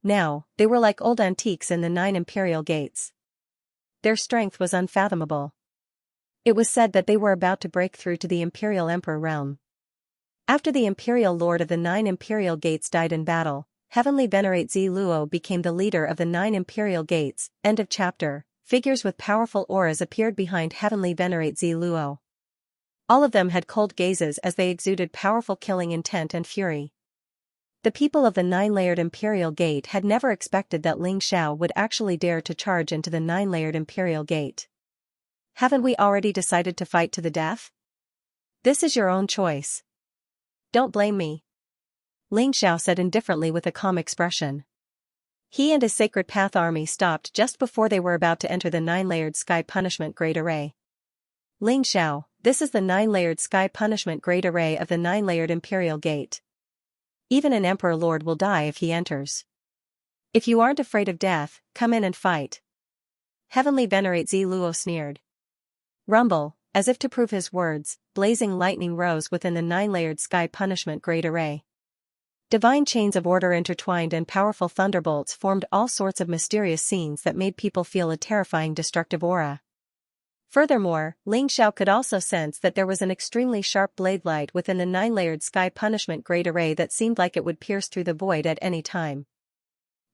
Now, they were like old antiques in the 9 imperial gates. Their strength was unfathomable. It was said that they were about to break through to the Imperial Emperor realm. After the Imperial Lord of the 9 Imperial Gates died in battle, Heavenly Venerate Zi Luo became the leader of the 9 Imperial Gates. End of chapter. Figures with powerful auras appeared behind Heavenly Venerate Zi Luo. All of them had cold gazes as they exuded powerful killing intent and fury. The people of the nine-layered Imperial Gate had never expected that Ling Xiao would actually dare to charge into the nine-layered Imperial Gate. Haven't we already decided to fight to the death? This is your own choice. Don't blame me. Ling Xiao said indifferently with a calm expression. He and his Sacred Path army stopped just before they were about to enter the nine-layered Sky Punishment Great Array. Ling Xiao, this is the nine-layered Sky Punishment Great Array of the nine-layered Imperial Gate. Even an Emperor Lord will die if he enters. If you aren't afraid of death, come in and fight. Heavenly Venerate Zi Luo sneered. Rumble, as if to prove his words, blazing lightning rose within the nine-layered Sky Punishment Great Array. Divine chains of order intertwined and powerful thunderbolts formed all sorts of mysterious scenes that made people feel a terrifying destructive aura. Furthermore, Ling Xiao could also sense that there was an extremely sharp blade light within the nine-layered Sky Punishment Great Array that seemed like it would pierce through the void at any time.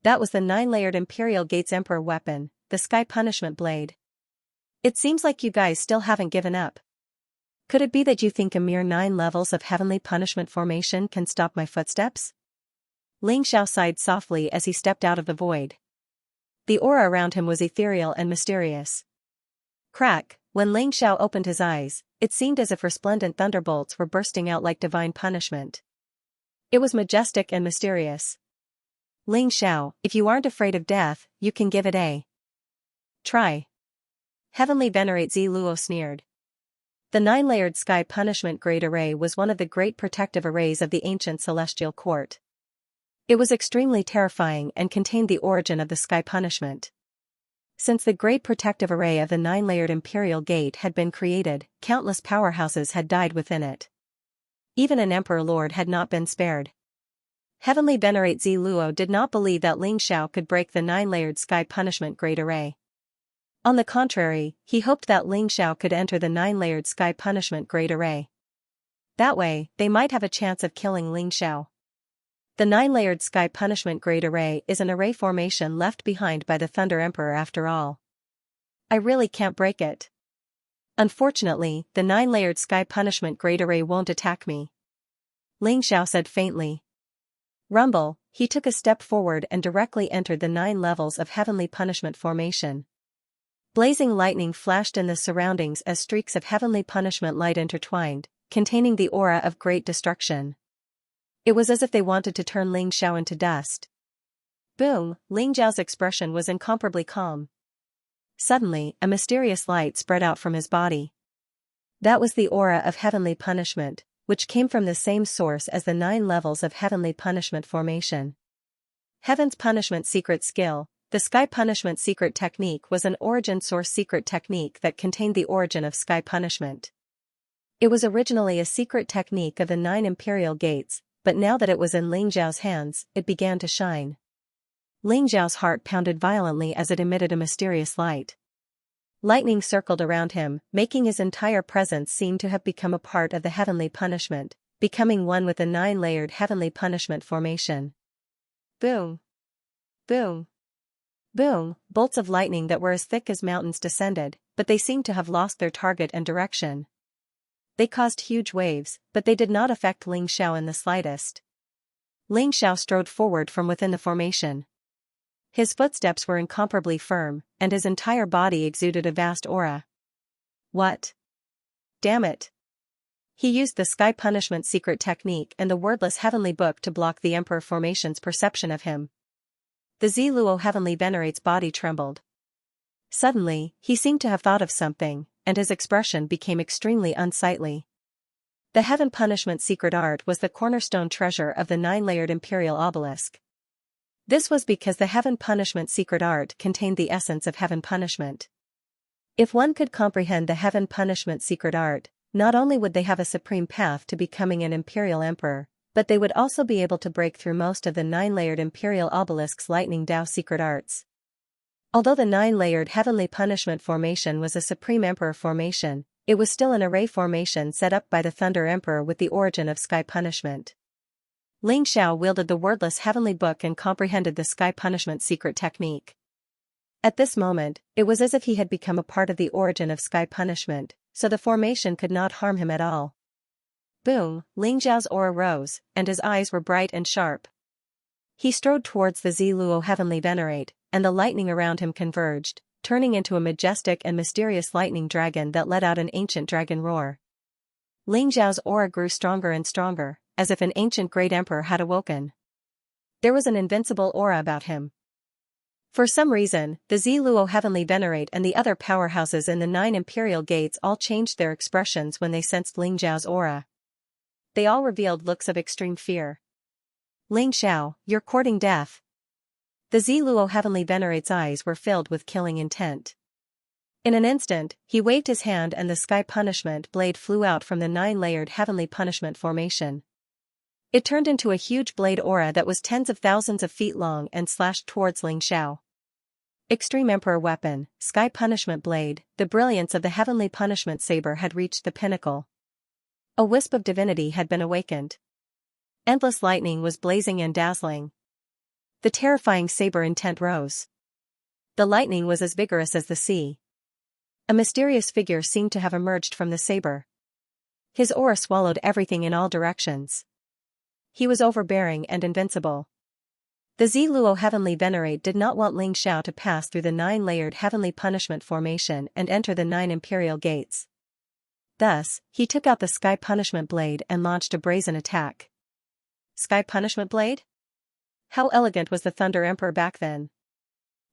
That was the nine-layered Imperial Gate's Emperor weapon, the Sky Punishment Blade. It seems like you guys still haven't given up. Could it be that you think a mere 9 levels of Heavenly Punishment formation can stop my footsteps? Ling Xiao sighed softly as he stepped out of the void. The aura around him was ethereal and mysterious. Crack, when Ling Xiao opened his eyes, it seemed as if resplendent thunderbolts were bursting out like divine punishment. It was majestic and mysterious. Ling Xiao, if you aren't afraid of death, you can give it a try. Heavenly Venerate Zi Luo sneered. The nine-layered Sky Punishment Great Array was one of the great protective arrays of the ancient celestial court. It was extremely terrifying and contained the origin of the Sky Punishment. Since the great protective array of the nine-layered Imperial Gate had been created, countless powerhouses had died within it. Even an Emperor Lord had not been spared. Heavenly Venerate Zi Luo did not believe that Ling Xiao could break the nine-layered Sky Punishment Great Array. On the contrary, he hoped that Ling Xiao could enter the nine-layered Sky Punishment Great Array. That way, they might have a chance of killing Ling Xiao. The nine-layered Sky Punishment Great Array is an array formation left behind by the Thunder Emperor after all. I really can't break it. Unfortunately, the nine-layered Sky Punishment Great Array won't attack me. Ling Xiao said faintly. Rumble, he took a step forward and directly entered the 9 levels of Heavenly Punishment formation. Blazing lightning flashed in the surroundings as streaks of Heavenly Punishment light intertwined, containing the aura of great destruction. It was as if they wanted to turn Ling Xiao into dust. Boom, Ling Xiao's expression was incomparably calm. Suddenly, a mysterious light spread out from his body. That was the aura of Heavenly Punishment, which came from the same source as the 9 levels of Heavenly Punishment formation. Heaven's Punishment Secret Skill. The Sky Punishment Secret Technique was an origin source secret technique that contained the origin of Sky Punishment. It was originally a secret technique of the 9 Imperial Gates, but now that it was in Ling Xiao's hands, it began to shine. Ling Xiao's heart pounded violently as it emitted a mysterious light. Lightning circled around him, making his entire presence seem to have become a part of the Heavenly Punishment, becoming one with the 9-layered Heavenly Punishment formation. Boom! Boom! Boom! Bolts of lightning that were as thick as mountains descended, but they seemed to have lost their target and direction. They caused huge waves, but they did not affect Ling Xiao in the slightest. Ling Xiao strode forward from within the formation. His footsteps were incomparably firm, and his entire body exuded a vast aura. What? Damn it! He used the Sky Punishment Secret Technique and the wordless Heavenly Book to block the Emperor formation's perception of him. The Zi Luo Heavenly Venerate's body trembled. Suddenly, he seemed to have thought of something, and his expression became extremely unsightly. The Heaven Punishment Secret Art was the cornerstone treasure of the 9-layered Imperial Obelisk. This was because the Heaven Punishment Secret Art contained the essence of Heaven Punishment. If one could comprehend the Heaven Punishment Secret Art, not only would they have a supreme path to becoming an Imperial Emperor, but they would also be able to break through most of the 9-layered Imperial Obelisk's Lightning Dao secret arts. Although the 9-layered Heavenly Punishment formation was a Supreme Emperor formation, it was still an array formation set up by the Thunder Emperor with the origin of Sky Punishment. Ling Xiao wielded the wordless Heavenly Book and comprehended the Sky Punishment secret technique. At this moment, it was as if he had become a part of the origin of Sky Punishment, so the formation could not harm him at all. Boom, Ling Xiao's aura rose, and his eyes were bright and sharp. He strode towards the Ziluo Heavenly Venerate, and the lightning around him converged, turning into a majestic and mysterious lightning dragon that let out an ancient dragon roar. Ling Xiao's aura grew stronger and stronger, as if an ancient great emperor had awoken. There was an invincible aura about him. For some reason, the Ziluo Heavenly Venerate and the other powerhouses in the 9 imperial gates all changed their expressions when they sensed Ling Xiao's aura. They all revealed looks of extreme fear. Ling Xiao, you're courting death. The Ziluo Heavenly Venerate's eyes were filled with killing intent. In an instant, he waved his hand and the sky punishment blade flew out from the 9-layered heavenly punishment formation. It turned into a huge blade aura that was tens of thousands of feet long and slashed towards Ling Xiao. Extreme Emperor Weapon, Sky Punishment Blade, the brilliance of the heavenly punishment saber had reached the pinnacle. A wisp of divinity had been awakened. Endless lightning was blazing and dazzling. The terrifying saber intent rose. The lightning was as vigorous as the sea. A mysterious figure seemed to have emerged from the saber. His aura swallowed everything in all directions. He was overbearing and invincible. The Ziluo Heavenly Venerate did not want Ling Xiao to pass through the 9-layered heavenly punishment formation and enter the 9 imperial gates. Thus, he took out the Sky Punishment Blade and launched a brazen attack. Sky Punishment Blade? How elegant was the Thunder Emperor back then.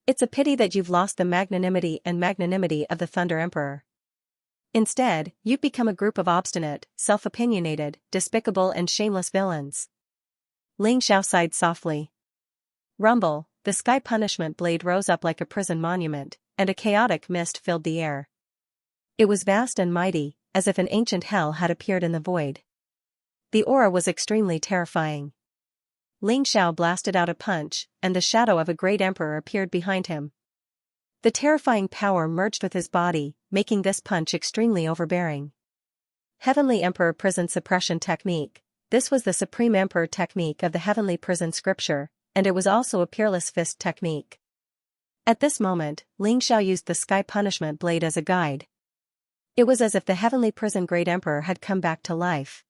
It's a pity that you've lost the magnanimity of the Thunder Emperor. Instead, you've become a group of obstinate, self-opinionated, despicable and shameless villains. Ling Xiao sighed softly. Rumble, the Sky Punishment Blade rose up like a prison monument, and a chaotic mist filled the air. It was vast and mighty, as if an ancient hell had appeared in the void. The aura was extremely terrifying. Ling Xiao blasted out a punch, and the shadow of a great emperor appeared behind him. The terrifying power merged with his body, making this punch extremely overbearing. Heavenly Emperor Prison Suppression Technique. This was the Supreme Emperor technique of the Heavenly Prison Scripture, and it was also a Peerless Fist technique. At this moment, Ling Xiao used the Sky Punishment Blade as a guide. It was as if the Heavenly Prison Great Emperor had come back to life.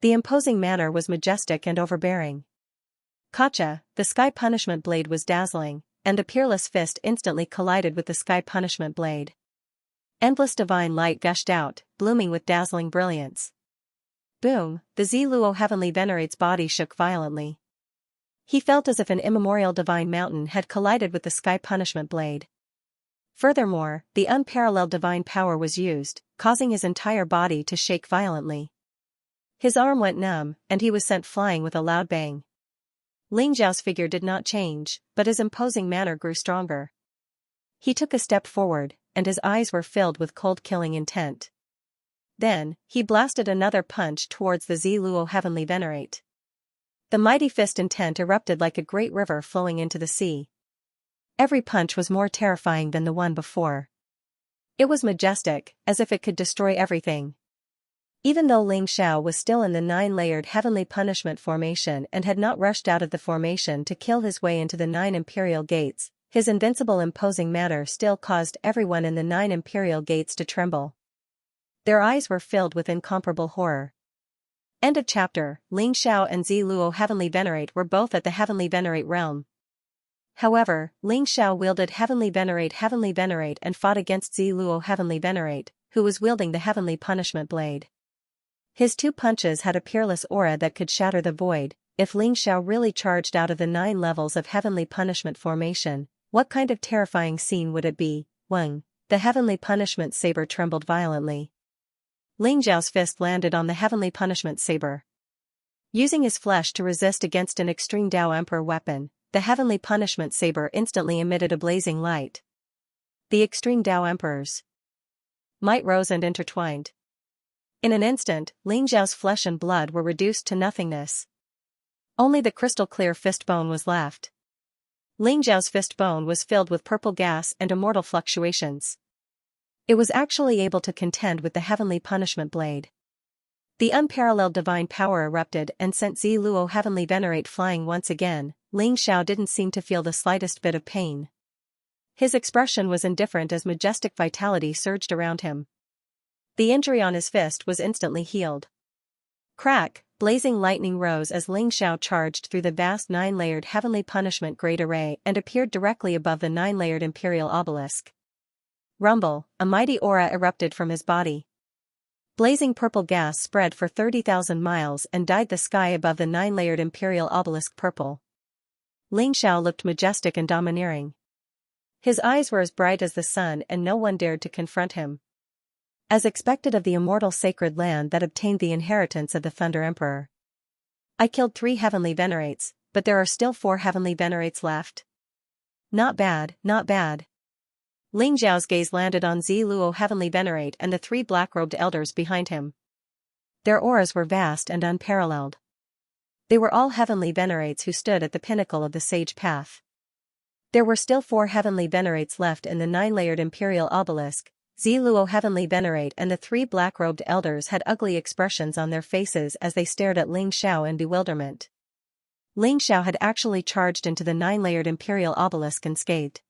The imposing manner was majestic and overbearing. Gotcha, the Sky Punishment Blade was dazzling, and the Peerless Fist instantly collided with the Sky Punishment Blade. Endless divine light gushed out, blooming with dazzling brilliance. Boom, the Ziluo Heavenly Venerate's body shook violently. He felt as if an immemorial divine mountain had collided with the Sky Punishment Blade. Furthermore, the unparalleled divine power was used, causing his entire body to shake violently. His arm went numb, and he was sent flying with a loud bang. Ling Xiao's figure did not change, but his imposing manner grew stronger. He took a step forward, and his eyes were filled with cold killing intent. Then, he blasted another punch towards the Ziluo Heavenly Venerate. The mighty fist intent erupted like a great river flowing into the sea. Every punch was more terrifying than the one before. It was majestic, as if it could destroy everything. Even though Ling Xiao was still in the 9-layered heavenly punishment formation and had not rushed out of the formation to kill his way into the 9 imperial gates, his invincible imposing manner still caused everyone in the 9 imperial gates to tremble. Their eyes were filled with incomparable horror. End of chapter. Ling Xiao and Ziluo Heavenly Venerate were both at the Heavenly Venerate realm. However, Ling Xiao wielded Heavenly Venerate and fought against Ziluo Heavenly Venerate, who was wielding the Heavenly Punishment Blade. His 2 punches had a peerless aura that could shatter the void. If Ling Xiao really charged out of the 9 levels of Heavenly Punishment formation, what kind of terrifying scene would it be? Wang, the Heavenly Punishment saber trembled violently. Ling Xiao's fist landed on the Heavenly Punishment saber. Using his flesh to resist against an extreme Dao Emperor weapon, the Heavenly Punishment saber instantly emitted a blazing light. The extreme Dao Emperor's might rose and intertwined. In an instant, Ling Xiao's flesh and blood were reduced to nothingness. Only the crystal-clear fist bone was left. Ling Xiao's fist bone was filled with purple gas and immortal fluctuations. It was actually able to contend with the Heavenly Punishment Blade. The unparalleled divine power erupted and sent Ziluo Heavenly Venerate flying once again. Ling Xiao didn't seem to feel the slightest bit of pain. His expression was indifferent as majestic vitality surged around him. The injury on his fist was instantly healed. Crack, blazing lightning rose as Ling Xiao charged through the vast 9-layered heavenly punishment grade array and appeared directly above the 9-layered imperial obelisk. Rumble, a mighty aura erupted from his body. Blazing purple gas spread for 30,000 miles and dyed the sky above the 9-layered imperial obelisk purple. Ling Xiao looked majestic and domineering. His eyes were as bright as the sun and no one dared to confront him. As expected of the immortal sacred land that obtained the inheritance of the Thunder Emperor. I killed 3 heavenly venerates, but there are still 4 heavenly venerates left. Not bad, not bad. Ling Xiao's gaze landed on Zi Luo heavenly venerate and the 3 black-robed elders behind him. Their auras were vast and unparalleled. They were all heavenly venerates who stood at the pinnacle of the sage path. There were still 4 heavenly venerates left in the 9-layered imperial obelisk. Zi Luo heavenly venerate and the 3 black-robed elders had ugly expressions on their faces as they stared at Ling Xiao in bewilderment. Ling Xiao had actually charged into the 9-layered imperial obelisk unscathed.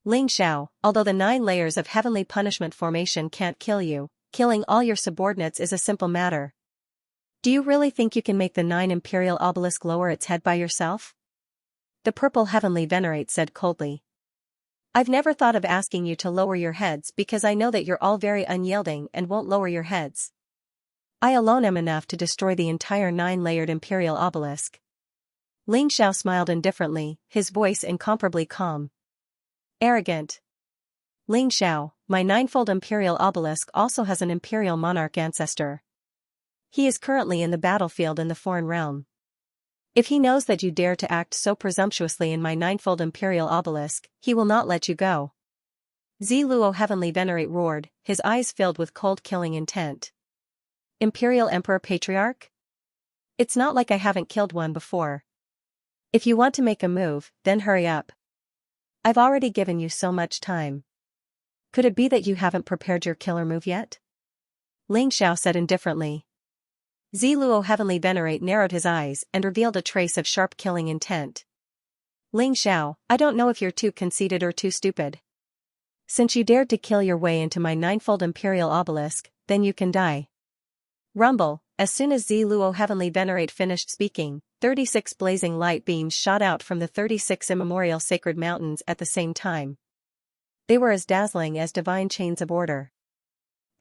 Ling Xiao, although the 9 layers of heavenly punishment formation can't kill you, killing all your subordinates is a simple matter. Do you really think you can make the 9 imperial obelisk lower its head by yourself? The purple heavenly venerate said coldly. I've never thought of asking you to lower your heads because I know that you're all very unyielding and won't lower your heads. I alone am enough to destroy the entire 9-layered imperial obelisk. Ling Xiao smiled indifferently, his voice incomparably calm. Arrogant. Ling Xiao, my 9-fold imperial obelisk also has an imperial monarch ancestor. He is currently in the battlefield in the foreign realm. If he knows that you dare to act so presumptuously in my 9-fold imperial obelisk, he will not let you go. Zi Luo heavenly venerate roared, his eyes filled with cold killing intent. Imperial Emperor Patriarch? It's not like I haven't killed one before. If you want to make a move, then hurry up. I've already given you so much time. Could it be that you haven't prepared your killer move yet? Ling Xiao said indifferently. Zi Luo heavenly venerate narrowed his eyes and revealed a trace of sharp killing intent. Ling Xiao, I don't know if you're too conceited or too stupid. Since you dared to kill your way into my 9-fold imperial obelisk, then you can die. Rumble, as soon as Zi Luo heavenly venerate finished speaking, 36 blazing light beams shot out from the 36 immemorial sacred mountains at the same time. They were as dazzling as divine chains of order.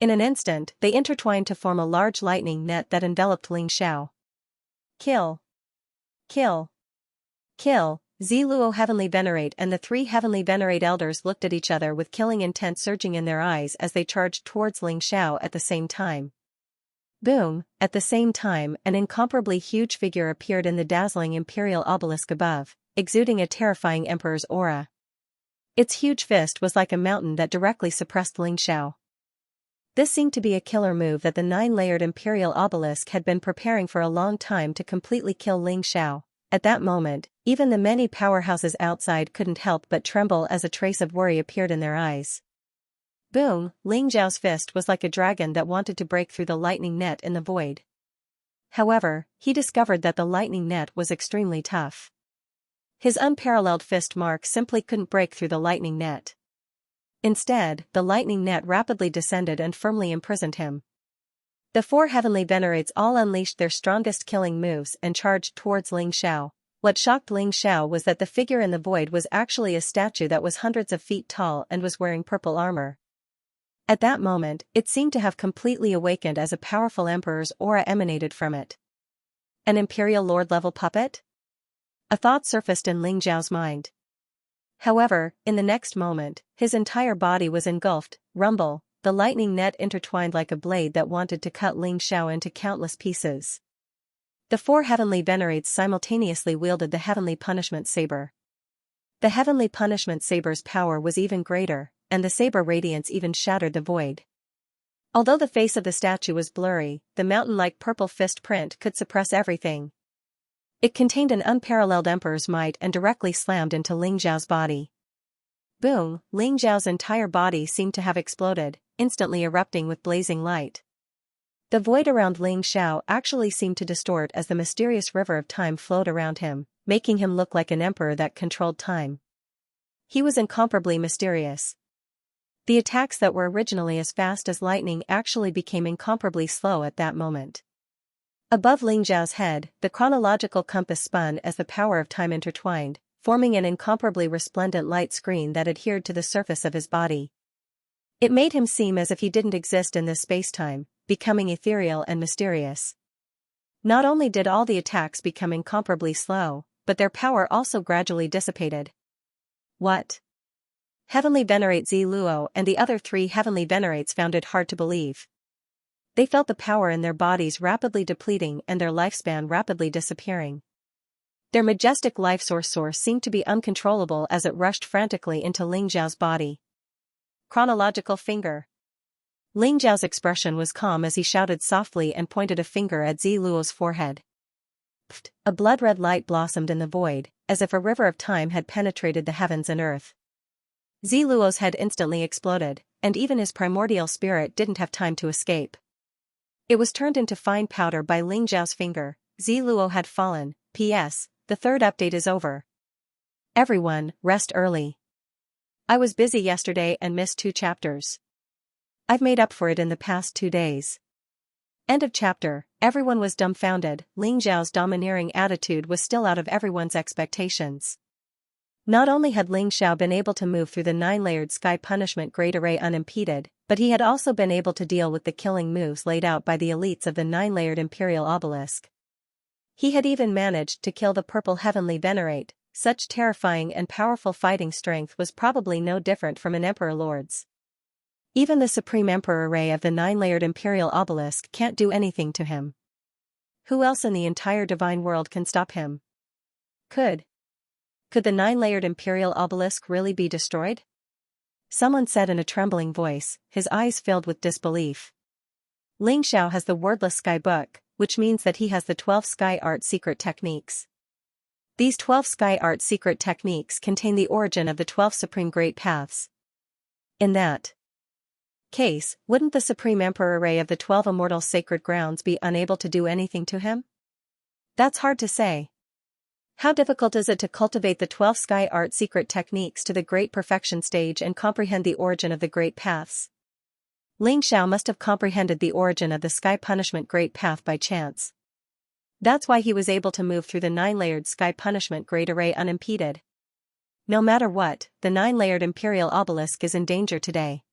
In an instant, they intertwined to form a large lightning net that enveloped Ling Xiao. Kill. Kill. Kill. Zi Luo heavenly venerate and the 3 heavenly venerate elders looked at each other with killing intent surging in their eyes as they charged towards Ling Xiao at the same time. Boom, at the same time an incomparably huge figure appeared in the dazzling imperial obelisk above, exuding a terrifying emperor's aura. Its huge fist was like a mountain that directly suppressed Ling Xiao. This seemed to be a killer move that the 9-layered imperial obelisk had been preparing for a long time to completely kill Ling Xiao. At that moment, even the many powerhouses outside couldn't help but tremble as a trace of worry appeared in their eyes. Boom, Ling Xiao's fist was like a dragon that wanted to break through the lightning net in the void. However, he discovered that the lightning net was extremely tough. His unparalleled fist mark simply couldn't break through the lightning net. Instead, the lightning net rapidly descended and firmly imprisoned him. The 4 heavenly venerates all unleashed their strongest killing moves and charged towards Ling Xiao. What shocked Ling Xiao was that the figure in the void was actually a statue that was hundreds of feet tall and was wearing purple armor. At that moment, it seemed to have completely awakened as a powerful emperor's aura emanated from it. An imperial lord-level puppet? A thought surfaced in Ling Xiao's mind. However, in the next moment, his entire body was engulfed. Rumble, the lightning net intertwined like a blade that wanted to cut Ling Xiao into countless pieces. The 4 heavenly venerates simultaneously wielded the heavenly punishment saber. The heavenly punishment saber's power was even greater, and the saber radiance even shattered the void. Although the face of the statue was blurry, the mountain-like purple fist print could suppress everything. It contained an unparalleled emperor's might and directly slammed into Ling Xiao's body. Boom, Ling Xiao's entire body seemed to have exploded, instantly erupting with blazing light. The void around Ling Xiao actually seemed to distort as the mysterious river of time flowed around him, making him look like an emperor that controlled time. He was incomparably mysterious. The attacks that were originally as fast as lightning actually became incomparably slow at that moment. Above Ling Xiao's head, the chronological compass spun as the power of time intertwined, forming an incomparably resplendent light screen that adhered to the surface of his body. It made him seem as if he didn't exist in this space-time, becoming ethereal and mysterious. Not only did all the attacks become incomparably slow, but their power also gradually dissipated. What? Heavenly Venerate Zi Luo and the other 3 Heavenly Venerates found it hard to believe. They felt the power in their bodies rapidly depleting and their lifespan rapidly disappearing. Their majestic life source seemed to be uncontrollable as it rushed frantically into Ling Xiao's body. Chronological finger. Ling Xiao's expression was calm as he shouted softly and pointed a finger at Zi Luo's forehead. Pfft, a blood-red light blossomed in the void, as if a river of time had penetrated the heavens and earth. Zi Luo's head instantly exploded, and even his primordial spirit didn't have time to escape. It was turned into fine powder by Ling Xiao's finger. Zi Luo had fallen. P.S. The 3rd update is over. Everyone, rest early. I was busy yesterday and missed 2 chapters. I've made up for it in the past 2 days. End of chapter. Everyone was dumbfounded. Ling Xiao's domineering attitude was still out of everyone's expectations. Not only had Ling Xiao been able to move through the 9-layered sky punishment grade array unimpeded, but he had also been able to deal with the killing moves laid out by the elites of the 9-layered Imperial Obelisk. He had even managed to kill the purple Heavenly Venerate. Such terrifying and powerful fighting strength was probably no different from an Emperor Lord's. Even the Supreme Emperor array of the 9-layered Imperial Obelisk can't do anything to him. Who else in the entire divine world can stop him? Could the 9-layered Imperial Obelisk really be destroyed? Someone said in a trembling voice, his eyes filled with disbelief. Ling Xiao has the wordless sky book, which means that he has the 12 sky art secret techniques. These 12 sky art secret techniques contain the origin of the 12 supreme great paths. In that case, wouldn't the Supreme Emperor array of the 12 immortal sacred grounds be unable to do anything to him? That's hard to say. How difficult is it to cultivate the 12 sky art secret techniques to the great perfection stage and comprehend the origin of the great paths? Ling Xiao must have comprehended the origin of the sky punishment great path by chance. That's why he was able to move through the 9-layered sky punishment great array unimpeded. No matter what, the 9-layered Imperial Obelisk is in danger today.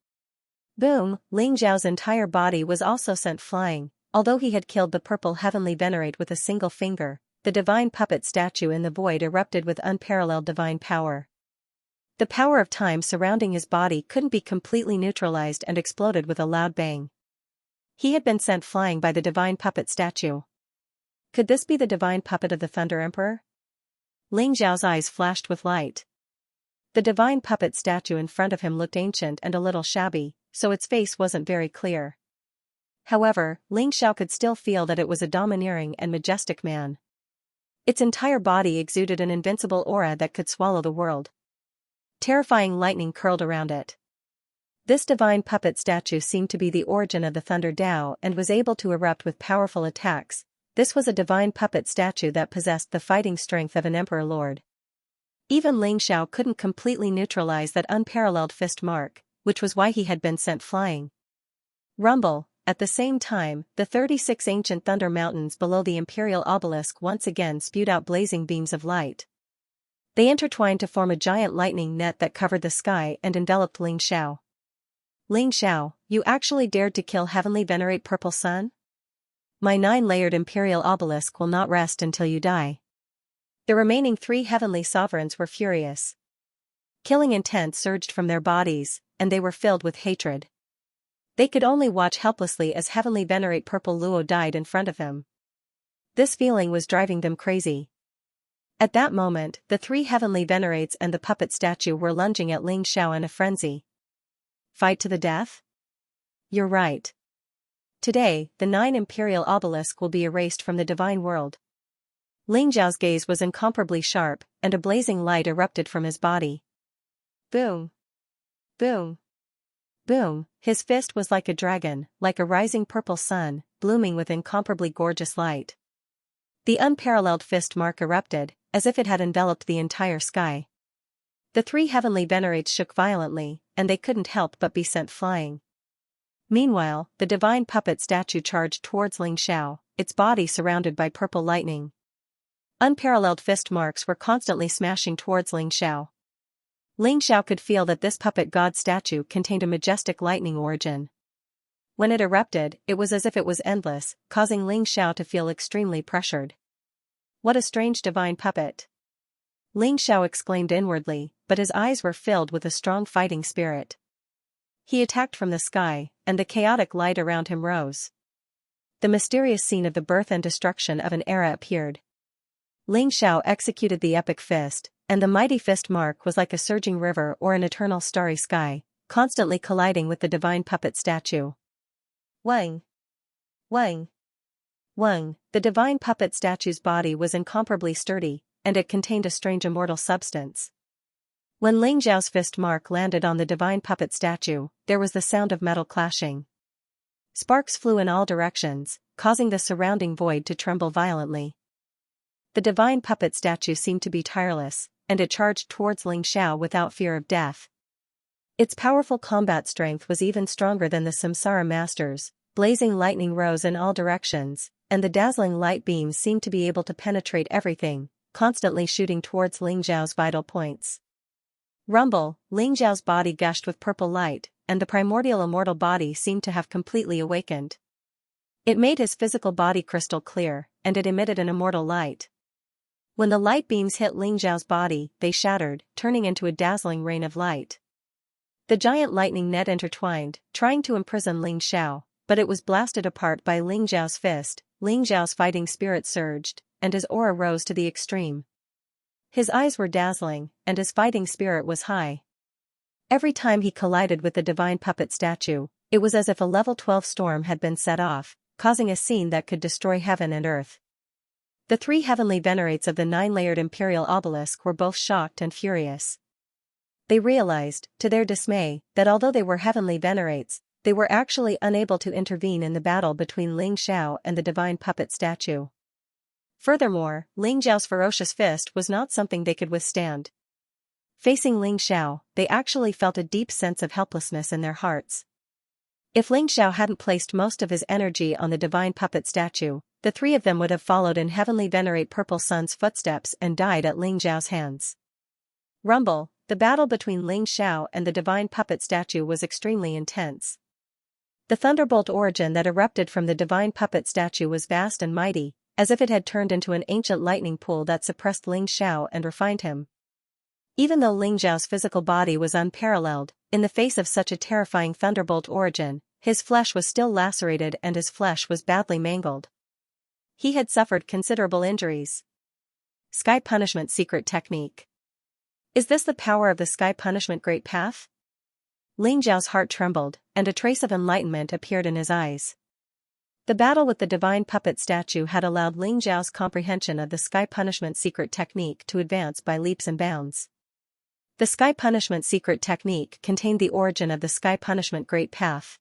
Boom! Ling Xiao's entire body was also sent flying. Although he had killed the purple Heavenly Venerate with a single finger, the divine puppet statue in the void erupted with unparalleled divine power. The power of time surrounding his body couldn't be completely neutralized and exploded with a loud bang. He had been sent flying by the divine puppet statue. Could this be the divine puppet of the Thunder Emperor? Ling Xiao's eyes flashed with light. The divine puppet statue in front of him looked ancient and a little shabby, so its face wasn't very clear. However, Ling Xiao could still feel that it was a domineering and majestic man. Its entire body exuded an invincible aura that could swallow the world. Terrifying lightning curled around it. This divine puppet statue seemed to be the origin of the Thunder Dao and was able to erupt with powerful attacks. This was a divine puppet statue that possessed the fighting strength of an Emperor Lord. Even Ling Xiao couldn't completely neutralize that unparalleled fist mark, which was why he had been sent flying. Rumble. At the same time, the 36 ancient thunder mountains below the Imperial Obelisk once again spewed out blazing beams of light. They intertwined to form a giant lightning net that covered the sky and enveloped Ling Xiao. Ling Xiao, you actually dared to kill Heavenly Venerate Purple Sun? My 9-layered Imperial Obelisk will not rest until you die. The remaining 3 heavenly sovereigns were furious. Killing intent surged from their bodies, and they were filled with hatred. They could only watch helplessly as Heavenly Venerate Purple Luo died in front of him. This feeling was driving them crazy. At that moment, the 3 Heavenly Venerates and the puppet statue were lunging at Ling Xiao in a frenzy. Fight to the death? You're right. Today, the 9 Imperial Obelisk will be erased from the divine world. Ling Xiao's gaze was incomparably sharp, and a blazing light erupted from his body. Boom! Boom! Boom! His fist was like a dragon, like a rising purple sun, blooming with incomparably gorgeous light. The unparalleled fist mark erupted, as if it had enveloped the entire sky. The three heavenly venerates shook violently, and they couldn't help but be sent flying. Meanwhile, the divine puppet statue charged towards Ling Xiao, its body surrounded by purple lightning. Unparalleled fist marks were constantly smashing towards Ling Xiao. Ling Xiao could feel that this puppet god statue contained a majestic lightning origin. When it erupted, it was as if it was endless, causing Ling Xiao to feel extremely pressured. What a strange divine puppet! Ling Xiao exclaimed inwardly, but his eyes were filled with a strong fighting spirit. He attacked from the sky, and the chaotic light around him rose. The mysterious scene of the birth and destruction of an era appeared. Ling Xiao executed the epic fist, and the mighty fist mark was like a surging river or an eternal starry sky, constantly colliding with the divine puppet statue. Wang! Wang! Wang! The divine puppet statue's body was incomparably sturdy, and it contained a strange immortal substance. When Ling Xiao's fist mark landed on the divine puppet statue, there was the sound of metal clashing. Sparks flew in all directions, causing the surrounding void to tremble violently. The divine puppet statue seemed to be tireless, and it charged towards Ling Xiao without fear of death. Its powerful combat strength was even stronger than the Samsara masters. Blazing lightning rose in all directions, and the dazzling light beams seemed to be able to penetrate everything, constantly shooting towards Ling Xiao's vital points. Rumble! Ling Xiao's body gushed with purple light, and the primordial immortal body seemed to have completely awakened. It made his physical body crystal clear, and it emitted an immortal light. When the light beams hit Ling Xiao's body, they shattered, turning into a dazzling rain of light. The giant lightning net intertwined, trying to imprison Ling Xiao, but it was blasted apart by Ling Xiao's fist. Ling Xiao's fighting spirit surged, and his aura rose to the extreme. His eyes were dazzling, and his fighting spirit was high. Every time he collided with the divine puppet statue, it was as if a level 12 storm had been set off, causing a scene that could destroy heaven and earth. The three heavenly venerates of the 9-layered imperial obelisk were both shocked and furious. They realized, to their dismay, that although they were heavenly venerates, they were actually unable to intervene in the battle between Ling Xiao and the divine puppet statue. Furthermore, Ling Xiao's ferocious fist was not something they could withstand. Facing Ling Xiao, they actually felt a deep sense of helplessness in their hearts. If Ling Xiao hadn't placed most of his energy on the divine puppet statue, the three of them would have followed in heavenly venerate Purple Sun's footsteps and died at Ling Xiao's hands. Rumble! The battle between Ling Xiao and the divine puppet statue was extremely intense. The thunderbolt origin that erupted from the divine puppet statue was vast and mighty, as if it had turned into an ancient lightning pool that suppressed Ling Xiao and refined him. Even though Ling Xiao's physical body was unparalleled, in the face of such a terrifying thunderbolt origin, his flesh was still lacerated and his flesh was badly mangled. He had suffered considerable injuries. Sky Punishment Secret Technique. Is this the power of the Sky Punishment Great Path? Ling Xiao's heart trembled, and a trace of enlightenment appeared in his eyes. The battle with the divine puppet statue had allowed Ling Xiao's comprehension of the Sky Punishment Secret Technique to advance by leaps and bounds. The Sky Punishment Secret Technique contained the origin of the Sky Punishment Great Path.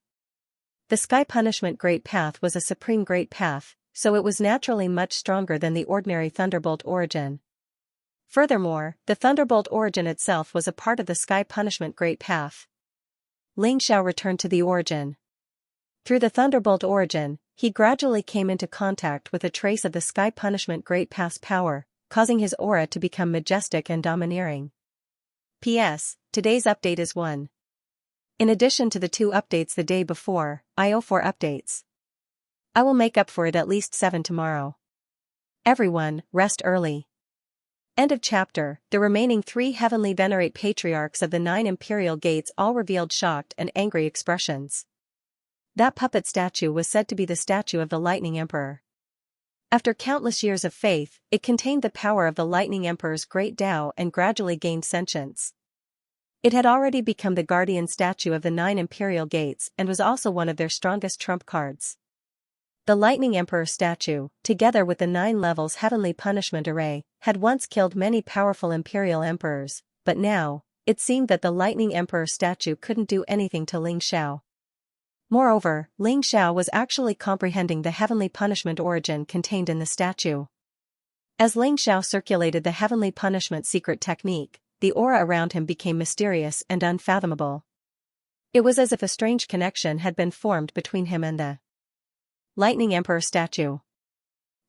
The Sky Punishment Great Path was a supreme great path, so it was naturally much stronger than the ordinary Thunderbolt origin. Furthermore, the Thunderbolt origin itself was a part of the Sky Punishment Great Path. Ling Xiao returned to the origin. Through the Thunderbolt origin, he gradually came into contact with a trace of the Sky Punishment Great Path's power, causing his aura to become majestic and domineering. P.S. Today's update is 1. In addition to the 2 updates the day before, I owe 4 updates. I will make up for it at least 7 tomorrow. Everyone, rest early. End of chapter. The remaining 3 heavenly venerate patriarchs of the 9 imperial gates all revealed shocked and angry expressions. That puppet statue was said to be the statue of the Lightning Emperor. After countless years of faith, it contained the power of the Lightning Emperor's great Tao and gradually gained sentience. It had already become the guardian statue of the 9 imperial gates and was also one of their strongest trump cards. The Lightning Emperor statue, together with the 9 levels heavenly punishment array, had once killed many powerful imperial emperors, but now, it seemed that the Lightning Emperor statue couldn't do anything to Ling Xiao. Moreover, Ling Xiao was actually comprehending the heavenly punishment origin contained in the statue. As Ling Xiao circulated the heavenly punishment secret technique, the aura around him became mysterious and unfathomable. It was as if a strange connection had been formed between him and the Lightning Emperor statue.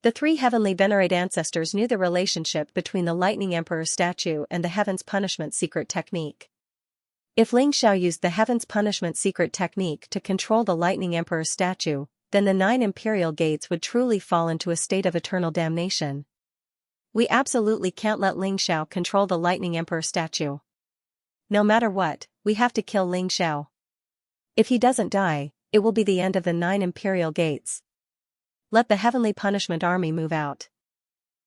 The three heavenly venerate ancestors knew the relationship between the Lightning Emperor statue and the Heaven's Punishment secret technique. If Ling Xiao used the Heaven's Punishment secret technique to control the Lightning Emperor statue, then the 9 imperial gates would truly fall into a state of eternal damnation. We absolutely can't let Ling Xiao control the Lightning Emperor statue. No matter what, we have to kill Ling Xiao. If he doesn't die, it will be the end of the 9 imperial gates. Let the Heavenly Punishment Army move out.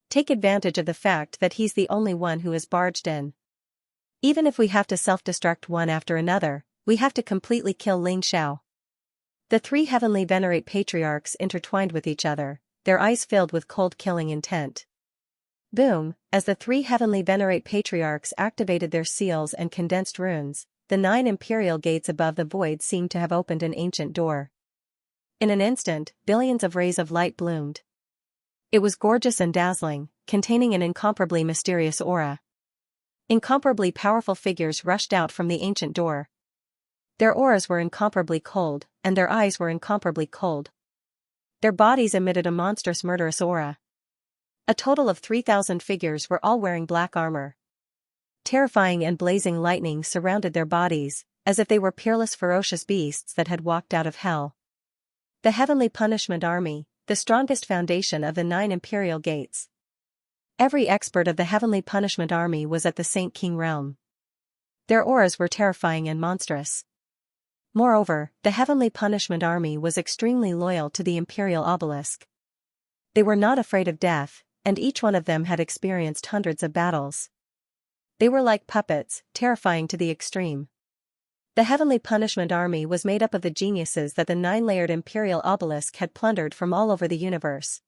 Take advantage of the fact that he's the only one who is barged in. Even if we have to self-destruct one after another, we have to completely kill Ling Xiao. The three heavenly venerate patriarchs intertwined with each other, their eyes filled with cold killing intent. Boom, as the three heavenly venerate patriarchs activated their seals and condensed runes, the 9 imperial gates above the void seemed to have opened an ancient door. In an instant, billions of rays of light bloomed. It was gorgeous and dazzling, containing an incomparably mysterious aura. Incomparably powerful figures rushed out from the ancient door. Their auras were incomparably cold, and their eyes were incomparably cold. Their bodies emitted a monstrous murderous aura. A total of 3,000 figures were all wearing black armor. Terrifying and blazing lightning surrounded their bodies, as if they were peerless ferocious beasts that had walked out of hell. The Heavenly Punishment Army, the strongest foundation of the 9 imperial gates. Every expert of the Heavenly Punishment Army was at the Saint King realm. Their auras were terrifying and monstrous. Moreover, the Heavenly Punishment Army was extremely loyal to the Imperial Obelisk. They were not afraid of death, and each one of them had experienced hundreds of battles. They were like puppets, terrifying to the extreme. The Heavenly Punishment Army was made up of the geniuses that the 9-layered Imperial Obelisk had plundered from all over the universe.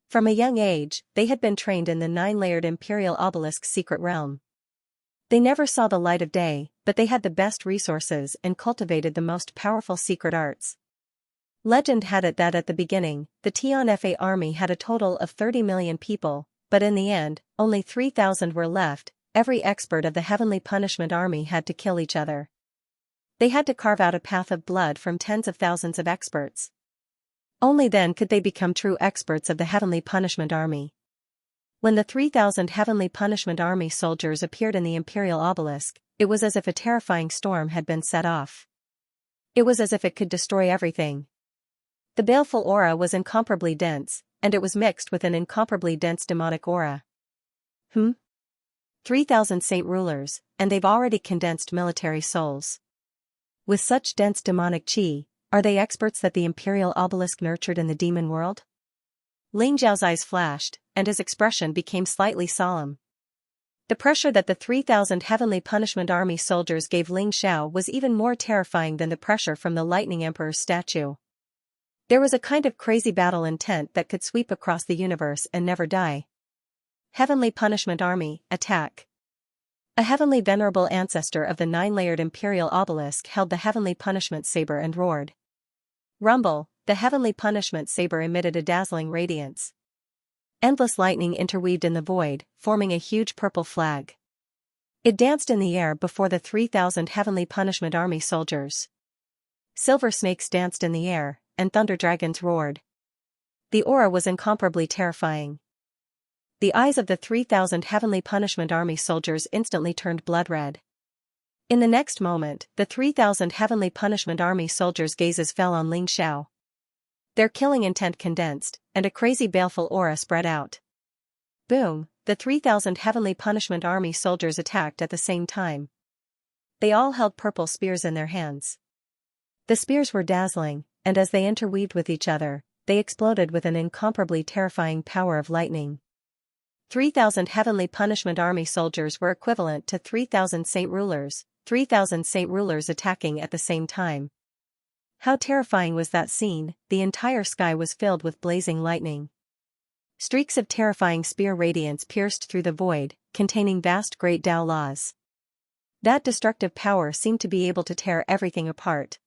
From a young age, they had been trained in the 9-layered Imperial Obelisk's secret realm. They never saw the light of day, but they had the best resources and cultivated the most powerful secret arts. Legend had it that at the beginning, the Tian Fa army had a total of 30 million people, but in the end, only 3,000 were left. Every expert of the Heavenly Punishment Army had to kill each other. They had to carve out a path of blood from tens of thousands of experts. Only then could they become true experts of the Heavenly Punishment Army. When the 3,000 Heavenly Punishment Army soldiers appeared in the Imperial Obelisk, it was as if a terrifying storm had been set off. It was as if it could destroy everything. The baleful aura was incomparably dense, and it was mixed with an incomparably dense demonic aura. 3,000 saint rulers, and they've already condensed military souls. With such dense demonic chi, are they experts that the Imperial Obelisk nurtured in the demon world? Ling Zhao's eyes flashed, and his expression became slightly solemn. The pressure that the 3,000 Heavenly Punishment Army soldiers gave Ling Xiao was even more terrifying than the pressure from the Lightning Emperor's statue. There was a kind of crazy battle intent that could sweep across the universe and never die. Heavenly Punishment Army, attack! A heavenly venerable ancestor of the 9-layered Imperial Obelisk held the Heavenly Punishment Saber and roared. Rumble, the Heavenly Punishment Saber emitted a dazzling radiance. Endless lightning interweaved in the void, forming a huge purple flag. It danced in the air before the 3,000 Heavenly Punishment Army soldiers. Silver snakes danced in the air, and thunder dragons roared. The aura was incomparably terrifying. The eyes of the 3,000 Heavenly Punishment Army soldiers instantly turned blood red. In the next moment, the 3,000 Heavenly Punishment Army soldiers' gazes fell on Ling Xiao. Their killing intent condensed, and a crazy baleful aura spread out. Boom, the 3,000 Heavenly Punishment Army soldiers attacked at the same time. They all held purple spears in their hands. The spears were dazzling, and as they interweaved with each other, they exploded with an incomparably terrifying power of lightning. 3,000 Heavenly Punishment Army soldiers were equivalent to 3,000 saint rulers, 3,000 saint rulers attacking at the same time. How terrifying was that scene! The entire sky was filled with blazing lightning. Streaks of terrifying spear radiance pierced through the void, containing vast great Tao laws. That destructive power seemed to be able to tear everything apart.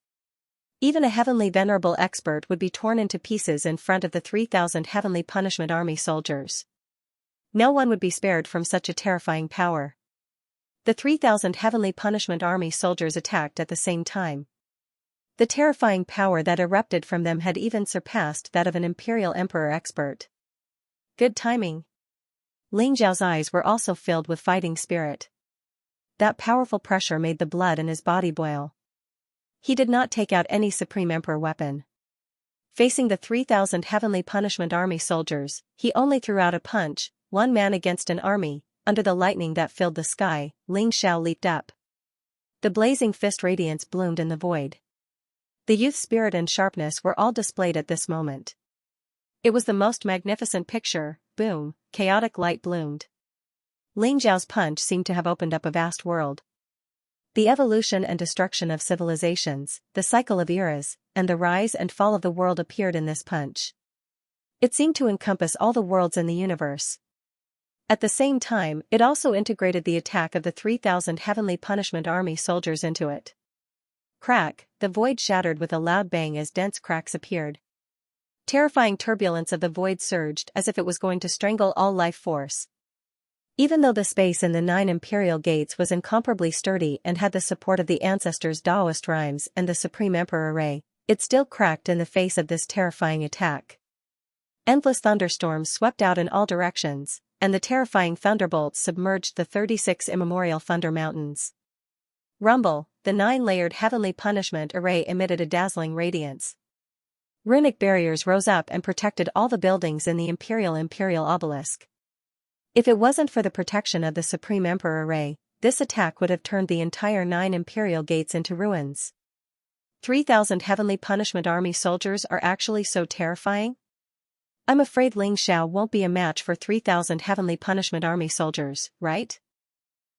Even a heavenly venerable expert would be torn into pieces in front of the 3,000 Heavenly Punishment Army soldiers. No one would be spared from such a terrifying power. The 3,000 heavenly punishment army soldiers attacked at the same time. The terrifying power that erupted from them had even surpassed that of an imperial emperor expert. Good timing. Ling Xiao's eyes were also filled with fighting spirit. That powerful pressure made the blood in his body boil. He did not take out any Supreme Emperor weapon. Facing the 3,000 heavenly punishment army soldiers, he only threw out a punch, one man against an army. Under the lightning that filled the sky, Ling Xiao leaped up. The blazing fist radiance bloomed in the void. The youth's spirit and sharpness were all displayed at this moment. It was the most magnificent picture. Boom, chaotic light bloomed. Ling Xiao's punch seemed to have opened up a vast world. The evolution and destruction of civilizations, the cycle of eras, and the rise and fall of the world appeared in this punch. It seemed to encompass all the worlds in the universe. At the same time, it also integrated the attack of the 3,000 heavenly punishment army soldiers into it. Crack, the void shattered with a loud bang as dense cracks appeared. Terrifying turbulence of the void surged as if it was going to strangle all life force. Even though the space in the 9 imperial gates was incomparably sturdy and had the support of the ancestors' Daoist rhymes and the Supreme Emperor array, it still cracked in the face of this terrifying attack. Endless thunderstorms swept out in all directions, and the terrifying thunderbolts submerged the 36 immemorial Thunder Mountains. Rumble, the 9-layered heavenly punishment array emitted a dazzling radiance. Runic barriers rose up and protected all the buildings in the imperial obelisk. If it wasn't for the protection of the Supreme Emperor array, this attack would have turned the entire 9 imperial gates into ruins. 3,000 heavenly punishment army soldiers are actually so terrifying? I'm afraid Ling Xiao won't be a match for 3,000 heavenly punishment army soldiers, right?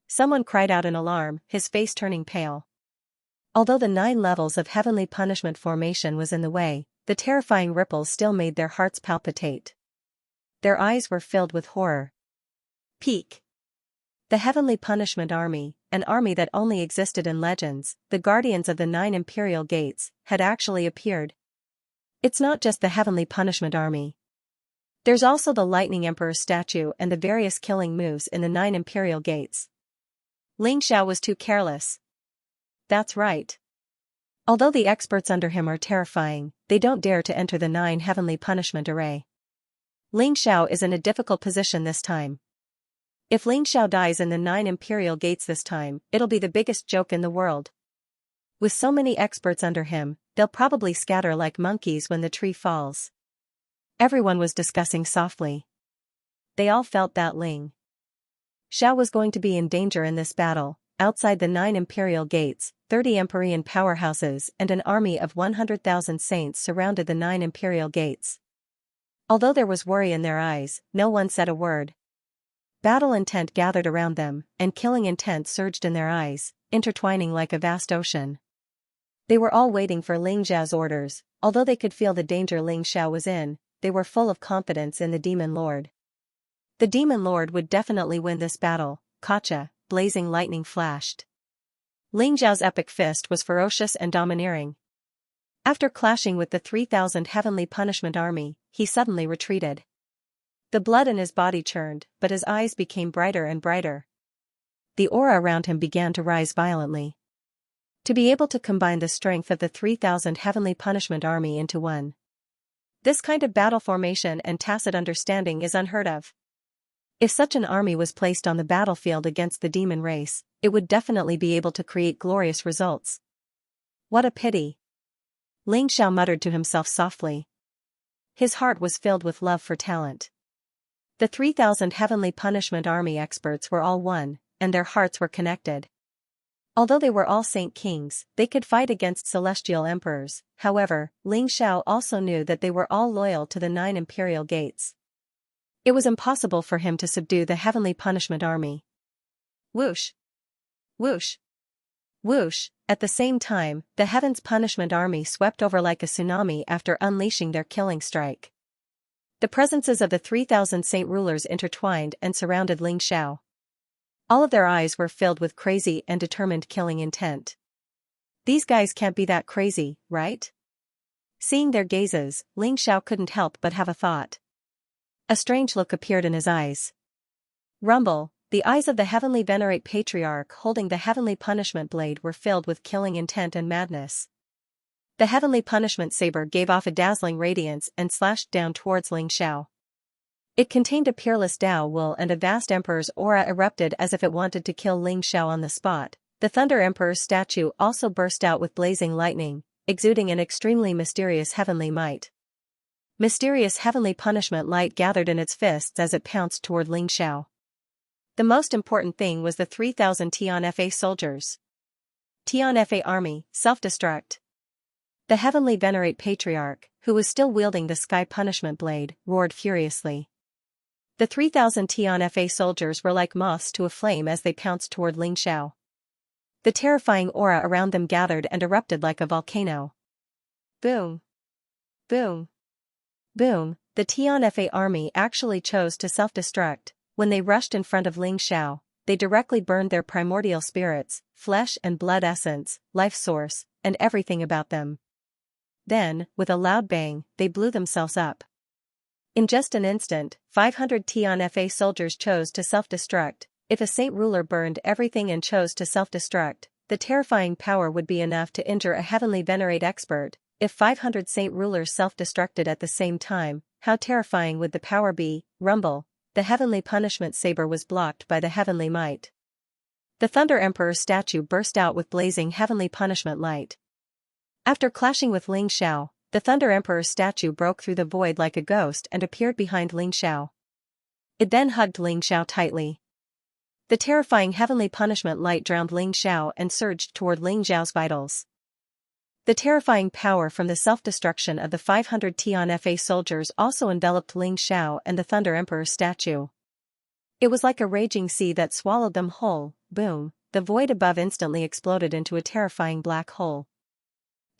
Someone cried out in alarm, his face turning pale. Although the 9 levels of heavenly punishment formation was in the way, the terrifying ripples still made their hearts palpitate. Their eyes were filled with horror. Peak. The heavenly punishment army, an army that only existed in legends, the guardians of the 9 imperial gates, had actually appeared. It's not just the heavenly punishment army. There's also the Lightning Emperor's statue and the various killing moves in the 9 imperial gates. Ling Xiao was too careless. That's right. Although the experts under him are terrifying, they don't dare to enter the 9 heavenly punishment array. Ling Xiao is in a difficult position this time. If Ling Xiao dies in the 9 imperial gates this time, it'll be the biggest joke in the world. With so many experts under him, they'll probably scatter like monkeys when the tree falls. Everyone was discussing softly. They all felt that Ling Xiao was going to be in danger in this battle. Outside the 9 imperial gates, 30 Empyrean powerhouses and an army of 100,000 saints surrounded the 9 imperial gates. Although there was worry in their eyes, no one said a word. Battle intent gathered around them, and killing intent surged in their eyes, intertwining like a vast ocean. They were all waiting for Ling Xiao's orders. Although they could feel the danger Ling Xiao was in, they were full of confidence in the Demon Lord. The Demon Lord would definitely win this battle. Gotcha, blazing lightning flashed. Ling Xiao's epic fist was ferocious and domineering. After clashing with the 3,000 heavenly punishment army, he suddenly retreated. The blood in his body churned, but his eyes became brighter and brighter. The aura around him began to rise violently. To be able to combine the strength of the 3,000 heavenly punishment army into one. This kind of battle formation and tacit understanding is unheard of. If such an army was placed on the battlefield against the demon race, it would definitely be able to create glorious results. What a pity. Ling Xiao muttered to himself softly. His heart was filled with love for talent. The 3,000 heavenly punishment army experts were all one, and their hearts were connected. Although they were all saint kings, they could fight against celestial emperors. However, Ling Xiao also knew that they were all loyal to the 9 imperial gates. It was impossible for him to subdue the heavenly punishment army. Whoosh! Whoosh! Whoosh! At the same time, the heaven's punishment army swept over like a tsunami after unleashing their killing strike. The presences of the 3,000 saint rulers intertwined and surrounded Ling Xiao. All of their eyes were filled with crazy and determined killing intent. These guys can't be that crazy, right? Seeing their gazes, Ling Xiao couldn't help but have a thought. A strange look appeared in his eyes. Rumble, The eyes of the heavenly venerate patriarch holding the heavenly punishment blade were filled with killing intent and madness. The heavenly punishment saber gave off a dazzling radiance and slashed down towards Xianxia. It contained a peerless Tao will and a vast emperor's aura erupted as if it wanted to kill Xianxia on the spot. The Thunder Emperor's statue also burst out with blazing lightning, exuding an extremely mysterious heavenly might. Mysterious heavenly punishment light gathered in its fists as it pounced toward Xianxia. The most important thing was the 3,000 Tianfa soldiers. Tianfa army, self-destruct. The heavenly venerate patriarch, who was still wielding the sky punishment blade, roared furiously. The 3,000 Tianfa soldiers were like moths to a flame as they pounced toward Xianxia. The terrifying aura around them gathered and erupted like a volcano. Boom! Boom! Boom! The Tianfa army actually chose to self-destruct. When they rushed in front of Xianxia, they directly burned their primordial spirits, flesh and blood essence, life source, and everything about them. Then, with a loud bang, they blew themselves up. In just an instant, 500 Tianfa soldiers chose to self-destruct. If a saint ruler burned everything and chose to self-destruct, the terrifying power would be enough to injure a heavenly venerate expert. If 500 saint rulers self-destructed at the same time, how terrifying would the power be? Rumble. The heavenly punishment saber was blocked by the heavenly might. The Thunder Emperor's statue burst out with blazing heavenly punishment light. After clashing with Xianxia, the Thunder Emperor's statue broke through the void like a ghost and appeared behind Xianxia. It then hugged Xianxia tightly. The terrifying heavenly punishment light drowned Xianxia and surged toward Xiao's vitals. The terrifying power from the self-destruction of the 500 Tianfa soldiers also enveloped Xianxia and the Thunder Emperor's statue. It was like a raging sea that swallowed them whole. Boom! The void above instantly exploded into a terrifying black hole.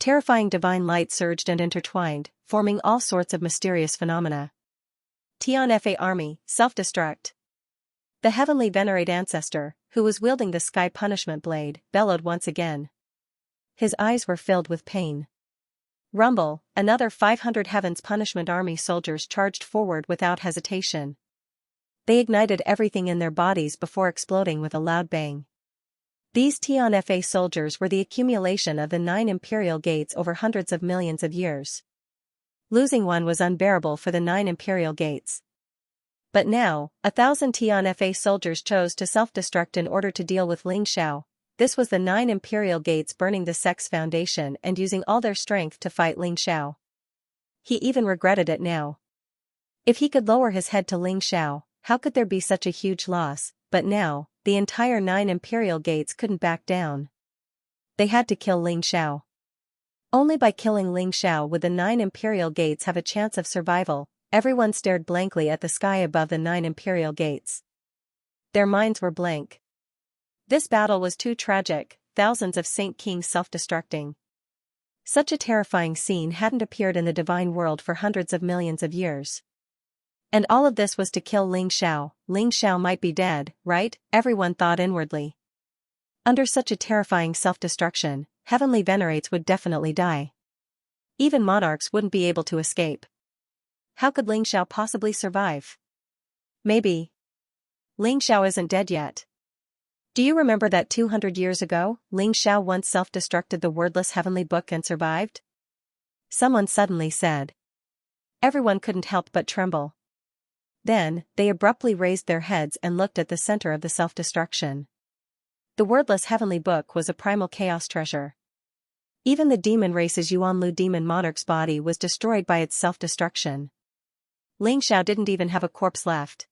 Terrifying divine light surged and intertwined, forming all sorts of mysterious phenomena. Tianfa army, self-destruct. The heavenly venerate ancestor, who was wielding the sky punishment blade, bellowed once again. His eyes were filled with pain. Rumble, another 500 Heaven's Punishment Army soldiers charged forward without hesitation. They ignited everything in their bodies before exploding with a loud bang. These Tianfa soldiers were the accumulation of the 9 imperial gates over hundreds of millions of years. Losing one was unbearable for the 9 imperial gates. But now, 1,000 Tianfa soldiers chose to self-destruct in order to deal with Xianxia. This was the 9 imperial gates burning the Sect's foundation and using all their strength to fight Xianxia. He even regretted it now. If he could lower his head to Xianxia, how could there be such a huge loss? But now, the entire 9 imperial gates couldn't back down. They had to kill Xianxia. Only by killing Xianxia would the 9 imperial gates have a chance of survival. Everyone stared blankly at the sky above the 9 imperial gates. Their minds were blank. This battle was too tragic, thousands of Saint Kings self-destructing. Such a terrifying scene hadn't appeared in the divine world for hundreds of millions of years. And all of this was to kill Xianxia. Xianxia might be dead, right? Everyone thought inwardly. Under such a terrifying self-destruction, heavenly venerates would definitely die. Even monarchs wouldn't be able to escape. How could Xianxia possibly survive? Maybe. Xianxia isn't dead yet. Do you remember that 200 years ago, Xianxia once self-destructed the wordless heavenly book and survived? Someone suddenly said. Everyone couldn't help but tremble. Then, they abruptly raised their heads and looked at the center of the self-destruction. The wordless heavenly book was a primal chaos treasure. Even the demon race's Yuanlu demon monarch's body was destroyed by its self-destruction. Xianxia didn't even have a corpse left.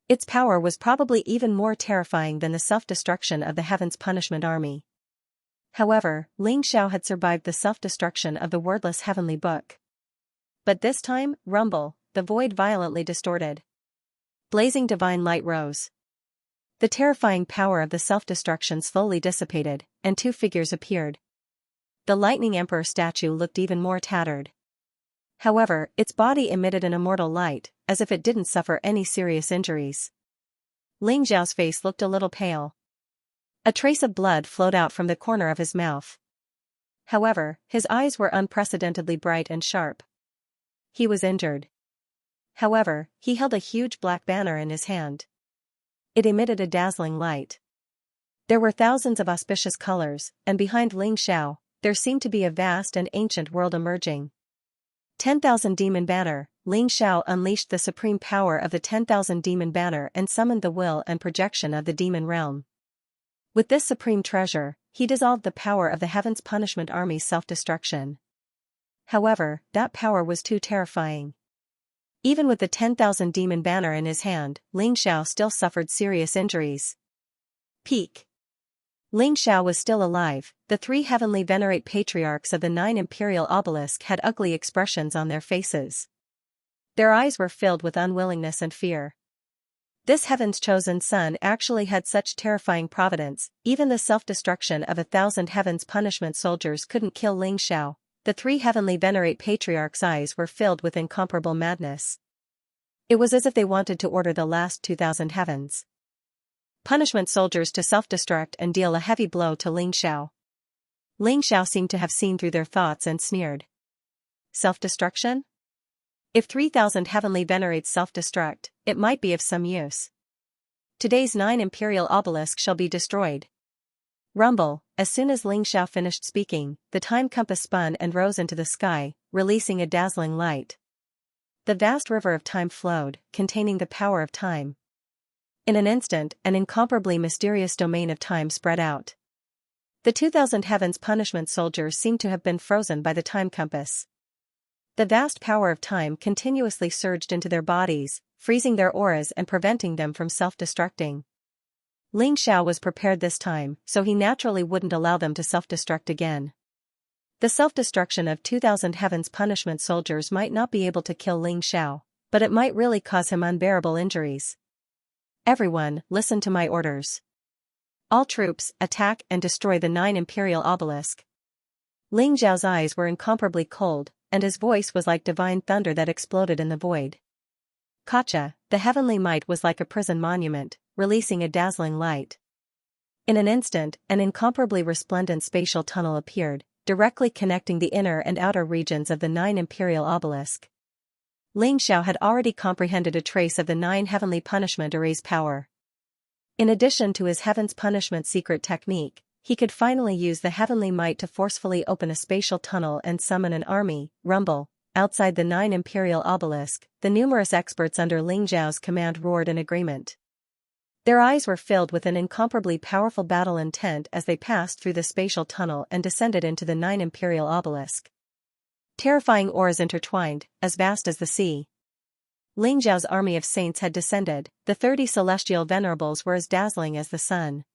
Its power was probably even more terrifying than the self-destruction of the Heaven's Punishment Army. However, Xianxia had survived the self-destruction of the wordless heavenly book. But this time, rumble, the void violently distorted. Blazing divine light rose. The terrifying power of the self-destruction slowly dissipated, and 2 figures appeared. The Lightning Emperor statue looked even more tattered. However, its body emitted an immortal light, as if it didn't suffer any serious injuries. Xiao's face looked a little pale. A trace of blood flowed out from the corner of his mouth. However, his eyes were unprecedentedly bright and sharp. He was injured. However, he held a huge black banner in his hand. It emitted a dazzling light. There were thousands of auspicious colors, and behind Ling Xiao, there seemed to be a vast and ancient world emerging. 10,000 Demon Banner. Ling Xiao unleashed the supreme power of the 10,000 Demon Banner and summoned the will and projection of the demon realm. With this supreme treasure, he dissolved the power of the Heaven's Punishment Army's self-destruction. However, that power was too terrifying. Even with the 10,000 Demon Banner in his hand, Ling Xiao still suffered serious injuries. Peak. Ling Xiao was still alive. The three heavenly venerate patriarchs of the 9 imperial obelisk had ugly expressions on their faces. Their eyes were filled with unwillingness and fear. This heaven's chosen son actually had such terrifying providence, even the self-destruction of 1,000 heaven's punishment soldiers couldn't kill Ling Xiao. The three heavenly venerate patriarchs' eyes were filled with incomparable madness. It was as if they wanted to order the last 2,000 heavens punishment soldiers to self-destruct and deal a heavy blow to Ling Xiao. Ling Xiao seemed to have seen through their thoughts and sneered. Self-destruction? If 3,000 heavenly venerates self-destruct, it might be of some use. Today's 9 imperial obelisks shall be destroyed. Rumble. As soon as Ling Xiao finished speaking, the time compass spun and rose into the sky, releasing a dazzling light. The vast river of time flowed, containing the power of time. In an instant, an incomparably mysterious domain of time spread out. The 2,000 heavens punishment soldiers seemed to have been frozen by the time compass. The vast power of time continuously surged into their bodies, freezing their auras and preventing them from self-destructing. Ling Xiao was prepared this time, so he naturally wouldn't allow them to self-destruct again. The self-destruction of 2,000 heavens punishment soldiers might not be able to kill Ling Xiao, but it might really cause him unbearable injuries. Everyone, listen to my orders. All troops, attack and destroy the 9 imperial obelisk. Ling Xiao's eyes were incomparably cold, and his voice was like divine thunder that exploded in the void. Kacha, the heavenly might was like a prison monument, releasing a dazzling light. In an instant, an incomparably resplendent spatial tunnel appeared, directly connecting the inner and outer regions of the 9 imperial obelisk. Ling Xiao had already comprehended a trace of the 9 heavenly punishment array's power. In addition to his heaven's punishment secret technique, he could finally use the heavenly might to forcefully open a spatial tunnel and summon an army. Rumble. Outside the 9 imperial obelisk, the numerous experts under Ling Xiao's command roared in agreement. Their eyes were filled with an incomparably powerful battle intent as they passed through the spatial tunnel and descended into the 9 imperial obelisk. Terrifying auras intertwined, as vast as the sea. Ling Xiao's army of saints had descended. The 30 celestial venerables were as dazzling as the sun.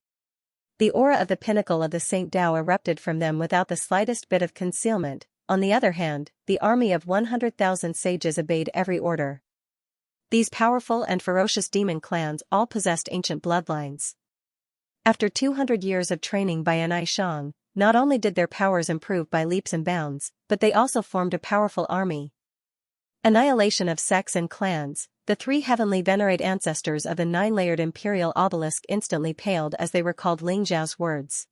The aura of the pinnacle of the Saint Tao erupted from them without the slightest bit of concealment. On the other hand, the army of 100,000 sages obeyed every order. These powerful and ferocious demon clans all possessed ancient bloodlines. After 200 years of training by Anai Shang, not only did their powers improve by leaps and bounds, but they also formed a powerful army. Annihilation of sects and clans. The 3 heavenly venerate ancestors of the 9-layered imperial obelisk instantly paled as they recalled Ling Xiao's words.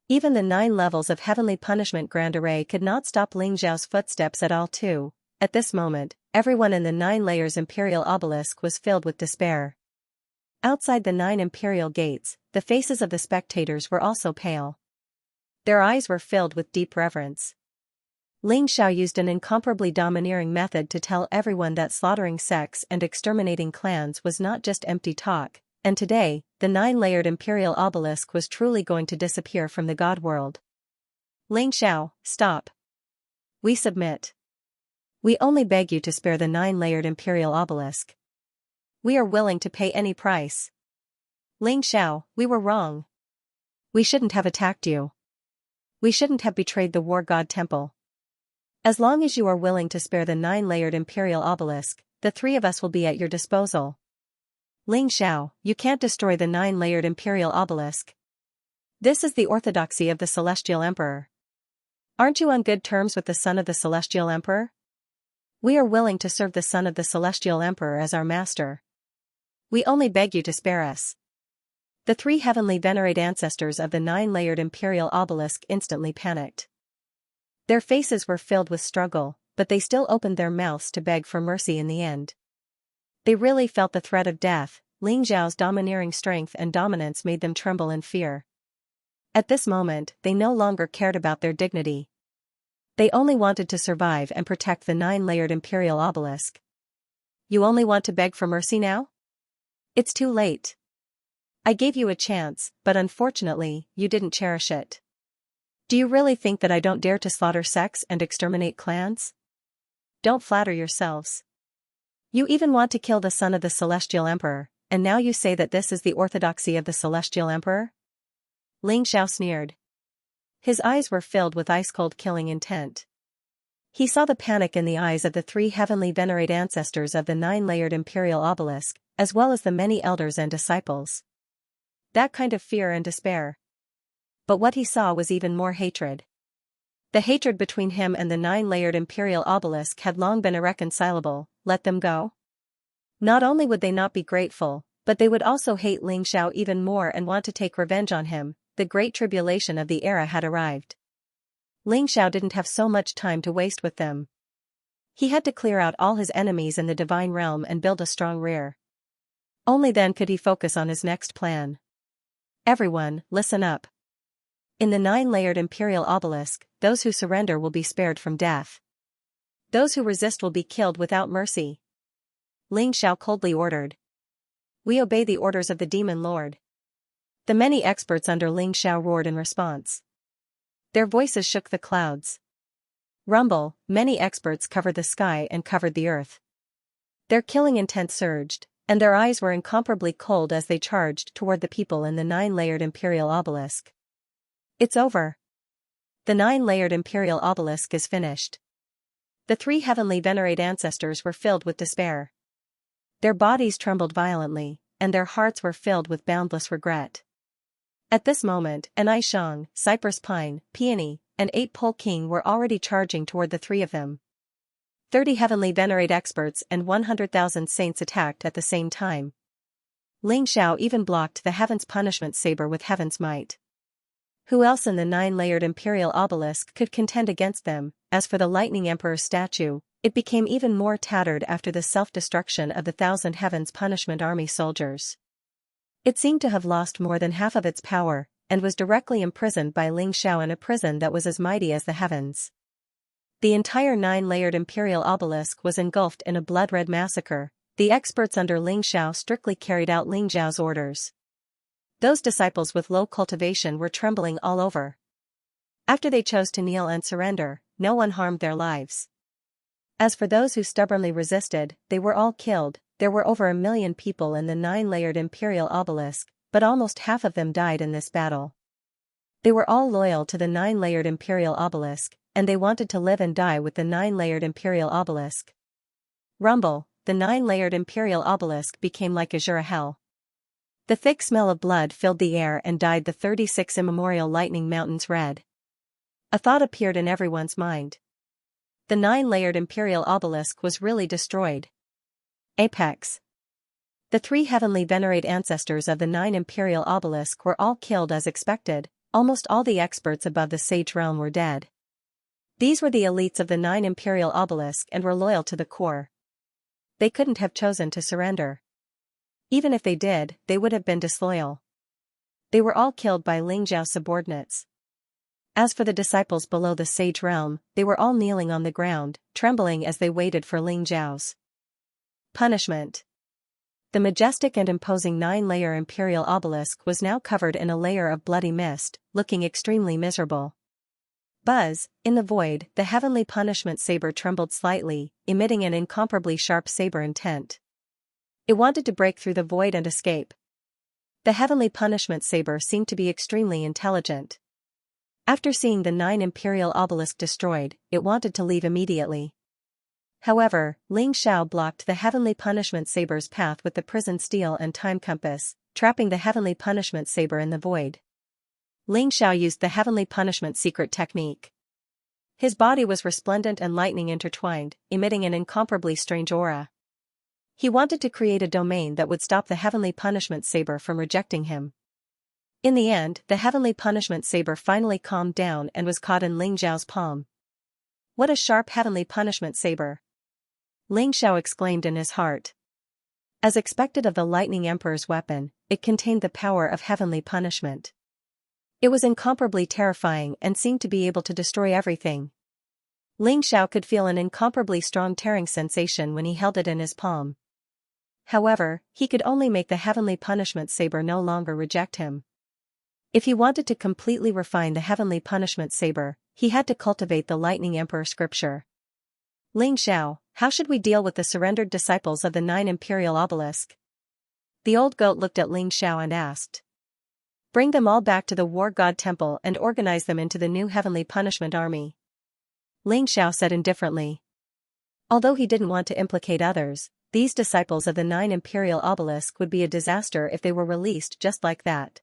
Even the 9 levels of heavenly punishment grand array could not stop Ling Xiao's footsteps at all too. At this moment, everyone in the 9 layers imperial obelisk was filled with despair. Outside the 9 imperial gates, the faces of the spectators were also pale. Their eyes were filled with deep reverence. Ling Xiao used an incomparably domineering method to tell everyone that slaughtering sects and exterminating clans was not just empty talk, and today, the 9-layered imperial obelisk was truly going to disappear from the god world. Ling Xiao, stop. We submit. We only beg you to spare the 9-layered imperial obelisk. We are willing to pay any price. Ling Xiao, we were wrong. We shouldn't have attacked you. We shouldn't have betrayed the war god temple. As long as you are willing to spare the 9-layered imperial obelisk, the 3 of us will be at your disposal. Ling Xiao, you can't destroy the 9-layered imperial obelisk. This is the orthodoxy of the celestial emperor. Aren't you on good terms with the son of the celestial emperor? We are willing to serve the son of the celestial emperor as our master. We only beg you to spare us. The 3 heavenly venerate ancestors of the 9-layered imperial obelisk instantly panicked. Their faces were filled with struggle, but they still opened their mouths to beg for mercy in the end. They really felt the threat of death, Ling Xiao's domineering strength and dominance made them tremble in fear. At this moment, they no longer cared about their dignity. They only wanted to survive and protect the 9-layered imperial obelisk. You only want to beg for mercy now? It's too late. I gave you a chance, but unfortunately, you didn't cherish it. Do you really think that I don't dare to slaughter sects and exterminate clans? Don't flatter yourselves. You even want to kill the son of the Celestial Emperor, and now you say that this is the orthodoxy of the Celestial Emperor? Ling Xiao sneered. His eyes were filled with ice-cold killing intent. He saw the panic in the eyes of the 3 heavenly venerate ancestors of the 9-layered imperial obelisk, as well as the many elders and disciples. That kind of fear and despair. But what he saw was even more hatred. The hatred between him and the 9-layered imperial obelisk had long been irreconcilable. Let them go? Not only would they not be grateful, but they would also hate Ling Xiao even more and want to take revenge on him. The great tribulation of the era had arrived. Ling Xiao didn't have so much time to waste with them. He had to clear out all his enemies in the divine realm and build a strong rear. Only then could he focus on his next plan. Everyone, listen up. In the 9-layered imperial obelisk, those who surrender will be spared from death. Those who resist will be killed without mercy. Ling Xiao coldly ordered. We obey the orders of the demon lord. The many experts under Ling Xiao roared in response. Their voices shook the clouds. Rumble, many experts covered the sky and covered the earth. Their killing intent surged, and their eyes were incomparably cold as they charged toward the people in the 9-layered imperial obelisk. It's over. The 9-layered imperial obelisk is finished. The 3 heavenly venerate ancestors were filled with despair. Their bodies trembled violently, and their hearts were filled with boundless regret. At this moment, an Aishang, Cypress Pine, Peony, and 8-Pole King were already charging toward the 3 of them. 30 heavenly venerate experts and 100,000 saints attacked at the same time. Ling Xiao even blocked the Heaven's Punishment Saber with Heaven's Might. Who else in the 9-layered imperial obelisk could contend against them? As for the Lightning Emperor's statue, it became even more tattered after the self-destruction of the 1,000 Heaven's Punishment Army soldiers. It seemed to have lost more than half of its power, and was directly imprisoned by Ling Xiao in a prison that was as mighty as the heavens. The entire 9-layered imperial obelisk was engulfed in a blood-red massacre. The experts under Ling Xiao strictly carried out Ling Xiao's orders. Those disciples with low cultivation were trembling all over. After they chose to kneel and surrender, no one harmed their lives. As for those who stubbornly resisted, they were all killed. There were over 1 million people in the 9-layered imperial obelisk, but almost half of them died in this battle. They were all loyal to the 9-layered imperial obelisk, and they wanted to live and die with the 9-layered imperial obelisk. Rumble, the 9-layered imperial obelisk became like azure hell. The thick smell of blood filled the air and dyed the 36 immemorial lightning mountains red. A thought appeared in everyone's mind. The 9-layered imperial obelisk was really destroyed. Apex. The 3 heavenly venerate ancestors of the 9 imperial obelisk were all killed as expected. Almost all the experts above the sage realm were dead. These were the elites of the 9 imperial obelisk and were loyal to the core. They couldn't have chosen to surrender. Even if they did, they would have been disloyal. They were all killed by Ling Xiao's subordinates. As for the disciples below the sage realm, they were all kneeling on the ground, trembling as they waited for Ling Xiao's punishment. The majestic and imposing 9-layer imperial obelisk was now covered in a layer of bloody mist, looking extremely miserable. Buzz, in the void, the heavenly punishment saber trembled slightly, emitting an incomparably sharp saber intent. It wanted to break through the void and escape. The heavenly punishment saber seemed to be extremely intelligent. After seeing the 9 imperial obelisk destroyed, it wanted to leave immediately. However, Ling Xiao blocked the heavenly punishment saber's path with the prison steel and time compass, trapping the heavenly punishment saber in the void. Ling Xiao used the heavenly punishment secret technique. His body was resplendent and lightning intertwined, emitting an incomparably strange aura. He wanted to create a domain that would stop the heavenly punishment saber from rejecting him. In the end, the heavenly punishment saber finally calmed down and was caught in Ling Xiao's palm. What a sharp heavenly punishment saber! Ling Xiao exclaimed in his heart. As expected of the Lightning Emperor's weapon, it contained the power of heavenly punishment. It was incomparably terrifying and seemed to be able to destroy everything. Ling Xiao could feel an incomparably strong tearing sensation when he held it in his palm. However, he could only make the heavenly punishment saber no longer reject him. If he wanted to completely refine the heavenly punishment saber, he had to cultivate the Lightning Emperor scripture. Ling Xiao, how should we deal with the surrendered disciples of the 9 Imperial Obelisk? The old goat looked at Ling Xiao and asked. Bring them all back to the War God Temple and organize them into the new heavenly punishment army. Ling Xiao said indifferently. Although he didn't want to implicate others, these disciples of the 9 Imperial Obelisk would be a disaster if they were released just like that.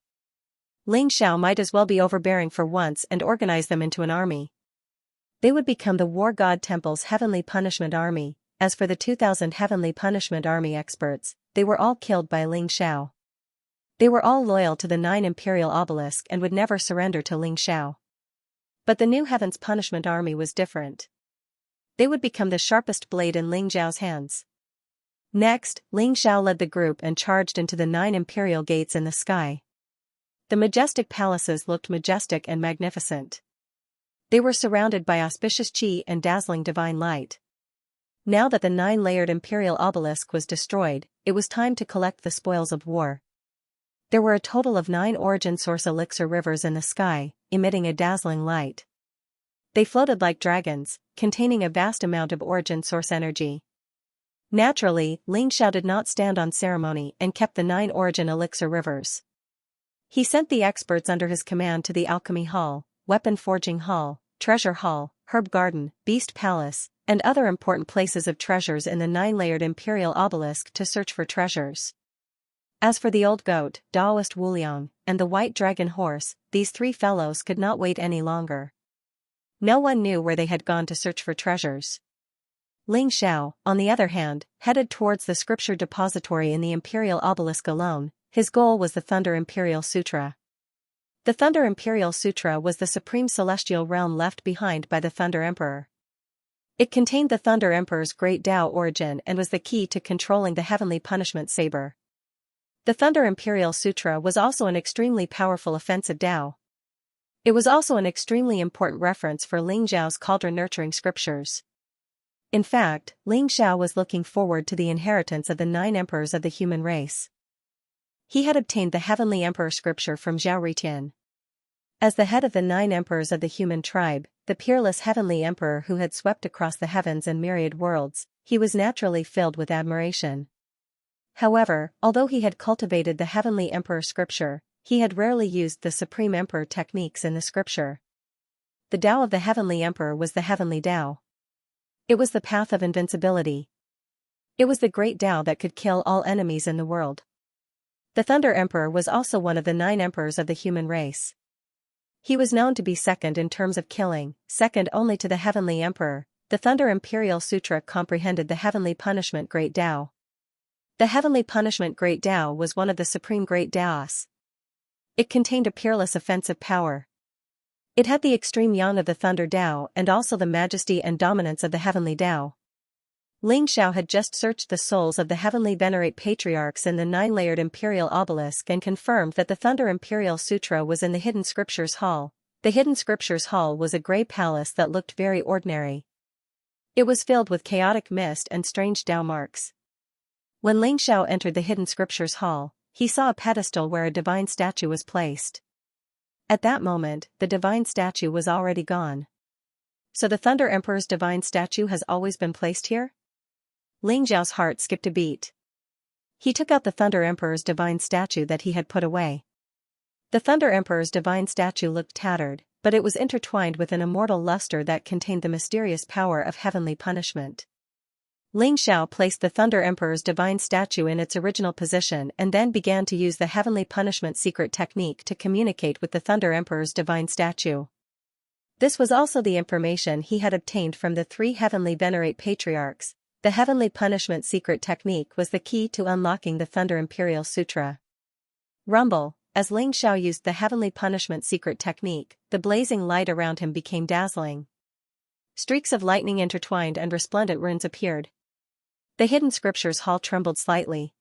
Ling Xiao might as well be overbearing for once and organize them into an army. They would become the War God Temple's Heavenly Punishment Army. As for the 2,000 Heavenly Punishment Army experts, they were all killed by Ling Xiao. They were all loyal to the 9 Imperial Obelisk and would never surrender to Ling Xiao. But the new Heaven's Punishment Army was different. They would become the sharpest blade in Ling Xiao's hands. Next, Ling Xiao led the group and charged into the 9 Imperial Gates in the sky. The majestic palaces looked majestic and magnificent. They were surrounded by auspicious qi and dazzling divine light. Now that the 9-layered Imperial Obelisk was destroyed, it was time to collect the spoils of war. There were a total of 9 origin source elixir rivers in the sky, emitting a dazzling light. They floated like dragons, containing a vast amount of origin source energy. Naturally, Ling Xiao did not stand on ceremony and kept the 9 origin elixir rivers. He sent the experts under his command to the Alchemy Hall, Weapon Forging Hall, Treasure Hall, Herb Garden, Beast Palace, and other important places of treasures in the 9-layered Imperial Obelisk to search for treasures. As for the old goat, Taoist Wuliang, and the white dragon horse, these 3 fellows could not wait any longer. No one knew where they had gone to search for treasures. Ling Xiao, on the other hand, headed towards the scripture depository in the Imperial Obelisk alone. His goal was the Thunder Imperial Sutra. The Thunder Imperial Sutra was the supreme celestial realm left behind by the Thunder Emperor. It contained the Thunder Emperor's great Tao origin and was the key to controlling the heavenly punishment saber. The Thunder Imperial Sutra was also an extremely powerful offensive Tao. It was also an extremely important reference for Ling Xiao's cauldron nurturing scriptures. In fact, Ling Xiao was looking forward to the inheritance of the 9 emperors of the human race. He had obtained the Heavenly Emperor scripture from Zhao Ritian. As the head of the 9 emperors of the human tribe, the peerless Heavenly Emperor who had swept across the heavens and myriad worlds, he was naturally filled with admiration. However, although he had cultivated the Heavenly Emperor scripture, he had rarely used the Supreme Emperor techniques in the scripture. The Tao of the Heavenly Emperor was the Heavenly Tao. It was the path of invincibility. It was the great Tao that could kill all enemies in the world. The Thunder Emperor was also one of the 9 emperors of the human race. He was known to be second in terms of killing, second only to the Heavenly Emperor. The Thunder Imperial Sutra comprehended the Heavenly Punishment Great Tao. The Heavenly Punishment Great Tao was one of the supreme Great Taos. It contained a peerless offensive power. It had the extreme yang of the Thunder Tao and also the majesty and dominance of the Heavenly Tao. Ling Xiao had just searched the souls of the Heavenly Venerate Patriarchs in the 9-layered Imperial Obelisk and confirmed that the Thunder Imperial Sutra was in the Hidden Scriptures Hall. The Hidden Scriptures Hall was a grey palace that looked very ordinary. It was filled with chaotic mist and strange Tao marks. When Ling Xiao entered the Hidden Scriptures Hall, he saw a pedestal where a divine statue was placed. At that moment, the divine statue was already gone. So the Thunder Emperor's divine statue has always been placed here? Ling Xiao's heart skipped a beat. He took out the Thunder Emperor's divine statue that he had put away. The Thunder Emperor's divine statue looked tattered, but it was intertwined with an immortal luster that contained the mysterious power of heavenly punishment. Ling Xiao placed the Thunder Emperor's divine statue in its original position and then began to use the heavenly punishment secret technique to communicate with the Thunder Emperor's divine statue. This was also the information he had obtained from the 3 heavenly venerate patriarchs. The heavenly punishment secret technique was the key to unlocking the Thunder Imperial Sutra. Rumble, as Ling Xiao used the heavenly punishment secret technique, the blazing light around him became dazzling. Streaks of lightning intertwined and resplendent runes appeared. The Hidden Scriptures Hall trembled slightly.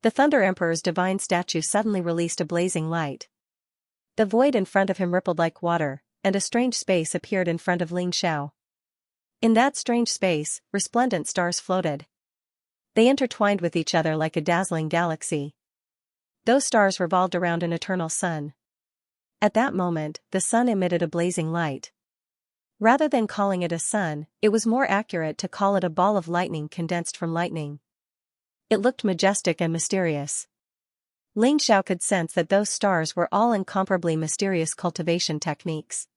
The Thunder Emperor's divine statue suddenly released a blazing light. The void in front of him rippled like water, and a strange space appeared in front of Ling Xiao. In that strange space, resplendent stars floated. They intertwined with each other like a dazzling galaxy. Those stars revolved around an eternal sun. At that moment, the sun emitted a blazing light. Rather than calling it a sun, it was more accurate to call it a ball of lightning condensed from lightning. It looked majestic and mysterious. Ling Xiao could sense that those stars were all incomparably mysterious cultivation techniques.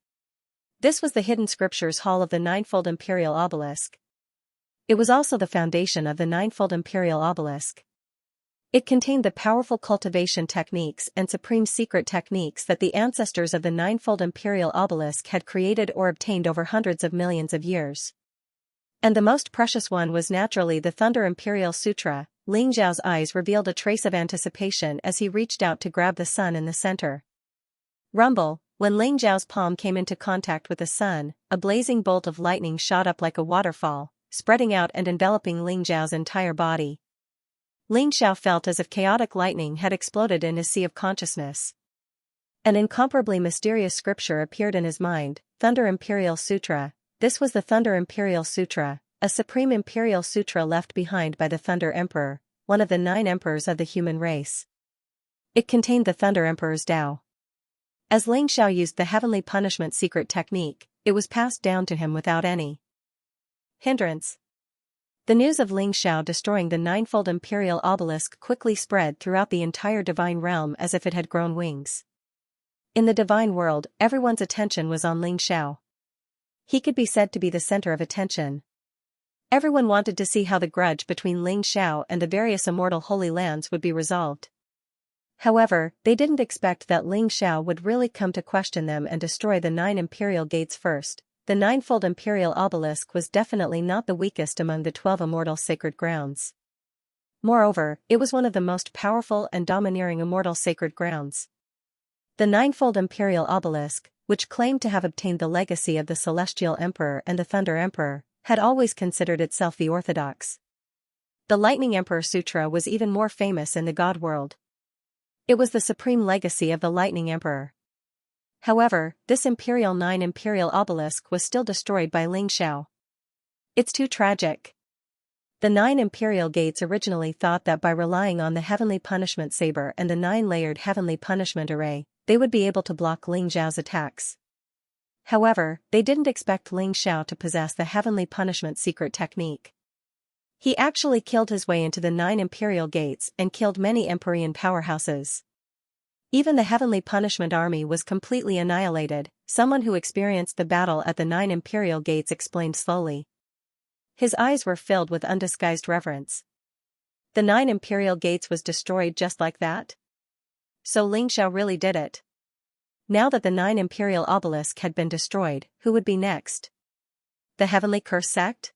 This was the hidden scriptures hall of the ninefold imperial obelisk. It was also the foundation of the ninefold imperial obelisk. It contained the powerful cultivation techniques and supreme secret techniques that the ancestors of the ninefold imperial obelisk had created or obtained over hundreds of millions of years. And the most precious one was naturally the Thunder Imperial Sutra. Ling Xiao's eyes revealed a trace of anticipation as he reached out to grab the sun in the center. Rumble, when Ling Xiao's palm came into contact with the sun, a blazing bolt of lightning shot up like a waterfall, spreading out and enveloping Ling Xiao's entire body. Ling Xiao felt as if chaotic lightning had exploded in his sea of consciousness. An incomparably mysterious scripture appeared in his mind, Thunder Imperial Sutra. This was the Thunder Imperial Sutra, a supreme imperial sutra left behind by the Thunder Emperor, one of the 9 emperors of the human race. It contained the Thunder Emperor's Tao. As Ling Xiao used the heavenly punishment secret technique, it was passed down to him without any hindrance. The news of Ling Xiao destroying the ninefold imperial obelisk quickly spread throughout the entire divine realm as if it had grown wings. In the divine world, everyone's attention was on Ling Xiao. He could be said to be the center of attention. Everyone wanted to see how the grudge between Ling Xiao and the various immortal holy lands would be resolved. However, they didn't expect that Ling Xiao would really come to question them and destroy the 9 imperial gates first. The ninefold imperial obelisk was definitely not the weakest among the 12 immortal sacred grounds. Moreover, it was one of the most powerful and domineering immortal sacred grounds. The ninefold imperial obelisk, which claimed to have obtained the legacy of the Celestial Emperor and the Thunder Emperor, had always considered itself the orthodox. The Lightning Emperor Sutra was even more famous in the God world. It was the supreme legacy of the Lightning Emperor. However, this 9 imperial obelisk was still destroyed by Ling Xiao. It's too tragic. The 9 imperial gates originally thought that by relying on the heavenly punishment saber and the 9-layered heavenly punishment array, they would be able to block Ling Xiao's attacks. However, they didn't expect Ling Xiao to possess the heavenly punishment secret technique. He actually killed his way into the 9 imperial gates and killed many Empyrean powerhouses. Even the heavenly punishment army was completely annihilated, someone who experienced the battle at the 9 imperial gates explained slowly. His eyes were filled with undisguised reverence. The 9 imperial gates was destroyed just like that? So Ling Xiao really did it. Now that the 9 imperial obelisk had been destroyed, who would be next? The Heavenly Curse sect?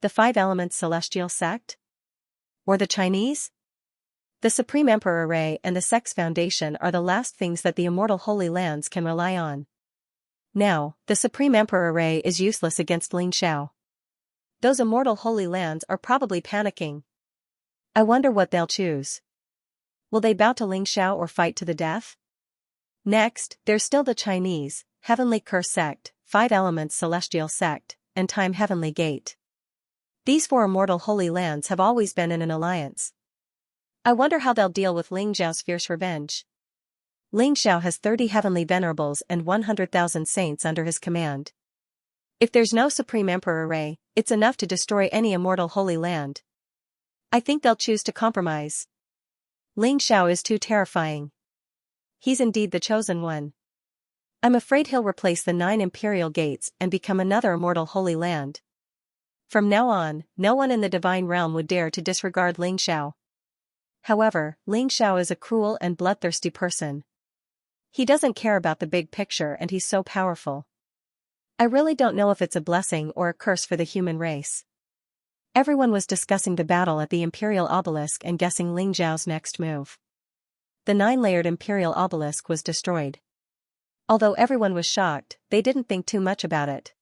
The 5 Elements Celestial sect? Or the Chinese? The Supreme Emperor Array and the Sect's foundation are the last things that the immortal holy lands can rely on. Now, the Supreme Emperor Array is useless against Ling Xiao. Those immortal holy lands are probably panicking. I wonder what they'll choose. Will they bow to Ling Xiao or fight to the death? Next, there's still the Chinese, Heavenly Curse sect, 5 Elements Celestial sect, and Time Heavenly Gate. These 4 immortal holy lands have always been in an alliance. I wonder how they'll deal with Ling Xiao's fierce revenge. Ling Xiao has 30 heavenly venerables and 100,000 saints under his command. If there's no Supreme Emperor Array, it's enough to destroy any immortal holy land. I think they'll choose to compromise. Ling Xiao is too terrifying. He's indeed the chosen one. I'm afraid he'll replace the 9 imperial gates and become another immortal holy land. From now on, no one in the divine realm would dare to disregard Ling Xiao. However, Ling Xiao is a cruel and bloodthirsty person. He doesn't care about the big picture and he's so powerful. I really don't know if it's a blessing or a curse for the human race. Everyone was discussing the battle at the Imperial Obelisk and guessing Ling Xiao's next move. The 9-layered Imperial Obelisk was destroyed. Although everyone was shocked, they didn't think too much about it.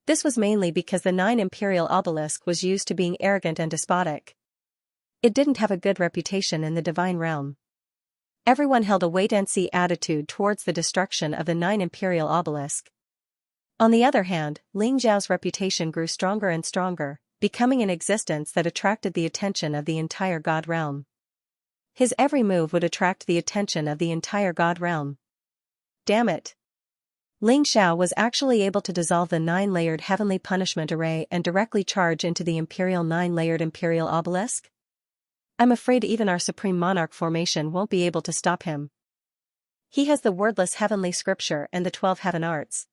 This was mainly because the 9 Imperial Obelisk was used to being arrogant and despotic. It didn't have a good reputation in the divine realm. Everyone held a wait-and-see attitude towards the destruction of the 9 imperial obelisk. On the other hand, Ling Xiao's reputation grew stronger and stronger, becoming an existence that attracted the attention of the entire god realm. His every move would attract the attention of the entire god realm. Damn it! Ling Xiao was actually able to dissolve the 9-layered heavenly punishment array and directly charge into the imperial 9-layered imperial obelisk? I'm afraid even our supreme monarch formation won't be able to stop him. He has the wordless heavenly scripture and the 12 heaven arts.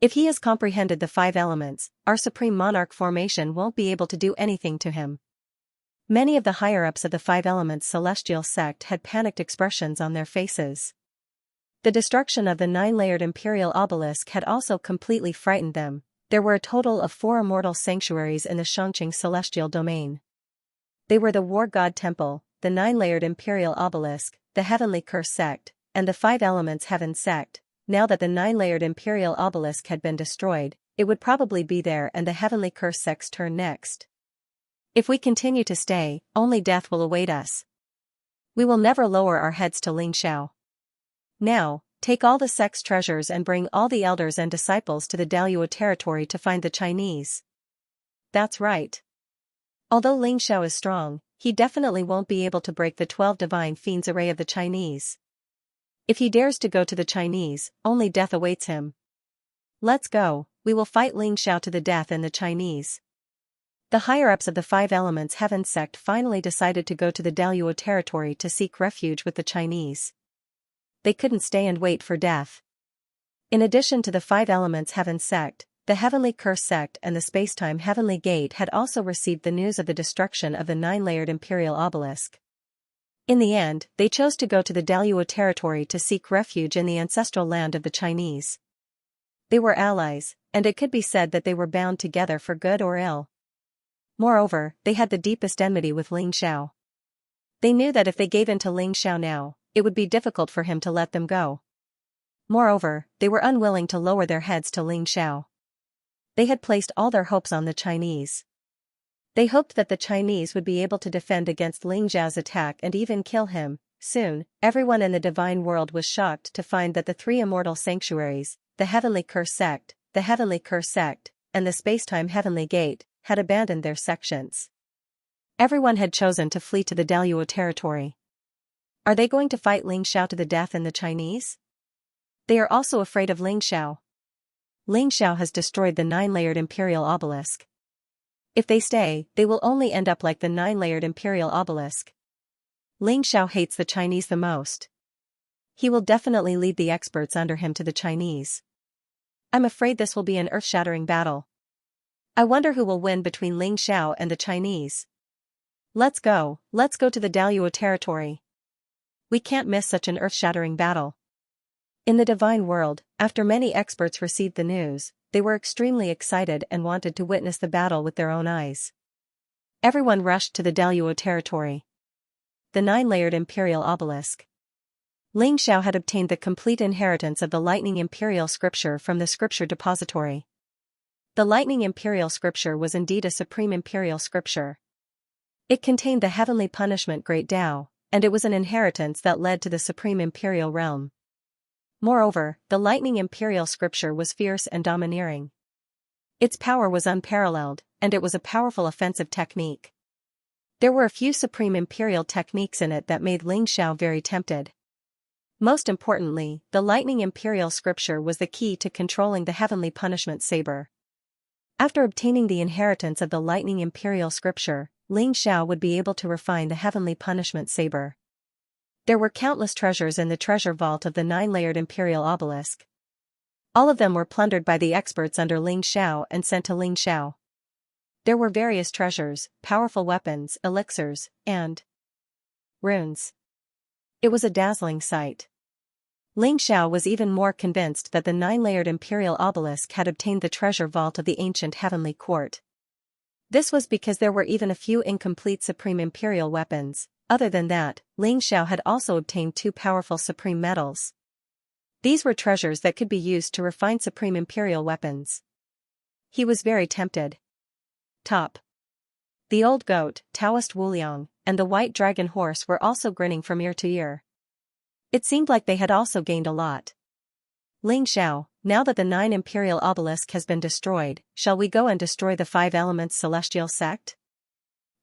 If he has comprehended the 5 elements, our supreme monarch formation won't be able to do anything to him. Many of the higher-ups of the 5 elements celestial sect had panicked expressions on their faces. The destruction of the 9-layered imperial obelisk had also completely frightened them. There were a total of 4 immortal sanctuaries in the Xianxia celestial domain. They were the War God Temple, the 9-layered imperial obelisk, the Heavenly Curse sect, and the 5 elements heaven sect. Now that the 9-layered imperial obelisk had been destroyed, it would probably be there and the Heavenly Curse sect's turn next. If we continue to stay, only death will await us. We will never lower our heads to Ling Xiao. Now, take all the sect's treasures and bring all the elders and disciples to the Daluo territory to find the Chinese. That's right. Although Ling Xiao is strong, he definitely won't be able to break the 12 divine fiends array of the Chinese. If he dares to go to the Chinese, only death awaits him. Let's go, we will fight Ling Xiao to the death in the Chinese. The higher-ups of the 5 elements heaven sect finally decided to go to the Daluo territory to seek refuge with the Chinese. They couldn't stay and wait for death. In addition to the 5 elements heaven sect, the Heavenly Curse sect and the Spacetime Heavenly Gate had also received the news of the destruction of the 9-layered imperial obelisk. In the end, they chose to go to the Daluo territory to seek refuge in the ancestral land of the Chinese. They were allies, and it could be said that they were bound together for good or ill. Moreover, they had the deepest enmity with Ling Xiao. They knew that if they gave in to Ling Xiao now, it would be difficult for him to let them go. Moreover, they were unwilling to lower their heads to Ling Xiao. They had placed all their hopes on the Chinese. They hoped that the Chinese would be able to defend against Ling Xiao's attack and even kill him. Soon, everyone in the divine world was shocked to find that the 3 immortal sanctuaries, the Heavenly Curse sect, the Heavenly Curse sect, and the Spacetime Heavenly Gate, had abandoned their sections. Everyone had chosen to flee to the Daluo territory. Are they going to fight Ling Xiao to the death in the Chinese? They are also afraid of Ling Xiao. Ling Xiao has destroyed the 9-layered imperial obelisk. If they stay, they will only end up like the 9-layered imperial obelisk. Ling Xiao hates the Chinese the most. He will definitely lead the experts under him to the Chinese. I'm afraid this will be an earth-shattering battle. I wonder who will win between Ling Xiao and the Chinese. Let's go to the Daluo territory. We can't miss such an earth-shattering battle. In the divine world, after many experts received the news, they were extremely excited and wanted to witness the battle with their own eyes. Everyone rushed to the Daluo territory. The 9-layered imperial obelisk. Ling Xiao had obtained the complete inheritance of the lightning imperial scripture from the scripture depository. The lightning imperial scripture was indeed a supreme imperial scripture. It contained the heavenly punishment Great Tao, and it was an inheritance that led to the supreme imperial realm. Moreover, the lightning imperial scripture was fierce and domineering. Its power was unparalleled, and it was a powerful offensive technique. There were a few supreme imperial techniques in it that made Ling Xiao very tempted. Most importantly, the lightning imperial scripture was the key to controlling the heavenly punishment saber. After obtaining the inheritance of the lightning imperial scripture, Ling Xiao would be able to refine the heavenly punishment saber. There were countless treasures in the treasure vault of the 9-layered imperial obelisk. All of them were plundered by the experts under Ling Xiao and sent to Ling Xiao. There were various treasures, powerful weapons, elixirs, and runes. It was a dazzling sight. Ling Xiao was even more convinced that the 9-layered imperial obelisk had obtained the treasure vault of the ancient heavenly court. This was because there were even a few incomplete supreme imperial weapons. Other than that, Ling Xiao had also obtained 2 powerful supreme metals. These were treasures that could be used to refine supreme imperial weapons. He was very tempted. Top. The old goat, Taoist Wuliang, and the white dragon horse were also grinning from ear to ear. It seemed like they had also gained a lot. Ling Xiao, now that the 9 imperial obelisk has been destroyed, shall we go and destroy the 5 elements celestial sect?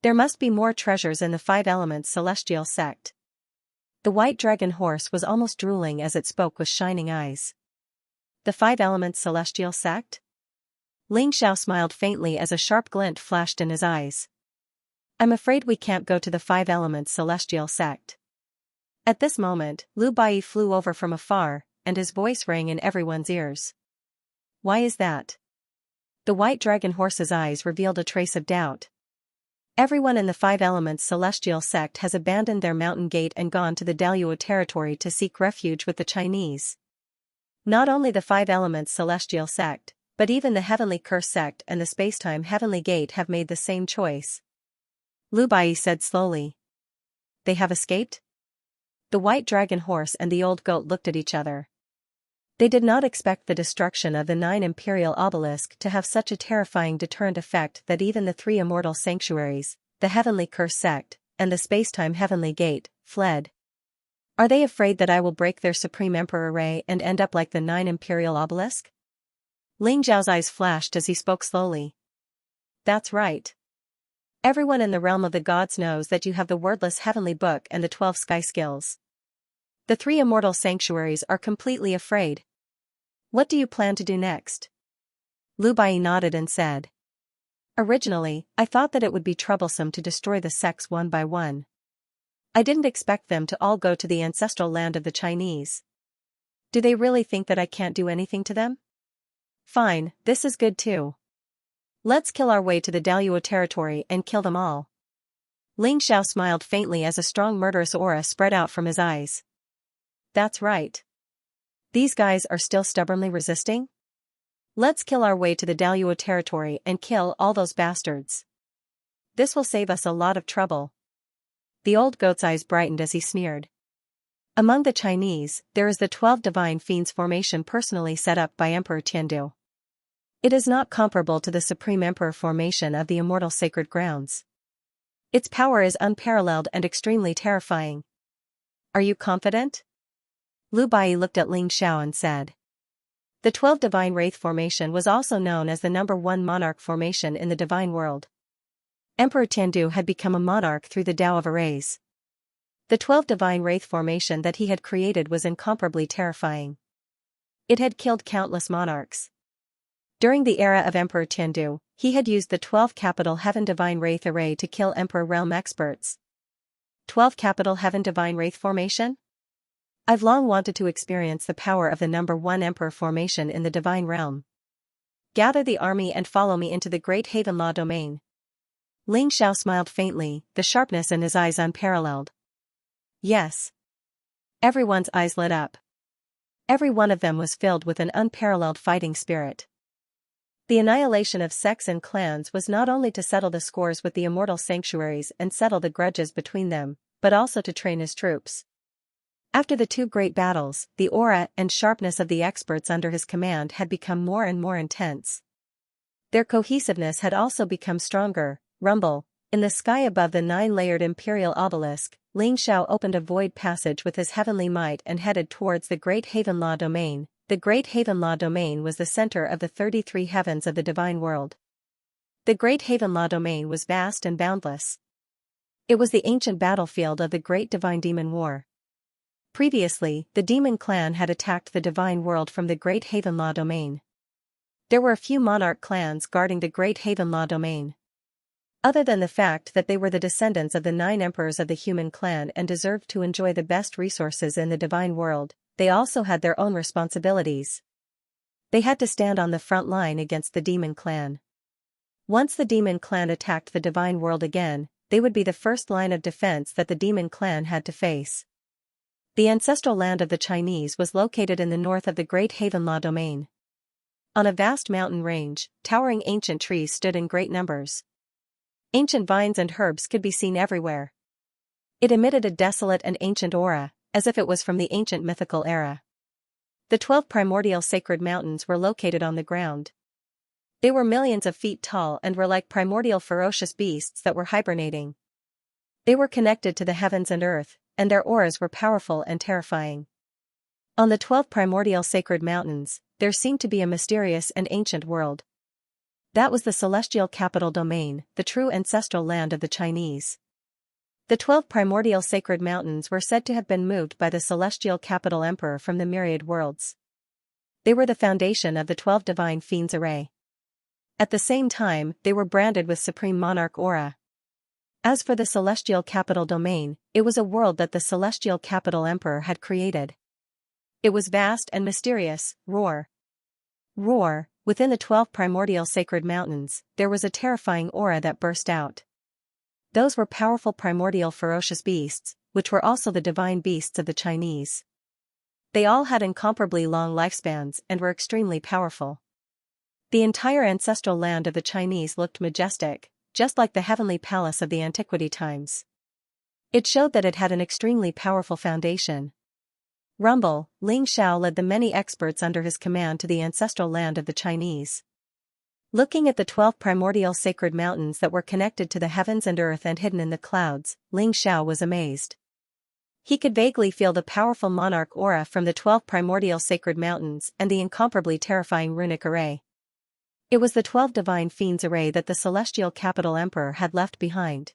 There must be more treasures in the 5 elements celestial sect. The white dragon horse was almost drooling as it spoke with shining eyes. The 5 elements celestial sect? Ling Xiao smiled faintly as a sharp glint flashed in his eyes. I'm afraid we can't go to the 5 elements celestial sect. At this moment, Lu Bai flew over from afar, and his voice rang in everyone's ears. Why is that? The white dragon horse's eyes revealed a trace of doubt. Everyone in the 5 elements celestial sect has abandoned their mountain gate and gone to the Daluo territory to seek refuge with the Chinese. Not only the 5 elements celestial sect, but even the heavenly curse sect and the spacetime heavenly gate have made the same choice. Lu Bai said slowly. They have escaped? The white dragon horse and the old goat looked at each other. They did not expect the destruction of the 9 imperial obelisk to have such a terrifying deterrent effect that even the 3 immortal sanctuaries, the heavenly curse sect, and the spacetime heavenly gate, fled. Are they afraid that I will break their supreme emperor array and end up like the 9 imperial obelisk? Ling Zhao's eyes flashed as he spoke slowly. That's right. Everyone in the realm of the gods knows that you have the wordless heavenly book and the 12 sky skills. The 3 immortal sanctuaries are completely afraid. What do you plan to do next? Lu Bai nodded and said. Originally, I thought that it would be troublesome to destroy the sects one by one. I didn't expect them to all go to the ancestral land of the Chinese. Do they really think that I can't do anything to them? Fine, this is good too. Let's kill our way to the Daluo territory and kill them all. Ling Xiao smiled faintly as a strong murderous aura spread out from his eyes. That's right. These guys are still stubbornly resisting? Let's kill our way to the Daluo territory and kill all those bastards. This will save us a lot of trouble. The old goat's eyes brightened as he sneered. Among the Chinese, there is the 12 divine fiends formation personally set up by Emperor Tiandu. It is not comparable to the Supreme Emperor formation of the immortal sacred grounds. Its power is unparalleled and extremely terrifying. Are you confident? Lu Bai looked at Ling Xiao and said. The 12 divine wraith formation was also known as the number 1 monarch formation in the divine world. Emperor Tiandu had become a monarch through the Tao of Arrays. The 12 divine wraith formation that he had created was incomparably terrifying. It had killed countless monarchs. During the era of Emperor Tiandu, he had used the 12 capital heaven divine wraith array to kill Emperor realm experts. 12 capital heaven divine wraith formation? I've long wanted to experience the power of the number 1 emperor formation in the divine realm. Gather the army and follow me into the great Haven Law domain. Ling Xiao smiled faintly, the sharpness in his eyes unparalleled. Yes. Everyone's eyes lit up. Every one of them was filled with an unparalleled fighting spirit. The annihilation of sects and clans was not only to settle the scores with the immortal sanctuaries and settle the grudges between them, but also to train his troops. After the 2 great battles, the aura and sharpness of the experts under his command had become more and more intense. Their cohesiveness had also become stronger. Rumble. In the sky above the 9-layered imperial obelisk, Ling Xiao opened a void passage with his heavenly might and headed towards the Great Haven Law domain. The Great Haven Law domain was the center of the 33 heavens of the divine world. The Great Haven Law domain was vast and boundless. It was the ancient battlefield of the Great Divine Demon War. Previously, the demon clan had attacked the divine world from the Great Haven Law domain. There were a few monarch clans guarding the Great Haven Law domain. Other than the fact that they were the descendants of the 9 emperors of the human clan and deserved to enjoy the best resources in the divine world, they also had their own responsibilities. They had to stand on the front line against the demon clan. Once the demon clan attacked the divine world again, they would be the first line of defense that the demon clan had to face. The ancestral land of the Chinese was located in the north of the Great Haven Law domain. On a vast mountain range, towering ancient trees stood in great numbers. Ancient vines and herbs could be seen everywhere. It emitted a desolate and ancient aura, as if it was from the ancient mythical era. The 12 primordial sacred mountains were located on the ground. They were millions of feet tall and were like primordial ferocious beasts that were hibernating. They were connected to the heavens and earth, and their auras were powerful and terrifying. On the 12 primordial sacred mountains, there seemed to be a mysterious and ancient world. That was the celestial capital domain, the true ancestral land of the Chinese. The 12 primordial sacred mountains were said to have been moved by the celestial capital emperor from the myriad worlds. They were the foundation of the 12 divine fiends array. At the same time, they were branded with supreme monarch aura. As for the celestial capital domain, it was a world that the celestial capital emperor had created. It was vast and mysterious. Roar. Within the 12 primordial sacred mountains, there was a terrifying aura that burst out. Those were powerful primordial ferocious beasts, which were also the divine beasts of the Chinese. They all had incomparably long lifespans and were extremely powerful. The entire ancestral land of the Chinese looked majestic, just like the heavenly palace of the antiquity times. It showed that it had an extremely powerful foundation. Rumble, Ling Xiao led the many experts under his command to the ancestral land of the Chinese. Looking at the 12 primordial sacred mountains that were connected to the heavens and earth and hidden in the clouds, Ling Xiao was amazed. He could vaguely feel the powerful monarch aura from the 12 primordial sacred mountains and the incomparably terrifying runic array. It was the 12 divine fiends array that the celestial capital emperor had left behind.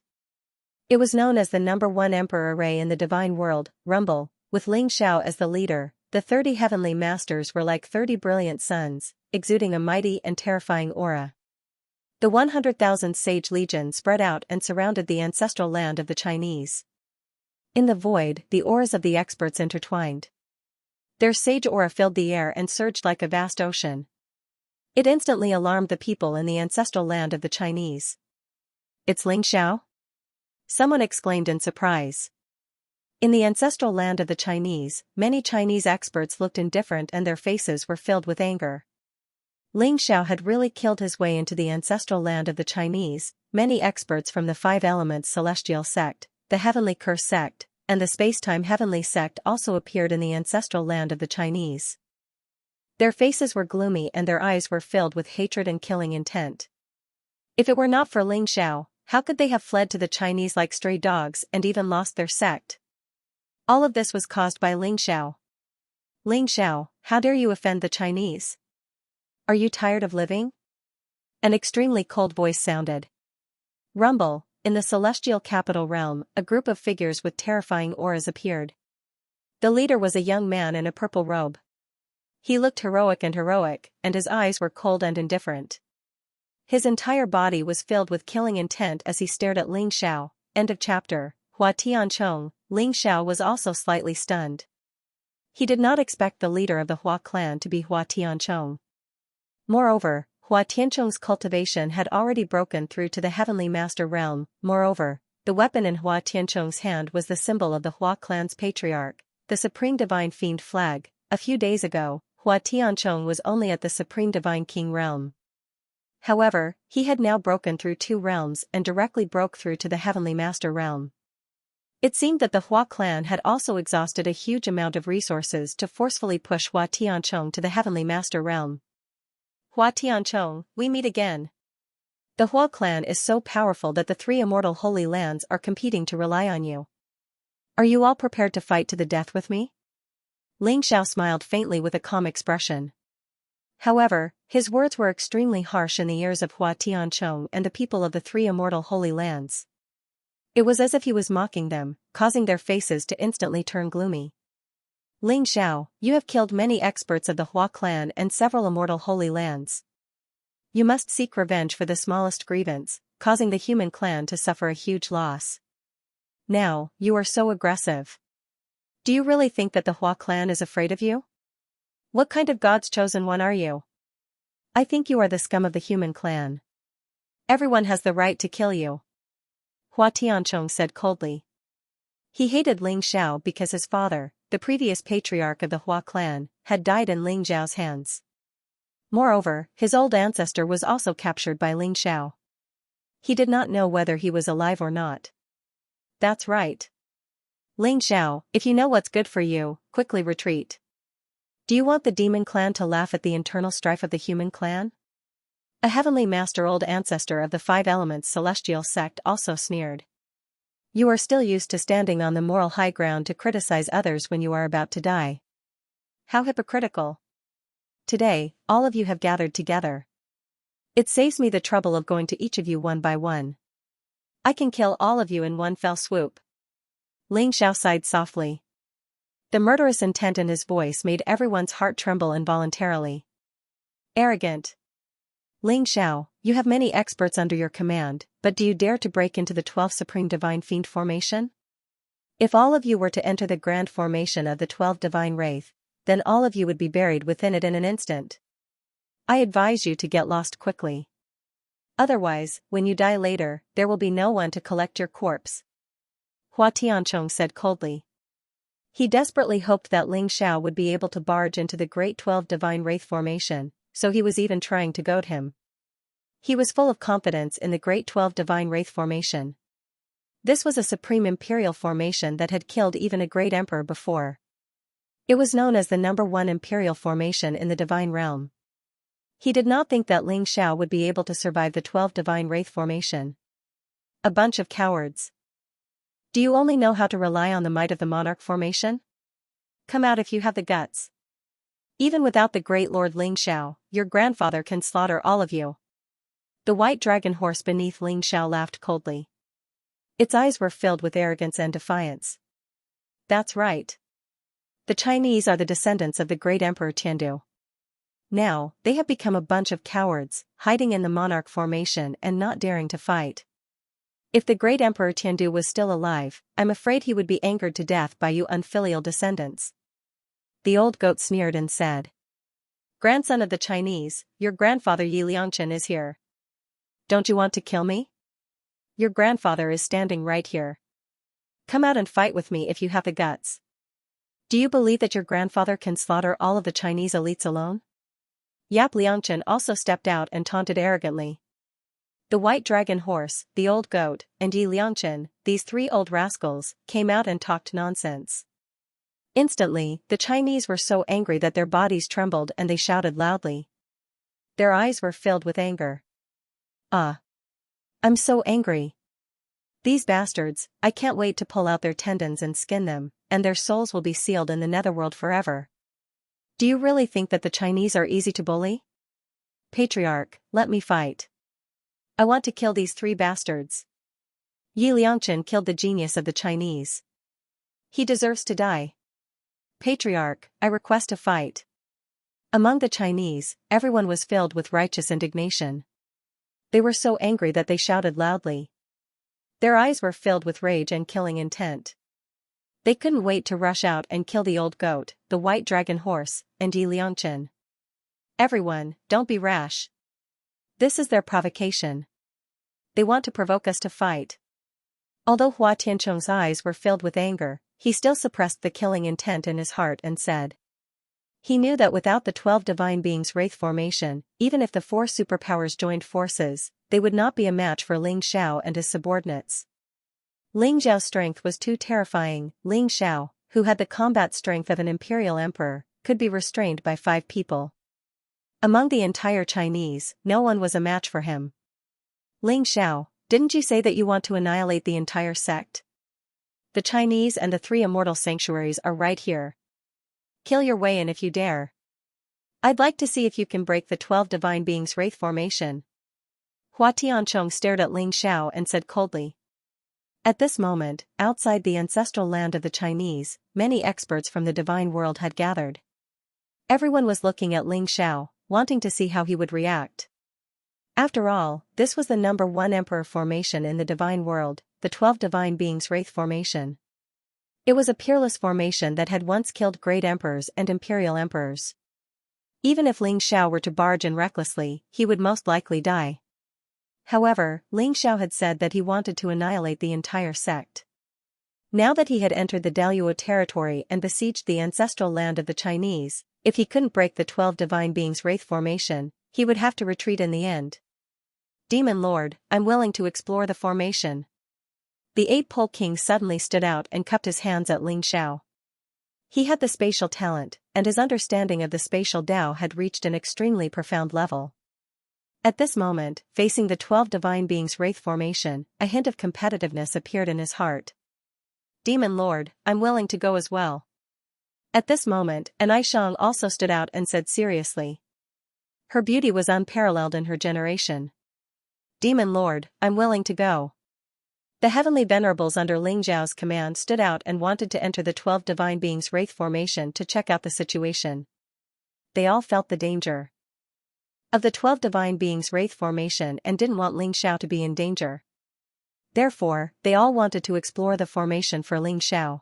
It was known as the number 1 emperor array in the divine world, Rumble, with Ling Xiao as the leader. The 30 heavenly masters were like 30 brilliant suns, exuding a mighty and terrifying aura. The 100,000 sage legion spread out and surrounded the ancestral land of the Chinese. In the void, the auras of the experts intertwined. Their sage aura filled the air and surged like a vast ocean. It instantly alarmed the people in the ancestral land of the Chinese. "It's Ling Xiao?" someone exclaimed in surprise. In the ancestral land of the Chinese, many Chinese experts looked indifferent and their faces were filled with anger. Ling Xiao had really killed his way into the ancestral land of the Chinese. Many experts from the 5 elements celestial sect, the heavenly curse sect, and the space-time heavenly sect also appeared in the ancestral land of the Chinese. Their faces were gloomy and their eyes were filled with hatred and killing intent. If it were not for Ling Xiao, how could they have fled to the Chinese like stray dogs and even lost their sect? All of this was caused by Ling Xiao. "Ling Xiao, how dare you offend the Chinese? Are you tired of living?" An extremely cold voice sounded. Rumble, in the celestial capital realm, a group of figures with terrifying auras appeared. The leader was a young man in a purple robe. He looked heroic, and his eyes were cold and indifferent. His entire body was filled with killing intent as he stared at Ling Xiao. End of chapter. Hua Tianchong. Ling Xiao was also slightly stunned. He did not expect the leader of the Hua clan to be Hua Tianchong. Moreover, Hua Tianchong's cultivation had already broken through to the heavenly master realm. Moreover, the weapon in Hua Tianchong's hand was the symbol of the Hua clan's patriarch, the supreme divine fiend flag. A few days ago, Hua Tianchong was only at the supreme divine king realm. However, he had now broken through 2 realms and directly broke through to the heavenly master realm. It seemed that the Hua clan had also exhausted a huge amount of resources to forcefully push Hua Tianchong to the heavenly master realm. "Hua Tianchong, we meet again. The Hua clan is so powerful that the 3 immortal holy lands are competing to rely on you. Are you all prepared to fight to the death with me?" Ling Xiao smiled faintly with a calm expression. However, his words were extremely harsh in the ears of Hua Tianchong and the people of the 3 immortal holy lands. It was as if he was mocking them, causing their faces to instantly turn gloomy. "Ling Xiao, you have killed many experts of the Hua clan and several immortal holy lands. You must seek revenge for the smallest grievance, causing the human clan to suffer a huge loss. Now, you are so aggressive. Do you really think that the Hua clan is afraid of you? What kind of God's chosen one are you? I think you are the scum of the human clan. Everyone has the right to kill you," Hua Tianchong said coldly. He hated Ling Xiao because his father, the previous patriarch of the Hua clan, had died in Ling Xiao's hands. Moreover, his old ancestor was also captured by Ling Xiao. He did not know whether he was alive or not. "That's right. Ling Xiao, if you know what's good for you, quickly retreat. Do you want the demon clan to laugh at the internal strife of the human clan? A heavenly master, old ancestor of the five elements celestial sect, also sneered. You are still used to standing on the moral high ground to criticize others when you are about to die. How hypocritical. Today, all of you have gathered together. It saves me the trouble of going to each of you one by one. I can kill all of you in one fell swoop. Ling Xiao sighed softly. The murderous intent in his voice made everyone's heart tremble involuntarily. Arrogant. Ling Xiao, you have many experts under your command, but do you dare to break into the 12 Supreme Divine Fiend formation? If all of you were to enter the grand formation of the 12 Divine Wraith, then all of you would be buried within it in an instant. I advise you to get lost quickly. Otherwise, when you die later, there will be no one to collect your corpse. Hua Tianchong said coldly. He desperately hoped that Ling Xiao would be able to barge into the Great 12 Divine Wraith formation, so he was even trying to goad him. He was full of confidence in the Great 12 Divine Wraith formation. This was a supreme imperial formation that had killed even a great emperor before. It was known as the #1 imperial formation in the divine realm. He did not think that Ling Xiao would be able to survive the 12 Divine Wraith formation. A bunch of cowards. Do you only know how to rely on the might of the monarch formation? Come out if you have the guts. Even without the great Lord Ling Xiao, your grandfather can slaughter all of you. The white dragon horse beneath Ling Xiao laughed coldly. Its eyes were filled with arrogance and defiance. That's right. The Chinese are the descendants of the great Emperor Tiandu. Now, they have become a bunch of cowards, hiding in the monarch formation and not daring to fight. If the great Emperor Tiandu was still alive, I'm afraid he would be angered to death by you unfilial descendants. The old goat sneered and said. Grandson of the Chinese, your grandfather Yi Liangchen is here. Don't you want to kill me? Your grandfather is standing right here. Come out and fight with me if you have the guts. Do you believe that your grandfather can slaughter all of the Chinese elites alone? Yap Liangchen also stepped out and taunted arrogantly. The white dragon horse, the old goat, and Yi Liangchen, these three old rascals, came out and talked nonsense. Instantly, the Chinese were so angry that their bodies trembled and they shouted loudly. Their eyes were filled with anger. I'm so angry. These bastards, I can't wait to pull out their tendons and skin them, and their souls will be sealed in the netherworld forever. Do you really think that the Chinese are easy to bully? Patriarch, let me fight. I want to kill these three bastards. Yi Liangchen killed the genius of the Chinese. He deserves to die. Patriarch, I request a fight. Among the Chinese, everyone was filled with righteous indignation. They were so angry that they shouted loudly. Their eyes were filled with rage and killing intent. They couldn't wait to rush out and kill the old goat, the white dragon horse, and Yi Liangchen. Everyone, don't be rash. This is their provocation. They want to provoke us to fight. Although Hua Tianchong's eyes were filled with anger, he still suppressed the killing intent in his heart and said. He knew that without the 12 divine beings' wraith formation, even if the 4 superpowers joined forces, they would not be a match for Ling Xiao and his subordinates. Ling Xiao's strength was too terrifying. Ling Xiao, who had the combat strength of an imperial emperor, could be restrained by 5 people. Among the entire Chinese, no one was a match for him. Ling Xiao, didn't you say that you want to annihilate the entire sect? The Chinese and the 3 immortal sanctuaries are right here. Kill your way in if you dare. I'd like to see if you can break the 12 divine beings' wraith formation. Hua Tianchong stared at Ling Xiao and said coldly. At this moment, outside the ancestral land of the Chinese, many experts from the divine world had gathered. Everyone was looking at Ling Xiao, wanting to see how he would react. After all, this was the #1 emperor formation in the divine world, the 12 divine beings' wraith formation. It was a peerless formation that had once killed great emperors and imperial emperors. Even if Ling Xiao were to barge in recklessly, he would most likely die. However, Ling Xiao had said that he wanted to annihilate the entire sect. Now that he had entered the Daluo territory and besieged the ancestral land of the Chinese, if he couldn't break the 12 divine beings' wraith formation, he would have to retreat in the end. Demon Lord, I'm willing to explore the formation. The 8-pole king suddenly stood out and cupped his hands at Ling Xiao. He had the spatial talent, and his understanding of the spatial Tao had reached an extremely profound level. At this moment, facing the 12 divine beings' wraith formation, a hint of competitiveness appeared in his heart. Demon Lord, I'm willing to go as well. At this moment, an Aishang also stood out and said seriously. Her beauty was unparalleled in her generation. Demon Lord, I'm willing to go. The heavenly venerables under Ling Zhao's command stood out and wanted to enter the 12 divine beings' wraith formation to check out the situation. They all felt the danger of the 12 divine beings' wraith formation and didn't want Ling Xiao to be in danger. Therefore, they all wanted to explore the formation for Ling Xiao.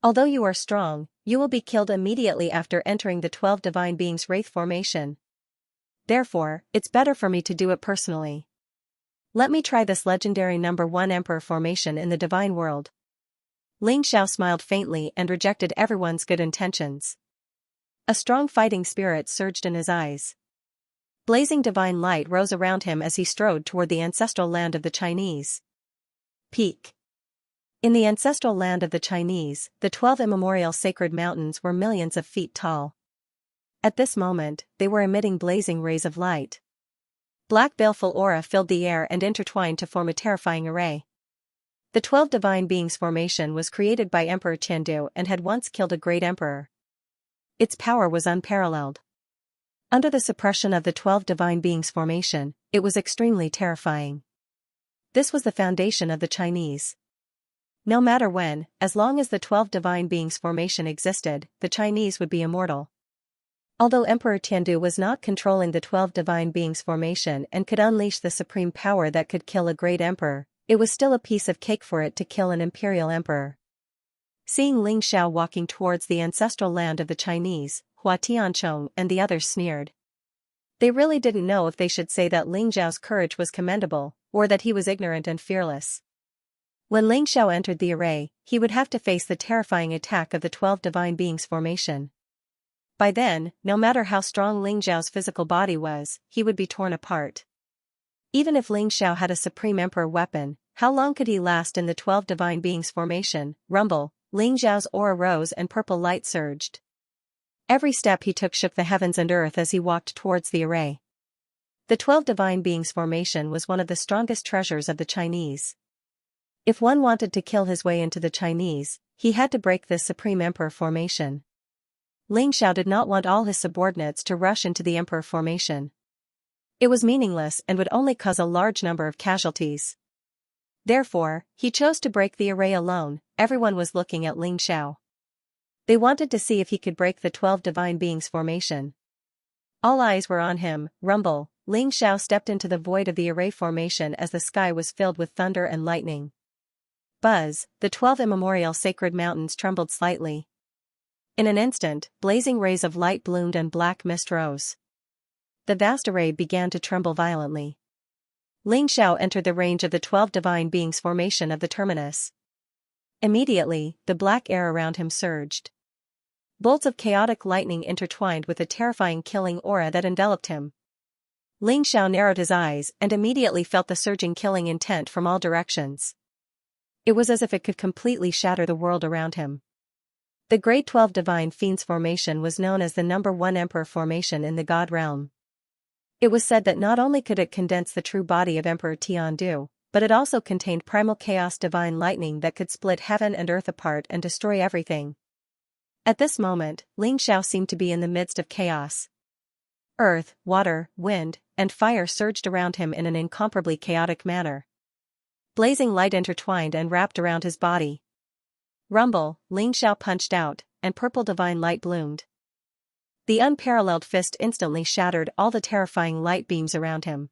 Although you are strong, you will be killed immediately after entering the 12 divine beings' wraith formation. Therefore, it's better for me to do it personally. Let me try this legendary number 1 Emperor formation in the divine world. Ling Xiao smiled faintly and rejected everyone's good intentions. A strong fighting spirit surged in his eyes. Blazing divine light rose around him as he strode toward the ancestral land of the Chinese. Peak. In the ancestral land of the Chinese, the 12 immemorial sacred mountains were millions of feet tall. At this moment, they were emitting blazing rays of light. Black baleful aura filled the air and intertwined to form a terrifying array. The 12 divine beings formation was created by Emperor Tiandu and had once killed a great emperor. Its power was unparalleled. Under the suppression of the 12 divine beings formation, it was extremely terrifying. This was the foundation of the Chinese. No matter when, as long as the 12 divine beings formation existed, the Chinese would be immortal. Although Emperor Tiandu was not controlling the 12 divine beings formation and could unleash the supreme power that could kill a great emperor, it was still a piece of cake for it to kill an imperial emperor. Seeing Ling Xiao walking towards the ancestral land of the Chinese, Hua Tianchong and the others sneered. They really didn't know if they should say that Ling Xiao's courage was commendable, or that he was ignorant and fearless. When Ling Xiao entered the array, he would have to face the terrifying attack of the 12 divine beings formation. By then, no matter how strong Ling Xiao's physical body was, he would be torn apart. Even if Ling Xiao had a supreme emperor weapon, how long could he last in the 12 divine beings formation? Rumble, Ling Xiao's aura rose and purple light surged. Every step he took shook the heavens and earth as he walked towards the array. The 12 divine beings formation was one of the strongest treasures of the Chinese. If one wanted to kill his way into the Chinese, he had to break this supreme emperor formation. Ling Xiao did not want all his subordinates to rush into the emperor formation. It was meaningless and would only cause a large number of casualties. Therefore, he chose to break the array alone. Everyone was looking at Ling Xiao. They wanted to see if he could break the 12 divine beings formation. All eyes were on him. Rumble, Ling Xiao stepped into the void of the array formation as the sky was filled with thunder and lightning. Buzz, the 12 immemorial sacred mountains trembled slightly. In an instant, blazing rays of light bloomed and black mist rose. The vast array began to tremble violently. Ling Xiao entered the range of the 12 divine beings formation of the terminus. Immediately, the black air around him surged. Bolts of chaotic lightning intertwined with a terrifying killing aura that enveloped him. Ling Xiao narrowed his eyes and immediately felt the surging killing intent from all directions. It was as if it could completely shatter the world around him. The Great 12 Divine Fiends formation was known as the number 1 Emperor formation in the God realm. It was said that not only could it condense the true body of Emperor Tiandu, but it also contained primal chaos divine lightning that could split heaven and earth apart and destroy everything. At this moment, Ling Xiao seemed to be in the midst of chaos. Earth, water, wind, and fire surged around him in an incomparably chaotic manner. Blazing light intertwined and wrapped around his body. Rumble, Ling Xiao punched out, and purple divine light bloomed. The unparalleled fist instantly shattered all the terrifying light beams around him.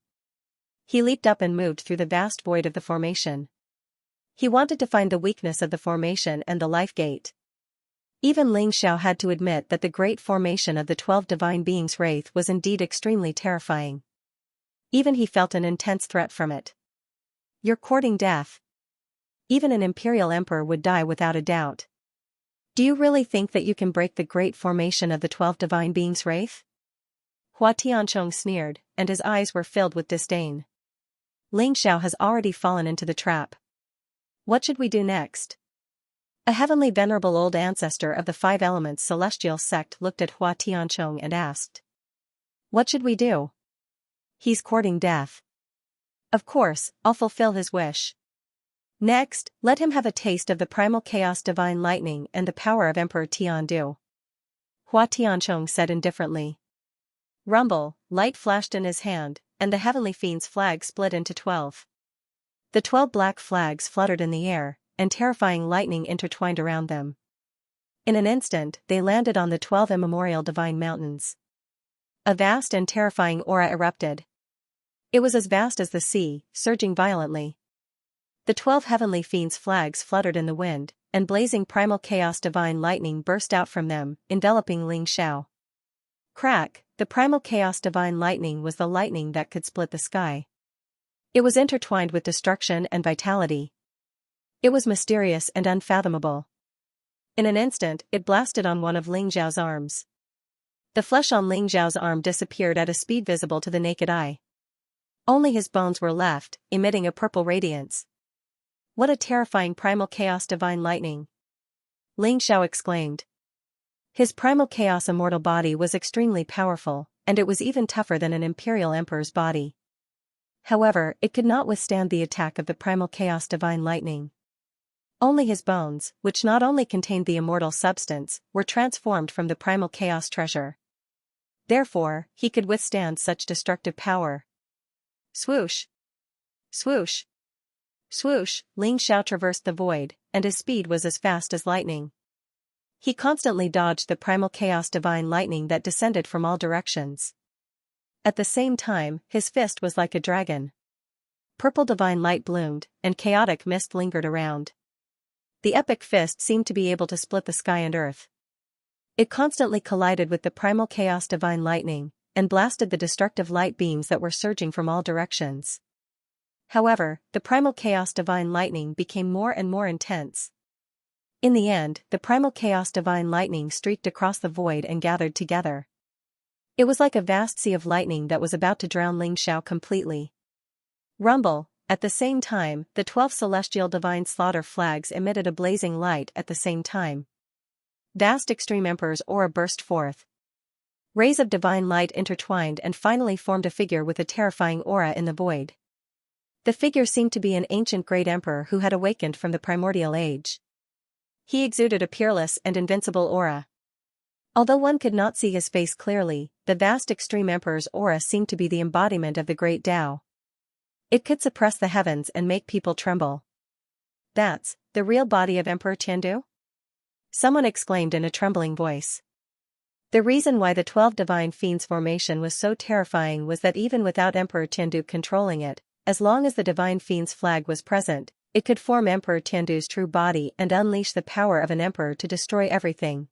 He leaped up and moved through the vast void of the formation. He wanted to find the weakness of the formation and the life gate. Even Ling Xiao had to admit that the great formation of the 12 divine beings' wraith was indeed extremely terrifying. Even he felt an intense threat from it. You're courting death. Even an imperial emperor would die without a doubt. Do you really think that you can break the great formation of the 12 divine beings' wraith? Hua Tianchong sneered, and his eyes were filled with disdain. Ling Xiao has already fallen into the trap. What should we do next? A heavenly venerable old ancestor of the 5 elements celestial sect looked at Hua Tianchong and asked. What should we do? He's courting death. Of course, I'll fulfill his wish. Next, let him have a taste of the primal chaos divine lightning and the power of Emperor Tiandu. Hua Tianchong said indifferently. Rumble, light flashed in his hand, and the heavenly fiend's flag split into 12. The 12 black flags fluttered in the air, and terrifying lightning intertwined around them. In an instant, they landed on the 12 immemorial divine mountains. A vast and terrifying aura erupted. It was as vast as the sea, surging violently. The 12 heavenly fiends' flags fluttered in the wind, and blazing primal chaos divine lightning burst out from them, enveloping Ling Xiao. Crack, the primal chaos divine lightning was the lightning that could split the sky. It was intertwined with destruction and vitality. It was mysterious and unfathomable. In an instant, it blasted on one of Ling Xiao's arms. The flesh on Ling Xiao's arm disappeared at a speed visible to the naked eye. Only his bones were left, emitting a purple radiance. What a terrifying primal chaos divine lightning! Ling Xiao exclaimed. His primal chaos immortal body was extremely powerful, and it was even tougher than an imperial emperor's body. However, it could not withstand the attack of the primal chaos divine lightning. Only his bones, which not only contained the immortal substance, were transformed from the primal chaos treasure. Therefore, he could withstand such destructive power. Swoosh! Swoosh! Swoosh! Ling Xiao traversed the void, and his speed was as fast as lightning. He constantly dodged the primal chaos divine lightning that descended from all directions. At the same time, his fist was like a dragon. Purple divine light bloomed, and chaotic mist lingered around. The epic fist seemed to be able to split the sky and earth. It constantly collided with the primal chaos divine lightning, and blasted the destructive light beams that were surging from all directions. However, the primal chaos divine lightning became more and more intense. In the end, the primal chaos divine lightning streaked across the void and gathered together. It was like a vast sea of lightning that was about to drown Ling Xiao completely. Rumble! At the same time, the 12 celestial divine slaughter flags emitted a blazing light at the same time. Vast extreme emperor's aura burst forth. Rays of divine light intertwined and finally formed a figure with a terrifying aura in the void. The figure seemed to be an ancient great emperor who had awakened from the primordial age. He exuded a peerless and invincible aura. Although one could not see his face clearly, the vast extreme emperor's aura seemed to be the embodiment of the great Tao. It could suppress the heavens and make people tremble. That's the real body of Emperor Tiandu? Someone exclaimed in a trembling voice. The reason why the 12 divine fiends formation was so terrifying was that even without Emperor Tiandu controlling it, as long as the divine fiend's flag was present, it could form Emperor Tiandu's true body and unleash the power of an emperor to destroy everything.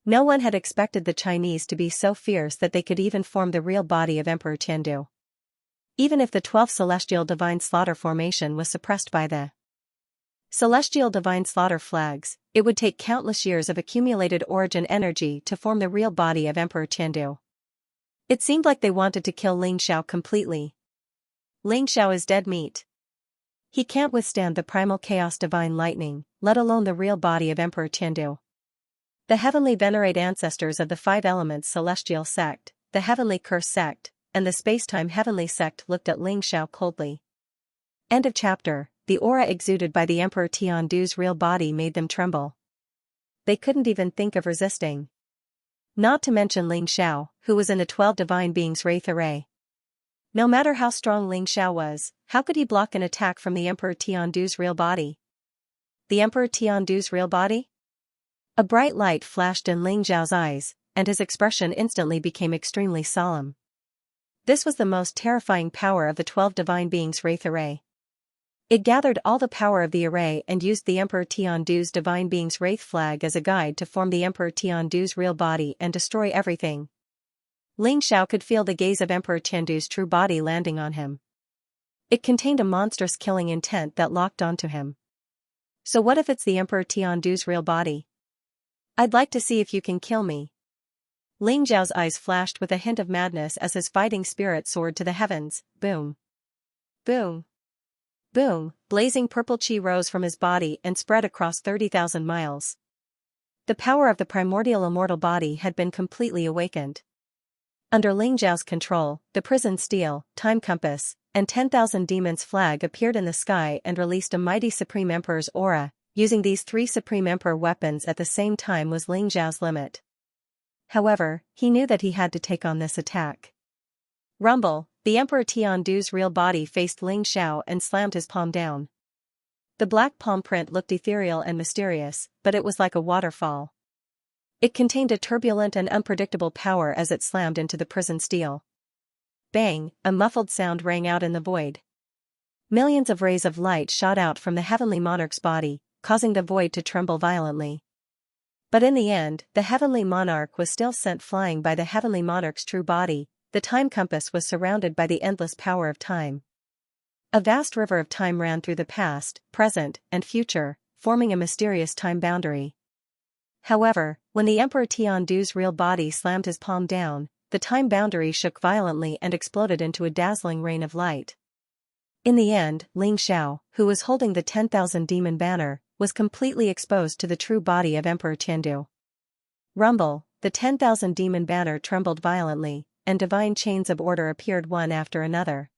No one had expected the Chinese to be so fierce that they could even form the real body of Emperor Tiandu. Even if the 12 celestial divine slaughter formation was suppressed by the celestial divine slaughter flags, it would take countless years of accumulated origin energy to form the real body of Emperor Tiandu. It seemed like they wanted to kill Ling Xiao completely. Ling Xiao is dead meat. He can't withstand the primal chaos divine lightning, let alone the real body of Emperor Tiandu. The heavenly venerate ancestors of the 5 elements celestial sect, the heavenly curse sect, and the spacetime heavenly sect looked at Ling Xiao coldly. End of chapter. The aura exuded by the Emperor Tiandu's real body made them tremble. They couldn't even think of resisting. Not to mention Ling Xiao, who was in the 12 divine beings' wraith array. No matter how strong Ling Xiao was, how could he block an attack from the Emperor Tiandu's real body? The Emperor Tiandu's real body? A bright light flashed in Ling Xiao's eyes, and his expression instantly became extremely solemn. This was the most terrifying power of the 12 divine beings' wraith array. It gathered all the power of the array and used the Emperor Tiandu's divine being's wraith flag as a guide to form the Emperor Tiandu's real body and destroy everything. Ling Xiao could feel the gaze of Emperor Tiandu's true body landing on him. It contained a monstrous killing intent that locked onto him. So what if it's the Emperor Tiandu's real body? I'd like to see if you can kill me. Ling Xiao's eyes flashed with a hint of madness as his fighting spirit soared to the heavens. Boom. Boom. Boom, blazing purple chi rose from his body and spread across 30,000 miles. The power of the primordial immortal body had been completely awakened. Under Ling Zhao's control, the prison steel, time compass, and 10,000 demons flag appeared in the sky and released a mighty Supreme Emperor's aura. Using these three Supreme Emperor weapons at the same time was Ling Zhao's limit. However, he knew that he had to take on this attack. Rumble, the Emperor Tiandu's real body faced Ling Xiao and slammed his palm down. The black palm print looked ethereal and mysterious, but it was like a waterfall. It contained a turbulent and unpredictable power as it slammed into the prison steel. Bang, a muffled sound rang out in the void. Millions of rays of light shot out from the heavenly monarch's body, causing the void to tremble violently. But in the end, the heavenly monarch was still sent flying by the heavenly monarch's true body. The time compass was surrounded by the endless power of time. A vast river of time ran through the past, present, and future, forming a mysterious time boundary. However, when the Emperor Tiandu's real body slammed his palm down, the time boundary shook violently and exploded into a dazzling rain of light. In the end, Ling Xiao, who was holding the 10,000 demon banner, was completely exposed to the true body of Emperor Tiandu. Rumble, the 10,000 demon banner trembled violently, and divine chains of order appeared one after another.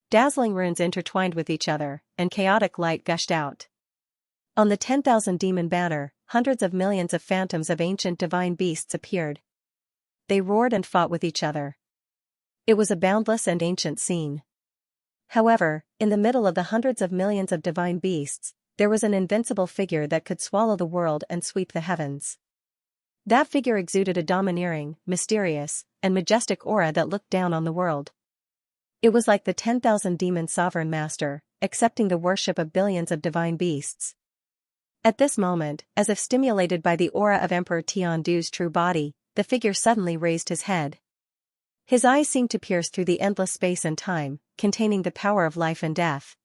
Dazzling runes intertwined with each other, and chaotic light gushed out. On the 10,000 demon banner, hundreds of millions of phantoms of ancient divine beasts appeared. They roared and fought with each other. It was a boundless and ancient scene. However, in the middle of the hundreds of millions of divine beasts, there was an invincible figure that could swallow the world and sweep the heavens. That figure exuded a domineering, mysterious, and majestic aura that looked down on the world. It was like the 10,000 demon sovereign master, accepting the worship of billions of divine beasts. At this moment, as if stimulated by the aura of Emperor Tiandu's true body, the figure suddenly raised his head. His eyes seemed to pierce through the endless space and time, containing the power of life and death.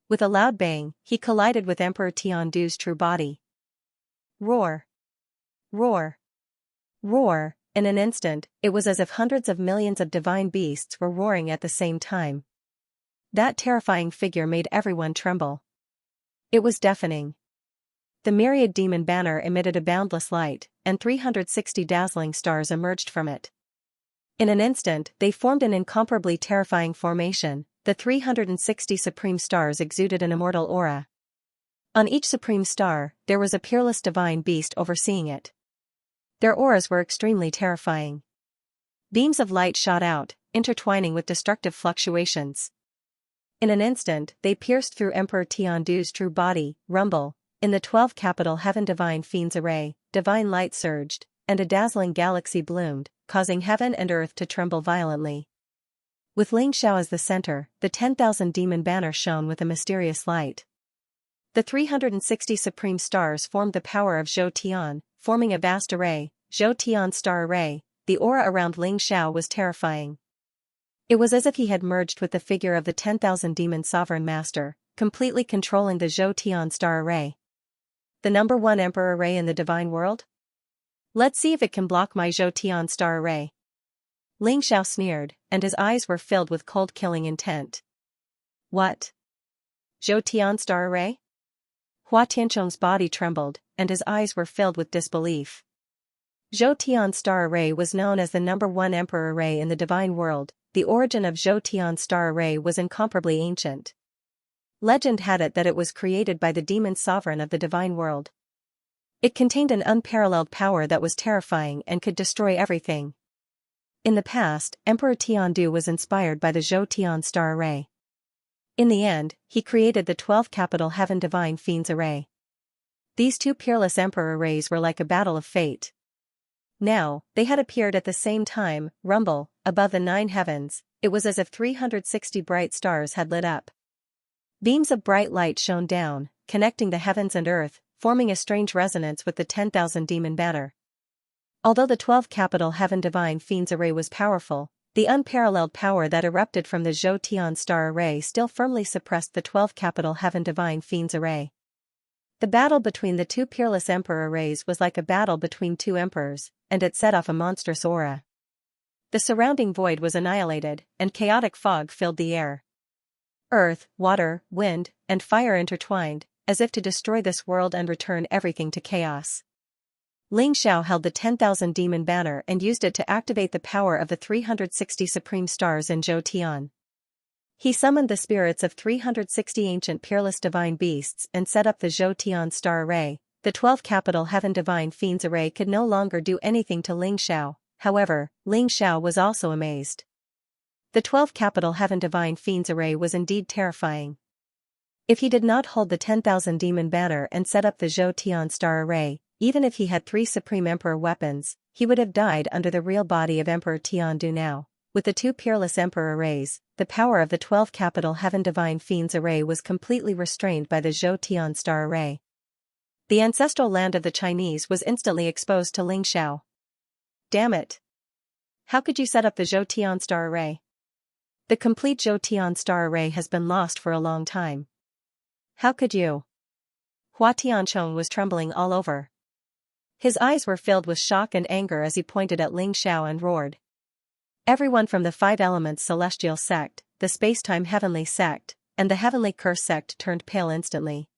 With a loud bang, he collided with Emperor Tiandu's true body. Roar! Roar! Roar! In an instant, it was as if hundreds of millions of divine beasts were roaring at the same time. That terrifying figure made everyone tremble. It was deafening. The Myriad demon banner emitted a boundless light, and 360 dazzling stars emerged from it. In an instant, they formed an incomparably terrifying formation. The 360 supreme stars exuded an immortal aura. On each supreme star, there was a peerless divine beast overseeing it. Their auras were extremely terrifying. Beams of light shot out, intertwining with destructive fluctuations. In an instant, they pierced through Emperor Tiandu's true body. Rumble, in the 12 capital heaven divine fiends array, divine light surged, and a dazzling galaxy bloomed, causing heaven and earth to tremble violently. With Ling Xiao as the center, the 10,000 demon banner shone with a mysterious light. The 360 supreme stars formed the power of Zhou Tian, forming a vast array, Zhou Tian star array. The aura around Ling Xiao was terrifying. It was as if he had merged with the figure of the 10,000 demon sovereign master, completely controlling the Zhou Tian star array. The #1 emperor array in the divine world? Let's see if it can block my Zhou Tian star array. Ling Xiao sneered, and his eyes were filled with cold killing intent. What? Zhou Tian star array? Hua Tiancheng's body trembled, and his eyes were filled with disbelief. Zhou Tian star array was known as the #1 emperor array in the divine world. The origin of Zhou Tian star array was incomparably ancient. Legend had it that it was created by the demon sovereign of the divine world. It contained an unparalleled power that was terrifying and could destroy everything. In the past, Emperor Tiandu was inspired by the Zhou Tian star array. In the end, he created the 12 capital heaven divine fiends array. These two peerless emperor arrays were like a battle of fate. Now, they had appeared at the same time. Rumble, above the 9 heavens, it was as if 360 bright stars had lit up. Beams of bright light shone down, connecting the heavens and earth, forming a strange resonance with the 10,000 demon banner. Although the 12 capital heaven divine fiends array was powerful, the unparalleled power that erupted from the Zhou Tian star array still firmly suppressed the 12 capital heaven divine fiends array. The battle between the two peerless emperor arrays was like a battle between two emperors, and it set off a monstrous aura. The surrounding void was annihilated, and chaotic fog filled the air. Earth, water, wind, and fire intertwined, as if to destroy this world and return everything to chaos. Ling Xiao held the 10,000 demon banner and used it to activate the power of the 360 supreme stars in Zhou Tian. He summoned the spirits of 360 ancient peerless divine beasts and set up the Zhou Tian star array. The 12 capital heaven divine fiends array could no longer do anything to Ling Xiao. However, Ling Xiao was also amazed. The 12 capital heaven divine fiends array was indeed terrifying. If he did not hold the 10,000 demon banner and set up the Zhou Tian star array, even if he had 3 supreme emperor weapons, he would have died under the real body of Emperor Tiandu now. With the 2 peerless emperor arrays, the power of the 12 capital heaven divine fiends array was completely restrained by the Zhou Tian star array. The ancestral land of the Chinese was instantly exposed to Ling Xiao. Damn it! How could you set up the Zhou Tian star array? The complete Zhou Tian star array has been lost for a long time. How could you? Hua Tianchong was trembling all over. His eyes were filled with shock and anger as he pointed at Ling Xiao and roared. Everyone from the 5 elements celestial sect, the space-time heavenly sect, and the heavenly curse sect turned pale instantly.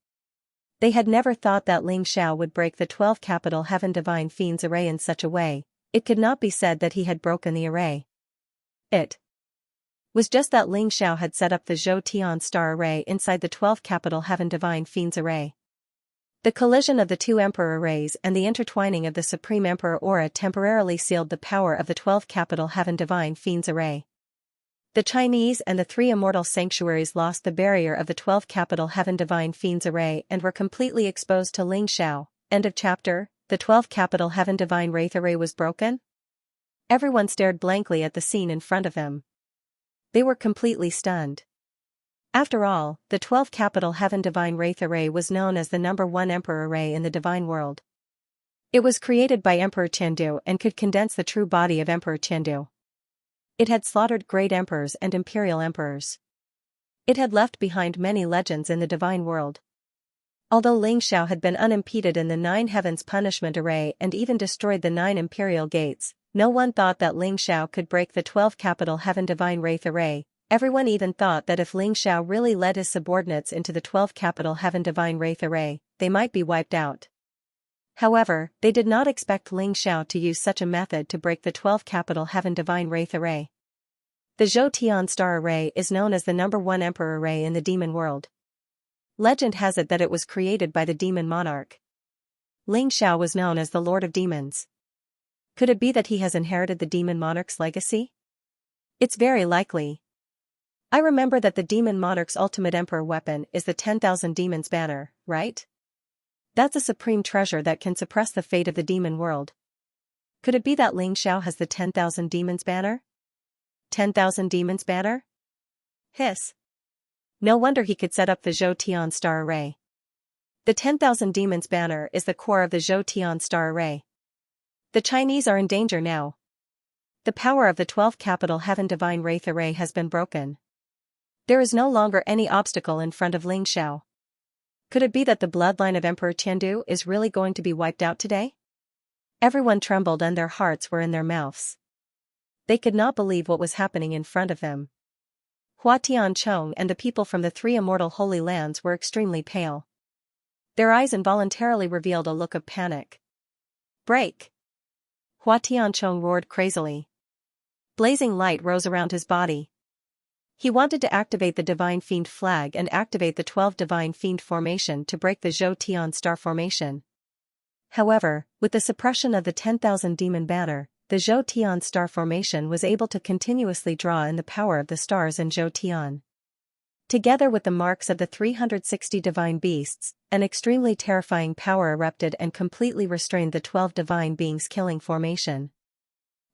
They had never thought that Ling Xiao would break the 12 capital heaven divine fiends array in such a way. It could not be said that he had broken the array. It was just that Ling Xiao had set up the Zhou Tian star array inside the 12 capital heaven divine fiends array. The collision of the 2 emperor arrays and the intertwining of the supreme emperor aura temporarily sealed the power of the 12 capital heaven divine fiends array. The Chinese and the 3 immortal sanctuaries lost the barrier of the 12 capital heaven divine fiends array and were completely exposed to Ling Xiao. End of chapter. The 12 capital heaven divine wraith array was broken? Everyone stared blankly at the scene in front of them. They were completely stunned. After all, the 12 capital heaven divine wraith array was known as the number 1 emperor array in the divine world. It was created by Emperor Chengdu and could condense the true body of Emperor Chengdu. It had slaughtered great emperors and imperial emperors. It had left behind many legends in the divine world. Although Ling Xiao had been unimpeded in the 9 heavens punishment array and even destroyed the 9 imperial gates, no one thought that Ling Xiao could break the 12 capital heaven divine wraith array. Everyone even thought that if Ling Xiao really led his subordinates into the 12 capital heaven divine wraith array, they might be wiped out. However, they did not expect Ling Xiao to use such a method to break the 12 capital heaven divine wraith array. The Zhou Tian star array is known as the number 1 emperor array in the demon world. Legend has it that it was created by the demon monarch. Ling Xiao was known as the Lord of Demons. Could it be that he has inherited the demon monarch's legacy? It's very likely. I remember that the demon monarch's ultimate emperor weapon is the 10,000 demons banner, right? That's a supreme treasure that can suppress the fate of the demon world. Could it be that Ling Xiao has the 10,000 demons banner? 10,000 demons banner? Hiss. No wonder he could set up the Zhou Tian star array. The 10,000 demons banner is the core of the Zhou Tian star array. The Chinese are in danger now. The power of the 12 capital heaven divine wraith array has been broken. There is no longer any obstacle in front of Ling Xiao. Could it be that the bloodline of Emperor Chengdu is really going to be wiped out today? Everyone trembled and their hearts were in their mouths. They could not believe what was happening in front of them. Hua Tianchong and the people from the 3 immortal holy lands were extremely pale. Their eyes involuntarily revealed a look of panic. Break! Hua Tianchong roared crazily. Blazing light rose around his body. He wanted to activate the Divine Fiend flag and activate the 12 Divine Fiend formation to break the Zhou Tian star formation. However, with the suppression of the 10,000 demon banner, the Zhou Tian star formation was able to continuously draw in the power of the stars in Zhou Tian. Together with the marks of the 360 divine beasts, an extremely terrifying power erupted and completely restrained the 12 divine beings killing formation.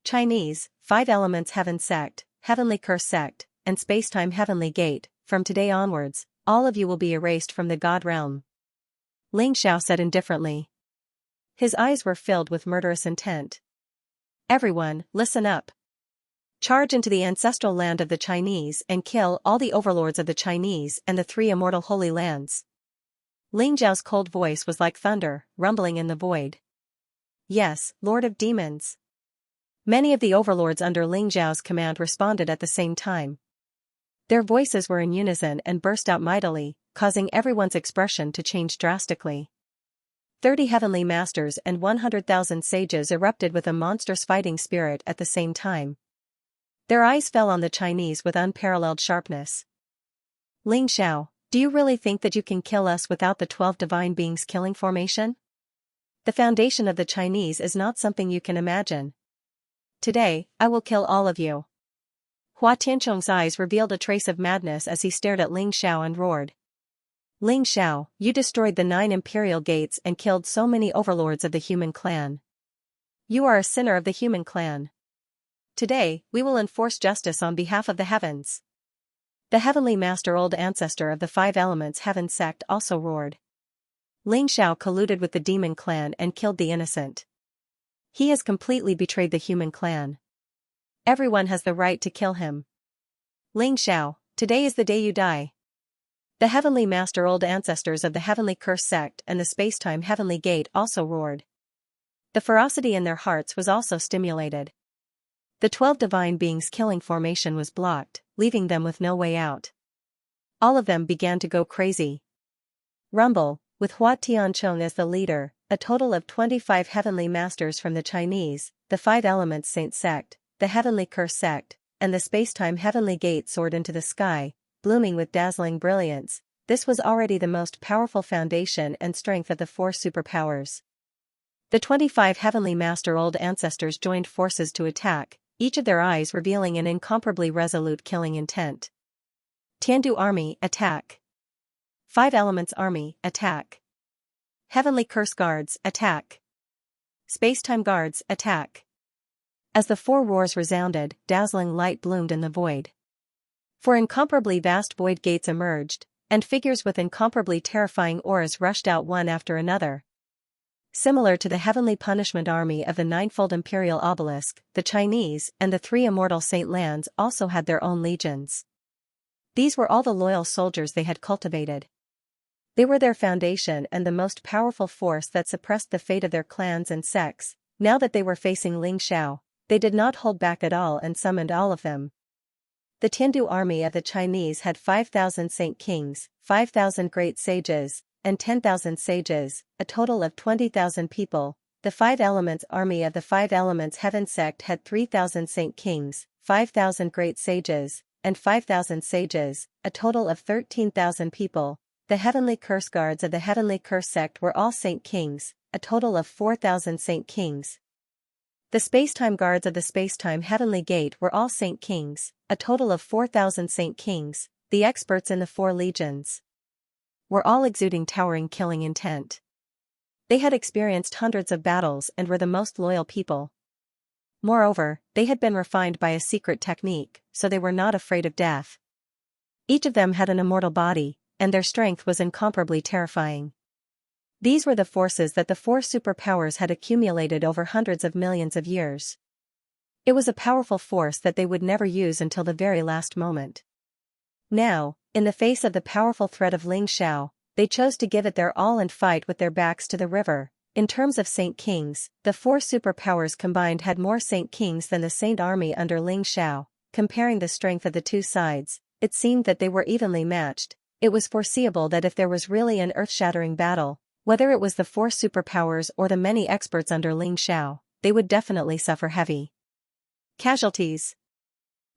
Chinese, 5 elements heaven sect, heavenly curse sect, and space-time heavenly gate, from today onwards, all of you will be erased from the God realm. Ling Xiao said indifferently. His eyes were filled with murderous intent. Everyone, listen up. Charge into the ancestral land of the Chinese and kill all the overlords of the Chinese and the 3 immortal holy lands. Ling Xiao's cold voice was like thunder, rumbling in the void. Yes, Lord of Demons. Many of the overlords under Ling Xiao's command responded at the same time. Their voices were in unison and burst out mightily, causing everyone's expression to change drastically. 30 heavenly masters and 100,000 sages erupted with a monstrous fighting spirit at the same time. Their eyes fell on the Chinese with unparalleled sharpness. Ling Xiao, do you really think that you can kill us without the 12 divine beings killing formation? The foundation of the Chinese is not something you can imagine. Today, I will kill all of you. Hua Tianchong's eyes revealed a trace of madness as he stared at Ling Xiao and roared. Ling Xiao, you destroyed the 9 imperial gates and killed so many overlords of the human clan. You are a sinner of the human clan. Today, we will enforce justice on behalf of the heavens. The heavenly master, old ancestor of the 5 elements heaven sect, also roared. Ling Xiao colluded with the demon clan and killed the innocent. He has completely betrayed the human clan. Everyone has the right to kill him. Ling Xiao, today is the day you die. The heavenly master, old ancestors of the heavenly curse sect and the space-time heavenly gate, also roared. The ferocity in their hearts was also stimulated. The 12 divine beings killing formation was blocked, leaving them with no way out. All of them began to go crazy. Rumble, with Hua Tianchong as the leader, a total of 25 heavenly masters from the Chinese, the 5 elements saint sect, the heavenly curse sect, and the space-time heavenly gate soared into the sky, blooming with dazzling brilliance. This was already the most powerful foundation and strength of the 4 superpowers. The 25 heavenly master old ancestors joined forces to attack, each of their eyes revealing an incomparably resolute killing intent. Tiandu army, attack. 5 elements army, attack. Heavenly curse guards, attack. Space-time guards, attack. As the 4 roars resounded, dazzling light bloomed in the void. 4 incomparably vast void gates emerged, and figures with incomparably terrifying auras rushed out one after another. Similar to the heavenly punishment army of the 9-fold imperial obelisk, the Chinese and the 3 immortal saint lands also had their own legions. These were all the loyal soldiers they had cultivated. They were their foundation and the most powerful force that suppressed the fate of their clans and sects. Now that they were facing Ling Xiao, they did not hold back at all and summoned all of them. The Tiandu army of the Chinese had 5,000 saint kings, 5,000 great sages, and 10,000 sages, a total of 20,000 people. The 5 elements army of the 5 elements heaven sect had 3,000 saint kings, 5,000 great sages, and 5,000 sages, a total of 13,000 people. The heavenly curse guards of the heavenly curse sect were all saint kings, a total of 4,000 saint kings. The space-time guards of the space-time heavenly gate were all saint kings, a total of 4,000 saint kings. The experts in the 4 legions were all exuding towering killing intent. They had experienced hundreds of battles and were the most loyal people. Moreover, they had been refined by a secret technique, so they were not afraid of death. Each of them had an immortal body, and their strength was incomparably terrifying. These were the forces that the 4 superpowers had accumulated over hundreds of millions of years. It was a powerful force that they would never use until the very last moment. Now, in the face of the powerful threat of Ling Xiao, they chose to give it their all and fight with their backs to the river. In terms of Saint Kings, the 4 superpowers combined had more Saint Kings than the Saint Army under Ling Xiao. Comparing the strength of the 2 sides, it seemed that they were evenly matched. It was foreseeable that if there was really an earth-shattering battle, whether it was the 4 superpowers or the many experts under Ling Xiao, they would definitely suffer heavy casualties.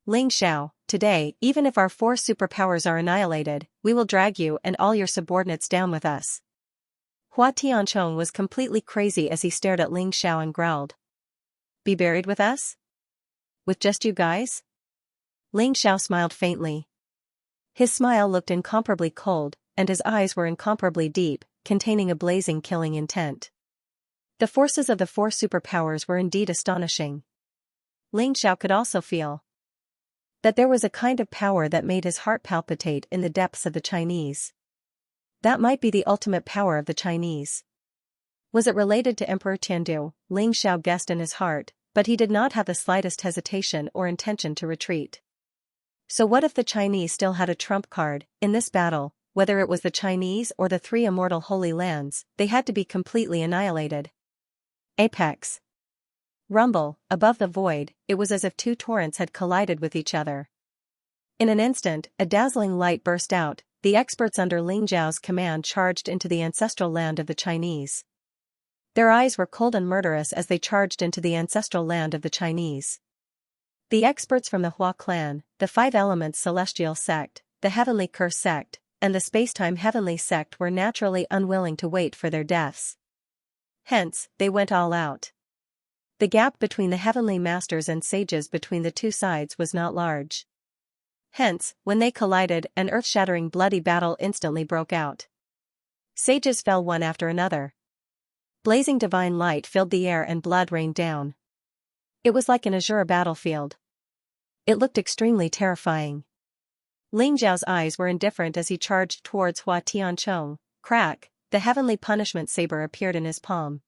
Ling Xiao, today, even if our 4 superpowers are annihilated, we will drag you and all your subordinates down with us. Hua Tianchong was completely crazy as he stared at Ling Xiao and growled. Be buried with us? With just you guys? Ling Xiao smiled faintly. His smile looked incomparably cold, and his eyes were incomparably deep, containing a blazing killing intent. The forces of the 4 superpowers were indeed astonishing. Ling Xiao could also feel that there was a kind of power that made his heart palpitate in the depths of the Chinese. That might be the ultimate power of the Chinese. Was it related to Emperor Tiandu? Ling Xiao guessed in his heart, but he did not have the slightest hesitation or intention to retreat. So what if the Chinese still had a trump card in this battle? Whether it was the Chinese or the 3 immortal holy lands, they had to be completely annihilated. Apex. Rumble, above the void, it was as if 2 torrents had collided with each other. In an instant, a dazzling light burst out. The experts under Ling Zhao's command charged into the ancestral land of the Chinese. Their eyes were cold and murderous as they charged into the ancestral land of the Chinese. The experts from the Hua clan, the Five Elements Celestial sect, the Heavenly Curse sect, and the Spacetime Heavenly sect were naturally unwilling to wait for their deaths. Hence, they went all out. The gap between the heavenly masters and sages between the two sides was not large. Hence, when they collided, an earth-shattering bloody battle instantly broke out. Sages fell one after another. Blazing divine light filled the air and blood rained down. It was like an azure battlefield. It looked extremely terrifying. Ling Zhao's eyes were indifferent as he charged towards Hua Tianchong. Crack, the heavenly punishment saber appeared in his palm.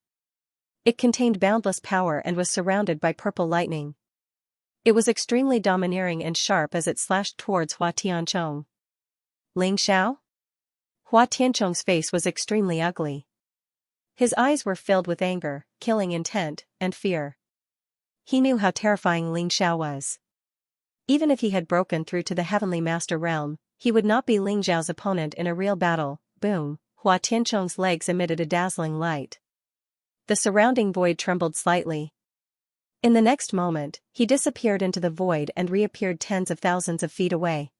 It contained boundless power and was surrounded by purple lightning. It was extremely domineering and sharp as it slashed towards Hua Tianchong. Ling Xiao? Hua Tianchong's face was extremely ugly. His eyes were filled with anger, killing intent, and fear. He knew how terrifying Ling Xiao was. Even if he had broken through to the Heavenly Master realm, he would not be Ling Zhao's opponent in a real battle. Boom, Hua Tianchong's legs emitted a dazzling light. The surrounding void trembled slightly. In the next moment, he disappeared into the void and reappeared tens of thousands of feet away.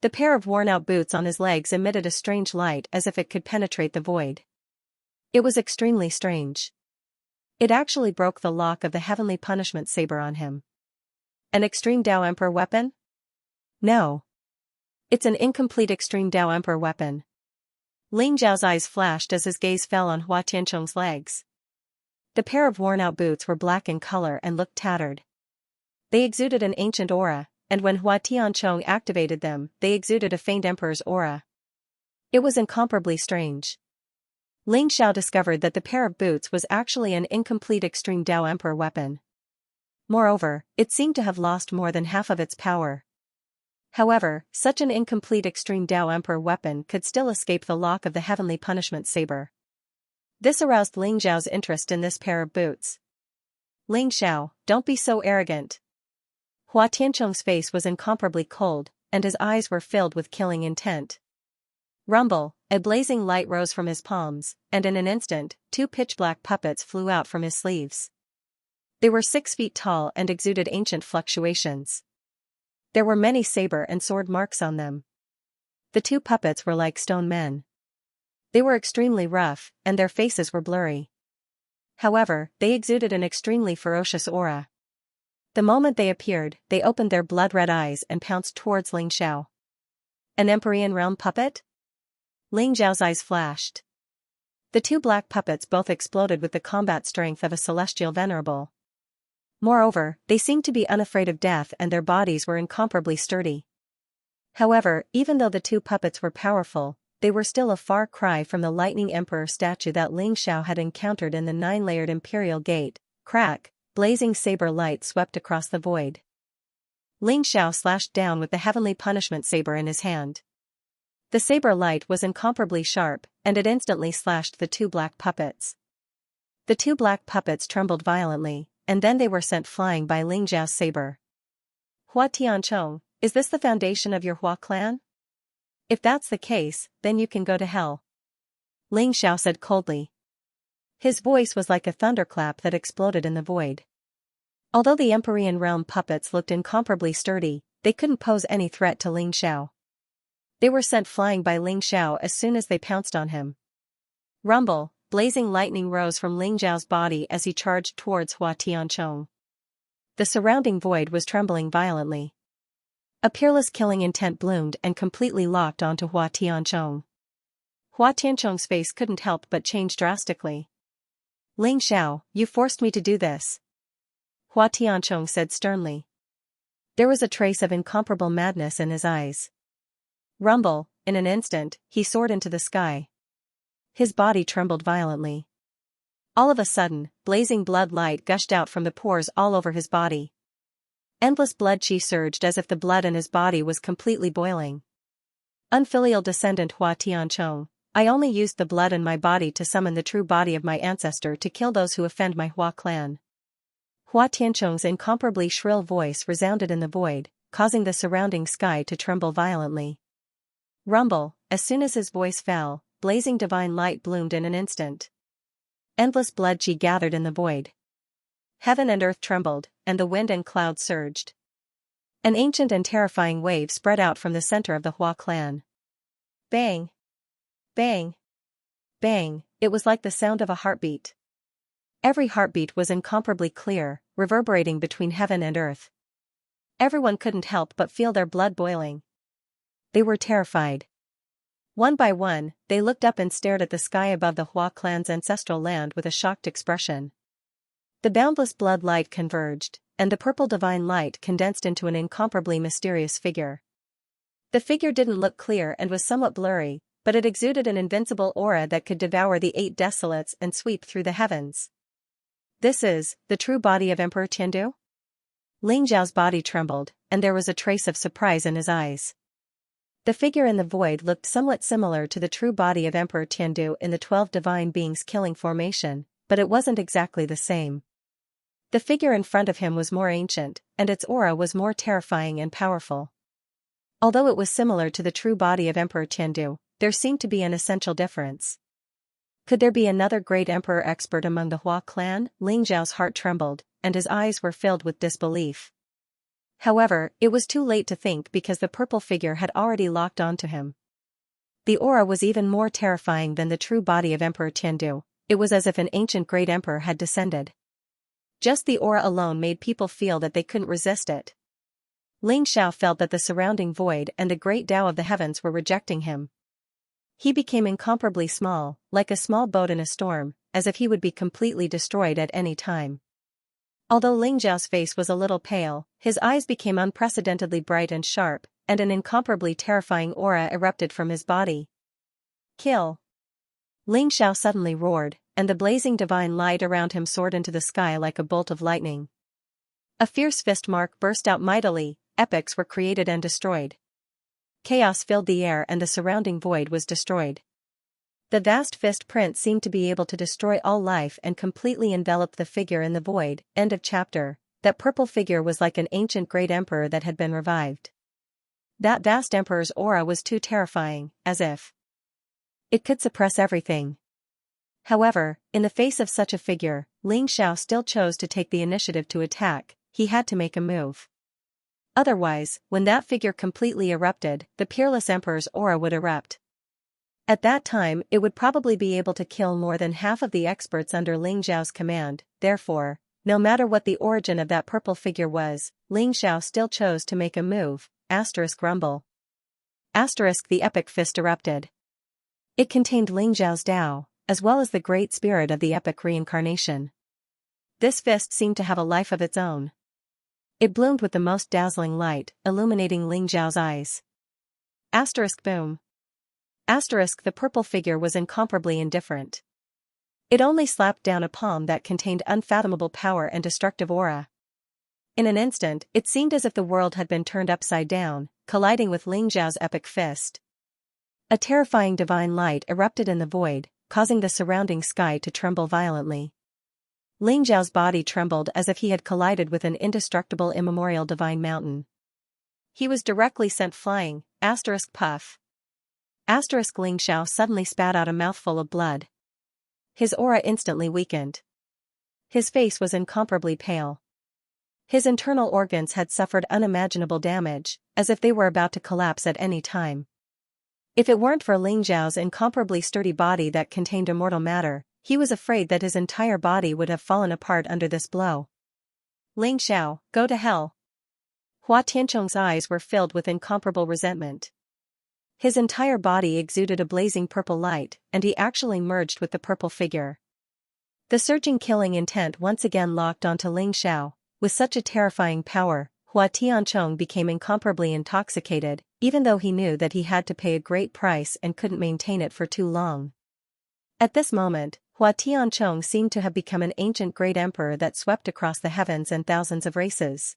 The pair of worn-out boots on his legs emitted a strange light as if it could penetrate the void. It was extremely strange. It actually broke the lock of the heavenly punishment saber on him. An extreme Dao Emperor weapon? No. It's an incomplete extreme Dao Emperor weapon. Ling Zhao's eyes flashed as his gaze fell on Hua Tianchong's legs. The pair of worn-out boots were black in color and looked tattered. They exuded an ancient aura, and when Hua Tianchong activated them, they exuded a faint emperor's aura. It was incomparably strange. Ling Xiao discovered that the pair of boots was actually an incomplete extreme Dao Emperor weapon. Moreover, it seemed to have lost more than half of its power. However, such an incomplete extreme Dao Emperor weapon could still escape the lock of the heavenly punishment saber. This aroused Ling Zhao's interest in this pair of boots. Ling Xiao, don't be so arrogant. Hua Tianchong's face was incomparably cold, and his eyes were filled with killing intent. Rumble, a blazing light rose from his palms, and in an instant, two pitch-black puppets flew out from his sleeves. They were 6 feet tall and exuded ancient fluctuations. There were many saber and sword marks on them. The two puppets were like stone men. They were extremely rough, and their faces were blurry. However, they exuded an extremely ferocious aura. The moment they appeared, they opened their blood-red eyes and pounced towards Ling Xiao. An Empyrean realm puppet? Ling Zhao's eyes flashed. The two black puppets both exploded with the combat strength of a celestial venerable. Moreover, they seemed to be unafraid of death and their bodies were incomparably sturdy. However, even though the two puppets were powerful, they were still a far cry from the lightning emperor statue that Ling Xiao had encountered in the 9-layered imperial gate. Crack, blazing saber light swept across the void. Ling Xiao slashed down with the heavenly punishment saber in his hand. The saber light was incomparably sharp, and it instantly slashed the two black puppets. The two black puppets trembled violently, and then they were sent flying by Ling Zhao's saber. Hua Tianchong, is this the foundation of your Hua clan? If that's the case, then you can go to hell. Ling Xiao said coldly. His voice was like a thunderclap that exploded in the void. Although the Empyrean realm puppets looked incomparably sturdy, they couldn't pose any threat to Ling Xiao. They were sent flying by Ling Xiao as soon as they pounced on him. Rumble, blazing lightning rose from Ling Zhao's body as he charged towards Hua Tianchong. The surrounding void was trembling violently. A peerless killing intent bloomed and completely locked onto Hua Tianchong. Hua Tianchong's face couldn't help but change drastically. Ling Xiao, you forced me to do this. Hua Tianchong said sternly. There was a trace of incomparable madness in his eyes. Rumble, in an instant, he soared into the sky. His body trembled violently. All of a sudden, blazing blood light gushed out from the pores all over his body. Endless blood chi surged as if the blood in his body was completely boiling. Unfilial descendant Hua Tianchong, I only used the blood in my body to summon the true body of my ancestor to kill those who offend my Hua clan. Hua Tianchong's incomparably shrill voice resounded in the void, causing the surrounding sky to tremble violently. Rumble, as soon as his voice fell, blazing divine light bloomed in an instant. Endless blood qi gathered in the void. Heaven and earth trembled, and the wind and clouds surged. An ancient and terrifying wave spread out from the center of the Hua clan. Bang! Bang! Bang! It was like the sound of a heartbeat. Every heartbeat was incomparably clear, reverberating between heaven and earth. Everyone couldn't help but feel their blood boiling. They were terrified. One by one, they looked up and stared at the sky above the Hua clan's ancestral land with a shocked expression. The boundless blood light converged, and the purple divine light condensed into an incomparably mysterious figure. The figure didn't look clear and was somewhat blurry, but it exuded an invincible aura that could devour the 8 desolates and sweep through the heavens. This is the true body of Emperor Tiandu? Ling Zhao's body trembled, and there was a trace of surprise in his eyes. The figure in the void looked somewhat similar to the true body of Emperor Tiandu in the 12 divine beings killing formation, but it wasn't exactly the same. The figure in front of him was more ancient, and its aura was more terrifying and powerful. Although it was similar to the true body of Emperor Tiandu, there seemed to be an essential difference. Could there be another great emperor expert among the Hua clan? Ling Zhao's heart trembled, and his eyes were filled with disbelief. However, it was too late to think because the purple figure had already locked onto him. The aura was even more terrifying than the true body of Emperor Tiandu. It was as if an ancient great emperor had descended. Just the aura alone made people feel that they couldn't resist it. Ling Xiao felt that the surrounding void and the great Tao of the heavens were rejecting him. He became incomparably small, like a small boat in a storm, as if he would be completely destroyed at any time. Although Ling Zhao's face was a little pale, his eyes became unprecedentedly bright and sharp, and an incomparably terrifying aura erupted from his body. Kill! Ling Xiao suddenly roared, and the blazing divine light around him soared into the sky like a bolt of lightning. A fierce fist mark burst out mightily, epics were created and destroyed. Chaos filled the air and the surrounding void was destroyed. The vast fist print seemed to be able to destroy all life and completely envelop the figure in the void. End of chapter. That purple figure was like an ancient great emperor that had been revived. That vast emperor's aura was too terrifying, as if it could suppress everything. However, in the face of such a figure, Ling Xiao still chose to take the initiative to attack. He had to make a move. Otherwise, when that figure completely erupted, the peerless emperor's aura would erupt. At that time, it would probably be able to kill more than half of the experts under Ling Zhao's command. Therefore, no matter what the origin of that purple figure was, Ling Xiao still chose to make a move. Rumble. The epic fist erupted. It contained Ling Zhao's Tao, as well as the great spirit of the epic reincarnation. This fist seemed to have a life of its own. It bloomed with the most dazzling light, illuminating Ling Zhao's eyes. Boom. The purple figure was incomparably indifferent. It only slapped down a palm that contained unfathomable power and destructive aura. In an instant, it seemed as if the world had been turned upside down, colliding with Ling Zhao's epic fist. A terrifying divine light erupted in the void, causing the surrounding sky to tremble violently. Ling Zhao's body trembled as if he had collided with an indestructible immemorial divine mountain. He was directly sent flying. Puff. Ling Xiao suddenly spat out a mouthful of blood. His aura instantly weakened. His face was incomparably pale. His internal organs had suffered unimaginable damage, as if they were about to collapse at any time. If it weren't for Ling Zhao's incomparably sturdy body that contained immortal matter, he was afraid that his entire body would have fallen apart under this blow. Ling Xiao, go to hell. Hua Tianchong's eyes were filled with incomparable resentment. His entire body exuded a blazing purple light, and he actually merged with the purple figure. The surging killing intent once again locked onto Ling Xiao. With such a terrifying power, Hua Tianchong became incomparably intoxicated, even though he knew that he had to pay a great price and couldn't maintain it for too long. At this moment, Hua Tianchong seemed to have become an ancient great emperor that swept across the heavens and thousands of races.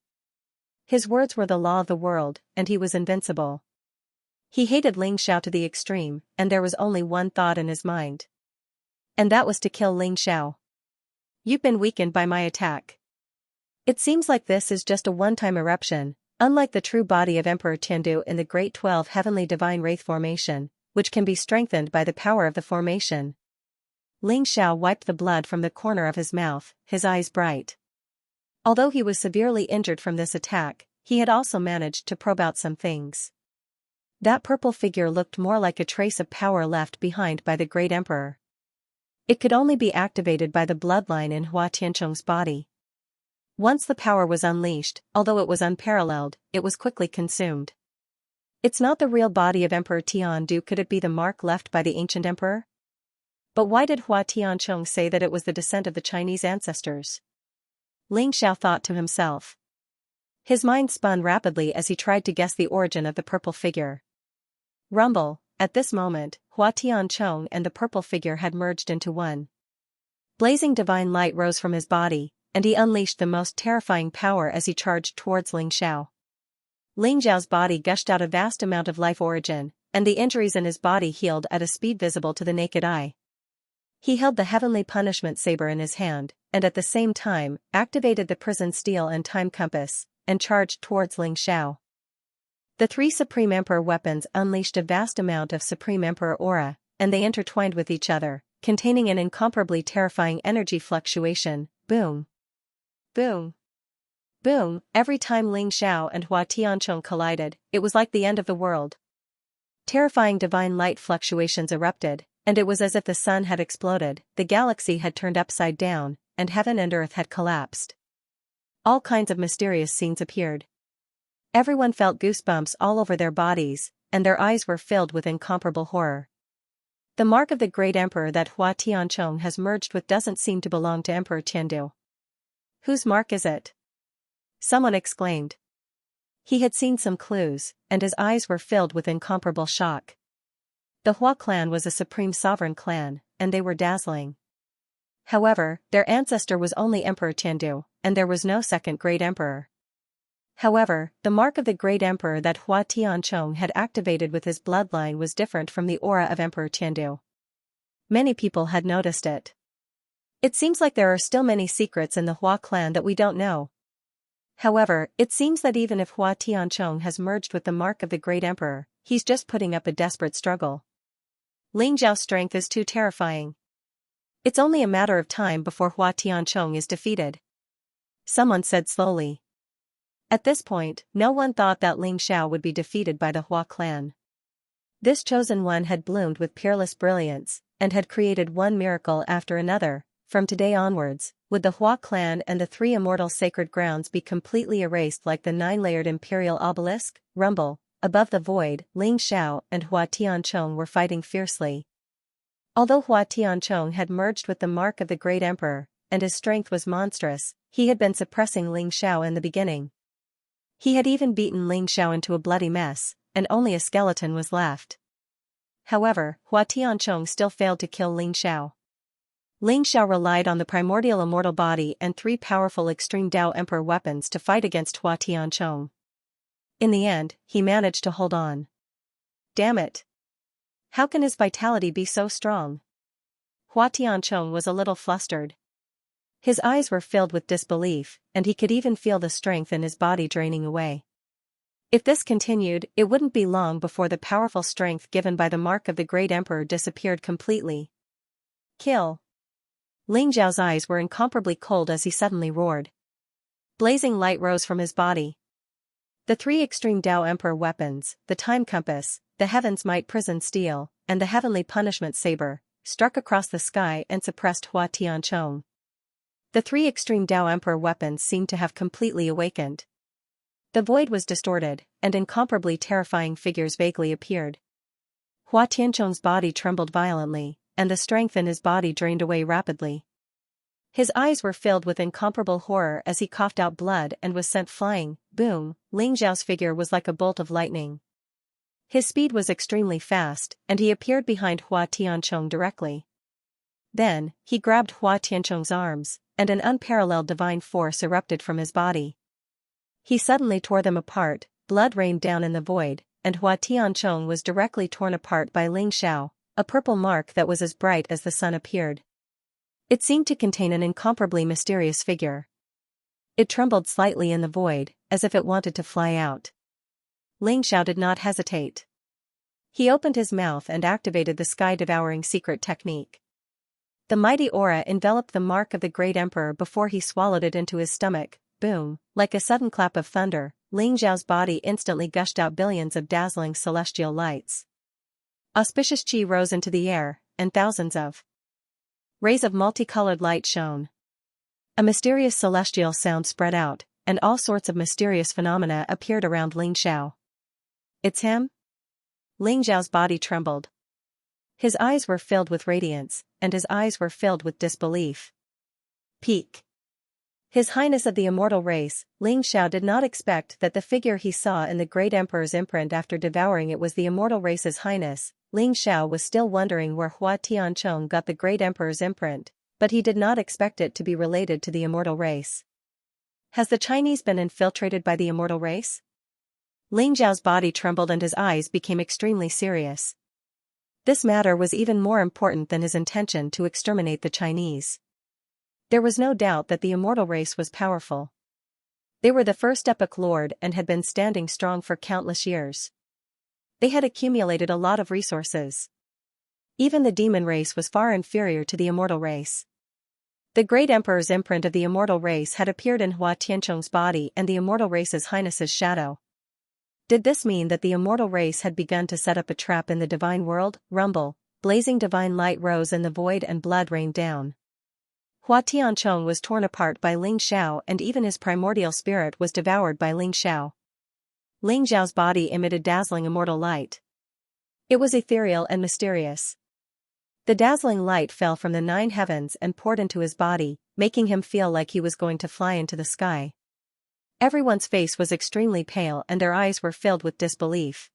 His words were the law of the world, and he was invincible. He hated Ling Xiao to the extreme, and there was only one thought in his mind. And that was to kill Ling Xiao. You've been weakened by my attack. It seems like this is just a one-time eruption, unlike the true body of Emperor Tiandu in the Great 12 Heavenly Divine Wraith formation, which can be strengthened by the power of the formation. Ling Xiao wiped the blood from the corner of his mouth, his eyes bright. Although he was severely injured from this attack, he had also managed to probe out some things. That purple figure looked more like a trace of power left behind by the Great Emperor. It could only be activated by the bloodline in Hua Tiancheng's body. Once the power was unleashed, although it was unparalleled, it was quickly consumed. It's not the real body of Emperor Tiandu. Could it be the mark left by the ancient emperor? But why did Hua Tiancheng say that it was the descent of the Chinese ancestors? Ling Xiao thought to himself. His mind spun rapidly as he tried to guess the origin of the purple figure. Rumble, at this moment, Hua Tiancheng and the purple figure had merged into one. Blazing divine light rose from his body, and he unleashed the most terrifying power as he charged towards Ling Xiao. Ling Xiao's body gushed out a vast amount of life origin, and the injuries in his body healed at a speed visible to the naked eye. He held the heavenly punishment saber in his hand, and at the same time, activated the prison steel and time compass, and charged towards Ling Xiao. The three Supreme Emperor weapons unleashed a vast amount of Supreme Emperor aura, and they intertwined with each other, containing an incomparably terrifying energy fluctuation. Boom! Boom! Boom! Every time Ling Xiao and Hua Tiancheng collided, it was like the end of the world. Terrifying divine light fluctuations erupted, and it was as if the sun had exploded, the galaxy had turned upside down, and heaven and earth had collapsed. All kinds of mysterious scenes appeared. Everyone felt goosebumps all over their bodies, and their eyes were filled with incomparable horror. The mark of the Great Emperor that Hua Tiancheng has merged with doesn't seem to belong to Emperor Tiandu. Whose mark is it? Someone exclaimed. He had seen some clues, and his eyes were filled with incomparable shock. The Hua clan was a supreme sovereign clan, and they were dazzling. However, their ancestor was only Emperor Tiandu, and there was no second Great Emperor. However, the mark of the Great Emperor that Hua Tiancheng had activated with his bloodline was different from the aura of Emperor Tiandu. Many people had noticed it. It seems like there are still many secrets in the Hua clan that we don't know. However, it seems that even if Hua Tiancheng has merged with the mark of the Great Emperor, he's just putting up a desperate struggle. Ling Xiao's strength is too terrifying. It's only a matter of time before Hua Tiancheng is defeated. Someone said slowly. At this point, no one thought that Ling Xiao would be defeated by the Hua clan. This chosen one had bloomed with peerless brilliance, and had created one miracle after another. From today onwards, would the Hua clan and the three immortal sacred grounds be completely erased like the 9-layered imperial obelisk? Rumble. Above the void, Ling Xiao and Hua Tiancheng were fighting fiercely. Although Hua Tiancheng had merged with the mark of the Great Emperor, and his strength was monstrous, he had been suppressing Ling Xiao in the beginning. He had even beaten Ling Xiao into a bloody mess, and only a skeleton was left. However, Hua Tiancheng still failed to kill Ling Xiao. Ling Xiao relied on the primordial immortal body and three powerful extreme Dao Emperor weapons to fight against Hua Tiancheng. In the end, he managed to hold on. Damn it! How can his vitality be so strong? Hua Tiancheng was a little flustered. His eyes were filled with disbelief, and he could even feel the strength in his body draining away. If this continued, it wouldn't be long before the powerful strength given by the mark of the Great Emperor disappeared completely. Kill! Ling Xiao's eyes were incomparably cold as he suddenly roared. Blazing light rose from his body. The three extreme Dao Emperor weapons, the time compass, the heaven's might prison steel, and the heavenly punishment saber, struck across the sky and suppressed Hua Tiancheng. The three extreme Dao Emperor weapons seemed to have completely awakened. The void was distorted, and incomparably terrifying figures vaguely appeared. Hua Tiancheng's body trembled violently, and the strength in his body drained away rapidly. His eyes were filled with incomparable horror as he coughed out blood and was sent flying. Boom! Ling Xiao's figure was like a bolt of lightning. His speed was extremely fast, and he appeared behind Hua Tiancheng directly. Then, he grabbed Hua Tiancheng's arms, and an unparalleled divine force erupted from his body. He suddenly tore them apart, blood rained down in the void, and Hua Tiancheng was directly torn apart by Ling Xiao, a purple mark that was as bright as the sun appeared. It seemed to contain an incomparably mysterious figure. It trembled slightly in the void, as if it wanted to fly out. Ling Xiao did not hesitate. He opened his mouth and activated the sky-devouring secret technique. The mighty aura enveloped the mark of the great emperor before he swallowed it into his stomach. Boom, like a sudden clap of thunder, Ling Xiao's body instantly gushed out billions of dazzling celestial lights. Auspicious qi rose into the air, and thousands of rays of multicolored light shone. A mysterious celestial sound spread out, and all sorts of mysterious phenomena appeared around Ling Xiao. It's him? Ling Xiao's body trembled. His eyes were filled with radiance, and his eyes were filled with disbelief. Peak. His Highness of the immortal race, Ling Xiao did not expect that the figure he saw in the great emperor's imprint after devouring it was the immortal race's highness. Ling Xiao was still wondering where Hua Tianchong got the great emperor's imprint, but he did not expect it to be related to the immortal race. Has the Chinese been infiltrated by the immortal race? Ling Xiao's body trembled and his eyes became extremely serious. This matter was even more important than his intention to exterminate the Chinese. There was no doubt that the immortal race was powerful. They were the first epoch lord and had been standing strong for countless years. They had accumulated a lot of resources. Even the demon race was far inferior to the immortal race. The great emperor's imprint of the immortal race had appeared in Hua Tianchong's body and the immortal race's highness's shadow. Did this mean that the immortal race had begun to set up a trap in the divine world? Rumble, blazing divine light rose in the void and blood rained down. Hua Tianchong was torn apart by Ling Xiao and even his primordial spirit was devoured by Ling Xiao. Ling Xiao's body emitted dazzling immortal light. It was ethereal and mysterious. The dazzling light fell from the 9 heavens and poured into his body, making him feel like he was going to fly into the sky. Everyone's face was extremely pale and their eyes were filled with disbelief.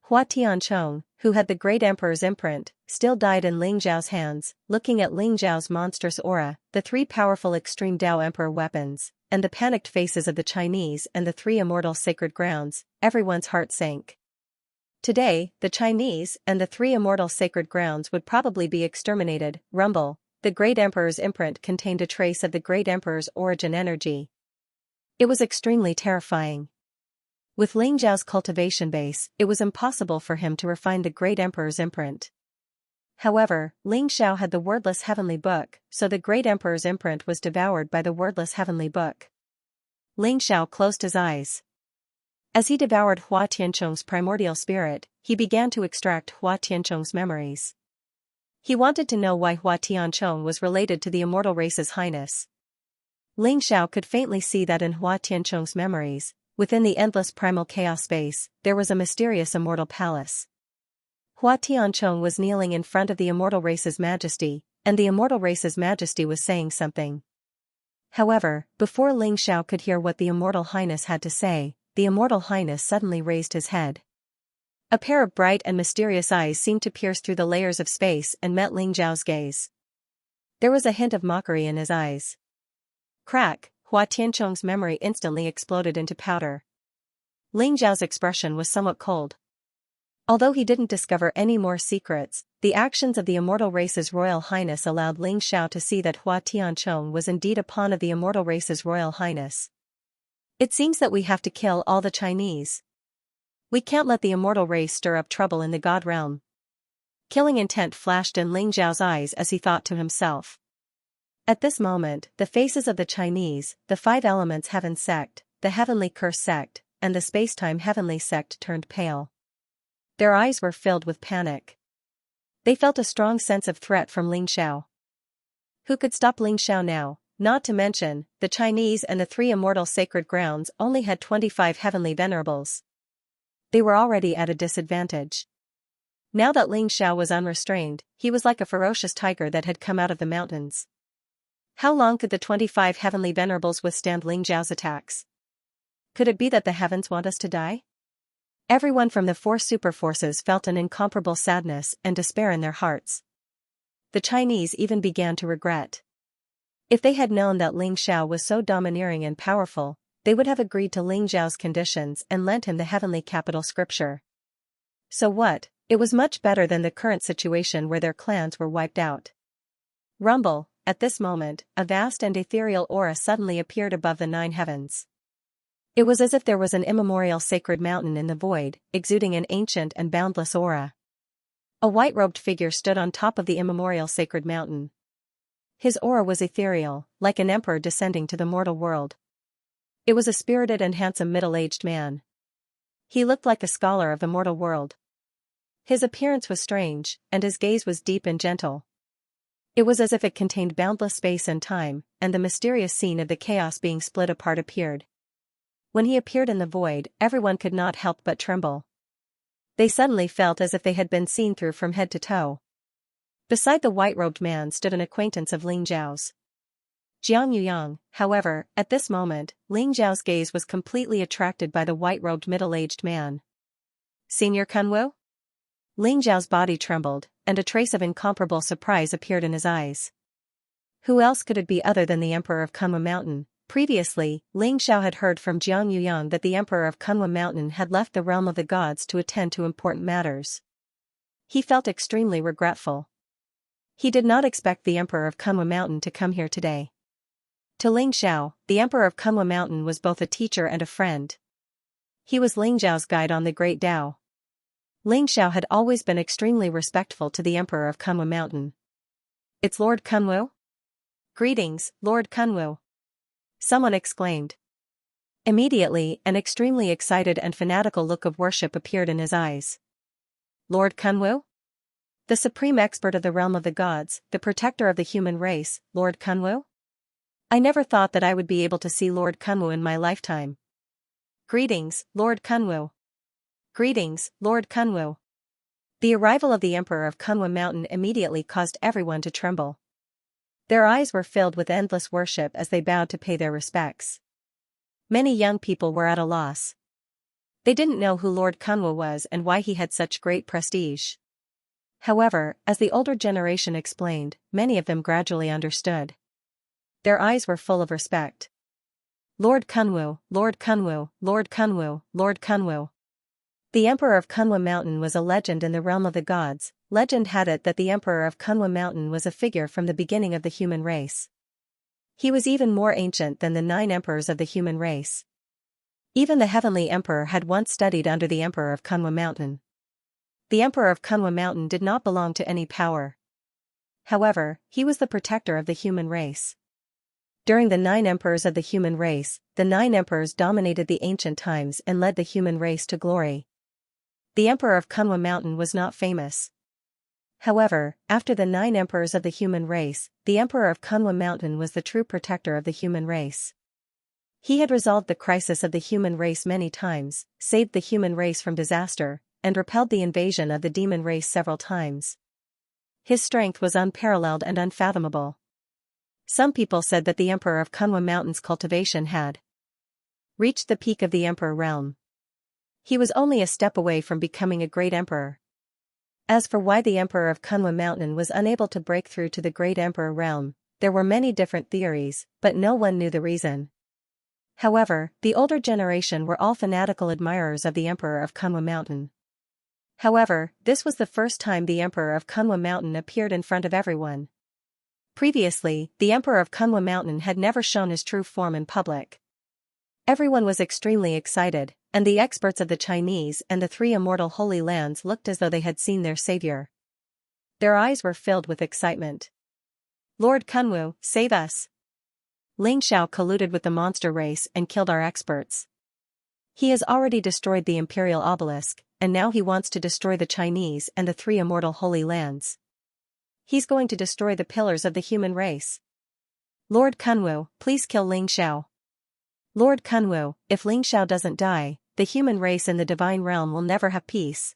Hua Tianchong, who had the great emperor's imprint, still died in Ling Xiao's hands. Looking at Ling Xiao's monstrous aura, the 3 powerful extreme Dao Emperor weapons, and the panicked faces of the Chinese and the 3 immortal sacred grounds, everyone's heart sank. Today, the Chinese and the 3 immortal sacred grounds would probably be exterminated. Rumble, the great emperor's imprint contained a trace of the great emperor's origin energy. It was extremely terrifying. With Ling Xiao's cultivation base, it was impossible for him to refine the great emperor's imprint. However, Ling Xiao had the wordless heavenly book, so the great emperor's imprint was devoured by the wordless heavenly book. Ling Xiao closed his eyes. As he devoured Hua Tianchong's primordial spirit, he began to extract Hua Tianchong's memories. He wanted to know why Hua Tianchong was related to the immortal race's highness. Ling Xiao could faintly see that in Hua Tianchong's memories, within the endless primal chaos space, there was a mysterious immortal palace. Hua Tianchong was kneeling in front of the immortal race's majesty, and the immortal race's majesty was saying something. However, before Ling Xiao could hear what the immortal highness had to say, the immortal highness suddenly raised his head. A pair of bright and mysterious eyes seemed to pierce through the layers of space and met Ling Xiao's gaze. There was a hint of mockery in his eyes. Crack, Hua Tianchong's memory instantly exploded into powder. Ling Xiao's expression was somewhat cold. Although he didn't discover any more secrets, the actions of the immortal race's royal highness allowed Ling Xiao to see that Hua Tianchong was indeed a pawn of the immortal race's royal highness. It seems that we have to kill all the Chinese. We can't let the immortal race stir up trouble in the God realm. Killing intent flashed in Ling Xiao's eyes as he thought to himself. At this moment, the faces of the Chinese, the 5 elements heaven sect, the heavenly curse sect, and the space-time heavenly sect turned pale. Their eyes were filled with panic. They felt a strong sense of threat from Ling Xiao. Who could stop Ling Xiao now? Not to mention, the Chinese and the 3 immortal sacred grounds only had 25 heavenly venerables. They were already at a disadvantage. Now that Ling Xiao was unrestrained, he was like a ferocious tiger that had come out of the mountains. How long could the 25 heavenly venerables withstand Ling Xiao's attacks? Could it be that the heavens want us to die? Everyone from the 4 superforces felt an incomparable sadness and despair in their hearts. The Chinese even began to regret. If they had known that Ling Xiao was so domineering and powerful, they would have agreed to Ling Xiao's conditions and lent him the heavenly capital scripture. So what? It was much better than the current situation where their clans were wiped out. Rumble, at this moment, a vast and ethereal aura suddenly appeared above the 9 heavens. It was as if there was an immemorial sacred mountain in the void, exuding an ancient and boundless aura. A white-robed figure stood on top of the immemorial sacred mountain. His aura was ethereal, like an emperor descending to the mortal world. It was a spirited and handsome middle-aged man. He looked like a scholar of the mortal world. His appearance was strange, and his gaze was deep and gentle. It was as if it contained boundless space and time, and the mysterious scene of the chaos being split apart appeared. When he appeared in the void, everyone could not help but tremble. They suddenly felt as if they had been seen through from head to toe. Beside the white-robed man stood an acquaintance of Ling Zhao's. Xianxia, however, at this moment, Ling Zhao's gaze was completely attracted by the white-robed middle-aged man. "Senior Kunwu?" Ling Zhao's body trembled, and a trace of incomparable surprise appeared in his eyes. Who else could it be other than the Emperor of Kunwu Mountain? Previously, Ling Zhao had heard from Xianxia that the Emperor of Kunwu Mountain had left the realm of the gods to attend to important matters. He felt extremely regretful. He did not expect the Emperor of Kunwu Mountain to come here today. To Ling Zhao, the Emperor of Kunwu Mountain was both a teacher and a friend. He was Ling Zhao's guide on the Great Tao. Ling Zhao had always been extremely respectful to the Emperor of Kunwu Mountain. "It's Lord Kunwu?" "Greetings, Lord Kunwu," someone exclaimed. Immediately, an extremely excited and fanatical look of worship appeared in his eyes. "Lord Kunwu? The supreme expert of the realm of the gods, the protector of the human race, Lord Kunwu? I never thought that I would be able to see Lord Kunwu in my lifetime. Greetings, Lord Kunwu. Greetings, Lord Kunwu." The arrival of the Emperor of Kunwu Mountain immediately caused everyone to tremble. Their eyes were filled with endless worship as they bowed to pay their respects. Many young people were at a loss. They didn't know who Lord Kunwu was and why he had such great prestige. However, as the older generation explained, many of them gradually understood. Their eyes were full of respect. "Lord Kunwu, Lord Kunwu, Lord Kunwu, Lord Kunwu." The Emperor of Kunwu Mountain was a legend in the realm of the gods. Legend had it that the Emperor of Kunwu Mountain was a figure from the beginning of the human race. He was even more ancient than the 9 emperors of the human race. Even the heavenly emperor had once studied under the Emperor of Kunwu Mountain. The Emperor of Kunwu Mountain did not belong to any power. However, he was the protector of the human race. During the 9 emperors of the human race, the 9 emperors dominated the ancient times and led the human race to glory. The Emperor of Kunwu Mountain was not famous. However, after the 9 emperors of the human race, the Emperor of Kunwu Mountain was the true protector of the human race. He had resolved the crisis of the human race many times, saved the human race from disaster, and repelled the invasion of the demon race several times. His strength was unparalleled and unfathomable. Some people said that the Emperor of Kunwu Mountain's cultivation had reached the peak of the Emperor realm. He was only a step away from becoming a great emperor. As for why the Emperor of Kunwu Mountain was unable to break through to the great emperor realm, there were many different theories, but no one knew the reason. However, the older generation were all fanatical admirers of the Emperor of Kunwu Mountain. However, this was the first time the Emperor of Kunwu Mountain appeared in front of everyone. Previously, the Emperor of Kunwu Mountain had never shown his true form in public. Everyone was extremely excited, and the experts of the Chinese and the 3 immortal holy lands looked as though they had seen their savior. Their eyes were filled with excitement. "Lord Kunwu, save us! Ling Zhao colluded with the monster race and killed our experts. He has already destroyed the imperial obelisk, and now he wants to destroy the Chinese and the 3 immortal holy lands. He's going to destroy the pillars of the human race. Lord Kunwu, please kill Ling Zhao. Lord Kunwu, if Ling Zhao doesn't die, the human race in the divine realm will never have peace."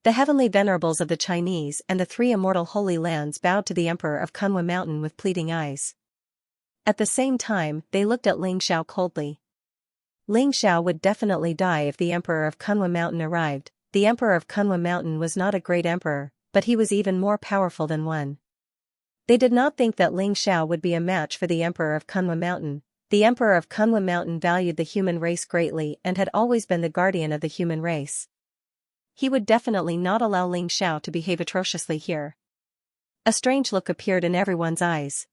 The heavenly venerables of the Chinese and the 3 immortal holy lands bowed to the Emperor of Kunwu Mountain with pleading eyes. At the same time, they looked at Ling Zhao coldly. Ling Zhao would definitely die if the Emperor of Kunwu Mountain arrived. The Emperor of Kunwu Mountain was not a great emperor, but he was even more powerful than one. They did not think that Ling Zhao would be a match for the Emperor of Kunwu Mountain. The Emperor of Kunwu Mountain valued the human race greatly and had always been the guardian of the human race. He would definitely not allow Ling Zhao to behave atrociously here. A strange look appeared in everyone's eyes.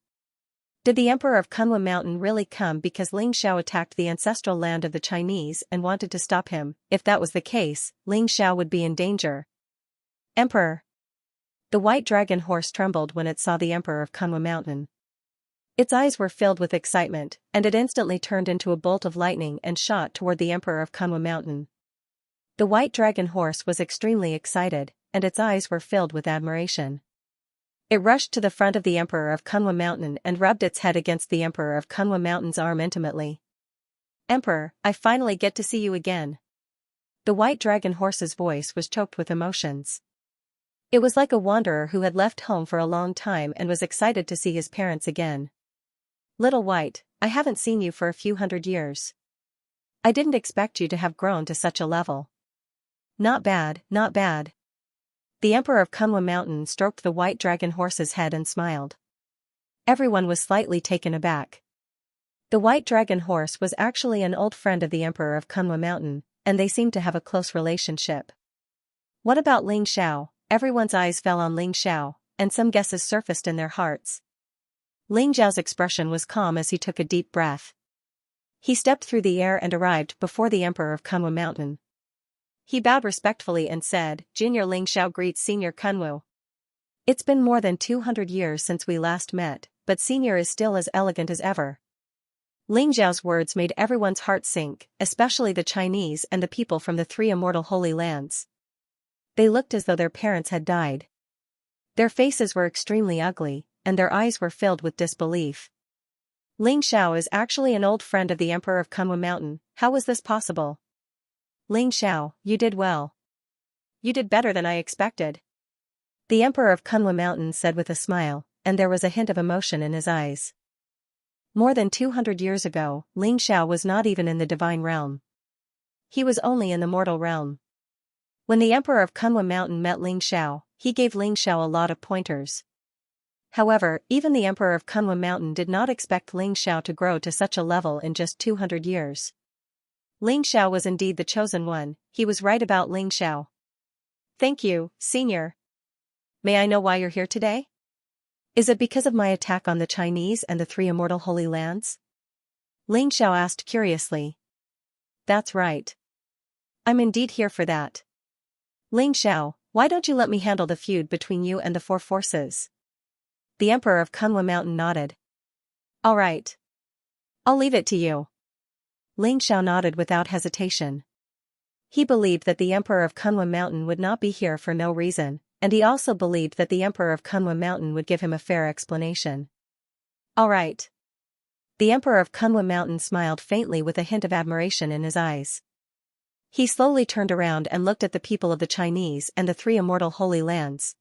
Did the Emperor of Kunwu Mountain really come because Ling Zhao attacked the ancestral land of the Chinese and wanted to stop him? If that was the case, Ling Zhao would be in danger. "Emperor!" The white dragon horse trembled when it saw the Emperor of Kunwu Mountain. Its eyes were filled with excitement, and it instantly turned into a bolt of lightning and shot toward the Emperor of Kunwa Mountain. The white dragon horse was extremely excited, and its eyes were filled with admiration. It rushed to the front of the Emperor of Kunwa Mountain and rubbed its head against the Emperor of Kunwa Mountain's arm intimately. "Emperor, I finally get to see you again." The white dragon horse's voice was choked with emotions. It was like a wanderer who had left home for a long time and was excited to see his parents again. "Little White, I haven't seen you for a few hundred years. I didn't expect you to have grown to such a level." "Not bad, not bad." The Emperor of Kunwa Mountain stroked the white dragon horse's head and smiled. Everyone was slightly taken aback. The white dragon horse was actually an old friend of the Emperor of Kunwa Mountain, and they seemed to have a close relationship. What about Ling Xiao? Everyone's eyes fell on Ling Xiao, and some guesses surfaced in their hearts. Ling Xiao's expression was calm as he took a deep breath. He stepped through the air and arrived before the Emperor of Kunwa Mountain. He bowed respectfully and said, "Junior Ling Xiao greets Senior Kunwu. It's been more than 200 years since we last met, but Senior is still as elegant as ever." Ling Xiao's words made everyone's heart sink, especially the Chinese and the people from the three immortal holy lands. They looked as though their parents had died. Their faces were extremely ugly, and their eyes were filled with disbelief. "Ling Xiao is actually an old friend of the Emperor of Kunwa Mountain. How was this possible?" "Ling Xiao, you did well. You did better than I expected," the Emperor of Kunwa Mountain said with a smile, and there was a hint of emotion in his eyes. More than 200 years ago, Ling Xiao was not even in the divine realm. He was only in the mortal realm. When the Emperor of Kunwa Mountain met Ling Xiao, he gave Ling Xiao a lot of pointers. However, even the Emperor of Kunwa Mountain did not expect Ling Xiao to grow to such a level in just 200 years. Ling Xiao was indeed the chosen one. He was right about Ling Xiao. "Thank you, Senior. May I know why you're here today? Is it because of my attack on the Chinese and the three immortal holy lands?" Ling Xiao asked curiously. "That's right. I'm indeed here for that." "Ling Xiao, why don't you let me handle the feud between you and the four forces?" The Emperor of Kunwa Mountain nodded. "All right. I'll leave it to you." Ling Xiao nodded without hesitation. He believed that the Emperor of Kunwa Mountain would not be here for no reason, and he also believed that the Emperor of Kunwa Mountain would give him a fair explanation. "All right." The Emperor of Kunwa Mountain smiled faintly with a hint of admiration in his eyes. He slowly turned around and looked at the people of the Chinese and the three immortal holy lands.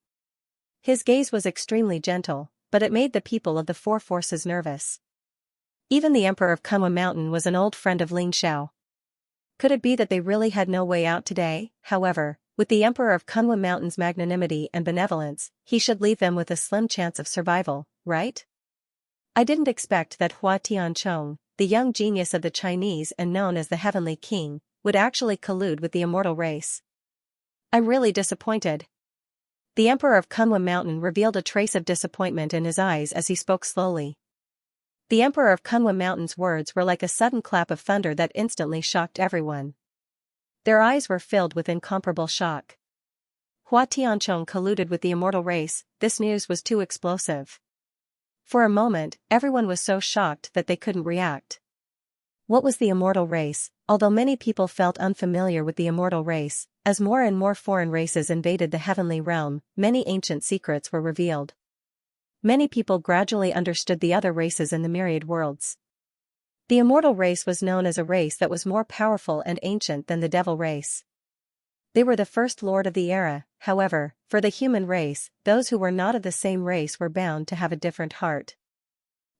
His gaze was extremely gentle, but it made the people of the four forces nervous. Even the Emperor of Kunwa Mountain was an old friend of Ling Xiao. Could it be that they really had no way out today? However, with the Emperor of Kunwa Mountain's magnanimity and benevolence, he should leave them with a slim chance of survival, right? "I didn't expect that Hua Tianchong, the young genius of the Chinese and known as the Heavenly King, would actually collude with the immortal race. I'm really disappointed." The Emperor of Kunwa Mountain revealed a trace of disappointment in his eyes as he spoke slowly. The Emperor of Kunwa Mountain's words were like a sudden clap of thunder that instantly shocked everyone. Their eyes were filled with incomparable shock. Hua Tianchong colluded with the immortal race. This news was too explosive. For a moment, everyone was so shocked that they couldn't react. What was the immortal race? Although many people felt unfamiliar with the immortal race, as more and more foreign races invaded the heavenly realm, many ancient secrets were revealed. Many people gradually understood the other races in the myriad worlds. The immortal race was known as a race that was more powerful and ancient than the devil race. They were the first lord of the era. However, for the human race, those who were not of the same race were bound to have a different heart.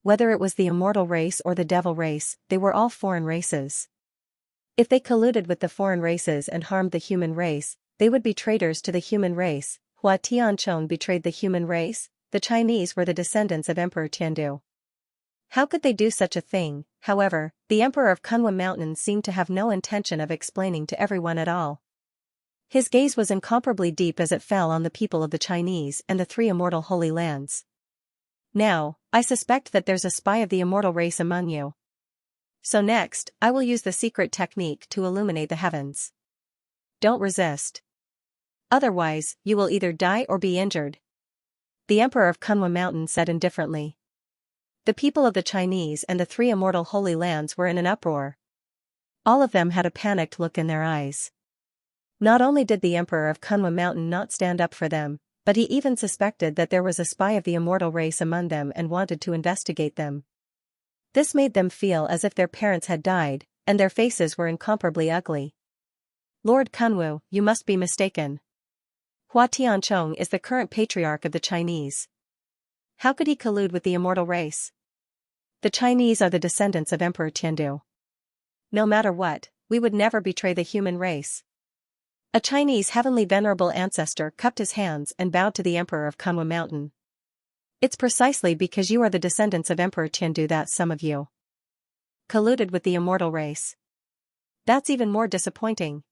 Whether it was the immortal race or the devil race, they were all foreign races. If they colluded with the foreign races and harmed the human race, they would be traitors to the human race. Hua Tianchong betrayed the human race. The Chinese were the descendants of Emperor Tiandu. How could they do such a thing? However, the Emperor of Kunwa Mountain seemed to have no intention of explaining to everyone at all. His gaze was incomparably deep as it fell on the people of the Chinese and the three immortal holy lands. "Now, I suspect that there's a spy of the immortal race among you. So next, I will use the secret technique to illuminate the heavens. Don't resist. Otherwise, you will either die or be injured," the Emperor of Kunwa Mountain said indifferently. The people of the Chinese and the three immortal Holy Lands were in an uproar. All of them had a panicked look in their eyes. Not only did the Emperor of Kunwa Mountain not stand up for them, but he even suspected that there was a spy of the immortal race among them and wanted to investigate them. This made them feel as if their parents had died, and their faces were incomparably ugly. Lord Kunwu, you must be mistaken. Hua Tianchong is the current patriarch of the Chinese. How could he collude with the immortal race? The Chinese are the descendants of Emperor Tiandu. No matter what, we would never betray the human race. A Chinese heavenly venerable ancestor cupped his hands and bowed to the Emperor of Kunwa Mountain. It's precisely because you are the descendants of Emperor Tiandu that some of you colluded with the immortal race. That's even more disappointing.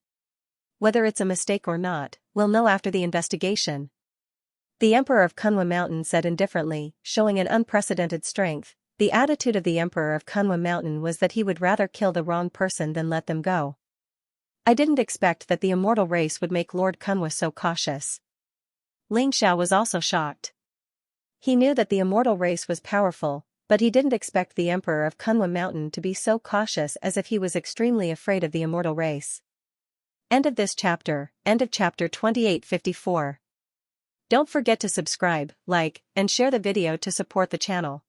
Whether it's a mistake or not, we'll know after the investigation. The Emperor of Kunwa Mountain said indifferently, showing an unprecedented strength. The attitude of the Emperor of Kunwa Mountain was that he would rather kill the wrong person than let them go. I didn't expect that the immortal race would make Lord Kunwa so cautious. Ling Xiao was also shocked. He knew that the immortal race was powerful, but he didn't expect the Emperor of Kunwa Mountain to be so cautious, as if he was extremely afraid of the immortal race. End of this chapter. End of chapter 2854. Don't forget to subscribe, like, and share the video to support the channel.